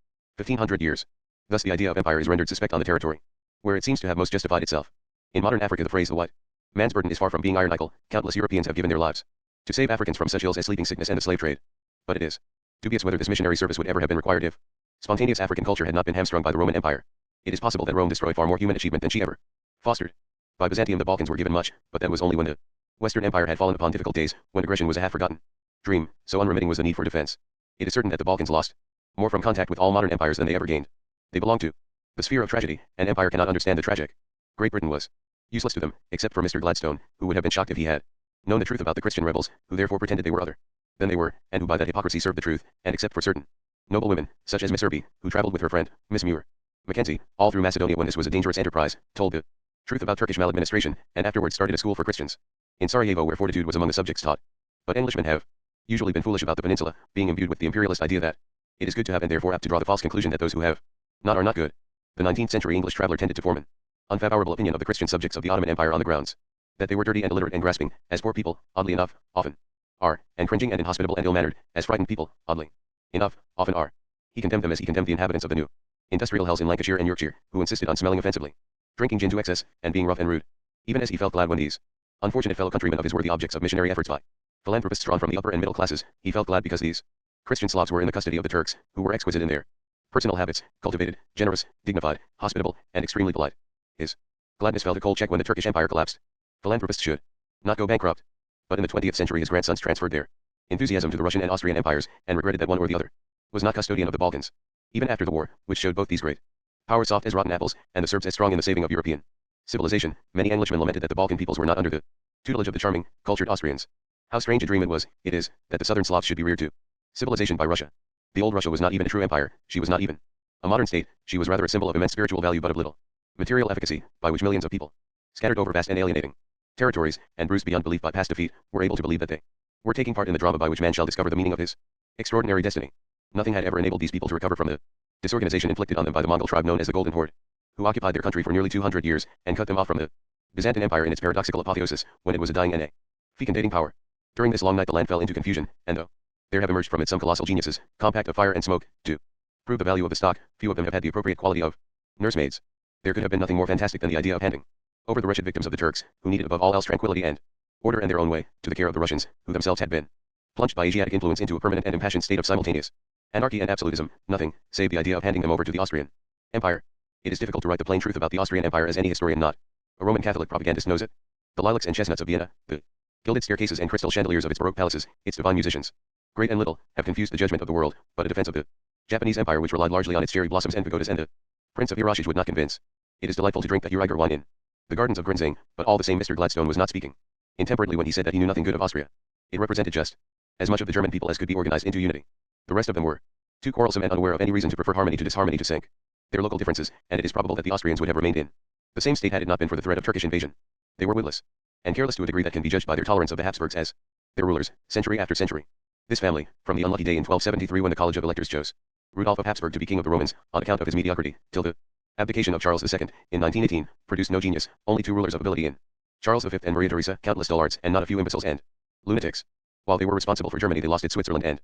1500 years. Thus the idea of empire is rendered suspect on the territory where it seems to have most justified itself. In modern Africa the phrase the white man's burden is far from being ironical. Countless Europeans have given their lives to save Africans from such ills as sleeping sickness and the slave trade. But it is dubious whether this missionary service would ever have been required if spontaneous African culture had not been hamstrung by the Roman Empire. It is possible that Rome destroyed far more human achievement than she ever fostered. By Byzantium the Balkans were given much, but that was only when the Western Empire had fallen upon difficult days, when aggression was a half-forgotten dream, so unremitting was the need for defense. It is certain that the Balkans lost more from contact with all modern empires than they ever gained. They belong to the sphere of tragedy, and empire cannot understand the tragic. Great Britain was useless to them, except for Mr. Gladstone, who would have been shocked if he had known the truth about the Christian rebels, who therefore pretended they were other than they were, and who by that hypocrisy served the truth, and except for certain noble women, such as Miss Irby, who traveled with her friend, Miss Muir Mackenzie, all through Macedonia when this was a dangerous enterprise, told the truth about Turkish maladministration, and afterwards started a school for Christians in Sarajevo where fortitude was among the subjects taught. But Englishmen have usually been foolish about the peninsula, being imbued with the imperialist idea that it is good to have and therefore apt to draw the false conclusion that those who have not are not good. The 19th century English traveller tended to form an unfavorable opinion of the Christian subjects of the Ottoman Empire on the grounds that they were dirty and illiterate and grasping, as poor people, oddly enough, often are, and cringing and inhospitable and ill-mannered, as frightened people, oddly enough, often are. He condemned them as he condemned the inhabitants of the new industrial hells in Lancashire and Yorkshire, who insisted on smelling offensively, drinking gin to excess, and being rough and rude. Even as he felt glad when these unfortunate fellow countrymen of his were the objects of missionary efforts by philanthropists drawn from the upper and middle classes, he felt glad because these Christian Slavs were in the custody of the Turks, who were exquisite in their personal habits, cultivated, generous, dignified, hospitable, and extremely polite. His gladness felt a cold check when the Turkish Empire collapsed. Philanthropists should not go bankrupt. But in the 20th century his grandsons transferred their enthusiasm to the Russian and Austrian empires, and regretted that one or the other was not custodian of the Balkans. Even after the war, which showed both these great powers soft as rotten apples, and the Serbs as strong in the saving of European civilization, many Englishmen lamented that the Balkan peoples were not under the tutelage of the charming, cultured Austrians. How strange a dream it is, that the southern Slavs should be reared to civilization by Russia. The old Russia was not even a true empire, she was not even a modern state, she was rather a symbol of immense spiritual value but of little material efficacy, by which millions of people, scattered over vast and alienating territories, and bruised beyond belief by past defeat, were able to believe that they were taking part in the drama by which man shall discover the meaning of his extraordinary destiny. Nothing had ever enabled these people to recover from the disorganization inflicted on them by the Mongol tribe known as the Golden Horde, who occupied their country for nearly 200 years, and cut them off from the Byzantine Empire in its paradoxical apotheosis, when it was a dying and a fecundating power. During this long night the land fell into confusion, and though there have emerged from it some colossal geniuses, compact of fire and smoke, to prove the value of the stock, few of them have had the appropriate quality of nursemaids. There could have been nothing more fantastic than the idea of handing over the wretched victims of the Turks, who needed above all else tranquility and order and their own way, to the care of the Russians, who themselves had been plunged by Asiatic influence into a permanent and impassioned state of simultaneous anarchy and absolutism. Nothing, save the idea of handing them over to the Austrian Empire. It is difficult to write the plain truth about the Austrian Empire, as any historian not a Roman Catholic propagandist knows it. The lilacs and chestnuts of Vienna, the gilded staircases and crystal chandeliers of its Baroque palaces, its divine musicians, great and little, have confused the judgment of the world, but a defense of the Japanese Empire, which relied largely on its cherry blossoms and pagodas and the Prince of Hiroshige, would not convince. It is delightful to drink the Huriger wine in the gardens of Grinzing, but all the same Mr. Gladstone was not speaking intemperately when he said that he knew nothing good of Austria. It represented just as much of the German people as could be organized into unity. The rest of them were too quarrelsome and unaware of any reason to prefer harmony to disharmony to sink their local differences, and it is probable that the Austrians would have remained in the same state had it not been for the threat of Turkish invasion. They were witless and careless to a degree that can be judged by their tolerance of the Habsburgs as their rulers, century after century. This family, from the unlucky day in 1273 when the College of Electors chose Rudolf of Habsburg to be king of the Romans, on account of his mediocrity, till the abdication of Charles II, in 1918, produced no genius, only 2 rulers of ability in Charles V and Maria Theresa, countless dullards, and not a few imbeciles and lunatics. While they were responsible for Germany, they lost it Switzerland and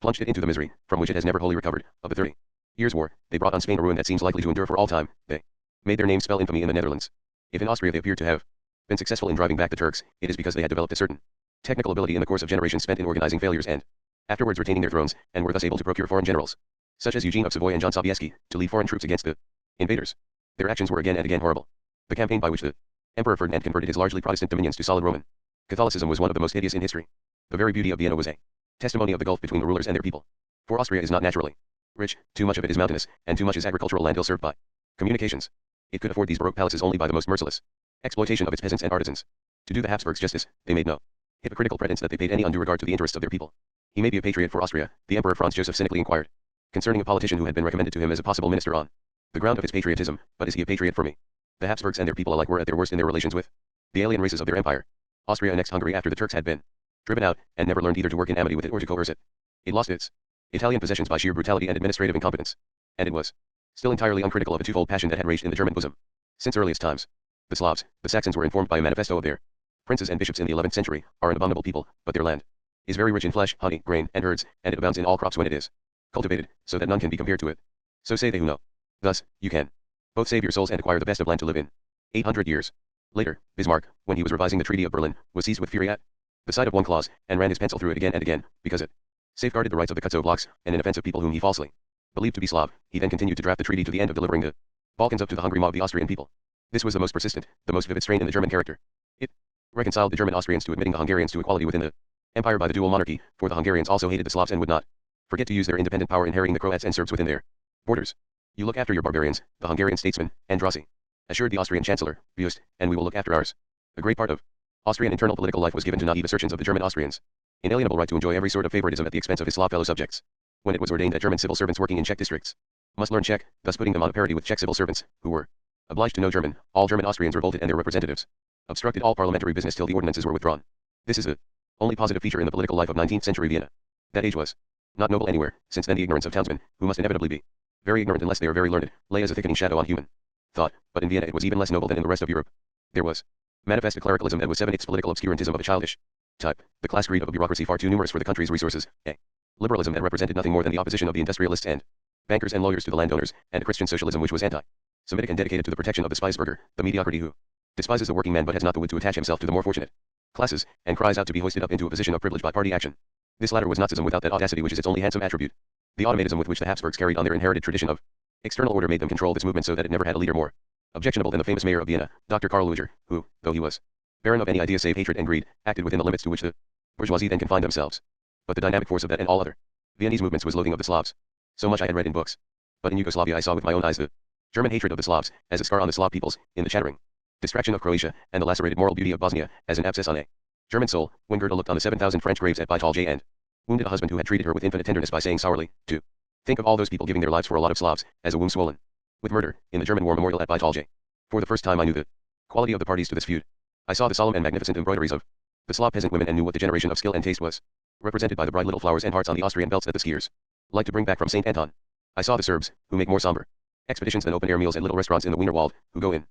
plunged it into the misery, from which it has never wholly recovered. Of the 30 Years' War, they brought on Spain a ruin that seems likely to endure for all time. They made their name spell infamy in the Netherlands. If in Austria they appear to have been successful in driving back the Turks, it is because they had developed a certain technical ability in the course of generations spent in organizing failures and afterwards retaining their thrones, and were thus able to procure foreign generals, such as Eugene of Savoy and John Sobieski, to lead foreign troops against the invaders. Their actions were again and again horrible. The campaign by which the Emperor Ferdinand converted his largely Protestant dominions to solid Roman Catholicism was one of the most hideous in history. The very beauty of Vienna was a testimony of the gulf between the rulers and their people. For Austria is not naturally rich, too much of it is mountainous, and too much is agricultural land ill-served by communications. It could afford these Baroque palaces only by the most merciless exploitation of its peasants and artisans. To do the Habsburgs justice, they made no hypocritical pretense that they paid any undue regard to the interests of their people. He may be a patriot for Austria, the Emperor Franz Joseph cynically inquired concerning a politician who had been recommended to him as a possible minister on the ground of his patriotism, but is he a patriot for me? The Habsburgs and their people alike were at their worst in their relations with the alien races of their empire. Austria annexed Hungary after the Turks had been driven out, and never learned either to work in amity with it or to coerce it. It lost its Italian possessions by sheer brutality and administrative incompetence. And it was still entirely uncritical of a twofold passion that had raged in the German bosom. Since earliest times, the Slavs, the Saxons were informed by a manifesto of their princes and bishops in the 11th century, are an abominable people, but their land is very rich in flesh, honey, grain, and herds, and it abounds in all crops when it is cultivated, so that none can be compared to it. So say they who know. Thus, you can both save your souls and acquire the best of land to live in. 800 years later, Bismarck, when he was revising the Treaty of Berlin, was seized with fury at the sight of one clause, and ran his pencil through it again and again, because it safeguarded the rights of the Kutzo blocks, and in offense of people whom he falsely believed to be Slav. He then continued to draft the treaty to the end of delivering the Balkans up to the hungry maw of the Austrian people. This was the most persistent, the most vivid strain in the German character. It reconciled the German Austrians to admitting the Hungarians to equality within the empire by the dual monarchy, for the Hungarians also hated the Slavs and would not forget to use their independent power in harrying the Croats and Serbs within their borders. You look after your barbarians, the Hungarian statesman, Andrassy assured the Austrian Chancellor, Beust, and we will look after ours. A great part of Austrian internal political life was given to naive assertions of the German Austrians' inalienable right to enjoy every sort of favoritism at the expense of his Slav fellow subjects. When it was ordained that German civil servants working in Czech districts must learn Czech, thus putting them on a parity with Czech civil servants, who were obliged to know German, all German Austrians revolted and their representatives obstructed all parliamentary business till the ordinances were withdrawn. This is the only positive feature in the political life of 19th century Vienna. That age was not noble anywhere, since then the ignorance of townsmen, who must inevitably be very ignorant unless they are very learned, lay as a thickening shadow on human thought, but in Vienna it was even less noble than in the rest of Europe. There was manifest a clericalism that was 7/8 political obscurantism of a childish type, the class greed of a bureaucracy far too numerous for the country's resources, a liberalism that represented nothing more than the opposition of the industrialists and bankers and lawyers to the landowners, and a Christian socialism which was anti-Semitic and dedicated to the protection of the Spiesberger, the mediocrity who despises the working man but has not the wit to attach himself to the more fortunate classes, and cries out to be hoisted up into a position of privilege by party action. This latter was Nazism without that audacity which is its only handsome attribute. The automatism with which the Habsburgs carried on their inherited tradition of external order made them control this movement so that it never had a leader more objectionable than the famous mayor of Vienna, Dr. Karl Lueger, who, though he was barren of any idea save hatred and greed, acted within the limits to which the bourgeoisie then confined themselves. But the dynamic force of that and all other Viennese movements was loathing of the Slavs. So much I had read in books. But in Yugoslavia I saw with my own eyes the German hatred of the Slavs, as a scar on the Slav peoples, in the shattering distraction of Croatia, and the lacerated moral beauty of Bosnia, as an abscess on a German soul, when Gerda looked on the 7,000 French graves at Baitalje and wounded a husband who had treated her with infinite tenderness by saying sourly, to think of all those people giving their lives for a lot of Slavs, as a womb swollen with murder, in the German war memorial at Baitalje. For the first time I knew the quality of the parties to this feud. I saw the solemn and magnificent embroideries of the Slav peasant women and knew what degeneration of skill and taste was represented by the bright little flowers and hearts on the Austrian belts that the skiers like to bring back from St. Anton. I saw the Serbs, who make more somber expeditions than open-air meals at little restaurants in the Wienerwald, who go in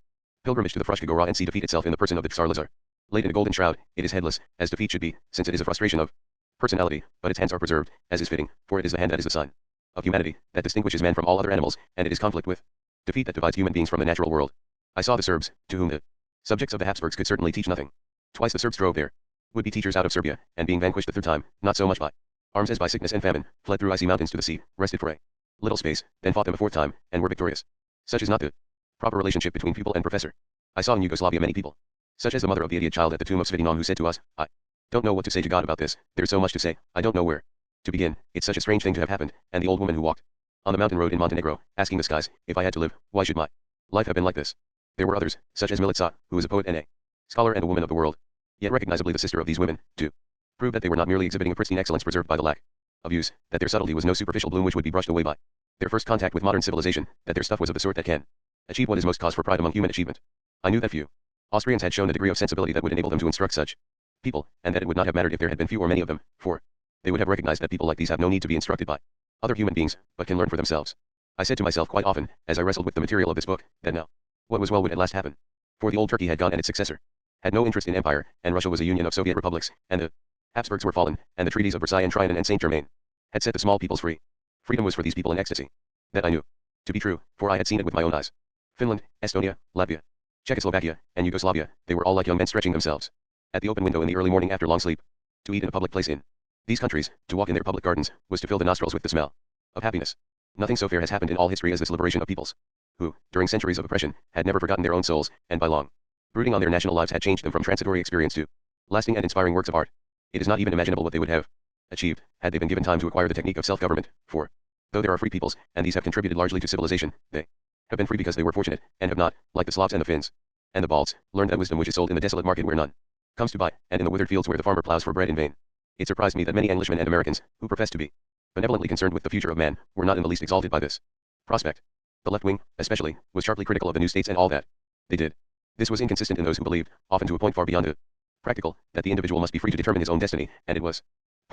pilgrimage to the Frushka Gora and see defeat itself in the person of the Tsar Lazar. Laid in a golden shroud, it is headless, as defeat should be, since it is a frustration of personality, but its hands are preserved, as is fitting, for it is the hand that is the sign of humanity, that distinguishes man from all other animals, and it is conflict with defeat that divides human beings from the natural world. I saw the Serbs, to whom the subjects of the Habsburgs could certainly teach nothing. Twice the Serbs drove their would-be teachers out of Serbia, and being vanquished the third time, not so much by arms as by sickness and famine, fled through icy mountains to the sea, rested for a little space, then fought them a fourth time, and were victorious. Such is not the proper relationship between pupil and professor. I saw in Yugoslavia many people, such as the mother of the idiot child at the tomb of Svitinov, who said to us, I don't know what to say to God about this, there's so much to say, I don't know where to begin, it's such a strange thing to have happened, and the old woman who walked on the mountain road in Montenegro, asking the skies, if I had to live, why should my life have been like this? There were others, such as Milica, who is a poet and a scholar and a woman of the world, yet recognizably the sister of these women, to prove that they were not merely exhibiting a pristine excellence preserved by the lack of use, that their subtlety was no superficial bloom which would be brushed away by their first contact with modern civilization, that their stuff was of the sort that can achieve what is most cause for pride among human achievement. I knew that few Austrians had shown a degree of sensibility that would enable them to instruct such people, and that it would not have mattered if there had been few or many of them, for they would have recognized that people like these have no need to be instructed by other human beings, but can learn for themselves. I said to myself quite often, as I wrestled with the material of this book, that now what was well would at last happen. For the old Turkey had gone and its successor had no interest in empire, and Russia was a union of Soviet republics, and the Habsburgs were fallen, and the treaties of Versailles and Trianon and Saint Germain had set the small peoples free. Freedom was for these people an ecstasy that I knew to be true, for I had seen it with my own eyes. Finland, Estonia, Latvia, Czechoslovakia, and Yugoslavia, they were all like young men stretching themselves at the open window in the early morning after long sleep. To eat in a public place in these countries, to walk in their public gardens, was to fill the nostrils with the smell of happiness. Nothing so fair has happened in all history as this liberation of peoples, who, during centuries of oppression, had never forgotten their own souls, and by long brooding on their national lives had changed them from transitory experience to lasting and inspiring works of art. It is not even imaginable what they would have achieved, had they been given time to acquire the technique of self-government, for, though there are free peoples, and these have contributed largely to civilization, they have been free because they were fortunate, and have not, like the Slavs and the Finns, and the Balts, learned that wisdom which is sold in the desolate market where none comes to buy, and in the withered fields where the farmer plows for bread in vain. It surprised me that many Englishmen and Americans, who profess to be benevolently concerned with the future of man, were not in the least exalted by this prospect. The left wing, especially, was sharply critical of the new states and all that they did. This was inconsistent in those who believed, often to a point far beyond the practical, that the individual must be free to determine his own destiny, and it was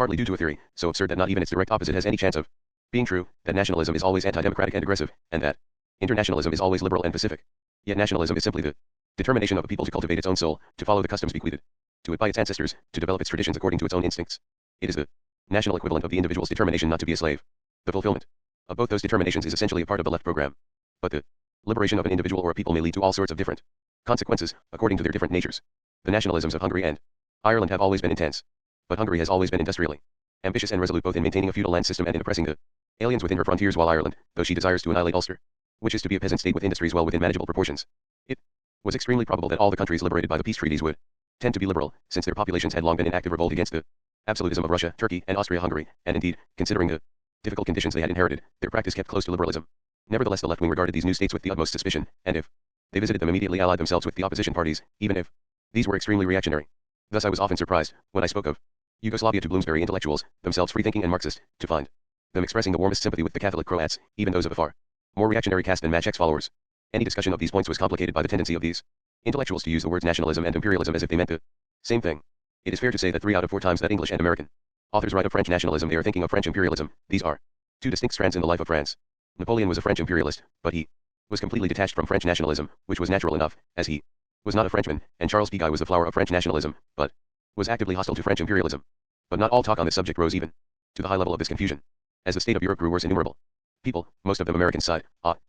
partly due to a theory, so absurd that not even its direct opposite has any chance of being true, that nationalism is always anti-democratic and aggressive, and that internationalism is always liberal and pacific. Yet nationalism is simply the determination of a people to cultivate its own soul, to follow the customs bequeathed to it by its ancestors, to develop its traditions according to its own instincts. It is the national equivalent of the individual's determination not to be a slave. The fulfillment of both those determinations is essentially a part of the left program. But the liberation of an individual or a people may lead to all sorts of different consequences, according to their different natures. The nationalisms of Hungary and Ireland have always been intense. But Hungary has always been industrially ambitious and resolute both in maintaining a feudal land system and in oppressing the aliens within her frontiers, while Ireland, though she desires to annihilate Ulster, wishes to be a peasant state with industries well within manageable proportions. It was extremely probable that all the countries liberated by the peace treaties would tend to be liberal, since their populations had long been in active revolt against the absolutism of Russia, Turkey, and Austria-Hungary, and indeed, considering the difficult conditions they had inherited, their practice kept close to liberalism. Nevertheless, the left wing regarded these new states with the utmost suspicion, and if they visited them, immediately allied themselves with the opposition parties, even if these were extremely reactionary. Thus I was often surprised, when I spoke of Yugoslavia to Bloomsbury intellectuals, themselves free-thinking and Marxist, to find them expressing the warmest sympathy with the Catholic Croats, even those of a far more reactionary caste than Maček's followers. Any discussion of these points was complicated by the tendency of these intellectuals to use the words nationalism and imperialism as if they meant the same thing. It is fair to say that 3 out of 4 times that English and American authors write of French nationalism, they are thinking of French imperialism. These are two distinct strands in the life of France. Napoleon was a French imperialist, but he was completely detached from French nationalism, which was natural enough, as he was not a Frenchman, and Charles Piguy was the flower of French nationalism, but was actively hostile to French imperialism. But not all talk on this subject rose even to the high level of this confusion. As the state of Europe grew worse, innumerable people, most of them Americans, sighed,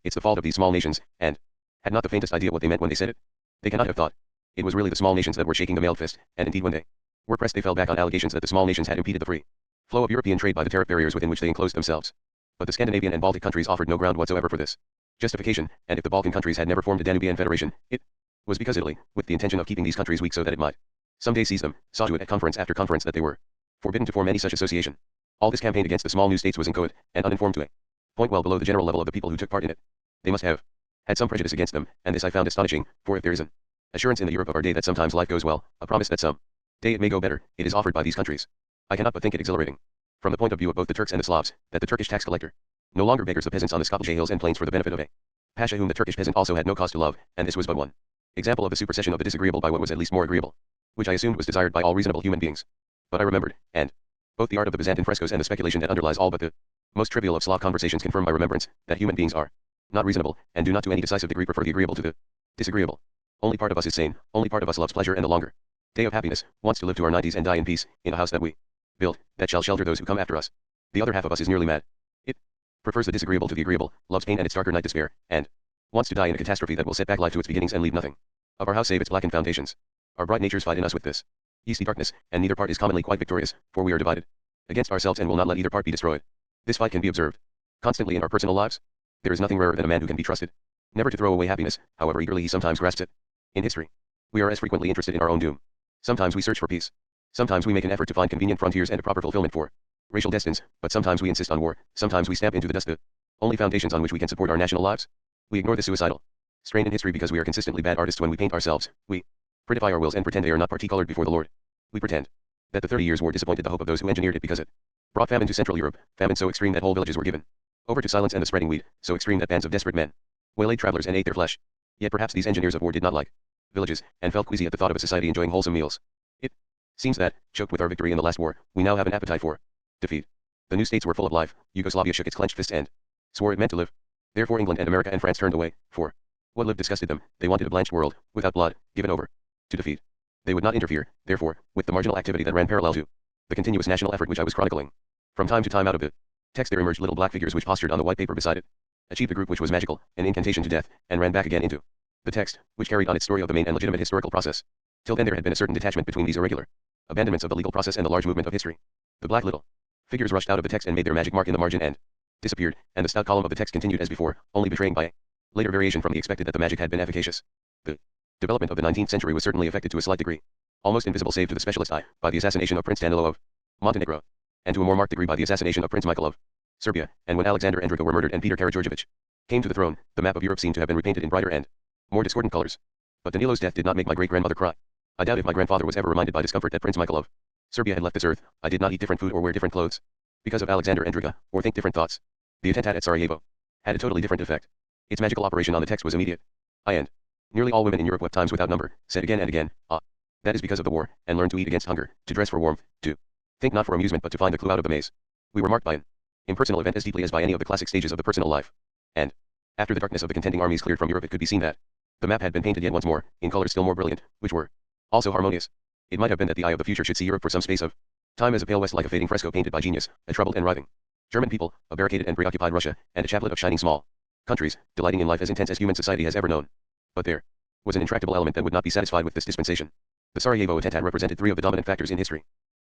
it's the fault of these small nations, and had not the faintest idea what they meant when they said it. They cannot have thought it was really the small nations that were shaking the mailed fist, and indeed when they were pressed they fell back on allegations that the small nations had impeded the free flow of European trade by the tariff barriers within which they enclosed themselves. But the Scandinavian and Baltic countries offered no ground whatsoever for this justification, and if the Balkan countries had never formed a Danubian federation, it was because Italy, with the intention of keeping these countries weak so that it might someday seize them, saw to it at conference after conference that they were forbidden to form any such association. All this campaign against the small new states was inchoate and uninformed to a point well below the general level of the people who took part in it. They must have had some prejudice against them, and this I found astonishing, for if there is an assurance in the Europe of our day that sometimes life goes well, a promise that some day it may go better, it is offered by these countries. I cannot but think it exhilarating, from the point of view of both the Turks and the Slavs, that the Turkish tax collector no longer beggars the peasants on the Skopje hills and plains for the benefit of a pasha whom the Turkish peasant also had no cause to love, and this was but one example of the supersession of the disagreeable by what was at least more agreeable, which I assumed was desired by all reasonable human beings. But I remembered, and both the art of the Byzantine frescoes and the speculation that underlies all but the most trivial of Slav conversations confirm my remembrance, that human beings are not reasonable, and do not to any decisive degree prefer the agreeable to the disagreeable. Only part of us is sane, only part of us loves pleasure and the longer day of happiness, wants to live to our 90s and die in peace, in a house that we build, that shall shelter those who come after us. The other half of us is nearly mad. It prefers the disagreeable to the agreeable, loves pain and its darker night despair, and wants to die in a catastrophe that will set back life to its beginnings and leave nothing of our house save its blackened foundations. Our bright natures fight in us with this yeasty darkness, and neither part is commonly quite victorious, for we are divided against ourselves and will not let either part be destroyed. This fight can be observed constantly in our personal lives. There is nothing rarer than a man who can be trusted never to throw away happiness, however eagerly he sometimes grasps it. In history, we are as frequently interested in our own doom. Sometimes we search for peace. Sometimes we make an effort to find convenient frontiers and a proper fulfillment for racial destinies, but sometimes we insist on war, sometimes we stamp into the dust the only foundations on which we can support our national lives. We ignore the suicidal strain in history because we are consistently bad artists when we paint ourselves. We prettify our wills and pretend they are not parti-colored before the Lord. We pretend that the 30 Years' War disappointed the hope of those who engineered it because it brought famine to Central Europe, famine so extreme that whole villages were given over to silence and the spreading weed, so extreme that bands of desperate men waylaid travelers and ate their flesh. Yet perhaps these engineers of war did not like villages, and felt queasy at the thought of a society enjoying wholesome meals. It seems that, choked with our victory in the last war, we now have an appetite for defeat. The new states were full of life. Yugoslavia shook its clenched fist and swore it meant to live. Therefore England and America and France turned away, for what lived disgusted them. They wanted a blanched world, without blood, given over to defeat. They would not interfere, therefore, with the marginal activity that ran parallel to the continuous national effort which I was chronicling. From time to time out of the text there emerged little black figures which postured on the white paper beside it, achieved a group which was magical, an incantation to death, and ran back again into the text, which carried on its story of the main and legitimate historical process. Till then there had been a certain detachment between these irregular abandonments of the legal process and the large movement of history. The black little figures rushed out of the text and made their magic mark in the margin and disappeared, and the stout column of the text continued as before, only betraying by a later variation from the expected that the magic had been efficacious. The development of the 19th century was certainly affected to a slight degree, almost invisible save to the specialist eye, by the assassination of Prince Danilo of Montenegro, and to a more marked degree by the assassination of Prince Michael of Serbia, and when Alexander and Andriga were murdered and Peter Karageorgievich came to the throne, the map of Europe seemed to have been repainted in brighter and more discordant colors. But Danilo's death did not make my great-grandmother cry. I doubt if my grandfather was ever reminded by discomfort that Prince Michael of Serbia had left this earth. I did not eat different food or wear different clothes because of Alexander Andriga, or think different thoughts. The attentat at Sarajevo had a totally different effect. Its magical operation on the text was immediate. I and nearly all women in Europe wept times without number, said again and again, that is because of the war, and learned to eat against hunger, to dress for warmth, to Think not for amusement but to find the clue out of the maze. We were marked by an impersonal event as deeply as by any of the classic stages of the personal life. And, after the darkness of the contending armies cleared from Europe, it could be seen that the map had been painted yet once more, in colors still more brilliant, which were also harmonious. It might have been that the eye of the future should see Europe for some space of time as a pale west like a fading fresco painted by genius, a troubled and writhing German people, a barricaded and preoccupied Russia, and a chaplet of shining small countries, delighting in life as intense as human society has ever known. But there was an intractable element that would not be satisfied with this dispensation. The Sarajevo attentat represented three of the dominant factors in history.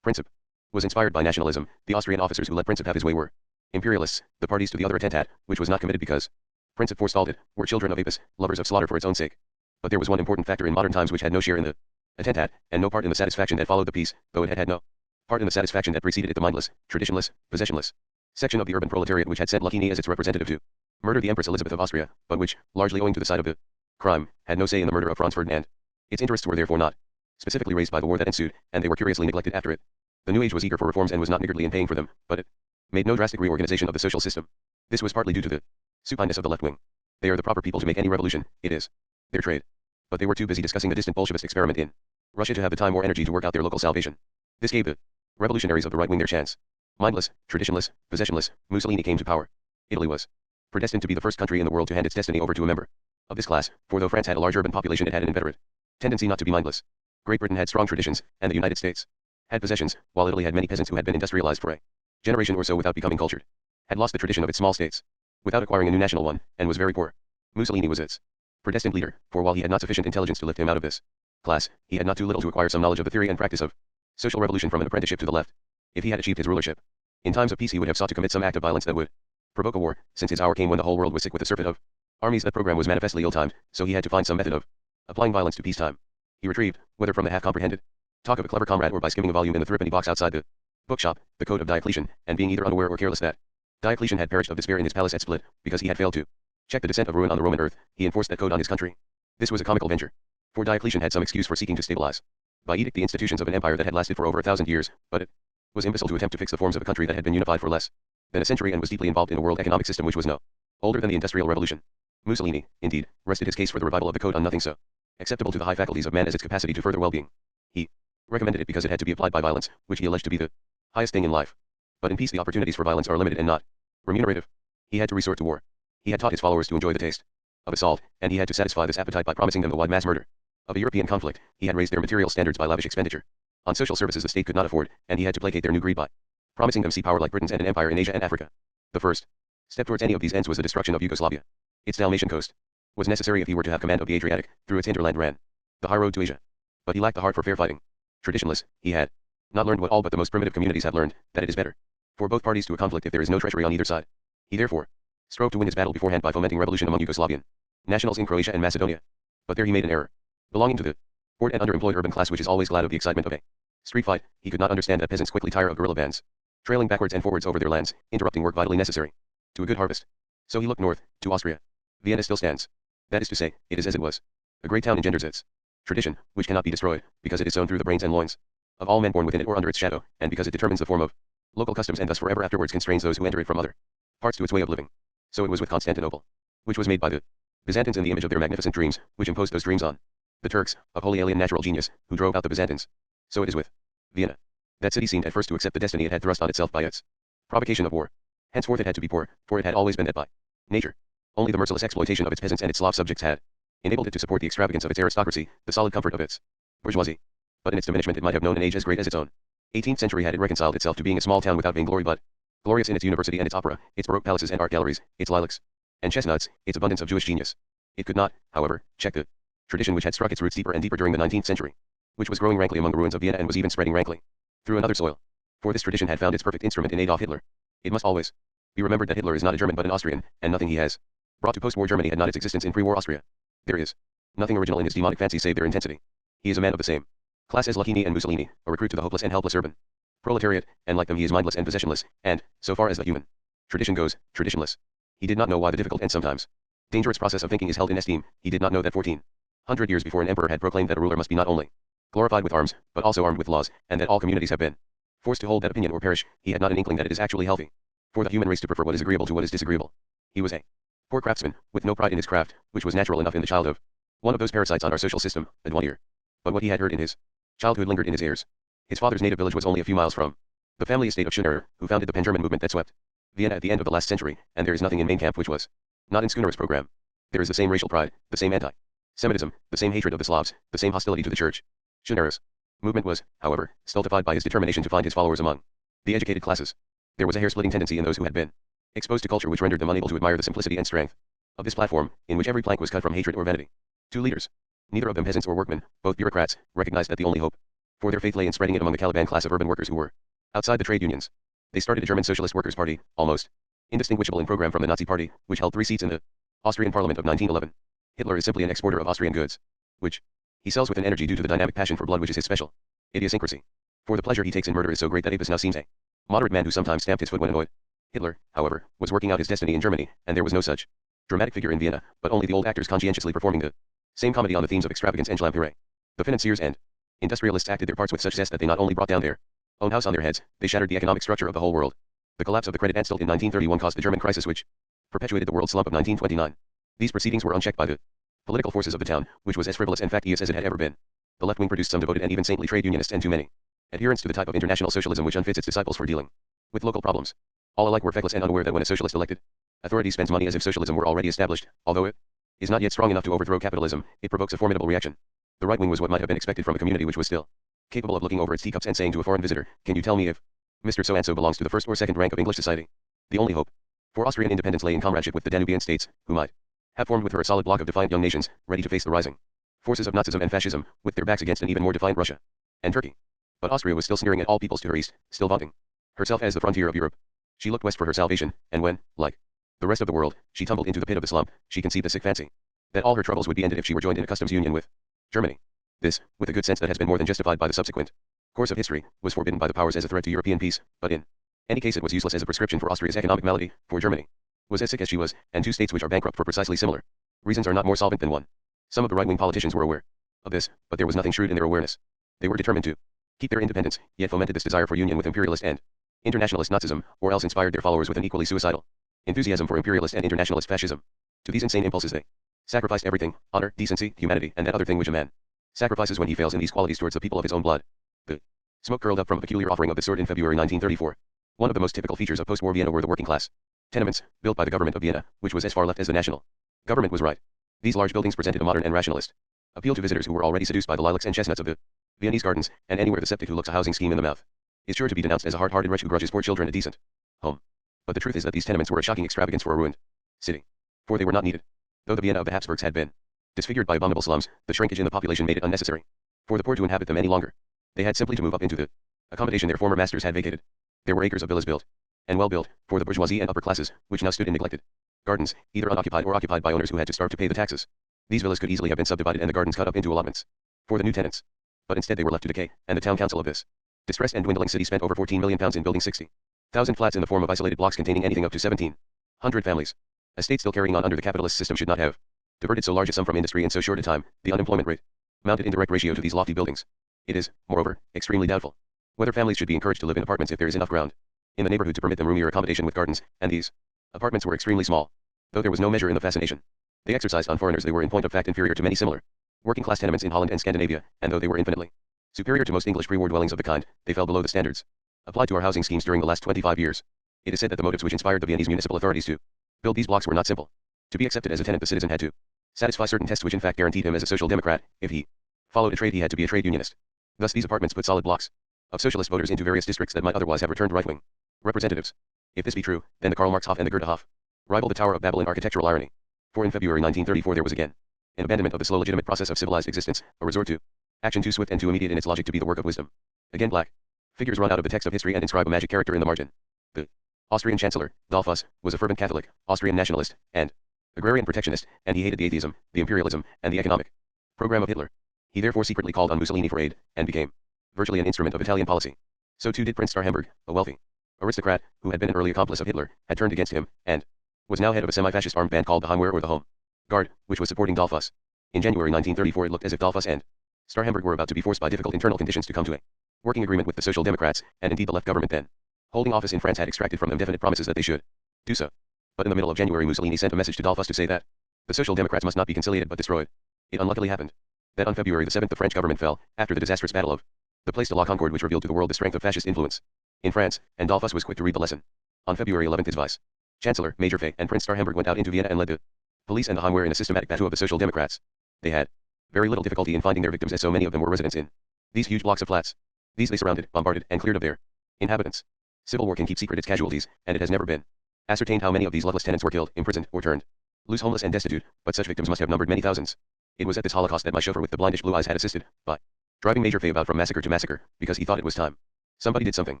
Princip was inspired by nationalism. The Austrian officers who let Princip have his way were imperialists. The parties to the other attentat, which was not committed because Princip forestalled it, were children of Apis, lovers of slaughter for its own sake. But there was one important factor in modern times which had no share in the attentat, and no part in the satisfaction that followed the peace, though it had had no part in the satisfaction that preceded it: the mindless, traditionless, possessionless section of the urban proletariat which had sent Lucchini as its representative to murder the Empress Elizabeth of Austria, but which, largely owing to the side of the crime, had no say in the murder of Franz Ferdinand. Its interests were therefore not specifically raised by the war that ensued, and they were curiously neglected after it. The New Age was eager for reforms and was not niggardly in paying for them, but it made no drastic reorganization of the social system. This was partly due to the supineness of the left wing. They are the proper people to make any revolution, it is their trade. But they were too busy discussing the distant Bolshevist experiment in Russia to have the time or energy to work out their local salvation. This gave the revolutionaries of the right wing their chance. Mindless, traditionless, possessionless, Mussolini came to power. Italy was predestined to be the first country in the world to hand its destiny over to a member of this class, for though France had a large urban population, it had an inveterate tendency not to be mindless. Great Britain had strong traditions, and the United States had possessions, while Italy had many peasants who had been industrialized for a generation or so without becoming cultured, had lost the tradition of its small states without acquiring a new national one, and was very poor. Mussolini was its predestined leader, for while he had not sufficient intelligence to lift him out of this class, he had not too little to acquire some knowledge of the theory and practice of social revolution from an apprenticeship to the left. If he had achieved his rulership in times of peace, he would have sought to commit some act of violence that would provoke a war, since his hour came when the whole world was sick with the surfeit of armies. That program was manifestly ill-timed, so he had to find some method of applying violence to peacetime. He retrieved, whether from the half-comprehended talk of a clever comrade or by skimming a volume in the threepenny box outside the bookshop, the Code of Diocletian, and being either unaware or careless that Diocletian had perished of despair in his palace at Split, because he had failed to check the descent of ruin on the Roman earth, he enforced that code on his country. This was a comical venture, for Diocletian had some excuse for seeking to stabilize by edict the institutions of an empire that had lasted for over 1,000 years, but it was imbecile to attempt to fix the forms of a country that had been unified for less than a century and was deeply involved in a world economic system which was no older than the Industrial Revolution. Mussolini, indeed, rested his case for the revival of the code on nothing so acceptable to the high faculties of man as its capacity to further well-being. He recommended it because it had to be applied by violence, which he alleged to be the highest thing in life. But in peace the opportunities for violence are limited and not remunerative. He had to resort to war. He had taught his followers to enjoy the taste of assault, and he had to satisfy this appetite by promising them the wide mass murder of a European conflict. He had raised their material standards by lavish expenditure on social services the state could not afford, and he had to placate their new greed by promising them sea power like Britain's and an empire in Asia and Africa. The first step towards any of these ends was the destruction of Yugoslavia. Its Dalmatian coast was necessary if he were to have command of the Adriatic. Through its hinterland ran the high road to Asia. But he lacked the heart for fair fighting. Traditionless, he had not learned what all but the most primitive communities have learned, that it is better for both parties to a conflict if there is no treachery on either side. He therefore strove to win his battle beforehand by fomenting revolution among Yugoslavian nationals in Croatia and Macedonia. But there he made an error. Belonging to the bored and underemployed urban class which is always glad of the excitement of a street fight, he could not understand that peasants quickly tire of guerrilla bands, trailing backwards and forwards over their lands, interrupting work vitally necessary to a good harvest. So he looked north, to Austria. Vienna still stands. That is to say, it is as it was. A great town engenders its tradition, which cannot be destroyed, because it is sown through the brains and loins of all men born within it or under its shadow, and because it determines the form of local customs and thus forever afterwards constrains those who enter it from other parts to its way of living. So it was with Constantinople, which was made by the Byzantines in the image of their magnificent dreams, which imposed those dreams on the Turks, of wholly alien natural genius, who drove out the Byzantines. So it is with Vienna. That city seemed at first to accept the destiny it had thrust on itself by its provocation of war. Henceforth it had to be poor, for it had always been that by nature. Only the merciless exploitation of its peasants and its Slav subjects had enabled it to support the extravagance of its aristocracy, the solid comfort of its bourgeoisie. But in its diminishment it might have known an age as great as its own. 18th century had it reconciled itself to being a small town without vainglory but glorious in its university and its opera, its baroque palaces and art galleries, its lilacs and chestnuts, its abundance of Jewish genius. It could not, however, check the tradition which had struck its roots deeper and deeper during the 19th century, which was growing rankly among the ruins of Vienna and was even spreading rankly through another soil. For this tradition had found its perfect instrument in Adolf Hitler. It must always be remembered that Hitler is not a German but an Austrian, and nothing he has brought to post-war Germany had not its existence in pre-war Austria. There is nothing original in his demonic fancies save their intensity. He is a man of the same class as Lucchini and Mussolini, a recruit to the hopeless and helpless urban proletariat, and like them he is mindless and possessionless, and, so far as the human tradition goes, traditionless. He did not know why the difficult and sometimes dangerous process of thinking is held in esteem. He did not know that 1400 years before an emperor had proclaimed that a ruler must be not only glorified with arms, but also armed with laws, and that all communities have been forced to hold that opinion or perish. He had not an inkling that it is actually healthy for the human race to prefer what is agreeable to what is disagreeable. He was a poor craftsman, with no pride in his craft, which was natural enough in the child of one of those parasites on our social system, a douanier. But what he had heard in his childhood lingered in his ears. His father's native village was only a few miles from The family estate of Schoenerer, who founded the pan-German movement that swept Vienna at the end of the last century, and there is nothing in Mein Kampf which was not in Schoenerer's program. There is the same racial pride, the same anti-Semitism, the same hatred of the Slavs, the same hostility to the church. Schoenerer's movement was, however, stultified by his determination to find his followers among the educated classes. There was a hair-splitting tendency in those who had been exposed to culture which rendered them unable to admire the simplicity and strength of this platform, in which every plank was cut from hatred or vanity. Two leaders, neither of them peasants or workmen, both bureaucrats, recognized that the only hope for their faith lay in spreading it among the Caliban class of urban workers who were outside the trade unions. They started a German Socialist Workers' Party, almost indistinguishable in program from the Nazi Party, which held 3 seats in the Austrian Parliament of 1911. Hitler is simply an exporter of Austrian goods, which he sells with an energy due to the dynamic passion for blood which is his special idiosyncrasy. For the pleasure he takes in murder is so great that Apis now seems a moderate man who sometimes stamped his foot when annoyed. Hitler, however, was working out his destiny in Germany, and there was no such dramatic figure in Vienna, but only the old actors conscientiously performing the same comedy on the themes of extravagance and glamour. The financiers and industrialists acted their parts with such zest that they not only brought down their own house on their heads, they shattered the economic structure of the whole world. The collapse of the credit Anstalt in 1931 caused the German crisis which perpetuated the world slump of 1929. These proceedings were unchecked by the political forces of the town, which was as frivolous and factious as it had ever been. The left wing produced some devoted and even saintly trade unionists and too many adherents to the type of international socialism which unfits its disciples for dealing with local problems. All alike were feckless and unaware that when a socialist elected authority spends money as if socialism were already established, although it is not yet strong enough to overthrow capitalism, it provokes a formidable reaction. The right wing was what might have been expected from a community which was still capable of looking over its teacups and saying to a foreign visitor, "Can you tell me if Mr. So-and-so belongs to the first or second rank of English society?" The only hope for Austrian independence lay in comradeship with the Danubian states, who might have formed with her a solid block of defiant young nations, ready to face the rising forces of Nazism and fascism, with their backs against an even more defiant Russia and Turkey. But Austria was still sneering at all peoples to her east, still vaunting herself as the frontier of Europe. She looked west for her salvation, and when, like the rest of the world, she tumbled into the pit of the slump, she conceived the sick fancy that all her troubles would be ended if she were joined in a customs union with Germany. This, with a good sense that has been more than justified by the subsequent course of history, was forbidden by the powers as a threat to European peace, but in any case it was useless as a prescription for Austria's economic malady, for Germany was as sick as she was, and two states which are bankrupt for precisely similar reasons are not more solvent than one. Some of the right-wing politicians were aware of this, but there was nothing shrewd in their awareness. They were determined to keep their independence, yet fomented this desire for union with imperialist and internationalist Nazism, or else inspired their followers with an equally suicidal enthusiasm for imperialist and internationalist fascism. To these insane impulses they sacrificed everything: honor, decency, humanity, and that other thing which a man sacrifices when he fails in these qualities towards the people of his own blood. The smoke curled up from a peculiar offering of this sort in February 1934. One of the most typical features of post-war Vienna were the working class tenements, built by the government of Vienna, which was as far left as the national government was right. These large buildings presented a modern and rationalist appeal to visitors who were already seduced by the lilacs and chestnuts of the Viennese gardens, and anywhere the sceptic who looks a housing scheme in the mouth is sure to be denounced as a hard-hearted wretch who grudges poor children a decent home. But the truth is that these tenements were a shocking extravagance for a ruined city, for they were not needed. Though the Vienna of the Habsburgs had been disfigured by abominable slums, the shrinkage in the population made it unnecessary for the poor to inhabit them any longer. They had simply to move up into the accommodation their former masters had vacated. There were acres of villas built, and well built, for the bourgeoisie and upper classes, which now stood in neglected gardens, either unoccupied or occupied by owners who had to starve to pay the taxes. These villas could easily have been subdivided and the gardens cut up into allotments for the new tenants. But instead they were left to decay, and the town council of this distressed and dwindling city spent over £14 million in building 60,000 flats in the form of isolated blocks containing anything up to 1,700 families. A state still carrying on under the capitalist system should not have diverted so large a sum from industry in so short a time. The unemployment rate mounted in direct ratio to these lofty buildings. It is, moreover, extremely doubtful whether families should be encouraged to live in apartments if there is enough ground in the neighborhood to permit them roomier accommodation with gardens, and these apartments were extremely small. Though there was no measure in the fascination they exercised on foreigners, they were in point of fact inferior to many similar working-class tenements in Holland and Scandinavia, and though they were infinitely superior to most English pre-war dwellings of the kind, they fell below the standards applied to our housing schemes during the last 25 years. It is said that the motives which inspired the Viennese municipal authorities to build these blocks were not simple. To be accepted as a tenant, the citizen had to satisfy certain tests which in fact guaranteed him as a social democrat. If he followed a trade, he had to be a trade unionist. Thus these apartments put solid blocks of socialist voters into various districts that might otherwise have returned right-wing representatives. If this be true, then the Karl Marx Hof and the Goethe Hof rival the Tower of Babel in architectural irony. For in February 1934 there was again an abandonment of the slow legitimate process of civilized existence, a resort to action too swift and too immediate in its logic to be the work of wisdom. Again black figures run out of the text of history and inscribe a magic character in the margin. The Austrian Chancellor, Dollfuss, was a fervent Catholic, Austrian nationalist, and agrarian protectionist, and he hated the atheism, the imperialism, and the economic program of Hitler. He therefore secretly called on Mussolini for aid, and became virtually an instrument of Italian policy. So too did Prince Starhemberg, a wealthy aristocrat, who had been an early accomplice of Hitler, had turned against him, and was now head of a semi-fascist armed band called the Heimwehr or the Home Guard, which was supporting Dollfuss. In January 1934 it looked as if Dollfuss and Starhemberg were about to be forced by difficult internal conditions to come to a working agreement with the Social Democrats, and indeed the left government then holding office in France had extracted from them definite promises that they should do so. But in the middle of January Mussolini sent a message to Dollfuss to say that the Social Democrats must not be conciliated but destroyed. It unluckily happened that on February the 7th the French government fell, after the disastrous battle of the Place de la Concorde, which revealed to the world the strength of fascist influence in France, and Dollfuss was quick to read the lesson. On February 11th his vice chancellor, Major Fay, and Prince Starhemberg went out into Vienna and led the police and the Heimwehr in a systematic battle of the Social Democrats. They had very little difficulty in finding their victims, as so many of them were residents in these huge blocks of flats. These they surrounded, bombarded, and cleared of their inhabitants. Civil war can keep secret its casualties, and it has never been ascertained how many of these loveless tenants were killed, imprisoned, or turned loose homeless and destitute, but such victims must have numbered many thousands. It was at this Holocaust that my chauffeur with the blindish blue eyes had assisted, by driving Major Fay about from massacre to massacre, because he thought it was time somebody did something.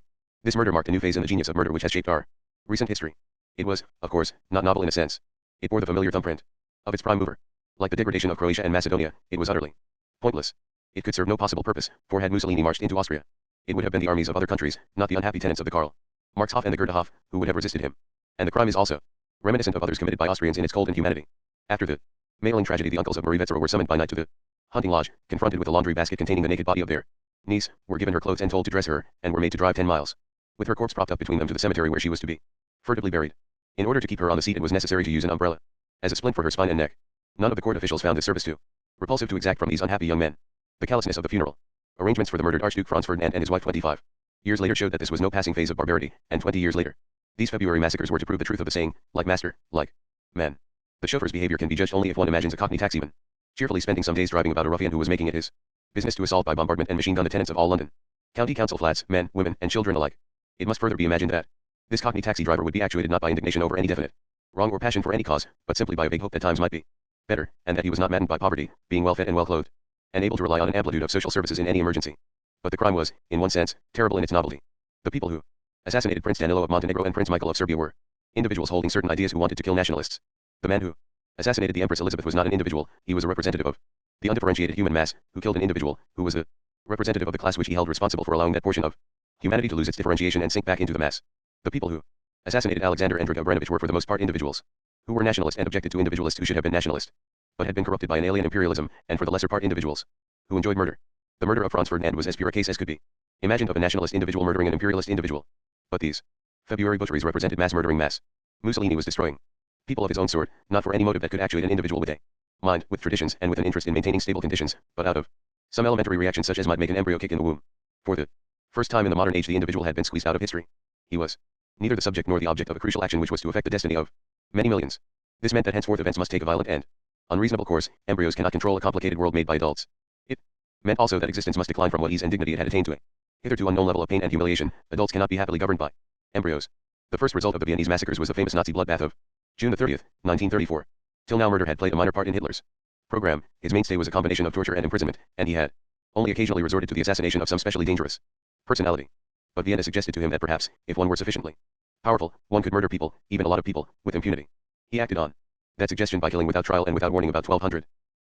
This murder marked a new phase in the genius of murder which has shaped our recent history. It was, of course, not novel in a sense. It bore the familiar thumbprint of its prime mover. Like the degradation of Croatia and Macedonia, it was utterly pointless. It could serve no possible purpose, for had Mussolini marched into Austria, it would have been the armies of other countries, not the unhappy tenants of the Karl Marx Hof and the Goethe Hof, who would have resisted him. And the crime is also reminiscent of others committed by Austrians in its cold inhumanity. After the mailing tragedy, the uncles of Marie Wetzera were summoned by night to the hunting lodge, confronted with a laundry basket containing the naked body of their niece, were given her clothes and told to dress her, and were made to drive 10 miles, with her corpse propped up between them, to the cemetery where she was to be furtively buried. In order to keep her on the seat, it was necessary to use an umbrella as a splint for her spine and neck. None of the court officials found this service too repulsive to exact from these unhappy young men. The callousness of the funeral arrangements for the murdered Archduke Franz Ferdinand and his wife 25 years later showed that this was no passing phase of barbarity, and 20 years later, these February massacres were to prove the truth of the saying, like master, like man. The chauffeur's behavior can be judged only if one imagines a Cockney taximan cheerfully spending some days driving about a ruffian who was making it his business to assault by bombardment and machine gun the tenants of all London County Council flats, men, women, and children alike. It must further be imagined that this Cockney taxi driver would be actuated not by indignation over any definite wrong or passion for any cause, but simply by a vague hope that times might be better, and that he was not maddened by poverty, being well fed and well clothed, and able to rely on an amplitude of social services in any emergency. But the crime was, in one sense, terrible in its novelty. The people who assassinated Prince Danilo of Montenegro and Prince Michael of Serbia were individuals holding certain ideas who wanted to kill nationalists. The man who assassinated the Empress Elizabeth was not an individual, he was a representative of the undifferentiated human mass, who killed an individual, who was the representative of the class which he held responsible for allowing that portion of humanity to lose its differentiation and sink back into the mass. The people who assassinated Alexander Andrei Abramovich were for the most part individuals who were nationalist and objected to individualists who should have been nationalist, but had been corrupted by an alien imperialism, and for the lesser part individuals who enjoyed murder. The murder of Franz Ferdinand was as pure a case as could be imagined of a nationalist individual murdering an imperialist individual. But these February butcheries represented mass murdering mass. Mussolini was destroying people of his own sort, not for any motive that could actuate an individual with a mind, with traditions, and with an interest in maintaining stable conditions, but out of some elementary reaction such as might make an embryo kick in the womb. For the first time in the modern age, the individual had been squeezed out of history. He was neither the subject nor the object of a crucial action which was to affect the destiny of many millions. This meant that henceforth events must take a violent and unreasonable course. Embryos cannot control a complicated world made by adults. It meant also that existence must decline from what ease and dignity it had attained to a hitherto unknown level of pain and humiliation. Adults cannot be happily governed by embryos. The first result of the Viennese massacres was the famous Nazi bloodbath of June 30, 1934. Till now murder had played a minor part in Hitler's program. His mainstay was a combination of torture and imprisonment, and he had only occasionally resorted to the assassination of some specially dangerous personality. But Vienna suggested to him that perhaps, if one were sufficiently powerful, one could murder people, even a lot of people, with impunity. He acted on that suggestion by killing without trial and without warning about 1,200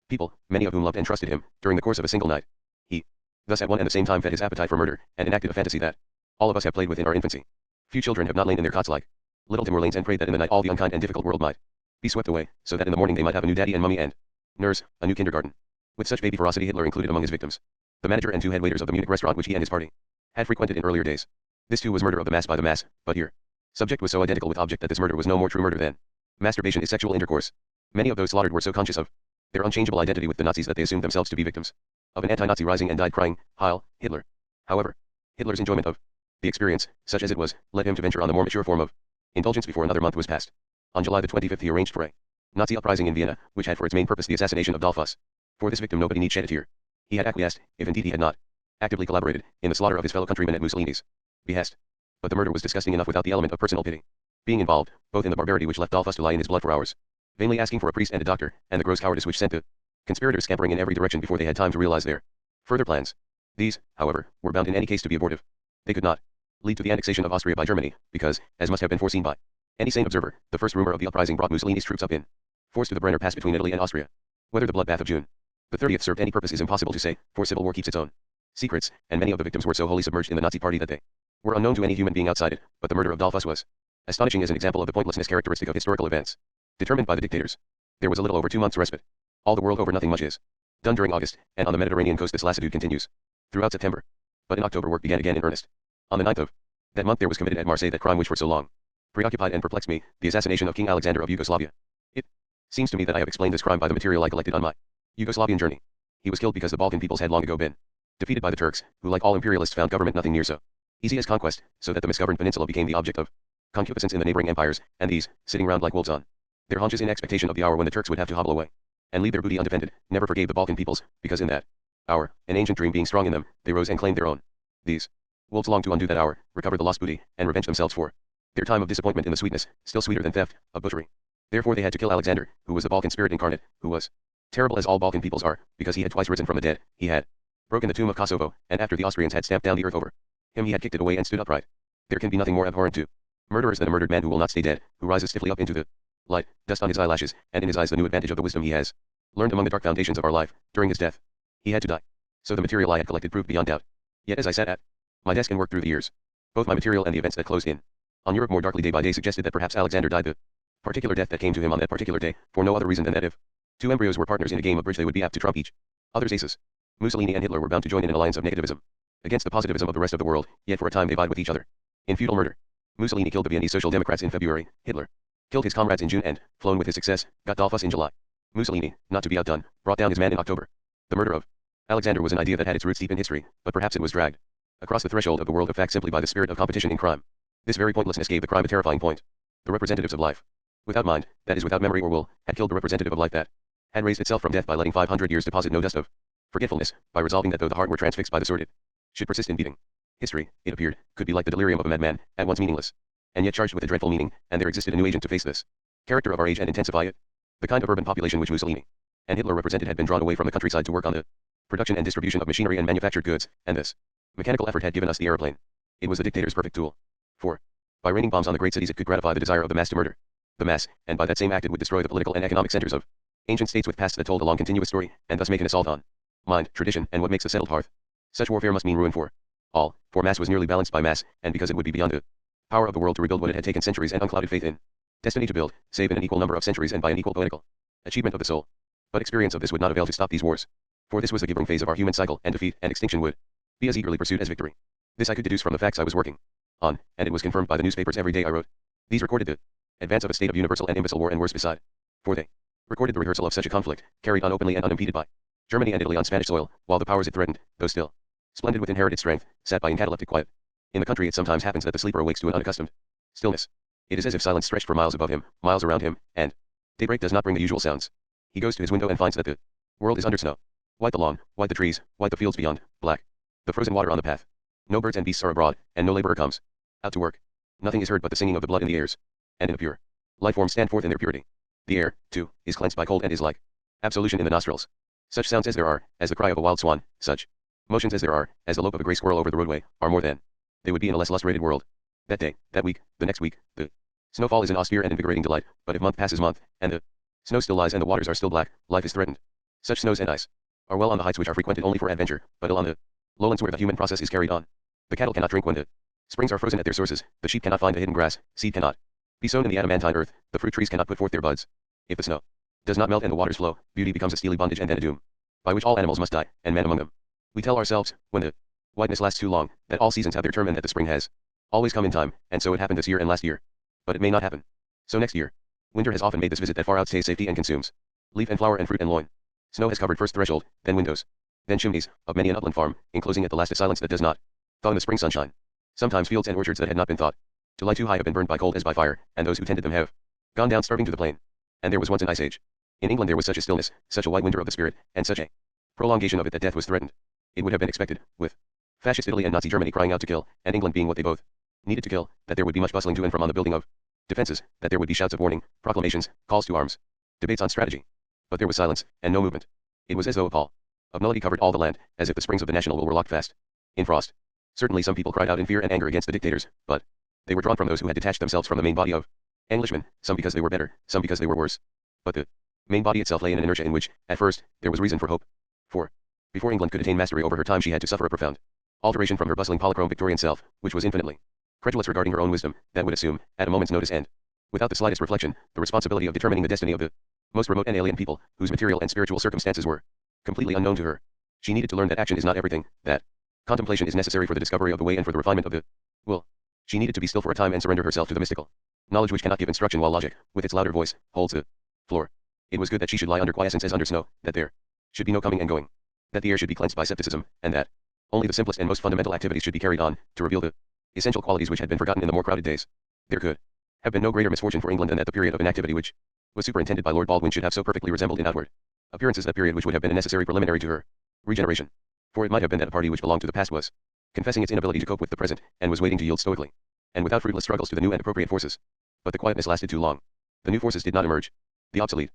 people, many of whom loved and trusted him, during the course of a single night. He thus at one and the same time fed his appetite for murder, and enacted a fantasy that all of us have played with in our infancy. Few children have not lain in their cots like little Tim Lanes and prayed that in the night all the unkind and difficult world might be swept away, so that in the morning they might have a new daddy and mummy and nurse, a new kindergarten. With such baby ferocity Hitler included among his victims the manager and two head waiters of the Munich restaurant which he and his party had frequented in earlier days. This too was murder of the mass by the mass, but here subject was so identical with object that this murder was no more true murder than masturbation is sexual intercourse. Many of those slaughtered were so conscious of their unchangeable identity with the Nazis that they assumed themselves to be victims of an anti-Nazi rising and died crying, Heil, Hitler. However, Hitler's enjoyment of the experience, such as it was, led him to venture on the more mature form of indulgence before another month was passed. On July the 25th he arranged for a Nazi uprising in Vienna, which had for its main purpose the assassination of Dollfuss. For this victim nobody need shed a tear. He had acquiesced, if indeed he had not actively collaborated, in the slaughter of his fellow countrymen at Mussolini's behest. But the murder was disgusting enough without the element of personal pity being involved, both in the barbarity which left Dollfuss to lie in his blood for hours, vainly asking for a priest and a doctor, and the gross cowardice which sent the conspirators scampering in every direction before they had time to realize their further plans. These, however, were bound in any case to be abortive. They could not lead to the annexation of Austria by Germany, because, as must have been foreseen by any sane observer, the first rumor of the uprising brought Mussolini's troops up in force to the Brenner Pass between Italy and Austria. Whether the bloodbath of June the 30th served any purpose is impossible to say, for civil war keeps its own secrets, and many of the victims were so wholly submerged in the Nazi party that they were unknown to any human being outside it. But the murder of Dollfuss was astonishing as an example of the pointlessness characteristic of historical events determined by the dictators. There was a little over 2 months respite. All the world over nothing much is done during August, and on the Mediterranean coast this lassitude continues throughout September. But in October work began again in earnest. On the 9th of that month there was committed at Marseille that crime which for so long preoccupied and perplexed me, the assassination of King Alexander of Yugoslavia. It seems to me that I have explained this crime by the material I collected on my Yugoslavian journey. He was killed because the Balkan peoples had long ago been defeated by the Turks, who like all imperialists found government nothing near so easy as conquest, so that the misgoverned peninsula became the object of concupiscence in the neighboring empires, and these, sitting round like wolves on their haunches in expectation of the hour when the Turks would have to hobble away and leave their booty undefended, never forgave the Balkan peoples, because in that hour, an ancient dream being strong in them, they rose and claimed their own. These wolves longed to undo that hour, recover the lost booty, and revenge themselves for their time of disappointment in the sweetness, still sweeter than theft, of butchery. Therefore they had to kill Alexander, who was the Balkan spirit incarnate, who was terrible as all Balkan peoples are, because he had twice risen from the dead, he had broken the tomb of Kosovo, and after the Austrians had stamped down the earth over him he had kicked it away and stood upright. There can be nothing more abhorrent to murderers than a murdered man who will not stay dead, who rises stiffly up into the light, dust on his eyelashes, and in his eyes the new advantage of the wisdom he has learned among the dark foundations of our life. During his death, he had to die. So the material I had collected proved beyond doubt. Yet as I sat at my desk and worked through the years, both my material and the events that closed in on Europe more darkly day by day suggested that perhaps Alexander died the particular death that came to him on that particular day, for no other reason than that if two embryos were partners in a game of bridge they would be apt to trump each other's aces. Mussolini and Hitler were bound to join in an alliance of negativism against the positivism of the rest of the world, yet for a time they vied with each other in feudal murder. Mussolini killed the Viennese Social Democrats in February, Hitler killed his comrades in June and, flown with his success, got Dollfuss in July. Mussolini, not to be outdone, brought down his man in October. The murder of Alexander was an idea that had its roots deep in history, but perhaps it was dragged across the threshold of the world of fact simply by the spirit of competition in crime. This very pointlessness gave the crime a terrifying point. The representatives of life, without mind, that is without memory or will, had killed the representative of life that had raised itself from death by letting 500 years deposit no dust of forgetfulness, by resolving that though the heart were transfixed by the sword it should persist in beating. History, it appeared, could be like the delirium of a madman, at once meaningless and yet charged with a dreadful meaning, and there existed a new agent to face this character of our age and intensify it. The kind of urban population which Mussolini and Hitler represented had been drawn away from the countryside to work on the production and distribution of machinery and manufactured goods, and this mechanical effort had given us the aeroplane. It was the dictator's perfect tool. For, by raining bombs on the great cities it could gratify the desire of the mass to murder the mass, and by that same act it would destroy the political and economic centers of ancient states with pasts that told a long continuous story, and thus make an assault on mind, tradition, and what makes a settled hearth. Such warfare must mean ruin for all, for mass was nearly balanced by mass, and because it would be beyond the power of the world to rebuild what it had taken centuries and unclouded faith in destiny to build, save in an equal number of centuries and by an equal poetical achievement of the soul. But experience of this would not avail to stop these wars, for this was the giving phase of our human cycle, and defeat and extinction would be as eagerly pursued as victory. This I could deduce from the facts I was working on, and it was confirmed by the newspapers every day I wrote. These recorded the advance of a state of universal and imbecile war and worse beside, for they recorded the rehearsal of such a conflict, carried on openly and unimpeded by Germany and Italy on Spanish soil, while the powers it threatened, though still splendid with inherited strength, sat by in cataleptic quiet. In the country it sometimes happens that the sleeper awakes to an unaccustomed stillness. It is as if silence stretched for miles above him, miles around him, and daybreak does not bring the usual sounds. He goes to his window and finds that the world is under snow. White the lawn, white the trees, white the fields beyond, black the frozen water on the path. No birds and beasts are abroad, and no laborer comes out to work. Nothing is heard but the singing of the blood in the ears, and in the pure life forms stand forth in their purity. The air, too, is cleansed by cold and is like absolution in the nostrils. Such sounds as there are, as the cry of a wild swan, such motions as there are, as the lope of a gray squirrel over the roadway, are more than they would be in a less lustrated world. That day, that week, the next week, the snowfall is an austere and invigorating delight, but if month passes month, and the snow still lies and the waters are still black, life is threatened. Such snows and ice are well on the heights which are frequented only for adventure, but ill on the lowlands where the human process is carried on. The cattle cannot drink when the springs are frozen at their sources, the sheep cannot find the hidden grass, seed cannot be sown in the adamantine earth, the fruit trees cannot put forth their buds. If the snow does not melt and the waters flow, beauty becomes a steely bondage and then a doom, by which all animals must die, and man among them. We tell ourselves, when the whiteness lasts too long, that all seasons have their term and that the spring has always come in time, and so it happened this year and last year. But it may not happen so next year. Winter has often made this visit that far outstays safety and consumes leaf and flower and fruit and loin. Snow has covered first threshold, then windows, then chimneys, of many an upland farm, enclosing at the last a silence that does not thaw in the spring sunshine. Sometimes fields and orchards that had not been thought to lie too high have been burned by cold as by fire, and those who tended them have gone down starving to the plain. And there was once an ice age. In England there was such a stillness, such a white winter of the spirit, and such a prolongation of it that death was threatened. It would have been expected, with fascist Italy and Nazi Germany crying out to kill, and England being what they both needed to kill, that there would be much bustling to and from on the building of defenses, that there would be shouts of warning, proclamations, calls to arms, debates on strategy. But there was silence, and no movement. It was as though a pall of nullity covered all the land, as if the springs of the national will were locked fast in frost. Certainly some people cried out in fear and anger against the dictators, but they were drawn from those who had detached themselves from the main body of Englishmen, some because they were better, some because they were worse. But the main body itself lay in an inertia in which, at first, there was reason for hope. For, before England could attain mastery over her time she had to suffer a profound alteration from her bustling polychrome Victorian self, which was infinitely credulous regarding her own wisdom, that would assume, at a moment's notice and without the slightest reflection, the responsibility of determining the destiny of the most remote and alien people, whose material and spiritual circumstances were completely unknown to her. She needed to learn that action is not everything, that contemplation is necessary for the discovery of the way and for the refinement of the will. She needed to be still for a time and surrender herself to the mystical knowledge which cannot give instruction while logic, with its louder voice, holds the floor. It was good that she should lie under quiescence as under snow, that there should be no coming and going, that the air should be cleansed by scepticism, and that Only the simplest and most fundamental activities should be carried on, to reveal the essential qualities which had been forgotten in the more crowded days. There could have been no greater misfortune for England than that the period of inactivity which was superintended by Lord Baldwin should have so perfectly resembled in outward appearances that period which would have been a necessary preliminary to her regeneration. For it might have been that a party which belonged to the past was confessing its inability to cope with the present, and was waiting to yield stoically, and without fruitless struggles to the new and appropriate forces. But the quietness lasted too long. The new forces did not emerge. The obsolete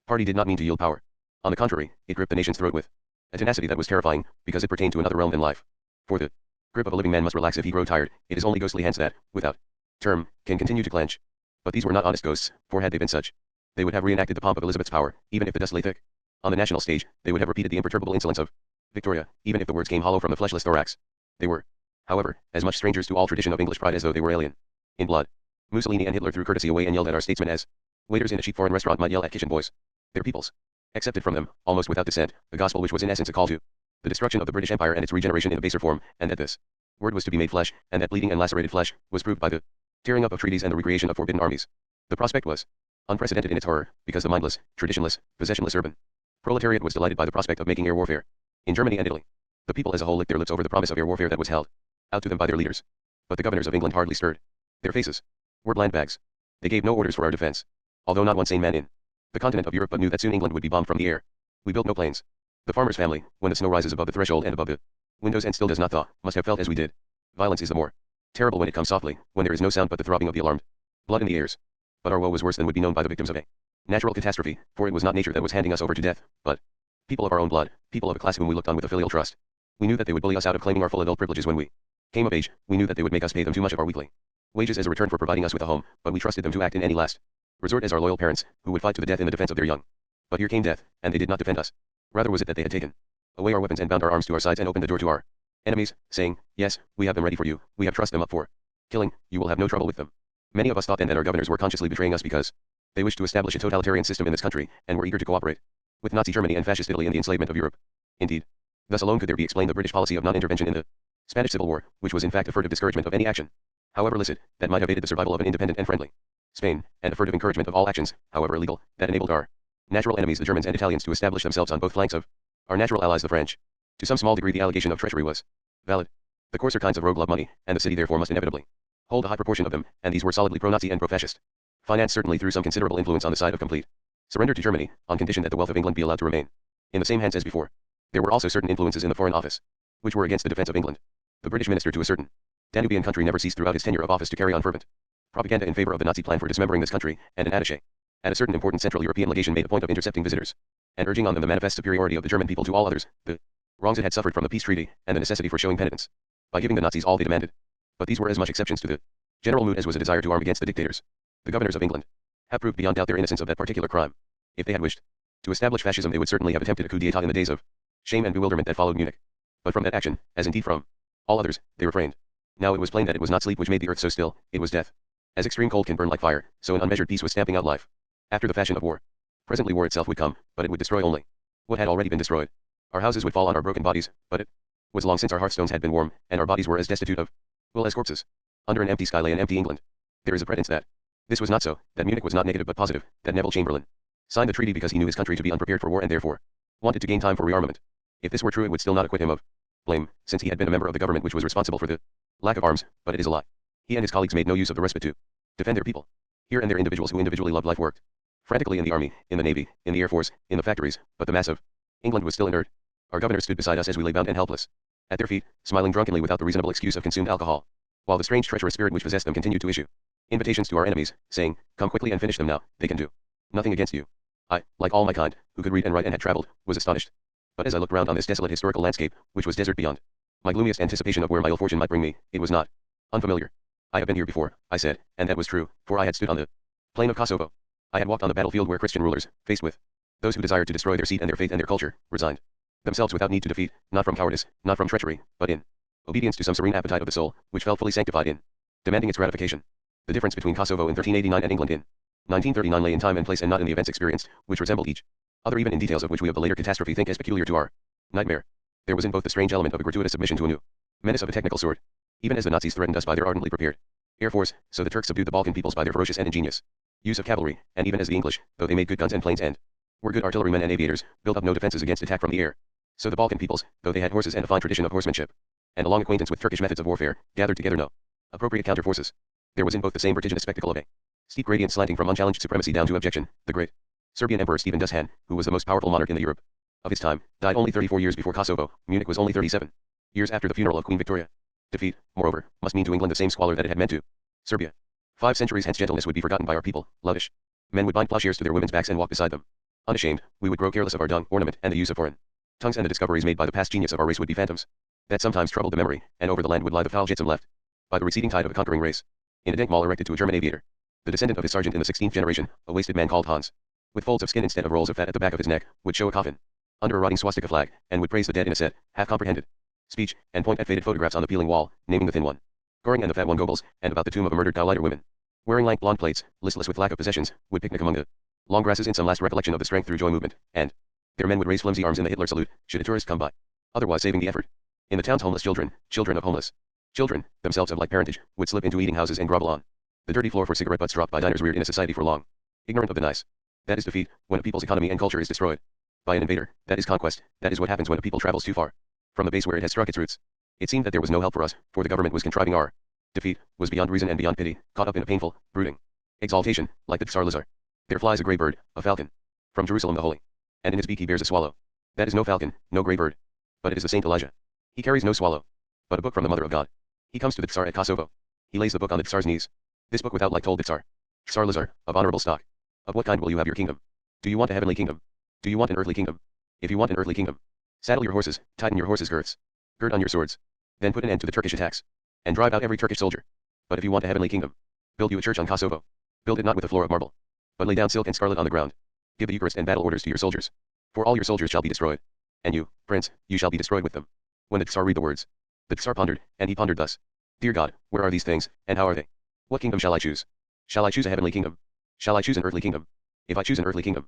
party did not mean to yield power. On the contrary, it gripped the nation's throat with a tenacity that was terrifying, because it pertained to another realm than life. For the grip of a living man must relax if he grow tired. It is only ghostly hands that, without term, can continue to clench. But these were not honest ghosts, for had they been such, they would have reenacted the pomp of Elizabeth's power, even if the dust lay thick. On the national stage, they would have repeated the imperturbable insolence of Victoria, even if the words came hollow from the fleshless thorax. They were, however, as much strangers to all tradition of English pride as though they were alien in blood. Mussolini and Hitler threw courtesy away and yelled at our statesmen as waiters in a cheap foreign restaurant might yell at kitchen boys. Their peoples accepted from them, almost without dissent, the gospel which was in essence a call to the destruction of the British Empire and its regeneration in a baser form, and that this word was to be made flesh, and that bleeding and lacerated flesh was proved by the tearing up of treaties and the recreation of forbidden armies. The prospect was unprecedented in its horror, because the mindless, traditionless, possessionless urban proletariat was delighted by the prospect of making air warfare. In Germany and Italy, the people as a whole licked their lips over the promise of air warfare that was held out to them by their leaders. But the governors of England hardly stirred. Their faces were bland bags. They gave no orders for our defense, although not one sane man in the continent of Europe but knew that soon England would be bombed from the air. We built no planes. The farmer's family, when the snow rises above the threshold and above the windows and still does not thaw, must have felt as we did. Violence is the more terrible when it comes softly, when there is no sound but the throbbing of the alarmed blood in the ears. But our woe was worse than would be known by the victims of a natural catastrophe, for it was not nature that was handing us over to death, but people of our own blood, people of a class whom we looked on with a filial trust. We knew that they would bully us out of claiming our full adult privileges when we came of age. We knew that they would make us pay them too much of our weekly wages as a return for providing us with a home, but we trusted them to act in any last resort as our loyal parents, who would fight to the death in the defense of their young. But here came death, and they did not defend us. Rather was it that they had taken away our weapons and bound our arms to our sides and opened the door to our enemies, saying, "Yes, we have them ready for you, we have trussed them up for killing, you will have no trouble with them." Many of us thought then that our governors were consciously betraying us because they wished to establish a totalitarian system in this country, and were eager to cooperate with Nazi Germany and Fascist Italy in the enslavement of Europe. Indeed, thus alone could there be explained the British policy of non-intervention in the Spanish Civil War, which was in fact a furtive discouragement of any action, however illicit, that might have aided the survival of an independent and friendly Spain, and a furtive encouragement of all actions, however illegal, that enabled our natural enemies the Germans and Italians to establish themselves on both flanks of our natural allies the French. To some small degree the allegation of treachery was valid. The coarser kinds of rogue love money, and the city therefore must inevitably hold a high proportion of them, and these were solidly pro-Nazi and pro-fascist. Finance certainly threw some considerable influence on the side of complete surrender to Germany, on condition that the wealth of England be allowed to remain in the same hands as before. There were also certain influences in the Foreign Office, which were against the defense of England. The British minister to a certain Danubian country never ceased throughout his tenure of office to carry on fervent propaganda in favor of the Nazi plan for dismembering this country, and an attaché at a certain important Central European legation made a point of intercepting visitors, and urging on them the manifest superiority of the German people to all others, the wrongs it had suffered from the peace treaty, and the necessity for showing penitence by giving the Nazis all they demanded. But these were as much exceptions to the general mood as was a desire to arm against the dictators. The governors of England have proved beyond doubt their innocence of that particular crime. If they had wished to establish fascism, they would certainly have attempted a coup d'état in the days of shame and bewilderment that followed Munich. But from that action, as indeed from all others, they refrained. Now it was plain that it was not sleep which made the earth so still, it was death. As extreme cold can burn like fire, so an unmeasured peace was stamping out life, after the fashion of war. Presently war itself would come, but it would destroy only what had already been destroyed. Our houses would fall on our broken bodies, but it was long since our hearthstones had been warm, and our bodies were as destitute of will as corpses. Under an empty sky lay an empty England. There is a pretense that this was not so, that Munich was not negative but positive, that Neville Chamberlain signed the treaty because he knew his country to be unprepared for war and therefore wanted to gain time for rearmament. If this were true, it would still not acquit him of blame, since he had been a member of the government which was responsible for the lack of arms, but it is a lie. He and his colleagues made no use of the respite to defend their people. Here and there individuals who individually loved life worked frantically in the army, in the navy, in the air force, in the factories, but the mass of England was still inert. Our governors stood beside us as we lay bound and helpless at their feet, smiling drunkenly without the reasonable excuse of consumed alcohol, while the strange treacherous spirit which possessed them continued to issue invitations to our enemies, saying, "Come quickly and finish them now, they can do nothing against you." I, like all my kind, who could read and write and had traveled, was astonished. But as I looked round on this desolate historical landscape, which was desert beyond my gloomiest anticipation of where my ill fortune might bring me, it was not unfamiliar. I have been here before, I said, and that was true, for I had stood on the plain of Kosovo. I had walked on the battlefield where Christian rulers, faced with those who desired to destroy their seat and their faith and their culture, resigned themselves without need to defeat, not from cowardice, not from treachery, but in obedience to some serene appetite of the soul, which felt fully sanctified in demanding its gratification. The difference between Kosovo in 1389 and England in 1939 lay in time and place and not in the events experienced, which resembled each other even in details of which we of the later catastrophe think as peculiar to our nightmare. There was in both the strange element of a gratuitous submission to a new menace of a technical sort, even as the Nazis threatened us by their ardently prepared air force, so the Turks subdued the Balkan peoples by their ferocious and ingenious use of cavalry, and even as the English, though they made good guns and planes and were good artillerymen and aviators, built up no defenses against attack from the air. So the Balkan peoples, though they had horses and a fine tradition of horsemanship, and a long acquaintance with Turkish methods of warfare, gathered together no appropriate counter forces. There was in both the same vertiginous spectacle of a steep gradient slanting from unchallenged supremacy down to abjection. The great Serbian Emperor Stephen Dushan, who was the most powerful monarch in the Europe of his time, died only 34 years before Kosovo. Munich was only 37 years after the funeral of Queen Victoria. Defeat, moreover, must mean to England the same squalor that it had meant to Serbia. 5 centuries hence gentleness would be forgotten by our people. Loutish men would bind plowshares to their women's backs and walk beside them. Unashamed, we would grow careless of our dung, ornament, and the use of foreign tongues, and the discoveries made by the past genius of our race would be phantoms that sometimes troubled the memory, and over the land would lie the foul jetsam left by the receding tide of a conquering race. In a denkmal erected to a German aviator, the descendant of his sergeant in the 16th generation, a wasted man called Hans, with folds of skin instead of rolls of fat at the back of his neck, would show a coffin under a rotting swastika flag, and would praise the dead in a set, half-comprehended speech, and point at faded photographs on the peeling wall, naming the thin one Goring and the fat one Goebbels, and about the tomb of a murdered Gauleiter women, wearing lank blonde plates, listless with lack of possessions, would picnic among the long grasses in some last recollection of the strength through joy movement, and their men would raise flimsy arms in the Hitler salute, should a tourist come by, otherwise saving the effort. In the town's homeless children, children of homeless children, themselves of like parentage, would slip into eating houses and grovel on the dirty floor for cigarette butts dropped by diners reared in a society for long ignorant of the nice. That is defeat, when a people's economy and culture is destroyed by an invader. That is conquest. That is what happens when a people travels too far from the base where it has struck its roots. It seemed that there was no help for us, for the government was contriving our defeat, was beyond reason and beyond pity, caught up in a painful, brooding exaltation, like the Tsar Lazar. There flies a grey bird, a falcon, from Jerusalem the holy, and in his beak he bears a swallow. That is no falcon, no grey bird, but it is the Saint Elijah. He carries no swallow, but a book from the Mother of God. He comes to the Tsar at Kosovo. He lays the book on the Tsar's knees. This book without like told the Tsar, Tsar Lazar, of honorable stock. Of what kind will you have your kingdom? Do you want a heavenly kingdom? Do you want an earthly kingdom? If you want an earthly kingdom, saddle your horses, tighten your horses' girths, gird on your swords, then put an end to the Turkish attacks, and drive out every Turkish soldier. But if you want a heavenly kingdom, build you a church on Kosovo. Build it not with a floor of marble, but lay down silk and scarlet on the ground. Give the Eucharist and battle orders to your soldiers, for all your soldiers shall be destroyed, and you, prince, you shall be destroyed with them. When the Tsar read the words, the Tsar pondered, and he pondered thus: Dear God, where are these things, and how are they? What kingdom shall I choose? Shall I choose a heavenly kingdom? Shall I choose an earthly kingdom? If I choose an earthly kingdom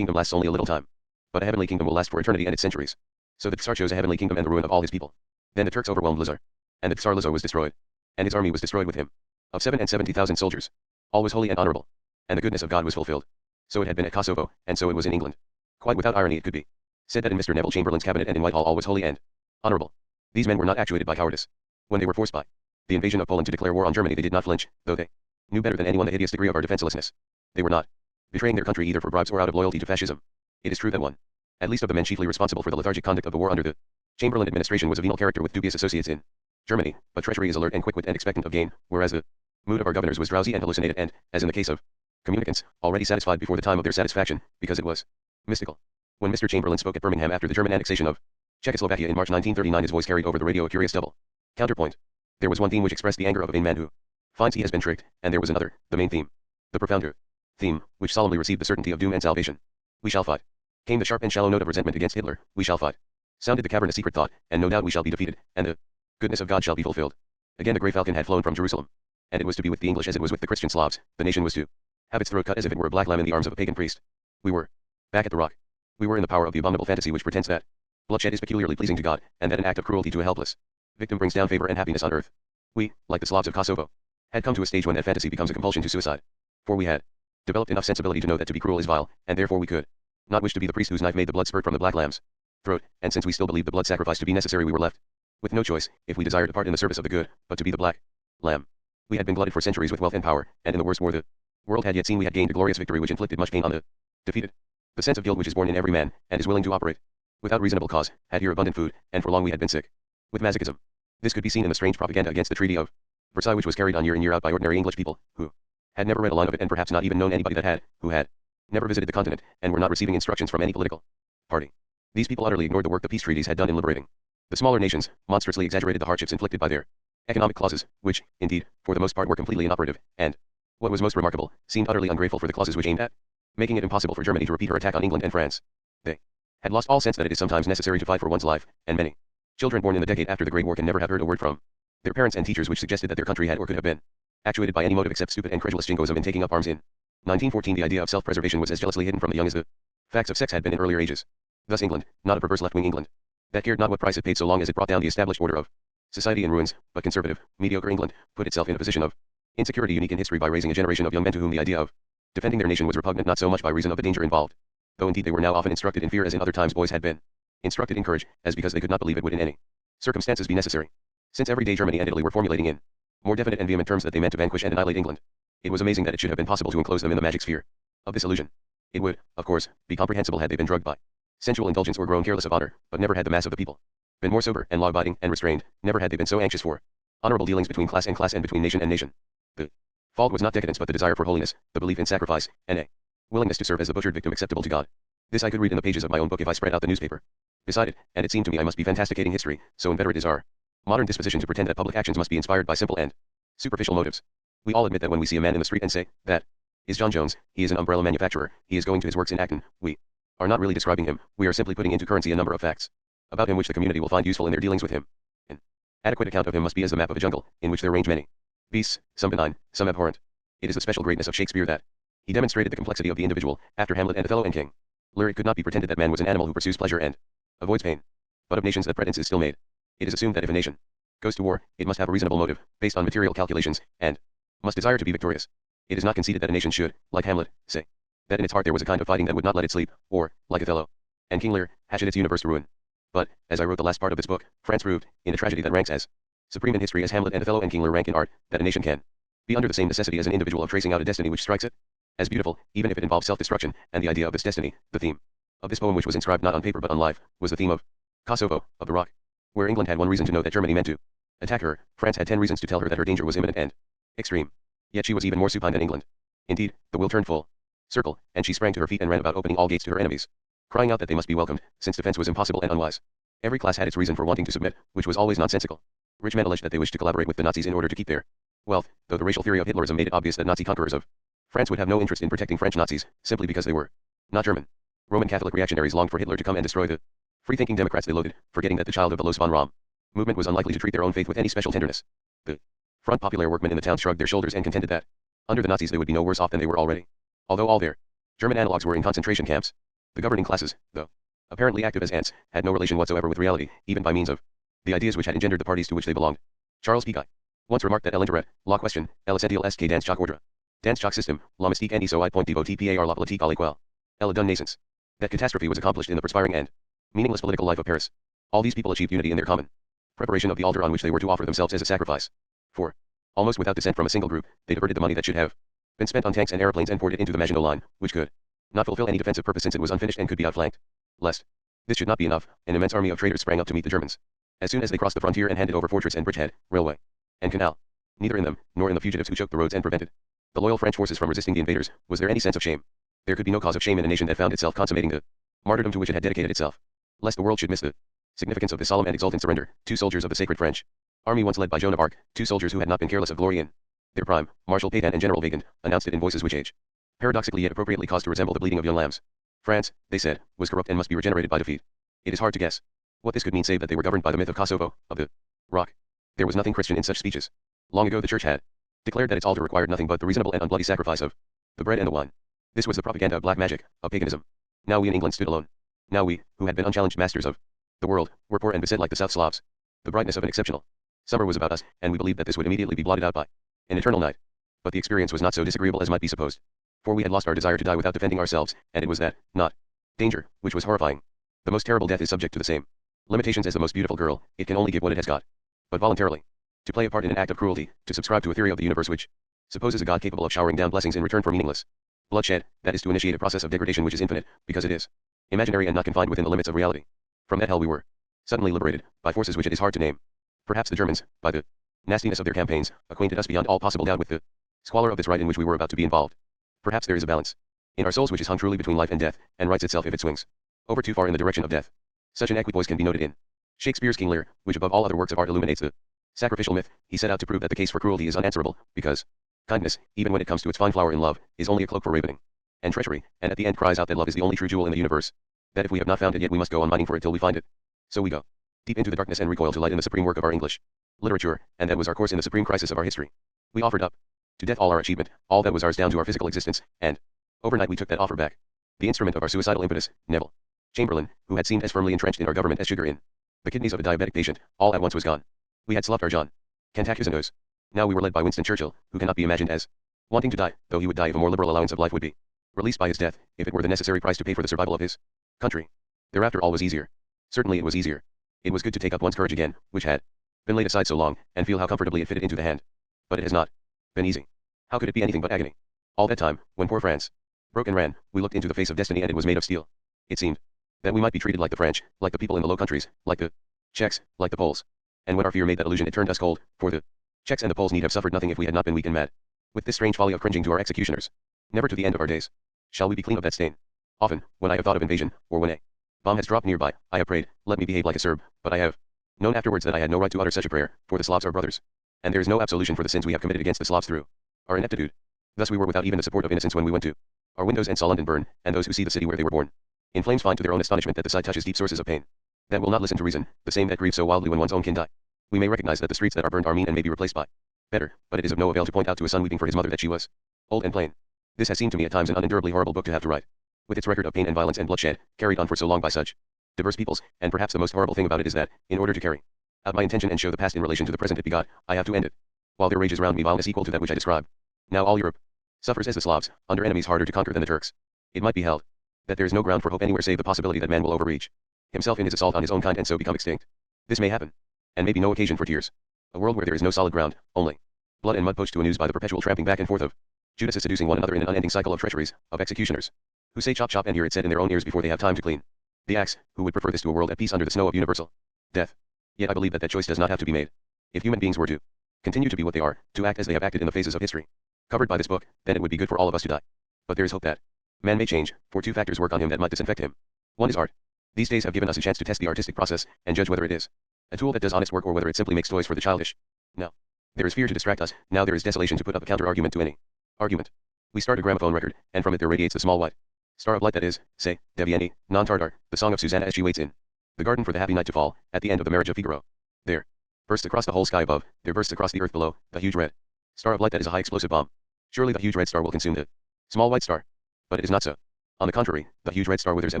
lasts only a little time, but a heavenly kingdom will last for eternity and its centuries. So the Tsar chose a heavenly kingdom and the ruin of all his people. Then the Turks overwhelmed Lazar, and the Tsar Lazar was destroyed, and his army was destroyed with him, of 70,000 soldiers. All was holy and honorable, and the goodness of God was fulfilled. So it had been at Kosovo, and so it was in England. Quite without irony it could be said that in Mr. Neville Chamberlain's cabinet and in Whitehall all was holy and honorable. These men were not actuated by cowardice. When they were forced by the invasion of Poland to declare war on Germany, they did not flinch, though they knew better than anyone the hideous degree of our defenselessness. They were not betraying their country either for bribes or out of loyalty to fascism. It is true that one, at least of the men chiefly responsible for the lethargic conduct of the war under the Chamberlain administration, was a venal character with dubious associates in Germany, but treachery is alert and quick-witted and expectant of gain, whereas the mood of our governors was drowsy and hallucinated and, as in the case of communicants, already satisfied before the time of their satisfaction, because it was mystical. When Mr. Chamberlain spoke at Birmingham after the German annexation of Czechoslovakia in March 1939, his voice carried over the radio a curious double counterpoint. There was one theme which expressed the anger of a vain man who finds he has been tricked, and there was another, the main theme, the profound theme, which solemnly received the certainty of doom and salvation. We shall fight. Came the sharp and shallow note of resentment against Hitler. We shall fight. Sounded the cavernous secret thought, and no doubt we shall be defeated, and the goodness of God shall be fulfilled. Again the grey falcon had flown from Jerusalem, and it was to be with the English as it was with the Christian Slavs. The nation was to have its throat cut as if it were a black lamb in the arms of a pagan priest. We were back at the rock. We were in the power of the abominable fantasy which pretends that bloodshed is peculiarly pleasing to God, and that an act of cruelty to a helpless victim brings down favor and happiness on earth. We, like the Slavs of Kosovo, had come to a stage when that fantasy becomes a compulsion to suicide. For we had developed enough sensibility to know that to be cruel is vile, and therefore we could not wish to be the priest whose knife made the blood spurt from the black lamb's throat, and since we still believed the blood sacrifice to be necessary, we were left with no choice, if we desired to part in the service of the good, but to be the black lamb. We had been glutted for centuries with wealth and power, and in the worst war the world had yet seen, we had gained a glorious victory which inflicted much pain on the defeated. The sense of guilt which is born in every man, and is willing to operate without reasonable cause, had here abundant food, and for long we had been sick with masochism. This could be seen in the strange propaganda against the Treaty of Versailles, which was carried on year in year out by ordinary English people, who had never read a line of it, and perhaps not even known anybody that had, who had never visited the continent, and were not receiving instructions from any political party. These people utterly ignored the work the peace treaties had done in liberating the smaller nations, monstrously exaggerated the hardships inflicted by their economic clauses, which, indeed, for the most part were completely inoperative, and, what was most remarkable, seemed utterly ungrateful for the clauses which aimed at making it impossible for Germany to repeat her attack on England and France. They had lost all sense that it is sometimes necessary to fight for one's life, and many children born in the decade after the Great War can never have heard a word from their parents and teachers which suggested that their country had or could have been actuated by any motive except stupid and credulous jingoism in taking up arms. In 1914 the idea of self-preservation was as jealously hidden from the young as the facts of sex had been in earlier ages. Thus England, not a perverse left-wing England, that cared not what price it paid so long as it brought down the established order of society in ruins, but conservative, mediocre England, put itself in a position of insecurity unique in history by raising a generation of young men to whom the idea of defending their nation was repugnant, not so much by reason of the danger involved, though indeed they were now often instructed in fear as in other times boys had been, Instructed in courage, as because they could not believe it would in any circumstances be necessary. Since every day Germany and Italy were formulating in more definite and vehement terms that they meant to vanquish and annihilate England. It was amazing that it should have been possible to enclose them in the magic sphere of this illusion. It would, of course, be comprehensible had they been drugged by sensual indulgence or grown careless of honor, but never had the mass of the people been more sober and law-abiding and restrained, never had they been so anxious for honorable dealings between class and between nation and nation. The fault was not decadence but the desire for holiness, the belief in sacrifice, and a willingness to serve as the butchered victim acceptable to God. This I could read in the pages of my own book if I spread out the newspaper beside it, and it seemed to me I must be fantasticating history, so inveterate is our modern disposition to pretend that public actions must be inspired by simple and superficial motives. We all admit that when we see a man in the street and say, that is John Jones, he is an umbrella manufacturer, he is going to his works in Acton, we are not really describing him, we are simply putting into currency a number of facts about him which the community will find useful in their dealings with him. An adequate account of him must be as the map of a jungle, in which there range many beasts, some benign, some abhorrent. It is the special greatness of Shakespeare that he demonstrated the complexity of the individual, after Hamlet and Othello and King Lear. It could not be pretended that man was an animal who pursues pleasure and avoids pain. But of nations that pretense is still made. It is assumed that if a nation goes to war, it must have a reasonable motive, based on material calculations, and must desire to be victorious. It is not conceded that a nation should, like Hamlet, say that in its heart there was a kind of fighting that would not let it sleep, or, like Othello and King Lear, hatchet its universe to ruin. But, as I wrote the last part of this book, France proved, in a tragedy that ranks as supreme in history as Hamlet and Othello and King Lear rank in art, that a nation can be under the same necessity as an individual of tracing out a destiny which strikes it as beautiful, even if it involves self-destruction, and the idea of this destiny, the theme of this poem which was inscribed not on paper but on life, was the theme of Kosovo, of the rock, where England had one reason to know that Germany meant to attack her, France had 10 reasons to tell her that her danger was imminent and extreme. Yet she was even more supine than England. Indeed, the will turned full circle, and she sprang to her feet and ran about opening all gates to her enemies, crying out that they must be welcomed, since defense was impossible and unwise. Every class had its reason for wanting to submit, which was always nonsensical. Rich men alleged that they wished to collaborate with the Nazis in order to keep their wealth, though the racial theory of Hitlerism made it obvious that Nazi conquerors of France would have no interest in protecting French Nazis, simply because they were not German. Roman Catholic reactionaries longed for Hitler to come and destroy the free-thinking Democrats they loathed, forgetting that the child of the Los von Rom movement was unlikely to treat their own faith with any special tenderness. The Front Populaire workmen in the town shrugged their shoulders and contended that under the Nazis they would be no worse off than they were already. Although all their German analogues were in concentration camps, the governing classes, though apparently active as ants, had no relation whatsoever with reality, even by means of the ideas which had engendered the parties to which they belonged. Charles P. Guy once remarked that l'intérêt, la question, l'essentiel est que dans chaque ordre, dans chaque système, la mystique and so I point devotee par la politique à l'équelle, elle a donné naissance. That catastrophe was accomplished in the perspiring and meaningless political life of Paris. All these people achieved unity in their common preparation of the altar on which they were to offer themselves as a sacrifice. For, almost without dissent from a single group, they diverted the money that should have been spent on tanks and airplanes and poured it into the Maginot Line, which could not fulfill any defensive purpose since it was unfinished and could be outflanked. Lest this should not be enough, an immense army of traitors sprang up to meet the Germans as soon as they crossed the frontier and handed over fortress and bridgehead, railway, and canal. Neither in them, nor in the fugitives who choked the roads and prevented the loyal French forces from resisting the invaders, was there any sense of shame. There could be no cause of shame in a nation that found itself consummating the martyrdom to which it had dedicated itself. Lest the world should miss the significance of this solemn and exultant surrender, 2 soldiers of the sacred French army once led by Joan of Arc, 2 soldiers who had not been careless of glory in their prime, Marshal Pétain and General Weygand, announced it in voices which age paradoxically yet appropriately caused to resemble the bleating of young lambs. France, they said, was corrupt and must be regenerated by defeat. It is hard to guess what this could mean save that they were governed by the myth of Kosovo, of the rock. There was nothing Christian in such speeches. Long ago the church had declared that its altar required nothing but the reasonable and unbloody sacrifice of the bread and the wine. This was the propaganda of black magic, of paganism. Now we in England stood alone. Now we, who had been unchallenged masters of the world, were poor and beset like the South Slavs. The brightness of an exceptional summer was about us, and we believed that this would immediately be blotted out by an eternal night. But the experience was not so disagreeable as might be supposed. For we had lost our desire to die without defending ourselves, and it was that, not danger, which was horrifying. The most terrible death is subject to the same limitations as the most beautiful girl, it can only give what it has got. But voluntarily, to play a part in an act of cruelty, to subscribe to a theory of the universe which supposes a God capable of showering down blessings in return for meaningless bloodshed, that is to initiate a process of degradation which is infinite, because it is imaginary and not confined within the limits of reality. From that hell we were suddenly liberated, by forces which it is hard to name. Perhaps the Germans, by the nastiness of their campaigns, acquainted us beyond all possible doubt with the squalor of this right in which we were about to be involved. Perhaps there is a balance in our souls which is hung truly between life and death, and rights itself if it swings over too far in the direction of death. Such an equipoise can be noted in Shakespeare's King Lear, which above all other works of art illuminates the sacrificial myth. He set out to prove that the case for cruelty is unanswerable, because kindness, even when it comes to its fine flower in love, is only a cloak for ravening and treachery, and at the end cries out that love is the only true jewel in the universe, that if we have not found it yet we must go on mining for it till we find it. So we go deep into the darkness and recoil to light in the supreme work of our English literature, and that was our course in the supreme crisis of our history. We offered up to death all our achievement, all that was ours down to our physical existence, and overnight we took that offer back. The instrument of our suicidal impetus, Neville Chamberlain, who had seemed as firmly entrenched in our government as sugar in the kidneys of a diabetic patient, all at once was gone. We had sloughed our John Cantacuzeno's. Now we were led by Winston Churchill, who cannot be imagined as wanting to die, though he would die if a more liberal allowance of life would be released by his death, if it were the necessary price to pay for the survival of his country. Thereafter all was easier. Certainly it was easier. It was good to take up one's courage again, which had been laid aside so long, and feel how comfortably it fitted into the hand. But it has not been easy. How could it be anything but agony? All that time, when poor France broke and ran, we looked into the face of destiny and it was made of steel. It seemed that we might be treated like the French, like the people in the Low Countries, like the Czechs, like the Poles. And when our fear made that illusion it turned us cold, for the Czechs and the Poles need have suffered nothing if we had not been weak and mad. With this strange folly of cringing to our executioners. Never to the end of our days. Shall we be clean of that stain? Often, when I have thought of invasion, or when a bomb has dropped nearby, I have prayed, let me behave like a Serb, but I have known afterwards that I had no right to utter such a prayer, for the Slavs are brothers. And there is no absolution for the sins we have committed against the Slavs through our ineptitude. Thus we were without even the support of innocence when we went to our windows and saw London burn, and those who see the city where they were born in flames find to their own astonishment that the sight touches deep sources of pain. That will not listen to reason, the same that grieves so wildly when one's own kin die. We may recognize that the streets that are burned are mean and may be replaced by better, but it is of no avail to point out to a son weeping for his mother that she was old and plain. This has seemed to me at times an unendurably horrible book to have to write, with its record of pain and violence and bloodshed, carried on for so long by such diverse peoples, and perhaps the most horrible thing about it is that, in order to carry out my intention and show the past in relation to the present it begot, I have to end it, while there rages round me violence equal to that which I describe. Now all Europe suffers as the Slavs, under enemies harder to conquer than the Turks. It might be held that there is no ground for hope anywhere save the possibility that man will overreach himself in his assault on his own kind and so become extinct. This may happen, and may be no occasion for tears. A world where there is no solid ground, only blood and mud poached to amuse by the perpetual tramping back and forth of Judases seducing one another in an unending cycle of treacheries, of executioners, who say chop chop and hear it said in their own ears before they have time to clean the axe, who would prefer this to a world at peace under the snow of universal death. Yet I believe that choice does not have to be made. If human beings were to continue to be what they are, to act as they have acted in the phases of history covered by this book, then it would be good for all of us to die. But there is hope that man may change, for two factors work on him that might disinfect him. One is art. These days have given us a chance to test the artistic process, and judge whether it is a tool that does honest work or whether it simply makes toys for the childish. Now there is fear to distract us, now there is desolation to put up a counter-argument to any argument. We start a gramophone record, and from it there radiates the small white star of light that is, say, Devieni, non-Tartar, the song of Susanna as she waits in the garden for the happy night to fall, at the end of the marriage of Figaro. There bursts across the whole sky above, there bursts across the earth below, the huge red star of light that is a high explosive bomb. Surely the huge red star will consume the small white star. But it is not so. On the contrary, the huge red star withers at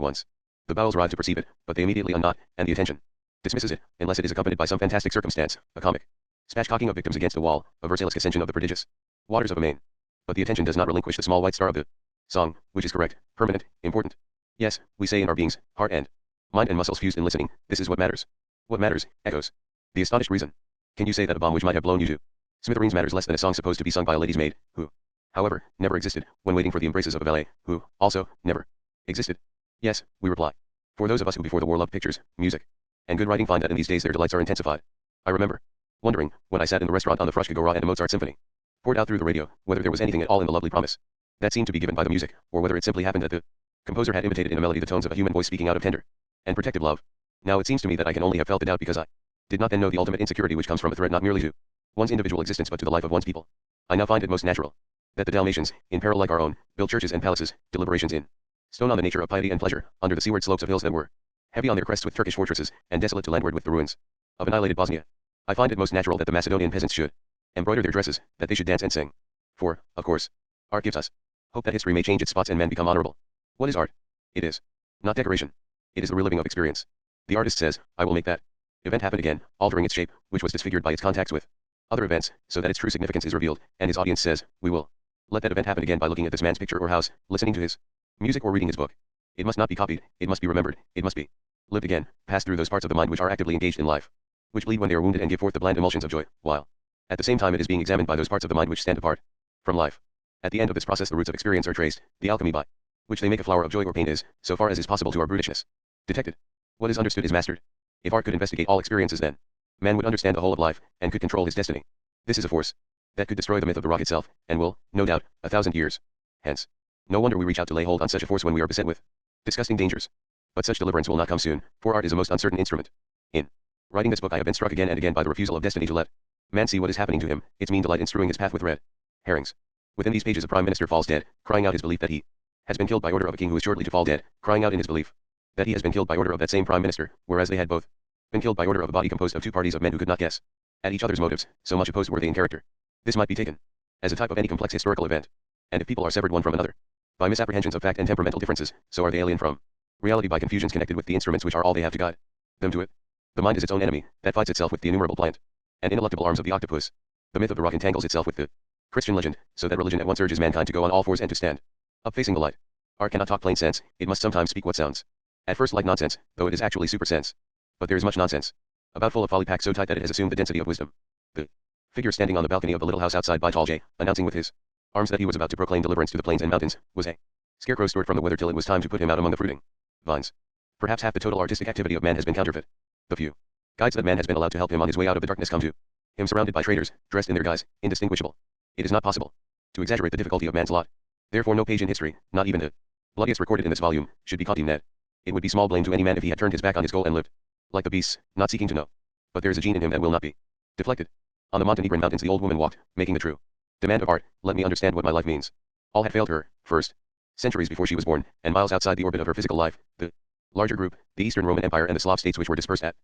once. The bowels writhe to perceive it, but they immediately unknot, and the attention dismisses it, unless it is accompanied by some fantastic circumstance, a comic spatchcocking of victims against a wall, a Versailles ascension of the prodigious waters of a main. But the attention does not relinquish the small white star of the song, which is correct, permanent, important. Yes, we say in our beings, heart and mind and muscles fused in listening, this is what matters. What matters, echoes the astonished reason. Can you say that a bomb which might have blown you to smithereens matters less than a song supposed to be sung by a lady's maid, who, however, never existed, when waiting for the embraces of a valet, who, also, never existed? Yes, we reply. For those of us who before the war loved pictures, music, and good writing find that in these days their delights are intensified. I remember wondering, when I sat in the restaurant on the Frushka Gora and a Mozart symphony poured out through the radio, whether there was anything at all in the lovely promise that seemed to be given by the music, or whether it simply happened that the composer had imitated in a melody the tones of a human voice speaking out of tender and protective love. Now it seems to me that I can only have felt the doubt because I did not then know the ultimate insecurity which comes from a threat not merely to one's individual existence but to the life of one's people. I now find it most natural that the Dalmatians, in peril like our own, built churches and palaces, deliberations in stone on the nature of piety and pleasure, under the seaward slopes of hills that were heavy on their crests with Turkish fortresses, and desolate to landward with the ruins of annihilated Bosnia. I find it most natural that the Macedonian peasants should embroider their dresses, that they should dance and sing. For, of course, art gives us hope that history may change its spots and men become honorable. What is art? It is not decoration. It is the reliving of experience. The artist says, I will make that event happen again, altering its shape, which was disfigured by its contacts with other events, so that its true significance is revealed, and his audience says, we will let that event happen again by looking at this man's picture or house, listening to his music or reading his book. It must not be copied, it must be remembered, it must be lived again, pass through those parts of the mind which are actively engaged in life, which bleed when they are wounded and give forth the bland emulsions of joy, while at the same time it is being examined by those parts of the mind which stand apart from life. At the end of this process the roots of experience are traced, the alchemy by which they make a flower of joy or pain is, so far as is possible to our brutishness, detected. What is understood is mastered. If art could investigate all experiences then, man would understand the whole of life, and could control his destiny. This is a force that could destroy the myth of the rock itself, and will, no doubt, 1,000 years hence. No wonder we reach out to lay hold on such a force when we are beset with disgusting dangers. But such deliverance will not come soon, for art is a most uncertain instrument. In writing this book I have been struck again and again by the refusal of destiny to let man see what is happening to him, its mean delight in strewing his path with red herrings. Within these pages a prime minister falls dead, crying out his belief that he has been killed by order of a king who is shortly to fall dead, crying out in his belief that he has been killed by order of that same prime minister, whereas they had both been killed by order of a body composed of two parties of men who could not guess at each other's motives, so much opposed were they in character. This might be taken as a type of any complex historical event, and if people are severed one from another by misapprehensions of fact and temperamental differences, so are they alien from reality by confusions connected with the instruments which are all they have to guide them to it. The mind is its own enemy, that fights itself with the innumerable plant and ineluctable arms of the octopus. The myth of the rock entangles itself with the Christian legend, so that religion at once urges mankind to go on all fours and to stand up facing the light. Art cannot talk plain sense, it must sometimes speak what sounds At first like nonsense, though it is actually super sense. But there is much nonsense about full of folly packed so tight that it has assumed the density of wisdom. The figure standing on the balcony of the little house outside by Tall J, announcing with his arms that he was about to proclaim deliverance to the plains and mountains, was a scarecrow stored from the weather till it was time to put him out among the fruiting vines. Perhaps half the total artistic activity of man has been counterfeit. The few guides that man has been allowed to help him on his way out of the darkness come to him surrounded by traitors, dressed in their guise, indistinguishable. It is not possible to exaggerate the difficulty of man's lot. Therefore no page in history, not even the bloodiest recorded in this volume, should be condemned. It would be small blame to any man if he had turned his back on his goal and lived like the beasts, not seeking to know. But there is a gene in him that will not be deflected. On the Montenegrin mountains the old woman walked, making the true demand of art, let me understand what my life means. All had failed her, first, centuries before she was born, and miles outside the orbit of her physical life, the larger group, the Eastern Roman Empire and the Slav states which were dispersed at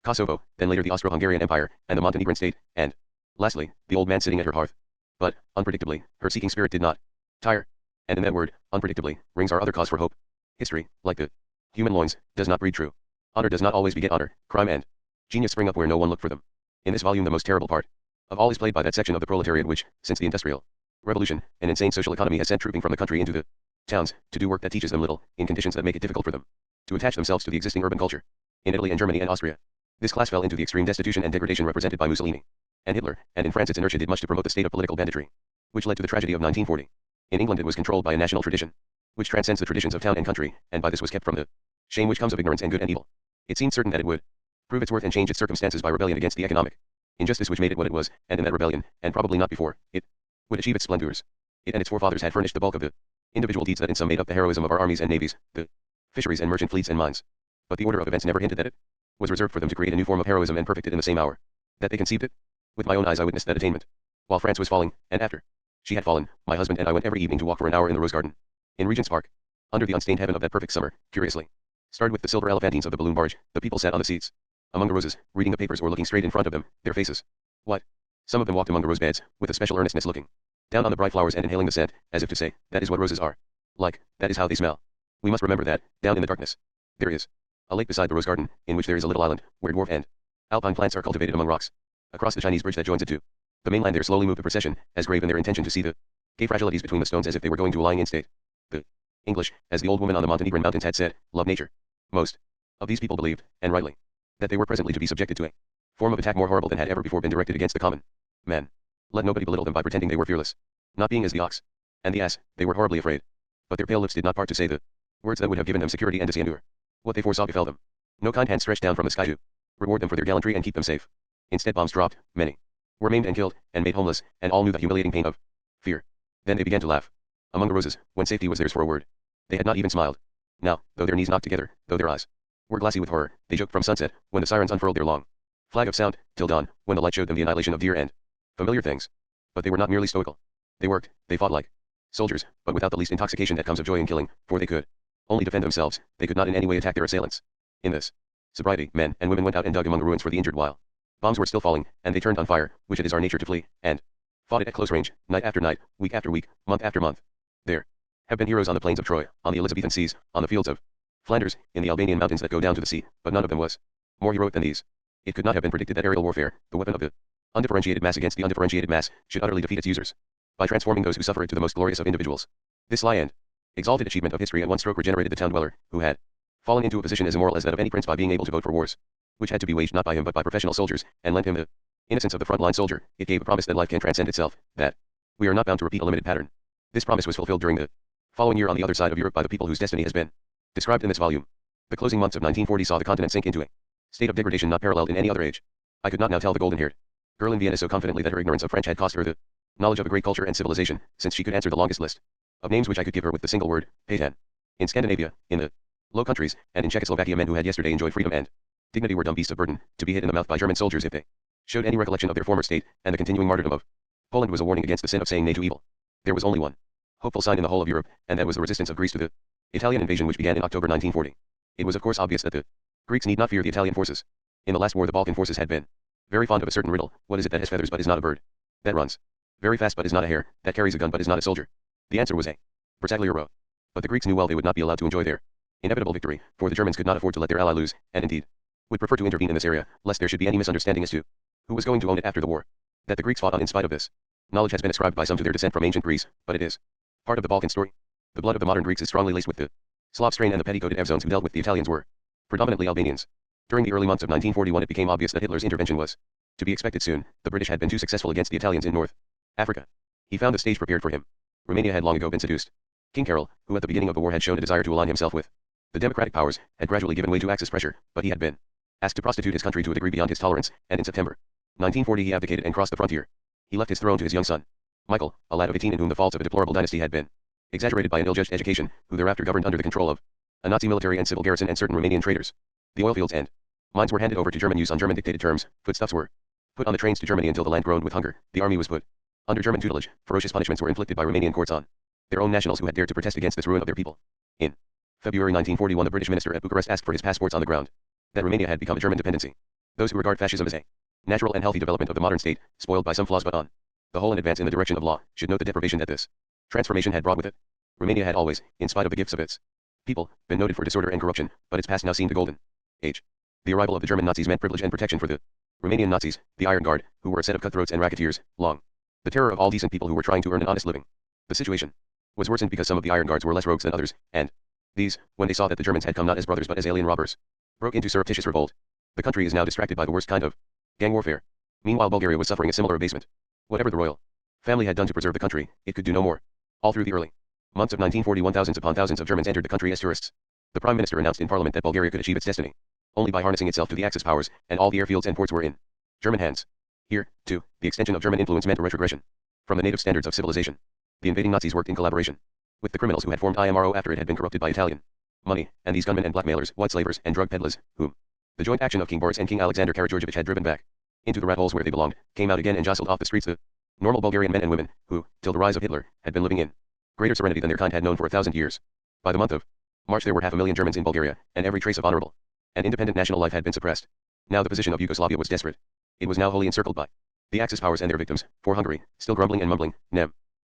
Kosovo, then later the Austro-Hungarian Empire, and the Montenegrin state, and, lastly, the old man sitting at her hearth. But, unpredictably, her seeking spirit did not tire. And in that word, unpredictably, rings our other cause for hope. History, like the human loins, does not breed true. Honor does not always beget honor, crime and genius spring up where no one looked for them. In this volume the most terrible part of all is played by that section of the proletariat which, since the Industrial Revolution, an insane social economy has sent trooping from the country into the towns, to do work that teaches them little, in conditions that make it difficult for them to attach themselves to the existing urban culture. In Italy and Germany and Austria, this class fell into the extreme destitution and degradation represented by Mussolini and Hitler, and in France its inertia did much to promote the state of political banditry, which led to the tragedy of 1940. In England it was controlled by a national tradition, which transcends the traditions of town and country, and by this was kept from the shame which comes of ignorance and good and evil. It seemed certain that it would prove its worth and change its circumstances by rebellion against the economic injustice which made it what it was, and in that rebellion, and probably not before, it would achieve its splendors. It and its forefathers had furnished the bulk of the individual deeds that in some made up the heroism of our armies and navies, the fisheries and merchant fleets and mines. But the order of events never hinted that it was reserved for them to create a new form of heroism and perfect it in the same hour that they conceived it. With my own eyes I witnessed that attainment. While France was falling, and after she had fallen, my husband and I went every evening to walk for an hour in the Rose Garden, in Regent's Park, under the unstained heaven of that perfect summer. Curiously, starred with the silver elephantines of the balloon barge, the people sat on the seats among the roses, reading the papers or looking straight in front of them, their faces white. Some of them walked among the rose beds, with a special earnestness, looking down on the bright flowers and inhaling the scent, as if to say, that is what roses are like, that is how they smell. We must remember that, down in the darkness, there is a lake beside the rose garden, in which there is a little island, where dwarf and alpine plants are cultivated among rocks. Across the Chinese bridge that joins it to the mainland there slowly moved the procession, as grave in their intention to see the gay fragilities between the stones as if they were going to a lying in state. The English, as the old woman on the Montenegrin mountains had said, love nature. Most of these people believed, and rightly, that they were presently to be subjected to a form of attack more horrible than had ever before been directed against the common man. Let nobody belittle them by pretending they were fearless. Not being as the ox and the ass, they were horribly afraid. But their pale lips did not part to say the words that would have given them security and to endure what they foresaw befell them. No kind hand stretched down from the sky to reward them for their gallantry and keep them safe. Instead bombs dropped, many were maimed and killed, and made homeless, and all knew the humiliating pain of fear. Then they began to laugh among the roses, when safety was theirs for a word. They had not even smiled. Now, though their knees knocked together, though their eyes were glassy with horror, they joked from sunset, when the sirens unfurled their long flag of sound, till dawn, when the light showed them the annihilation of dear and familiar things. But they were not merely stoical. They worked, they fought like soldiers, but without the least intoxication that comes of joy in killing, for they could only defend themselves, they could not in any way attack their assailants. In this sobriety, men and women went out and dug among the ruins for the injured while bombs were still falling, and they turned on fire, which it is our nature to flee, and fought it at close range, night after night, week after week, month after month. There have been heroes on the plains of Troy, on the Elizabethan seas, on the fields of Flanders, in the Albanian mountains that go down to the sea, but none of them was more heroic than these. It could not have been predicted that aerial warfare, the weapon of the undifferentiated mass against the undifferentiated mass, should utterly defeat its users by transforming those who suffer it to the most glorious of individuals. This sly and exalted achievement of history at one stroke regenerated the town dweller, who had fallen into a position as immoral as that of any prince by being able to vote for wars, which had to be waged not by him but by professional soldiers, and lent him the innocence of the front-line soldier. It gave a promise that life can transcend itself, that we are not bound to repeat a limited pattern. This promise was fulfilled during the following year on the other side of Europe by the people whose destiny has been described in this volume. The closing months of 1940 saw the continent sink into a state of degradation not paralleled in any other age. I could not now tell the golden-haired girl in Vienna so confidently that her ignorance of French had cost her the knowledge of a great culture and civilization, since she could answer the longest list of names which I could give her with the single word, Paytan. In Scandinavia, in the Low Countries, and in Czechoslovakia men who had yesterday enjoyed freedom and dignity were dumb beasts of burden, to be hit in the mouth by German soldiers if they showed any recollection of their former state, and the continuing martyrdom of Poland was a warning against the sin of saying nay to evil. There was only one hopeful sign in the whole of Europe, and that was the resistance of Greece to the Italian invasion which began in October 1940. It was of course obvious that the Greeks need not fear the Italian forces. In the last war the Balkan forces had been very fond of a certain riddle: what is it that has feathers but is not a bird, that runs very fast but is not a hare, that carries a gun but is not a soldier? The answer was a Bersagliero. But the Greeks knew well they would not be allowed to enjoy their inevitable victory, for the Germans could not afford to let their ally lose, and indeed would prefer to intervene in this area, lest there should be any misunderstanding as to who was going to own it after the war. That the Greeks fought on in spite of this knowledge has been ascribed by some to their descent from ancient Greece, but it is part of the Balkan story. The blood of the modern Greeks is strongly laced with the Slav strain and the petty-coated Ev zones who dealt with the Italians were predominantly Albanians. During the early months of 1941 it became obvious that Hitler's intervention was to be expected soon. The British had been too successful against the Italians in North Africa. He found the stage prepared for him. Romania had long ago been seduced. King Carol, who at the beginning of the war had shown a desire to align himself with the democratic powers, had gradually given way to Axis pressure, but he had been asked to prostitute his country to a degree beyond his tolerance, and in September 1940 he abdicated and crossed the frontier. He left his throne to his young son, Michael, a lad of 18 in whom the faults of a deplorable dynasty had been exaggerated by an ill-judged education, who thereafter governed under the control of a Nazi military and civil garrison and certain Romanian traders. The oilfields and mines were handed over to German use on German-dictated terms, foodstuffs were put on the trains to Germany until the land groaned with hunger, the army was put under German tutelage, ferocious punishments were inflicted by Romanian courts on their own nationals who had dared to protest against this ruin of their people. In February 1941 the British minister at Bucharest asked for his passports on the ground that Romania had become a German dependency. Those who regard fascism as a natural and healthy development of the modern state, spoiled by some flaws but on the whole an advance in the direction of law, should note the deprivation that this transformation had brought with it. Romania had always, in spite of the gifts of its people, been noted for disorder and corruption, but its past now seemed a golden age. The arrival of the German Nazis meant privilege and protection for the Romanian Nazis, the Iron Guard, who were a set of cutthroats and racketeers, long the terror of all decent people who were trying to earn an honest living. The situation was worsened because some of the Iron Guards were less rogues than others, and these, when they saw that the Germans had come not as brothers but as alien robbers, broke into surreptitious revolt. The country is now distracted by the worst kind of gang warfare. Meanwhile Bulgaria was suffering a similar abasement. Whatever the royal family had done to preserve the country, it could do no more. All through the early months of 1941 thousands upon thousands of Germans entered the country as tourists. The Prime Minister announced in Parliament that Bulgaria could achieve its destiny only by harnessing itself to the Axis powers, and all the airfields and ports were in German hands. Here, too, the extension of German influence meant a retrogression from the native standards of civilization. The invading Nazis worked in collaboration with the criminals who had formed IMRO after it had been corrupted by Italian money, and these gunmen and blackmailers, white slavers, and drug peddlers, whom the joint action of King Boris and King Alexander Karageorgevich had driven back into the rat holes where they belonged, came out again and jostled off the streets the normal Bulgarian men and women, who, till the rise of Hitler, had been living in greater serenity than their kind had known for 1,000 years. By the month of March there were 500,000 Germans in Bulgaria, and every trace of honorable and independent national life had been suppressed. Now the position of Yugoslavia was desperate. It was now wholly encircled by the Axis powers and their victims, for Hungary, still grumbling and mumbling,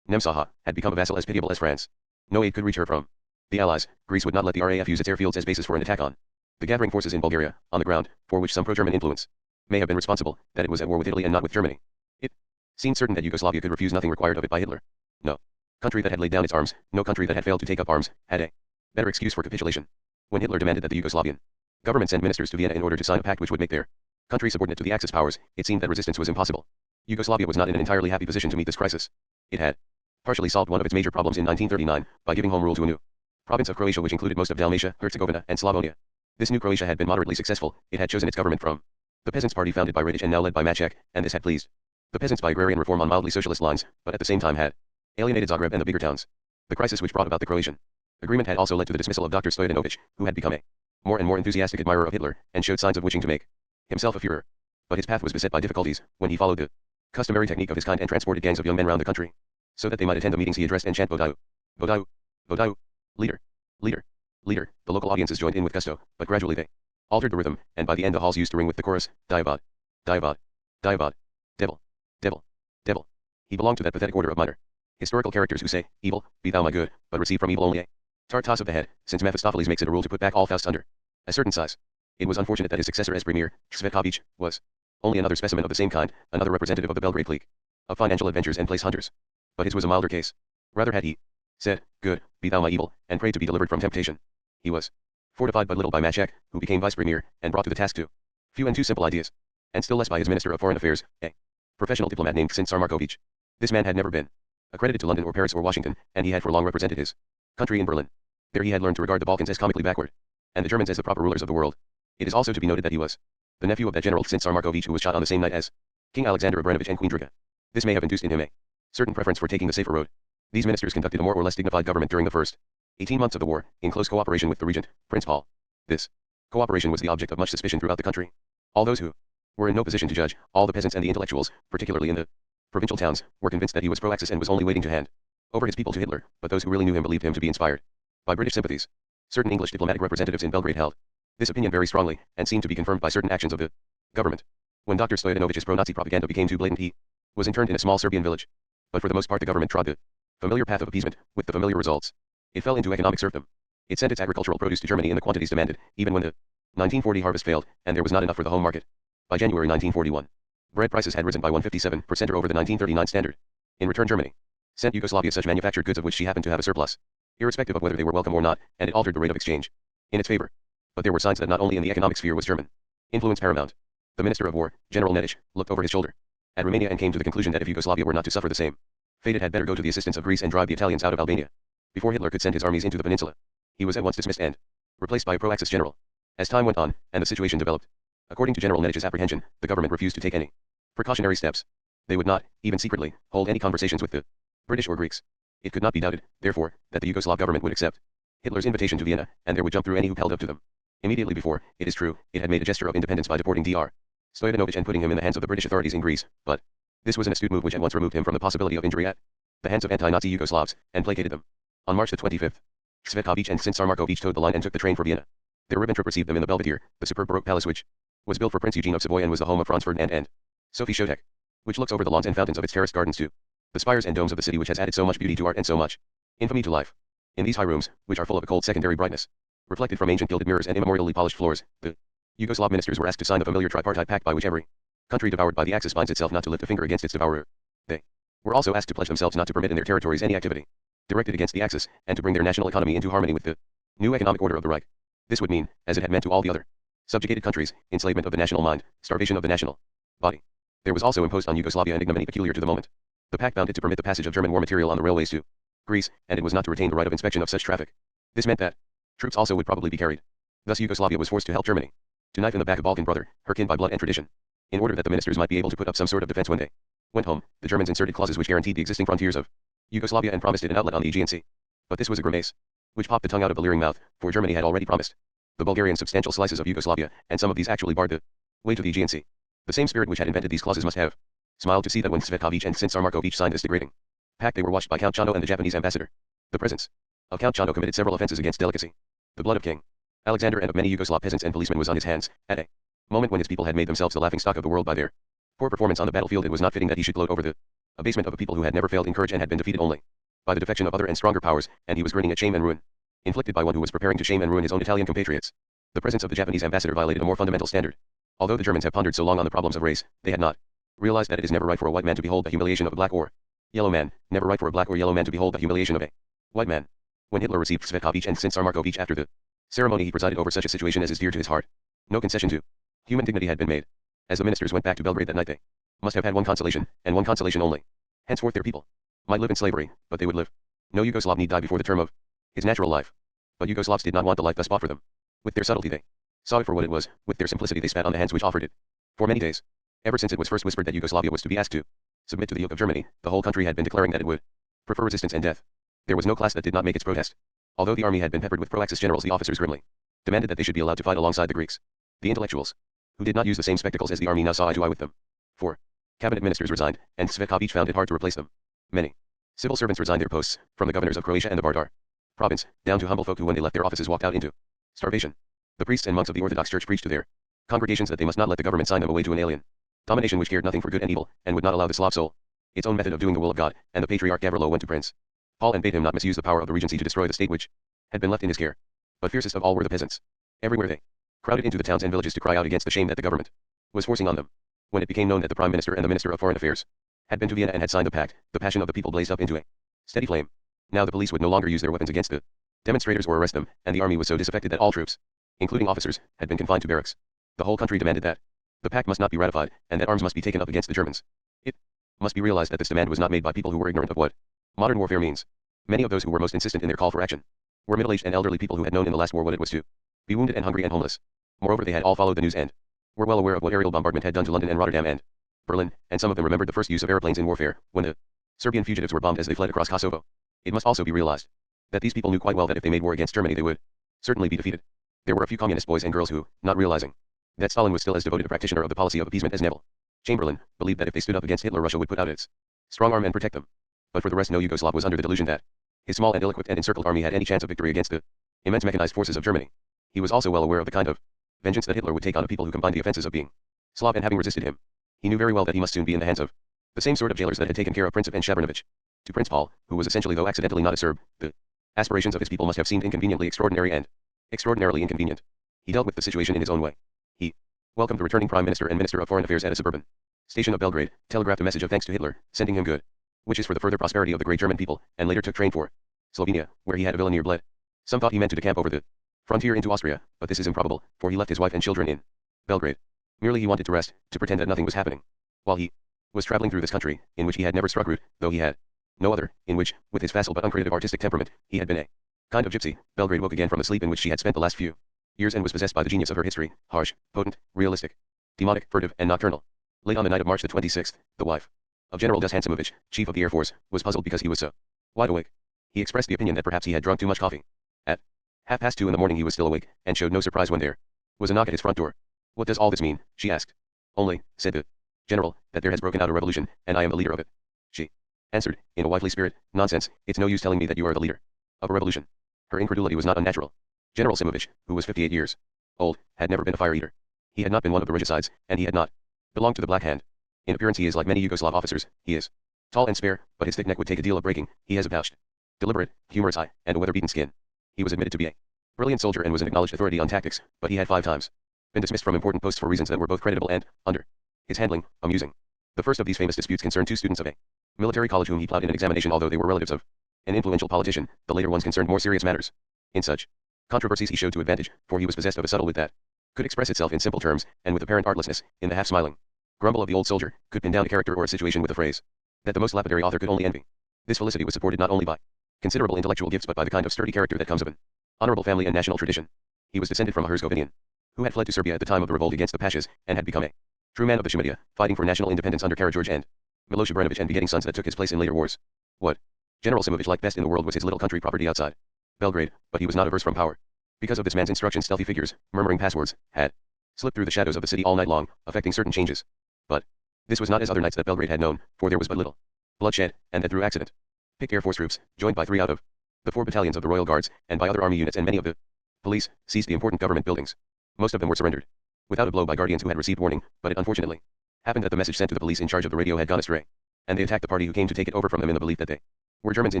Nemsaha, had become a vassal as pitiable as France. No aid could reach her from the Allies. Greece would not let the RAF use its airfields as bases for an attack on the gathering forces in Bulgaria, on the ground, for which some pro-German influence may have been responsible, that it was at war with Italy and not with Germany. It seemed certain that Yugoslavia could refuse nothing required of it by Hitler. No country that had laid down its arms, no country that had failed to take up arms, had a better excuse for capitulation. When Hitler demanded that the Yugoslavian government send ministers to Vienna in order to sign a pact which would make their country subordinate to the Axis powers, it seemed that resistance was impossible. Yugoslavia was not in an entirely happy position to meet this crisis. It had partially solved one of its major problems in 1939, by giving home rule to a new province of Croatia which included most of Dalmatia, Herzegovina, and Slavonia. This new Croatia had been moderately successful. It had chosen its government from the Peasants' Party founded by Radic and now led by Maček, and this had pleased the peasants by agrarian reform on mildly socialist lines, but at the same time had alienated Zagreb and the bigger towns. The crisis which brought about the Croatian agreement had also led to the dismissal of Dr. Stojanovic, who had become a more and more enthusiastic admirer of Hitler, and showed signs of wishing to make himself a Führer. But his path was beset by difficulties, when he followed the customary technique of his kind and transported gangs of young men round the country, so that they might attend the meetings he addressed and chant Bodau, Bodau, Bodau, leader, leader, leader. The local audiences joined in with gusto, but gradually they altered the rhythm, and by the end the halls used to ring with the chorus, Diabod, Diabod, Diabod, devil, devil, devil. He belonged to that pathetic order of minor historical characters who say, evil, be thou my good, but receive from evil only a tart toss of the head, since Mephistopheles makes it a rule to put back all Faust under a certain size. It was unfortunate that his successor as premier, Cvetkovic, was only another specimen of the same kind, another representative of the Belgrade clique of financial adventures and place hunters. But his was a milder case. Rather had he said, good, be thou my evil, and prayed to be delivered from temptation. He was fortified but little by Maček, who became vice premier, and brought to the task too few and too simple ideas, and still less by his minister of foreign affairs, a professional diplomat named Ksin Sarmarkovic. This man had never been accredited to London or Paris or Washington, and he had for long represented his country in Berlin. There he had learned to regard the Balkans as comically backward, and the Germans as the proper rulers of the world. It is also to be noted that he was the nephew of that general Ksin Sarmarkovic who was shot on the same night as King Alexander Abramovich and Queen Druga. This may have induced in him a certain preference for taking the safer road. These ministers conducted a more or less dignified government during the first 18 months of the war, in close cooperation with the regent, Prince Paul. This cooperation was the object of much suspicion throughout the country. All those who were in no position to judge, all the peasants and the intellectuals, particularly in the provincial towns, were convinced that he was pro-Axis and was only waiting to hand over his people to Hitler, but those who really knew him believed him to be inspired by British sympathies. Certain English diplomatic representatives in Belgrade held this opinion very strongly, and seemed to be confirmed by certain actions of the government. When Dr. Stoyanovic's pro-Nazi propaganda became too blatant, he was interned in a small Serbian village. But for the most part the government trod the familiar path of appeasement, with the familiar results. It fell into economic serfdom. It sent its agricultural produce to Germany in the quantities demanded, even when the 1940 harvest failed, and there was not enough for the home market. By January 1941, bread prices had risen by 157% over the 1939 standard. In return Germany sent Yugoslavia such manufactured goods of which she happened to have a surplus. irrespective of whether they were welcome or not, and it altered the rate of exchange in its favor. But there were signs that not only in the economic sphere was German influence paramount. The Minister of War, General Nedic, looked over his shoulder at Romania and came to the conclusion that if Yugoslavia were not to suffer the same fate, it had better go to the assistance of Greece and drive the Italians out of Albania before Hitler could send his armies into the peninsula. He was at once dismissed and replaced by a pro-Axis general. As time went on, and the situation developed, according to General Nedic's apprehension, the government refused to take any precautionary steps. They would not, even secretly, hold any conversations with the British or Greeks. It could not be doubted, therefore, that the Yugoslav government would accept Hitler's invitation to Vienna, and there would jump through any hoop held up to them. Immediately before, it is true, it had made a gesture of independence by deporting Dr. Stojanovic and putting him in the hands of the British authorities in Greece, but this was an astute move which at once removed him from the possibility of injury at the hands of anti-Nazi Yugoslavs, and placated them. On March the 25th, Cvetkovic and Sincar Markovic towed the line and took the train for Vienna. Their Ribbentrop received them in the Belvedere, the superb Baroque palace which was built for Prince Eugene of Savoy and was the home of Franz Ferdinand and Sophie Chotek, which looks over the lawns and fountains of its terraced gardens to the spires and domes of the city which has added so much beauty to art and so much infamy to life. In these high rooms, which are full of a cold secondary brightness, reflected from ancient gilded mirrors and immemorially polished floors, the Yugoslav ministers were asked to sign the familiar tripartite pact by which every country devoured by the Axis binds itself not to lift a finger against its devourer. They were also asked to pledge themselves not to permit in their territories any activity directed against the Axis, and to bring their national economy into harmony with the new economic order of the Reich. This would mean, as it had meant to all the other subjugated countries, enslavement of the national mind, starvation of the national body. There was also imposed on Yugoslavia an ignominy peculiar to the moment. The pact bound it to permit the passage of German war material on the railways to Greece, and it was not to retain the right of inspection of such traffic. This meant that troops also would probably be carried. Thus Yugoslavia was forced to help Germany to knife in the back a Balkan brother, her kin by blood and tradition, in order that the ministers might be able to put up some sort of defense when they went home. The Germans inserted clauses which guaranteed the existing frontiers of Yugoslavia and promised it an outlet on the Aegean Sea. But this was a grimace which popped the tongue out of a leering mouth, for Germany had already promised the Bulgarians substantial slices of Yugoslavia, and some of these actually barred the way to the Aegean Sea. The same spirit which had invented these clauses must have smiled to see that when Cvetkovic and Sincar Markovic signed this degrading pact, they were watched by Count Chano and the Japanese ambassador. The presence of Count Chano committed several offenses against delicacy. The blood of King Alexander and of many Yugoslav peasants and policemen was on his hands, at a moment when his people had made themselves the laughingstock of the world by their poor performance on the battlefield. It was not fitting that he should gloat over the abasement of a people who had never failed in courage and had been defeated only by the defection of other and stronger powers, and he was grinning at shame and ruin inflicted by one who was preparing to shame and ruin his own Italian compatriots. The presence of the Japanese ambassador violated a more fundamental standard. Although the Germans have pondered so long on the problems of race, they had not realized that it is never right for a white man to behold the humiliation of a black or yellow man, never right for a black or yellow man to behold the humiliation of a white man. When Hitler received Cvetkovic and Sincar Markovic after the ceremony, he presided over such a situation as is dear to his heart. No concession to human dignity had been made. As the ministers went back to Belgrade that night, they must have had one consolation, and one consolation only. Henceforth their people might live in slavery, but they would live. No Yugoslav need die before the term of his natural life. But Yugoslavs did not want the life thus bought for them. With their subtlety they saw it for what it was, with their simplicity they spat on the hands which offered it. For many days, ever since it was first whispered that Yugoslavia was to be asked to submit to the yoke of Germany, the whole country had been declaring that it would prefer resistance and death. There was no class that did not make its protest. Although the army had been peppered with pro-Axis generals, the officers grimly demanded that they should be allowed to fight alongside the Greeks. The intellectuals, who did not use the same spectacles as the army, now saw eye to eye with them. 4. Cabinet ministers resigned, and Cvetkovic found it hard to replace them. Many civil servants resigned their posts, from the governors of Croatia and the Vardar province, down to humble folk who when they left their offices walked out into starvation. The priests and monks of the Orthodox Church preached to their congregations that they must not let the government sign them away to an alien domination which cared nothing for good and evil, and would not allow the Slav soul its own method of doing the will of God, and the Patriarch Gavrilo went to Prince Paul and bade him not misuse the power of the regency to destroy the state which had been left in his care. But fiercest of all were the peasants. Everywhere they crowded into the towns and villages to cry out against the shame that the government was forcing on them. When it became known that the Prime Minister and the Minister of Foreign Affairs had been to Vienna and had signed the pact, the passion of the people blazed up into a steady flame. Now the police would no longer use their weapons against the demonstrators or arrest them, and the army was so disaffected that all troops, including officers, had been confined to barracks. The whole country demanded that the pact must not be ratified, and that arms must be taken up against the Germans. It must be realized that this demand was not made by people who were ignorant of what modern warfare means. Many of those who were most insistent in their call for action were middle-aged and elderly people who had known in the last war what it was to be wounded and hungry and homeless. Moreover, they had all followed the news and were well aware of what aerial bombardment had done to London and Rotterdam and Berlin, and some of them remembered the first use of airplanes in warfare, when the Serbian fugitives were bombed as they fled across Kosovo. It must also be realized that these people knew quite well that if they made war against Germany they would certainly be defeated. There were a few communist boys and girls who, not realizing that Stalin was still as devoted a practitioner of the policy of appeasement as Neville Chamberlain, believed that if they stood up against Hitler, Russia would put out its strong arm and protect them. But for the rest, no Yugoslav was under the delusion that his small and ill-equipped and encircled army had any chance of victory against the immense mechanized forces of Germany. He was also well aware of the kind of vengeance that Hitler would take on a people who combined the offenses of being Slav and having resisted him. He knew very well that he must soon be in the hands of the same sort of jailers that had taken care of Princip and Shabranovich. To Prince Paul, who was essentially though accidentally not a Serb, the aspirations of his people must have seemed inconveniently extraordinary and extraordinarily inconvenient. He dealt with the situation in his own way. He welcomed the returning Prime Minister and Minister of Foreign Affairs at a suburban station of Belgrade, telegraphed a message of thanks to Hitler, sending him good wishes for the further prosperity of the great German people, and later took train for Slovenia, where he had a villain bled. Some thought he meant to decamp over the frontier into Austria, but this is improbable, for he left his wife and children in Belgrade. Merely he wanted to rest, to pretend that nothing was happening. While he was traveling through this country, in which he had never struck root, though he had no other, in which, with his facile but uncreative artistic temperament, he had been a kind of gypsy, Belgrade woke again from the sleep in which she had spent the last few years and was possessed by the genius of her history, harsh, potent, realistic, demonic, furtive, and nocturnal. Late on the night of March the 26th, the wife of General Dusan chief of the Air Force, was puzzled because he was so wide awake. He expressed the opinion that perhaps he had drunk too much coffee. At 2:30 in the morning he was still awake, and showed no surprise when there was a knock at his front door. What does all this mean? She asked. Only, said the general, that there has broken out a revolution, and I am the leader of it. She answered, in a wifely spirit, nonsense, it's no use telling me that you are the leader of a revolution. Her incredulity was not unnatural. General Simovic, who was 58 years old, had never been a fire eater. He had not been one of the regicides, and he had not belonged to the Black Hand. In appearance he is like many Yugoslav officers. He is tall and spare, but his thick neck would take a deal of breaking. He has a pouched, deliberate, humorous eye, and a weather-beaten skin. He was admitted to be a brilliant soldier and was an acknowledged authority on tactics, but he had 5 times been dismissed from important posts for reasons that were both creditable and, under his handling, amusing. The first of these famous disputes concerned 2 students of a military college whom he plowed in an examination, although they were relatives of an influential politician. The later ones concerned more serious matters. In such controversies he showed to advantage, for he was possessed of a subtle wit that could express itself in simple terms, and with apparent artlessness, in the half-smiling grumble of the old soldier, could pin down a character or a situation with a phrase that the most lapidary author could only envy. This felicity was supported not only by considerable intellectual gifts but by the kind of sturdy character that comes of an honorable family and national tradition. He was descended from a Herzegovinian who had fled to Serbia at the time of the revolt against the Pashas, and had become a true man of the Shumidia, fighting for national independence under Karađorđe and Miloš Obrenović, and begetting sons that took his place in later wars. What General Simovic liked best in the world was his little country property outside Belgrade, but he was not averse from power. Because of this man's instructions, stealthy figures, murmuring passwords, had slipped through the shadows of the city all night long, effecting certain changes. But this was not as other nights that Belgrade had known, for there was but little bloodshed, and that through accident. Picked Air Force troops, joined by 3 out of the 4 battalions of the Royal Guards, and by other army units and many of the police, seized the important government buildings. Most of them were surrendered without a blow by guardians who had received warning, but it unfortunately happened that the message sent to the police in charge of the radio had gone astray, and they attacked the party who came to take it over from them in the belief that they were Germans in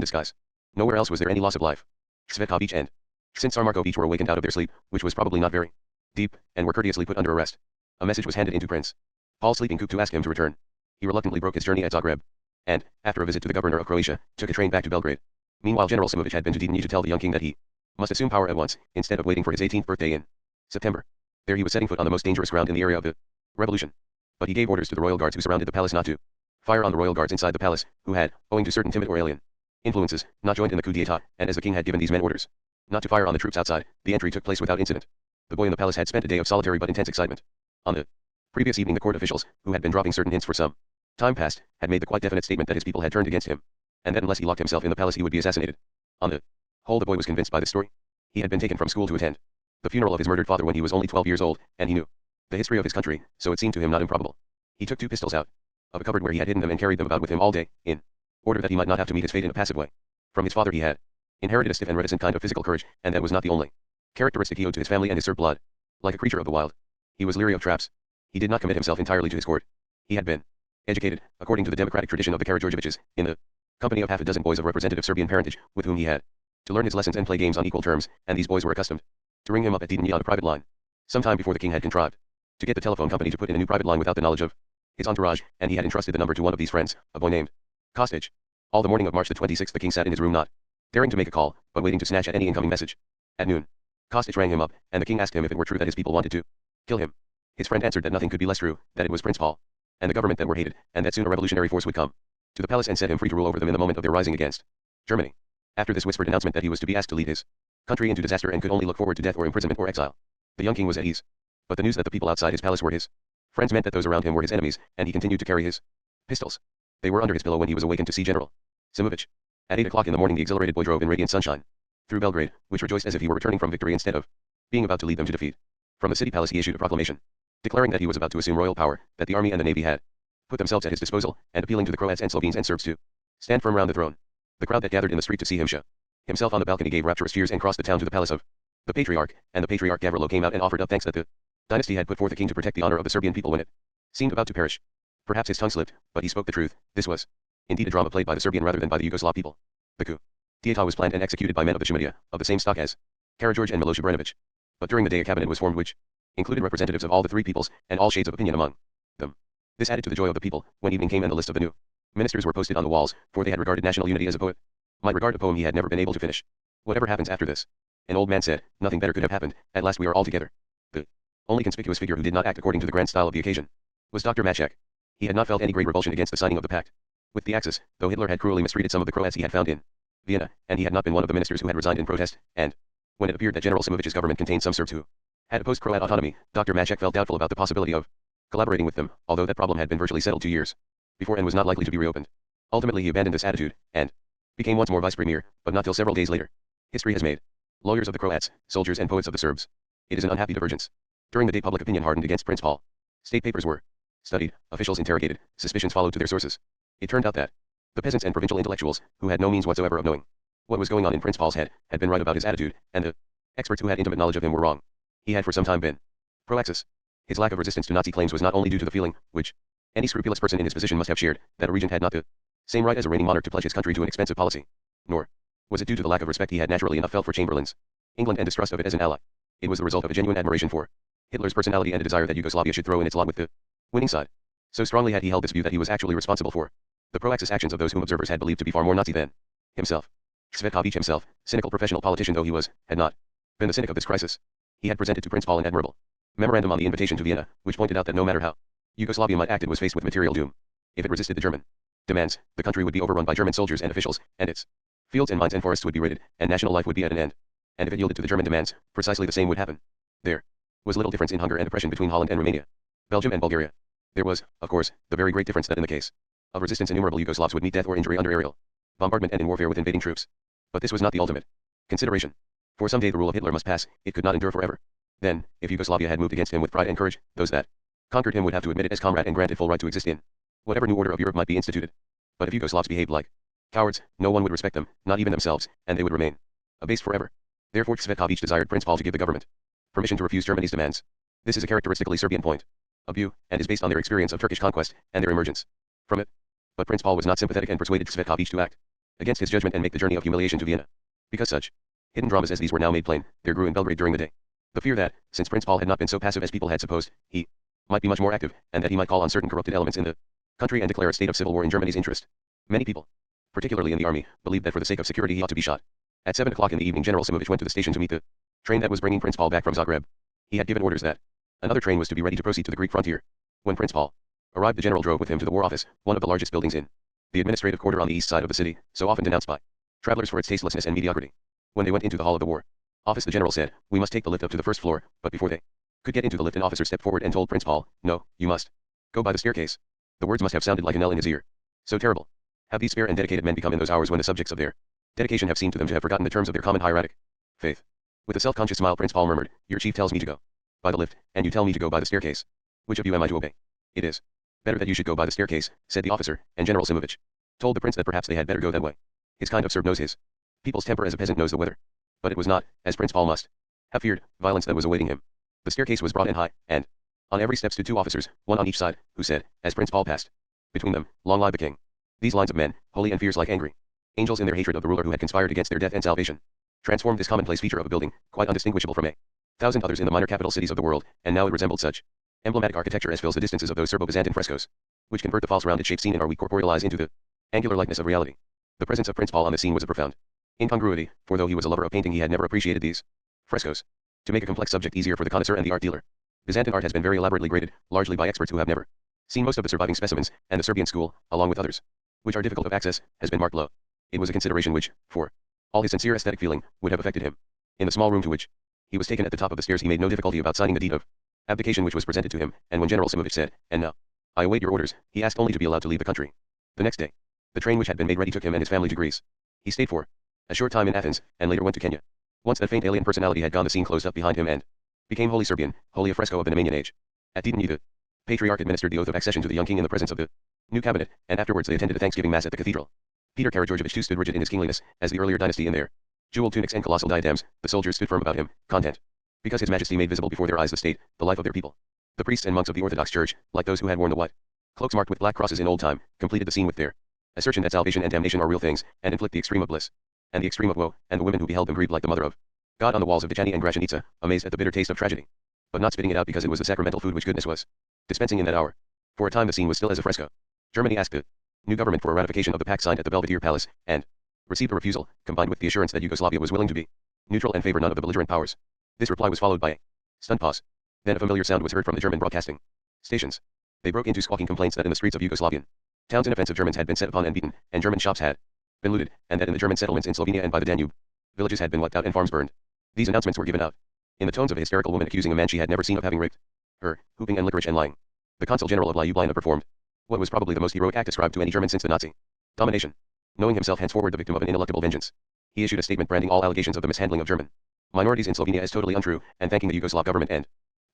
disguise. Nowhere else was there any loss of life. Cvetković and Since Sarmarković were awakened out of their sleep, which was probably not very deep, and were courteously put under arrest. A message was handed in to Prince Paul's sleeping coop to ask him to return. He reluctantly broke his journey at Zagreb, and, after a visit to the governor of Croatia, took a train back to Belgrade. Meanwhile General Simovic had been to Didenje to tell the young king that he must assume power at once, instead of waiting for his 18th birthday in September. There he was setting foot on the most dangerous ground in the area of the revolution. But he gave orders to the royal guards who surrounded the palace not to fire on the royal guards inside the palace, who had, owing to certain timid or alien influences, not joined in the coup d'état, and as the king had given these men orders not to fire on the troops outside, the entry took place without incident. The boy in the palace had spent a day of solitary but intense excitement. On the previous evening the court officials, who had been dropping certain hints for some time past, had made the quite definite statement that his people had turned against him, and that unless he locked himself in the palace he would be assassinated. On the whole the boy was convinced by this story. He had been taken from school to attend the funeral of his murdered father when he was only 12 years old, and he knew the history of his country, so it seemed to him not improbable. He took 2 pistols out of a cupboard where he had hidden them and carried them about with him all day, in order that he might not have to meet his fate in a passive way. From his father he had inherited a stiff and reticent kind of physical courage, and that was not the only characteristic he owed to his family and his Serb blood. Like a creature of the wild, he was leery of traps. He did not commit himself entirely to his court. He had been educated, according to the democratic tradition of the Karađorđevićes, in the company of half a dozen boys of representative Serbian parentage, with whom he had to learn his lessons and play games on equal terms, and these boys were accustomed to ring him up at Didenje on a private line. Some time before the king had contrived to get the telephone company to put in a new private line without the knowledge of his entourage, and he had entrusted the number to one of these friends, a boy named Kostic. All the morning of March the 26th the king sat in his room not daring to make a call, but waiting to snatch at any incoming message. At noon, Kostic rang him up, and the king asked him if it were true that his people wanted to kill him. His friend answered that nothing could be less true, that it was Prince Paul and the government that were hated, and that soon a revolutionary force would come to the palace and set him free to rule over them in the moment of their rising against Germany. After this whispered announcement that he was to be asked to lead his country into disaster and could only look forward to death or imprisonment or exile, the young king was at ease. But the news that the people outside his palace were his friends meant that those around him were his enemies, and he continued to carry his pistols. They were under his pillow when he was awakened to see General Simovic. At 8 o'clock in the morning the exhilarated boy drove in radiant sunshine through Belgrade, which rejoiced as if he were returning from victory instead of being about to lead them to defeat. From the city palace he issued a proclamation, declaring that he was about to assume royal power, that the army and the navy had put themselves at his disposal, and appealing to the Croats and Slovenes and Serbs to stand firm round the throne. The crowd that gathered in the street to see him show himself on the balcony gave rapturous cheers and crossed the town to the palace of the Patriarch, and the Patriarch Gavrilo came out and offered up thanks that the dynasty had put forth a king to protect the honor of the Serbian people when it seemed about to perish. Perhaps his tongue slipped, but he spoke the truth. This was indeed a drama played by the Serbian rather than by the Yugoslav people. The coup d'état was planned and executed by men of the Shumidia, of the same stock as Karađorđe and Miloš Obrenović. But during the day a cabinet was formed which included representatives of all the 3 peoples, and all shades of opinion among them. This added to the joy of the people. When evening came and the list of the new ministers were posted on the walls, for they had regarded national unity as a poet might regard a poem he had never been able to finish. Whatever happens after this? An old man said, nothing better could have happened, at last we are all together. The only conspicuous figure who did not act according to the grand style of the occasion was Dr. Matschak. He had not felt any great revulsion against the signing of the pact with the Axis, though Hitler had cruelly mistreated some of the Croats he had found in Vienna, and he had not been one of the ministers who had resigned in protest, and when it appeared that General Simovich's government contained some Serbs who had opposed Croat autonomy, Dr. Matschak felt doubtful about the possibility of collaborating with them, although that problem had been virtually settled 2 years before and was not likely to be reopened. Ultimately he abandoned this attitude, and became once more vice premier, but not till several days later. History has made lawyers of the Croats, soldiers and poets of the Serbs. It is an unhappy divergence. During the day public opinion hardened against Prince Paul. State papers were studied, officials interrogated, suspicions followed to their sources. It turned out that the peasants and provincial intellectuals, who had no means whatsoever of knowing what was going on in Prince Paul's head, had been right about his attitude, and the experts who had intimate knowledge of him were wrong. He had for some time been pro-Axis. His lack of resistance to Nazi claims was not only due to the feeling, which any scrupulous person in his position must have shared, that a regent had not the same right as a reigning monarch to pledge his country to an expensive policy, nor was it due to the lack of respect he had naturally enough felt for Chamberlain's England and distrust of it as an ally. It was the result of a genuine admiration for Hitler's personality and a desire that Yugoslavia should throw in its lot with the winning side. So strongly had he held this view that he was actually responsible for the pro-Axis actions of those whom observers had believed to be far more Nazi than himself. Cvetković himself, cynical professional politician though he was, had not been the cynic of this crisis. He had presented to Prince Paul an admirable memorandum on the invitation to Vienna, which pointed out that no matter how Yugoslavia might act, it was faced with material doom. If it resisted the German demands, the country would be overrun by German soldiers and officials, and its fields and mines and forests would be raided, and national life would be at an end. And if it yielded to the German demands, precisely the same would happen. There was little difference in hunger and oppression between Holland and Romania, Belgium and Bulgaria. There was, of course, the very great difference that in the case of resistance innumerable Yugoslavs would meet death or injury under aerial bombardment and in warfare with invading troops. But this was not the ultimate consideration. For some day the rule of Hitler must pass, it could not endure forever. Then, if Yugoslavia had moved against him with pride and courage, those that conquered him would have to admit it as comrade and grant it full right to exist in whatever new order of Europe might be instituted. But if Yugoslavs behaved like cowards, no one would respect them, not even themselves, and they would remain abased forever. Therefore Cvetković desired Prince Paul to give the government permission to refuse Germany's demands. This is a characteristically Serbian point of view, and is based on their experience of Turkish conquest, and their emergence from it. But Prince Paul was not sympathetic and persuaded Cvetković to act against his judgment and make the journey of humiliation to Vienna. Because such hidden dramas as these were now made plain, there grew in Belgrade during the day the fear that, since Prince Paul had not been so passive as people had supposed, he might be much more active, and that he might call on certain corrupted elements in the country and declare a state of civil war in Germany's interest. Many people, particularly in the army, believed that for the sake of security he ought to be shot. At 7 o'clock in the evening General Simović went to the station to meet the train that was bringing Prince Paul back from Zagreb. He had given orders that another train was to be ready to proceed to the Greek frontier. When Prince Paul arrived, the general drove with him to the War Office, one of the largest buildings in the administrative quarter on the east side of the city, so often denounced by travelers for its tastelessness and mediocrity. When they went into the hall of the War Office, the general said, "We must take the lift up to the first floor," but before they could get into the lift an officer stepped forward and told Prince Paul, "No, you must go by the staircase." The words must have sounded like a knell in his ear. So terrible have these spare and dedicated men become in those hours when the subjects of their dedication have seemed to them to have forgotten the terms of their common hieratic faith. With a self-conscious smile Prince Paul murmured, "Your chief tells me to go by the lift, and you tell me to go by the staircase. Which of you am I to obey?" "It is better that you should go by the staircase," said the officer, and General Simović told the prince that perhaps they had better go that way. His kind of Serb knows his people's temper as a peasant knows the weather. But it was not, as Prince Paul must have feared, violence that was awaiting him. The staircase was broad and high, and on every step stood 2 officers, one on each side, who said, as Prince Paul passed between them, "Long live the king." These lines of men, holy and fierce like angry angels in their hatred of the ruler who had conspired against their death and salvation, transformed this commonplace feature of a building, quite undistinguishable from 1,000 others in the minor capital cities of the world, and now it resembled such emblematic architecture as fills the distances of those Serbo-Byzantine frescoes, which convert the false rounded shape seen in our weak corporeal eyes into the angular likeness of reality. The presence of Prince Paul on the scene was a profound incongruity, for though he was a lover of painting he had never appreciated these frescoes. To make a complex subject easier for the connoisseur and the art dealer, Byzantine art has been very elaborately graded, largely by experts who have never seen most of the surviving specimens, and the Serbian school, along with others, which are difficult of access, has been marked low. It was a consideration which, for all his sincere aesthetic feeling, would have affected him. In the small room to which he was taken at the top of the stairs he made no difficulty about signing the deed of abdication which was presented to him, and when General Simović said, "And now, I await your orders," he asked only to be allowed to leave the country. The next day, the train which had been made ready took him and his family to Greece. He stayed for a short time in Athens, and later went to Kenya. Once that faint alien personality had gone, the scene closed up behind him and became wholly Serbian, wholly a fresco of the Nemanian age. At Didenje the patriarch administered the oath of accession to the young king in the presence of the new cabinet, and afterwards they attended a Thanksgiving mass at the cathedral. Peter Karageorgevich too stood rigid in his kingliness, as the earlier dynasty in their jeweled tunics and colossal diadems. The soldiers stood firm about him, content, because his majesty made visible before their eyes the state, the life of their people. The priests and monks of the Orthodox Church, like those who had worn the white cloaks marked with black crosses in old time, completed the scene with their assertion that salvation and damnation are real things, and inflict the extreme of bliss and the extreme of woe, and the women who beheld them grieved like the mother of God on the walls of Dechany and Grašenica, amazed at the bitter taste of tragedy, but not spitting it out because it was the sacramental food which goodness was dispensing in that hour. For a time the scene was still as a fresco. Germany asked the new government for a ratification of the pact signed at the Belvedere Palace, and received a refusal, combined with the assurance that Yugoslavia was willing to be neutral and favor none of the belligerent powers. This reply was followed by a stunned pause. Then a familiar sound was heard from the German broadcasting stations. They broke into squawking complaints that in the streets of Yugoslavian towns inoffensive Germans had been set upon and beaten, and German shops had been looted, and that in the German settlements in Slovenia and by the Danube, villages had been wiped out and farms burned. These announcements were given out in the tones of a hysterical woman accusing a man she had never seen of having raped her, whooping and licorice and lying. The Consul General of Ljubljana performed what was probably the most heroic act ascribed to any German since the Nazi domination. Knowing himself henceforward the victim of an ineluctable vengeance, he issued a statement branding all allegations of the mishandling of German minorities in Slovenia as totally untrue, and thanking the Yugoslav government and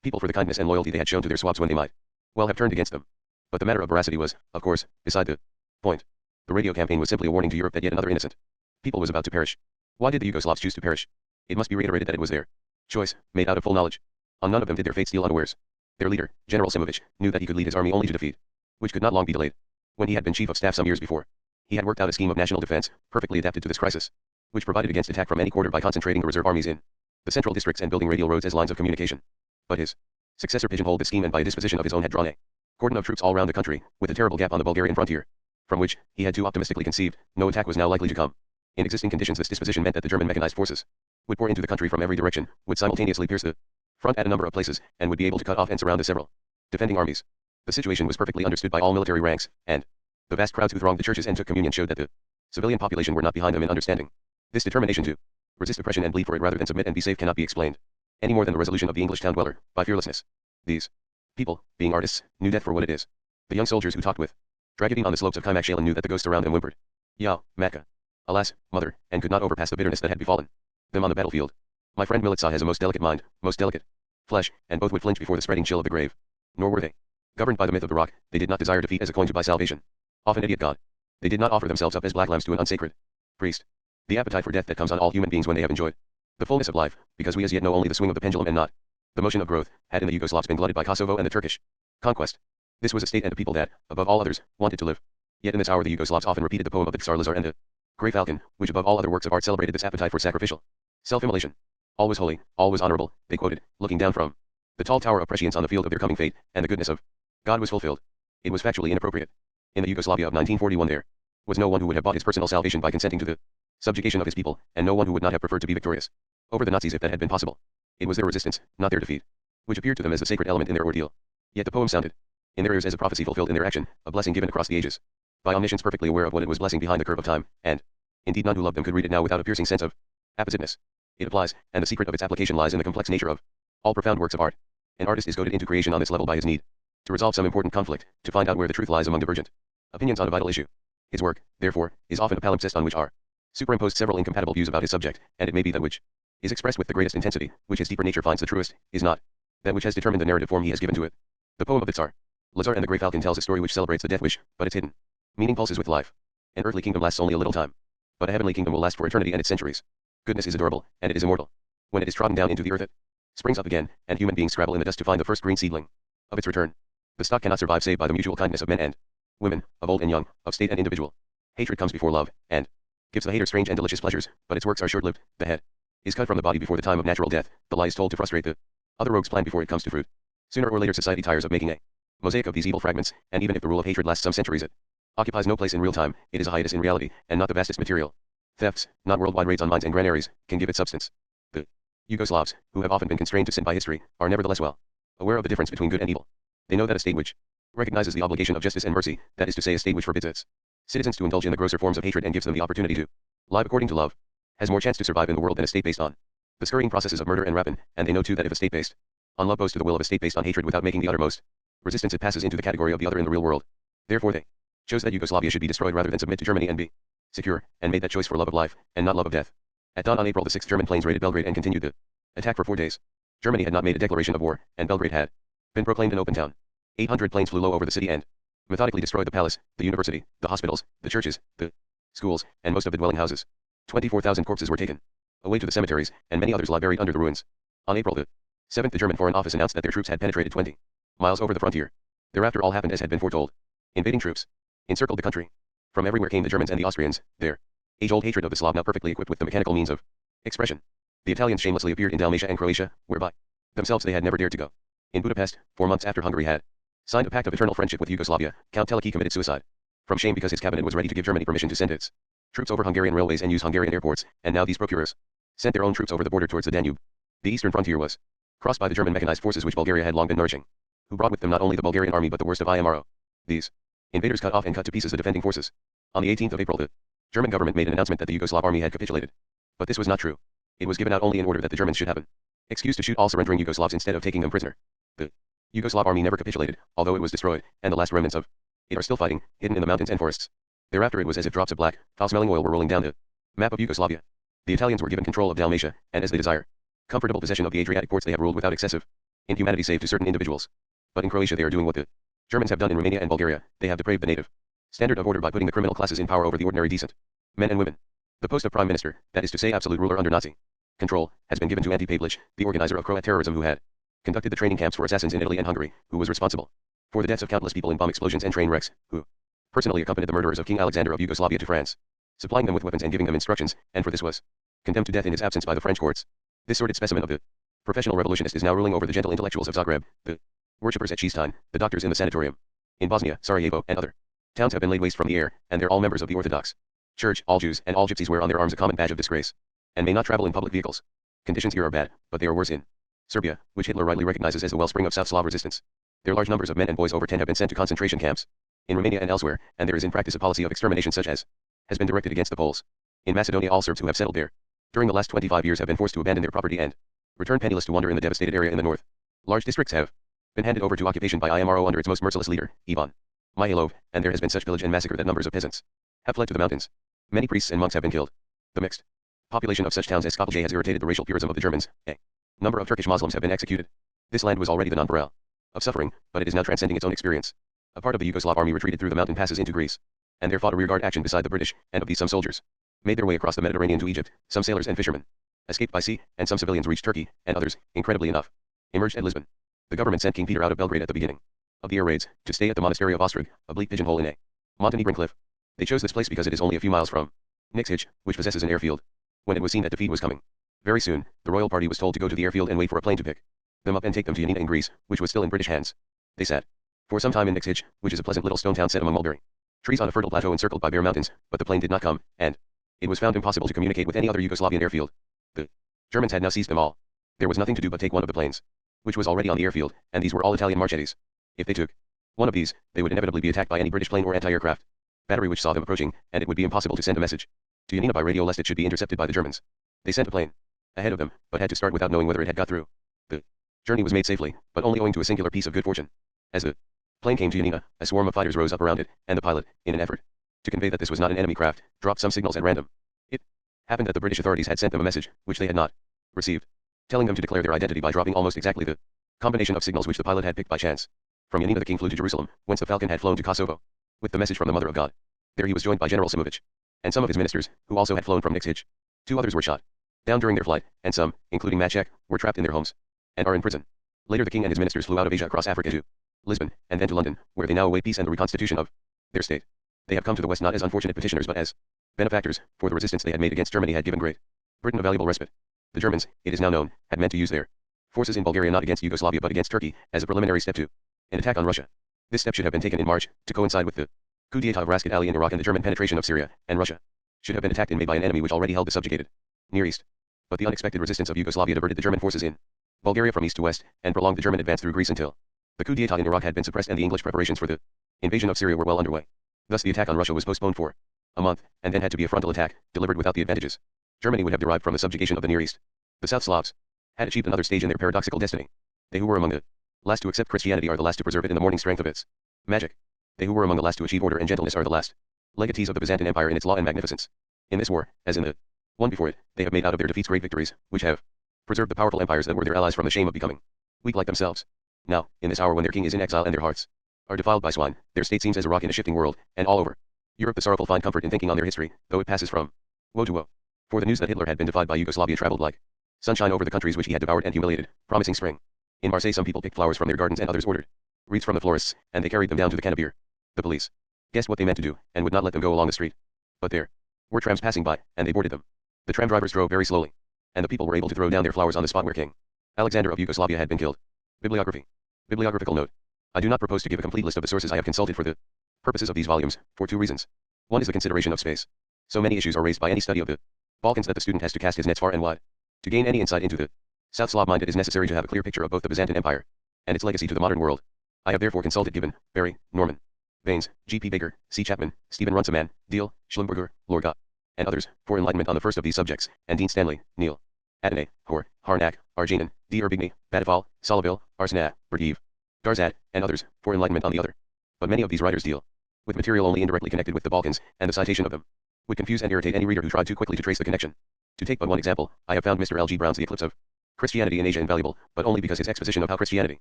people for the kindness and loyalty they had shown to their Swabs when they might well have turned against them. But the matter of veracity was, of course, beside the point. The radio campaign was simply a warning to Europe that yet another innocent people was about to perish. Why did the Yugoslavs choose to perish? It must be reiterated that it was their choice, made out of full knowledge. On none of them did their fate steal unawares. Their leader, General Simovic, knew that he could lead his army only to defeat, which could not long be delayed. When he had been chief of staff some years before, he had worked out a scheme of national defense, perfectly adapted to this crisis, which provided against attack from any quarter by concentrating the reserve armies in the central districts and building radial roads as lines of communication. But his successor pigeonholed this scheme and by a disposition of his own had drawn a cordon of troops all round the country, with a terrible gap on the Bulgarian frontier, from which, he had too optimistically conceived, no attack was now likely to come. In existing conditions this disposition meant that the German mechanized forces would pour into the country from every direction, would simultaneously pierce the front at a number of places, and would be able to cut off and surround the several defending armies. The situation was perfectly understood by all military ranks, and the vast crowds who thronged the churches and took communion showed that the civilian population were not behind them in understanding. This determination to resist oppression and bleed for it rather than submit and be safe cannot be explained any more than the resolution of the English town dweller, by fearlessness. These people, being artists, knew death for what it is. The young soldiers who talked with Dragutin on the slopes of Kimak knew that the ghosts around them whimpered, "Ya, Matka. Alas, mother," and could not overpass the bitterness that had befallen them on the battlefield. My friend Militsa has a most delicate mind, most delicate flesh, and both would flinch before the spreading chill of the grave. Nor were they governed by the myth of the rock. They did not desire defeat as a coin to buy salvation. Often idiot God. They did not offer themselves up as black lambs to an unsacred priest. The appetite for death that comes on all human beings when they have enjoyed the fullness of life, because we as yet know only the swing of the pendulum and not the motion of growth, had in the Yugoslavs been glutted by Kosovo and the Turkish conquest. This was a state and a people that, above all others, wanted to live. Yet in this hour the Yugoslavs often repeated the poem of the Tsar Lazar and the Grey Falcon, which above all other works of art celebrated this appetite for sacrificial self-immolation. All was holy, all was honorable, they quoted, looking down from the tall tower of prescience on the field of their coming fate, and the goodness of God was fulfilled. It was factually inappropriate. In the Yugoslavia of 1941 there was no one who would have bought his personal salvation by consenting to the subjugation of his people, and no one who would not have preferred to be victorious over the Nazis if that had been possible. It was their resistance, not their defeat, which appeared to them as the sacred element in their ordeal. Yet the poem sounded in their ears as a prophecy fulfilled in their action, a blessing given across the ages by omniscience perfectly aware of what it was blessing behind the curve of time, and indeed none who loved them could read it now without a piercing sense of appositeness. It applies, and the secret of its application lies in the complex nature of all profound works of art. An artist is goaded into creation on this level by his need to resolve some important conflict, to find out where the truth lies among divergent opinions on a vital issue. His work, therefore, is often a palimpsest on which are superimposed several incompatible views about his subject, and it may be that which is expressed with the greatest intensity, which his deeper nature finds the truest, is not that which has determined the narrative form he has given to it. The poem of the Tsar Lazar and the Grey Falcon tells a story which celebrates the death wish, but its hidden meaning pulses with life. An earthly kingdom lasts only a little time, but a heavenly kingdom will last for eternity and its centuries. Goodness is adorable, and it is immortal. When it is trodden down into the earth it springs up again, and human beings scrabble in the dust to find the first green seedling of its return. The stock cannot survive save by the mutual kindness of men and women, of old and young, of state and individual. Hatred comes before love, and gives the hater strange and delicious pleasures, but its works are short-lived. The head is cut from the body before the time of natural death, the lie is told to frustrate the other rogue's plan before it comes to fruit. Sooner or later society tires of making a mosaic of these evil fragments, and even if the rule of hatred lasts some centuries it occupies no place in real time, it is a hiatus in reality, and not the vastest material thefts, not worldwide raids on mines and granaries, can give it substance. The Yugoslavs, who have often been constrained to sin by history, are nevertheless well aware of the difference between good and evil. They know that a state which recognizes the obligation of justice and mercy, that is to say a state which forbids its citizens to indulge in the grosser forms of hatred and gives them the opportunity to live according to love, has more chance to survive in the world than a state based on the scurrying processes of murder and rapine, and they know too that if a state based on love bows to the will of a state based on hatred without making the uttermost resistance, it passes into the category of the other in the real world. Therefore they chose that Yugoslavia should be destroyed rather than submit to Germany and be secure, and made that choice for love of life, and not love of death. At dawn on April the 6th German planes raided Belgrade and continued the attack for 4 days. Germany had not made a declaration of war, and Belgrade had been proclaimed an open town. 800 planes flew low over the city and methodically destroyed the palace, the university, the hospitals, the churches, the schools, and most of the dwelling houses. 24,000 corpses were taken away to the cemeteries, and many others lie buried under the ruins. On April the 7th the German Foreign Office announced that their troops had penetrated 20 miles over the frontier. Thereafter all happened as had been foretold. Invading troops encircled the country. From everywhere came the Germans and the Austrians, their age-old hatred of the Slav now perfectly equipped with the mechanical means of expression. The Italians shamelessly appeared in Dalmatia and Croatia, whereby themselves they had never dared to go. In Budapest, 4 months after Hungary had signed a pact of eternal friendship with Yugoslavia, Count Teleki committed suicide. From shame because his cabinet was ready to give Germany permission to send its troops over Hungarian railways and use Hungarian airports, and now these procurers sent their own troops over the border towards the Danube. The eastern frontier was crossed by the German mechanized forces which Bulgaria had long been nourishing, who brought with them not only the Bulgarian army but the worst of IMRO. These invaders cut off and cut to pieces the defending forces. On the 18th of April the German government made an announcement that the Yugoslav army had capitulated. But this was not true. It was given out only in order that the Germans should have an excuse to shoot all surrendering Yugoslavs instead of taking them prisoner. The Yugoslav army never capitulated, although it was destroyed, and the last remnants of it are still fighting, hidden in the mountains and forests. Thereafter it was as if drops of black, foul-smelling oil were rolling down the map of Yugoslavia. The Italians were given control of Dalmatia, and as they desire, comfortable possession of the Adriatic ports they have ruled without excessive inhumanity save to certain individuals. But in Croatia they are doing what the Germans have done in Romania and Bulgaria, they have depraved the native standard of order by putting the criminal classes in power over the ordinary decent men and women. The post of prime minister, that is to say absolute ruler under Nazi control, has been given to Ante Pavlich, the organizer of Croat terrorism who had conducted the training camps for assassins in Italy and Hungary, who was responsible for the deaths of countless people in bomb explosions and train wrecks, who personally accompanied the murderers of King Alexander of Yugoslavia to France, supplying them with weapons and giving them instructions, and for this was condemned to death in his absence by the French courts. This sordid specimen of the professional revolutionist is now ruling over the gentle intellectuals of Zagreb, the worshippers at Cheesetime, the doctors in the sanatorium in Bosnia, Sarajevo, and other towns have been laid waste from the air, and they're all members of the Orthodox Church. All Jews and all gypsies wear on their arms a common badge of disgrace, and may not travel in public vehicles. Conditions here are bad, but they are worse in Serbia, which Hitler rightly recognizes as the wellspring of South Slav resistance. Their large numbers of men and boys over 10 have been sent to concentration camps in Romania and elsewhere, and there is in practice a policy of extermination such as has been directed against the Poles. In Macedonia all Serbs who have settled there during the last 25 years have been forced to abandon their property and return penniless to wander in the devastated area in the north. Large districts have been handed over to occupation by IMRO under its most merciless leader, Ivan Mihailov, and there has been such pillage and massacre that numbers of peasants have fled to the mountains. Many priests and monks have been killed. The mixed population of such towns as Skopje has irritated the racial purism of the Germans. A number of Turkish Muslims have been executed. This land was already the nonpareil of suffering, but it is now transcending its own experience. A part of the Yugoslav army retreated through the mountain passes into Greece, and there fought a rearguard action beside the British, and of these some soldiers made their way across the Mediterranean to Egypt, some sailors and fishermen escaped by sea, and some civilians reached Turkey, and others, incredibly enough, emerged at Lisbon. The government sent King Peter out of Belgrade at the beginning of the air raids, to stay at the monastery of Ostrog, a bleak pigeonhole in a Montenegrin cliff. They chose this place because it is only a few miles from Nikšić, which possesses an airfield. When it was seen that defeat was coming very soon, the royal party was told to go to the airfield and wait for a plane to pick them up and take them to Ioannina in Greece, which was still in British hands. They sat for some time in Nikšić, which is a pleasant little stone town set among mulberry trees on a fertile plateau encircled by bare mountains, but the plane did not come, and it was found impossible to communicate with any other Yugoslavian airfield. The Germans had now seized them all. There was nothing to do but take one of the planes, which was already on the airfield, and these were all Italian Marchettis. If they took one of these, they would inevitably be attacked by any British plane or anti-aircraft battery which saw them approaching, and it would be impossible to send a message to Ioannina by radio lest it should be intercepted by the Germans. They sent a plane ahead of them, but had to start without knowing whether it had got through. The journey was made safely, but only owing to a singular piece of good fortune. As the plane came to Ioannina, a swarm of fighters rose up around it, and the pilot, in an effort to convey that this was not an enemy craft, dropped some signals at random. It happened that the British authorities had sent them a message, which they had not received, telling them to declare their identity by dropping almost exactly the combination of signals which the pilot had picked by chance. From Ioannina the king flew to Jerusalem, whence the Falcon had flown to Kosovo, with the message from the Mother of God. There he was joined by General Simovic, and some of his ministers, who also had flown from Nikšić. 2 others were shot down during their flight, and some, including Maciek, were trapped in their homes, and are in prison. Later the king and his ministers flew out of Asia across Africa to Lisbon, and then to London, where they now await peace and the reconstitution of their state. They have come to the West not as unfortunate petitioners but as benefactors, for the resistance they had made against Germany had given Great Britain a valuable respite. The Germans, it is now known, had meant to use their forces in Bulgaria not against Yugoslavia but against Turkey, as a preliminary step to an attack on Russia. This step should have been taken in March, to coincide with the coup d'état of Rashid Ali in Iraq and the German penetration of Syria, and Russia should have been attacked in May by an enemy which already held the subjugated Near East. But the unexpected resistance of Yugoslavia diverted the German forces in Bulgaria from east to west, and prolonged the German advance through Greece until the coup d'état in Iraq had been suppressed and the English preparations for the invasion of Syria were well underway. Thus the attack on Russia was postponed for a month, and then had to be a frontal attack, delivered without the advantages Germany would have derived from the subjugation of the Near East. The South Slavs had achieved another stage in their paradoxical destiny. They who were among the last to accept Christianity are the last to preserve it in the morning strength of its magic. They who were among the last to achieve order and gentleness are the last legatees of the Byzantine Empire in its law and magnificence. In this war, as in the one before it, they have made out of their defeats great victories, which have preserved the powerful empires that were their allies from the shame of becoming weak like themselves. Now, in this hour when their king is in exile and their hearts are defiled by swine, their state seems as a rock in a shifting world, and all over Europe the sorrowful find comfort in thinking on their history, though it passes from woe to woe. For the news that Hitler had been defied by Yugoslavia traveled like sunshine over the countries which he had devoured and humiliated, promising spring. In Marseille some people picked flowers from their gardens and others ordered wreaths from the florists, and they carried them down to the Cannebier. The police guessed what they meant to do, and would not let them go along the street. But there were trams passing by, and they boarded them. The tram drivers drove very slowly, and the people were able to throw down their flowers on the spot where King Alexander of Yugoslavia had been killed. Bibliography. Bibliographical note. I do not propose to give a complete list of the sources I have consulted for the purposes of these volumes, for 2 reasons. One is the consideration of space. So many issues are raised by any study of the Balkans that the student has to cast his nets far and wide. To gain any insight into the South Slav mind, it is necessary to have a clear picture of both the Byzantine Empire and its legacy to the modern world. I have therefore consulted Gibbon, Berry, Norman, Baines, G.P. Baker, C. Chapman, Stephen Runciman, Deal, Schlumberger, Lord Gott, and others, for enlightenment on the first of these subjects, and Dean Stanley, Neil, Adonai, Hor, Harnack, Arjanin, D. Urbigny, Badaval, Soloville, Arsena, Bertiev, Darzad, and others, for enlightenment on the other. But many of these writers deal with material only indirectly connected with the Balkans, and the citation of them would confuse and irritate any reader who tried too quickly to trace the connection. To take but one example, I have found Mr. L. G. Brown's The Eclipse of Christianity in Asia invaluable, but only because his exposition of how Christianity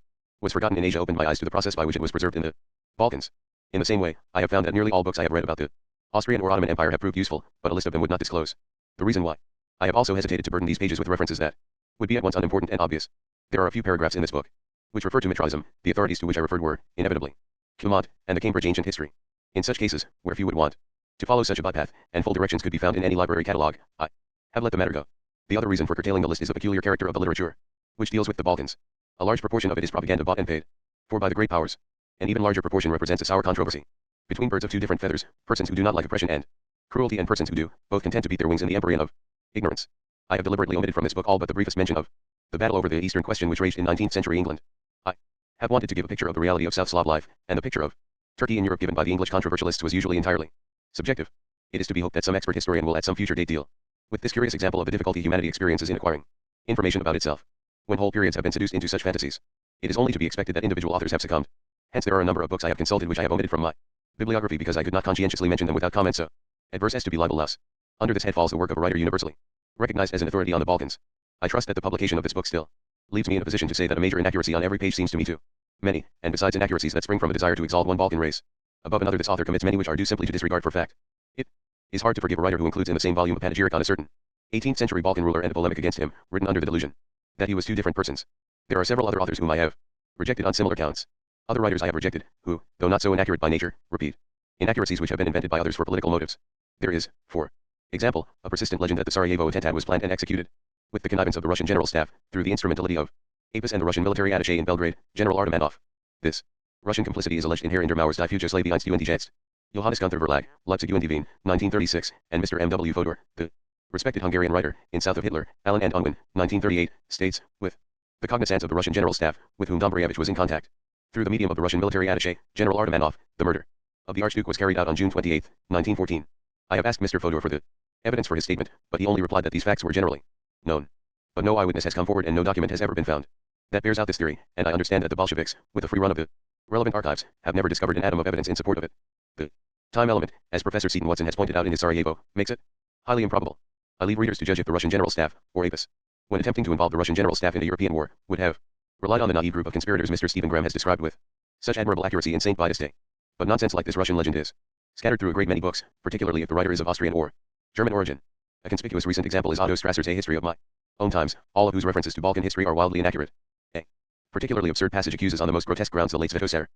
was forgotten in Asia opened my eyes to the process by which it was preserved in the Balkans. In the same way, I have found that nearly all books I have read about the Austrian or Ottoman Empire have proved useful, but a list of them would not disclose the reason why. I have also hesitated to burden these pages with references that would be at once unimportant and obvious. There are a few paragraphs in this book which refer to Mitraism. The authorities to which I referred were, inevitably, Clement, and the Cambridge Ancient History. In such cases, where few would want to follow such a bypath, and full directions could be found in any library catalogue, I have let the matter go. The other reason for curtailing the list is the peculiar character of the literature which deals with the Balkans. A large proportion of it is propaganda bought and paid for by the great powers. An even larger proportion represents a sour controversy between birds of two different feathers, persons who do not like oppression and cruelty and persons who do, both content to beat their wings in the empyrean of ignorance. I have deliberately omitted from this book all but the briefest mention of the battle over the Eastern question which raged in 19th century England. I have wanted to give a picture of the reality of South Slav life, and the picture of Turkey in Europe given by the English controversialists was usually entirely subjective. It is to be hoped that some expert historian will at some future date deal with this curious example of the difficulty humanity experiences in acquiring information about itself. When whole periods have been seduced into such fantasies, it is only to be expected that individual authors have succumbed. Hence there are a number of books I have consulted which I have omitted from my bibliography because I could not conscientiously mention them without comment so adverse as to be libel loss. Under this head falls the work of a writer universally recognized as an authority on the Balkans. I trust that the publication of this book still leaves me in a position to say that a major inaccuracy on every page seems to me too many, and besides inaccuracies that spring from a desire to exalt one Balkan race above another, this author commits many which are due simply to disregard for fact. It is hard to forgive a writer who includes in the same volume a panegyric on a certain 18th century Balkan ruler and a polemic against him, written under the delusion that he was two different persons. There are several other authors whom I have rejected on similar counts. Other writers I have rejected, who, though not so inaccurate by nature, repeat inaccuracies which have been invented by others for political motives. There is, for example, a persistent legend that the Sarajevo attentat was planned and executed with the connivance of the Russian General Staff, through the instrumentality of Apis and the Russian military attaché in Belgrade, General Artemanov. This Russian complicity is alleged in Herr in der Mauer's Die Fugeslavie einst und jetzt. Johannes Gunther Verlag, Leipzig und Wien, 1936, and Mr. M. W. Fodor, the respected Hungarian writer, in South of Hitler, Allen and Unwin, 1938, states, with the cognizance of the Russian General Staff, with whom Dombrievich was in contact, through the medium of the Russian military attaché, General Artemanov, the murder of the Archduke was carried out on June 28, 1914. I have asked Mr. Fodor for the evidence for his statement, but he only replied that these facts were generally known. But no eyewitness has come forward and no document has ever been found that bears out this theory, and I understand that the Bolsheviks, with a free run of the relevant archives, have never discovered an atom of evidence in support of it. The time element, as Professor Seton Watson has pointed out in his Sarajevo, makes it highly improbable. I leave readers to judge if the Russian General Staff, or Apis, when attempting to involve the Russian General Staff in a European war, would have relied on the naive group of conspirators Mr. Stephen Graham has described with such admirable accuracy in St. Vitus Day. But nonsense like this Russian legend is scattered through a great many books, particularly if the writer is of Austrian or German origin. A conspicuous recent example is Otto Strasser's A History of My Own Times, all of whose references to Balkan history are wildly inaccurate. A particularly absurd passage accuses on the most grotesque grounds the late Svetozar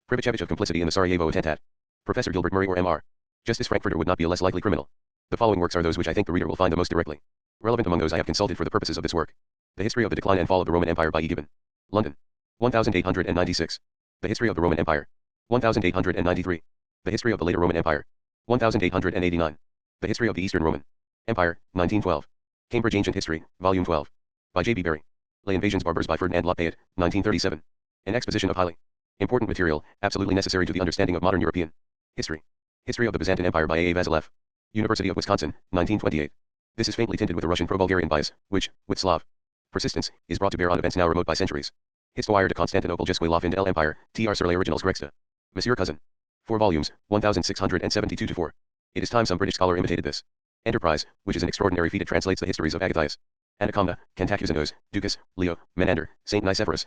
Privachevich of complicity in the Sarajevo attentat. Professor Gilbert Murray or M.R. Justice Frankfurter would not be a less likely criminal. The following works are those which I think the reader will find the most directly relevant among those I have consulted for the purposes of this work. The History of the Decline and Fall of the Roman Empire by E. Gibbon. London. 1896. The History of the Roman Empire. 1893. The History of the Later Roman Empire. 1889. The History of the Eastern Roman Empire, 1912. Cambridge Ancient History, Volume 12. By J. B. Berry. Les Invasions Barbares by Ferdinand Lafayette, 1937. An exposition of highly important material, absolutely necessary to the understanding of modern European history. History of the Byzantine Empire by A. A. Vasilev. University of Wisconsin, 1928. This is faintly tinted with a Russian pro-Bulgarian bias, which, with Slav persistence, is brought to bear on events now remote by centuries. Histoire de Constantinople jusqu'à la fin de l'Empire, T.R. sur les originals Greksta. Monsieur Cousin. 4 volumes, 1672-4. It is time some British scholar imitated this enterprise, which is an extraordinary feat. It translates the histories of Agathias, Anacomna, Cantacusanos, Ducas, Leo, Menander, Saint Nicephorus,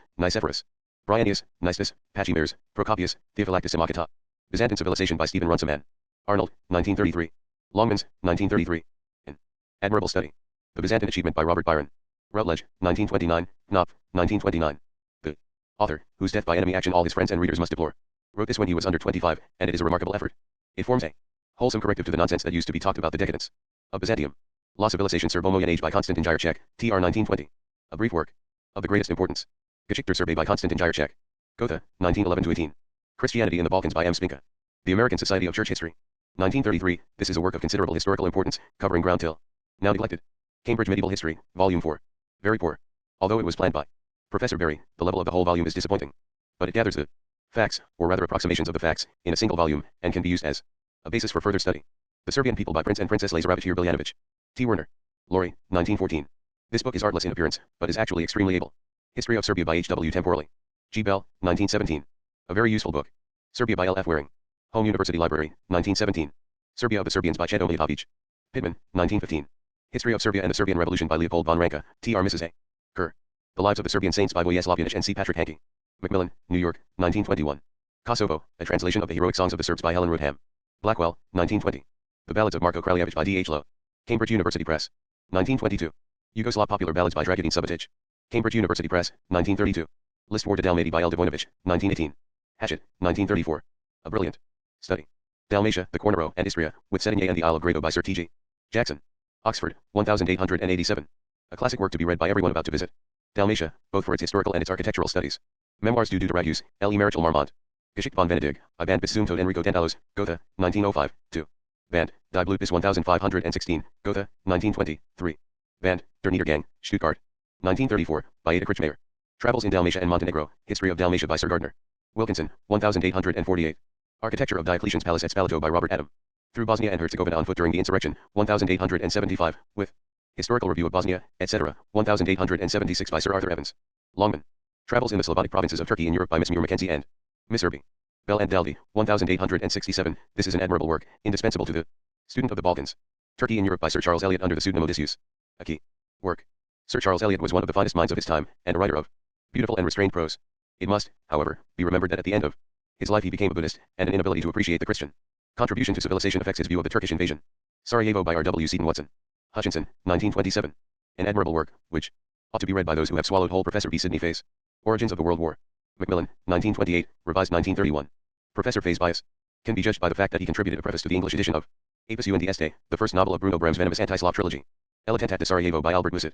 Bryennius, Nistus, Pachymeres, Procopius, Theophylactus Imacata. Byzantine Civilization by Stephen Runciman. Arnold, 1933. Longmans, 1933. An admirable study. The Byzantine Achievement by Robert Byron. Routledge, 1929, Knopf, 1929. The author, whose death by enemy action all his friends and readers must deplore, wrote this when he was under 25, and it is a remarkable effort. It forms a wholesome corrective to the nonsense that used to be talked about the decadence of Byzantium. La Civilisation sur Moyen Age by Konstantin Jirachek, Tr. 1920. A brief work of the greatest importance. Geschichte Serbe by Konstantin Jirachek. Gotha, 1911-18. Christianity in the Balkans by M. Spinka. The American Society of Church History. 1933, this is a work of considerable historical importance, covering ground till now neglected. Cambridge Medieval History, Volume 4. Very poor. Although it was planned by Professor Berry, the level of the whole volume is disappointing. But it gathers the facts, or rather approximations of the facts, in a single volume, and can be used as a basis for further study. The Serbian People by Prince and Princess Lazarević Biljanović. T. Werner. Lorry, 1914. This book is artless in appearance, but is actually extremely able. History of Serbia by H. W. Temporally. G. Bell, 1917. A very useful book. Serbia by L. F. Waring. Home University Library, 1917. Serbia of the Serbians by Chet Omljatović. Pittman, 1915. History of Serbia and the Serbian Revolution by Leopold von Ranke, T. R. Mrs. A. Kerr. The Lives of the Serbian Saints by Vojislav Janić and C. Patrick Hankey. Macmillan, New York, 1921. Kosovo, a translation of the heroic songs of the Serbs by Helen Rodham. Blackwell, 1920. The Ballads of Marko Kraljević by D. H. Lowe. Cambridge University Press. 1922. Yugoslav Popular Ballads by Dragutin Subotic. Cambridge University Press, 1932. List War to Dalmatia by L. Devojnović, 1918. Hatchett, 1934. A brilliant study. Dalmatia, the Cornero, and Istria, with Cetinje and the Isle of Grado by Sir T. G. Jackson. Oxford, 1887. A classic work to be read by everyone about to visit Dalmatia, both for its historical and its architectural studies. Memoirs du Dragus, L. E. Marichal Marmont. Geschichte von Venedig, I Band bis zum Tod Enrico Tantalos, Gotha, 1905, 2. Band, Die Blut bis 1516, Gotha, 1920, 3. Band, Der Niedergang, Stuttgart. 1934, by Ada Kritschmayer. Travels in Dalmatia and Montenegro, History of Dalmatia by Sir Gardner. Wilkinson, 1848. Architecture of Diocletian's Palace at Spalato by Robert Adam. Through Bosnia and Herzegovina on foot during the insurrection, 1875, with Historical Review of Bosnia, etc., 1876 by Sir Arthur Evans. Longman. Travels in the Slavonic provinces of Turkey in Europe by Miss Muir Mackenzie and Miss Irby. Bell and Daldy, 1867. This is an admirable work, indispensable to the student of the Balkans. Turkey in Europe by Sir Charles Eliot under the pseudonym Odysseus. A key work. Sir Charles Eliot was one of the finest minds of his time, and a writer of beautiful and restrained prose. It must, however, be remembered that at the end of his life he became a Buddhist, and an inability to appreciate the Christian contribution to civilization affects his view of the Turkish invasion. Sarajevo by R. W. Seton Watson. Hutchinson, 1927. An admirable work, which ought to be read by those who have swallowed whole. Professor B. Sidney Faze. Origins of the World War. Macmillan, 1928, revised 1931. Professor Faye's bias can be judged by the fact that he contributed a preface to the English edition of Apus und Este, the first novel of Bruno Brahms' venomous anti-Slav trilogy. El Attentat de Sarajevo by Albert Musset.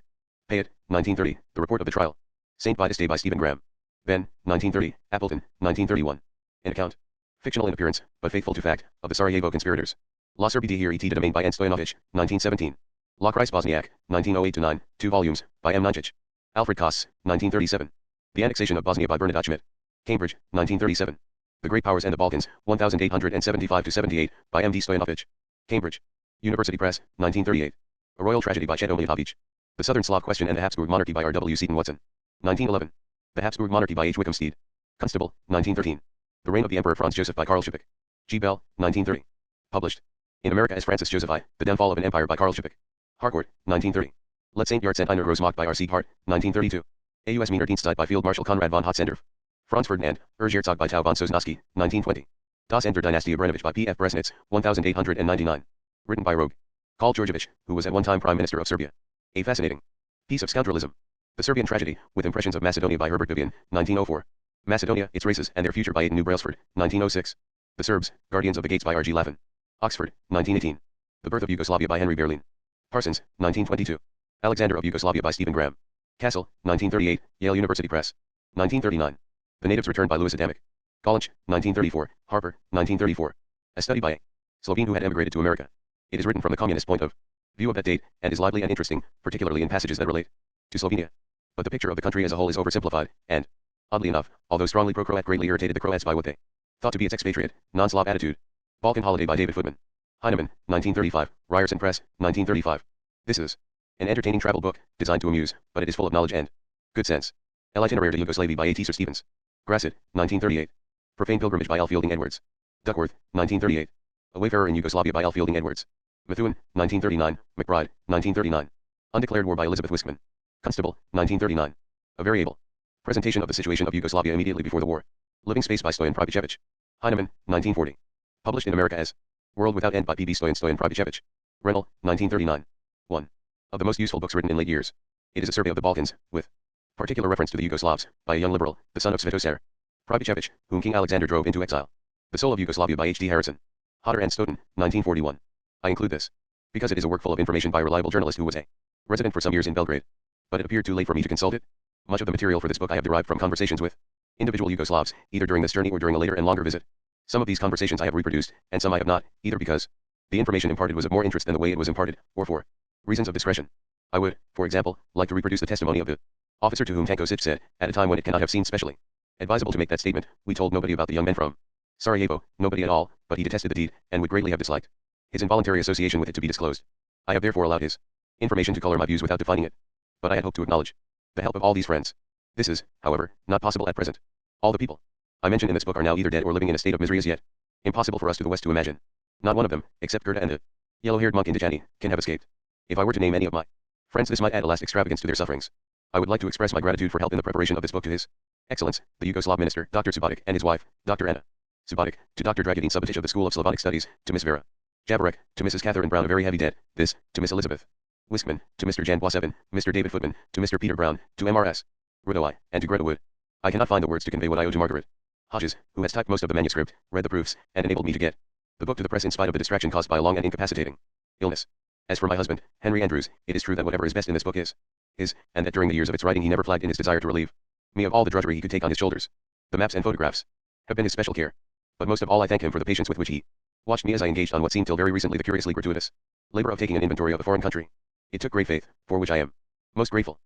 Payet, 1930, The Report of the Trial. Saint Vitus Day by Stephen Graham. Ben, 1930, Appleton, 1931. An account, fictional in appearance, but faithful to fact, of the Sarajevo conspirators. La Serbia here et de domain by N. Stoyanovich, 1917. La Crise Bosniak, 1908-9, 2 volumes, by M. Ninchich. Alfred Kosts, 1937. The Annexation of Bosnia by Bernadette Schmidt. Cambridge, 1937. The Great Powers and the Balkans, 1875-78, by M. D. Stoyanovich. Cambridge. University Press, 1938. A Royal Tragedy by Chet Omljatović. The Southern Slav Question and the Habsburg Monarchy by R. W. Seton Watson. 1911. The Habsburg Monarchy by H. Wickham Steed. Constable, 1913. The Reign of the Emperor Franz Joseph by Karl Schipik. G. Bell, 1930. Published in America as Francis Joseph I, The Downfall of an Empire by Karl Schipik. Harcourt, 1930. Let St. Yards and Einer Großmacht by R. C. Hart, 1932. AUS Wiener Dienstzeit by Field Marshal Konrad von Hotzendorf. Franz Ferdinand, Erzherzog by Tau von Sosnowski, 1920. Das Ende der Dynastie Obrenović by P. F. Bresnitz, 1899. Written by Rogue Karl Georgievich, who was at one time Prime Minister of Serbia. A fascinating piece of scoundrelism. The Serbian Tragedy, with Impressions of Macedonia by Herbert Vivian, 1904. Macedonia, Its Races and Their Future by Aidan New Brailsford, 1906. The Serbs, Guardians of the Gates by R. G. Laffin. Oxford, 1918. The Birth of Yugoslavia by Henry Berlin. Parsons, 1922. Alexander of Yugoslavia by Stephen Graham. Castle, 1938, Yale University Press. 1939. The Natives Returned by Louis Adamic. College, 1934, Harper, 1934. A study by a Slovene who had emigrated to America. It is written from the communist point of view of that date, and is lively and interesting, particularly in passages that relate to Slovenia. But the picture of the country as a whole is oversimplified, and, oddly enough, although strongly pro-Croat, greatly irritated the Croats by what they thought to be its expatriate, non-Slav attitude. Balkan Holiday by David Footman. Heinemann, 1935, Ryerson Press, 1935. This is an entertaining travel book, designed to amuse, but it is full of knowledge and good sense. El Itineraire de Yugoslavia by A.T. Sir Stevens. Grasset, 1938. Profane Pilgrimage by L. Fielding Edwards. Duckworth, 1938. A Wayfarer in Yugoslavia by L. Fielding Edwards. Methuen, 1939, McBride, 1939. Undeclared War by Elizabeth Wiskman. Constable, 1939. A very able presentation of the situation of Yugoslavia immediately before the war. Living Space by Stoyan Pribicevic. Heinemann, 1940. Published in America as World Without End by P.B. Stoyan Pribicevic. Rennell, 1939. 1. Of the most useful books written in late years. It is a survey of the Balkans, with particular reference to the Yugoslavs, by a young liberal, the son of Svetosar Pribicevic, whom King Alexander drove into exile. The Soul of Yugoslavia by H.D. Harrison. Hodder and Stoughton, 1941. I include this because it is a work full of information by a reliable journalist who was a resident for some years in Belgrade. But it appeared too late for me to consult it. Much of the material for this book I have derived from conversations with individual Yugoslavs, either during this journey or during a later and longer visit. Some of these conversations I have reproduced, and some I have not, either because the information imparted was of more interest than the way it was imparted, or for reasons of discretion. I would, for example, like to reproduce the testimony of the officer to whom Tanko Sip said, at a time when it cannot have seemed specially advisable to make that statement, we told nobody about the young men from Sarajevo, nobody at all, but he detested the deed, and would greatly have disliked his involuntary association with it to be disclosed. I have therefore allowed his information to color my views without defining it. But I had hoped to acknowledge the help of all these friends. This is, however, not possible at present. All the people I mention in this book are now either dead or living in a state of misery as yet impossible for us to the West to imagine. Not one of them, except Gerda and the yellow-haired monk in Djani, can have escaped. If I were to name any of my friends, this might add a last extravagance to their sufferings. I would like to express my gratitude for help in the preparation of this book to His Excellence, the Yugoslav minister, Dr. Subotic, and his wife, Dr. Anna Subotic, to Dr. Dragutin Subotic of the School of Slavonic Studies, to Miss Vera Jabarek, to Mrs. Catherine Brown, a very heavy debt, this, to Miss Elizabeth Wiskman, to Mr. Jan Boisevin, Mr. David Footman, to Mr. Peter Brown, to MRS Rudoi, and to Greta Wood. I cannot find the words to convey what I owe to Margaret Hodges, who has typed most of the manuscript, read the proofs, and enabled me to get the book to the press in spite of the distraction caused by a long and incapacitating illness. As for my husband, Henry Andrews, it is true that whatever is best in this book is, and that during the years of its writing he never flagged in his desire to relieve me of all the drudgery he could take on his shoulders. The maps and photographs have been his special care. But most of all I thank him for the patience with which he watched me as I engaged on what seemed till very recently the curiously gratuitous labor of taking an inventory of a foreign country. It took great faith, for which I am most grateful.